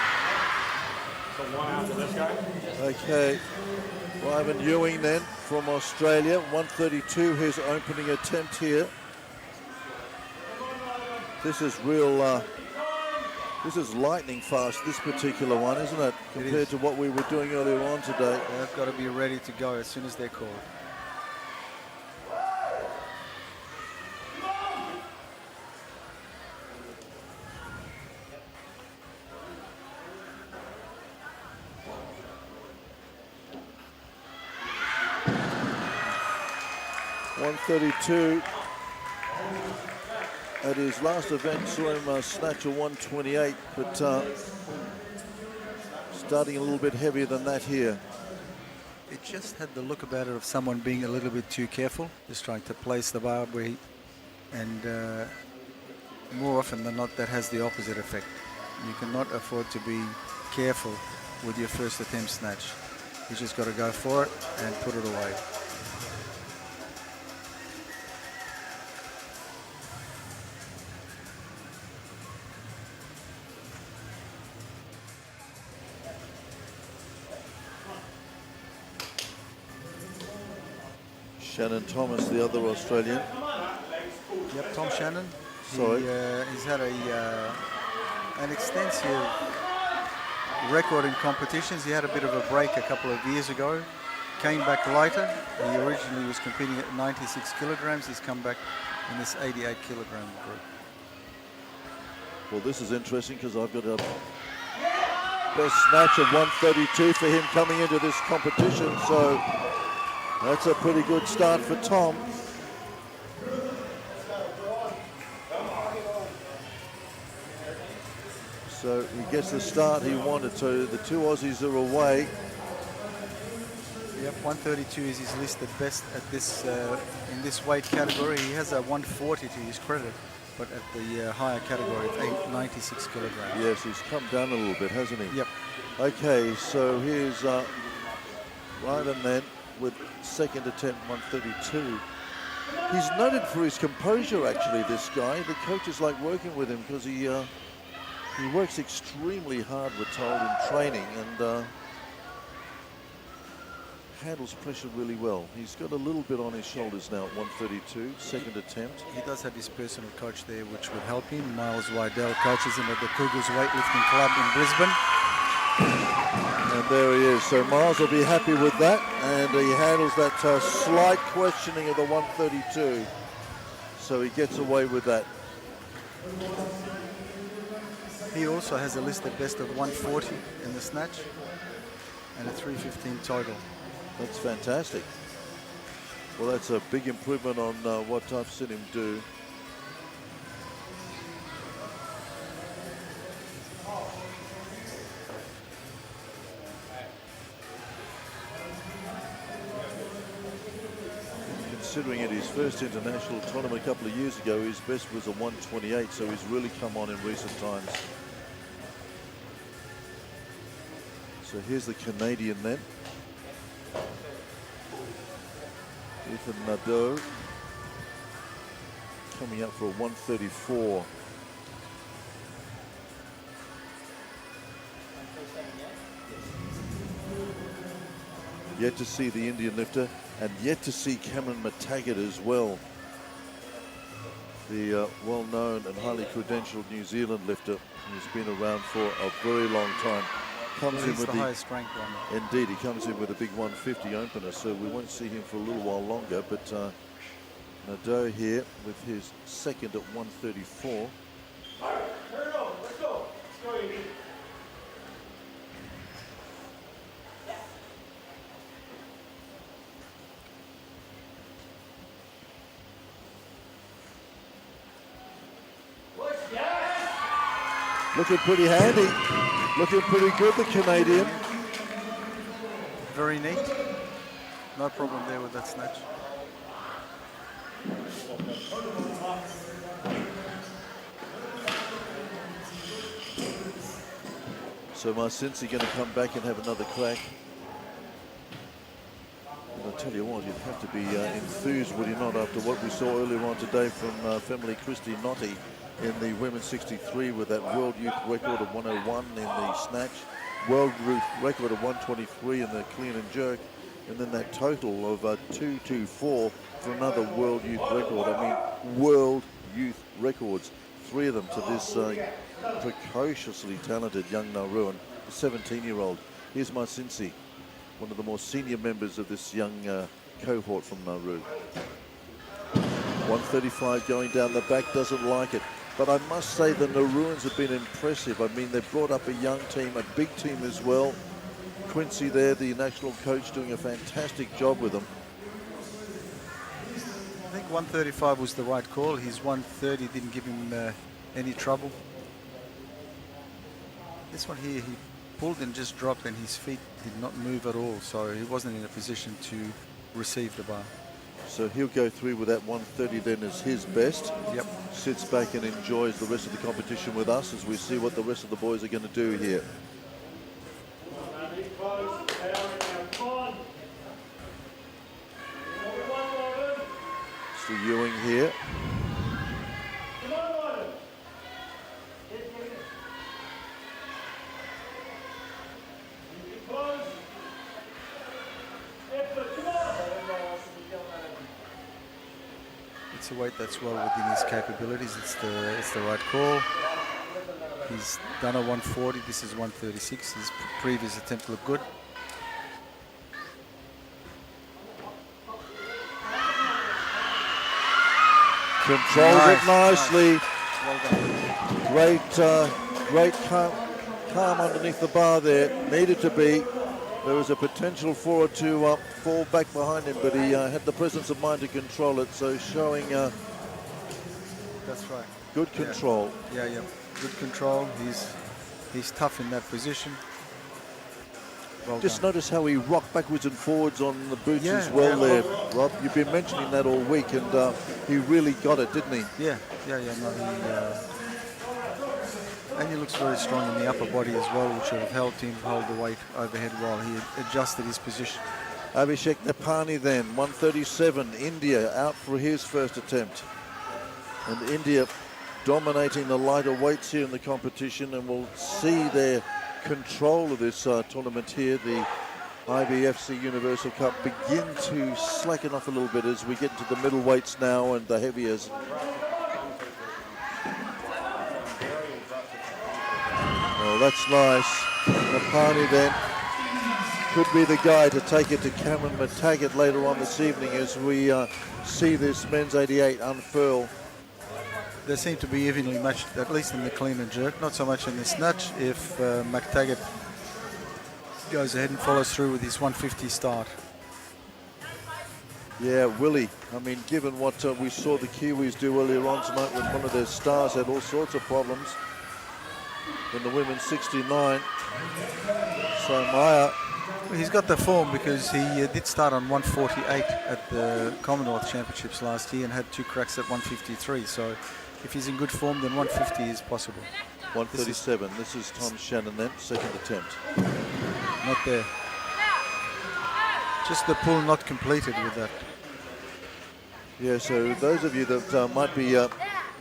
Okay, Ivan Ewing then from Australia, 132, his opening attempt here. This is real, this is lightning fast, this particular one, isn't it? Compared to what we were doing earlier on today. They've got to be ready to go as soon as they're called. .132 at his last event, saw him snatch a 128, but starting a little bit heavier than that here. It just had the look about it of someone being a little bit too careful, just trying to place the bar where he, and more often than not that has the opposite effect. You cannot afford to be careful with your first attempt snatch. You just got to go for it and put it away. Shannon Thomas, the other Australian. Yep, Tom Shannon. Sorry. He's had an extensive record in competitions. He had a bit of a break a couple of years ago. Came back lighter. He originally was competing at 96 kilograms. He's come back in this 88 kilogram group. Well, this is interesting because I've got a best snatch of 132 for him coming into this competition. So that's a pretty good start for Tom. So he gets the start he wanted. So the two Aussies are away. Yep, 132 is his listed best at this in this weight category. He has a 140 to his credit, but at the higher category at 96 kilograms. Yes, he's come down a little bit, hasn't he? Yep. Okay, so here's Rylan then with second attempt 132. He's noted for his composure, actually, this guy. The coaches like working with him because he works extremely hard, we're told, in training, and handles pressure really well. He's got a little bit on his shoulders now at 132, second attempt. He does have his personal coach there, which would help him. Miles Wydell coaches him at the Cougars Weightlifting Club in Brisbane. And there he is. So Miles will be happy with that, and he handles that slight questioning of the 132. So he gets away with that. He also has a listed best of 140 in the snatch and a 315 total. That's fantastic. Well, that's a big improvement on what I've seen him do. Considering it his first international tournament a couple of years ago, his best was a 128, so he's really come on in recent times. So here's the Canadian then. Ethan Nadeau coming up for a 134. Yet to see the Indian lifter, and yet to see Cameron McTaggart as well. The well-known and highly credentialed New Zealand lifter who's been around for a very long time. Comes in with the highest ranked one. Indeed, he comes in with a big 150 opener, so we won't see him for a little while longer, but Nadeau here with his second at 134. Let's go. Looking pretty handy, looking pretty good, the Canadian. Very neat. No problem there with that snatch. So Marcinci going to come back and have another crack. And I'll tell you what, you'd have to be enthused, would you not, after what we saw earlier on today from Femily Christie Notti in the women's 63 with that world youth record of 101 in the snatch, world youth record of 123 in the clean and jerk, and then that total of 224 for another world youth record. I mean, world youth records, 3 of them to this precociously talented young Nauruan, a 17-year-old. Here's Marcinci, one of the more senior members of this young cohort from Nauru. 135 going down the back, doesn't like it. But I must say the Nauruans have been impressive. I mean, they've brought up a young team, a big team as well. Quincy there, the national coach, doing a fantastic job with them. I think 135 was the right call. His 130 didn't give him any trouble. This one here, he pulled and just dropped, and his feet did not move at all, so he wasn't in a position to receive the bar. So he'll go through with that 130 then as his best. Yep. Sits back and enjoys the rest of the competition with us as we see what the rest of the boys are going to do here. Still Ewing here. It's a weight that's well within his capabilities. It's the right call. He's done a 140. This is 136. His previous attempt looked good. Controls it nicely. Well done. Great calm underneath the bar there. Needed to be. There was a potential for it to fall back behind him, but he had the presence of mind to control it. So showing That's right. good control. Yeah. Good control. He's tough in that position. Well Just done. notice how he rocked backwards and forwards on the boots Yeah, as well yeah. there, Rob. You've been mentioning that all week, and he really got it, didn't he? Yeah. No, and he looks very strong in the upper body as well, which would have helped him hold the weight overhead while he adjusted his position. Abhishek Nepani then, 137, India out for his first attempt. And India dominating the lighter weights here in the competition, and we'll see their control of this tournament here, the IBFC Universal Cup, begin to slacken off a little bit as we get into the middleweights now and the heaviers. Oh, that's nice. Napani then could be the guy to take it to Cameron McTaggart later on this evening as we see this men's 88 unfurl. They seem to be evenly matched, at least in the clean and jerk, not so much in the snatch. If McTaggart goes ahead and follows through with his 150 start. Yeah, Willie, I mean, given what we saw the Kiwis do earlier on tonight when one of their stars had all sorts of problems in the women's 69, Samoa. Well, he's got the form because he did start on 148 at the Commonwealth Championships last year and had 2 cracks at 153. So if he's in good form, then 150 is possible. 137. This is Tom Shannon then, second attempt. Not there. Just the pull not completed with that. Yeah, so those of you that might be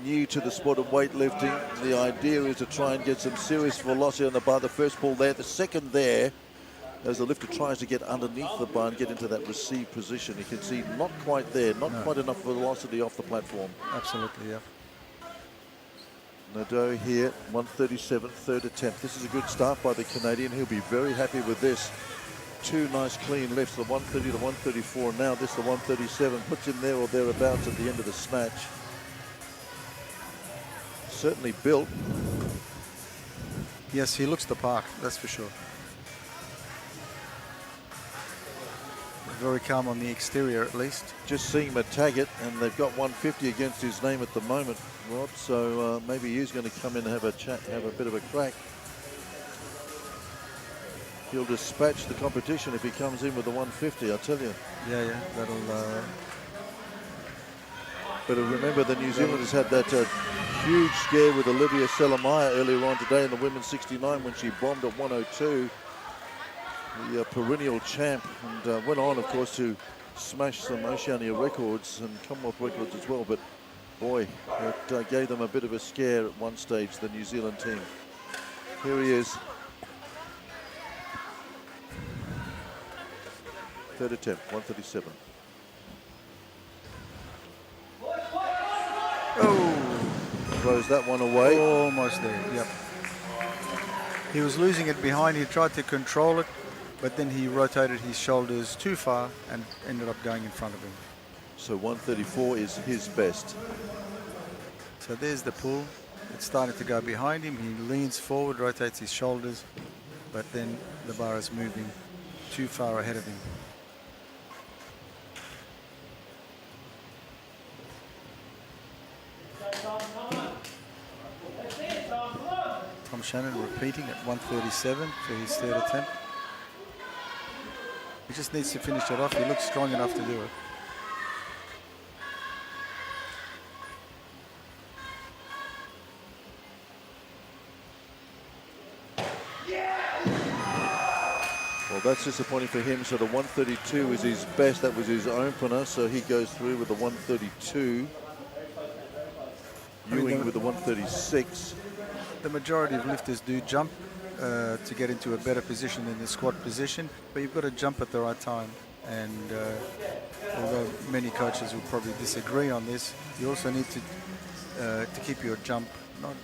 new to the sport of weightlifting, the idea is to try and get some serious velocity on the bar. The first pull there, the second there, as the lifter tries to get underneath the bar and get into that receive position. You can see not quite there, not quite enough velocity off the platform. Absolutely, yeah. Nadeau here, 137, third attempt. This is a good start by the Canadian. He'll be very happy with this. 2 nice clean lifts, the 130 to 134. Now this, the 137, puts him there or thereabouts at the end of the snatch. Certainly built. Yes, he looks the part, that's for sure. Very calm on the exterior at least. Just seeing McTaggart, and they've got 150 against his name at the moment, Rob, so maybe he's going to come in and have a chat, have a bit of a crack. He'll dispatch the competition if he comes in with the 150, I tell you. Yeah, that'll... But remember, the New Zealanders had that huge scare with Olivia Selamaya earlier on today in the women's 69 when she bombed at 102. The perennial champ, and went on, of course, to smash some Oceania records and Commonwealth records as well. But boy, it gave them a bit of a scare at one stage, the New Zealand team. Here he is. Third attempt, 137. Oh! Throws that one away. Almost there, yep. He was losing it behind, he tried to control it, but then he rotated his shoulders too far and ended up going in front of him. So 134 is his best. So there's the pull. It's starting to go behind him. He leans forward, rotates his shoulders, but then the bar is moving too far ahead of him. Tom Shannon repeating at 137 for his third attempt. He just needs to finish it off. He looks strong enough to do it. Well, that's disappointing for him. So the 132 is his best. That was his opener. So he goes through with the 132. Ewing with the 136. The majority of lifters do jump to get into a better position in the squat position, but you've got to jump at the right time. And although many coaches will probably disagree on this, you also need to keep your jump not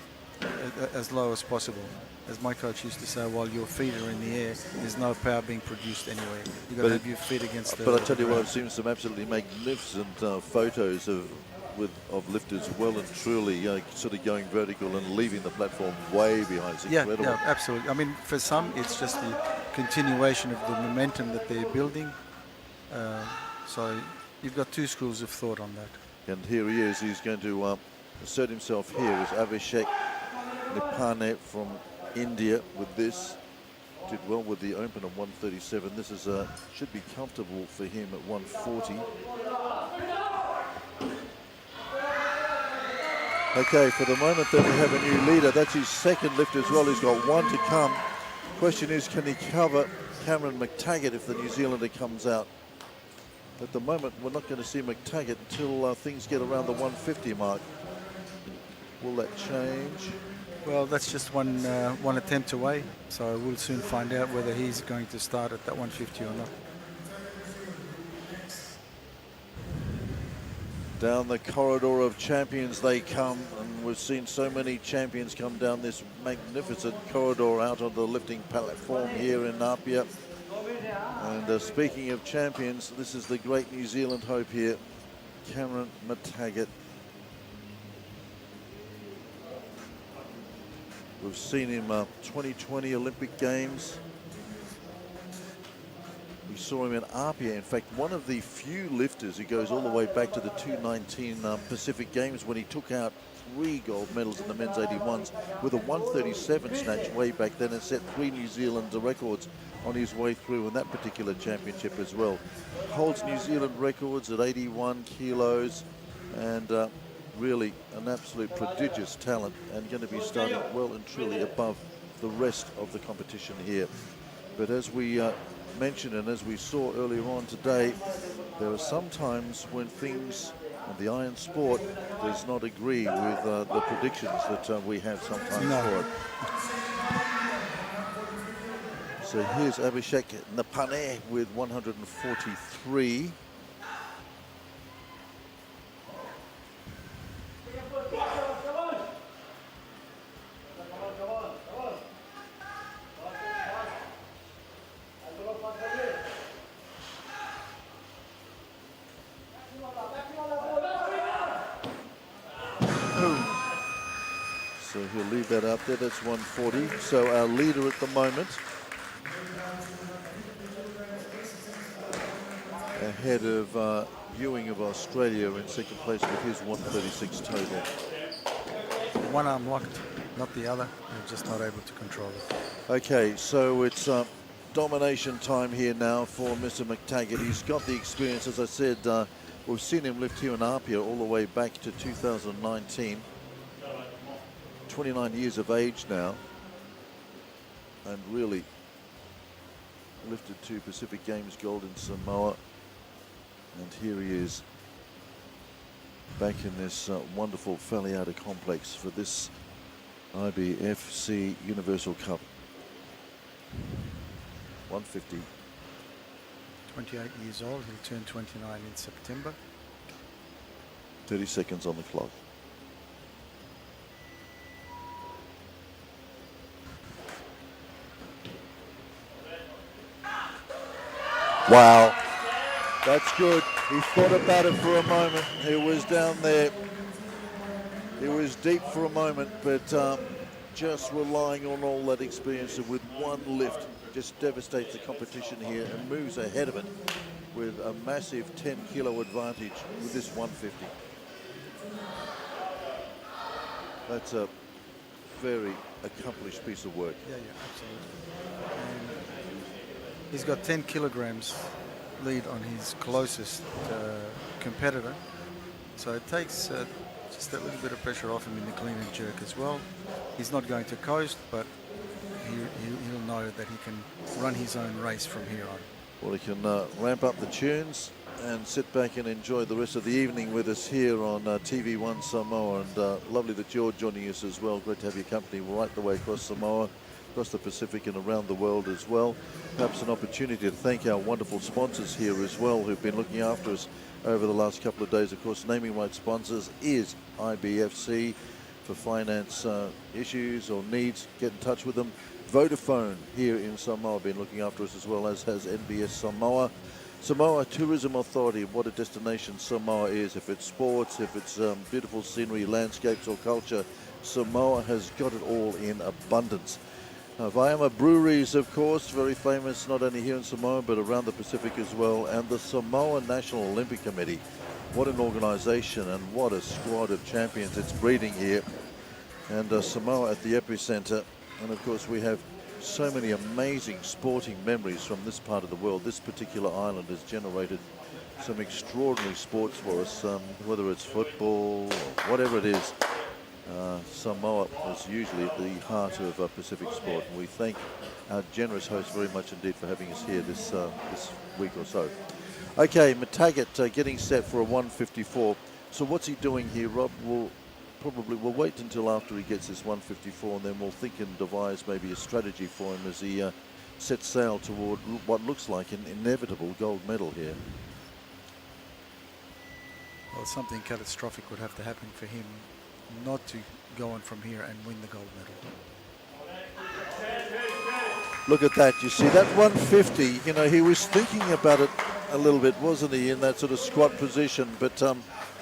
as low as possible. As my coach used to say, while your feet are in the air, there's no power being produced anywhere. You've got to have your feet against the But I tell you what, ground. I've seen some absolutely magnificent photos of lifters well and truly sort of going vertical and leaving the platform way behind. It's incredible. Yeah, absolutely. I mean, for some, it's just the continuation of the momentum that they're building. So you've got 2 schools of thought on that. And here he is. He's going to assert himself here as Abhishek Nipane from India with this. Did well with the open of 137. This is should be comfortable for him at 140. Okay, for the moment then we have a new leader. That's his second lift as well. He's got 1 to come. Question is, can he cover Cameron McTaggart if the New Zealander comes out? At the moment, we're not going to see McTaggart until things get around the 150 mark. Will that change? Well, that's just one attempt away, so we'll soon find out whether he's going to start at that 150 or not. Down the corridor of champions they come, and and we've seen so many champions come down this magnificent corridor out on the lifting platform here in Apia. And speaking of champions, this is the great New Zealand hope here, Cameron McTaggart. We've seen him 2020 Olympic Games. We saw him in Apia, in fact, one of the few lifters who goes all the way back to the 2019 Pacific Games when he took out 3 gold medals in the men's 81s with a 137 snatch way back then and set 3 New Zealand records on his way through in that particular championship as well. Holds New Zealand records at 81 kilos and really an absolute prodigious talent and going to be starting well and truly above the rest of the competition here. But as we mentioned and as we saw earlier on today, there are some times when things and the iron sport does not agree with the predictions that we have sometimes for it. So here's Abhishek Napane with 143. So he'll leave that out there, that's 140. So our leader at the moment, ahead of Ewing of Australia in second place with his 136 total. One arm locked, not the other. They're just not able to control it. Okay, so it's domination time here now for Mr. McTaggart. He's got the experience, as I said, we've seen him lift here in Apia all the way back to 2019. 29 years of age now, and really lifted 2 Pacific Games gold in Samoa. And here he is back in this wonderful Faleata complex for this IBFC Universal Cup. 150. 28 years old, he'll turn 29 in September. 30 seconds on the clock. Wow, that's good. He thought about it for a moment. He was down there. He was deep for a moment, but just relying on all that experience and with one lift just devastates the competition here and moves ahead of it with a massive 10 kilo advantage with this 150. That's a very accomplished piece of work. Yeah, absolutely. And he's got 10 kilograms lead on his closest competitor. So it takes just a little bit of pressure off him in the clean and jerk as well. He's not going to coast, but he'll know that he can run his own race from here on. Well, he can ramp up the tunes and sit back and enjoy the rest of the evening with us here on TV1 Samoa. And lovely that you're joining us as well. Great to have your company right the way across Samoa, across the Pacific and around the world as well. Perhaps an opportunity to thank our wonderful sponsors here as well who've been looking after us over the last couple of days. Of course, naming rights sponsors is IBFC. For finance issues or needs, get in touch with them. Vodafone here in Samoa been looking after us as well, as has NBS Samoa. Samoa Tourism Authority, what a destination Samoa is. If it's sports, if it's beautiful scenery, landscapes or culture, Samoa has got it all in abundance. Vaiama Breweries, of course, very famous not only here in Samoa but around the Pacific as well. And the Samoa National Olympic Committee. What an organisation and what a squad of champions it's breeding here. And Samoa at the epicenter. And of course we have so many amazing sporting memories from this part of the world. This particular island has generated some extraordinary sports for us, whether it's football or whatever it is. Samoa is usually at the heart of Pacific sport, and we thank our generous host very much indeed for having us here this week or so. Okay, McTaggart getting set for a 154. So what's he doing here, Rob? We'll wait until after he gets this 154, and then we'll think and devise maybe a strategy for him as he sets sail toward what looks like an inevitable gold medal here. Well, something catastrophic would have to happen for him not to go on from here and win the gold medal. Look at that. You see, that 150, you know, he was thinking about it a little bit, wasn't he, in that sort of squat position. But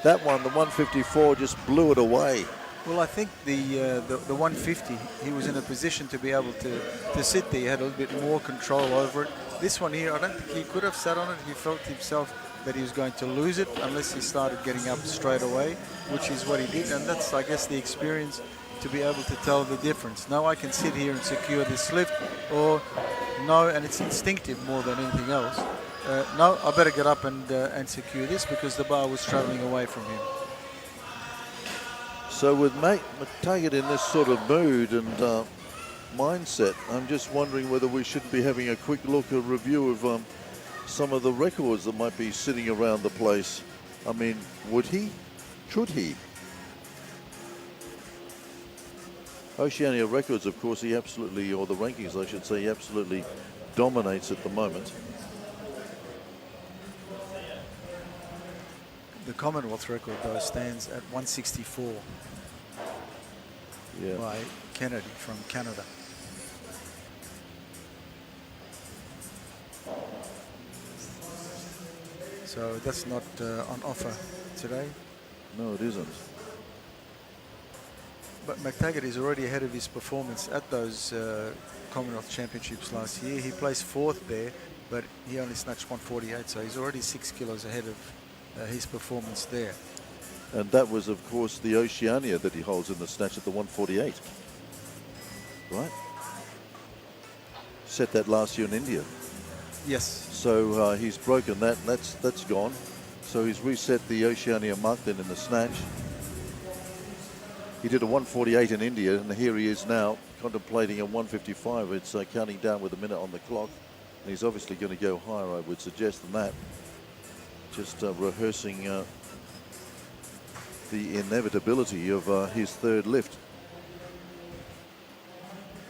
that one, the 154, just blew it away. Well, I think the 150, he was in a position to be able to sit there. He had a little bit more control over it. This one here, I don't think he could have sat on it. He felt himself that he was going to lose it unless he started getting up straight away, which is what he did. And that's, I guess, the experience to be able to tell the difference. No, I can sit here and secure this lift, or no, and it's instinctive more than anything else. No, I better get up and secure this because the bar was traveling away from him. So with McTaggart in this sort of mood and mindset, I'm just wondering whether we shouldn't be having a quick look, a review of some of the records that might be sitting around the place. I mean, would he? Should he? Oceania records, of course, he absolutely, or the rankings, I should say, he absolutely dominates at the moment. The Commonwealth record, though, stands at 164 by Kennedy from Canada. So that's not on offer today. No, it isn't. But McTaggart is already ahead of his performance at those Commonwealth Championships last year. He placed 4th there, but he only snatched 148, so he's already 6 kilos ahead of his performance there. And that was, of course, the Oceania that he holds in the snatch at the 148. Right? Set that last year in India. Yes. So he's broken that. That's gone. So he's reset the Oceania mark then in the snatch. He did a 148 in India, and here he is now contemplating a 155. It's counting down with a minute on the clock. And he's obviously going to go higher, I would suggest, than that. Just rehearsing the inevitability of his 3rd lift.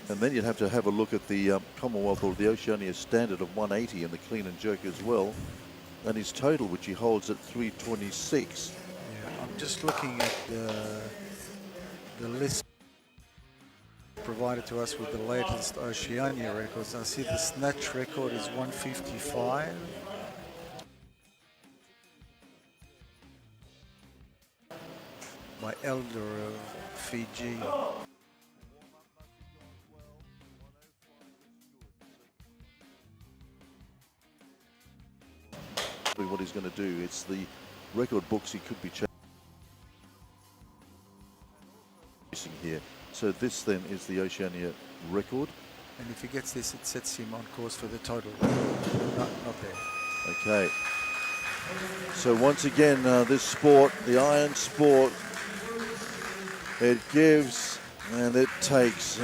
And then you'd have to have a look at the Commonwealth or the Oceania standard of 180 in the clean and jerk as well. And his total, which he holds at 326. Yeah, I'm just looking at the list provided to us with the latest Oceania records. I see the snatch record is 155. By Elder of Fiji. What he's going to do, it's the record books he could be chasing here. So this then is the Oceania record. And if he gets this, it sets him on course for the total. Not there. Okay. So once again, this sport, the iron sport, it gives and it takes.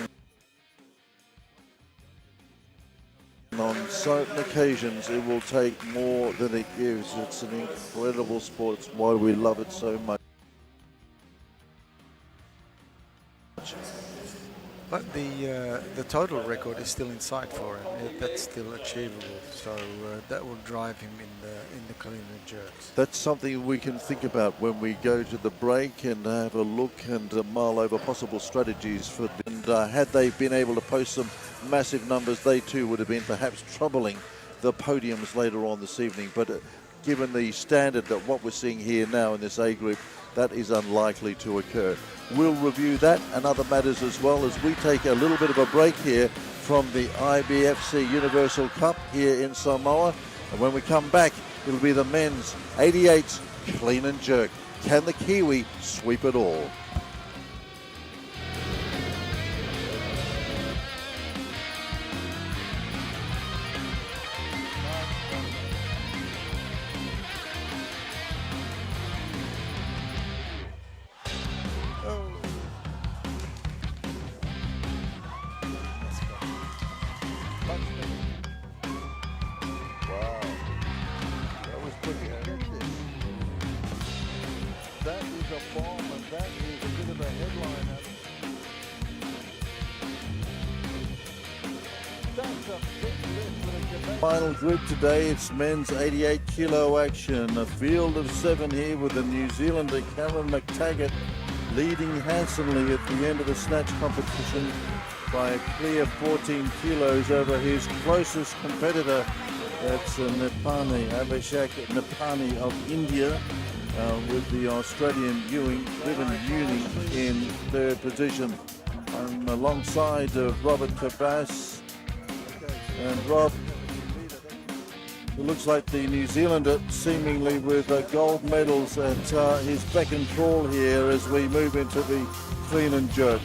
And on certain occasions, it will take more than it gives. It's an incredible sport. It's why we love it so much. But the total record is still in sight for him. That's still achievable. So that will drive him in the clean and jerks. That's something we can think about when we go to the break and have a look and mull over possible strategies for. And had they been able to post some massive numbers, they too would have been perhaps troubling the podiums later on this evening. But given the standard that what we're seeing here now in this A group, that is unlikely to occur. We'll review that and other matters as well as we take a little bit of a break here from the IBFC Universal Cup here in Samoa. And when we come back, it'll be the men's 88 clean and jerk. Can the Kiwi sweep it all? Final group today, it's men's 88 kilo action. A field of 7 here with the New Zealander Cameron McTaggart leading handsomely at the end of the snatch competition by a clear 14 kilos over his closest competitor. That's Nepani, Abhishek Nepani of India, with the Australian Vivian Ewing in third position. I'm alongside Robert Cabas. And Rob, it looks like the New Zealander seemingly with gold medals at his beck and call here as we move into the clean and jerk.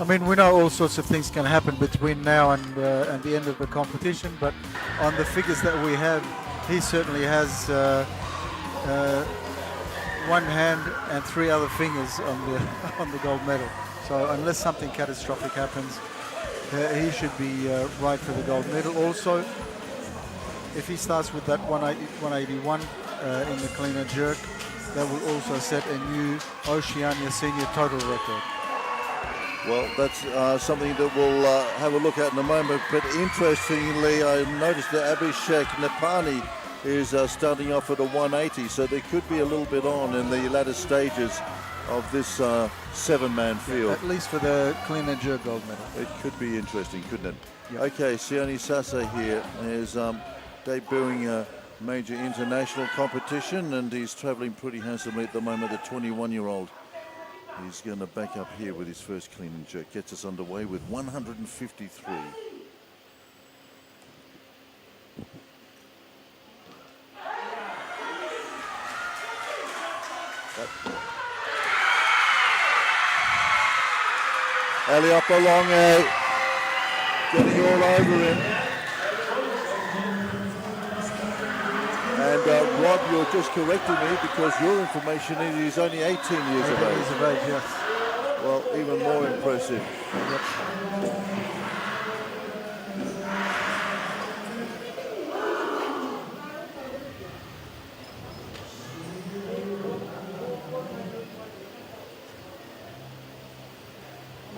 I mean, we know all sorts of things can happen between now and the end of the competition, but on the figures that we have, he certainly has one hand and three other fingers on the gold medal. So unless something catastrophic happens, he should be right for the gold medal. Also, if he starts with that 181 in the clean and jerk, that will also set a new Oceania senior total record. Well, that's something that we'll have a look at in a moment. But interestingly, I noticed that Abhishek Nepani is starting off at a 180, so there could be a little bit on in the latter stages of this seven-man field. At least for the clean and jerk gold medal. It could be interesting, couldn't it? Yep. Okay, Sione Sasa here is debuting a major international competition, and he's travelling pretty handsomely at the moment, the 21-year-old. He's going to back up here with his first clean and jerk. Gets us underway with 153. Eliop along, getting all over him. And Rob, you're just correcting me because your information is he's only 18 years of age. Years of age, yes. Well, even more impressive. Yep.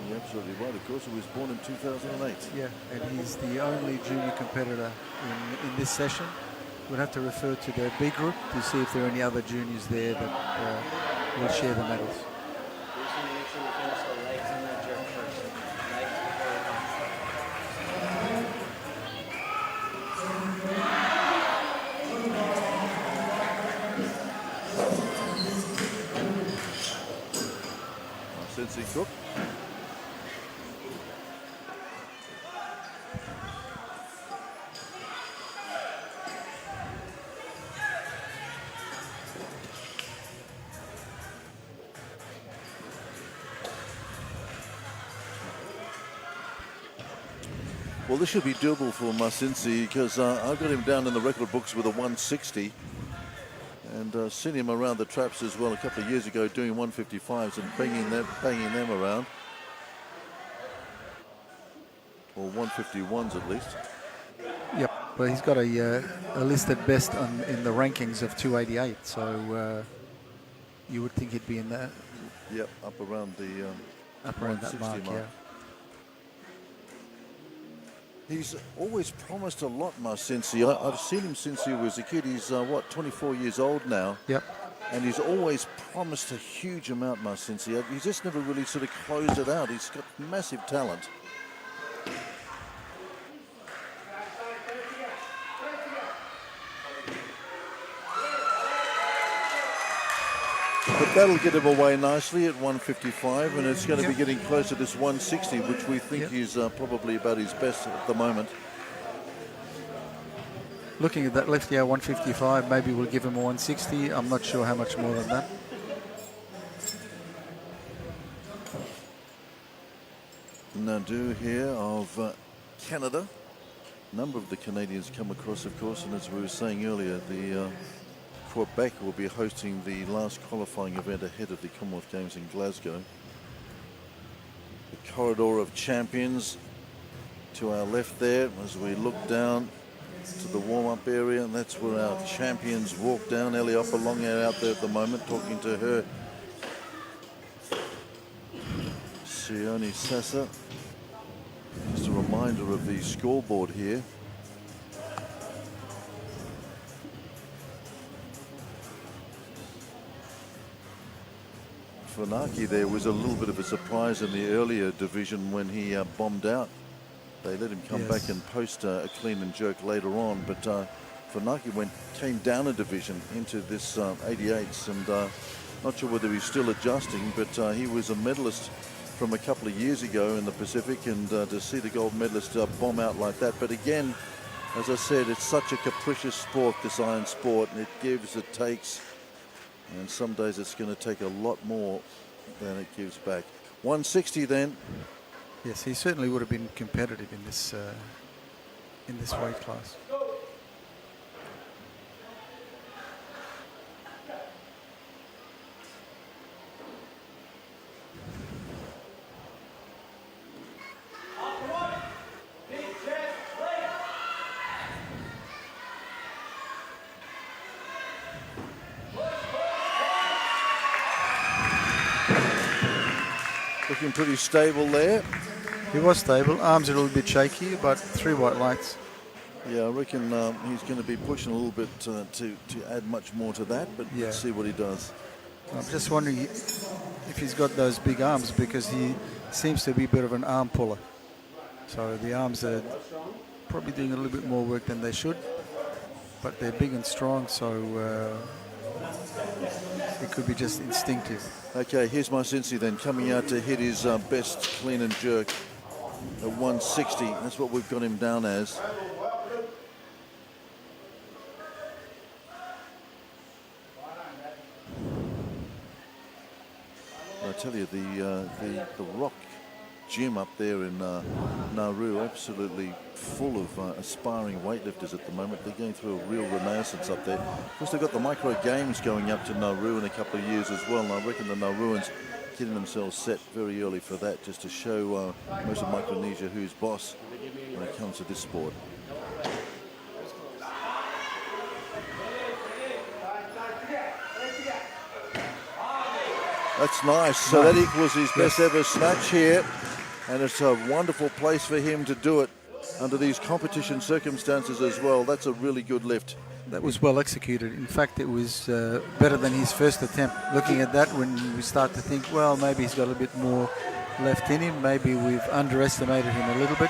You're absolutely right. Of course, he was born in 2008. Yeah, and he's the only junior competitor in this session. We'll have to refer to the B group to see if there are any other juniors there that will share the medals. Make sure you finish the legs in that jerk first. Legs before Sensei Cook. Well, this should be doable for Masinsi because I've got him down in the record books with a 160 and seen him around the traps as well a couple of years ago doing 155s and banging them around. Or 151s at least. Yep, but he's got a listed best in the rankings of 288, so you would think he'd be in that. Yep, up around the Up around that mark, yeah. He's always promised a lot, Masinsi. I've seen him since he was a kid. He's, 24 years old now. Yep. And he's always promised a huge amount, Masinsi. He's just never really sort of closed it out. He's got massive talent. But that'll get him away nicely at 155, and it's going to be getting close to this 160, which we think is probably about his best at the moment. Looking at that left ear 155, maybe we'll give him a 160. I'm not sure how much more than that. Nadu here of Canada. A number of the Canadians come across, of course, and as we were saying earlier, the Quebec will be hosting the last qualifying event ahead of the Commonwealth Games in Glasgow. The corridor of champions to our left there as we look down to the warm-up area, and that's where our champions walk down. Eliop along out there at the moment talking to her. Sione Sasa. Just a reminder of the scoreboard here. Funaki there was a little bit of a surprise in the earlier division when he bombed out. They let him come back and post a clean and jerk later on, but Funaki came down a division into this 88s, and not sure whether he's still adjusting, but he was a medalist from a couple of years ago in the Pacific, and to see the gold medalist bomb out like that. But again, as I said, it's such a capricious sport, this iron sport, and it gives, it takes, and some days it's going to take a lot more than it gives back. 160 then. Yes, he certainly would have been competitive in this weight class. Looking pretty stable there. He was stable. Arms a little bit shaky, but 3 white lights. Yeah, I reckon he's going to be pushing a little bit to add much more to that, but let's see what he does. I'm just wondering if he's got those big arms, because he seems to be a bit of an arm puller. So the arms are probably doing a little bit more work than they should, but they're big and strong, so it could be just instinctive. Okay, here's my Cincy then, coming out to hit his best clean and jerk at 160. That's what we've got him down as. I tell you, the rock gym up there in Nauru, absolutely full of aspiring weightlifters at the moment. They're going through a real renaissance up there. Of course, they've got the micro games going up to Nauru in a couple of years as well, and I reckon the Nauruans getting themselves set very early for that, just to show most of Micronesia who's boss when it comes to this sport. That's nice. So that equals his best ever snatch here, and it's a wonderful place for him to do it under these competition circumstances as well. That's a really good lift. That was well executed. In fact, it was better than his first attempt. Looking at that, when we start to think, well, maybe he's got a bit more left in him, maybe we've underestimated him a little bit.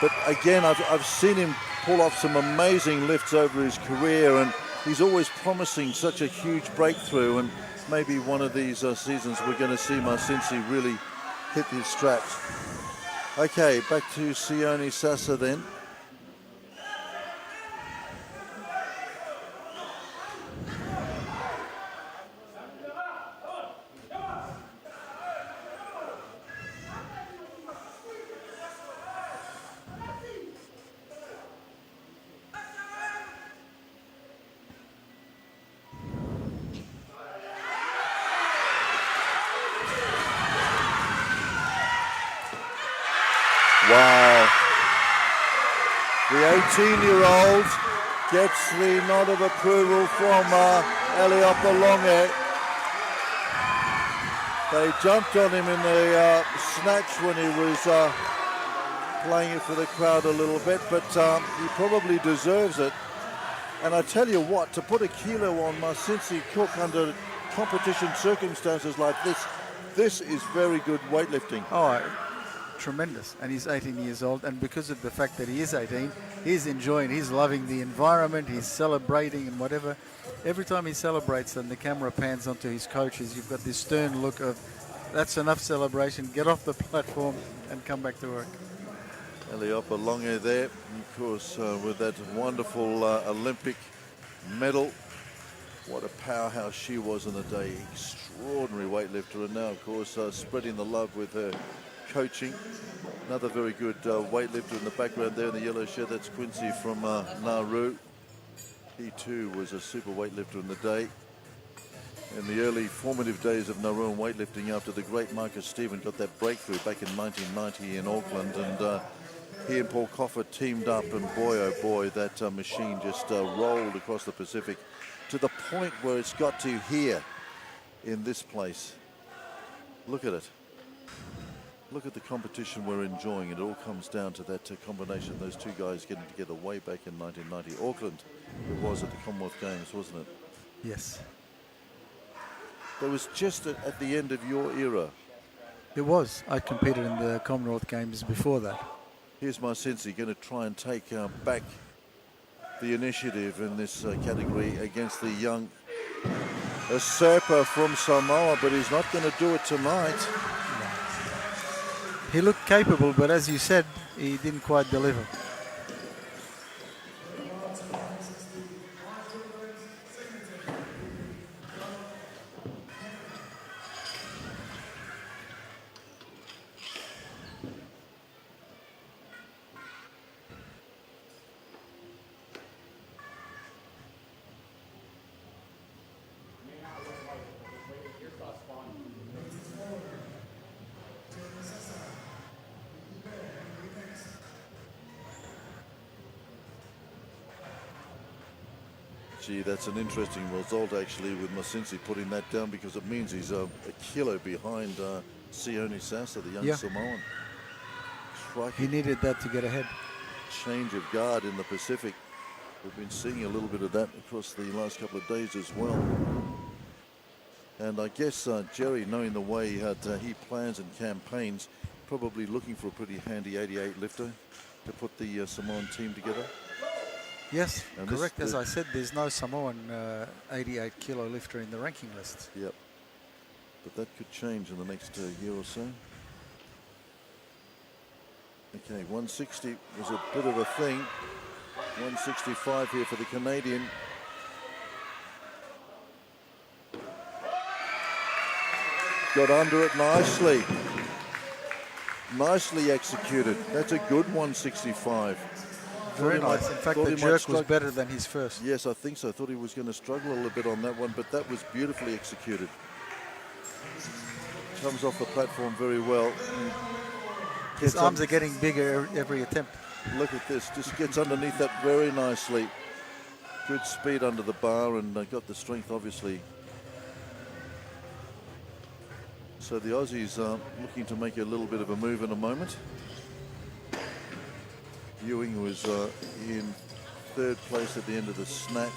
But again, I've seen him pull off some amazing lifts over his career, and he's always promising such a huge breakthrough, and maybe one of these seasons we're going to see Marcinci really hit his straps. Okay, back to Sione Sasa then. Wow. The 18-year-old gets the nod of approval from Faleata Longe. They jumped on him in the snatch when he was playing it for the crowd a little bit, but he probably deserves it. And I tell you what, to put a kilo on Marcinci Cook under competition circumstances like this is very good weightlifting. Oh, tremendous. And he's 18 years old, and because of the fact that he is 18, he's enjoying, he's loving the environment, he's celebrating and whatever. Every time he celebrates and the camera pans onto his coaches, you've got this stern look of, that's enough celebration, get off the platform and come back to work. Faleata Longe there, of course, with that wonderful Olympic medal. What a powerhouse she was in the day. Extraordinary weightlifter, and now, of course, spreading the love with her coaching. Another very good weightlifter in the background there in the yellow shirt. That's Quincy from Nauru. He too was a super weightlifter in the day. In the early formative days of Nauruan weightlifting, after the great Marcus Stephen got that breakthrough back in 1990 in Auckland, and he and Paul Coffer teamed up, and boy oh boy, that machine just rolled across the Pacific to the point where it's got to here in this place. Look at it. Look at the competition we're enjoying. It all comes down to that combination of those two guys getting together way back in 1990. Auckland, it was at the Commonwealth Games, wasn't it? Yes. That was just at the end of your era. It was. I competed in the Commonwealth Games before that. Here's my sensei going to try and take back the initiative in this category against the young usurper from Samoa, but he's not going to do it tonight. He looked capable, but as you said, he didn't quite deliver. Gee, that's an interesting result actually with Masinsi putting that down, because it means he's a kilo behind Sione Sasa, the young Samoan. He needed that to get ahead. Change of guard in the Pacific. We've been seeing a little bit of that across the last couple of days as well. And I guess Jerry, knowing the way he plans and campaigns, probably looking for a pretty handy 88 lifter to put the Samoan team together. Yes, and correct. As I said, there's no Samoan 88 kilo lifter in the ranking list. Yep. But that could change in the next year or so. Okay, 160 was a bit of a thing. 165 here for the Canadian. Got under it nicely. Nicely executed. That's a good 165. Very nice. In fact, the jerk was better than his first. Yes, I think so. I thought he was going to struggle a little bit on that one, but that was beautifully executed. Comes off the platform very well. His arms are getting bigger every attempt. Look at this. Just gets underneath that very nicely. Good speed under the bar, and got the strength, obviously. So the Aussies are looking to make a little bit of a move in a moment. Ewing was in third place at the end of the snatch.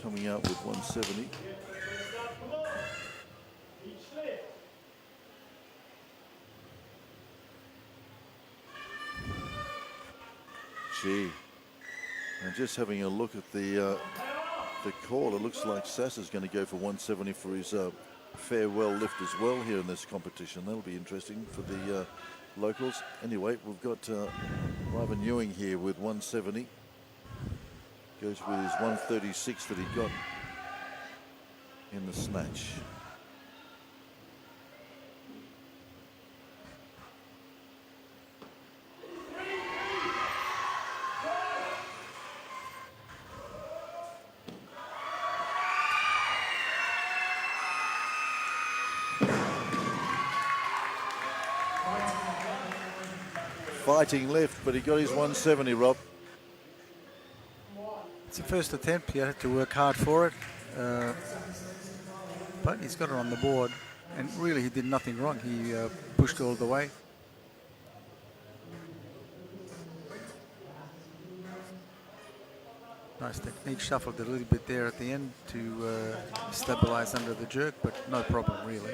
Coming out with 170. Gee. And just having a look at the call, it looks like Sasa's going to go for 170 for his farewell lift as well here in this competition. That'll be interesting for the locals. Anyway, we've got Ivan Ewing here with 170. Goes with his 136 that he got in the snatch. Fighting lift, but he got his 170, Rob. It's the first attempt. He had to work hard for it. But he's got it on the board. And really, he did nothing wrong. He pushed all the way. Nice technique. Shuffled a little bit there at the end to stabilize under the jerk, but no problem, really.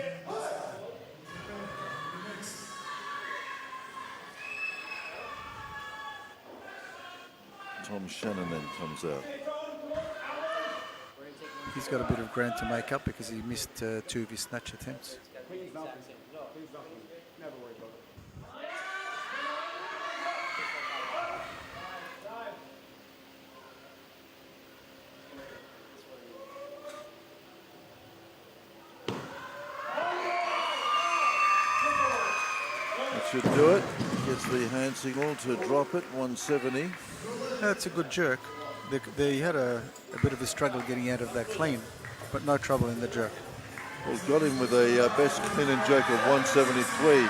Tom Shannon then comes out. He's got a bit of ground to make up because he missed two of his snatch attempts. That should do it. Gets the hand signal to drop it, 170. That's a good jerk. They had a bit of a struggle getting out of that clean, but no trouble in the jerk. Well, got him with a best clean and jerk of 173.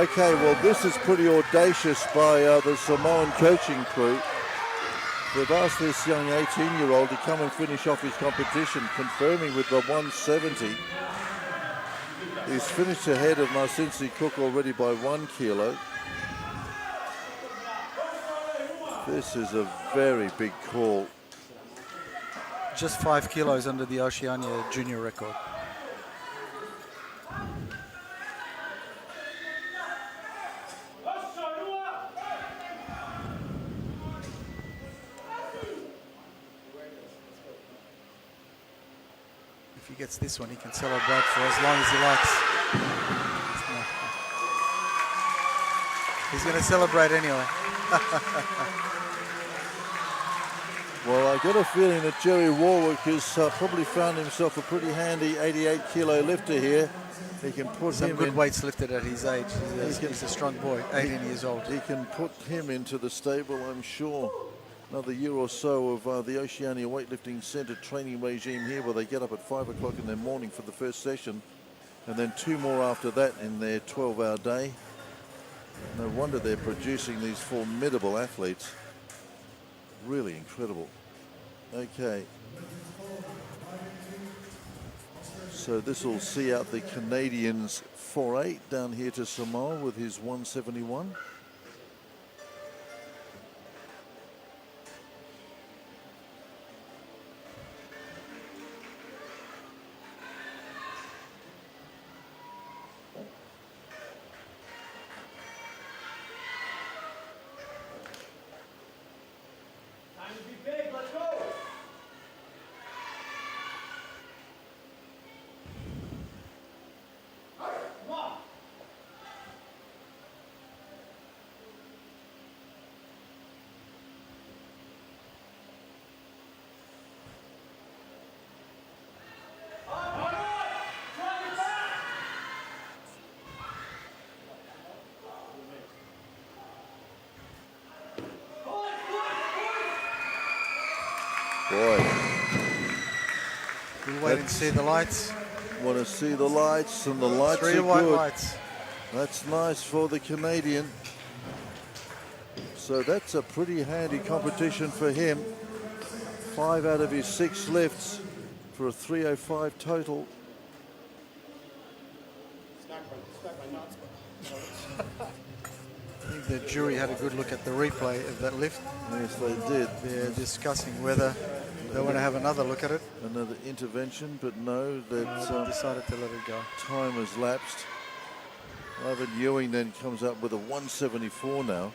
Okay, well, this is pretty audacious by the Samoan coaching crew. They've asked this young 18-year-old to come and finish off his competition, confirming with the 170. He's finished ahead of Marcinsi Cook already by 1 kilo. This is a very big call. Just 5 kilos under the Oceania junior record. If he gets this one, he can celebrate for as long as he likes. He's going to celebrate anyway. Well, I got a feeling that Jerry Warwick has probably found himself a pretty handy 88 kilo lifter here. He can put Some him good in. weights lifted at his age. He's a strong boy, 18 years old. He can put him into the stable, I'm sure. Another year or so of the Oceania Weightlifting Centre training regime here, where they get up at 5 o'clock in the morning for the first session, and then 2 more after that in their 12-hour day. No wonder they're producing these formidable athletes. Really incredible. Okay. So this will see out the Canadian's foray down here to Samoa with his 171. Boy. We'll wait and see the lights. Want to see the lights, and the lights 3 are white good. lights. That's nice for the Canadian. So that's a pretty handy competition for him. 5 out of his 6 lifts for a 305 total. I think the jury had a good look at the replay of that lift. Yes, they did. They're discussing whether they want to have another look at it. Another intervention, but no, that Decided to let it go. time has lapsed. Ivan Ewing then comes up with a 174 now.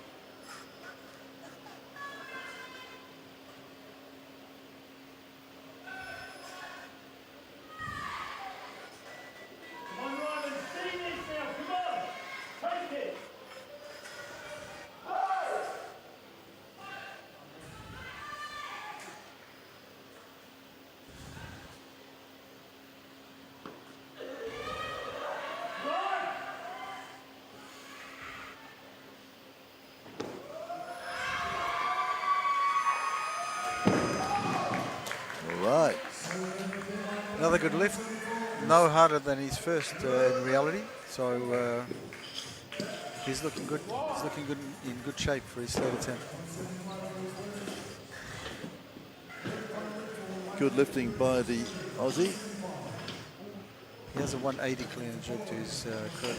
Right. Another good lift. No harder than his first in reality. So he's looking good. He's looking good in good shape for his third attempt. Good lifting by the Aussie. He has a 180 clean and jerk to his credit.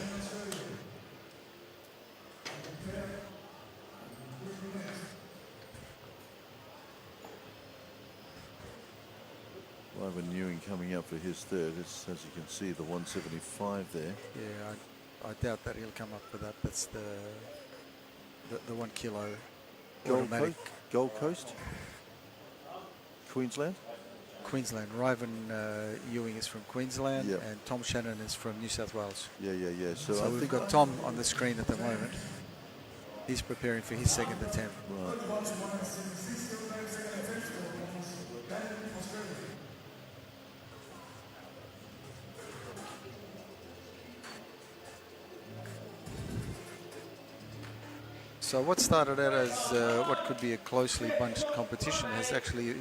Ivan Ewing coming up for his third. It's, as you can see, the 175 there. Yeah, I doubt that he'll come up with that. That's the 1 kilo Gold automatic. Coast? Gold Coast? Queensland? Queensland. Ryvan Ewing is from Queensland, Yep. and Tom Shannon is from New South Wales. Yeah. So, So I we've think got Tom on the screen at the moment. He's preparing for his second attempt. Right. So what started out as what could be a closely bunched competition has actually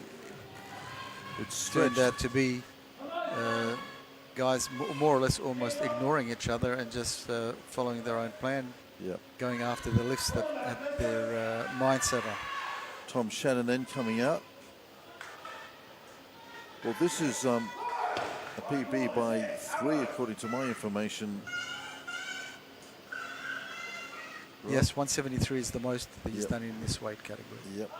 It's turned stretched. out to be guys more or less almost ignoring each other and just following their own plan, Yep. going after the lifts that had their mindset on. Tom Shannon then coming out. Well, this is a PB by 3, according to my information. Yes, 173 is the most that he's Yep. done in this weight category. Yep.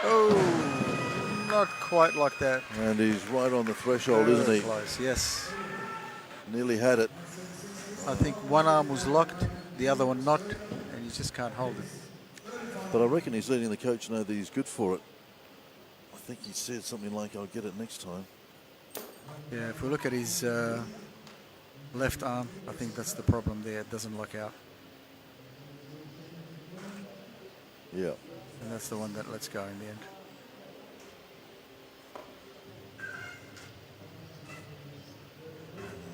Oh, not quite like that. And he's right on the threshold, isn't Very he? close, yes. Nearly had it. I think one arm was locked, the other one not, and he just can't hold it. But I reckon he's letting the coach know that he's good for it. I think he said something like, I'll get it next time. Yeah, if we look at his left arm, I think that's the problem there. It doesn't lock out. Yeah. And that's the one that lets go in the end.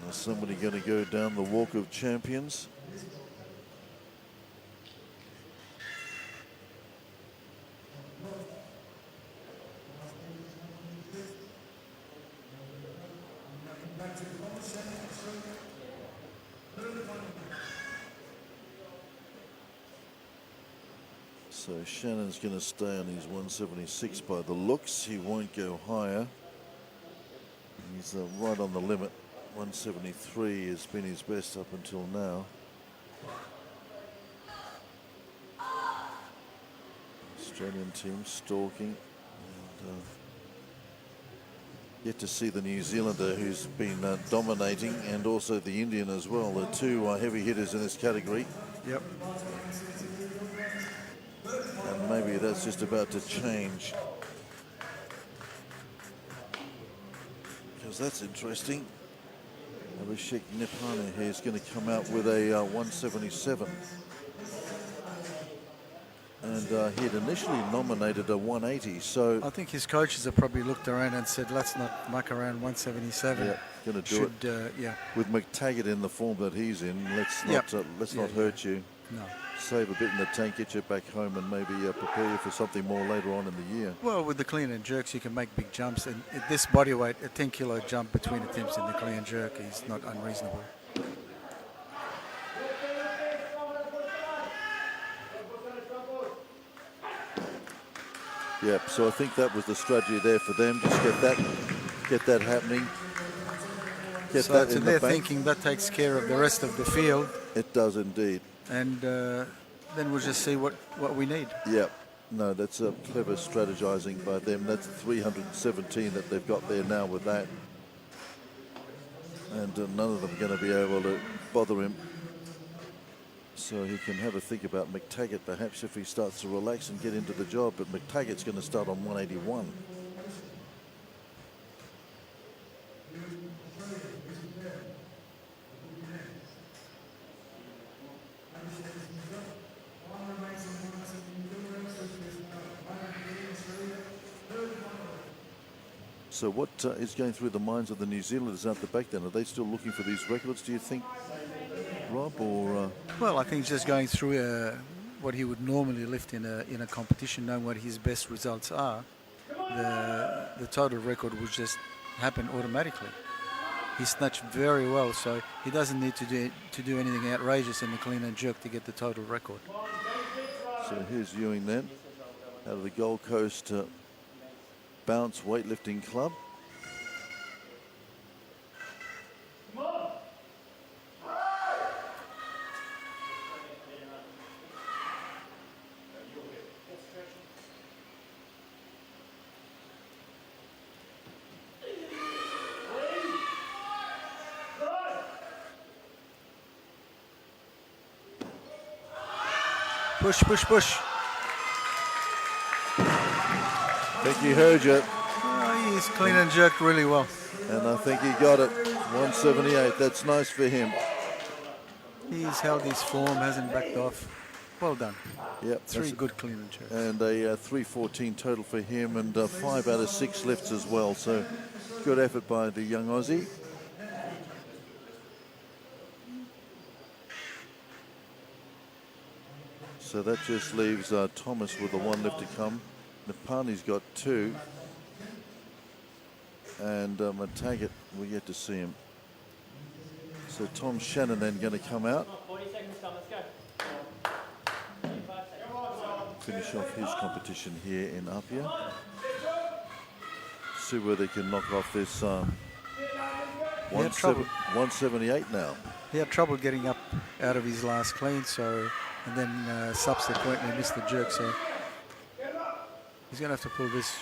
Is somebody going to go down the walk of champions? So Shannon's going to stay on his 176 by the looks. He won't go higher. He's right on the limit. 173 has been his best up until now. Australian team stalking. And, yet to see the New Zealander who's been dominating, and also the Indian as well. The two heavy hitters in this category. Yep. And maybe that's just about to change. Because that's interesting. Abhishek Nipane here is going to come out with a 177. And he had initially nominated a 180, so... I think his coaches have probably looked around and said, let's not muck around 177. Yeah, going to do it. Yeah. With McTaggart in the form that he's in, let's not hurt you. No. Save a bit in the tank, get you back home, and maybe prepare you for something more later on in the year. Well, with the clean and jerks, you can make big jumps. And at this body weight, a 10-kilo jump between attempts in the clean and jerk is not unreasonable. Yep, so I think that was the strategy there for them. Just get that happening. Get So that to in their the bank. thinking, that takes care of the rest of the field. It does indeed. And then we'll just see what we need. Yep. No, that's a clever strategizing by them. That's 317 that they've got there now with that. And none of them are going to be able to bother him. So he can have a think about McTaggart perhaps if he starts to relax and get into the job. But McTaggart's going to start on 181. So what is going through the minds of the New Zealanders out the back then? Are they still looking for these records, do you think, Rob? Or Well, I think just going through what he would normally lift in a competition, knowing what his best results are, the total record would just happen automatically. He snatched very well, so he doesn't need to do anything outrageous in the clean and jerk to get the total record. So here's Ewing then, out of the Gold Coast Bounce Weightlifting Club. Push, push, push. I think he heard you. Oh, he's clean and jerked really well. And I think he got it. 178. That's nice for him. He's held his form, hasn't backed off. Well done. Yep. Three good clean and jerks. And a 314 total for him, and 5 out of 6 lifts as well. So good effort by the young Aussie. So that just leaves Thomas with the 1 lift to come. Napane's got 2. And McTaggart, we're yet to see him. So Tom Shannon then going to come out. 40 seconds, Tom, let's go. finish off his competition here in Apia. See where they can knock off this 178 now. He had trouble getting up out of his last clean, and then subsequently missed the jerk. So he's going to have to pull this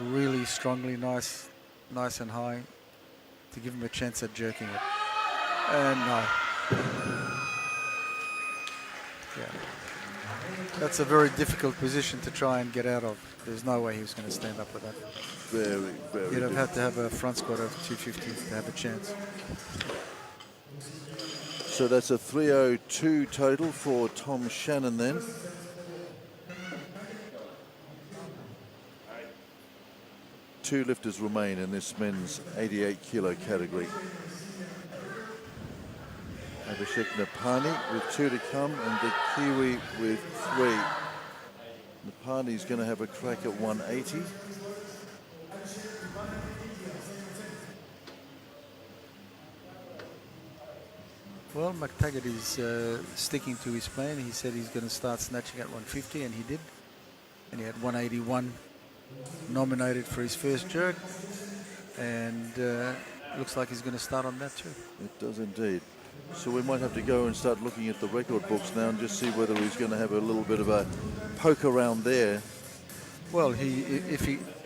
really strongly, nice and high, to give him a chance at jerking it. And no. Yeah. That's a very difficult position to try and get out of. There's no way he was going to stand up with that. Very, very You'd have had to have a front squat of 250 to have a chance. So that's a 302 total for Tom Shannon then. Two lifters remain in this men's 88 kilo category. Abhishek Napani with 2 to come and the Kiwi with 3. Napani's going to have a crack at 180. Well, McTaggart is sticking to his plan. He said he's going to start snatching at 150, and he did. And he had 181 nominated for his first jerk, and looks like he's going to start on that too. It does indeed. So we might have to go and start looking at the record books now and just see whether he's going to have a little bit of a poke around there. Well,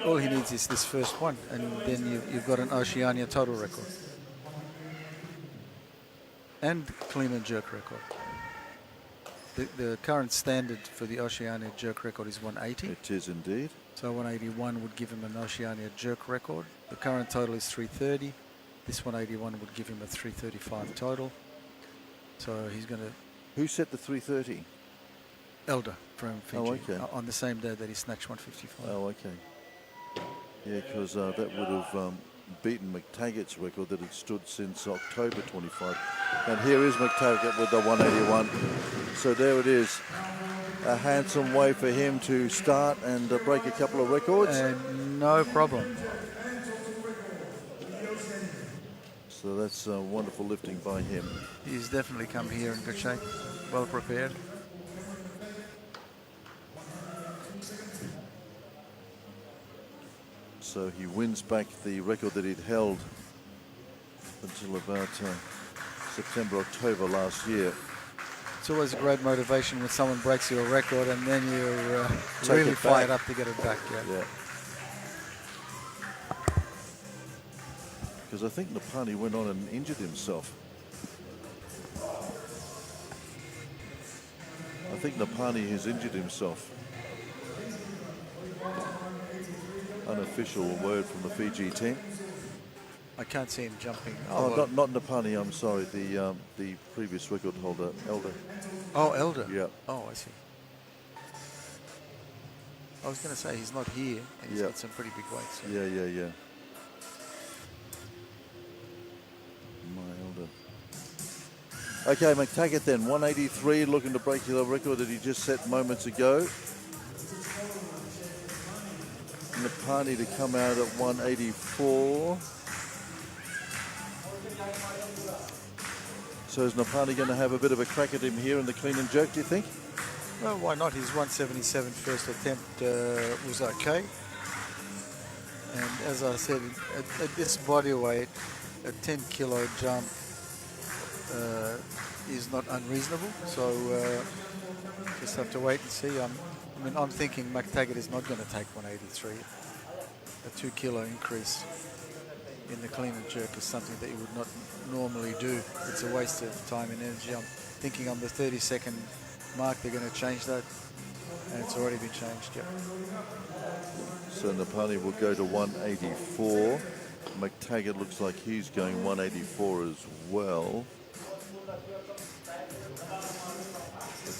all he needs is this first one, and then you've got an Oceania total record and clean and jerk record. The current standard for the Oceania jerk record is 180. It is indeed. So 181 would give him an Oceania jerk record. The current total is 330. This 181 would give him a 335 total. So he's going to... Who set the 330? Elder from Fiji. Oh, okay. On the same day that he snatched 155. Oh, okay. Yeah, because that would have beaten McTaggart's record that had stood since October 25. And here is McTaggart with the 181. So there it is. A handsome way for him to start and break a couple of records. And no problem. So that's wonderful lifting by him. He's definitely come here in good shape, well prepared. So he wins back the record that he'd held until about September, October last year. It's always a great motivation when someone breaks your record and then you're Take really it fired back. up to get it back. Yeah. Because I think Napani went on and injured himself. I think Napani has injured himself. Unofficial word from the Fiji team. I can't see him jumping. Oh, well. not Napani, I'm sorry. The previous record holder, Elder. Oh, Elder. Yeah. Oh, I see. I was going to say he's not here, and he's got some pretty big weights. So. Yeah. My Elder. Okay, McTaggart then, 183, looking to break the record that he just set moments ago. Napani to come out at 184. So is Napani going to have a bit of a crack at him here in the clean and jerk, do you think? Well, why not? His 177 first attempt was okay. And as I said, at this body weight, a 10 kilo jump is not unreasonable. So just have to wait and see. I'm thinking McTaggart is not going to take 183. A 2 kilo increase in the clean and jerk is something that you would not normally do. It's a waste of time and energy. I'm thinking on the 30-second mark they're going to change that, and it's already been changed. Yeah. So Napani will go to 184. McTaggart looks like he's going 184 as well.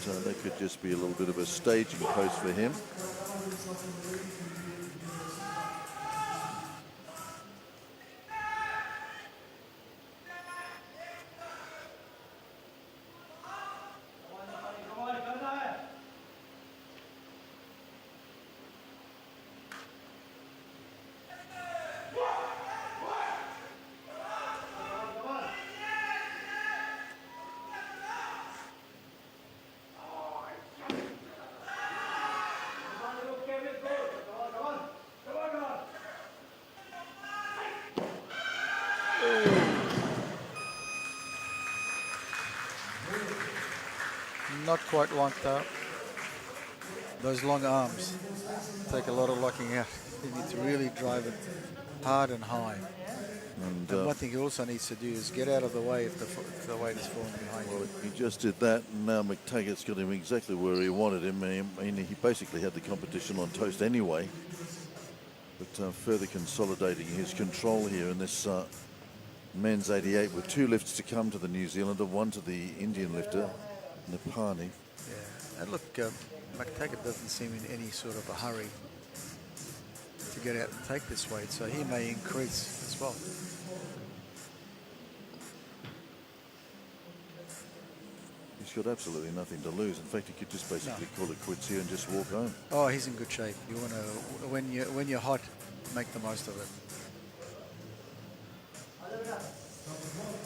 But that could just be a little bit of a staging post for him. not quite locked up. Those long arms take a lot of locking out. You need to really drive it hard and high. And And one thing he also needs to do is get out of the way if the weight is falling behind well, him. he just did that, and now McTaggart's got him exactly where he wanted him. I mean, he basically had the competition on toast anyway. But further consolidating his control here in this men's 88 with 2 lifts to come to the New Zealander, 1 to the Indian lifter, Nipani. Yeah. And look, McTaggart doesn't seem in any sort of a hurry to get out and take this weight, so he may increase as well. He's got absolutely nothing to lose. In fact, he could just basically call it quits here and just walk home. Oh, he's in good shape. You want to, when you're hot, make the most of it.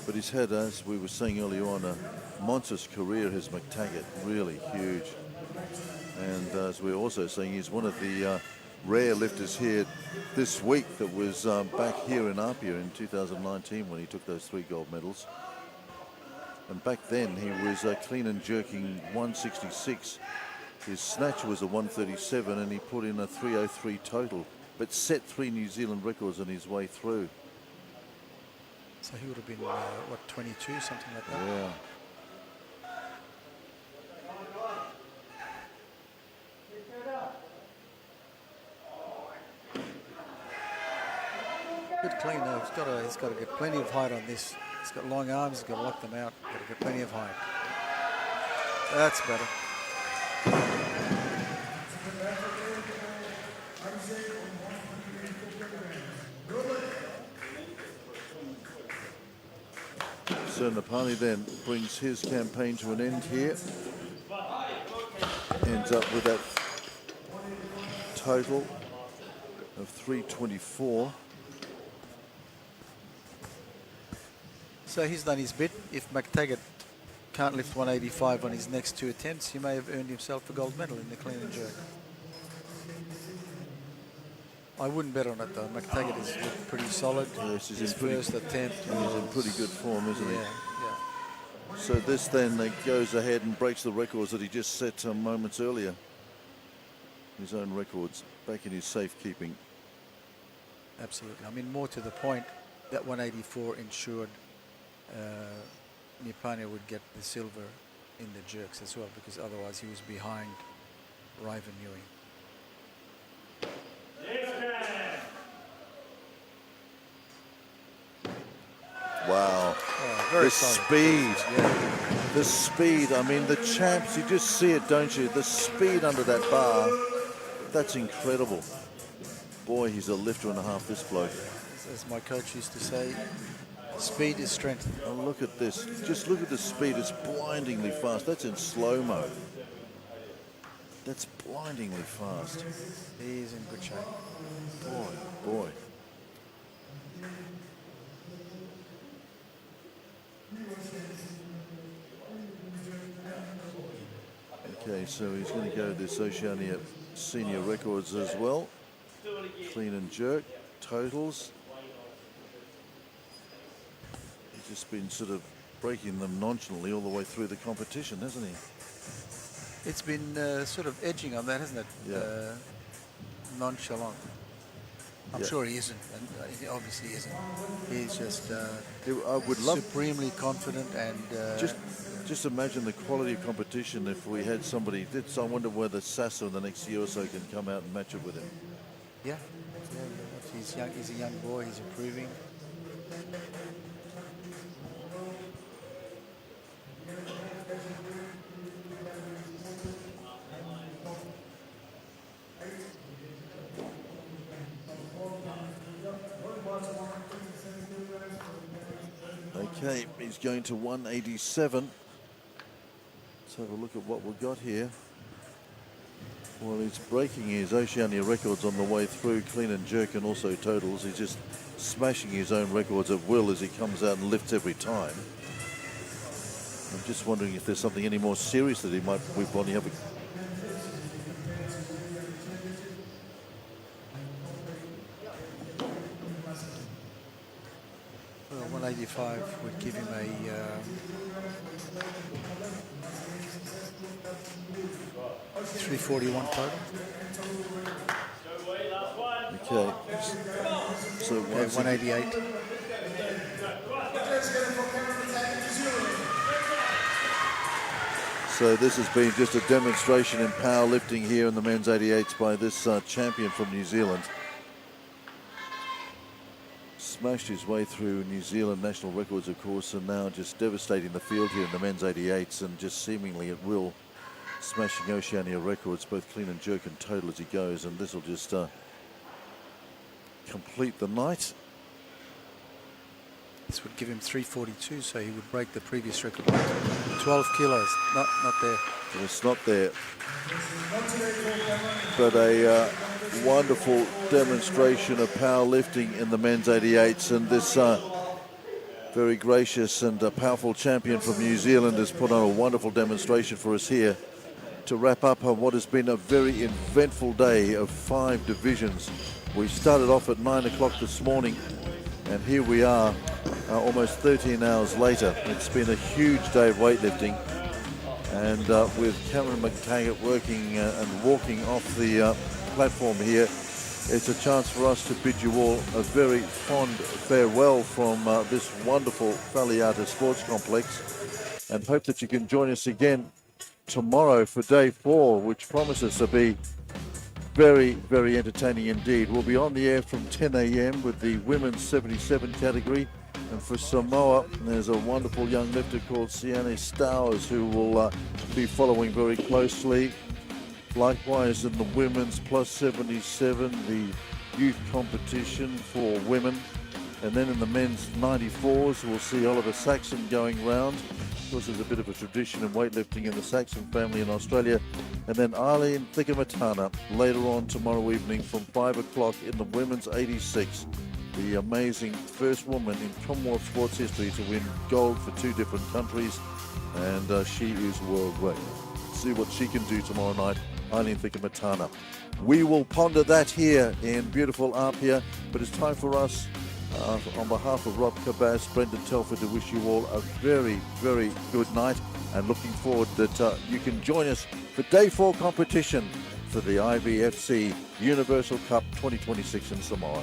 But he's had, as we were saying earlier on, a monstrous career, his McTaggart, really huge. And as we're also saying, he's one of the rare lifters here this week that was back here in Apia in 2019 when he took those 3 gold medals. And back then he was clean and jerking 166. His snatch was a 137 and he put in a 303 total, but set 3 New Zealand records on his way through. So he would have been, what, 22, something like that? Yeah. Good clean though. He's got to get plenty of height on this. He's got long arms. He's got to lock them out. Got to get plenty of height. That's better. So Nipani then brings his campaign to an end here. Ends up with that total of 324. So he's done his bit. If McTaggart can't lift 185 on his next 2 attempts, he may have earned himself a gold medal in the clean and jerk. I wouldn't bet on it though. McTaggart is pretty solid. Yes, he's his in pretty, first attempt. he's in pretty good form, isn't he? Yeah. So this then goes ahead and breaks the records that he just set moments earlier. His own records back in his safekeeping. Absolutely. I mean, more to the point, that 184 ensured Nipani would get the silver in the jerks as well, because otherwise he was behind Riven Ewing. Wow. Oh, very the solid. speed. Yeah. The speed. I mean, the champs, you just see it, don't you? The speed under that bar. That's incredible. Boy, he's a lifter and a half, this bloke. As my coach used to say, speed is strength. Oh, look at this. Just look at the speed. It's blindingly fast. That's in slow-mo. That's blindingly fast. He's in good shape. Boy. Okay, so he's going to go this Oceania senior records as well. Clean and jerk, totals. He's just been sort of breaking them nonchalantly all the way through the competition, hasn't he? It's been sort of edging on that, hasn't it? Yeah. Nonchalant. I'm sure he isn't, and he obviously isn't. He's just I would love supremely confident and just imagine the quality of competition if we had somebody. I wonder whether Sasso in the next year or so can come out and match it with him. yeah. He's young. He's a young boy. He's improving. Okay, he's going to 187. Let's have a look at what we've got here. Well, he's breaking his Oceania records on the way through, clean and jerk, and also totals. He's just smashing his own records at will as he comes out and lifts every time. I'm just wondering if there's something any more serious that we want to have. 185 would give him a 341 total. Okay. So Okay, 188. So this has been just a demonstration in powerlifting here in the men's 88s by this champion from New Zealand. Smashed his way through New Zealand national records, of course, and now just devastating the field here in the men's 88s and just seemingly at will smashing Oceania records, both clean and jerk and total as he goes. And this will just complete the night. This would give him 342, so he would break the previous record by 12 kilos. Not there. It's not there. But a wonderful demonstration of powerlifting in the men's 88s, and this very gracious and powerful champion from New Zealand has put on a wonderful demonstration for us here to wrap up on what has been a very eventful day of 5 divisions. We started off at 9 o'clock this morning, and here we are almost 13 hours later. It's been a huge day of weightlifting, and with Cameron McTaggart working and walking off the platform here, it's a chance for us to bid you all a very fond farewell from this wonderful Faleata Sports Complex, and hope that you can join us again tomorrow for day 4, which promises to be very, very entertaining indeed. We'll be on the air from 10 a.m. with the women's 77 category. And for Samoa, there's a wonderful young lifter called Siane Stowers who will be following very closely. Likewise in the women's plus 77, the youth competition for women. And then in the men's 94s, we'll see Oliver Saxon going round. Of course, there's a bit of a tradition in weightlifting in the Saxon family in Australia. And then Arlene Thikamatana later on tomorrow evening from 5 o'clock in the women's 86. The amazing first woman in Commonwealth sports history to win gold for 2 different countries. And she is world record. See what she can do tomorrow night, Arlene Thikamatana. We will ponder that here in beautiful Apia, but it's time for us, on behalf of Rob Cabas, Brendan Telford, to wish you all a very, very good night, and looking forward that you can join us for day 4 competition for the IBFC Universal Cup 2026 in Samoa.